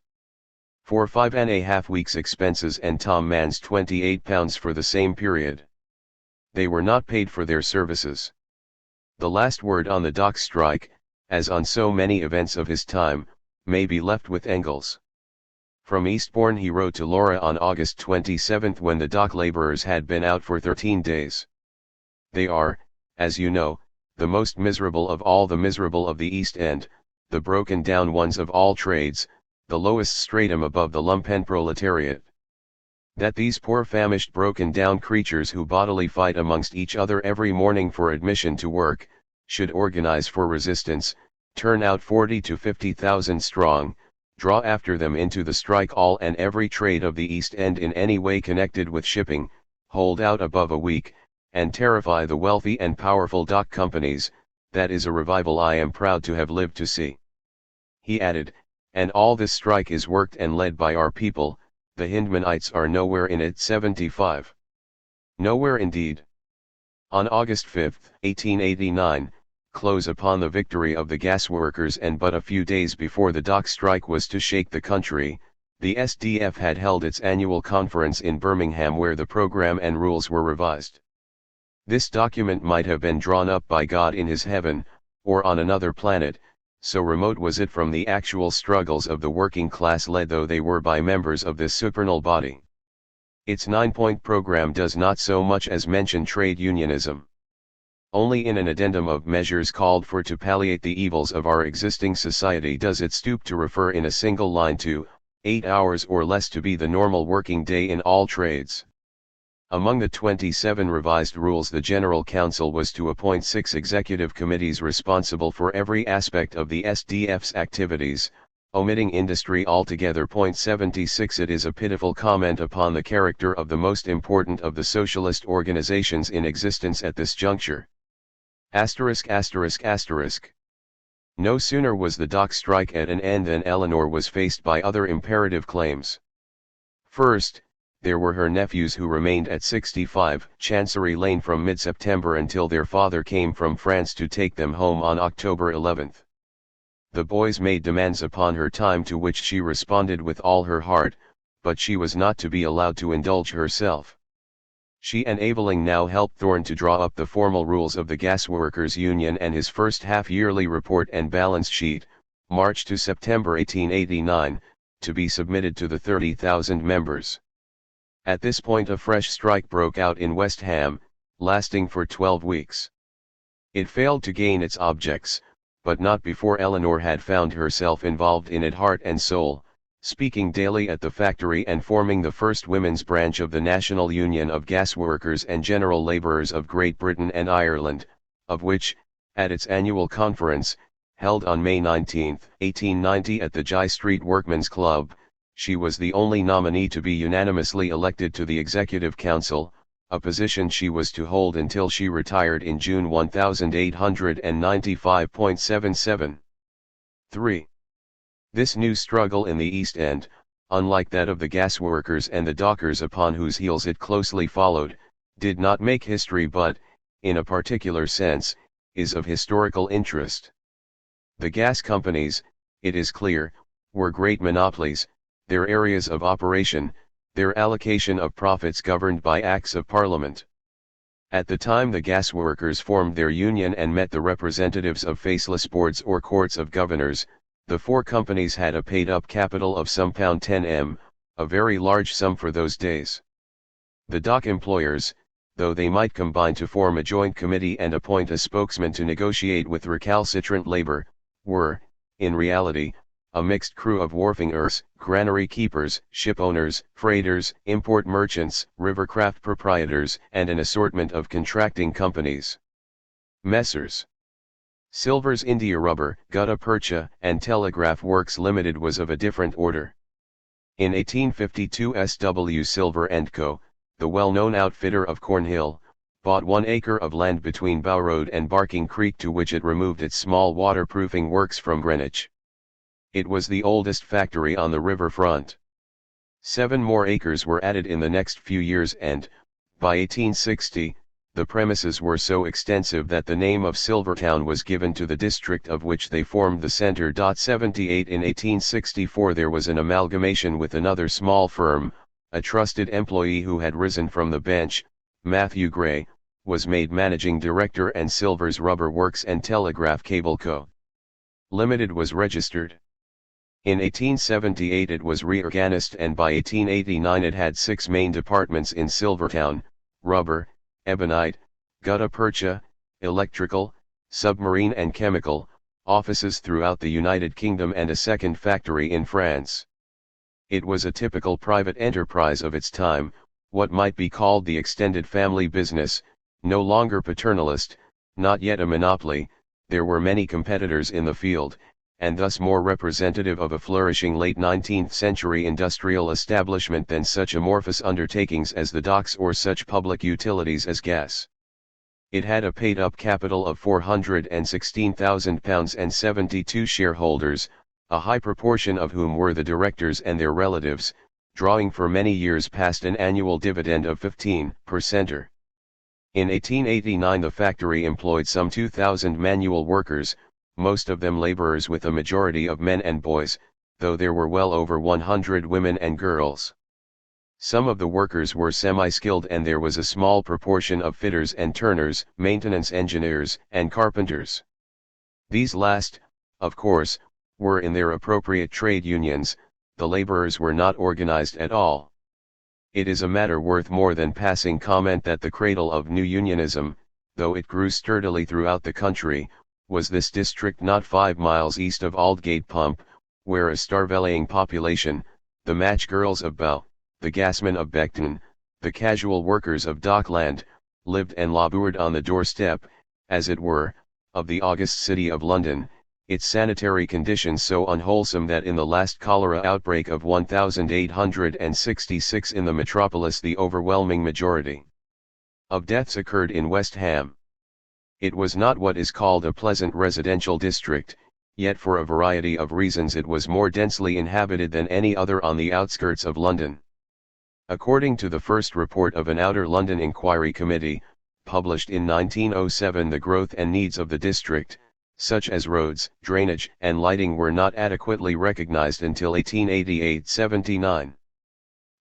For 5.5 weeks' expenses and Tom Mann's £28 for the same period. They were not paid for their services. The last word on the dock strike, as on so many events of his time, may be left with Engels. From Eastbourne he wrote to Laura on August 27 when the dock labourers had been out for 13 days. They are, as you know, the most miserable of all the miserable of the East End, the broken down ones of all trades, the lowest stratum above the lumpen proletariat. That these poor famished broken down creatures who bodily fight amongst each other every morning for admission to work, should organize for resistance, turn out 40 to 50,000 strong, draw after them into the strike all and every trade of the East End in any way connected with shipping, hold out above a week, and terrify the wealthy and powerful dock companies, that is a revival I am proud to have lived to see. He added, and all this strike is worked and led by our people, the Hindmanites are nowhere in it. 75. Nowhere indeed. On August 5, 1889, close upon the victory of the gasworkers and but a few days before the dock strike was to shake the country, the SDF had held its annual conference in Birmingham where the program and rules were revised. This document might have been drawn up by God in his heaven, or on another planet, so remote was it from the actual struggles of the working class led though they were by members of this supernal body. Its 9-point program does not so much as mention trade unionism. Only in an addendum of measures called for to palliate the evils of our existing society does it stoop to refer in a single line to 8 hours or less to be the normal working day in all trades. Among the 27 revised rules, the General Council was to appoint 6 executive committees responsible for every aspect of the SDF's activities, omitting industry altogether. 76 It is a pitiful comment upon the character of the most important of the socialist organizations in existence at this juncture. No sooner was the dock strike at an end than Eleanor was faced by other imperative claims. First, there were her nephews who remained at 65 Chancery Lane from mid-September until their father came from France to take them home on October 11. The boys made demands upon her time to which she responded with all her heart, but she was not to be allowed to indulge herself. She and Eveling now helped Thorne to draw up the formal rules of the Gasworkers' Union and his first half-yearly report and balance sheet, March to September 1889, to be submitted to the 30,000 members. At this point a fresh strike broke out in West Ham, lasting for 12 weeks. It failed to gain its objects, but not before Eleanor had found herself involved in it heart and soul, speaking daily at the factory and forming the first women's branch of the National Union of Gasworkers and General Labourers of Great Britain and Ireland, of which, at its annual conference, held on May 19, 1890 at the Jai Street Workmen's Club, she was the only nominee to be unanimously elected to the Executive Council, a position she was to hold until she retired in June 1895.77. 3. This new struggle in the East End, unlike that of the gasworkers and the dockers upon whose heels it closely followed, did not make history but, in a particular sense, is of historical interest. The gas companies, it is clear, were great monopolies, their areas of operation, their allocation of profits governed by Acts of Parliament. At the time the gasworkers formed their union and met the representatives of faceless boards or courts of governors, the 4 companies had a paid-up capital of some £10m, a very large sum for those days. The dock employers, though they might combine to form a joint committee and appoint a spokesman to negotiate with recalcitrant labour, were, in reality, a mixed crew of wharfingers, granary keepers, ship owners, freighters, import merchants, rivercraft proprietors, and an assortment of contracting companies. Messrs. Silver's India Rubber, Gutta Percha, and Telegraph Works Limited was of a different order. In 1852 S.W. Silver & Co., the well-known outfitter of Cornhill, bought 1 acre of land between Bow Road and Barking Creek, to which it removed its small waterproofing works from Greenwich. It was the oldest factory on the river front. 7 more acres were added in the next few years and, by 1860, the premises were so extensive that the name of Silvertown was given to the district of which they formed the centre. 78 In 1864 there was an amalgamation with another small firm, a trusted employee who had risen from the bench, Matthew Gray, was made managing director and Silver's Rubber Works and Telegraph Cable Co. Limited was registered. In 1878 it was reorganized and by 1889 it had 6 main departments in Silvertown: rubber, ebonite, gutta percha, electrical, submarine and chemical, offices throughout the United Kingdom and a second factory in France. It was a typical private enterprise of its time, what might be called the extended family business, no longer paternalist, not yet a monopoly. There were many competitors in the field, and thus more representative of a flourishing late 19th century industrial establishment than such amorphous undertakings as the docks or such public utilities as gas. It had a paid-up capital of £416,000 and 72 shareholders, a high proportion of whom were the directors and their relatives, drawing for many years past an annual dividend of 15%. In 1889 the factory employed some 2,000 manual workers, most of them laborers with a majority of men and boys, though there were well over 100 women and girls. Some of the workers were semi-skilled and there was a small proportion of fitters and turners, maintenance engineers, and carpenters. These last, of course, were in their appropriate trade unions. The laborers were not organized at all. It is a matter worth more than passing comment that the cradle of new unionism, though it grew sturdily throughout the country, was this district not 5 miles east of Aldgate Pump, where a starveling population, the match girls of Bow, the gasmen of Beckton, the casual workers of Dockland, lived and laboured on the doorstep, as it were, of the august city of London, its sanitary conditions so unwholesome that in the last cholera outbreak of 1866 in the metropolis the overwhelming majority of deaths occurred in West Ham. It was not what is called a pleasant residential district, yet for a variety of reasons it was more densely inhabited than any other on the outskirts of London. According to the first report of an Outer London Inquiry Committee, published in 1907, the growth and needs of the district, such as roads, drainage, and lighting, were not adequately recognized until 1888-79.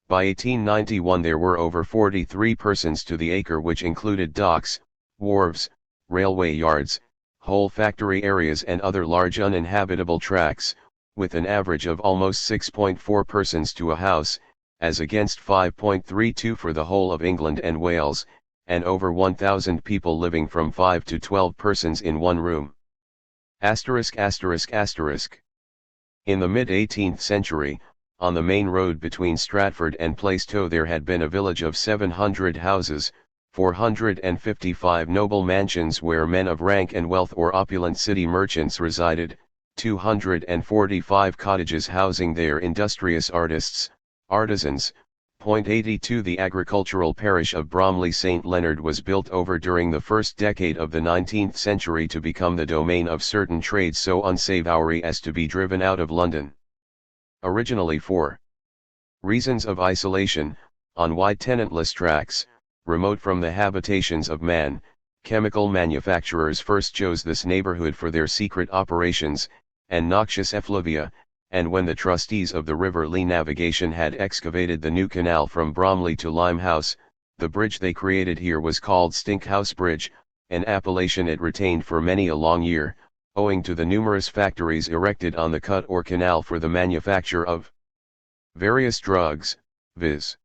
By 1891 there were over 43 persons to the acre, which included docks, wharves, railway yards, whole factory areas and other large uninhabitable tracts, with an average of almost 6.4 persons to a house, as against 5.32 for the whole of England and Wales, and over 1,000 people living from 5 to 12 persons in one room. ******. In the mid-18th century, on the main road between Stratford and Plaistow there had been a village of 700 houses, 455 noble mansions where men of rank and wealth or opulent city merchants resided, 245 cottages housing their industrious artists, artisans. 82 The agricultural parish of Bromley St. Leonard was built over during the first decade of the 19th century to become the domain of certain trades so unsavoury as to be driven out of London. Originally for reasons of isolation, on wide tenantless tracts, remote from the habitations of man, chemical manufacturers first chose this neighbourhood for their secret operations, and noxious effluvia, and when the trustees of the River Lee Navigation had excavated the new canal from Bromley to Limehouse, the bridge they created here was called Stinkhouse Bridge, an appellation it retained for many a long year, owing to the numerous factories erected on the cut or canal for the manufacture of various drugs, viz.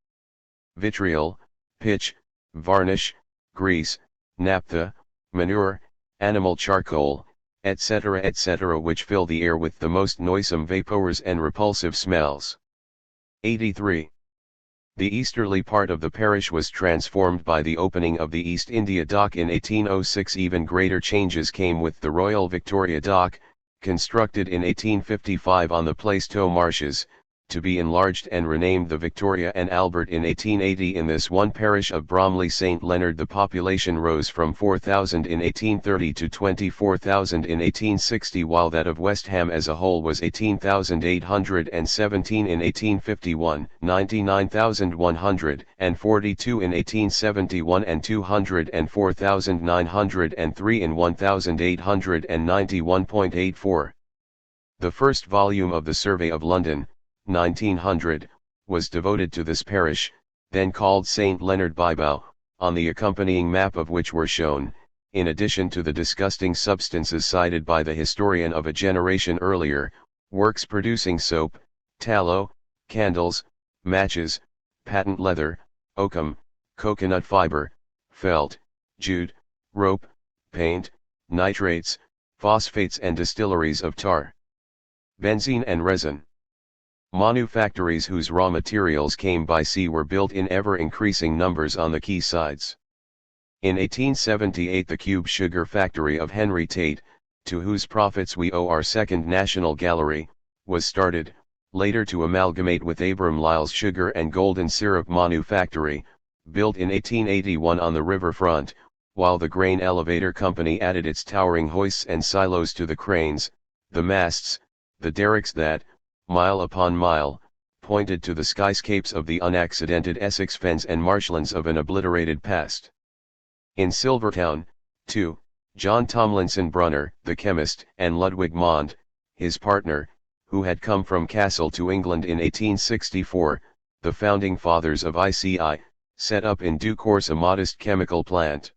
vitriol, pitch, varnish, grease, naphtha, manure, animal charcoal, etc., which fill the air with the most noisome vapors and repulsive smells. 83. The easterly part of the parish was transformed by the opening of the East India Dock in 1806. Even greater changes came with the Royal Victoria Dock, constructed in 1855 on the Plaistow marshes, to be enlarged and renamed the Victoria and Albert in 1880. In this one parish of Bromley St. Leonard the population rose from 4,000 in 1830 to 24,000 in 1860, while that of West Ham as a whole was 18,817 in 1851, 99,142 in 1871 and 204,903 in 1891.84. The first volume of the Survey of London, 1900, was devoted to this parish, then called St. Leonard by Bow, on the accompanying map of which were shown, in addition to the disgusting substances cited by the historian of a generation earlier, works producing soap, tallow, candles, matches, patent leather, oakum, coconut fiber, felt, jute, rope, paint, nitrates, phosphates and distilleries of tar, benzene and resin. Manufactories whose raw materials came by sea were built in ever-increasing numbers on the quaysides. In 1878 the Cube Sugar Factory of Henry Tate, to whose profits we owe our second National Gallery, was started, later to amalgamate with Abram Lyle's Sugar and Golden Syrup Manufactory, built in 1881 on the river front, while the Grain Elevator Company added its towering hoists and silos to the cranes, the masts, the derricks that, mile upon mile, pointed to the skyscapes of the unaccidented Essex fens and marshlands of an obliterated past. In Silvertown, too, John Tomlinson Brunner, the chemist, and Ludwig Mond, his partner, who had come from Kassel to England in 1864, the founding fathers of ICI, set up in due course a modest chemical plant.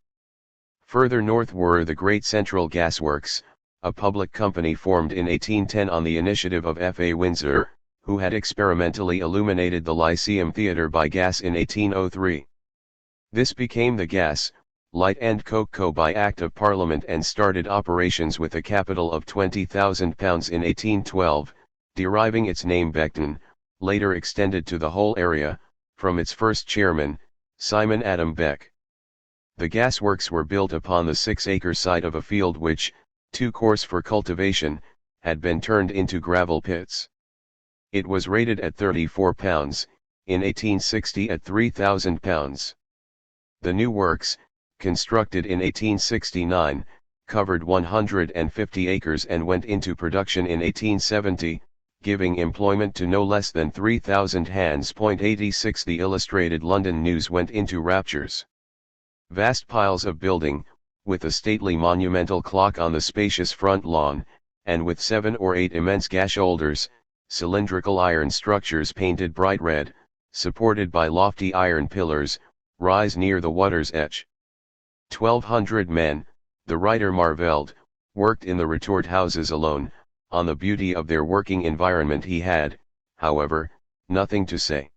Further north were the Great Central Gas Works, a public company formed in 1810 on the initiative of F.A. Windsor, who had experimentally illuminated the Lyceum Theatre by gas in 1803. This became the Gas, Light and Coke Co. by Act of Parliament and started operations with a capital of £20,000 in 1812, deriving its name Beckton, later extended to the whole area, from its first chairman, Simon Adam Beck. The gasworks were built upon the 6-acre site of a field which, too coarse for cultivation, had been turned into gravel pits. It was rated at £34, in 1860 at £3,000. The new works, constructed in 1869, covered 150 acres and went into production in 1870, giving employment to no less than 3,000 hands. 86 The Illustrated London News went into raptures. Vast piles of building, with a stately monumental clock on the spacious front lawn, and with 7 or 8 immense gash holders, cylindrical iron structures painted bright red, supported by lofty iron pillars, rise near the water's edge. 1,200 men, the writer marvelled, worked in the retort houses alone. On the beauty of their working environment he had, however, nothing to say.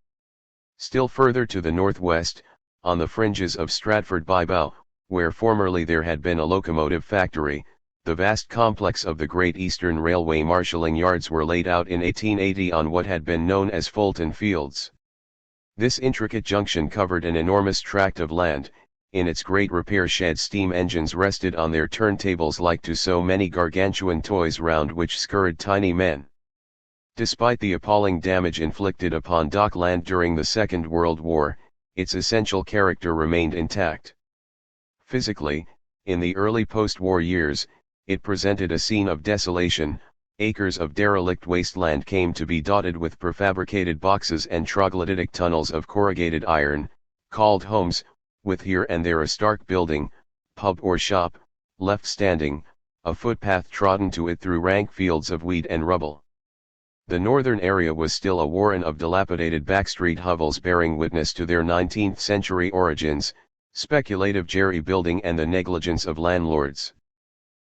Still further to the northwest, on the fringes of Stratford-by-Bow, where formerly there had been a locomotive factory, the vast complex of the Great Eastern Railway marshalling yards were laid out in 1880 on what had been known as Fulton Fields. This intricate junction covered an enormous tract of land. In its great repair shed steam engines rested on their turntables like to so many gargantuan toys round which scurried tiny men. Despite the appalling damage inflicted upon dockland during the Second World War, its essential character remained intact. Physically, in the early post-war years, it presented a scene of desolation. Acres of derelict wasteland came to be dotted with prefabricated boxes and troglodytic tunnels of corrugated iron, called homes, with here and there a stark building, pub or shop, left standing, a footpath trodden to it through rank fields of weed and rubble. The northern area was still a warren of dilapidated backstreet hovels bearing witness to their 19th-century origins, speculative jerry building and the negligence of landlords.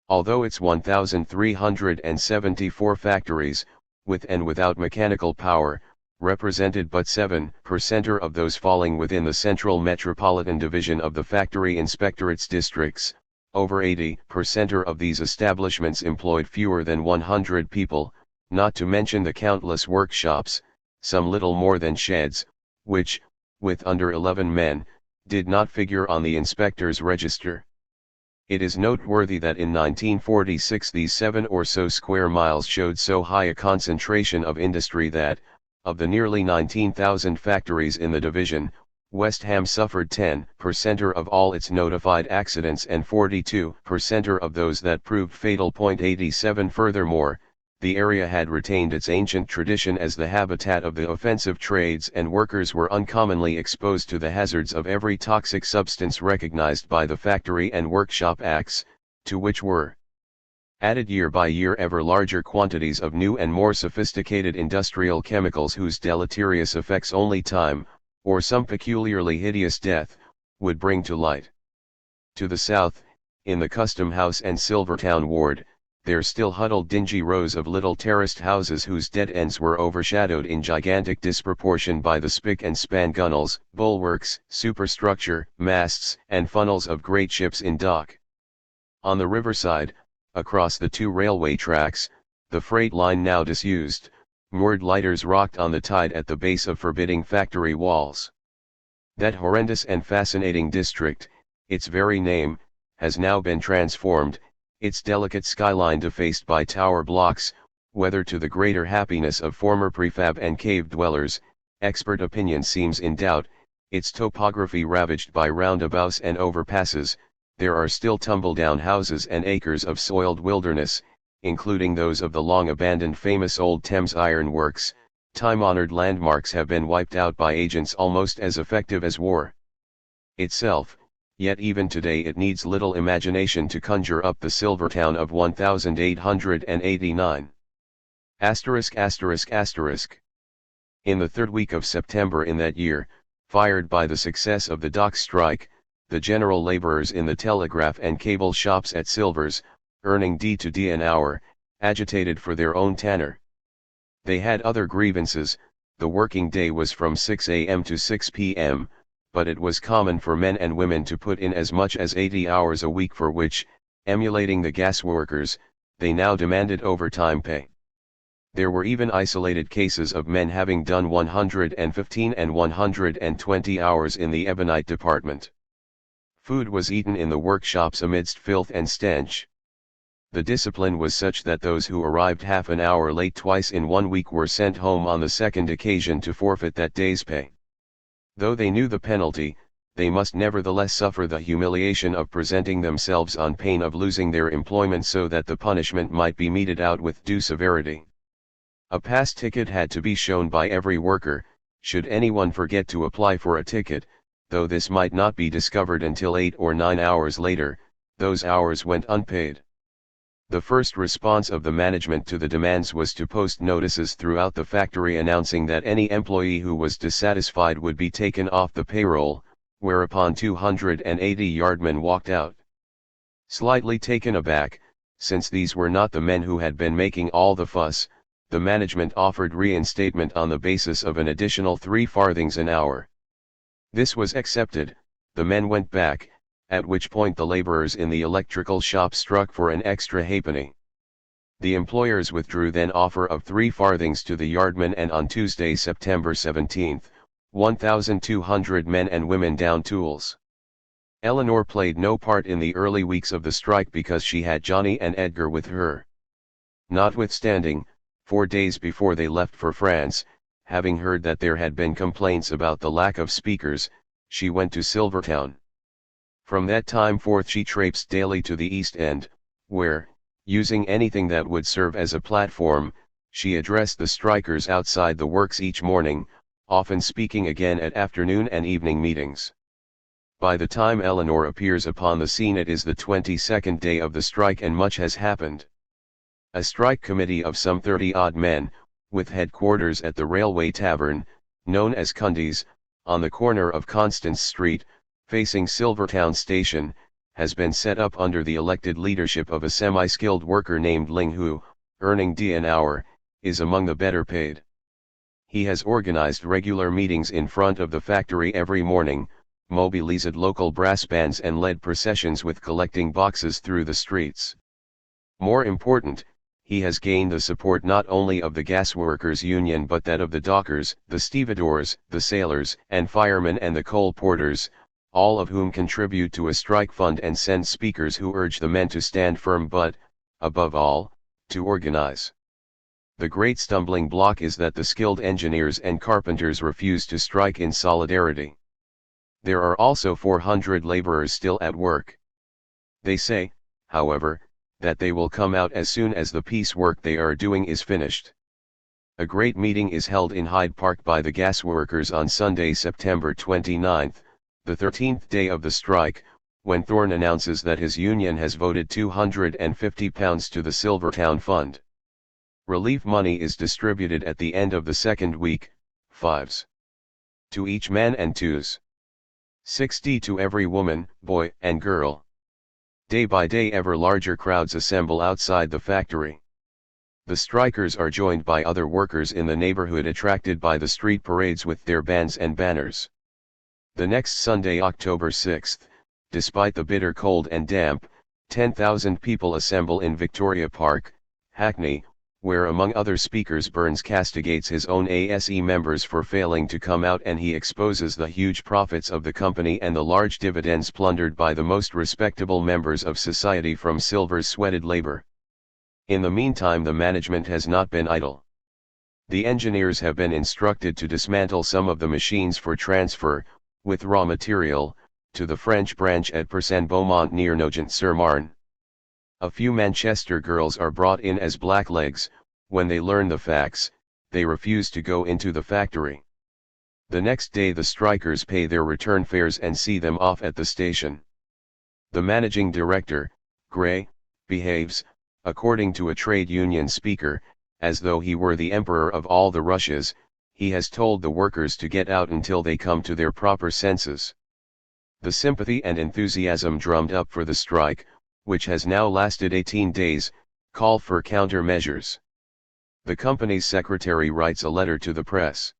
Although its 1,374 factories, with and without mechanical power, represented but 7% of those falling within the Central Metropolitan Division of the Factory Inspectorate's districts, over 80% of these establishments employed fewer than 100 people, not to mention the countless workshops, some little more than sheds, which, with under 11 men, did not figure on the inspector's register. It is noteworthy that in 1946 these 7 or so square miles showed so high a concentration of industry that, of the nearly 19,000 factories in the division, West Ham suffered 10% of all its notified accidents and 42% of those that proved fatal. 87 Furthermore, the area had retained its ancient tradition as the habitat of the offensive trades and workers were uncommonly exposed to the hazards of every toxic substance recognized by the Factory and Workshop Acts, to which were added year by year ever larger quantities of new and more sophisticated industrial chemicals whose deleterious effects only time, or some peculiarly hideous death, would bring to light. To the south, in the Custom House and Silvertown ward, there still huddled dingy rows of little terraced houses whose dead ends were overshadowed in gigantic disproportion by the spick and span gunnels, bulwarks, superstructure, masts, and funnels of great ships in dock. On the riverside, across the 2 railway tracks, the freight line now disused, moored lighters rocked on the tide at the base of forbidding factory walls. That horrendous and fascinating district, its very name, has now been transformed, its delicate skyline defaced by tower blocks, whether to the greater happiness of former prefab and cave dwellers, expert opinion seems in doubt, its topography ravaged by roundabouts and overpasses. There are still tumble-down houses and acres of soiled wilderness, including those of the long-abandoned famous old Thames Iron Works, Time-honored landmarks have been wiped out by agents almost as effective as war itself, yet even today it needs little imagination to conjure up the Silvertown of 1889. In the third week of September in that year, fired by the success of the dock strike, the general laborers in the telegraph and cable shops at Silver's, earning D2D an hour, agitated for their own tanner. They had other grievances. The working day was from 6 a.m. to 6 p.m., but it was common for men and women to put in as much as 80 hours a week, for which, emulating the gas workers, they now demanded overtime pay. There were even isolated cases of men having done 115 and 120 hours in the ebonite department. Food was eaten in the workshops amidst filth and stench. The discipline was such that those who arrived half an hour late twice in 1 week were sent home on the second occasion to forfeit that day's pay. Though they knew the penalty, they must nevertheless suffer the humiliation of presenting themselves on pain of losing their employment so that the punishment might be meted out with due severity. A pass ticket had to be shown by every worker. Should anyone forget to apply for a ticket, though this might not be discovered until 8 or 9 hours later, those hours went unpaid. The first response of the management to the demands was to post notices throughout the factory announcing that any employee who was dissatisfied would be taken off the payroll, whereupon 280 yardmen walked out. Slightly taken aback, since these were not the men who had been making all the fuss, the management offered reinstatement on the basis of an additional 3 farthings an hour. This was accepted. The men went back, at which point the laborers in the electrical shop struck for an extra halfpenny. The employers withdrew then offer of 3 farthings to the yardmen, and on Tuesday, September 17, 1,200 men and women down tools. Eleanor played no part in the early weeks of the strike because she had Johnny and Edgar with her. Notwithstanding, 4 days before they left for France, having heard that there had been complaints about the lack of speakers, she went to Silvertown. From that time forth she traipsed daily to the East End, where, using anything that would serve as a platform, she addressed the strikers outside the works each morning, often speaking again at afternoon and evening meetings. By the time Eleanor appears upon the scene it is the 22nd day of the strike and much has happened. A strike committee of some 30-odd men, with headquarters at the railway tavern, known as Cundy's, on the corner of Constance Street, facing Silvertown Station, has been set up under the elected leadership of a semi-skilled worker named Ling who, earning D an hour, is among the better paid. He has organized regular meetings in front of the factory every morning, mobilized local brass bands and led processions with collecting boxes through the streets. More important, he has gained the support not only of the gasworkers' union but that of the dockers, the stevedores, the sailors and firemen and the coal porters, all of whom contribute to a strike fund and send speakers who urge the men to stand firm but, above all, to organize. The great stumbling block is that the skilled engineers and carpenters refuse to strike in solidarity. There are also 400 laborers still at work. They say, however, that they will come out as soon as the piece work they are doing is finished. A great meeting is held in Hyde Park by the gasworkers on Sunday, September 29, the 13th day of the strike, when Thorne announces that his union has voted £250 to the Silvertown Fund. Relief money is distributed at the end of the second week, 5s to each man and 2s. 60 to every woman, boy, and girl. Day by day ever larger crowds assemble outside the factory. The strikers are joined by other workers in the neighborhood attracted by the street parades with their bands and banners. The next Sunday, October 6, despite the bitter cold and damp, 10,000 people assemble in Victoria Park, Hackney, where among other speakers Burns castigates his own ASE members for failing to come out, and he exposes the huge profits of the company and the large dividends plundered by the most respectable members of society from Silver's sweated labor. In the meantime the management has not been idle. The engineers have been instructed to dismantle some of the machines for transfer, with raw material, to the French branch at Persan-Beaumont near Nogent-sur-Marne. A few Manchester girls are brought in as blacklegs. When they learn the facts, they refuse to go into the factory. The next day the strikers pay their return fares and see them off at the station. The managing director, Gray, behaves, according to a trade union speaker, as though he were the emperor of all the Russias. He has told the workers to get out until they come to their proper senses. The sympathy and enthusiasm drummed up for the strike, which has now lasted 18 days, call for countermeasures. The company's secretary writes a letter to the press.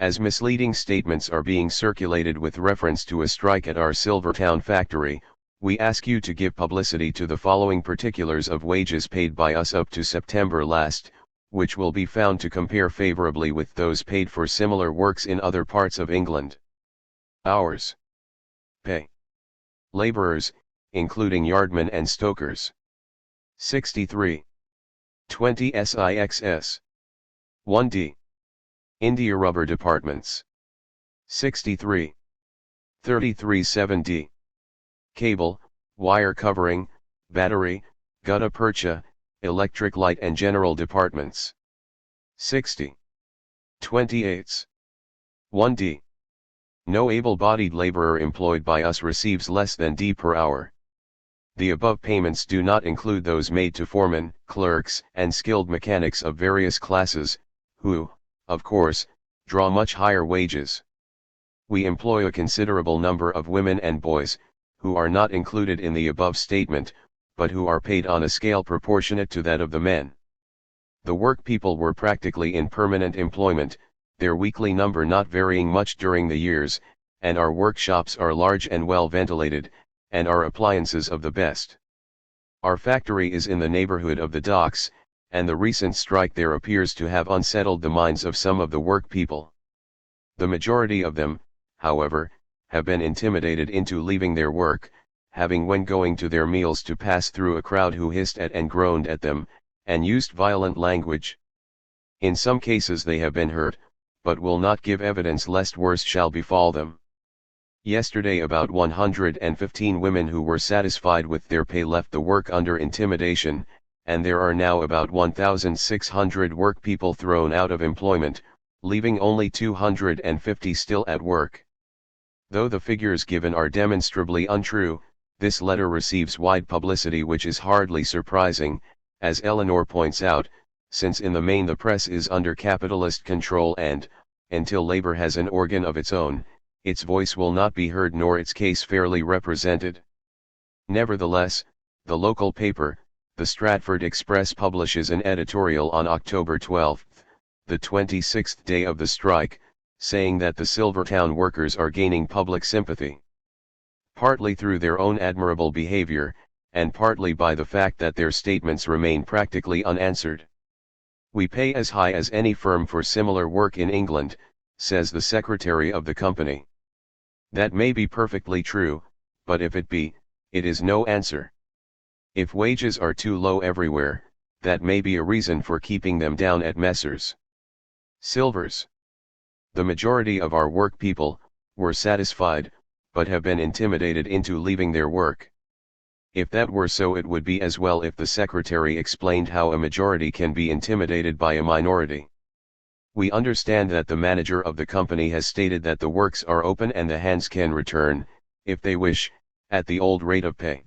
As misleading statements are being circulated with reference to a strike at our Silvertown factory, we ask you to give publicity to the following particulars of wages paid by us up to September last, which will be found to compare favorably with those paid for similar works in other parts of England. Hours. Pay. Labourers, including yardmen and stokers. 63. 20 SIXS. 1D. India Rubber Departments. 63. 33 7D. Cable, wire covering, battery, gutta percha, electric light and general departments. 60. 28. 1D. No able-bodied laborer employed by us receives less than D per hour. The above payments do not include those made to foremen, clerks, and skilled mechanics of various classes, who, of course, draw much higher wages. We employ a considerable number of women and boys, who are not included in the above statement, but who are paid on a scale proportionate to that of the men. The work people were practically in permanent employment, their weekly number not varying much during the years, and our workshops are large and well ventilated, and our appliances of the best. Our factory is in the neighborhood of the docks, and the recent strike there appears to have unsettled the minds of some of the work people. The majority of them, however, have been intimidated into leaving their work, having when going to their meals to pass through a crowd who hissed at and groaned at them, and used violent language. In some cases they have been hurt, but will not give evidence lest worse shall befall them. Yesterday about 115 women who were satisfied with their pay left the work under intimidation, and there are now about 1,600 work people thrown out of employment, leaving only 250 still at work. Though the figures given are demonstrably untrue, this letter receives wide publicity, which is hardly surprising, as Eleanor points out, since in the main the press is under capitalist control and, until labor has an organ of its own, its voice will not be heard nor its case fairly represented. Nevertheless, the local paper, the Stratford Express, publishes an editorial on October 12, the 26th day of the strike, saying that the Silvertown workers are gaining public sympathy. Partly through their own admirable behavior, and partly by the fact that their statements remain practically unanswered. We pay as high as any firm for similar work in England, says the secretary of the company. That may be perfectly true, but if it be, it is no answer. If wages are too low everywhere, that may be a reason for keeping them down at Messrs. Silver's. The majority of our work people were satisfied, but have been intimidated into leaving their work. If that were so, it would be as well if the secretary explained how a majority can be intimidated by a minority. We understand that the manager of the company has stated that the works are open and the hands can return, if they wish, at the old rate of pay.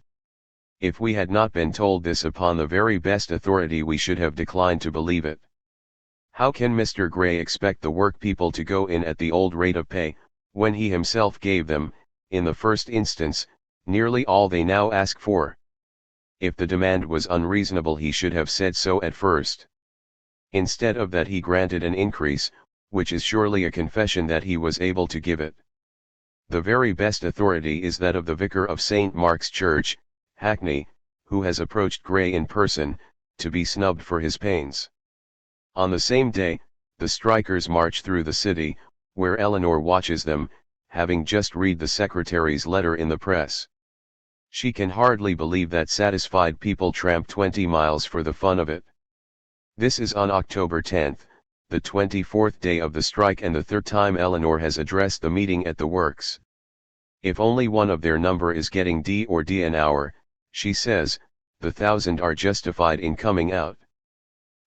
If we had not been told this upon the very best authority, we should have declined to believe it. How can Mr. Gray expect the work people to go in at the old rate of pay, when he himself gave them, in the first instance, nearly all they now ask for? If the demand was unreasonable, he should have said so at first. Instead of that, he granted an increase, which is surely a confession that he was able to give it. The very best authority is that of the vicar of St. Mark's Church, Hackney, who has approached Gray in person, to be snubbed for his pains. On the same day, the strikers march through the city, where Eleanor watches them, having just read the secretary's letter in the press. She can hardly believe that satisfied people tramp 20 miles for the fun of it. This is on October 10, the 24th day of the strike, and the third time Eleanor has addressed the meeting at the works. If only one of their number is getting D or D an hour, she says, the 1,000 are justified in coming out.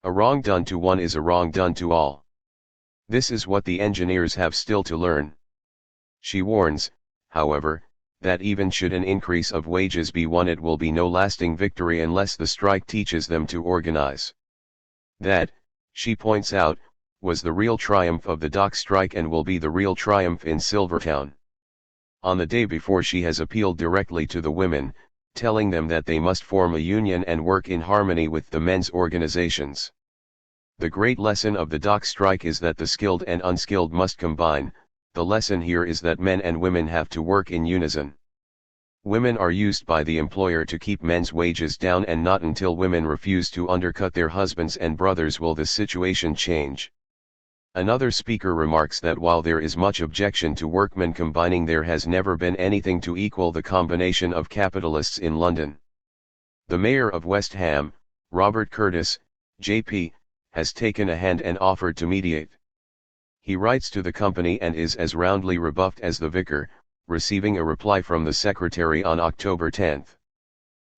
A wrong done to one is a wrong done to all. This is what the engineers have still to learn. She warns, however, that even should an increase of wages be won, it will be no lasting victory unless the strike teaches them to organize. That, she points out, was the real triumph of the dock strike and will be the real triumph in Silvertown. On the day before, she has appealed directly to the women, telling them that they must form a union and work in harmony with the men's organizations. The great lesson of the dock strike is that the skilled and unskilled must combine. The lesson here is that men and women have to work in unison. Women are used by the employer to keep men's wages down, and not until women refuse to undercut their husbands and brothers will the situation change. Another speaker remarks that while there is much objection to workmen combining, there has never been anything to equal the combination of capitalists in London. The mayor of West Ham, Robert Curtis, JP, has taken a hand and offered to mediate. He writes to the company and is as roundly rebuffed as the vicar, receiving a reply from the secretary on October 10.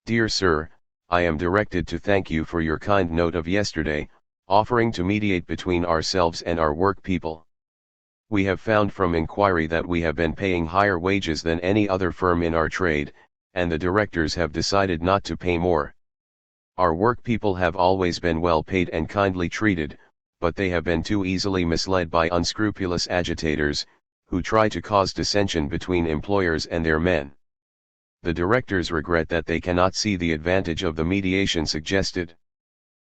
Dear Sir, I am directed to thank you for your kind note of yesterday, offering to mediate between ourselves and our work people. We have found from inquiry that we have been paying higher wages than any other firm in our trade, and the directors have decided not to pay more. Our work people have always been well paid and kindly treated, but they have been too easily misled by unscrupulous agitators, who try to cause dissension between employers and their men. The directors regret that they cannot see the advantage of the mediation suggested.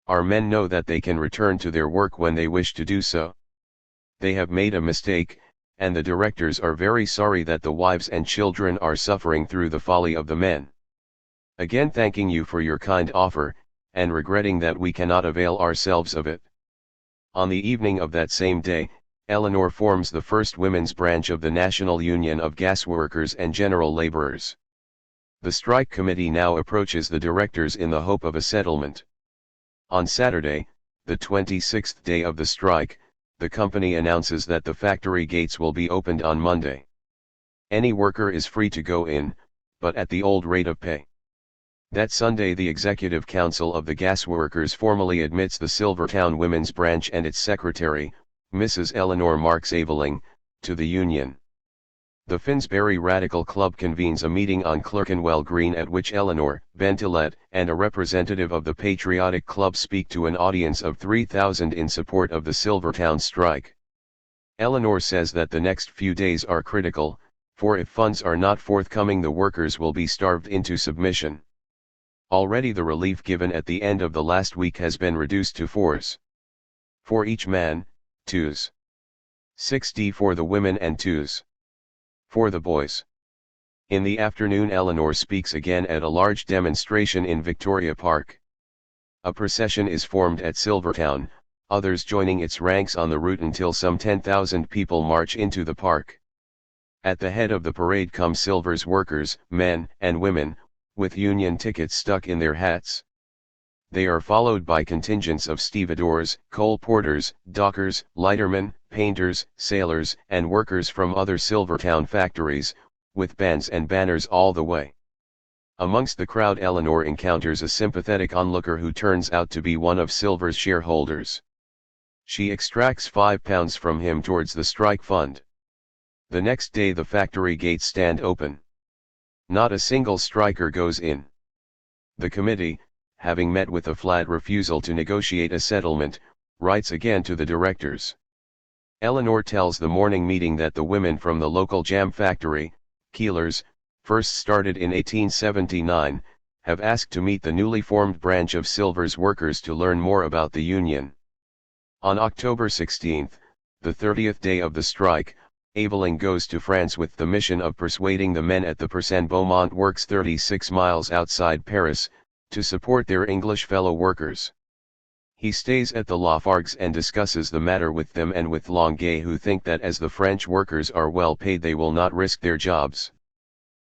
Our men know that they can return to their work when they wish to do so. They have made a mistake, and the directors are very sorry that the wives and children are suffering through the folly of the men. Again thanking you for your kind offer, and regretting that we cannot avail ourselves of it. On the evening of that same day, Eleanor forms the first women's branch of the National Union of Gasworkers and General Laborers. The strike committee now approaches the directors in the hope of a settlement. On Saturday, the 26th day of the strike, the company announces that the factory gates will be opened on Monday. Any worker is free to go in, but at the old rate of pay. That Sunday, the Executive Council of the Gasworkers formally admits the Silvertown Women's Branch and its secretary, Mrs. Eleanor Marx Aveling, to the union. The Finsbury Radical Club convenes a meeting on Clerkenwell Green at which Eleanor, Bentelet, and a representative of the Patriotic Club speak to an audience of 3,000 in support of the Silvertown strike. Eleanor says that the next few days are critical, for if funds are not forthcoming, the workers will be starved into submission. Already the relief given at the end of the last week has been reduced to 4s. For each man, 2s. 6d for the women and 2s. For the boys. In the afternoon, Eleanor speaks again at a large demonstration in Victoria Park. A procession is formed at Silvertown, others joining its ranks on the route until some 10,000 people march into the park. At the head of the parade come Silver's workers, men and women, with union tickets stuck in their hats. They are followed by contingents of stevedores, coal porters, dockers, lightermen, painters, sailors, and workers from other Silvertown factories, with bands and banners all the way. Amongst the crowd, Eleanor encounters a sympathetic onlooker who turns out to be one of Silver's shareholders. She extracts £5 from him towards the strike fund. The next day the factory gates stand open. Not a single striker goes in. The committee, having met with a flat refusal to negotiate a settlement, writes again to the directors. Eleanor tells the morning meeting that the women from the local jam factory, Keeler's, first started in 1879, have asked to meet the newly formed branch of Silver's workers to learn more about the union. On October 16, the 30th day of the strike, Aveling goes to France with the mission of persuading the men at the Percent Beaumont works 36 miles outside Paris, to support their English fellow workers. He stays at the Lafargues and discusses the matter with them and with Longuet, who think that as the French workers are well paid they will not risk their jobs.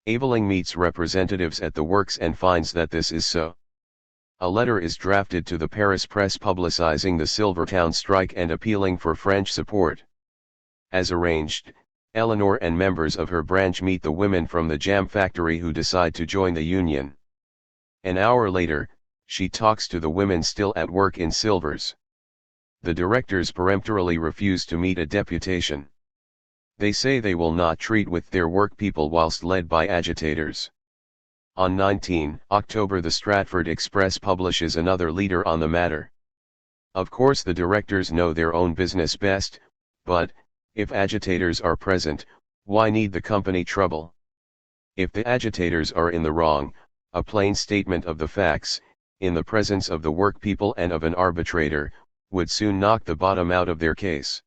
Aveling meets representatives at the works and finds that this is so. A letter is drafted to the Paris press publicizing the Silvertown strike and appealing for French support. As arranged, Eleanor and members of her branch meet the women from the jam factory who decide to join the union. An hour later, She talks to the women still at work in Silvers. The directors peremptorily refuse to meet a deputation. They say they will not treat with their work people whilst led by agitators. On 19 October the Stratford Express publishes another leader on the matter. Of course the directors know their own business best, but, if agitators are present, why need the company trouble? If the agitators are in the wrong, a plain statement of the facts, in the presence of the work people and of an arbitrator, would soon knock the bottom out of their case.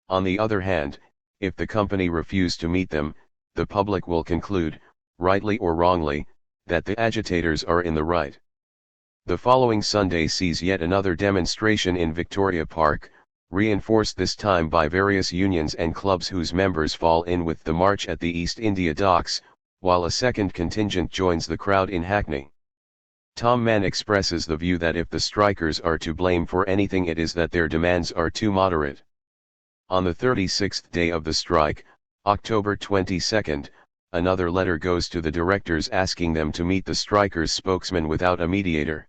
On the other hand, if the company refuse to meet them, the public will conclude, rightly or wrongly, that the agitators are in the right. The following Sunday sees yet another demonstration in Victoria Park, reinforced this time by various unions and clubs whose members fall in with the march at the East India Docks, while a second contingent joins the crowd in Hackney. Tom Mann expresses the view that if the strikers are to blame for anything it is that their demands are too moderate. On the 36th day of the strike, October 22, another letter goes to the directors asking them to meet the strikers' spokesman without a mediator.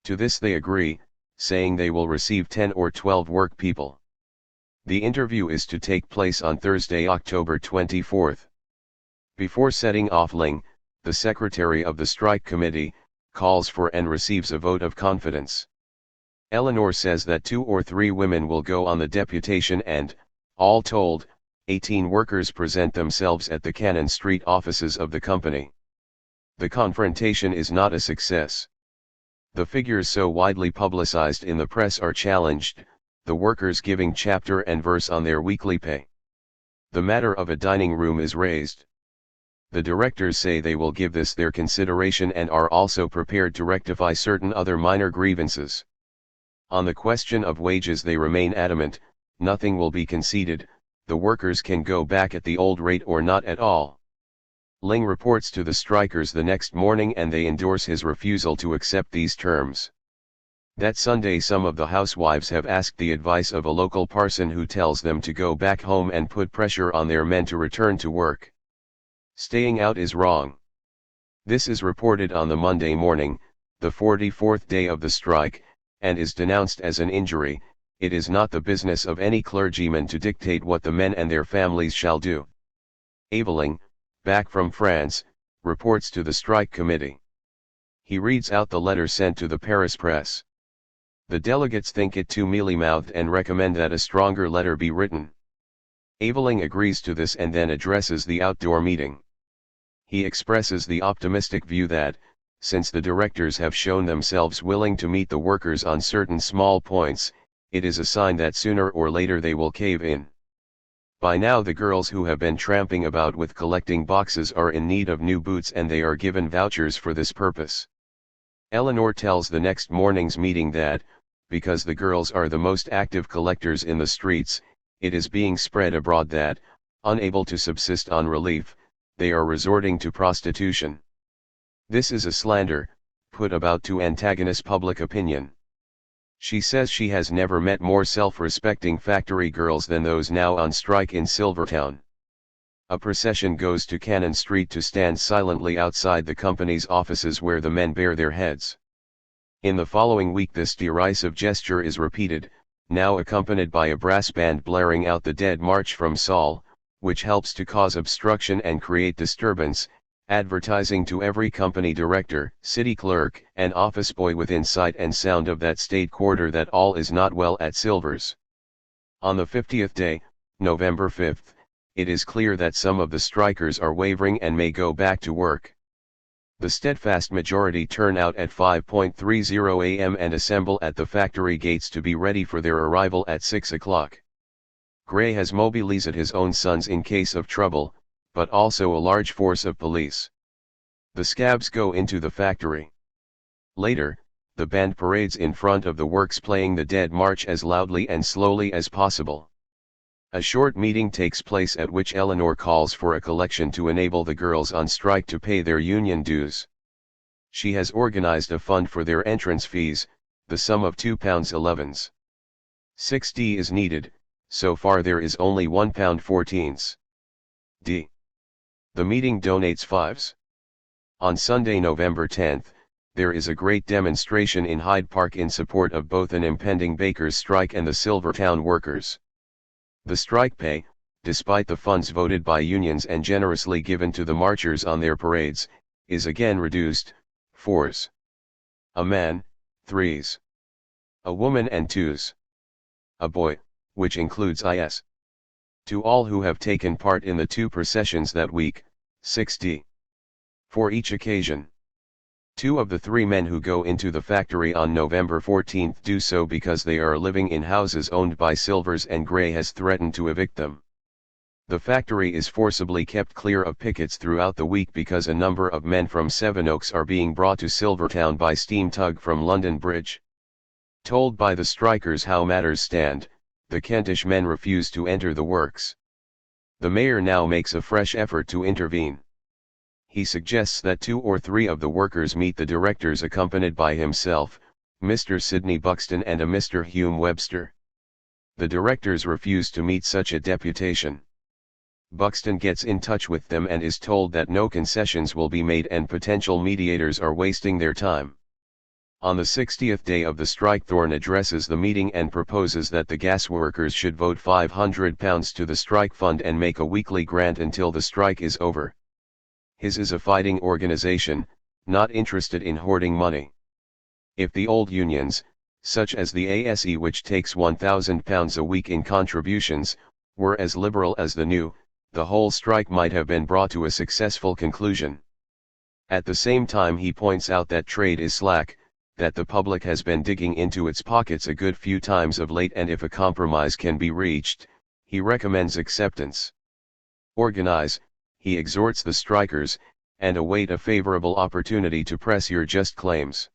To this they agree, saying they will receive 10 or 12 work people. The interview is to take place on Thursday, October 24. Before setting off, Ling, the secretary of the strike committee, calls for and receives a vote of confidence. Eleanor says that 2 or 3 women will go on the deputation and, all told, 18 workers present themselves at the Cannon Street offices of the company. The confrontation is not a success. The figures so widely publicized in the press are challenged, the workers giving chapter and verse on their weekly pay. The matter of a dining room is raised. The directors say they will give this their consideration and are also prepared to rectify certain other minor grievances. On the question of wages they remain adamant, nothing will be conceded, the workers can go back at the old rate or not at all. Ling reports to the strikers the next morning and they endorse his refusal to accept these terms. That Sunday some of the housewives have asked the advice of a local parson who tells them to go back home and put pressure on their men to return to work. Staying out is wrong. This is reported on the Monday morning, the 44th day of the strike, and is denounced as an injury. It is not the business of any clergyman to dictate what the men and their families shall do. Aveling, back from France, reports to the strike committee. He reads out the letter sent to the Paris press. The delegates think it too mealy-mouthed and recommend that a stronger letter be written. Aveling agrees to this and then addresses the outdoor meeting. He expresses the optimistic view that, since the directors have shown themselves willing to meet the workers on certain small points, it is a sign that sooner or later they will cave in. By now the girls who have been tramping about with collecting boxes are in need of new boots and they are given vouchers for this purpose. Eleanor tells the next morning's meeting that, because the girls are the most active collectors in the streets, it is being spread abroad that, unable to subsist on relief, they are resorting to prostitution. This is a slander, put about to antagonize public opinion. She says she has never met more self-respecting factory girls than those now on strike in Silvertown. A procession goes to Cannon Street to stand silently outside the company's offices where the men bare their heads. In the following week this derisive gesture is repeated, now accompanied by a brass band blaring out the Dead March from Saul, which helps to cause obstruction and create disturbance, advertising to every company director, city clerk, and office boy within sight and sound of that state quarter that all is not well at Silvers. On the 50th day, November 5, it is clear that some of the strikers are wavering and may go back to work. The steadfast majority turn out at 5:30 a.m. and assemble at the factory gates to be ready for their arrival at 6 o'clock. Gray has mobilized his own sons in case of trouble, but also a large force of police. The scabs go into the factory. Later, the band parades in front of the works playing the Dead March as loudly and slowly as possible. A short meeting takes place at which Eleanor calls for a collection to enable the girls on strike to pay their union dues. She has organized a fund for their entrance fees, the sum of £2.11. 6d is needed, so far there is only £1.14. The meeting donates fives. On Sunday, November 10, there is a great demonstration in Hyde Park in support of both an impending bakers' strike and the Silvertown workers. The strike pay, despite the funds voted by unions and generously given to the marchers on their parades, is again reduced, 4s. A man, 3s. A woman and 2s. A boy, which includes is. To all who have taken part in the 2 processions that week, 6d. For each occasion. 2 of the 3 men who go into the factory on November 14 do so because they are living in houses owned by Silvers and Gray has threatened to evict them. The factory is forcibly kept clear of pickets throughout the week because a number of men from Sevenoaks are being brought to Silvertown by steam tug from London Bridge. Told by the strikers how matters stand, the Kentish men refuse to enter the works. The mayor now makes a fresh effort to intervene. He suggests that 2 or 3 of the workers meet the directors accompanied by himself, Mr. Sidney Buxton and a Mr. Hume Webster. The directors refuse to meet such a deputation. Buxton gets in touch with them and is told that no concessions will be made and potential mediators are wasting their time. On the 60th day of the strike, Thorne addresses the meeting and proposes that the gas workers should vote £500 to the strike fund and make a weekly grant until the strike is over. His is a fighting organization, not interested in hoarding money. If the old unions, such as the ASE which takes £1,000 a week in contributions, were as liberal as the new, the whole strike might have been brought to a successful conclusion. At the same time he points out that trade is slack, that the public has been digging into its pockets a good few times of late, and if a compromise can be reached, he recommends acceptance. Organize, he exhorts the strikers, and await a favorable opportunity to press your just claims.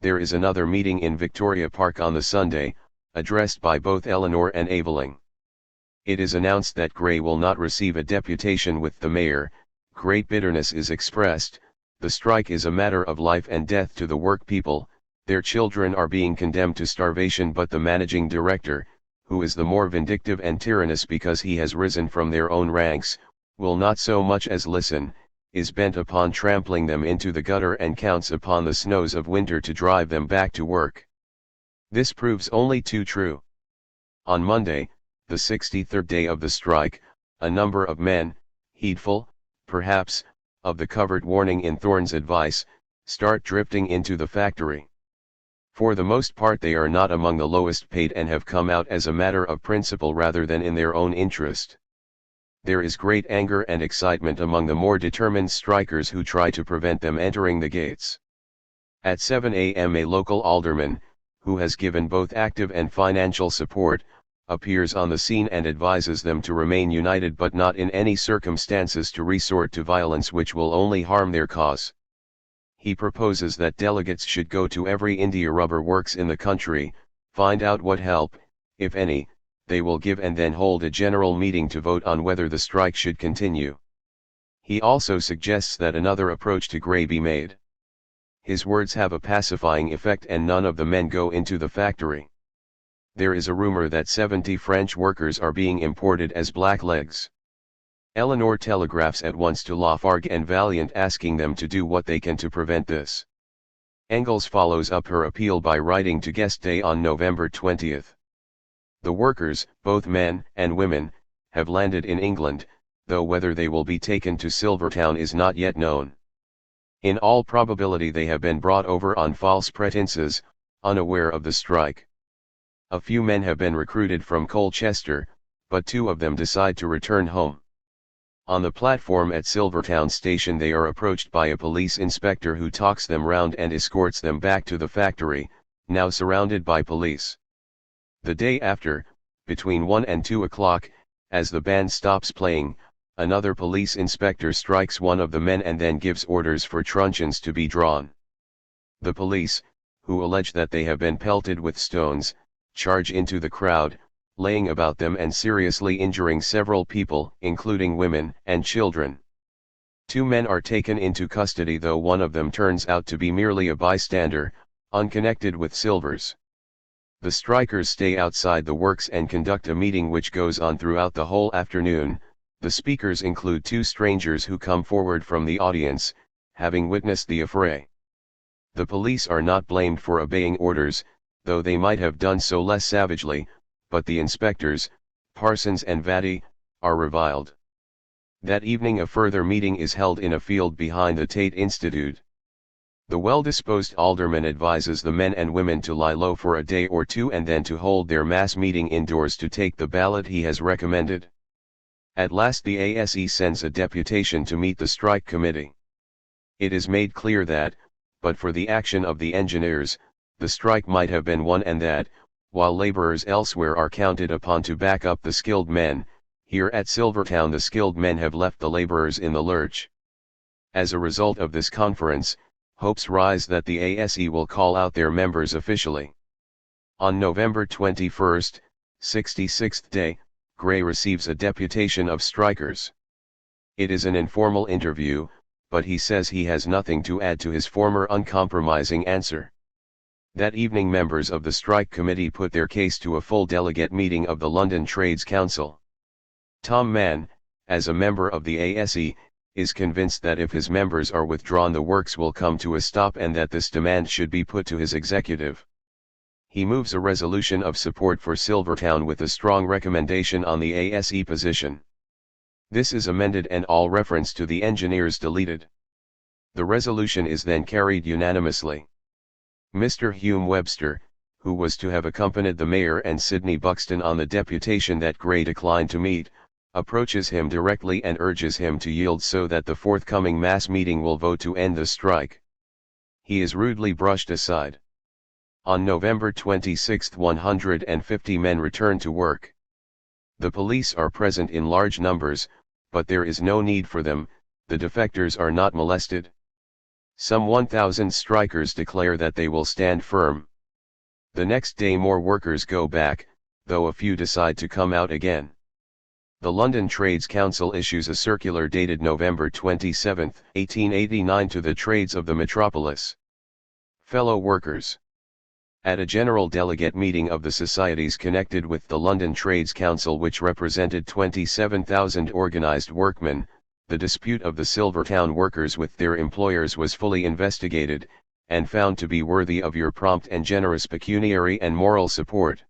There is another meeting in Victoria Park on the Sunday, addressed by both Eleanor and Evelyn. It is announced that Gray will not receive a deputation with the mayor. Great bitterness is expressed. The strike is a matter of life and death to the work people, their children are being condemned to starvation, but the managing director, who is the more vindictive and tyrannous because he has risen from their own ranks, will not so much as listen, is bent upon trampling them into the gutter and counts upon the snows of winter to drive them back to work. This proves only too true. On Monday, the 63rd day of the strike, a number of men, heedful, perhaps, of the covered warning in Thorne's advice, start drifting into the factory. For the most part they are not among the lowest paid and have come out as a matter of principle rather than in their own interest. There is great anger and excitement among the more determined strikers who try to prevent them entering the gates. At 7 a.m. a local alderman, who has given both active and financial support, appears on the scene and advises them to remain united but not in any circumstances to resort to violence which will only harm their cause. He proposes that delegates should go to every India rubber works in the country, find out what help, if any, they will give and then hold a general meeting to vote on whether the strike should continue. He also suggests that another approach to Gray be made. His words have a pacifying effect and none of the men go into the factory. There is a rumor that 70 French workers are being imported as blacklegs. Eleanor telegraphs at once to Lafargue and Valiant asking them to do what they can to prevent this. Engels follows up her appeal by writing to Guest Day on November 20. The workers, both men and women, have landed in England, though whether they will be taken to Silvertown is not yet known. In all probability they have been brought over on false pretenses, unaware of the strike. A few men have been recruited from Colchester, but 2 of them decide to return home. On the platform at Silvertown station they are approached by a police inspector who talks them round and escorts them back to the factory, now surrounded by police. The day after, between 1 and 2 o'clock, as the band stops playing, another police inspector strikes one of the men and then gives orders for truncheons to be drawn. The police, who allege that they have been pelted with stones, charge into the crowd, laying about them and seriously injuring several people, including women and children. 2 men are taken into custody, though one of them turns out to be merely a bystander, unconnected with Silvers. The strikers stay outside the works and conduct a meeting which goes on throughout the whole afternoon. The speakers include 2 strangers who come forward from the audience, having witnessed the affray. The police are not blamed for obeying orders, though they might have done so less savagely, but the inspectors, Parsons and Vatty, are reviled. That evening a further meeting is held in a field behind the Tate Institute. The well-disposed alderman advises the men and women to lie low for a day or two and then to hold their mass meeting indoors to take the ballot he has recommended. At last the ASE sends a deputation to meet the strike committee. It is made clear that, but for the action of the engineers, the strike might have been won, and that, while laborers elsewhere are counted upon to back up the skilled men, here at Silvertown the skilled men have left the laborers in the lurch. As a result of this conference, hopes rise that the ASE will call out their members officially. On November 21, 66th day, Gray receives a deputation of strikers. It is an informal interview, but he says he has nothing to add to his former uncompromising answer. That evening members of the strike committee put their case to a full delegate meeting of the London Trades Council. Tom Mann, as a member of the ASE, is convinced that if his members are withdrawn the works will come to a stop and that this demand should be put to his executive. He moves a resolution of support for Silvertown with a strong recommendation on the ASE position. This is amended and all reference to the engineers deleted. The resolution is then carried unanimously. Mr. Hume Webster, who was to have accompanied the mayor and Sidney Buxton on the deputation that Gray declined to meet, approaches him directly and urges him to yield so that the forthcoming mass meeting will vote to end the strike. He is rudely brushed aside. On November 26, 150 men return to work. The police are present in large numbers, but there is no need for them, the defectors are not molested. Some 1,000 strikers declare that they will stand firm. The next day more workers go back, though a few decide to come out again. The London Trades Council issues a circular dated November 27, 1889 to the trades of the metropolis. Fellow workers. At a general delegate meeting of the societies connected with the London Trades Council, which represented 27,000 organised workmen, the dispute of the Silvertown workers with their employers was fully investigated, and found to be worthy of your prompt and generous pecuniary and moral support.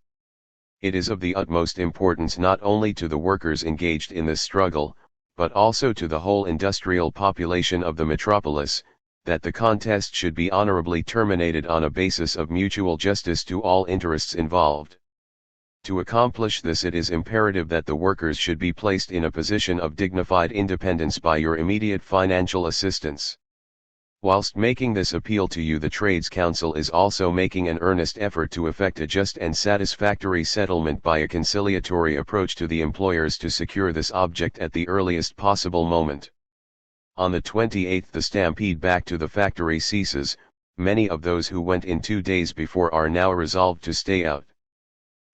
It is of the utmost importance not only to the workers engaged in this struggle, but also to the whole industrial population of the metropolis, that the contest should be honorably terminated on a basis of mutual justice to all interests involved. To accomplish this, it is imperative that the workers should be placed in a position of dignified independence by your immediate financial assistance. Whilst making this appeal to you, the Trades Council is also making an earnest effort to effect a just and satisfactory settlement by a conciliatory approach to the employers to secure this object at the earliest possible moment. On the 28th the stampede back to the factory ceases. Many of those who went in 2 days before are now resolved to stay out.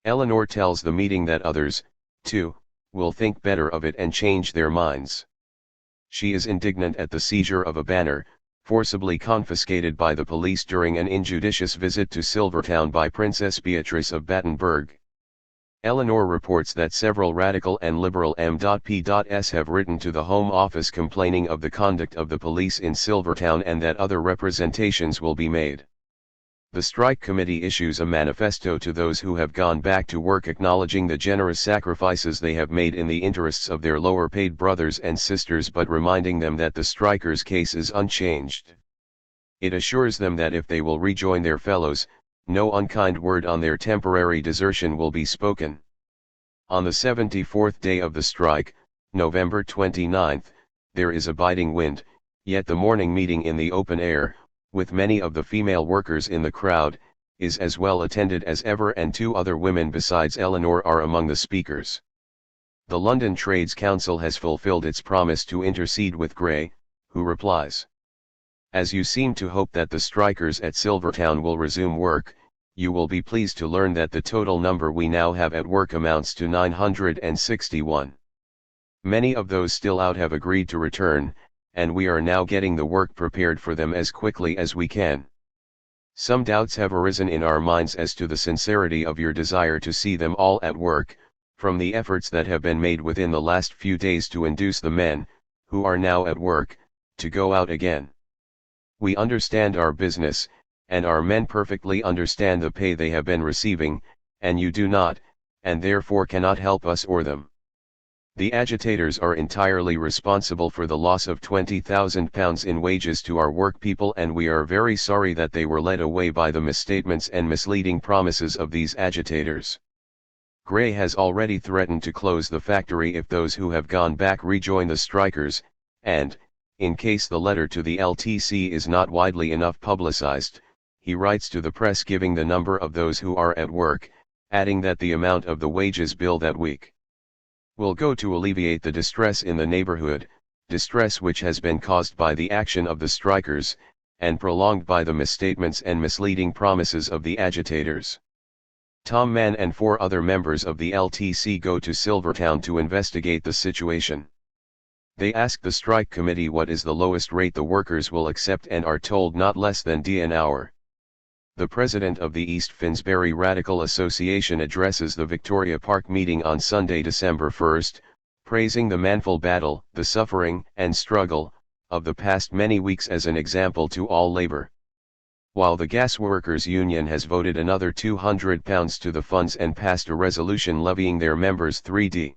Eleanor tells the meeting that others, too, will think better of it and change their minds. She is indignant at the seizure of a banner, forcibly confiscated by the police during an injudicious visit to Silvertown by Princess Beatrice of Battenberg. Eleanor reports that several radical and liberal M.P.s have written to the Home Office complaining of the conduct of the police in Silvertown and that other representations will be made. The strike committee issues a manifesto to those who have gone back to work acknowledging the generous sacrifices they have made in the interests of their lower-paid brothers and sisters, but reminding them that the strikers' case is unchanged. It assures them that if they will rejoin their fellows, no unkind word on their temporary desertion will be spoken. On the 74th day of the strike, November 29, there is a biting wind, yet the morning meeting in the open air, with many of the female workers in the crowd, is as well attended as ever, and 2 other women besides Eleanor are among the speakers. The London Trades Council has fulfilled its promise to intercede with Gray, who replies, "As you seem to hope that the strikers at Silvertown will resume work, you will be pleased to learn that the total number we now have at work amounts to 961. Many of those still out have agreed to return, and we are now getting the work prepared for them as quickly as we can. Some doubts have arisen in our minds as to the sincerity of your desire to see them all at work, from the efforts that have been made within the last few days to induce the men, who are now at work, to go out again. We understand our business, and our men perfectly understand the pay they have been receiving, and you do not, and therefore cannot help us or them. The agitators are entirely responsible for the loss of £20,000 in wages to our workpeople, and we are very sorry that they were led away by the misstatements and misleading promises of these agitators. Gray has already threatened to close the factory if those who have gone back rejoin the strikers, and, in case the letter to the LTC is not widely enough publicized, he writes to the press giving the number of those who are at work, adding that the amount of the wages bill that week will go to alleviate the distress in the neighborhood, distress which has been caused by the action of the strikers, and prolonged by the misstatements and misleading promises of the agitators. Tom Mann and 4 other members of the LTC go to Silvertown to investigate the situation. They ask the strike committee what is the lowest rate the workers will accept and are told not less than D an hour. The president of the East Finsbury Radical Association addresses the Victoria Park meeting on Sunday, December 1, praising the manful battle, the suffering and struggle of the past many weeks as an example to all labour. While the Gas Workers Union has voted another £200 to the funds and passed a resolution levying their members £3d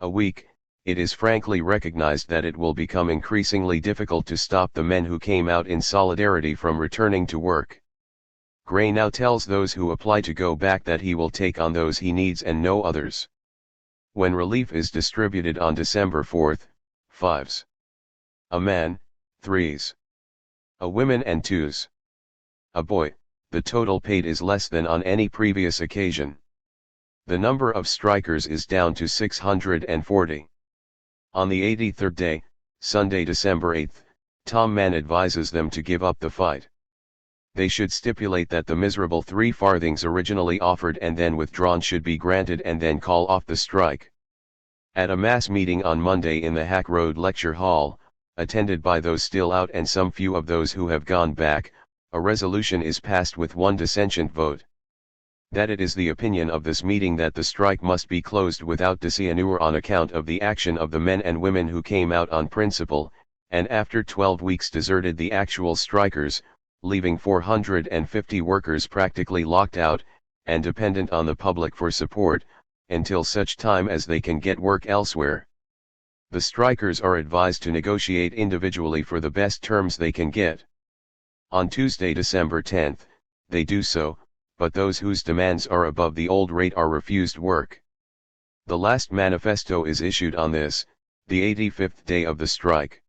a week, it is frankly recognised that it will become increasingly difficult to stop the men who came out in solidarity from returning to work. Gray now tells those who apply to go back that he will take on those he needs and no others. When relief is distributed on December 4, 5s. A man, 3s. A woman and 2s. A boy, the total paid is less than on any previous occasion. The number of strikers is down to 640. On the 83rd day, Sunday, December 8, Tom Mann advises them to give up the fight. They should stipulate that the miserable 3 farthings originally offered and then withdrawn should be granted and then call off the strike. At a mass meeting on Monday in the Hack Road Lecture Hall, attended by those still out and some few of those who have gone back, a resolution is passed with 1 dissentient vote. That it is the opinion of this meeting that the strike must be closed without dishonour on account of the action of the men and women who came out on principle, and after 12 weeks deserted the actual strikers, leaving 450 workers practically locked out, and dependent on the public for support, until such time as they can get work elsewhere. The strikers are advised to negotiate individually for the best terms they can get. On Tuesday, December 10, they do so, but those whose demands are above the old rate are refused work. The last manifesto is issued on this, the 85th day of the strike.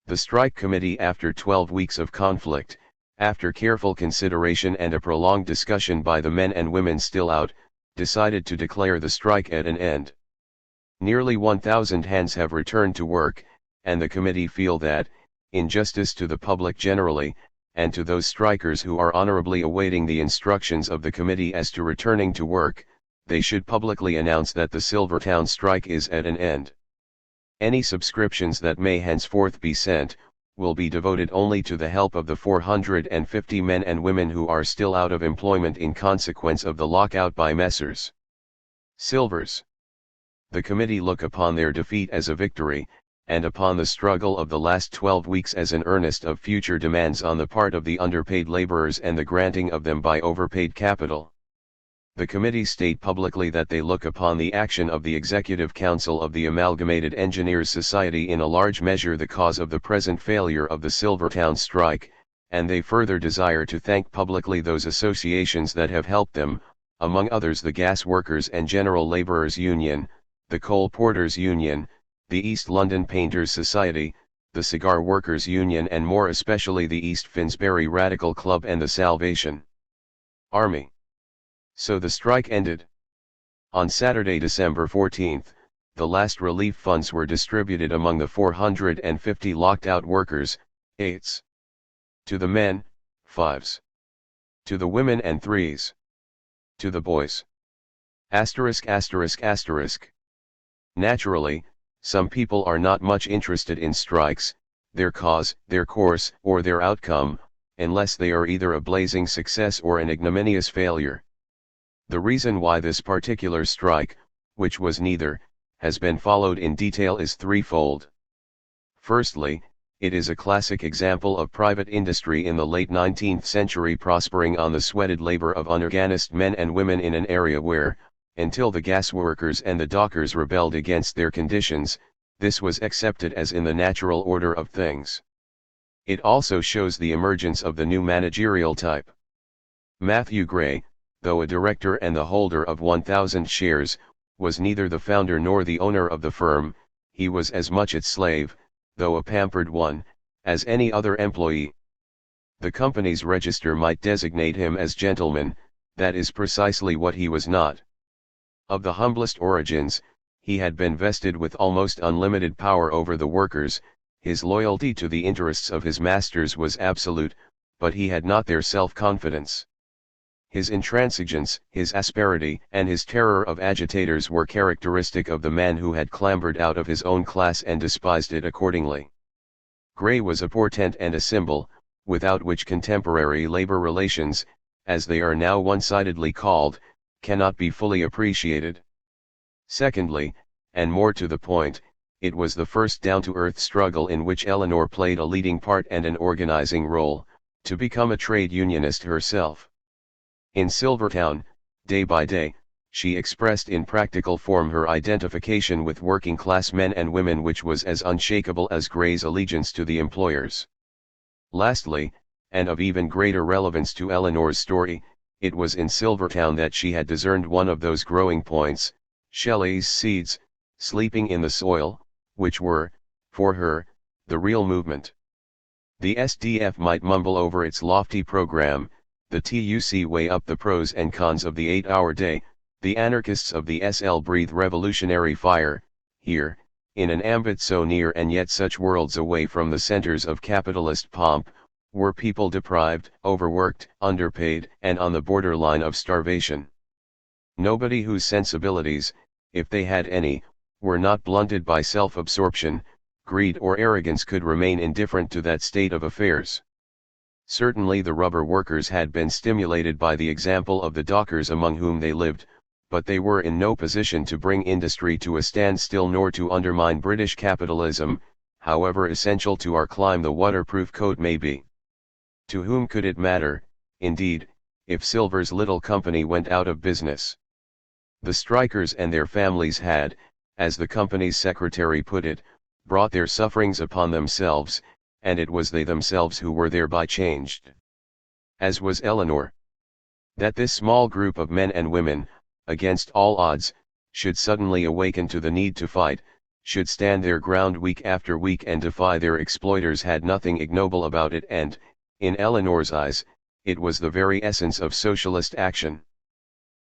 The strike committee, after 12 weeks of conflict, after careful consideration and a prolonged discussion by the men and women still out, decided to declare the strike at an end. Nearly 1,000 hands have returned to work, and the committee feel that, in justice to the public generally, and to those strikers who are honorably awaiting the instructions of the committee as to returning to work, they should publicly announce that the Silvertown strike is at an end. Any subscriptions that may henceforth be sent, will be devoted only to the help of the 450 men and women who are still out of employment in consequence of the lockout by Messrs. Silvers. The committee look upon their defeat as a victory, and upon the struggle of the last 12 weeks as an earnest of future demands on the part of the underpaid laborers and the granting of them by overpaid capital. The committee state publicly that they look upon the action of the Executive Council of the Amalgamated Engineers Society in a large measure the cause of the present failure of the Silvertown strike, and they further desire to thank publicly those associations that have helped them, among others the Gas Workers and General Labourers Union, the Coal Porters Union, the East London Painters Society, the Cigar Workers Union, and more especially the East Finsbury Radical Club and the Salvation Army. So the strike ended. On Saturday, December 14, the last relief funds were distributed among the 450 locked out workers, 8s. To the men, 5s. To the women and 3s. To the boys. Asterisk asterisk asterisk. Naturally, some people are not much interested in strikes, their cause, their course, or their outcome, unless they are either a blazing success or an ignominious failure. The reason why this particular strike, which was neither, has been followed in detail is threefold. Firstly, It is a classic example of private industry in the late 19th century prospering on the sweated labor of unorganized men and women in an area where, until the gasworkers and the dockers rebelled against their conditions, this was accepted as in the natural order of things. It also shows the emergence of the new managerial type. Matthew Gray, though a director and the holder of 1,000 shares, was neither the founder nor the owner of the firm. He was as much its slave, though a pampered one, as any other employee. The company's register might designate him as gentleman, that is precisely what he was not. Of the humblest origins, he had been vested with almost unlimited power over the workers. His loyalty to the interests of his masters was absolute, but he had not their self-confidence. His intransigence, his asperity, and his terror of agitators were characteristic of the man who had clambered out of his own class and despised it accordingly. Gray was a portent and a symbol, without which contemporary labor relations, as they are now one-sidedly called, cannot be fully appreciated. Secondly, and more to the point, it was the first down-to-earth struggle in which Eleanor played a leading part and an organizing role, to become a trade unionist herself. In Silvertown, day by day, she expressed in practical form her identification with working-class men and women, which was as unshakable as Gray's allegiance to the employers. Lastly, and of even greater relevance to Eleanor's story, it was in Silvertown that she had discerned one of those growing points, Shelley's seeds, sleeping in the soil, which were, for her, the real movement. The SDF might mumble over its lofty program, the TUC weigh up the pros and cons of the 8-hour day, the anarchists of the SL breathe revolutionary fire. Here, in an ambit so near and yet such worlds away from the centers of capitalist pomp, were people deprived, overworked, underpaid, and on the borderline of starvation. Nobody whose sensibilities, if they had any, were not blunted by self-absorption, greed or arrogance could remain indifferent to that state of affairs. Certainly the rubber workers had been stimulated by the example of the dockers among whom they lived, but they were in no position to bring industry to a standstill nor to undermine British capitalism, however essential to our climb the waterproof coat may be. To whom could it matter, indeed, if Silver's little company went out of business? The strikers and their families had, as the company's secretary put it, brought their sufferings upon themselves, and it was they themselves who were thereby changed. As was Eleanor. That this small group of men and women, against all odds, should suddenly awaken to the need to fight, should stand their ground week after week and defy their exploiters had nothing ignoble about it, and, in Eleanor's eyes, it was the very essence of socialist action.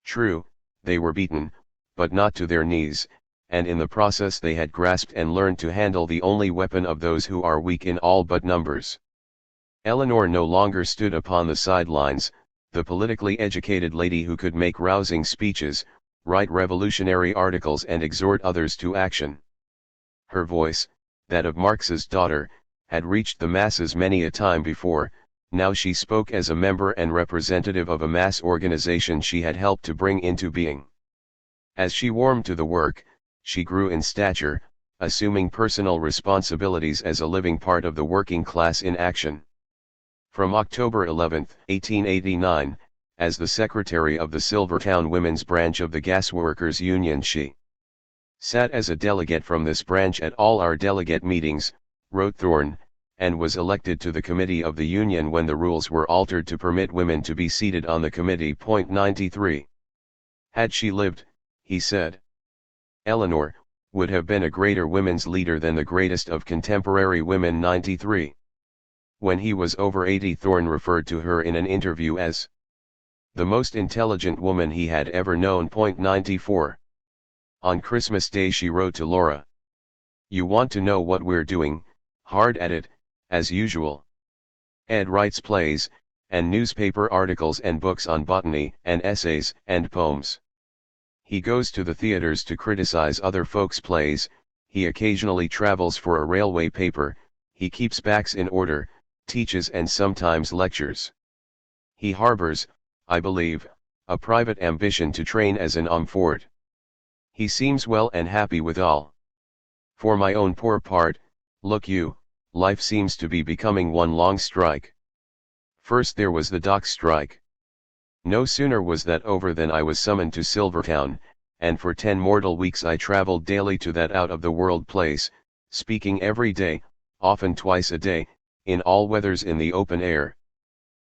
True, they were beaten, but not to their knees, and in the process they had grasped and learned to handle the only weapon of those who are weak in all but numbers. Eleanor no longer stood upon the sidelines, the politically educated lady who could make rousing speeches, write revolutionary articles and exhort others to action. Her voice, that of Marx's daughter, had reached the masses many a time before. Now she spoke as a member and representative of a mass organization she had helped to bring into being. As she warmed to the work, she grew in stature, assuming personal responsibilities as a living part of the working class in action. From October 11, 1889, as the secretary of the Silvertown Women's Branch of the Gasworkers Union, she sat as a delegate from this branch at all our delegate meetings, wrote Thorne, and was elected to the committee of the union when the rules were altered to permit women to be seated on the committee. 93. Had she lived, he said, Eleanor would have been a greater women's leader than the greatest of contemporary women. 93. When he was over 80, Thorne referred to her in an interview as the most intelligent woman he had ever known. 94. On Christmas Day she wrote to Laura, "You want to know what we're doing, hard at it, as usual. Ed writes plays, and newspaper articles and books on botany, and essays, and poems. He goes to the theaters to criticize other folks' plays, he occasionally travels for a railway paper, he keeps backs in order, teaches and sometimes lectures. He harbors, I believe, a private ambition to train as an homme fort. He seems well and happy withal. For my own poor part, look you, life seems to be becoming one long strike. First there was the dock strike. No sooner was that over than I was summoned to Silvertown, and for 10 mortal weeks I traveled daily to that out-of-the-world place, speaking every day, often twice a day, in all weathers in the open air.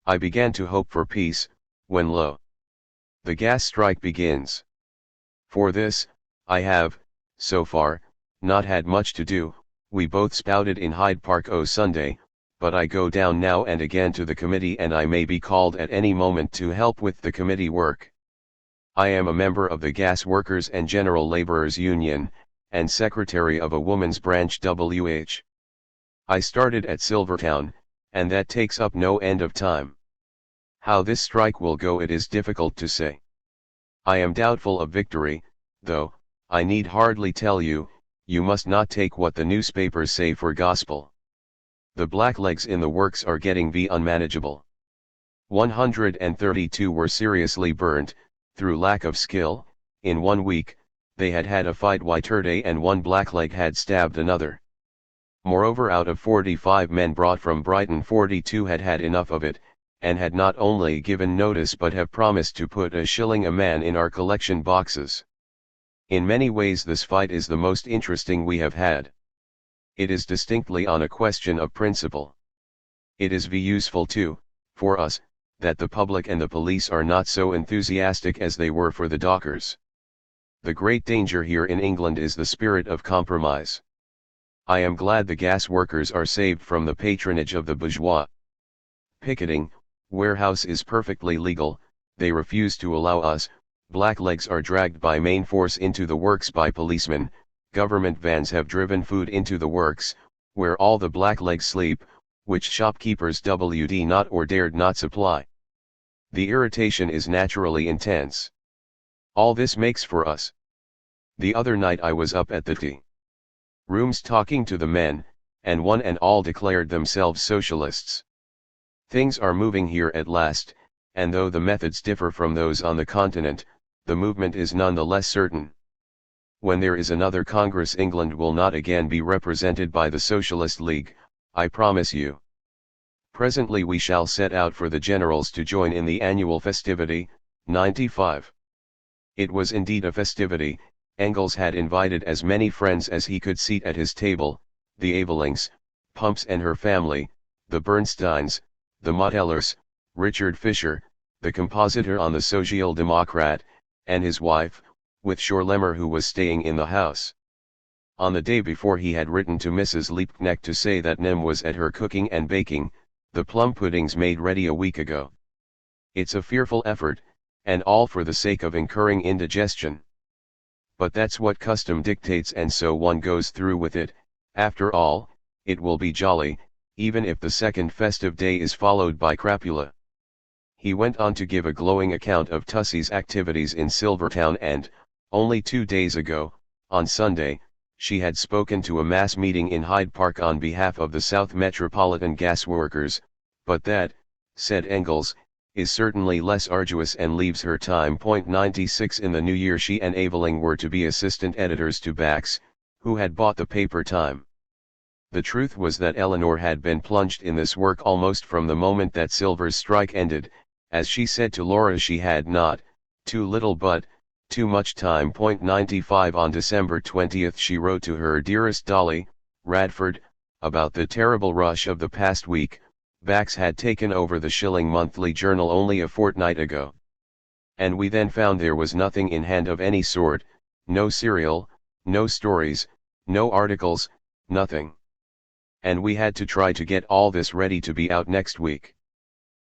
I began to hope for peace, when lo! The gas strike begins. For this, I have, so far, not had much to do. We both spouted in Hyde Park o' Sunday, but I go down now and again to the committee and I may be called at any moment to help with the committee work. I am a member of the Gas Workers and General Laborers Union, and secretary of a woman's branch WH. I started at Silvertown, and that takes up no end of time. How this strike will go it is difficult to say. I am doubtful of victory, though, I need hardly tell you, you must not take what the newspapers say for gospel. The blacklegs in the works are getting unmanageable. 132 were seriously burnt, through lack of skill. In 1 week, they had had a fight yesterday and one blackleg had stabbed another. Moreover, out of 45 men brought from Brighton, 42 had had enough of it, and had not only given notice but have promised to put a shilling a man in our collection boxes. In many ways this fight is the most interesting we have had. It is distinctly on a question of principle. It is useful too, for us, that the public and the police are not so enthusiastic as they were for the dockers. The great danger here in England is the spirit of compromise. I am glad the gas workers are saved from the patronage of the bourgeois. Picketing, warehouse is perfectly legal, they refuse to allow us. Blacklegs are dragged by main force into the works by policemen. Government vans have driven food into the works, where all the blacklegs sleep, which shopkeepers would not or dared not supply. The irritation is naturally intense. All this makes for us. The other night I was up at the tea rooms talking to the men, and one and all declared themselves socialists. Things are moving here at last, and though the methods differ from those on the continent, the movement is none the less certain. When there is another Congress, England will not again be represented by the Socialist League, I promise you. Presently we shall set out for the generals to join in the annual festivity, 95. It was indeed a festivity. Engels had invited as many friends as he could seat at his table, the Avelings, Pumps and her family, the Bernsteins, the Motellers, Richard Fisher, the compositor on the Social Democrat, and his wife, with Schorlemmer who was staying in the house. On the day before he had written to Mrs. Liebknecht to say that Nem was at her cooking and baking, the plum puddings made ready a week ago. It's a fearful effort, and all for the sake of incurring indigestion. But that's what custom dictates, and so one goes through with it. After all, it will be jolly, even if the second festive day is followed by crapula. He went on to give a glowing account of Tussie's activities in Silvertown, and, only 2 days ago, on Sunday, she had spoken to a mass meeting in Hyde Park on behalf of the South Metropolitan Gas Workers, but that, said Engels, is certainly less arduous and leaves her time. 96 In the new year she and Aveling were to be assistant editors to Bax, who had bought the paper Time. The truth was that Eleanor had been plunged in this work almost from the moment that Silver's strike ended. As she said to Laura, she had not, too little but, too much time. 95 On December 20th she wrote to her dearest Dolly, Radford, about the terrible rush of the past week. Bax had taken over the Shilling Monthly Journal only a fortnight ago. And we then found there was nothing in hand of any sort, no serial, no stories, no articles, nothing. And we had to try to get all this ready to be out next week.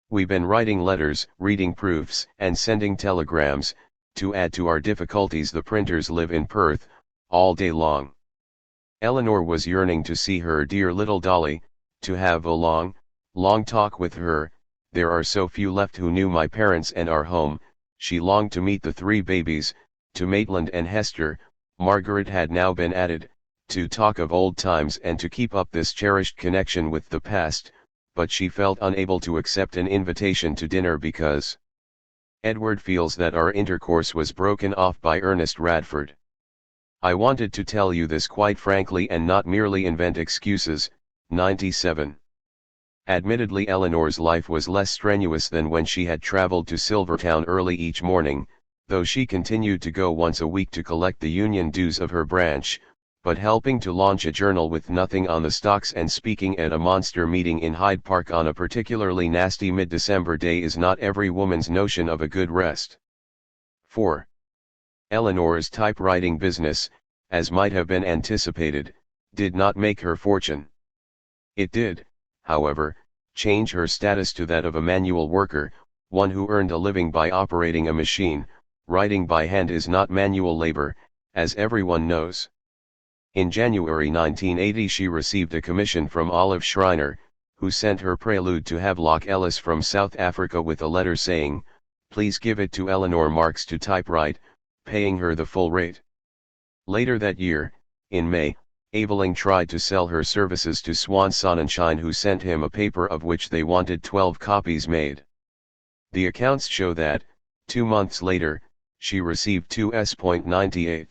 We've been writing letters, reading proofs, and sending telegrams. To add to our difficulties, the printers live in Perth, all day long. Eleanor was yearning to see her dear little Dolly, to have a long talk with her. There are so few left who knew my parents and our home. She longed to meet the 3 babies, to Maitland and Hester. Margaret had now been added, to talk of old times and to keep up this cherished connection with the past, but she felt unable to accept an invitation to dinner because Edward feels that our intercourse was broken off by Ernest Radford. I wanted to tell you this quite frankly and not merely invent excuses. 97. Admittedly, Eleanor's life was less strenuous than when she had traveled to Silvertown early each morning, though she continued to go once a week to collect the union dues of her branch, but helping to launch a journal with nothing on the stocks and speaking at a monster meeting in Hyde Park on a particularly nasty mid-December day is not every woman's notion of a good rest. 4. Eleanor's typewriting business, as might have been anticipated, did not make her fortune. It did, however, change her status to that of a manual worker, one who earned a living by operating a machine. Writing by hand is not manual labor, as everyone knows. In January 1980 she received a commission from Olive Schreiner, who sent her prelude to Havelock Ellis from South Africa with a letter saying, "Please give it to Eleanor Marx to typewrite," paying her the full rate. Later that year, in May, Aveling tried to sell her services to Swan Sonnenschein, who sent him a paper of which they wanted 12 copies made. The accounts show that, 2 months later, she received 2s.98.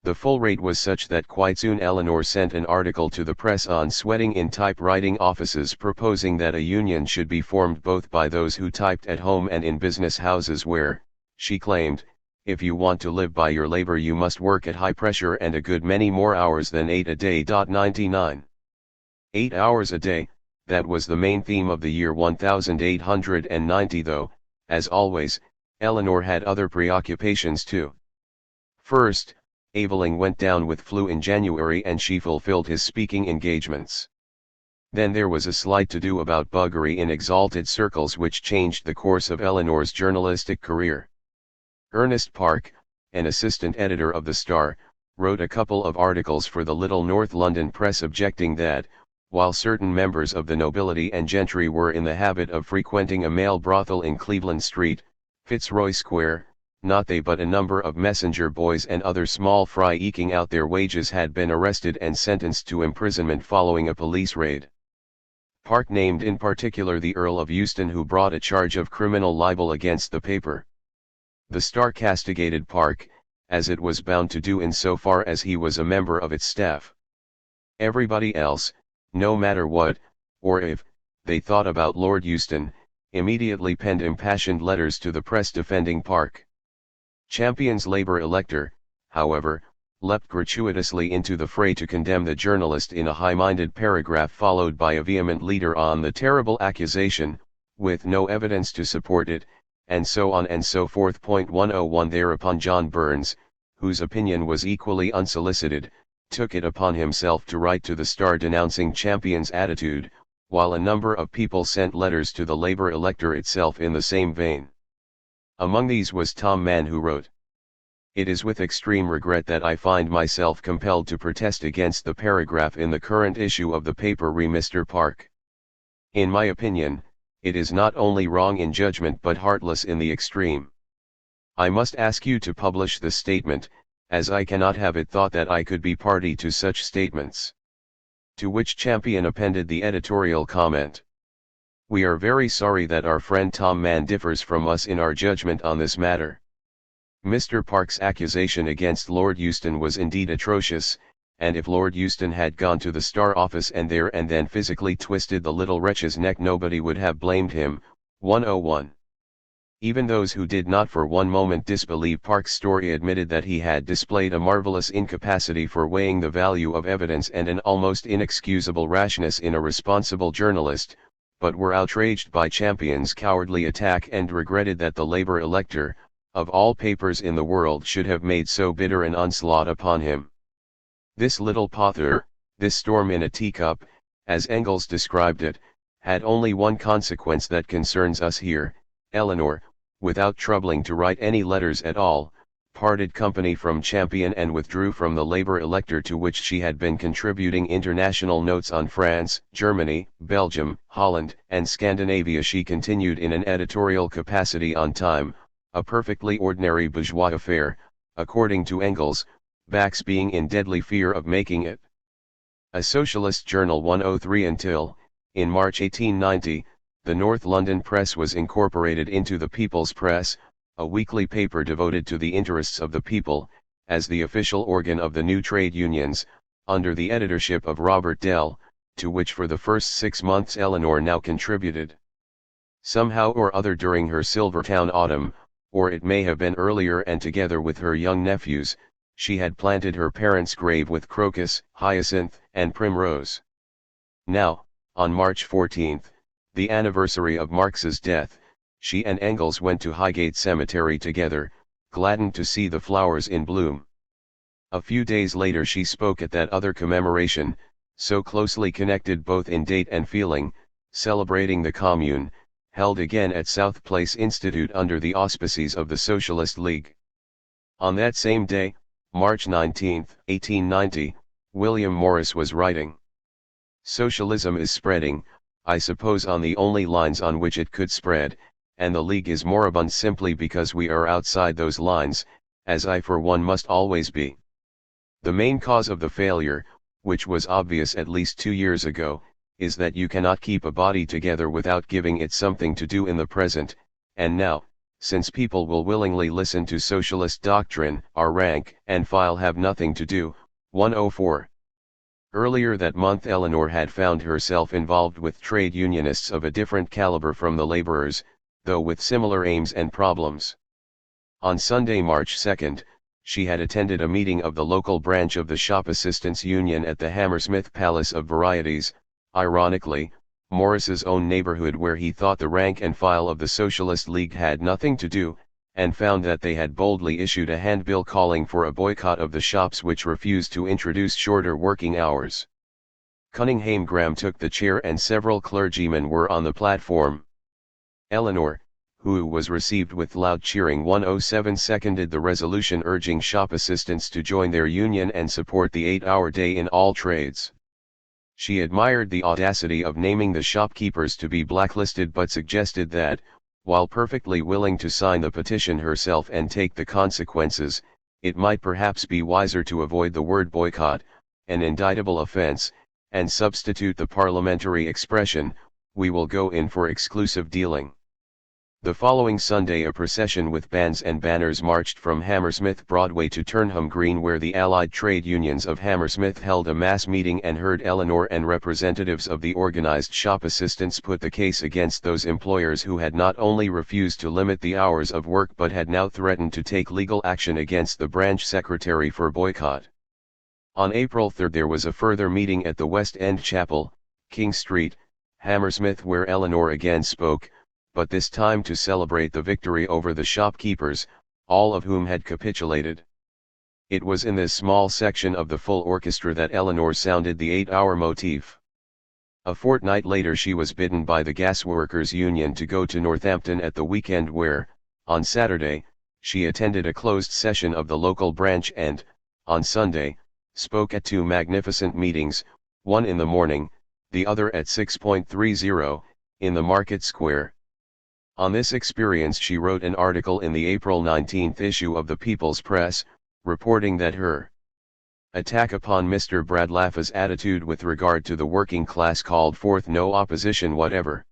The full rate was such that quite soon Eleanor sent an article to the press on sweating in typewriting offices, proposing that a union should be formed both by those who typed at home and in business houses where, she claimed, if you want to live by your labor you must work at high pressure and a good many more hours than 8 a day. 99. 8 hours a day, that was the main theme of the year 1890, though, as always, Eleanor had other preoccupations too. First, Aveling went down with flu in January and she fulfilled his speaking engagements. Then there was a slight to-do about buggery in exalted circles which changed the course of Eleanor's journalistic career. Ernest Park, an assistant editor of the Star, wrote a couple of articles for the Little North London press objecting that, while certain members of the nobility and gentry were in the habit of frequenting a male brothel in Cleveland Street, Fitzroy Square, not they but a number of messenger boys and other small fry eking out their wages had been arrested and sentenced to imprisonment following a police raid. Park named in particular the Earl of Euston, who brought a charge of criminal libel against the paper. The Star castigated Park, as it was bound to do insofar as he was a member of its staff. Everybody else, no matter what, or if, they thought about Lord Euston, immediately penned impassioned letters to the press defending Park. Champion's Labour elector, however, leapt gratuitously into the fray to condemn the journalist in a high-minded paragraph followed by a vehement leader on the terrible accusation, with no evidence to support it, and so on and so forth. 101 Thereupon John Burns, whose opinion was equally unsolicited, took it upon himself to write to the Star denouncing Champion's attitude, while a number of people sent letters to the Labour elector itself in the same vein. Among these was Tom Mann, who wrote, "It is with extreme regret that I find myself compelled to protest against the paragraph in the current issue of the paper re Mr. Park. In my opinion, it is not only wrong in judgment but heartless in the extreme. I must ask you to publish this statement, as I cannot have it thought that I could be party to such statements." To which Champion appended the editorial comment, "We are very sorry that our friend Tom Mann differs from us in our judgment on this matter." Mr. Park's accusation against Lord Euston was indeed atrocious, and if Lord Euston had gone to the Star office and there and then physically twisted the little wretch's neck, nobody would have blamed him. 101. Even those who did not for one moment disbelieve Park's story admitted that he had displayed a marvelous incapacity for weighing the value of evidence and an almost inexcusable rashness in a responsible journalist, but were outraged by Champion's cowardly attack and regretted that the Labour elector, of all papers in the world, should have made so bitter an onslaught upon him. This little pother, this storm in a teacup, as Engels described it, had only one consequence that concerns us here. Eleanor, without troubling to write any letters at all, parted company from Champion and withdrew from the Labour elector, to which she had been contributing international notes on France, Germany, Belgium, Holland, and Scandinavia. She continued in an editorial capacity on Time, a perfectly ordinary bourgeois affair, according to Engels, Bax being in deadly fear of making it a socialist journal. 103 until, in March 1890, the North London Press was incorporated into the People's Press, a weekly paper devoted to the interests of the people, as the official organ of the new trade unions, under the editorship of Robert Dell, to which for the first 6 months Eleanor now contributed. Somehow or other during her Silvertown autumn, or it may have been earlier, and together with her young nephews, she had planted her parents' grave with crocus, hyacinth, and primrose. Now, on March 14, the anniversary of Marx's death, she and Engels went to Highgate Cemetery together, gladdened to see the flowers in bloom. A few days later she spoke at that other commemoration, so closely connected both in date and feeling, celebrating the Commune, held again at South Place Institute under the auspices of the Socialist League. On that same day, March 19, 1890, William Morris was writing, "Socialism is spreading, I suppose on the only lines on which it could spread, and the League is moribund simply because we are outside those lines, as I for one must always be. The main cause of the failure, which was obvious at least 2 years ago, is that you cannot keep a body together without giving it something to do in the present, and now, since people will willingly listen to socialist doctrine, our rank and file have nothing to do." 104. Earlier that month Eleanor had found herself involved with trade unionists of a different caliber from the laborers, though with similar aims and problems. On Sunday, March 2, she had attended a meeting of the local branch of the Shop Assistants Union at the Hammersmith Palace of Varieties, ironically, Morris's own neighborhood, where he thought the rank and file of the Socialist League had nothing to do, and found that they had boldly issued a handbill calling for a boycott of the shops which refused to introduce shorter working hours. Cunninghame Graham took the chair and several clergymen were on the platform. Eleanor, who was received with loud cheering, 107, seconded the resolution urging shop assistants to join their union and support the 8-hour day in all trades. She admired the audacity of naming the shopkeepers to be blacklisted, but suggested that, while perfectly willing to sign the petition herself and take the consequences, it might perhaps be wiser to avoid the word boycott, an indictable offense, and substitute the parliamentary expression, "We will go in for exclusive dealing." The following Sunday a procession with bands and banners marched from Hammersmith Broadway to Turnham Green, where the Allied Trade Unions of Hammersmith held a mass meeting and heard Eleanor and representatives of the organized shop assistants put the case against those employers who had not only refused to limit the hours of work but had now threatened to take legal action against the branch secretary for boycott. On April 3 there was a further meeting at the West End Chapel, King Street, Hammersmith, where Eleanor again spoke, but this time to celebrate the victory over the shopkeepers, all of whom had capitulated. It was in this small section of the full orchestra that Eleanor sounded the 8-hour motif. A fortnight later she was bidden by the Gasworkers' Union to go to Northampton at the weekend, where, on Saturday, she attended a closed session of the local branch and, on Sunday, spoke at 2 magnificent meetings, one in the morning, the other at 6:30, in the Market Square. On this experience she wrote an article in the April 19 issue of the People's Press, reporting that her attack upon Mr. Bradlaugha's attitude with regard to the working class called forth no opposition whatever.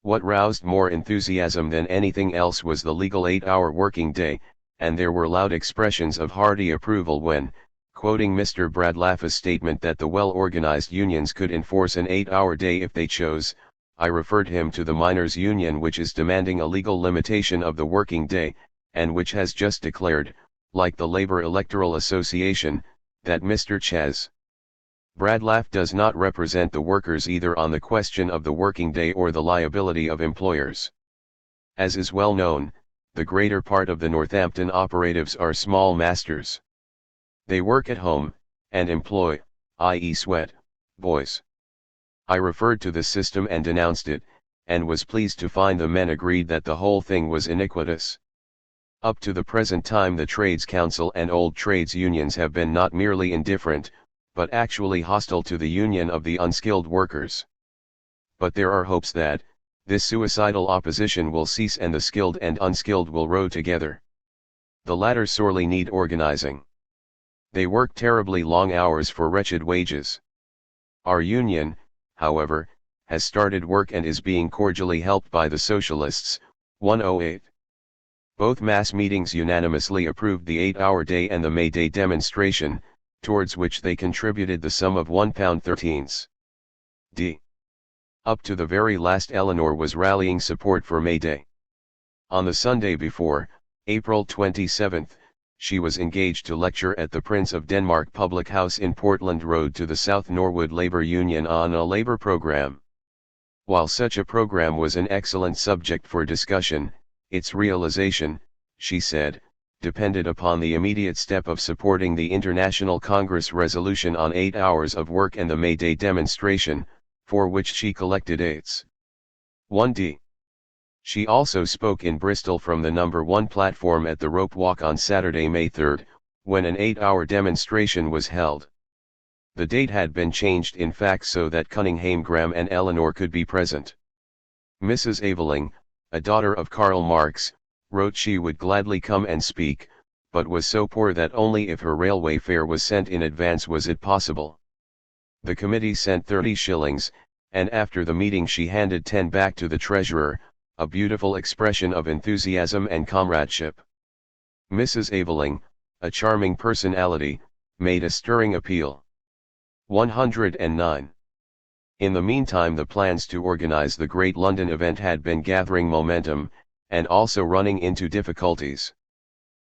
What roused more enthusiasm than anything else was the legal 8-hour working day, and there were loud expressions of hearty approval when, quoting Mr. Bradlaugha's statement that the well-organized unions could enforce an 8-hour day if they chose, I referred him to the Miners' Union, which is demanding a legal limitation of the working day, and which has just declared, like the Labor Electoral Association, that Mr. Ches. Bradlaugh does not represent the workers either on the question of the working day or the liability of employers. As is well known, the greater part of the Northampton operatives are small masters. They work at home, and employ, i.e. sweat, boys. I referred to the system and denounced it, and was pleased to find the men agreed that the whole thing was iniquitous. Up to the present time the Trades Council and old trades unions have been not merely indifferent, but actually hostile to the union of the unskilled workers. But there are hopes that, this suicidal opposition will cease and the skilled and unskilled will row together. The latter sorely need organizing. They work terribly long hours for wretched wages. Our union, however, has started work and is being cordially helped by the socialists. 108. Both mass meetings unanimously approved the 8-hour day and the May Day demonstration, towards which they contributed the sum of £1.13. d. Up to the very last, Eleanor was rallying support for May Day. On the Sunday before, April 27, she was engaged to lecture at the Prince of Denmark Public House in Portland Road to the South Norwood Labour Union on a labour program. While such a program was an excellent subject for discussion, its realization, she said, depended upon the immediate step of supporting the International Congress resolution on 8 hours of work and the May Day demonstration, for which she collected 1d. She also spoke in Bristol from the No. 1 platform at the Rope Walk on Saturday, May 3, when an 8-hour demonstration was held. The date had been changed in fact so that Cunningham Graham and Eleanor could be present. Mrs. Aveling, a daughter of Karl Marx, wrote she would gladly come and speak, but was so poor that only if her railway fare was sent in advance was it possible. The committee sent 30 shillings, and after the meeting she handed 10 back to the treasurer, a beautiful expression of enthusiasm and comradeship. Mrs. Aveling, a charming personality, made a stirring appeal. 109. In the meantime, the plans to organize the great London event had been gathering momentum, and also running into difficulties.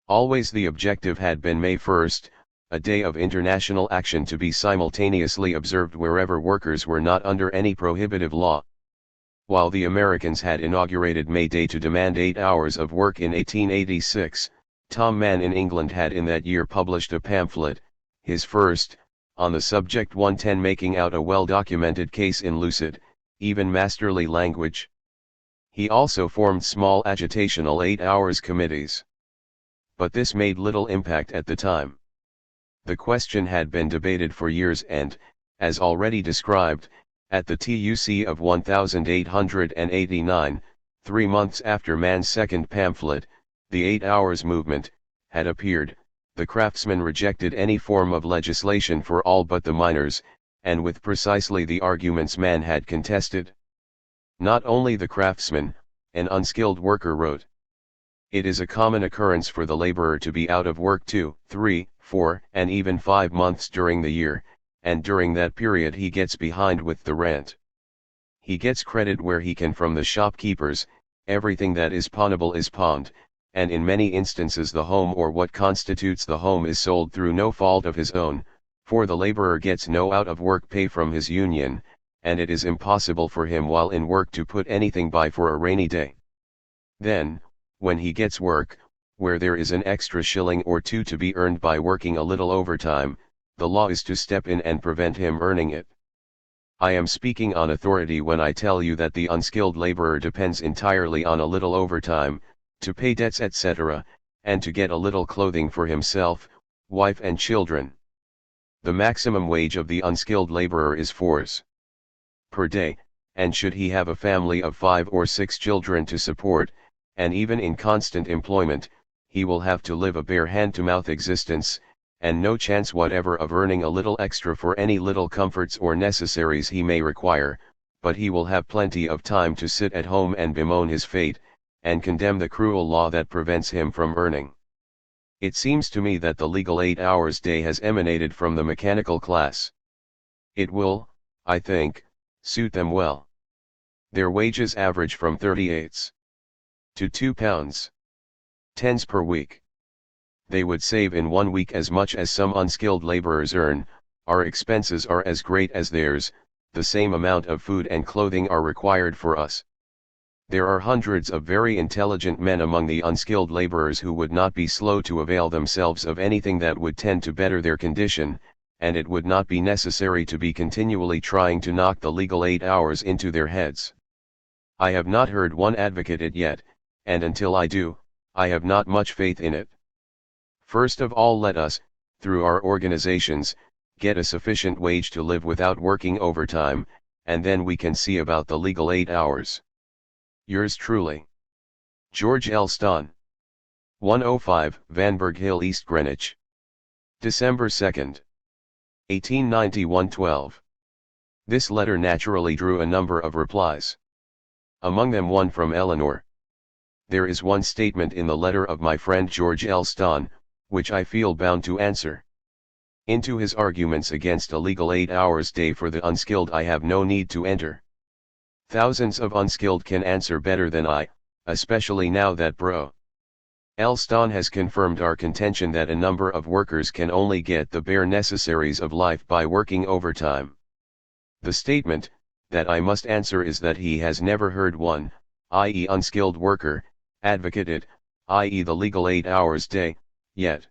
Always the objective had been May 1st, a day of international action to be simultaneously observed wherever workers were not under any prohibitive law. While the Americans had inaugurated May Day to demand 8 hours of work in 1886, Tom Mann in England had in that year published a pamphlet, his first, on the subject, 110, making out a well-documented case in lucid, even masterly language. He also formed small agitational 8 hours committees. But this made little impact at the time. The question had been debated for years and, as already described, at the TUC of 1889, 3 months after Mann's second pamphlet, the 8 hours movement, had appeared. The craftsmen rejected any form of legislation for all but the miners, and with precisely the arguments Mann had contested. Not only the craftsman, an unskilled worker wrote. It is a common occurrence for the laborer to be out of work 2, 3, 4, and even 5 months during the year, and during that period he gets behind with the rent. He gets credit where he can from the shopkeepers, everything that is pawnable is pawned, and in many instances the home or what constitutes the home is sold through no fault of his own, for the laborer gets no out-of-work pay from his union, and it is impossible for him while in work to put anything by for a rainy day. Then, when he gets work, where there is an extra shilling or two to be earned by working a little overtime, the law is to step in and prevent him earning it. I am speaking on authority when I tell you that the unskilled laborer depends entirely on a little overtime, to pay debts etc., and to get a little clothing for himself, wife and children. The maximum wage of the unskilled laborer is 4s per day, and should he have a family of 5 or 6 children to support, and even in constant employment, he will have to live a bare hand-to-mouth existence, and no chance whatever of earning a little extra for any little comforts or necessaries he may require, but he will have plenty of time to sit at home and bemoan his fate, and condemn the cruel law that prevents him from earning. It seems to me that the legal 8 hours day has emanated from the mechanical class. It will, I think, suit them well. Their wages average from 38s to £2.10 per week. They would save in 1 week as much as some unskilled laborers earn. Our expenses are as great as theirs, the same amount of food and clothing are required for us. There are hundreds of very intelligent men among the unskilled laborers who would not be slow to avail themselves of anything that would tend to better their condition, and it would not be necessary to be continually trying to knock the legal 8 hours into their heads. I have not heard one advocate it yet, and until I do, I have not much faith in it. First of all, let us, through our organizations, get a sufficient wage to live without working overtime, and then we can see about the legal 8 hours. Yours truly, George L. Ston. 105 Vanberg Hill, East Greenwich. December 2, 1891, 12. This letter naturally drew a number of replies. Among them one from Eleanor. There is one statement in the letter of my friend George L. Ston, which I feel bound to answer. Into his arguments against a legal 8 hours day for the unskilled I have no need to enter. Thousands of unskilled can answer better than I, especially now that Bro. Elston has confirmed our contention that a number of workers can only get the bare necessaries of life by working overtime. The statement that I must answer is that he has never heard one, i.e. unskilled worker, advocate it, i.e. the legal 8 hours day, yet.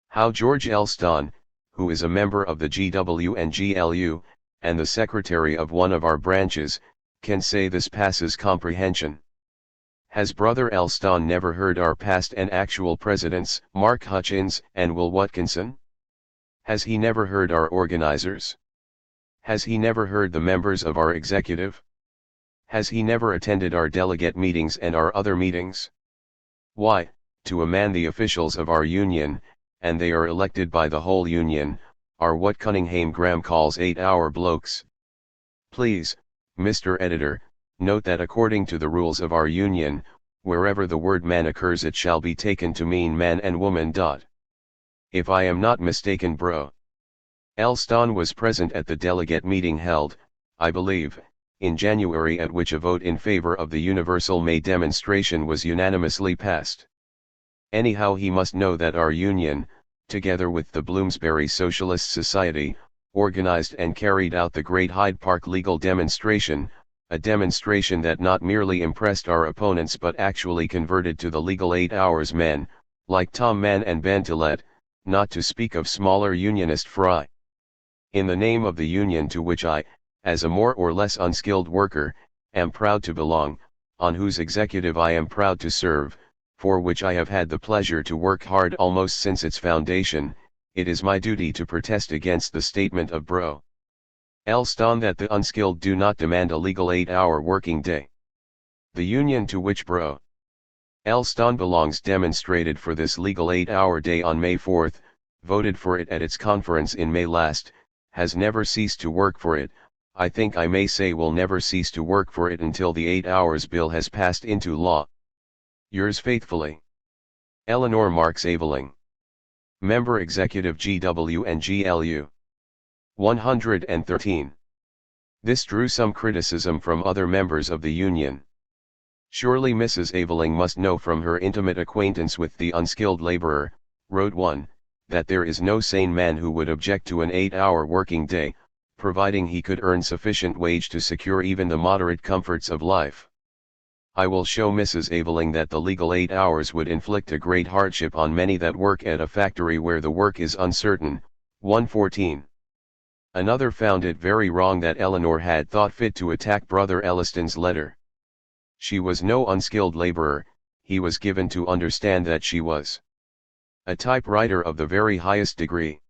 How George Elston, who is a member of the GW and GLU, and the secretary of one of our branches, can say this passes comprehension. Has Brother Elston never heard our past and actual presidents, Mark Hutchins and Will Watkinson? Has he never heard our organizers? Has he never heard the members of our executive? Has he never attended our delegate meetings and our other meetings? Why, to a man the officials of our union, and they are elected by the whole union, are what Cunningham Graham calls 8-hour blokes. Please, Mr. Editor, note that according to the rules of our union, wherever the word man occurs it shall be taken to mean man and woman. If I am not mistaken, Bro. Elston was present at the delegate meeting held, I believe, in January, at which a vote in favor of the Universal May demonstration was unanimously passed. Anyhow, he must know that our union, together with the Bloomsbury Socialist Society, organized and carried out the Great Hyde Park legal demonstration, a demonstration that not merely impressed our opponents but actually converted to the legal 8 hours men, like Tom Mann and Ben Tillett, not to speak of smaller unionist fry. In the name of the union to which I, as a more or less unskilled worker, am proud to belong, on whose executive I am proud to serve, for which I have had the pleasure to work hard almost since its foundation, it is my duty to protest against the statement of Bro. Elston that the unskilled do not demand a legal 8-hour working day. The union to which Bro. Elston belongs demonstrated for this legal 8-hour day on May 4, voted for it at its conference in May last, has never ceased to work for it, I think I may say will never cease to work for it until the 8 hours bill has passed into law. Yours faithfully, Eleanor Marx Aveling, Member Executive GW and GLU. 113. This drew some criticism from other members of the union. Surely Mrs. Aveling must know from her intimate acquaintance with the unskilled laborer, wrote one, that there is no sane man who would object to an 8-hour working day, providing he could earn sufficient wage to secure even the moderate comforts of life. I will show Mrs. Aveling that the legal 8 hours would inflict a great hardship on many that work at a factory where the work is uncertain. 114. Another found it very wrong that Eleanor had thought fit to attack Brother Elliston's letter. She was no unskilled laborer, he was given to understand that she was a typewriter of the very highest degree.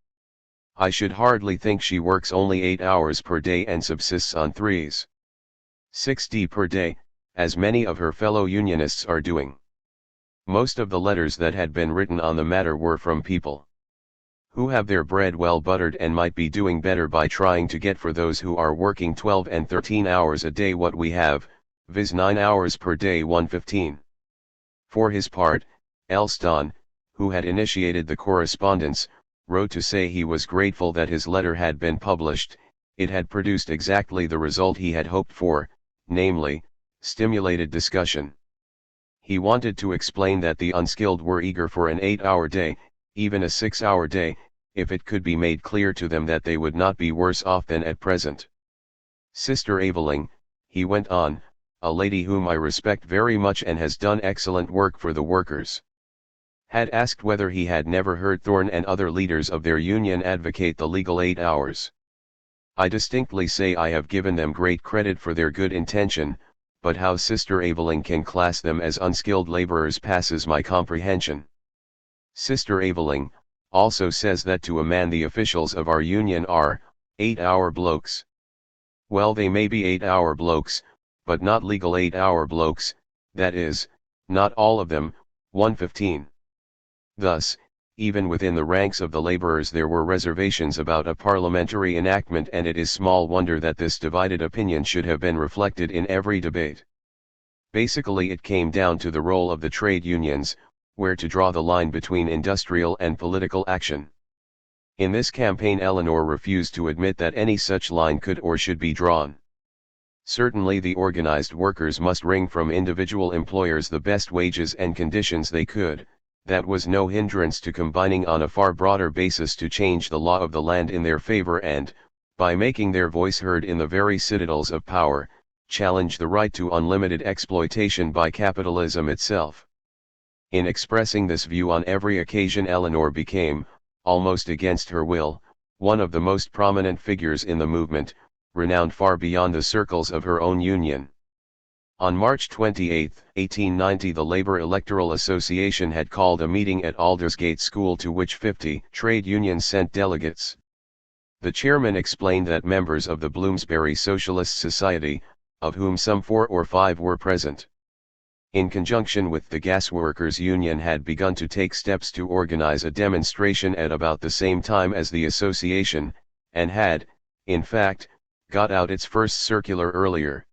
I should hardly think she works only 8 hours per day and subsists on 3s. per day, as many of her fellow unionists are doing. Most of the letters that had been written on the matter were from people who have their bread well buttered and might be doing better by trying to get for those who are working 12 and 13 hours a day what we have, viz. 9 hours per day. 115. For his part, Elston, who had initiated the correspondence, wrote to say he was grateful that his letter had been published, it had produced exactly the result he had hoped for, namely, stimulated discussion. He wanted to explain that the unskilled were eager for an 8-hour day, even a 6-hour day, if it could be made clear to them that they would not be worse off than at present. Sister Aveling, he went on, a lady whom I respect very much and has done excellent work for the workers, had asked whether he had never heard Thorne and other leaders of their union advocate the legal 8 hours. I distinctly say I have given them great credit for their good intention, but how Sister Aveling can class them as unskilled laborers passes my comprehension. Sister Aveling also says that to a man the officials of our union are 8-hour blokes. Well, they may be 8-hour blokes, but not legal 8-hour blokes, that is, not all of them. 115. Thus, even within the ranks of the laborers there were reservations about a parliamentary enactment, and it is small wonder that this divided opinion should have been reflected in every debate. Basically it came down to the role of the trade unions, where to draw the line between industrial and political action. In this campaign Eleanor refused to admit that any such line could or should be drawn. Certainly the organized workers must wring from individual employers the best wages and conditions they could. That was no hindrance to combining on a far broader basis to change the law of the land in their favor and, by making their voice heard in the very citadels of power, challenge the right to unlimited exploitation by capitalism itself. In expressing this view on every occasion Eleanor became, almost against her will, one of the most prominent figures in the movement, renowned far beyond the circles of her own union. On March 28, 1890 the Labor Electoral Association had called a meeting at Aldersgate School to which 50 trade unions sent delegates. The chairman explained that members of the Bloomsbury Socialist Society, of whom some 4 or 5 were present, in conjunction with the Gasworkers' Union had begun to take steps to organize a demonstration at about the same time as the association, and had, in fact, got out its first circular earlier.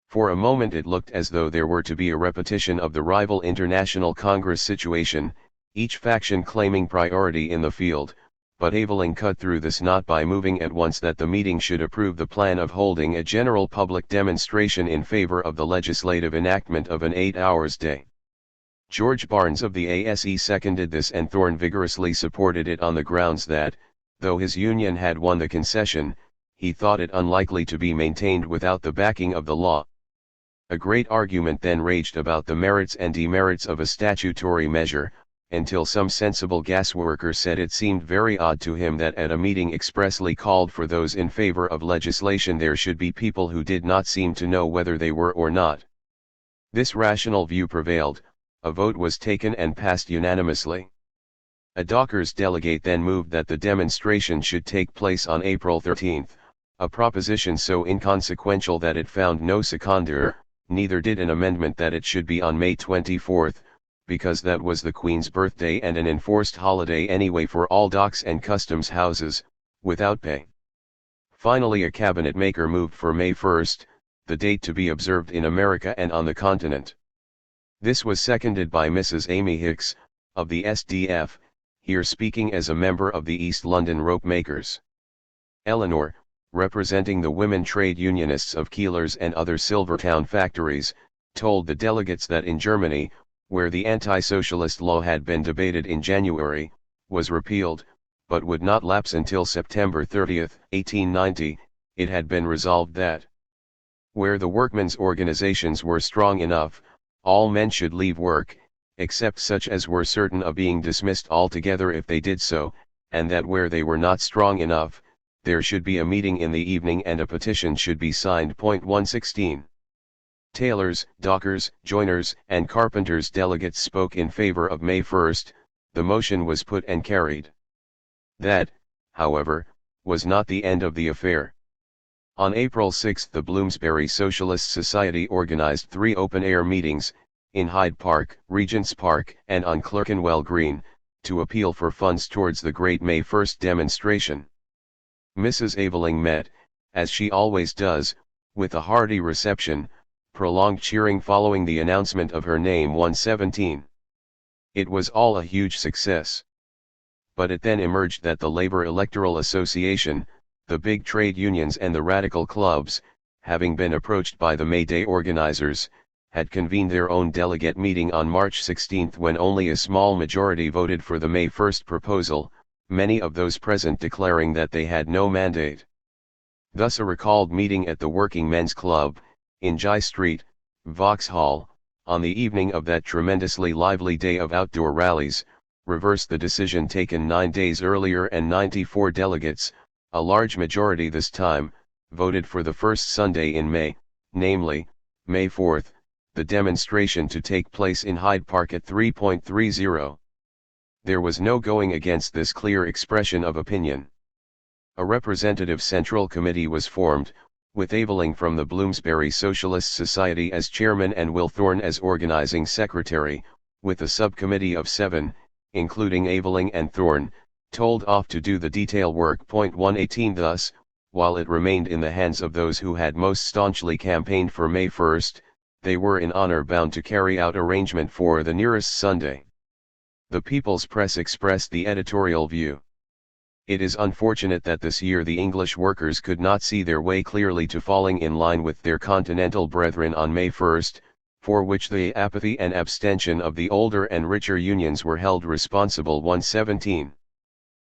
For a moment it looked as though there were to be a repetition of the rival International Congress situation, each faction claiming priority in the field, but Aveling cut through this not by moving at once that the meeting should approve the plan of holding a general public demonstration in favor of the legislative enactment of an 8-hours day. George Barnes of the ASE seconded this and Thorne vigorously supported it on the grounds that, though his union had won the concession, he thought it unlikely to be maintained without the backing of the law. A great argument then raged about the merits and demerits of a statutory measure, until some sensible gasworker said it seemed very odd to him that at a meeting expressly called for those in favor of legislation there should be people who did not seem to know whether they were or not. This rational view prevailed, a vote was taken and passed unanimously. A Dockers delegate then moved that the demonstration should take place on April 13, a proposition so inconsequential that it found no seconder, neither did an amendment that it should be on May 24, because that was the Queen's birthday and an enforced holiday anyway for all docks and customs houses, without pay. Finally a cabinet maker moved for May 1, the date to be observed in America and on the continent. This was seconded by Mrs. Amy Hicks, of the SDF, here speaking as a member of the East London rope makers. Eleanor, representing the women trade unionists of Keeler's and other Silvertown factories, told the delegates that in Germany, where the anti-socialist law had been debated in January, was repealed, but would not lapse until September 30, 1890, it had been resolved that, where the workmen's organizations were strong enough, all men should leave work, except such as were certain of being dismissed altogether if they did so, and that where they were not strong enough, there should be a meeting in the evening and a petition should be signed. 116. Tailors, dockers, joiners, and carpenters delegates spoke in favor of May 1, the motion was put and carried. That, however, was not the end of the affair. On April 6 the Bloomsbury Socialist Society organized 3 open-air meetings, in Hyde Park, Regent's Park, and on Clerkenwell Green, to appeal for funds towards the great May 1 demonstration. Mrs. Aveling met, as she always does, with a hearty reception, prolonged cheering following the announcement of her name. 117. It was all a huge success. But it then emerged that the Labor Electoral Association, the big trade unions and the radical clubs, having been approached by the May Day organizers, had convened their own delegate meeting on March 16 when only a small majority voted for the May 1 proposal, many of those present declaring that they had no mandate. Thus a recalled meeting at the Working Men's Club, in Jai Street, Vauxhall, on the evening of that tremendously lively day of outdoor rallies, reversed the decision taken 9 days earlier and 94 delegates, a large majority this time, voted for the first Sunday in May, namely, May 4, the demonstration to take place in Hyde Park at 3:30. There was no going against this clear expression of opinion. A representative Central Committee was formed, with Aveling from the Bloomsbury Socialist Society as chairman and Will Thorne as organizing secretary, with a subcommittee of 7, including Aveling and Thorne, told off to do the detail work. 118 Thus, while it remained in the hands of those who had most staunchly campaigned for May 1, they were in honor bound to carry out arrangement for the nearest Sunday. The People's Press expressed the editorial view. It is unfortunate that this year the English workers could not see their way clearly to falling in line with their continental brethren on May 1, for which the apathy and abstention of the older and richer unions were held responsible. 117.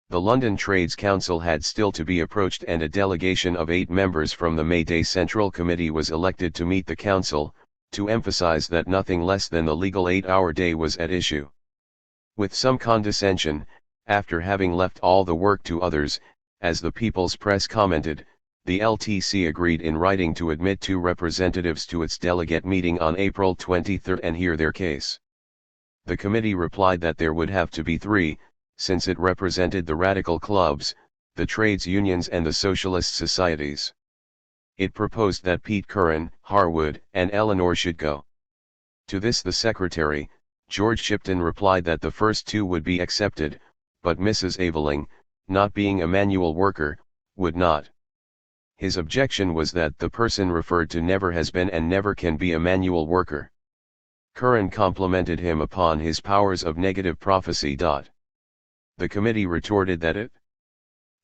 The London Trades Council had still to be approached, and a delegation of 8 members from the May Day Central Committee was elected to meet the council, to emphasize that nothing less than the legal 8-hour day was at issue. With some condescension, after having left all the work to others, as the People's Press commented, the LTC agreed in writing to admit 2 representatives to its delegate meeting on April 23 and hear their case. The committee replied that there would have to be 3, since it represented the radical clubs, the trades unions and the socialist societies. It proposed that Pete Curran, Harwood, and Eleanor should go. To this the secretary, George Shipton, replied that the first 2 would be accepted, but Mrs. Aveling, not being a manual worker, would not. His objection was that the person referred to never has been and never can be a manual worker. Curran complimented him upon his powers of negative prophecy. The committee retorted that it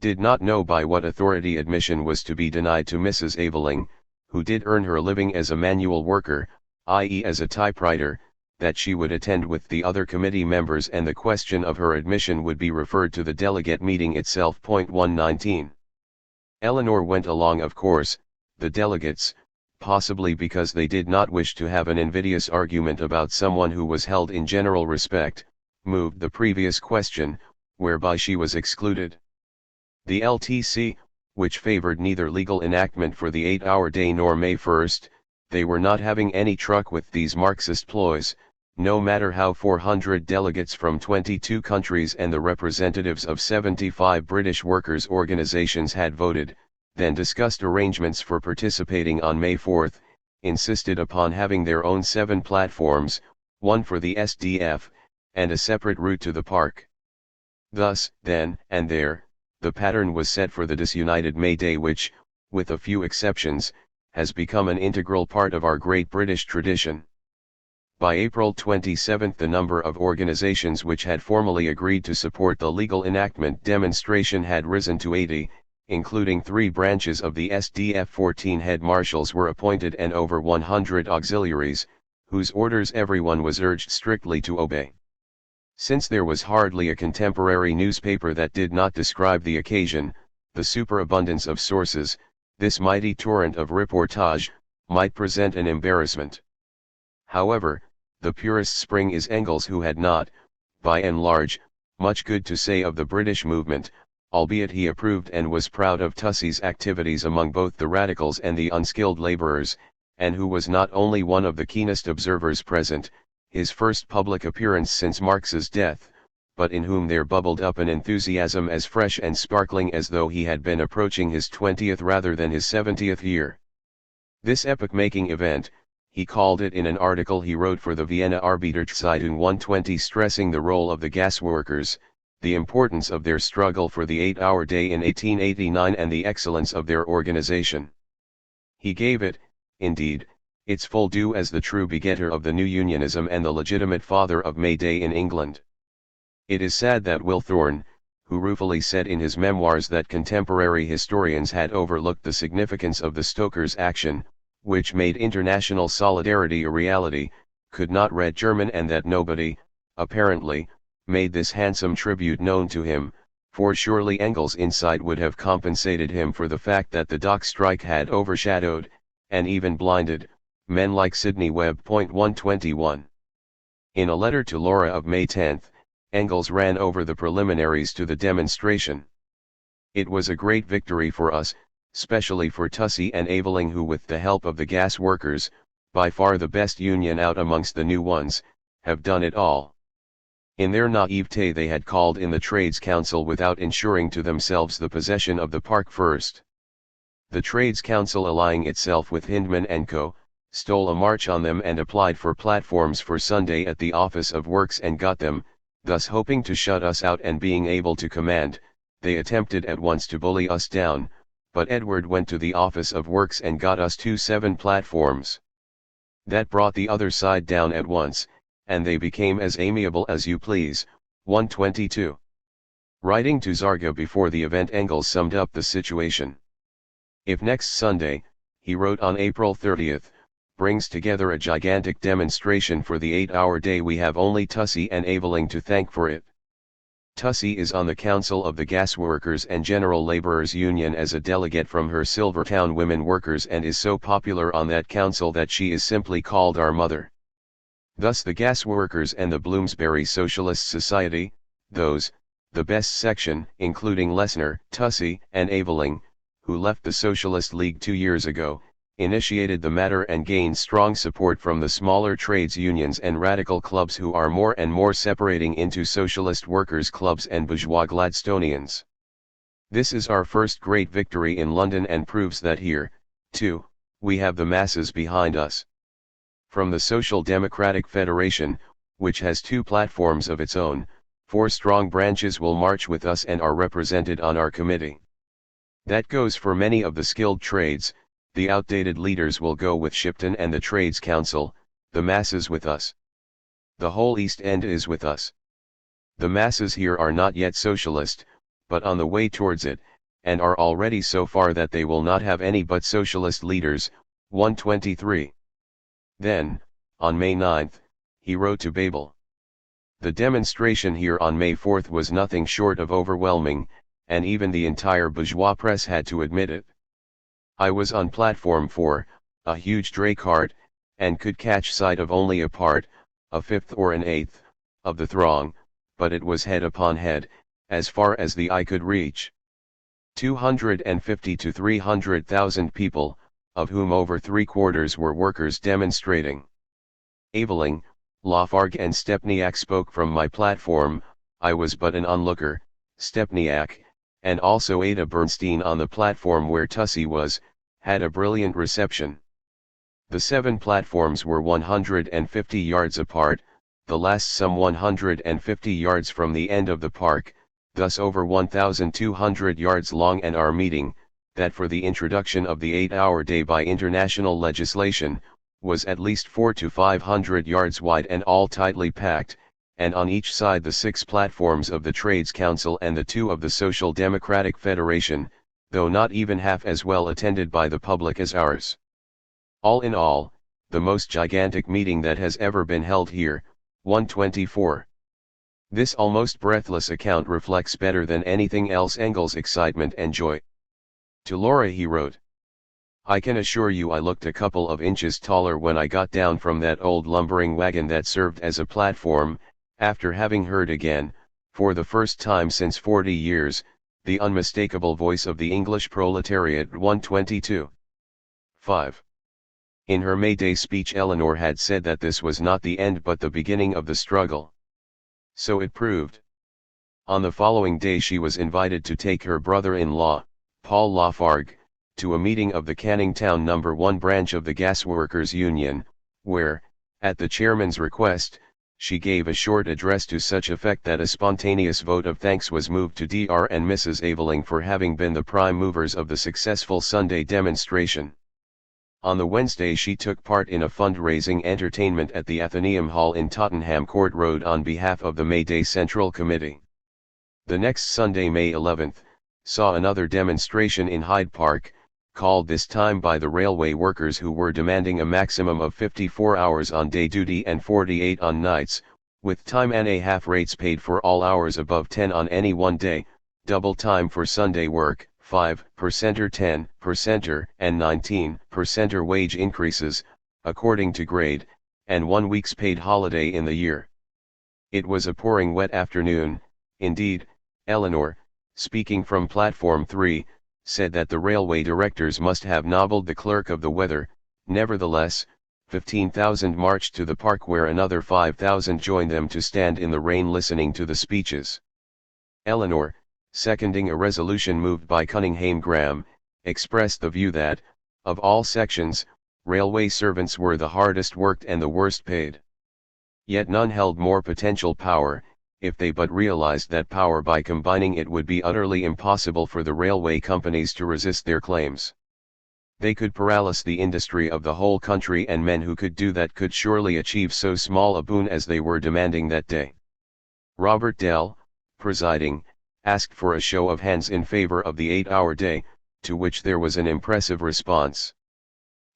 did not know by what authority admission was to be denied to Mrs. Aveling, who did earn her living as a manual worker, i.e. as a typewriter, that she would attend with the other committee members and the question of her admission would be referred to the delegate meeting itself. 119. Eleanor went along, of course. The delegates, possibly because they did not wish to have an invidious argument about someone who was held in general respect, moved the previous question, whereby she was excluded. The LTC, which favored neither legal enactment for the 8-hour day nor May 1, they were not having any truck with these Marxist ploys, no matter how 400 delegates from 22 countries and the representatives of 75 British workers' organizations had voted, then discussed arrangements for participating on May 4, insisted upon having their own 7 platforms, one for the SDF, and a separate route to the park. Thus, then and there, the pattern was set for the disunited May Day, which, with a few exceptions, has become an integral part of our great British tradition. By April 27 the number of organizations which had formally agreed to support the legal enactment demonstration had risen to 80, including 3 branches of the SDF. 14 head marshals were appointed and over 100 auxiliaries, whose orders everyone was urged strictly to obey. Since there was hardly a contemporary newspaper that did not describe the occasion, the superabundance of sources, this mighty torrent of reportage, might present an embarrassment. However, the purest spring is Engels, who had not, by and large, much good to say of the British movement, albeit he approved and was proud of Tussie's activities among both the radicals and the unskilled laborers, and who was not only one of the keenest observers present, his first public appearance since Marx's death, but in whom there bubbled up an enthusiasm as fresh and sparkling as though he had been approaching his 20th rather than his 70th year. This epoch-making event, he called it in an article he wrote for the Vienna Arbeiterzeitung 120, stressing the role of the gas workers, the importance of their struggle for the 8-hour day in 1889 and the excellence of their organization. He gave it, indeed, its full due as the true begetter of the new unionism and the legitimate father of May Day in England. It is sad that Will Thorne, who ruefully said in his memoirs that contemporary historians had overlooked the significance of the Stokers' action, which made international solidarity a reality, could not read German, and that nobody, apparently, made this handsome tribute known to him, for surely Engels' insight would have compensated him for the fact that the dock strike had overshadowed, and even blinded, men like Sidney Webb. 121. In a letter to Laura of May 10, Engels ran over the preliminaries to the demonstration. It was a great victory for us, specially for Tussie and Aveling, who with the help of the gas workers, by far the best union out amongst the new ones, have done it all. In their naivete they had called in the Trades Council without ensuring to themselves the possession of the park first. The Trades Council, allying itself with Hindman & Co., stole a march on them and applied for platforms for Sunday at the Office of Works and got them, thus hoping to shut us out, and being able to command, they attempted at once to bully us down, but Edward went to the Office of Works and got us 7 platforms. That brought the other side down at once, and they became as amiable as you please. 122. Writing to Zarga before the event, Engels summed up the situation. If next Sunday, he wrote on April 30th, brings together a gigantic demonstration for the 8-hour day, we have only Tussie and Aveling to thank for it. Tussie is on the Council of the Gasworkers and General Laborers Union as a delegate from her Silvertown women workers, and is so popular on that council that she is simply called our mother. Thus the Gasworkers and the Bloomsbury Socialist Society, those, the best section, including Lessner, Tussie, and Aveling, who left the Socialist League 2 years ago, initiated the matter and gained strong support from the smaller trades unions and radical clubs, who are more and more separating into socialist workers' clubs and bourgeois Gladstonians. This is our first great victory in London and proves that here, too, we have the masses behind us. From the Social Democratic Federation, which has 2 platforms of its own, 4 strong branches will march with us and are represented on our committee. That goes for many of the skilled trades. The outdated leaders will go with Shipton and the Trades Council, the masses with us. The whole East End is with us. The masses here are not yet socialist, but on the way towards it, and are already so far that they will not have any but socialist leaders. 123. Then, on May 9, he wrote to Babel. The demonstration here on May 4 was nothing short of overwhelming, and even the entire bourgeois press had to admit it. I was on platform 4, a huge dray cart, and could catch sight of only a part, a fifth or an eighth, of the throng, but it was head upon head, as far as the eye could reach. 250 to 300,000 people, of whom over 3/4 were workers demonstrating. Aveling, Lafargue and Stepniak spoke from my platform. I was but an onlooker. Stepniak, and also Ada Bernstein on the platform where Tussie was, had a brilliant reception. The 7 platforms were 150 yards apart, the last some 150 yards from the end of the park, thus over 1,200 yards long, and our meeting, that for the introduction of the 8-hour day by international legislation, was at least 400 to 500 yards wide and all tightly packed, and on each side the 6 platforms of the Trades Council and the 2 of the Social Democratic Federation, though not even half as well attended by the public as ours. All in all, the most gigantic meeting that has ever been held here. 124. This almost breathless account reflects better than anything else Engels' excitement and joy. To Laura he wrote, I can assure you I looked a couple of inches taller when I got down from that old lumbering wagon that served as a platform, after having heard again, for the first time since 40 years, the unmistakable voice of the English proletariat. 122. 5. In her May Day speech Eleanor had said that this was not the end but the beginning of the struggle. So it proved. On the following day she was invited to take her brother-in-law, Paul Lafargue, to a meeting of the Canning Town No. 1 branch of the Gasworkers Union, where, at the chairman's request, she gave a short address to such effect that a spontaneous vote of thanks was moved to Dr. and Mrs. Aveling for having been the prime movers of the successful Sunday demonstration. On the Wednesday she took part in a fund-raising entertainment at the Athenaeum Hall in Tottenham Court Road on behalf of the May Day Central Committee. The next Sunday, May 11, saw another demonstration in Hyde Park, called this time by the railway workers, who were demanding a maximum of 54 hours on day duty and 48 on nights, with time and a half rates paid for all hours above 10 on any one day, double time for Sunday work, 5% or 10% and 19% wage increases, according to grade, and 1 week's paid holiday in the year. It was a pouring wet afternoon. Indeed, Eleanor, speaking from platform 3, said that the railway directors must have nobbled the clerk of the weather. Nevertheless, 15,000 marched to the park, where another 5,000 joined them to stand in the rain listening to the speeches. Eleanor, seconding a resolution moved by Cunninghame Graham, expressed the view that, of all sections, railway servants were the hardest worked and the worst paid. Yet none held more potential power. If they but realized that power, by combining it would be utterly impossible for the railway companies to resist their claims. They could paralyze the industry of the whole country, and men who could do that could surely achieve so small a boon as they were demanding that day. Robert Dell, presiding, asked for a show of hands in favor of the 8-hour day, to which there was an impressive response.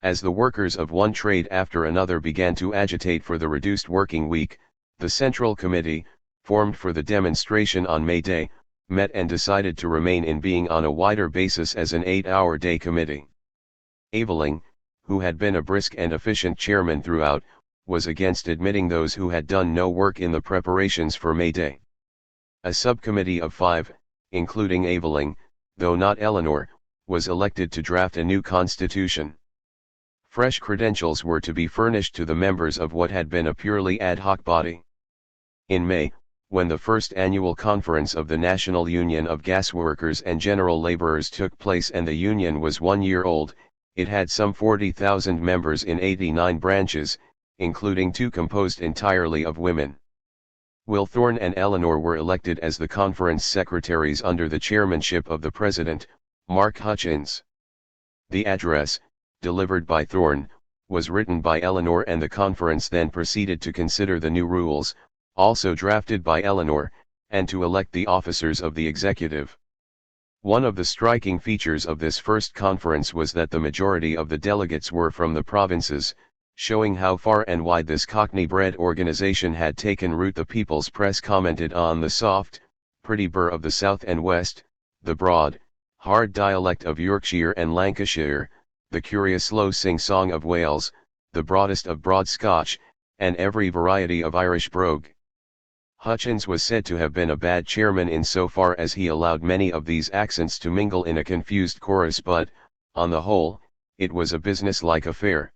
As the workers of one trade after another began to agitate for the reduced working week, the Central Committee, formed for the demonstration on May Day, met and decided to remain in being on a wider basis as an 8-hour day committee. Aveling, who had been a brisk and efficient chairman throughout, was against admitting those who had done no work in the preparations for May Day. A subcommittee of 5, including Aveling, though not Eleanor, was elected to draft a new constitution. Fresh credentials were to be furnished to the members of what had been a purely ad hoc body. In May, when the first annual conference of the National Union of Gasworkers and General Laborers took place and the union was 1 year old, it had some 40,000 members in 89 branches, including 2 composed entirely of women. Will Thorne and Eleanor were elected as the conference secretaries under the chairmanship of the president, Mark Hutchins. The address, delivered by Thorne, was written by Eleanor and the conference then proceeded to consider the new rules, also drafted by Eleanor, and to elect the officers of the executive. One of the striking features of this first conference was that the majority of the delegates were from the provinces, showing how far and wide this Cockney-bred organization had taken root. The People's Press commented on the soft, pretty burr of the south and west, the broad, hard dialect of Yorkshire and Lancashire, the curious low sing-song of Wales, the broadest of broad Scotch, and every variety of Irish brogue. Hutchins was said to have been a bad chairman in so far as he allowed many of these accents to mingle in a confused chorus, but, on the whole, it was a business-like affair.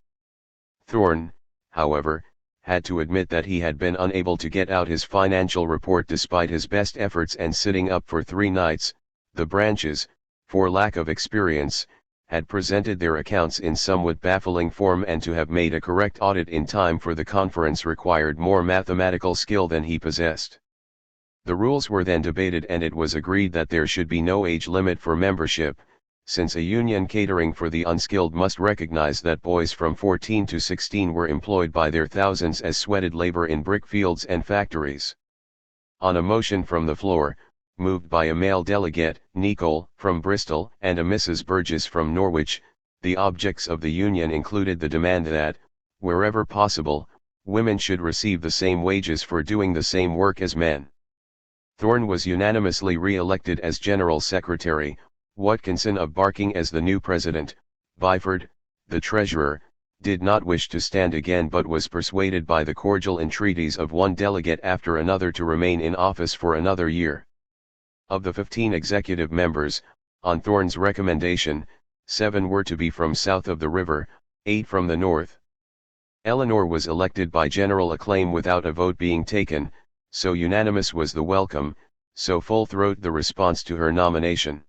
Thorne, however, had to admit that he had been unable to get out his financial report despite his best efforts, and sitting up for 3 nights, the branches, for lack of experience, had presented their accounts in somewhat baffling form, and to have made a correct audit in time for the conference required more mathematical skill than he possessed. The rules were then debated and it was agreed that there should be no age limit for membership, since a union catering for the unskilled must recognize that boys from 14 to 16 were employed by their thousands as sweated labor in brick fields and factories. On a motion from the floor, moved by a male delegate, Nicol, from Bristol, and a Mrs. Burgess from Norwich, the objects of the union included the demand that, wherever possible, women should receive the same wages for doing the same work as men. Thorne was unanimously re-elected as General Secretary, Watkinson of Barking as the new president. Byford, the treasurer, did not wish to stand again but was persuaded by the cordial entreaties of one delegate after another to remain in office for another year. Of the 15 executive members, on Thorne's recommendation, 7 were to be from south of the river, 8 from the north. Eleanor was elected by general acclaim without a vote being taken, so unanimous was the welcome, so full-throat the response to her nomination.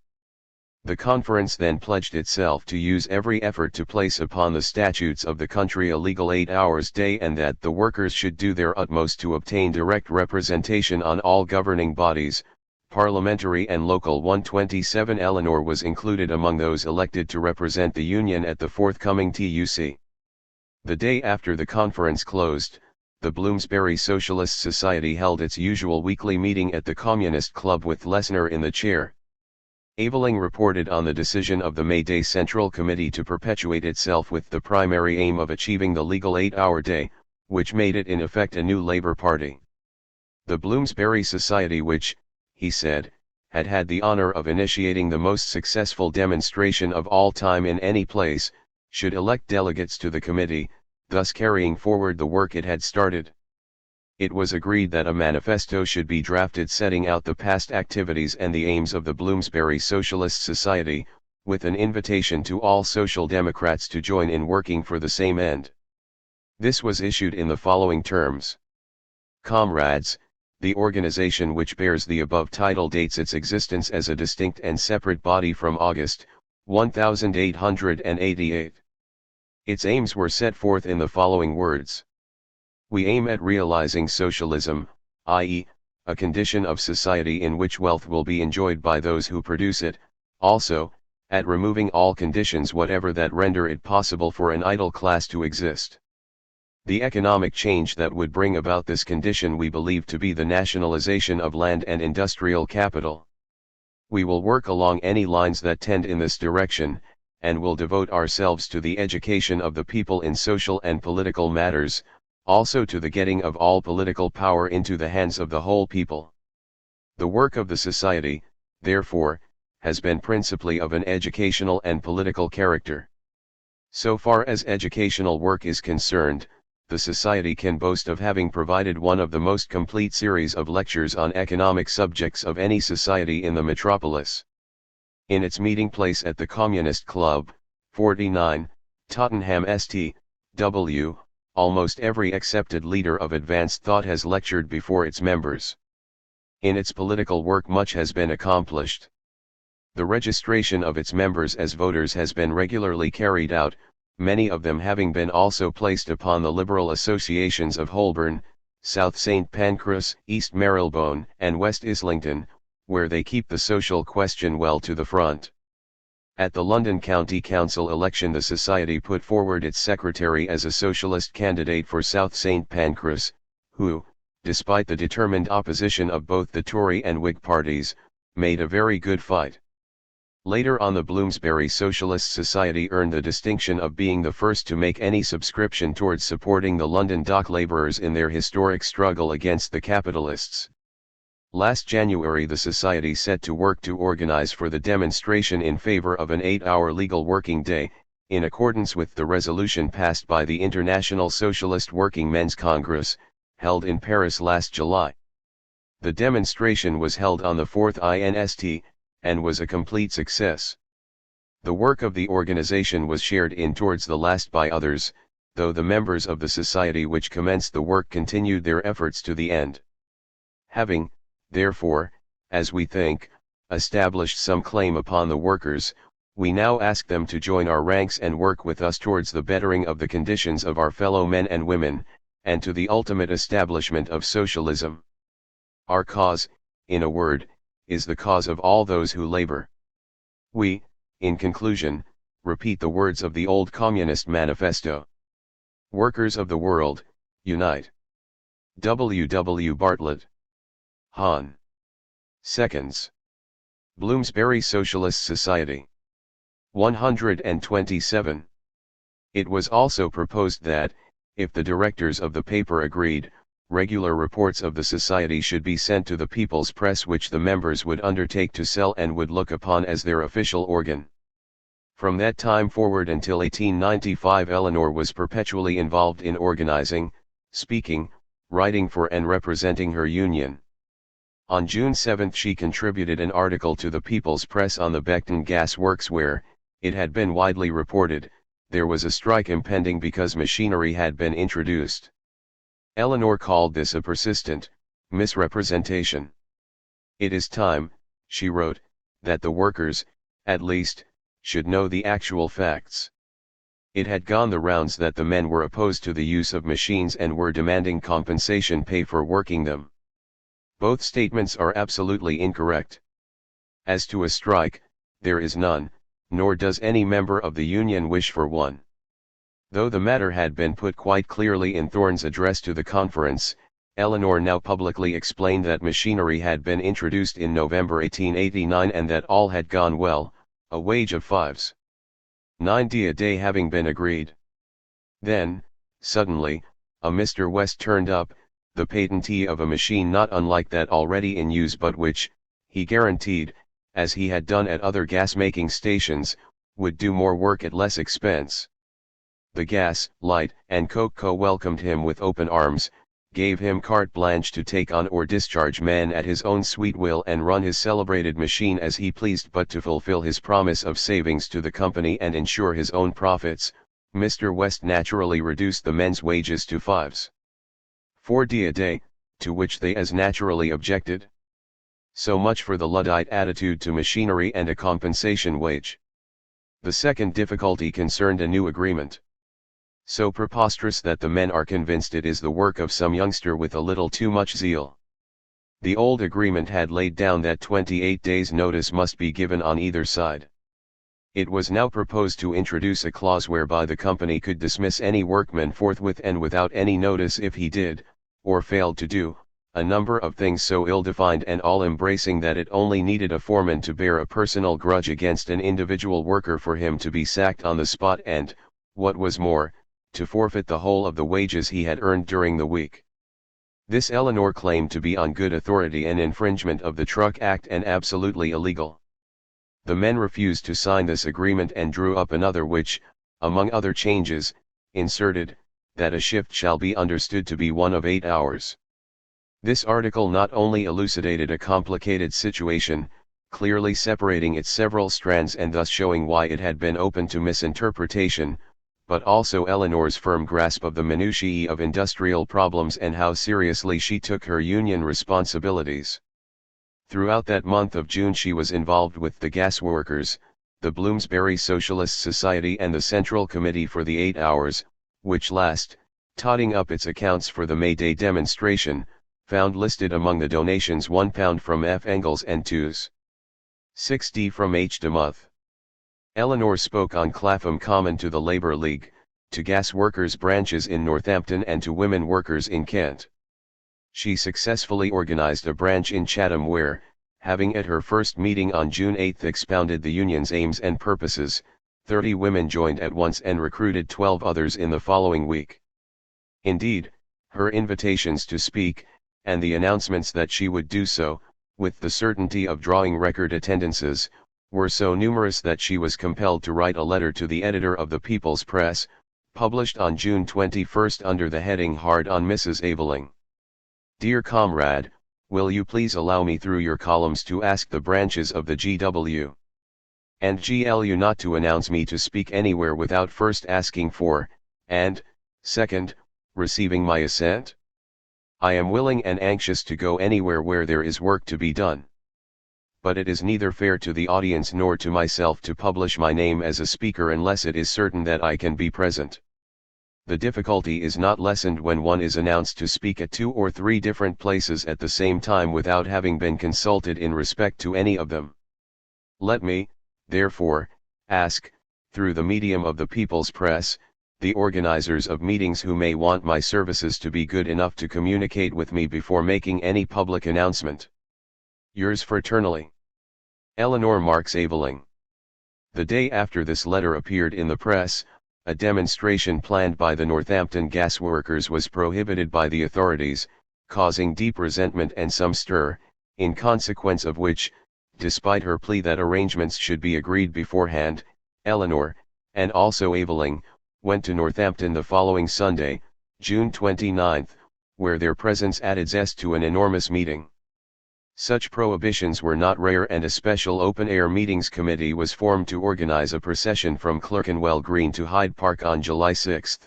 The conference then pledged itself to use every effort to place upon the statutes of the country a legal 8 hours day, and that the workers should do their utmost to obtain direct representation on all governing bodies, parliamentary and local. 127 Eleanor was included among those elected to represent the Union at the forthcoming TUC. The day after the conference closed, the Bloomsbury Socialist Society held its usual weekly meeting at the Communist Club with Lessner in the chair. Aveling reported on the decision of the May Day Central Committee to perpetuate itself with the primary aim of achieving the legal 8-hour day, which made it in effect a new Labour Party. The Bloomsbury Society, which, he said, had had the honor of initiating the most successful demonstration of all time in any place, should elect delegates to the committee, thus carrying forward the work it had started. It was agreed that a manifesto should be drafted setting out the past activities and the aims of the Bloomsbury Socialist Society, with an invitation to all Social Democrats to join in working for the same end. This was issued in the following terms. Comrades, the organization which bears the above title dates its existence as a distinct and separate body from August, 1888. Its aims were set forth in the following words. We aim at realizing socialism, i.e., a condition of society in which wealth will be enjoyed by those who produce it, also, at removing all conditions whatever that render it possible for an idle class to exist. The economic change that would bring about this condition we believe to be the nationalization of land and industrial capital. We will work along any lines that tend in this direction, and will devote ourselves to the education of the people in social and political matters, also to the getting of all political power into the hands of the whole people. The work of the Society, therefore, has been principally of an educational and political character. So far as educational work is concerned, the Society can boast of having provided one of the most complete series of lectures on economic subjects of any society in the metropolis. In its meeting place at the Communist Club, 49, Tottenham St. W., almost every accepted leader of advanced thought has lectured before its members. In its political work much has been accomplished. The registration of its members as voters has been regularly carried out, many of them having been also placed upon the liberal associations of Holborn, South St. Pancras, East Marylebone, and West Islington, where they keep the social question well to the front. At the London County Council election the Society put forward its secretary as a socialist candidate for South St. Pancras, who, despite the determined opposition of both the Tory and Whig parties, made a very good fight. Later on the Bloomsbury Socialist Society earned the distinction of being the first to make any subscription towards supporting the London dock labourers in their historic struggle against the capitalists. Last January the Society set to work to organize for the demonstration in favor of an 8-hour legal working day, in accordance with the resolution passed by the International Socialist Working Men's Congress, held in Paris last July. The demonstration was held on the 4th INST, and was a complete success. The work of the organization was shared in towards the last by others, though the members of the Society which commenced the work continued their efforts to the end. Having, therefore, as we think, established some claim upon the workers, we now ask them to join our ranks and work with us towards the bettering of the conditions of our fellow men and women, and to the ultimate establishment of socialism. Our cause, in a word, is the cause of all those who labor. We, in conclusion, repeat the words of the old Communist Manifesto. Workers of the world, unite. W. W. Bartlett. Hahn. Seconds. Bloomsbury Socialist Society. 127. It was also proposed that, if the directors of the paper agreed, regular reports of the Society should be sent to the People's Press which the members would undertake to sell and would look upon as their official organ. From that time forward until 1895 Eleanor was perpetually involved in organizing, speaking, writing for and representing her union. On June 7 she contributed an article to the People's Press on the Beckton Gas Works where, it had been widely reported, there was a strike impending because machinery had been introduced. Eleanor called this a persistent misrepresentation. It is time, she wrote, that the workers, at least, should know the actual facts. It had gone the rounds that the men were opposed to the use of machines and were demanding compensation pay for working them. Both statements are absolutely incorrect. As to a strike, there is none, nor does any member of the union wish for one. Though the matter had been put quite clearly in Thorne's address to the conference, Eleanor now publicly explained that machinery had been introduced in November 1889 and that all had gone well, a wage of 5s. a day having been agreed. Then, suddenly, a Mr. West turned up, the patentee of a machine not unlike that already in use but which, he guaranteed, as he had done at other gas-making stations, would do more work at less expense. The Gas, Light, and Coke Co. welcomed him with open arms, gave him carte blanche to take on or discharge men at his own sweet will and run his celebrated machine as he pleased, but to fulfill his promise of savings to the company and ensure his own profits, Mr. West naturally reduced the men's wages to 5s. a day, to which they as naturally objected. So much for the Luddite attitude to machinery and a compensation wage. The second difficulty concerned a new agreement. So preposterous that the men are convinced it is the work of some youngster with a little too much zeal. The old agreement had laid down that 28 days' notice must be given on either side. It was now proposed to introduce a clause whereby the company could dismiss any workman forthwith and without any notice if he did, or failed to do, a number of things so ill-defined and all-embracing that it only needed a foreman to bear a personal grudge against an individual worker for him to be sacked on the spot and, what was more, to forfeit the whole of the wages he had earned during the week. This Eleanor claimed to be on good authority an infringement of the Truck Act and absolutely illegal. The men refused to sign this agreement and drew up another which, among other changes, inserted, that a shift shall be understood to be one of 8 hours. This article not only elucidated a complicated situation, clearly separating its several strands and thus showing why it had been open to misinterpretation, but also Eleanor's firm grasp of the minutiae of industrial problems and how seriously she took her union responsibilities. Throughout that month of June she was involved with the gas workers, the Bloomsbury Socialist Society and the Central Committee for the 8 Hours, which last, totting up its accounts for the May Day demonstration, found listed among the donations £1 from F. Engels and 2s. from H. de Muth. Eleanor spoke on Clapham Common to the Labour League, to gas workers' branches in Northampton and to women workers in Kent. She successfully organised a branch in Chatham where, having at her first meeting on June 8 expounded the union's aims and purposes, 30 women joined at once and recruited 12 others in the following week. Indeed, her invitations to speak, and the announcements that she would do so, with the certainty of drawing record attendances, were so numerous that she was compelled to write a letter to the editor of the People's Press, published on June 21 under the heading Hard on Mrs. Aveling. Dear comrade, will you please allow me through your columns to ask the branches of the GW and GLU not to announce me to speak anywhere without first asking for, and, second, receiving my assent? I am willing and anxious to go anywhere where there is work to be done. But it is neither fair to the audience nor to myself to publish my name as a speaker unless it is certain that I can be present. The difficulty is not lessened when one is announced to speak at 2 or 3 different places at the same time without having been consulted in respect to any of them. Let me, therefore, ask, through the medium of the People's Press, the organizers of meetings who may want my services to be good enough to communicate with me before making any public announcement. Yours fraternally, Eleanor Marx Aveling. The day after this letter appeared in the press, a demonstration planned by the Northampton gas workers was prohibited by the authorities, causing deep resentment and some stir, in consequence of which, despite her plea that arrangements should be agreed beforehand, Eleanor, and also Aveling, went to Northampton the following Sunday, June 29, where their presence added zest to an enormous meeting. Such prohibitions were not rare and a special open-air meetings committee was formed to organize a procession from Clerkenwell Green to Hyde Park on July 6,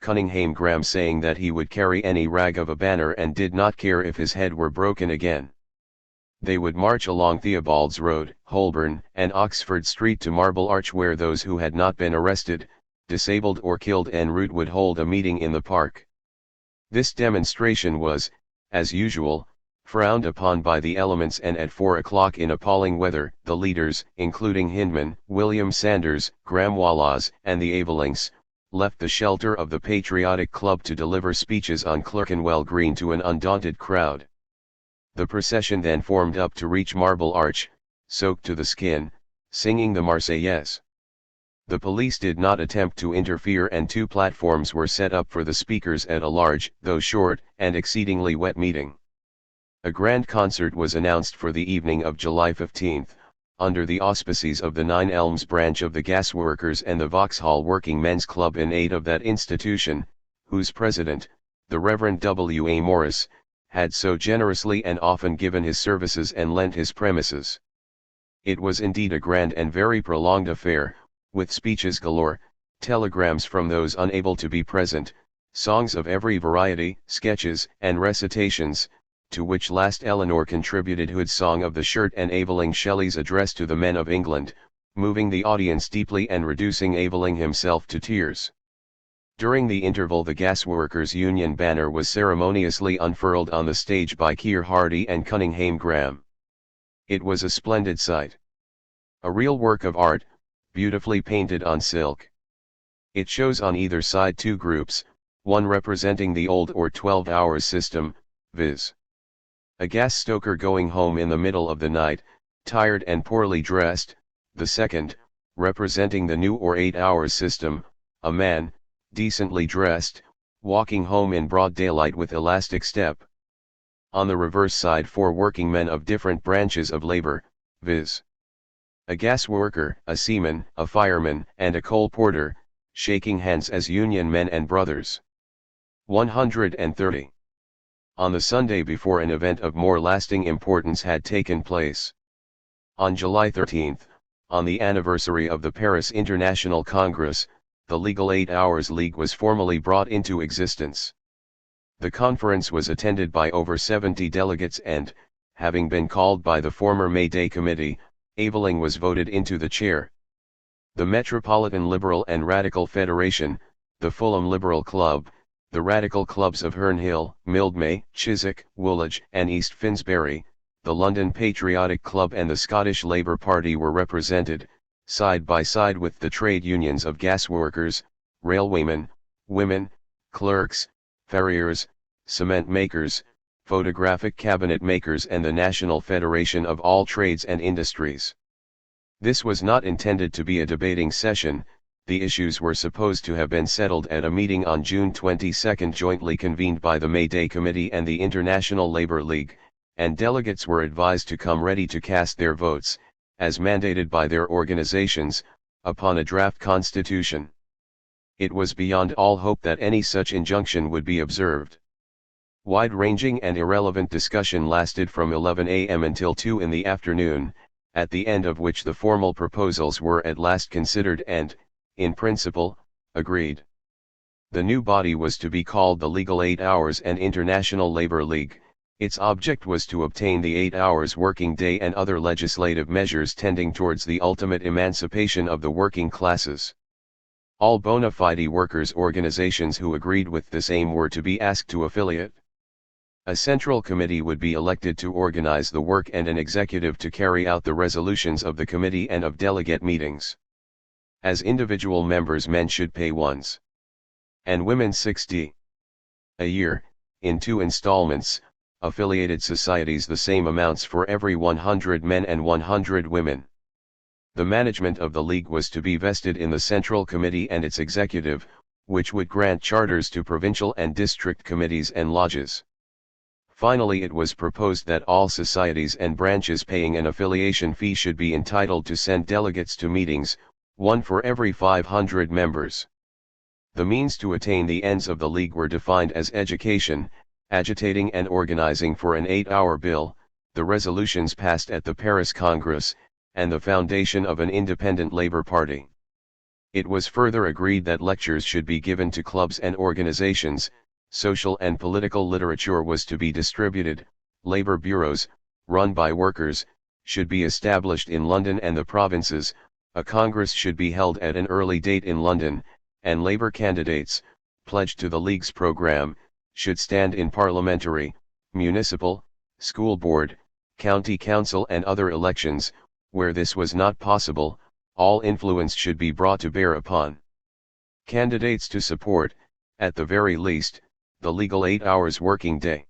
Cunningham Graham saying that he would carry any rag of a banner and did not care if his head were broken again. They would march along Theobald's Road, Holborn, and Oxford Street to Marble Arch where those who had not been arrested, disabled or killed en route would hold a meeting in the park. This demonstration was, as usual, frowned upon by the elements and at 4 o'clock in appalling weather, the leaders, including Hindman, William Sanders, Graham Wallace, and the Avelings, left the shelter of the Patriotic Club to deliver speeches on Clerkenwell Green to an undaunted crowd. The procession then formed up to reach Marble Arch, soaked to the skin, singing the Marseillaise. The police did not attempt to interfere and 2 platforms were set up for the speakers at a large, though short, and exceedingly wet meeting. A grand concert was announced for the evening of July 15, under the auspices of the Nine Elms branch of the Gas Workers and the Vauxhall Working Men's Club in aid of that institution, whose president, the Reverend W. A. Morris, had so generously and often given his services and lent his premises. It was indeed a grand and very prolonged affair, with speeches galore, telegrams from those unable to be present, songs of every variety, sketches and recitations, to which last Eleanor contributed Hood's Song of the Shirt and Aveling Shelley's Address to the Men of England, moving the audience deeply and reducing Aveling himself to tears. During the interval the Gas Workers' Union banner was ceremoniously unfurled on the stage by Keir Hardie and Cunningham Graham. It was a splendid sight. A real work of art, beautifully painted on silk. It shows on either side 2 groups, one representing the old or 12 hours system, viz. A gas stoker going home in the middle of the night, tired and poorly dressed. The second, representing the new or 8-hour system, a man, decently dressed, walking home in broad daylight with elastic step. On the reverse side, 4 working men of different branches of labor, viz. A gas worker, a seaman, a fireman, and a coal porter, shaking hands as union men and brothers. 130. On the Sunday before, an event of more lasting importance had taken place. On July 13, on the anniversary of the Paris International Congress, the Legal 8 Hours League was formally brought into existence. The conference was attended by over 70 delegates and, having been called by the former May Day Committee, Aveling was voted into the chair. The Metropolitan Liberal and Radical Federation, the Fulham Liberal Club, the Radical Clubs of Herne Hill, Mildmay, Chiswick, Woolwich and East Finsbury, the London Patriotic Club and the Scottish Labour Party were represented, side by side with the trade unions of gas workers, railwaymen, women, clerks, farriers, cement makers, photographic cabinet makers and the National Federation of all Trades and Industries. This was not intended to be a debating session. The issues were supposed to have been settled at a meeting on June 22 jointly convened by the May Day Committee and the International Labour League, and delegates were advised to come ready to cast their votes, as mandated by their organizations, upon a draft constitution. It was beyond all hope that any such injunction would be observed. Wide-ranging and irrelevant discussion lasted from 11 a.m. until 2 in the afternoon, at the end of which the formal proposals were at last considered and, in principle, agreed. The new body was to be called the Legal 8 Hours and International Labour League. Its object was to obtain the 8 hours working day and other legislative measures tending towards the ultimate emancipation of the working classes. All bona fide workers' organizations who agreed with this aim were to be asked to affiliate. A central committee would be elected to organize the work and an executive to carry out the resolutions of the committee and of delegate meetings. As individual members, men should pay £1 and women £60 a year, in 2 installments, affiliated societies the same amounts for every 100 men and 100 women. The management of the league was to be vested in the Central Committee and its executive, which would grant charters to provincial and district committees and lodges. Finally, it was proposed that all societies and branches paying an affiliation fee should be entitled to send delegates to meetings, 1 for every 500 members. The means to attain the ends of the league were defined as education, agitating and organizing for an 8-hour bill, the resolutions passed at the Paris Congress, and the foundation of an independent labor party. It was further agreed that lectures should be given to clubs and organizations, social and political literature was to be distributed, labor bureaus, run by workers, should be established in London and the provinces, a congress should be held at an early date in London, and labor candidates, pledged to the League's programme, should stand in parliamentary, municipal, school board, county council and other elections. Where this was not possible, all influence should be brought to bear upon candidates to support, at the very least, the legal 8 hours working day.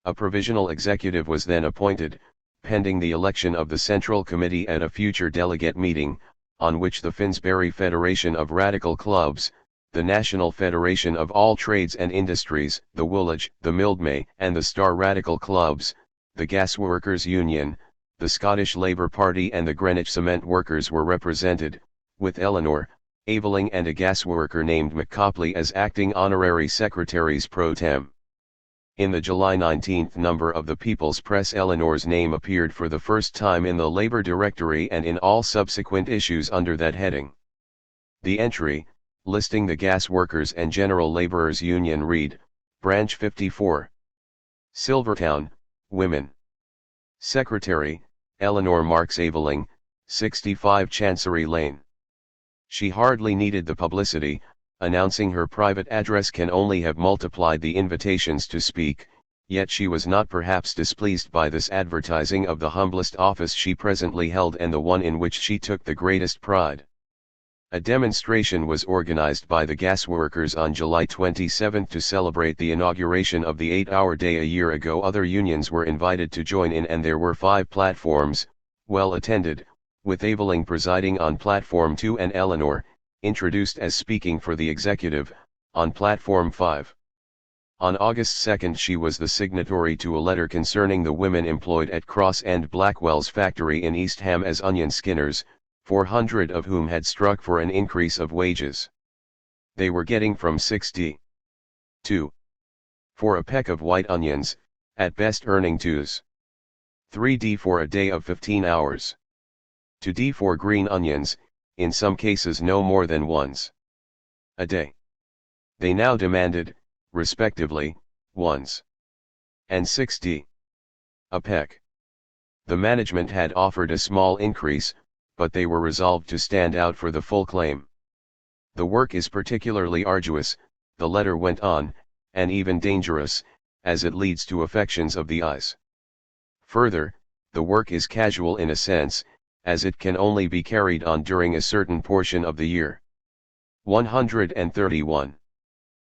A provisional executive was then appointed, pending the election of the Central Committee at a future delegate meeting, on which the Finsbury Federation of Radical Clubs, the National Federation of all Trades and Industries, the Woolwich, the Mildmay and the Star Radical Clubs, the Gas Workers' Union, the Scottish Labour Party and the Greenwich Cement Workers were represented, with Eleanor, Aveling and a gas worker named McCopley as acting honorary secretaries pro tem. In the July 19 number of the People's Press, Eleanor's name appeared for the first time in the Labour Directory and in all subsequent issues under that heading. The entry, listing the Gas Workers and General Labourers Union read, Branch 54. Silvertown, Women. Secretary, Eleanor Marx Aveling, 65 Chancery Lane. She hardly needed the publicity, announcing her private address can only have multiplied the invitations to speak, yet she was not perhaps displeased by this advertising of the humblest office she presently held and the one in which she took the greatest pride. A demonstration was organized by the gasworkers on July 27 to celebrate the inauguration of the 8-hour day a year ago. Other unions were invited to join in, and there were 5 platforms, well attended, with Eveling presiding on Platform 2 and Eleanor, introduced as speaking for the executive, on Platform 5. On August 2 she was the signatory to a letter concerning the women employed at Cross and Blackwell's factory in East Ham as onion skinners, 400 of whom had struck for an increase of wages. They were getting from 60 to for a peck of white onions, at best earning 2s. 3d for a day of 15 hours. 2d for green onions, in some cases no more than 1s a day. They now demanded, respectively, 1s and 6d a peck. The management had offered a small increase, but they were resolved to stand out for the full claim. The work is particularly arduous, the letter went on, and even dangerous, as it leads to affections of the eyes. Further, the work is casual in a sense, as it can only be carried on during a certain portion of the year. 131.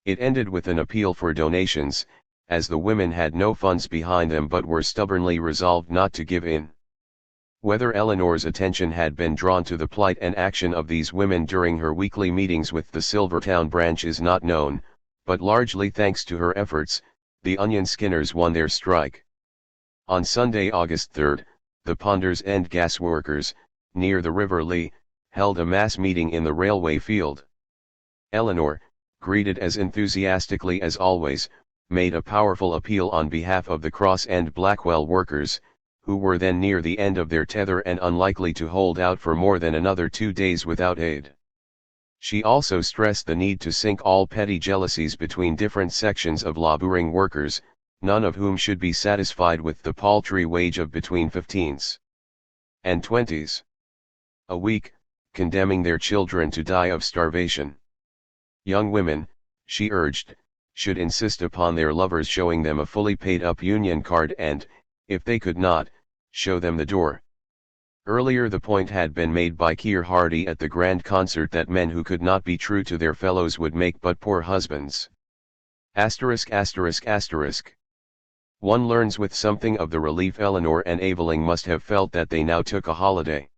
It ended with an appeal for donations, as the women had no funds behind them but were stubbornly resolved not to give in. Whether Eleanor's attention had been drawn to the plight and action of these women during her weekly meetings with the Silvertown branch is not known, but largely thanks to her efforts, the onion skinners won their strike. On Sunday, August 3, the Ponders End gasworkers, near the River Lee, held a mass meeting in the railway field. Eleanor, greeted as enthusiastically as always, made a powerful appeal on behalf of the Cross and Blackwell workers, who were then near the end of their tether and unlikely to hold out for more than another 2 days without aid. She also stressed the need to sink all petty jealousies between different sections of laboring workers, none of whom should be satisfied with the paltry wage of between 15s and 20s a week, condemning their children to die of starvation. Young women, she urged, should insist upon their lovers showing them a fully paid-up union card and, if they could not, show them the door. Earlier the point had been made by Keir Hardie at the grand concert that men who could not be true to their fellows would make but poor husbands. One learns with something of the relief Eleanor and Eveling must have felt that they now took a holiday.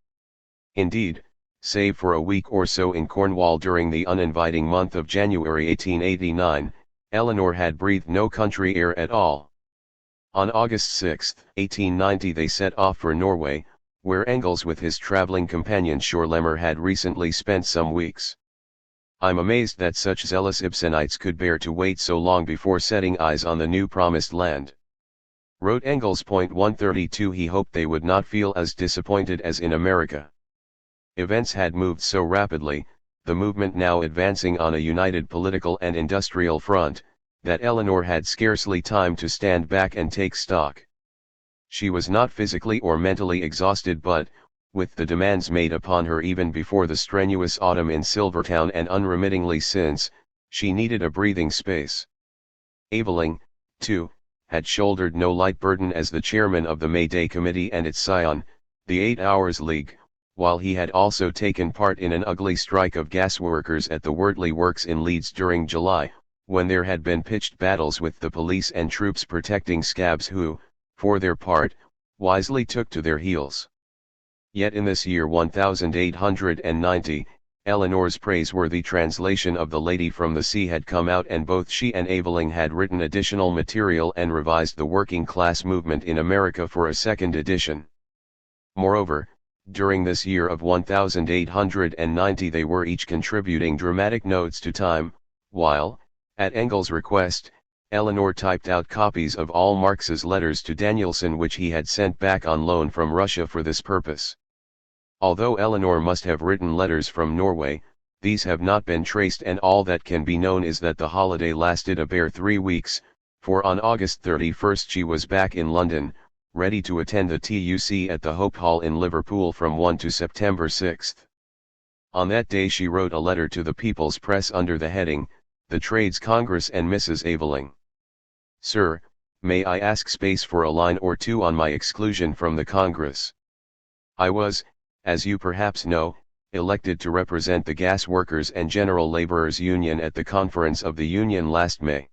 Indeed, save for a week or so in Cornwall during the uninviting month of January 1889, Eleanor had breathed no country air at all. On August 6, 1890 they set off for Norway, where Engels with his travelling companion Schorlemmer had recently spent some weeks. "I'm amazed that such zealous Ibsenites could bear to wait so long before setting eyes on the new promised land," wrote Engels. 132. He hoped they would not feel as disappointed as in America. Events had moved so rapidly, the movement now advancing on a united political and industrial front, that Eleanor had scarcely time to stand back and take stock. She was not physically or mentally exhausted but, with the demands made upon her even before the strenuous autumn in Silvertown and unremittingly since, she needed a breathing space. Eveling, too, had shouldered no light burden as the chairman of the May Day Committee and its scion, the 8 Hours League, while he had also taken part in an ugly strike of gasworkers at the Wortley Works in Leeds during July, when there had been pitched battles with the police and troops protecting scabs who, for their part, wisely took to their heels. Yet in this year 1890, Eleanor's praiseworthy translation of The Lady from the Sea had come out, and both she and Eveling had written additional material and revised The Working Class Movement in America for a second edition. Moreover, during this year of 1890 they were each contributing dramatic notes to Time, while, at Engels' request, Eleanor typed out copies of all Marx's letters to Danielson which he had sent back on loan from Russia for this purpose. Although Eleanor must have written letters from Norway, these have not been traced, and all that can be known is that the holiday lasted a bare 3 weeks, for on August 31 she was back in London, ready to attend the TUC at the Hope Hall in Liverpool from 1 to September 6. On that day she wrote a letter to the People's Press under the heading, "The Trades Congress and Mrs. Eveling. Sir, may I ask space for a line or two on my exclusion from the Congress? I was, as you perhaps know, elected to represent the Gas Workers and General Laborers Union at the conference of the Union last May.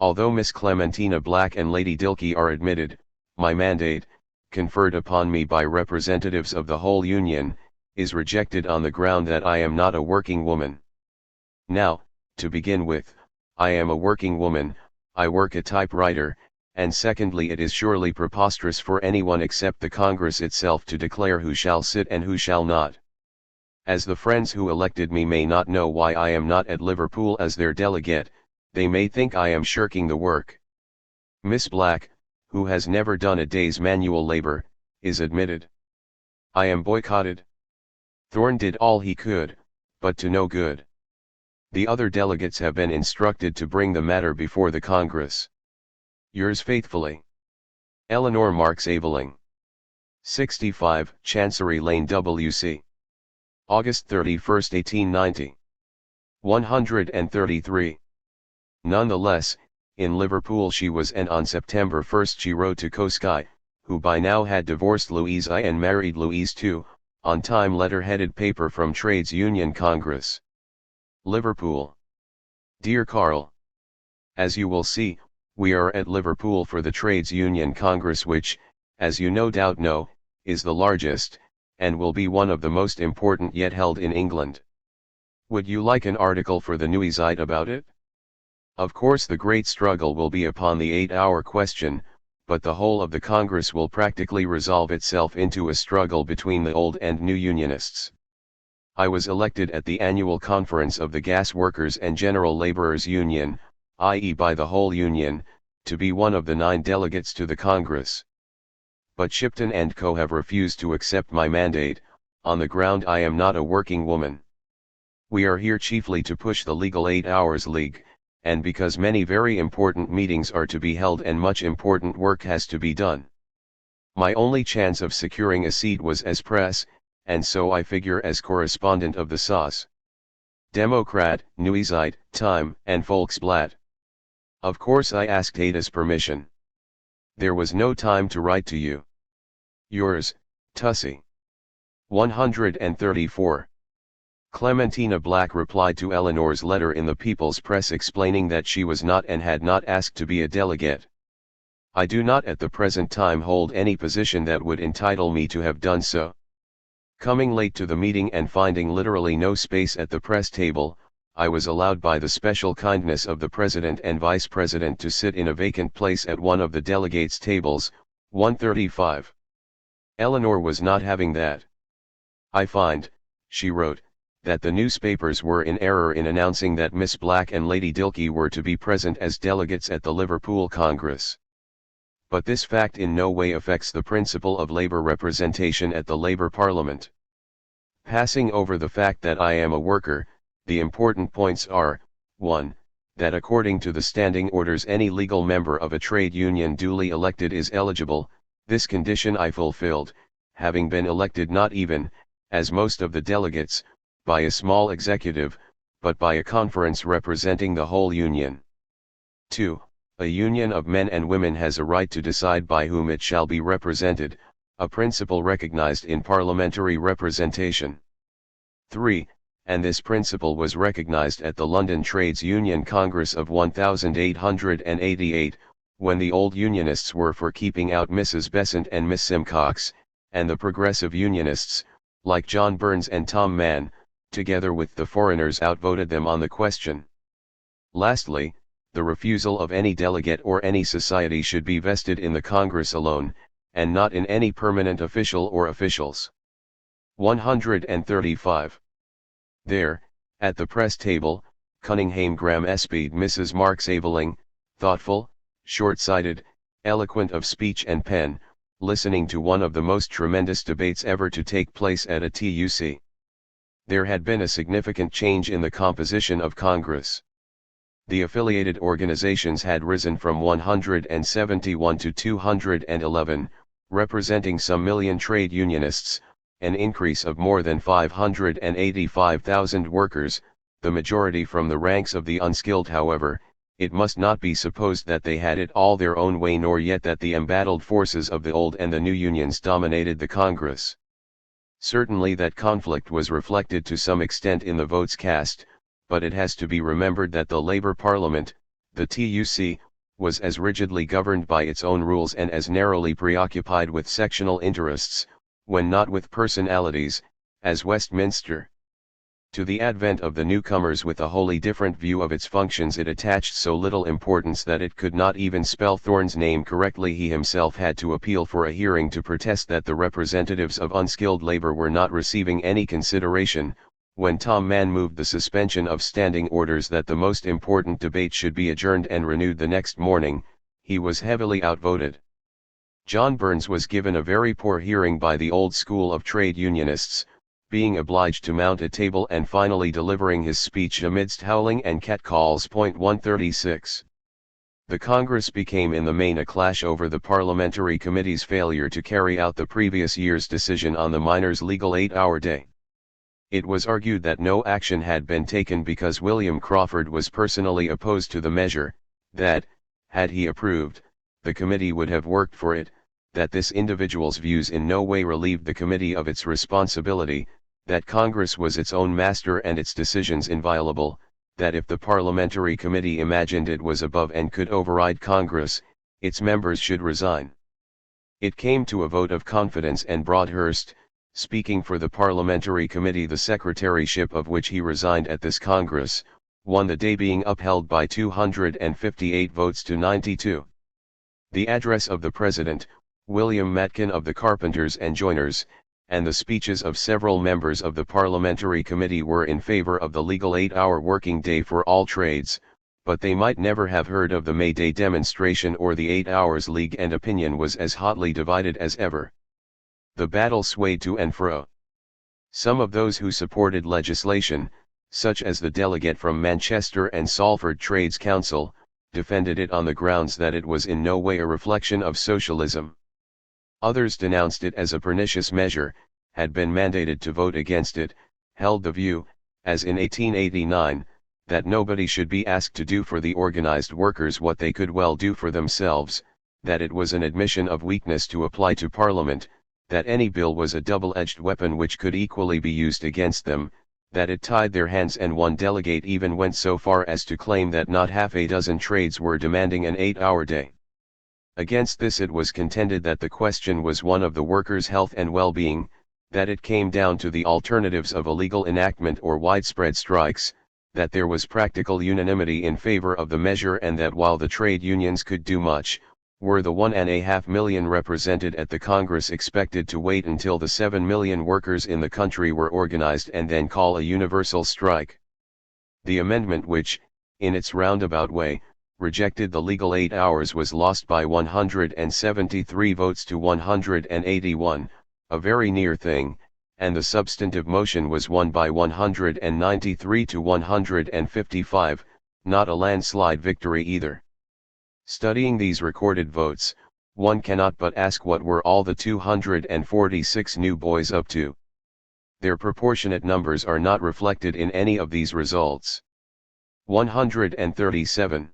Although Miss Clementina Black and Lady Dilke are admitted, my mandate, conferred upon me by representatives of the whole Union, is rejected on the ground that I am not a working woman. Now, to begin with, I am a working woman, I work a typewriter, and secondly it is surely preposterous for anyone except the Congress itself to declare who shall sit and who shall not. As the friends who elected me may not know why I am not at Liverpool as their delegate, they may think I am shirking the work. Miss Black, who has never done a day's manual labor, is admitted. I am boycotted. Thorne did all he could, but to no good. The other delegates have been instructed to bring the matter before the Congress. Yours faithfully, Eleanor Marx Aveling. 65 Chancery Lane WC. August 31, 1890. 133. Nonetheless, in Liverpool she was, and on September 1 she wrote to Koskai, who by now had divorced Louise I and married Louise II, on time letter-headed paper from Trades Union Congress. Liverpool. Dear Carl, as you will see, we are at Liverpool for the Trades Union Congress which, as you no doubt know, is the largest, and will be one of the most important yet held in England. Would you like an article for the Newsite about it? Of course the great struggle will be upon the 8-hour question, but the whole of the Congress will practically resolve itself into a struggle between the old and new Unionists. I was elected at the annual conference of the Gas Workers and General Laborers Union, i.e. by the whole Union, to be one of the 9 delegates to the Congress. But Shipton and Co. have refused to accept my mandate, on the ground I am not a working woman. We are here chiefly to push the legal 8 Hours League, and because many very important meetings are to be held and much important work has to be done. My only chance of securing a seat was as press, and so I figure as correspondent of the SAS. Democrat, Newsite, Time, and Volksblatt. Of course I asked Ada's permission. There was no time to write to you. Yours, Tussie. 134. Clementina Black replied to Eleanor's letter in the People's Press explaining that she was not and had not asked to be a delegate. I do not at the present time hold any position that would entitle me to have done so. Coming late to the meeting and finding literally no space at the press table, I was allowed by the special kindness of the President and Vice President to sit in a vacant place at one of the delegates' tables, 135. Eleanor was not having that. I find, she wrote, that the newspapers were in error in announcing that Miss Black and Lady Dilke were to be present as delegates at the Liverpool Congress. But this fact in no way affects the principle of Labour representation at the Labour Parliament. Passing over the fact that I am a worker, the important points are, 1. That according to the standing orders any legal member of a trade union duly elected is eligible. This condition I fulfilled, having been elected not even, as most of the delegates, by a small executive, but by a conference representing the whole union. 2. A union of men and women has a right to decide by whom it shall be represented, a principle recognized in parliamentary representation. 3. And this principle was recognized at the London Trades Union Congress of 1888, when the old Unionists were for keeping out Mrs. Besant and Miss Simcox, and the progressive Unionists, like John Burns and Tom Mann, together with the foreigners outvoted them on the question. Lastly, the refusal of any delegate or any society should be vested in the Congress alone, and not in any permanent official or officials. 135. There, at the press table, Cunningham Graham espied Mrs. Marx Aveling, thoughtful, short-sighted, eloquent of speech and pen, listening to one of the most tremendous debates ever to take place at a TUC. There had been a significant change in the composition of Congress. The affiliated organizations had risen from 171 to 211, representing some million trade unionists, an increase of more than 585,000 workers, the majority from the ranks of the unskilled. However, it must not be supposed that they had it all their own way, nor yet that the embattled forces of the old and the new unions dominated the Congress. Certainly that conflict was reflected to some extent in the votes cast, but it has to be remembered that the Labour Parliament, the TUC, was as rigidly governed by its own rules and as narrowly preoccupied with sectional interests, when not with personalities, as Westminster. To the advent of the newcomers with a wholly different view of its functions it attached so little importance that it could not even spell Thorne's name correctly. He himself had to appeal for a hearing to protest that the representatives of unskilled labor were not receiving any consideration. When Tom Mann moved the suspension of standing orders that the most important debate should be adjourned and renewed the next morning, he was heavily outvoted. John Burns was given a very poor hearing by the old school of trade unionists, being obliged to mount a table and finally delivering his speech amidst howling and catcalls. 136. The Congress became in the main a clash over the Parliamentary Committee's failure to carry out the previous year's decision on the miners' legal 8-hour day. It was argued that no action had been taken because William Crawford was personally opposed to the measure, that, had he approved, the committee would have worked for it, that this individual's views in no way relieved the committee of its responsibility, that Congress was its own master and its decisions inviolable, that if the parliamentary committee imagined it was above and could override Congress, its members should resign. It came to a vote of confidence and Broadhurst, speaking for the parliamentary committee, the secretaryship of which he resigned at this Congress, won the day, being upheld by 258 votes to 92. The address of the President, William Matkin of the Carpenters and Joiners, and the speeches of several members of the Parliamentary Committee were in favor of the legal 8-hour working day for all trades, but they might never have heard of the May Day demonstration or the 8 Hours League, and opinion was as hotly divided as ever. The battle swayed to and fro. Some of those who supported legislation, such as the delegate from Manchester and Salford Trades Council, defended it on the grounds that it was in no way a reflection of socialism. Others denounced it as a pernicious measure, had been mandated to vote against it, held the view, as in 1889, that nobody should be asked to do for the organized workers what they could well do for themselves, that it was an admission of weakness to apply to Parliament, that any bill was a double-edged weapon which could equally be used against them, that it tied their hands, and one delegate even went so far as to claim that not half a dozen trades were demanding an 8-hour day. Against this it was contended that the question was one of the workers' health and well-being, that it came down to the alternatives of a legal enactment or widespread strikes, that there was practical unanimity in favor of the measure, and that while the trade unions could do much, were the 1.5 million represented at the Congress expected to wait until the 7 million workers in the country were organized and then call a universal strike. The amendment which, in its roundabout way, rejected the legal 8 hours was lost by 173 votes to 181, a very near thing, and the substantive motion was won by 193 to 155, not a landslide victory either. Studying these recorded votes, one cannot but ask what were all the 246 new boys up to. Their proportionate numbers are not reflected in any of these results. 137.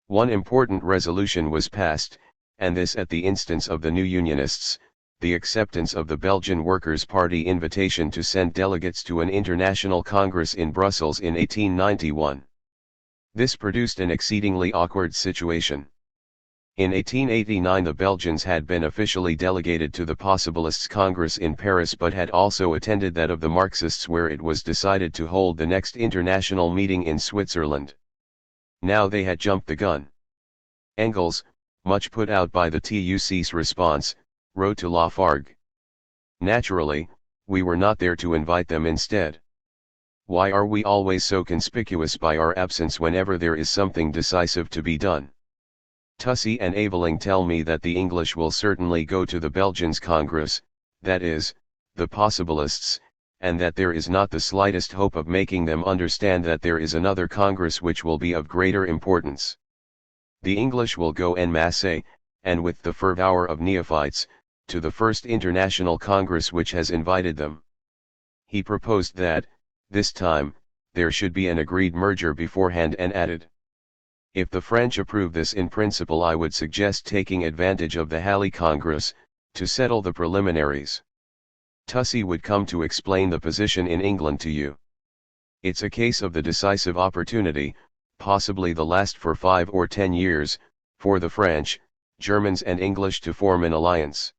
One important resolution was passed, and this at the instance of the new Unionists, the acceptance of the Belgian Workers' Party invitation to send delegates to an international congress in Brussels in 1891. This produced an exceedingly awkward situation. In 1889 the Belgians had been officially delegated to the Possibilists' Congress in Paris, but had also attended that of the Marxists, where it was decided to hold the next international meeting in Switzerland. Now they had jumped the gun. Engels, much put out by the TUC's response, wrote to Lafargue. Naturally, we were not there to invite them instead. Why are we always so conspicuous by our absence whenever there is something decisive to be done? Tussey and Aveling tell me that the English will certainly go to the Belgians' Congress, that is, the Possibilists, and that there is not the slightest hope of making them understand that there is another Congress which will be of greater importance. The English will go en masse, and with the fervour of neophytes, to the first international Congress which has invited them. He proposed that, this time, there should be an agreed merger beforehand, and added, if the French approve this in principle, I would suggest taking advantage of the Halle Congress, to settle the preliminaries. Tussey would come to explain the position in England to you. It's a case of the decisive opportunity, possibly the last for 5 or 10 years, for the French, Germans and English to form an alliance.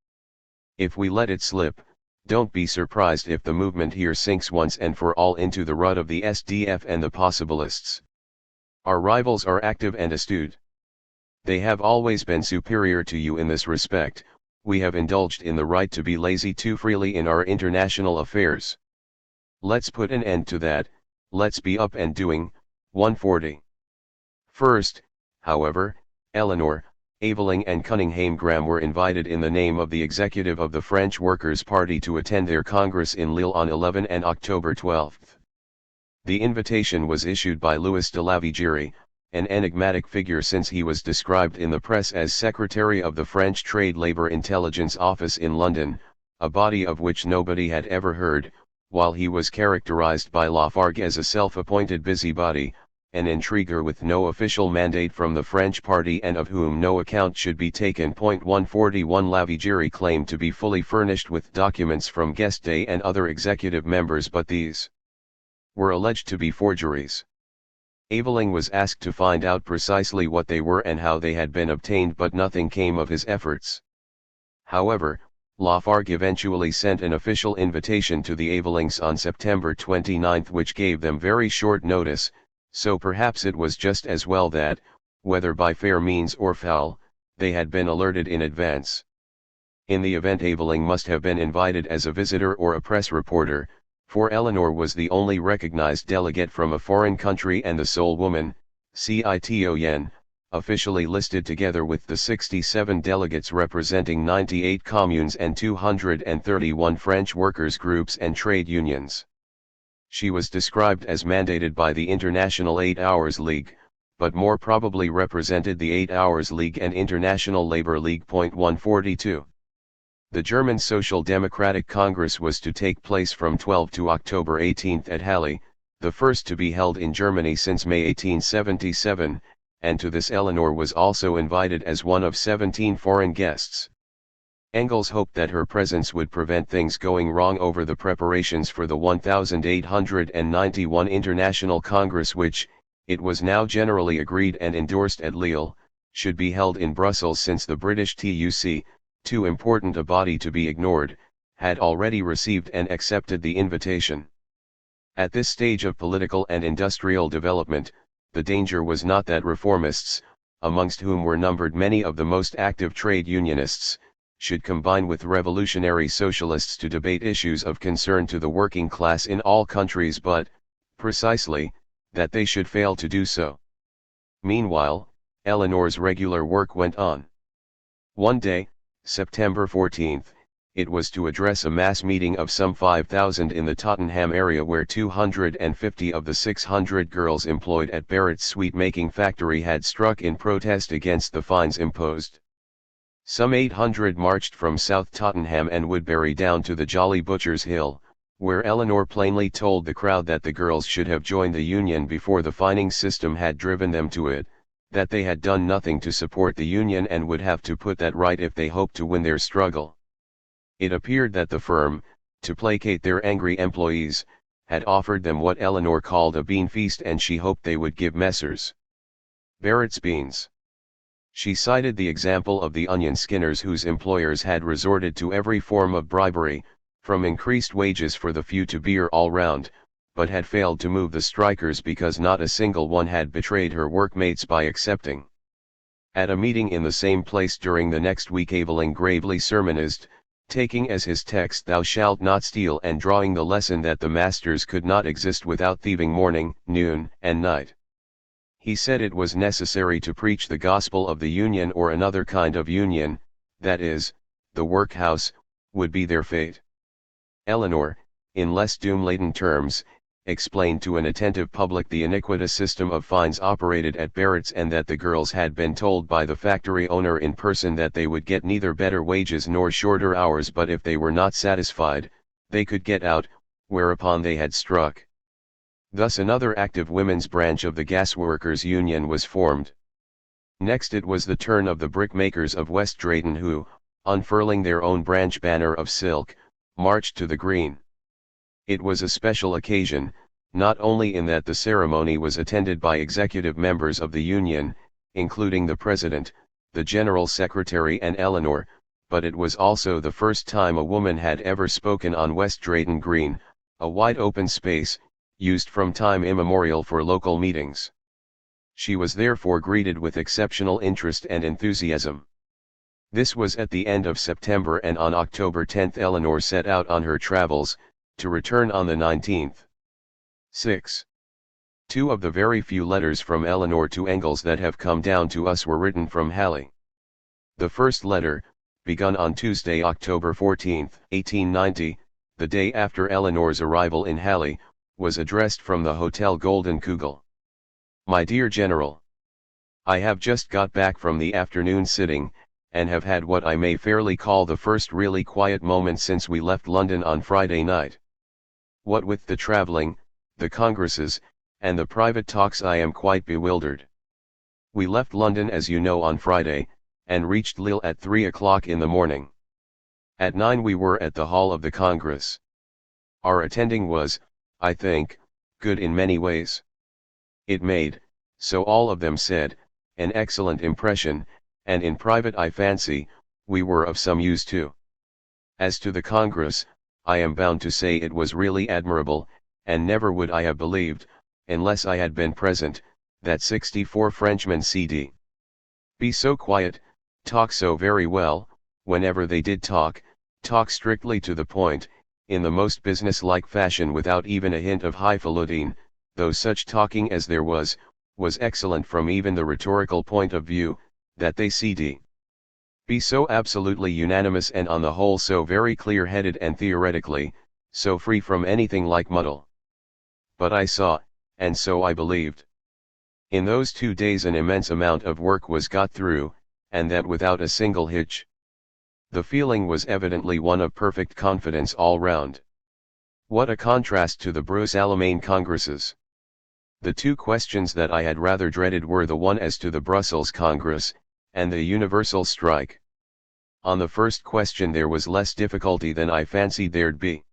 If we let it slip, don't be surprised if the movement here sinks once and for all into the rut of the SDF and the possibilists. Our rivals are active and astute. They have always been superior to you in this respect. We have indulged in the right to be lazy too freely in our international affairs. Let's put an end to that. Let's be up and doing. 140. First, however, Eleanor, Aveling and Cunningham Graham were invited in the name of the executive of the French Workers' Party to attend their Congress in Lille on 11 and October 12. The invitation was issued by Louis de Lavigere, an enigmatic figure since he was described in the press as Secretary of the French Trade Labour Intelligence Office in London, a body of which nobody had ever heard, while he was characterized by Lafargue as a self-appointed busybody, an intriguer with no official mandate from the French party and of whom no account should be taken. 141 Lavigere claimed to be fully furnished with documents from Guesde and other executive members, but these were alleged to be forgeries. Aveling was asked to find out precisely what they were and how they had been obtained, but nothing came of his efforts. However, Lafargue eventually sent an official invitation to the Avelings on September 29, which gave them very short notice, so perhaps it was just as well that, whether by fair means or foul, they had been alerted in advance. In the event, Aveling must have been invited as a visitor or a press reporter, for Eleanor was the only recognized delegate from a foreign country and the sole woman, citoyenne, officially listed together with the 67 delegates representing 98 communes and 231 French workers' groups and trade unions. She was described as mandated by the International 8 Hours League, but more probably represented the 8 Hours League and International Labour League. 142. The German Social Democratic Congress was to take place from 12 to October 18 at Halle, the first to be held in Germany since May 1877, and to this Eleanor was also invited as one of 17 foreign guests. Engels hoped that her presence would prevent things going wrong over the preparations for the 1891 International Congress, which, it was now generally agreed and endorsed at Lille, should be held in Brussels, since the British TUC, too important a body to be ignored, had already received and accepted the invitation. At this stage of political and industrial development, the danger was not that reformists, amongst whom were numbered many of the most active trade unionists, should combine with revolutionary socialists to debate issues of concern to the working class in all countries, but, precisely, that they should fail to do so. Meanwhile, Eleanor's regular work went on. One day, September 14, it was to address a mass meeting of some 5,000 in the Tottenham area, where 250 of the 600 girls employed at Barrett's sweet-making factory had struck in protest against the fines imposed. Some 800 marched from South Tottenham and Woodbury down to the Jolly Butcher's Hill, where Eleanor plainly told the crowd that the girls should have joined the union before the fining system had driven them to it, that they had done nothing to support the union and would have to put that right if they hoped to win their struggle. It appeared that the firm, to placate their angry employees, had offered them what Eleanor called a bean feast, and she hoped they would give Messrs. Barrett's beans. She cited the example of the onion skinners, whose employers had resorted to every form of bribery, from increased wages for the few to beer all round, but had failed to move the strikers because not a single one had betrayed her workmates by accepting. At a meeting in the same place during the next week, Aveling gravely sermonized, taking as his text "Thou shalt not steal," and drawing the lesson that the masters could not exist without thieving morning, noon, and night. He said it was necessary to preach the gospel of the union, or another kind of union, that is, the workhouse, would be their fate. Eleanor, in less doom-laden terms, explained to an attentive public the iniquitous system of fines operated at Barrett's, and that the girls had been told by the factory owner in person that they would get neither better wages nor shorter hours, but if they were not satisfied, they could get out, whereupon they had struck. Thus another active women's branch of the Gasworkers' Union was formed. Next it was the turn of the brickmakers of West Drayton, who, unfurling their own branch banner of silk, marched to the green. It was a special occasion, not only in that the ceremony was attended by executive members of the Union, including the President, the General Secretary and Eleanor, but it was also the first time a woman had ever spoken on West Drayton Green, a wide open space, used from time immemorial for local meetings. She was therefore greeted with exceptional interest and enthusiasm. This was at the end of September, and on October 10 Eleanor set out on her travels, to return on the 19th. 6. Two of the very few letters from Eleanor to Engels that have come down to us were written from Halle. The first letter, begun on Tuesday, October 14, 1890, the day after Eleanor's arrival in Halle, was addressed from the Hotel Golden Kugel. My dear General, I have just got back from the afternoon sitting, and have had what I may fairly call the first really quiet moment since we left London on Friday night. What with the travelling, the congresses, and the private talks, I am quite bewildered. We left London, as you know, on Friday, and reached Lille at 3 o'clock in the morning. At 9 we were at the Hall of the Congress. Our attending was, I think, good in many ways. It made, so all of them said, an excellent impression, and in private I fancy, we were of some use too. As to the Congress, I am bound to say it was really admirable, and never would I have believed, unless I had been present, that 64 Frenchmen cd. Be so quiet, talk so very well, whenever they did talk strictly to the point, in the most business-like fashion without even a hint of highfalutin, though such talking as there was excellent from even the rhetorical point of view, that they cd. Be so absolutely unanimous, and on the whole so very clear-headed, and theoretically, so free from anything like muddle. But I saw, and so I believed. In those 2 days an immense amount of work was got through, and that without a single hitch. The feeling was evidently one of perfect confidence all round. What a contrast to the Bruxelles Congresses! The two questions that I had rather dreaded were the one as to the Brussels Congress, and the universal strike. On the first question there was less difficulty than I fancied there'd be.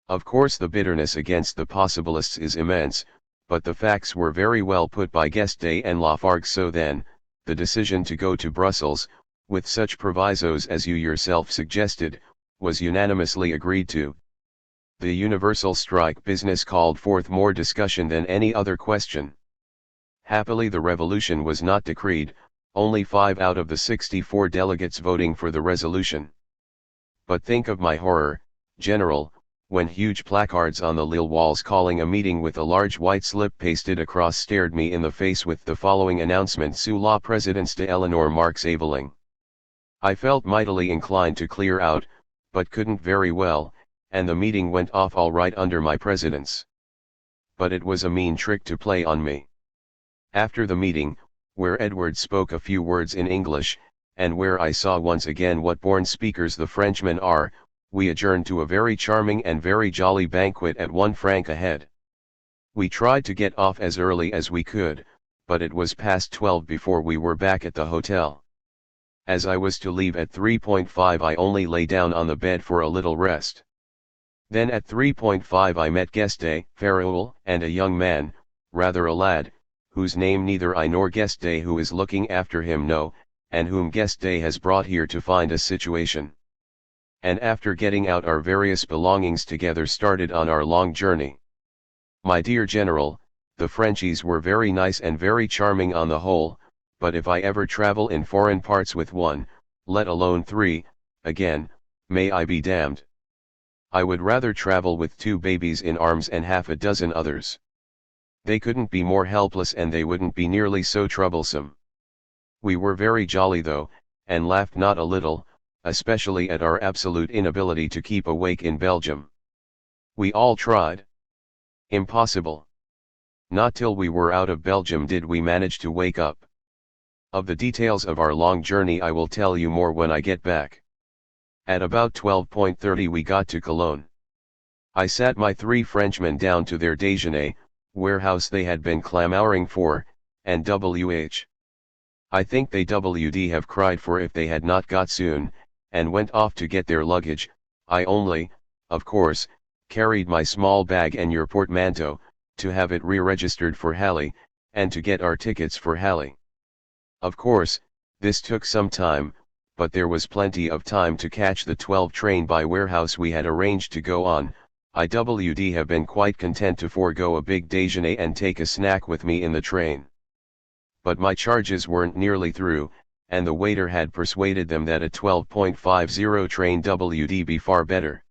Of course the bitterness against the possibilists is immense, but the facts were very well put by Guesde and Lafargue, so then, the decision to go to Brussels, with such provisos as you yourself suggested, was unanimously agreed to. The universal strike business called forth more discussion than any other question. Happily the revolution was not decreed, only 5 out of the 64 delegates voting for the resolution. But think of my horror, General, when huge placards on the Lille walls calling a meeting with a large white slip pasted across stared me in the face with the following announcement: sous la présidence de Eleanor Marx Aveling. I felt mightily inclined to clear out, but couldn't very well, and the meeting went off all right under my presidence. But it was a mean trick to play on me. After the meeting, where Edward spoke a few words in English, and where I saw once again what born speakers the Frenchmen are, we adjourned to a very charming and very jolly banquet at 1 franc a head. We tried to get off as early as we could, but it was past 12 before we were back at the hotel. As I was to leave at 3:5 I only lay down on the bed for a little rest. Then at 3:5 I met Guesde, Faroul, and a young man, rather a lad, whose name neither I nor Guesde, who is looking after him, know, and whom Guesde has brought here to find a situation. And after getting out our various belongings together started on our long journey. My dear General, the Frenchies were very nice and very charming on the whole, but if I ever travel in foreign parts with one, let alone 3, again, may I be damned. I would rather travel with 2 babies in arms and half a dozen others. They couldn't be more helpless and they wouldn't be nearly so troublesome. We were very jolly though, and laughed not a little, especially at our absolute inability to keep awake in Belgium. We all tried. Impossible. Not till we were out of Belgium did we manage to wake up. Of the details of our long journey I will tell you more when I get back. At about 12:30 we got to Cologne. I sat my 3 Frenchmen down to their déjeuner, warehouse they had been clamouring for, and I think they would have cried for if they had not got soon, and went off to get their luggage. I only, of course, carried my small bag and your portmanteau, to have it re-registered for Halle, and to get our tickets for Halle. Of course, this took some time, but there was plenty of time to catch the 12 train by Warehouse we had arranged to go on. I'd have been quite content to forego a big déjeuner and take a snack with me in the train. But my charges weren't nearly through, and the waiter had persuaded them that a 12.50 train would be far better.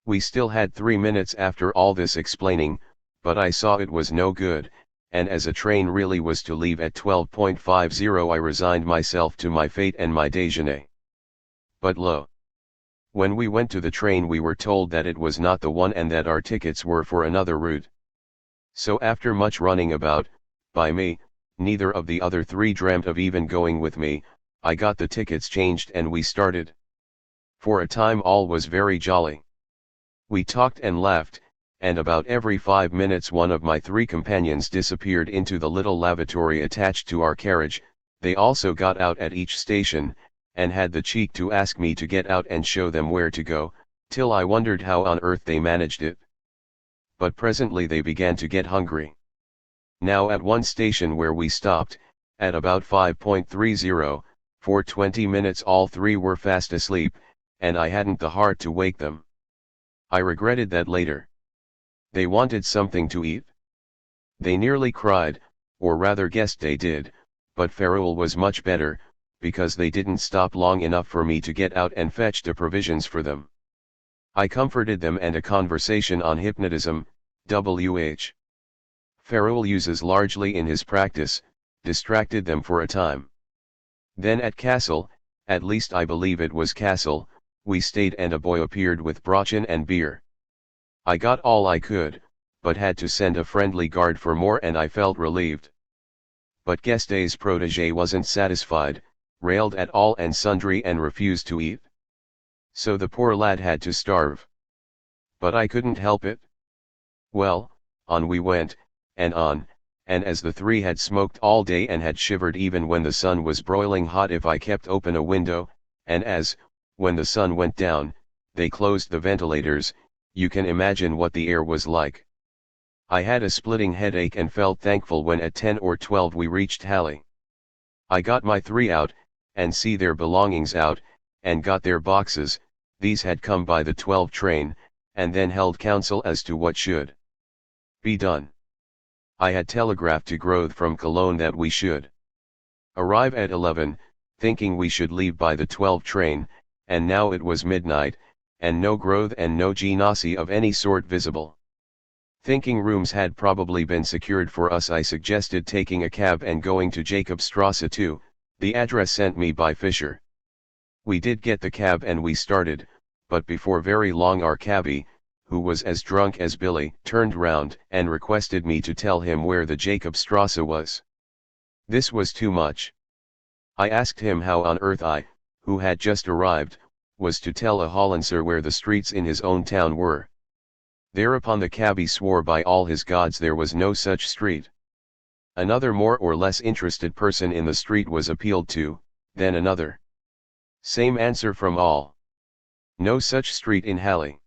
We still had 3 minutes after all this explaining, but I saw it was no good, and as a train really was to leave at 12.50 I resigned myself to my fate and my déjeuner. But lo! When we went to the train we were told that it was not the one and that our tickets were for another route. So after much running about, by me, neither of the other three dreamt of even going with me, I got the tickets changed and we started. For a time all was very jolly. We talked and laughed, and about every 5 minutes one of my three companions disappeared into the little lavatory attached to our carriage. They also got out at each station, and had the cheek to ask me to get out and show them where to go, till I wondered how on earth they managed it. But presently they began to get hungry. Now at one station where we stopped, at about 5.30, for 20 minutes all three were fast asleep, and I hadn't the heart to wake them. I regretted that later. They wanted something to eat. They nearly cried, or rather guessed they did, but Ferrol was much better, because they didn't stop long enough for me to get out and fetch the provisions for them. I comforted them and a conversation on hypnotism, which Ferrol uses largely in his practice, distracted them for a time. Then at Castle, at least I believe it was Castle, we stayed and a boy appeared with brochin and beer. I got all I could, but had to send a friendly guard for more and I felt relieved. But Guesde's protégé wasn't satisfied, railed at all and sundry and refused to eat. So the poor lad had to starve. But I couldn't help it. Well, on we went, and as the three had smoked all day and had shivered even when the sun was broiling hot if I kept open a window, and as, when the sun went down, they closed the ventilators, you can imagine what the air was like. I had a splitting headache and felt thankful when at 10 or 12 we reached Halle. I got my three out, and see their belongings out, and got their boxes. These had come by the 12 train, and then held council as to what should be done. I had telegraphed to Groth from Cologne that we should arrive at 11, thinking we should leave by the 12 train, and now it was midnight, and no Groth and no Genasi of any sort visible. Thinking rooms had probably been secured for us, I suggested taking a cab and going to Jakobstrasse 2, the address sent me by Fischer. We did get the cab and we started, but before very long our cabby, who was as drunk as Billy, turned round and requested me to tell him where the Jakobstrasse was. This was too much. I asked him how on earth I, who had just arrived, was to tell a Hollandser where the streets in his own town were. Thereupon the cabby swore by all his gods there was no such street. Another more or less interested person in the street was appealed to, then another. Same answer from all. No such street in Halle.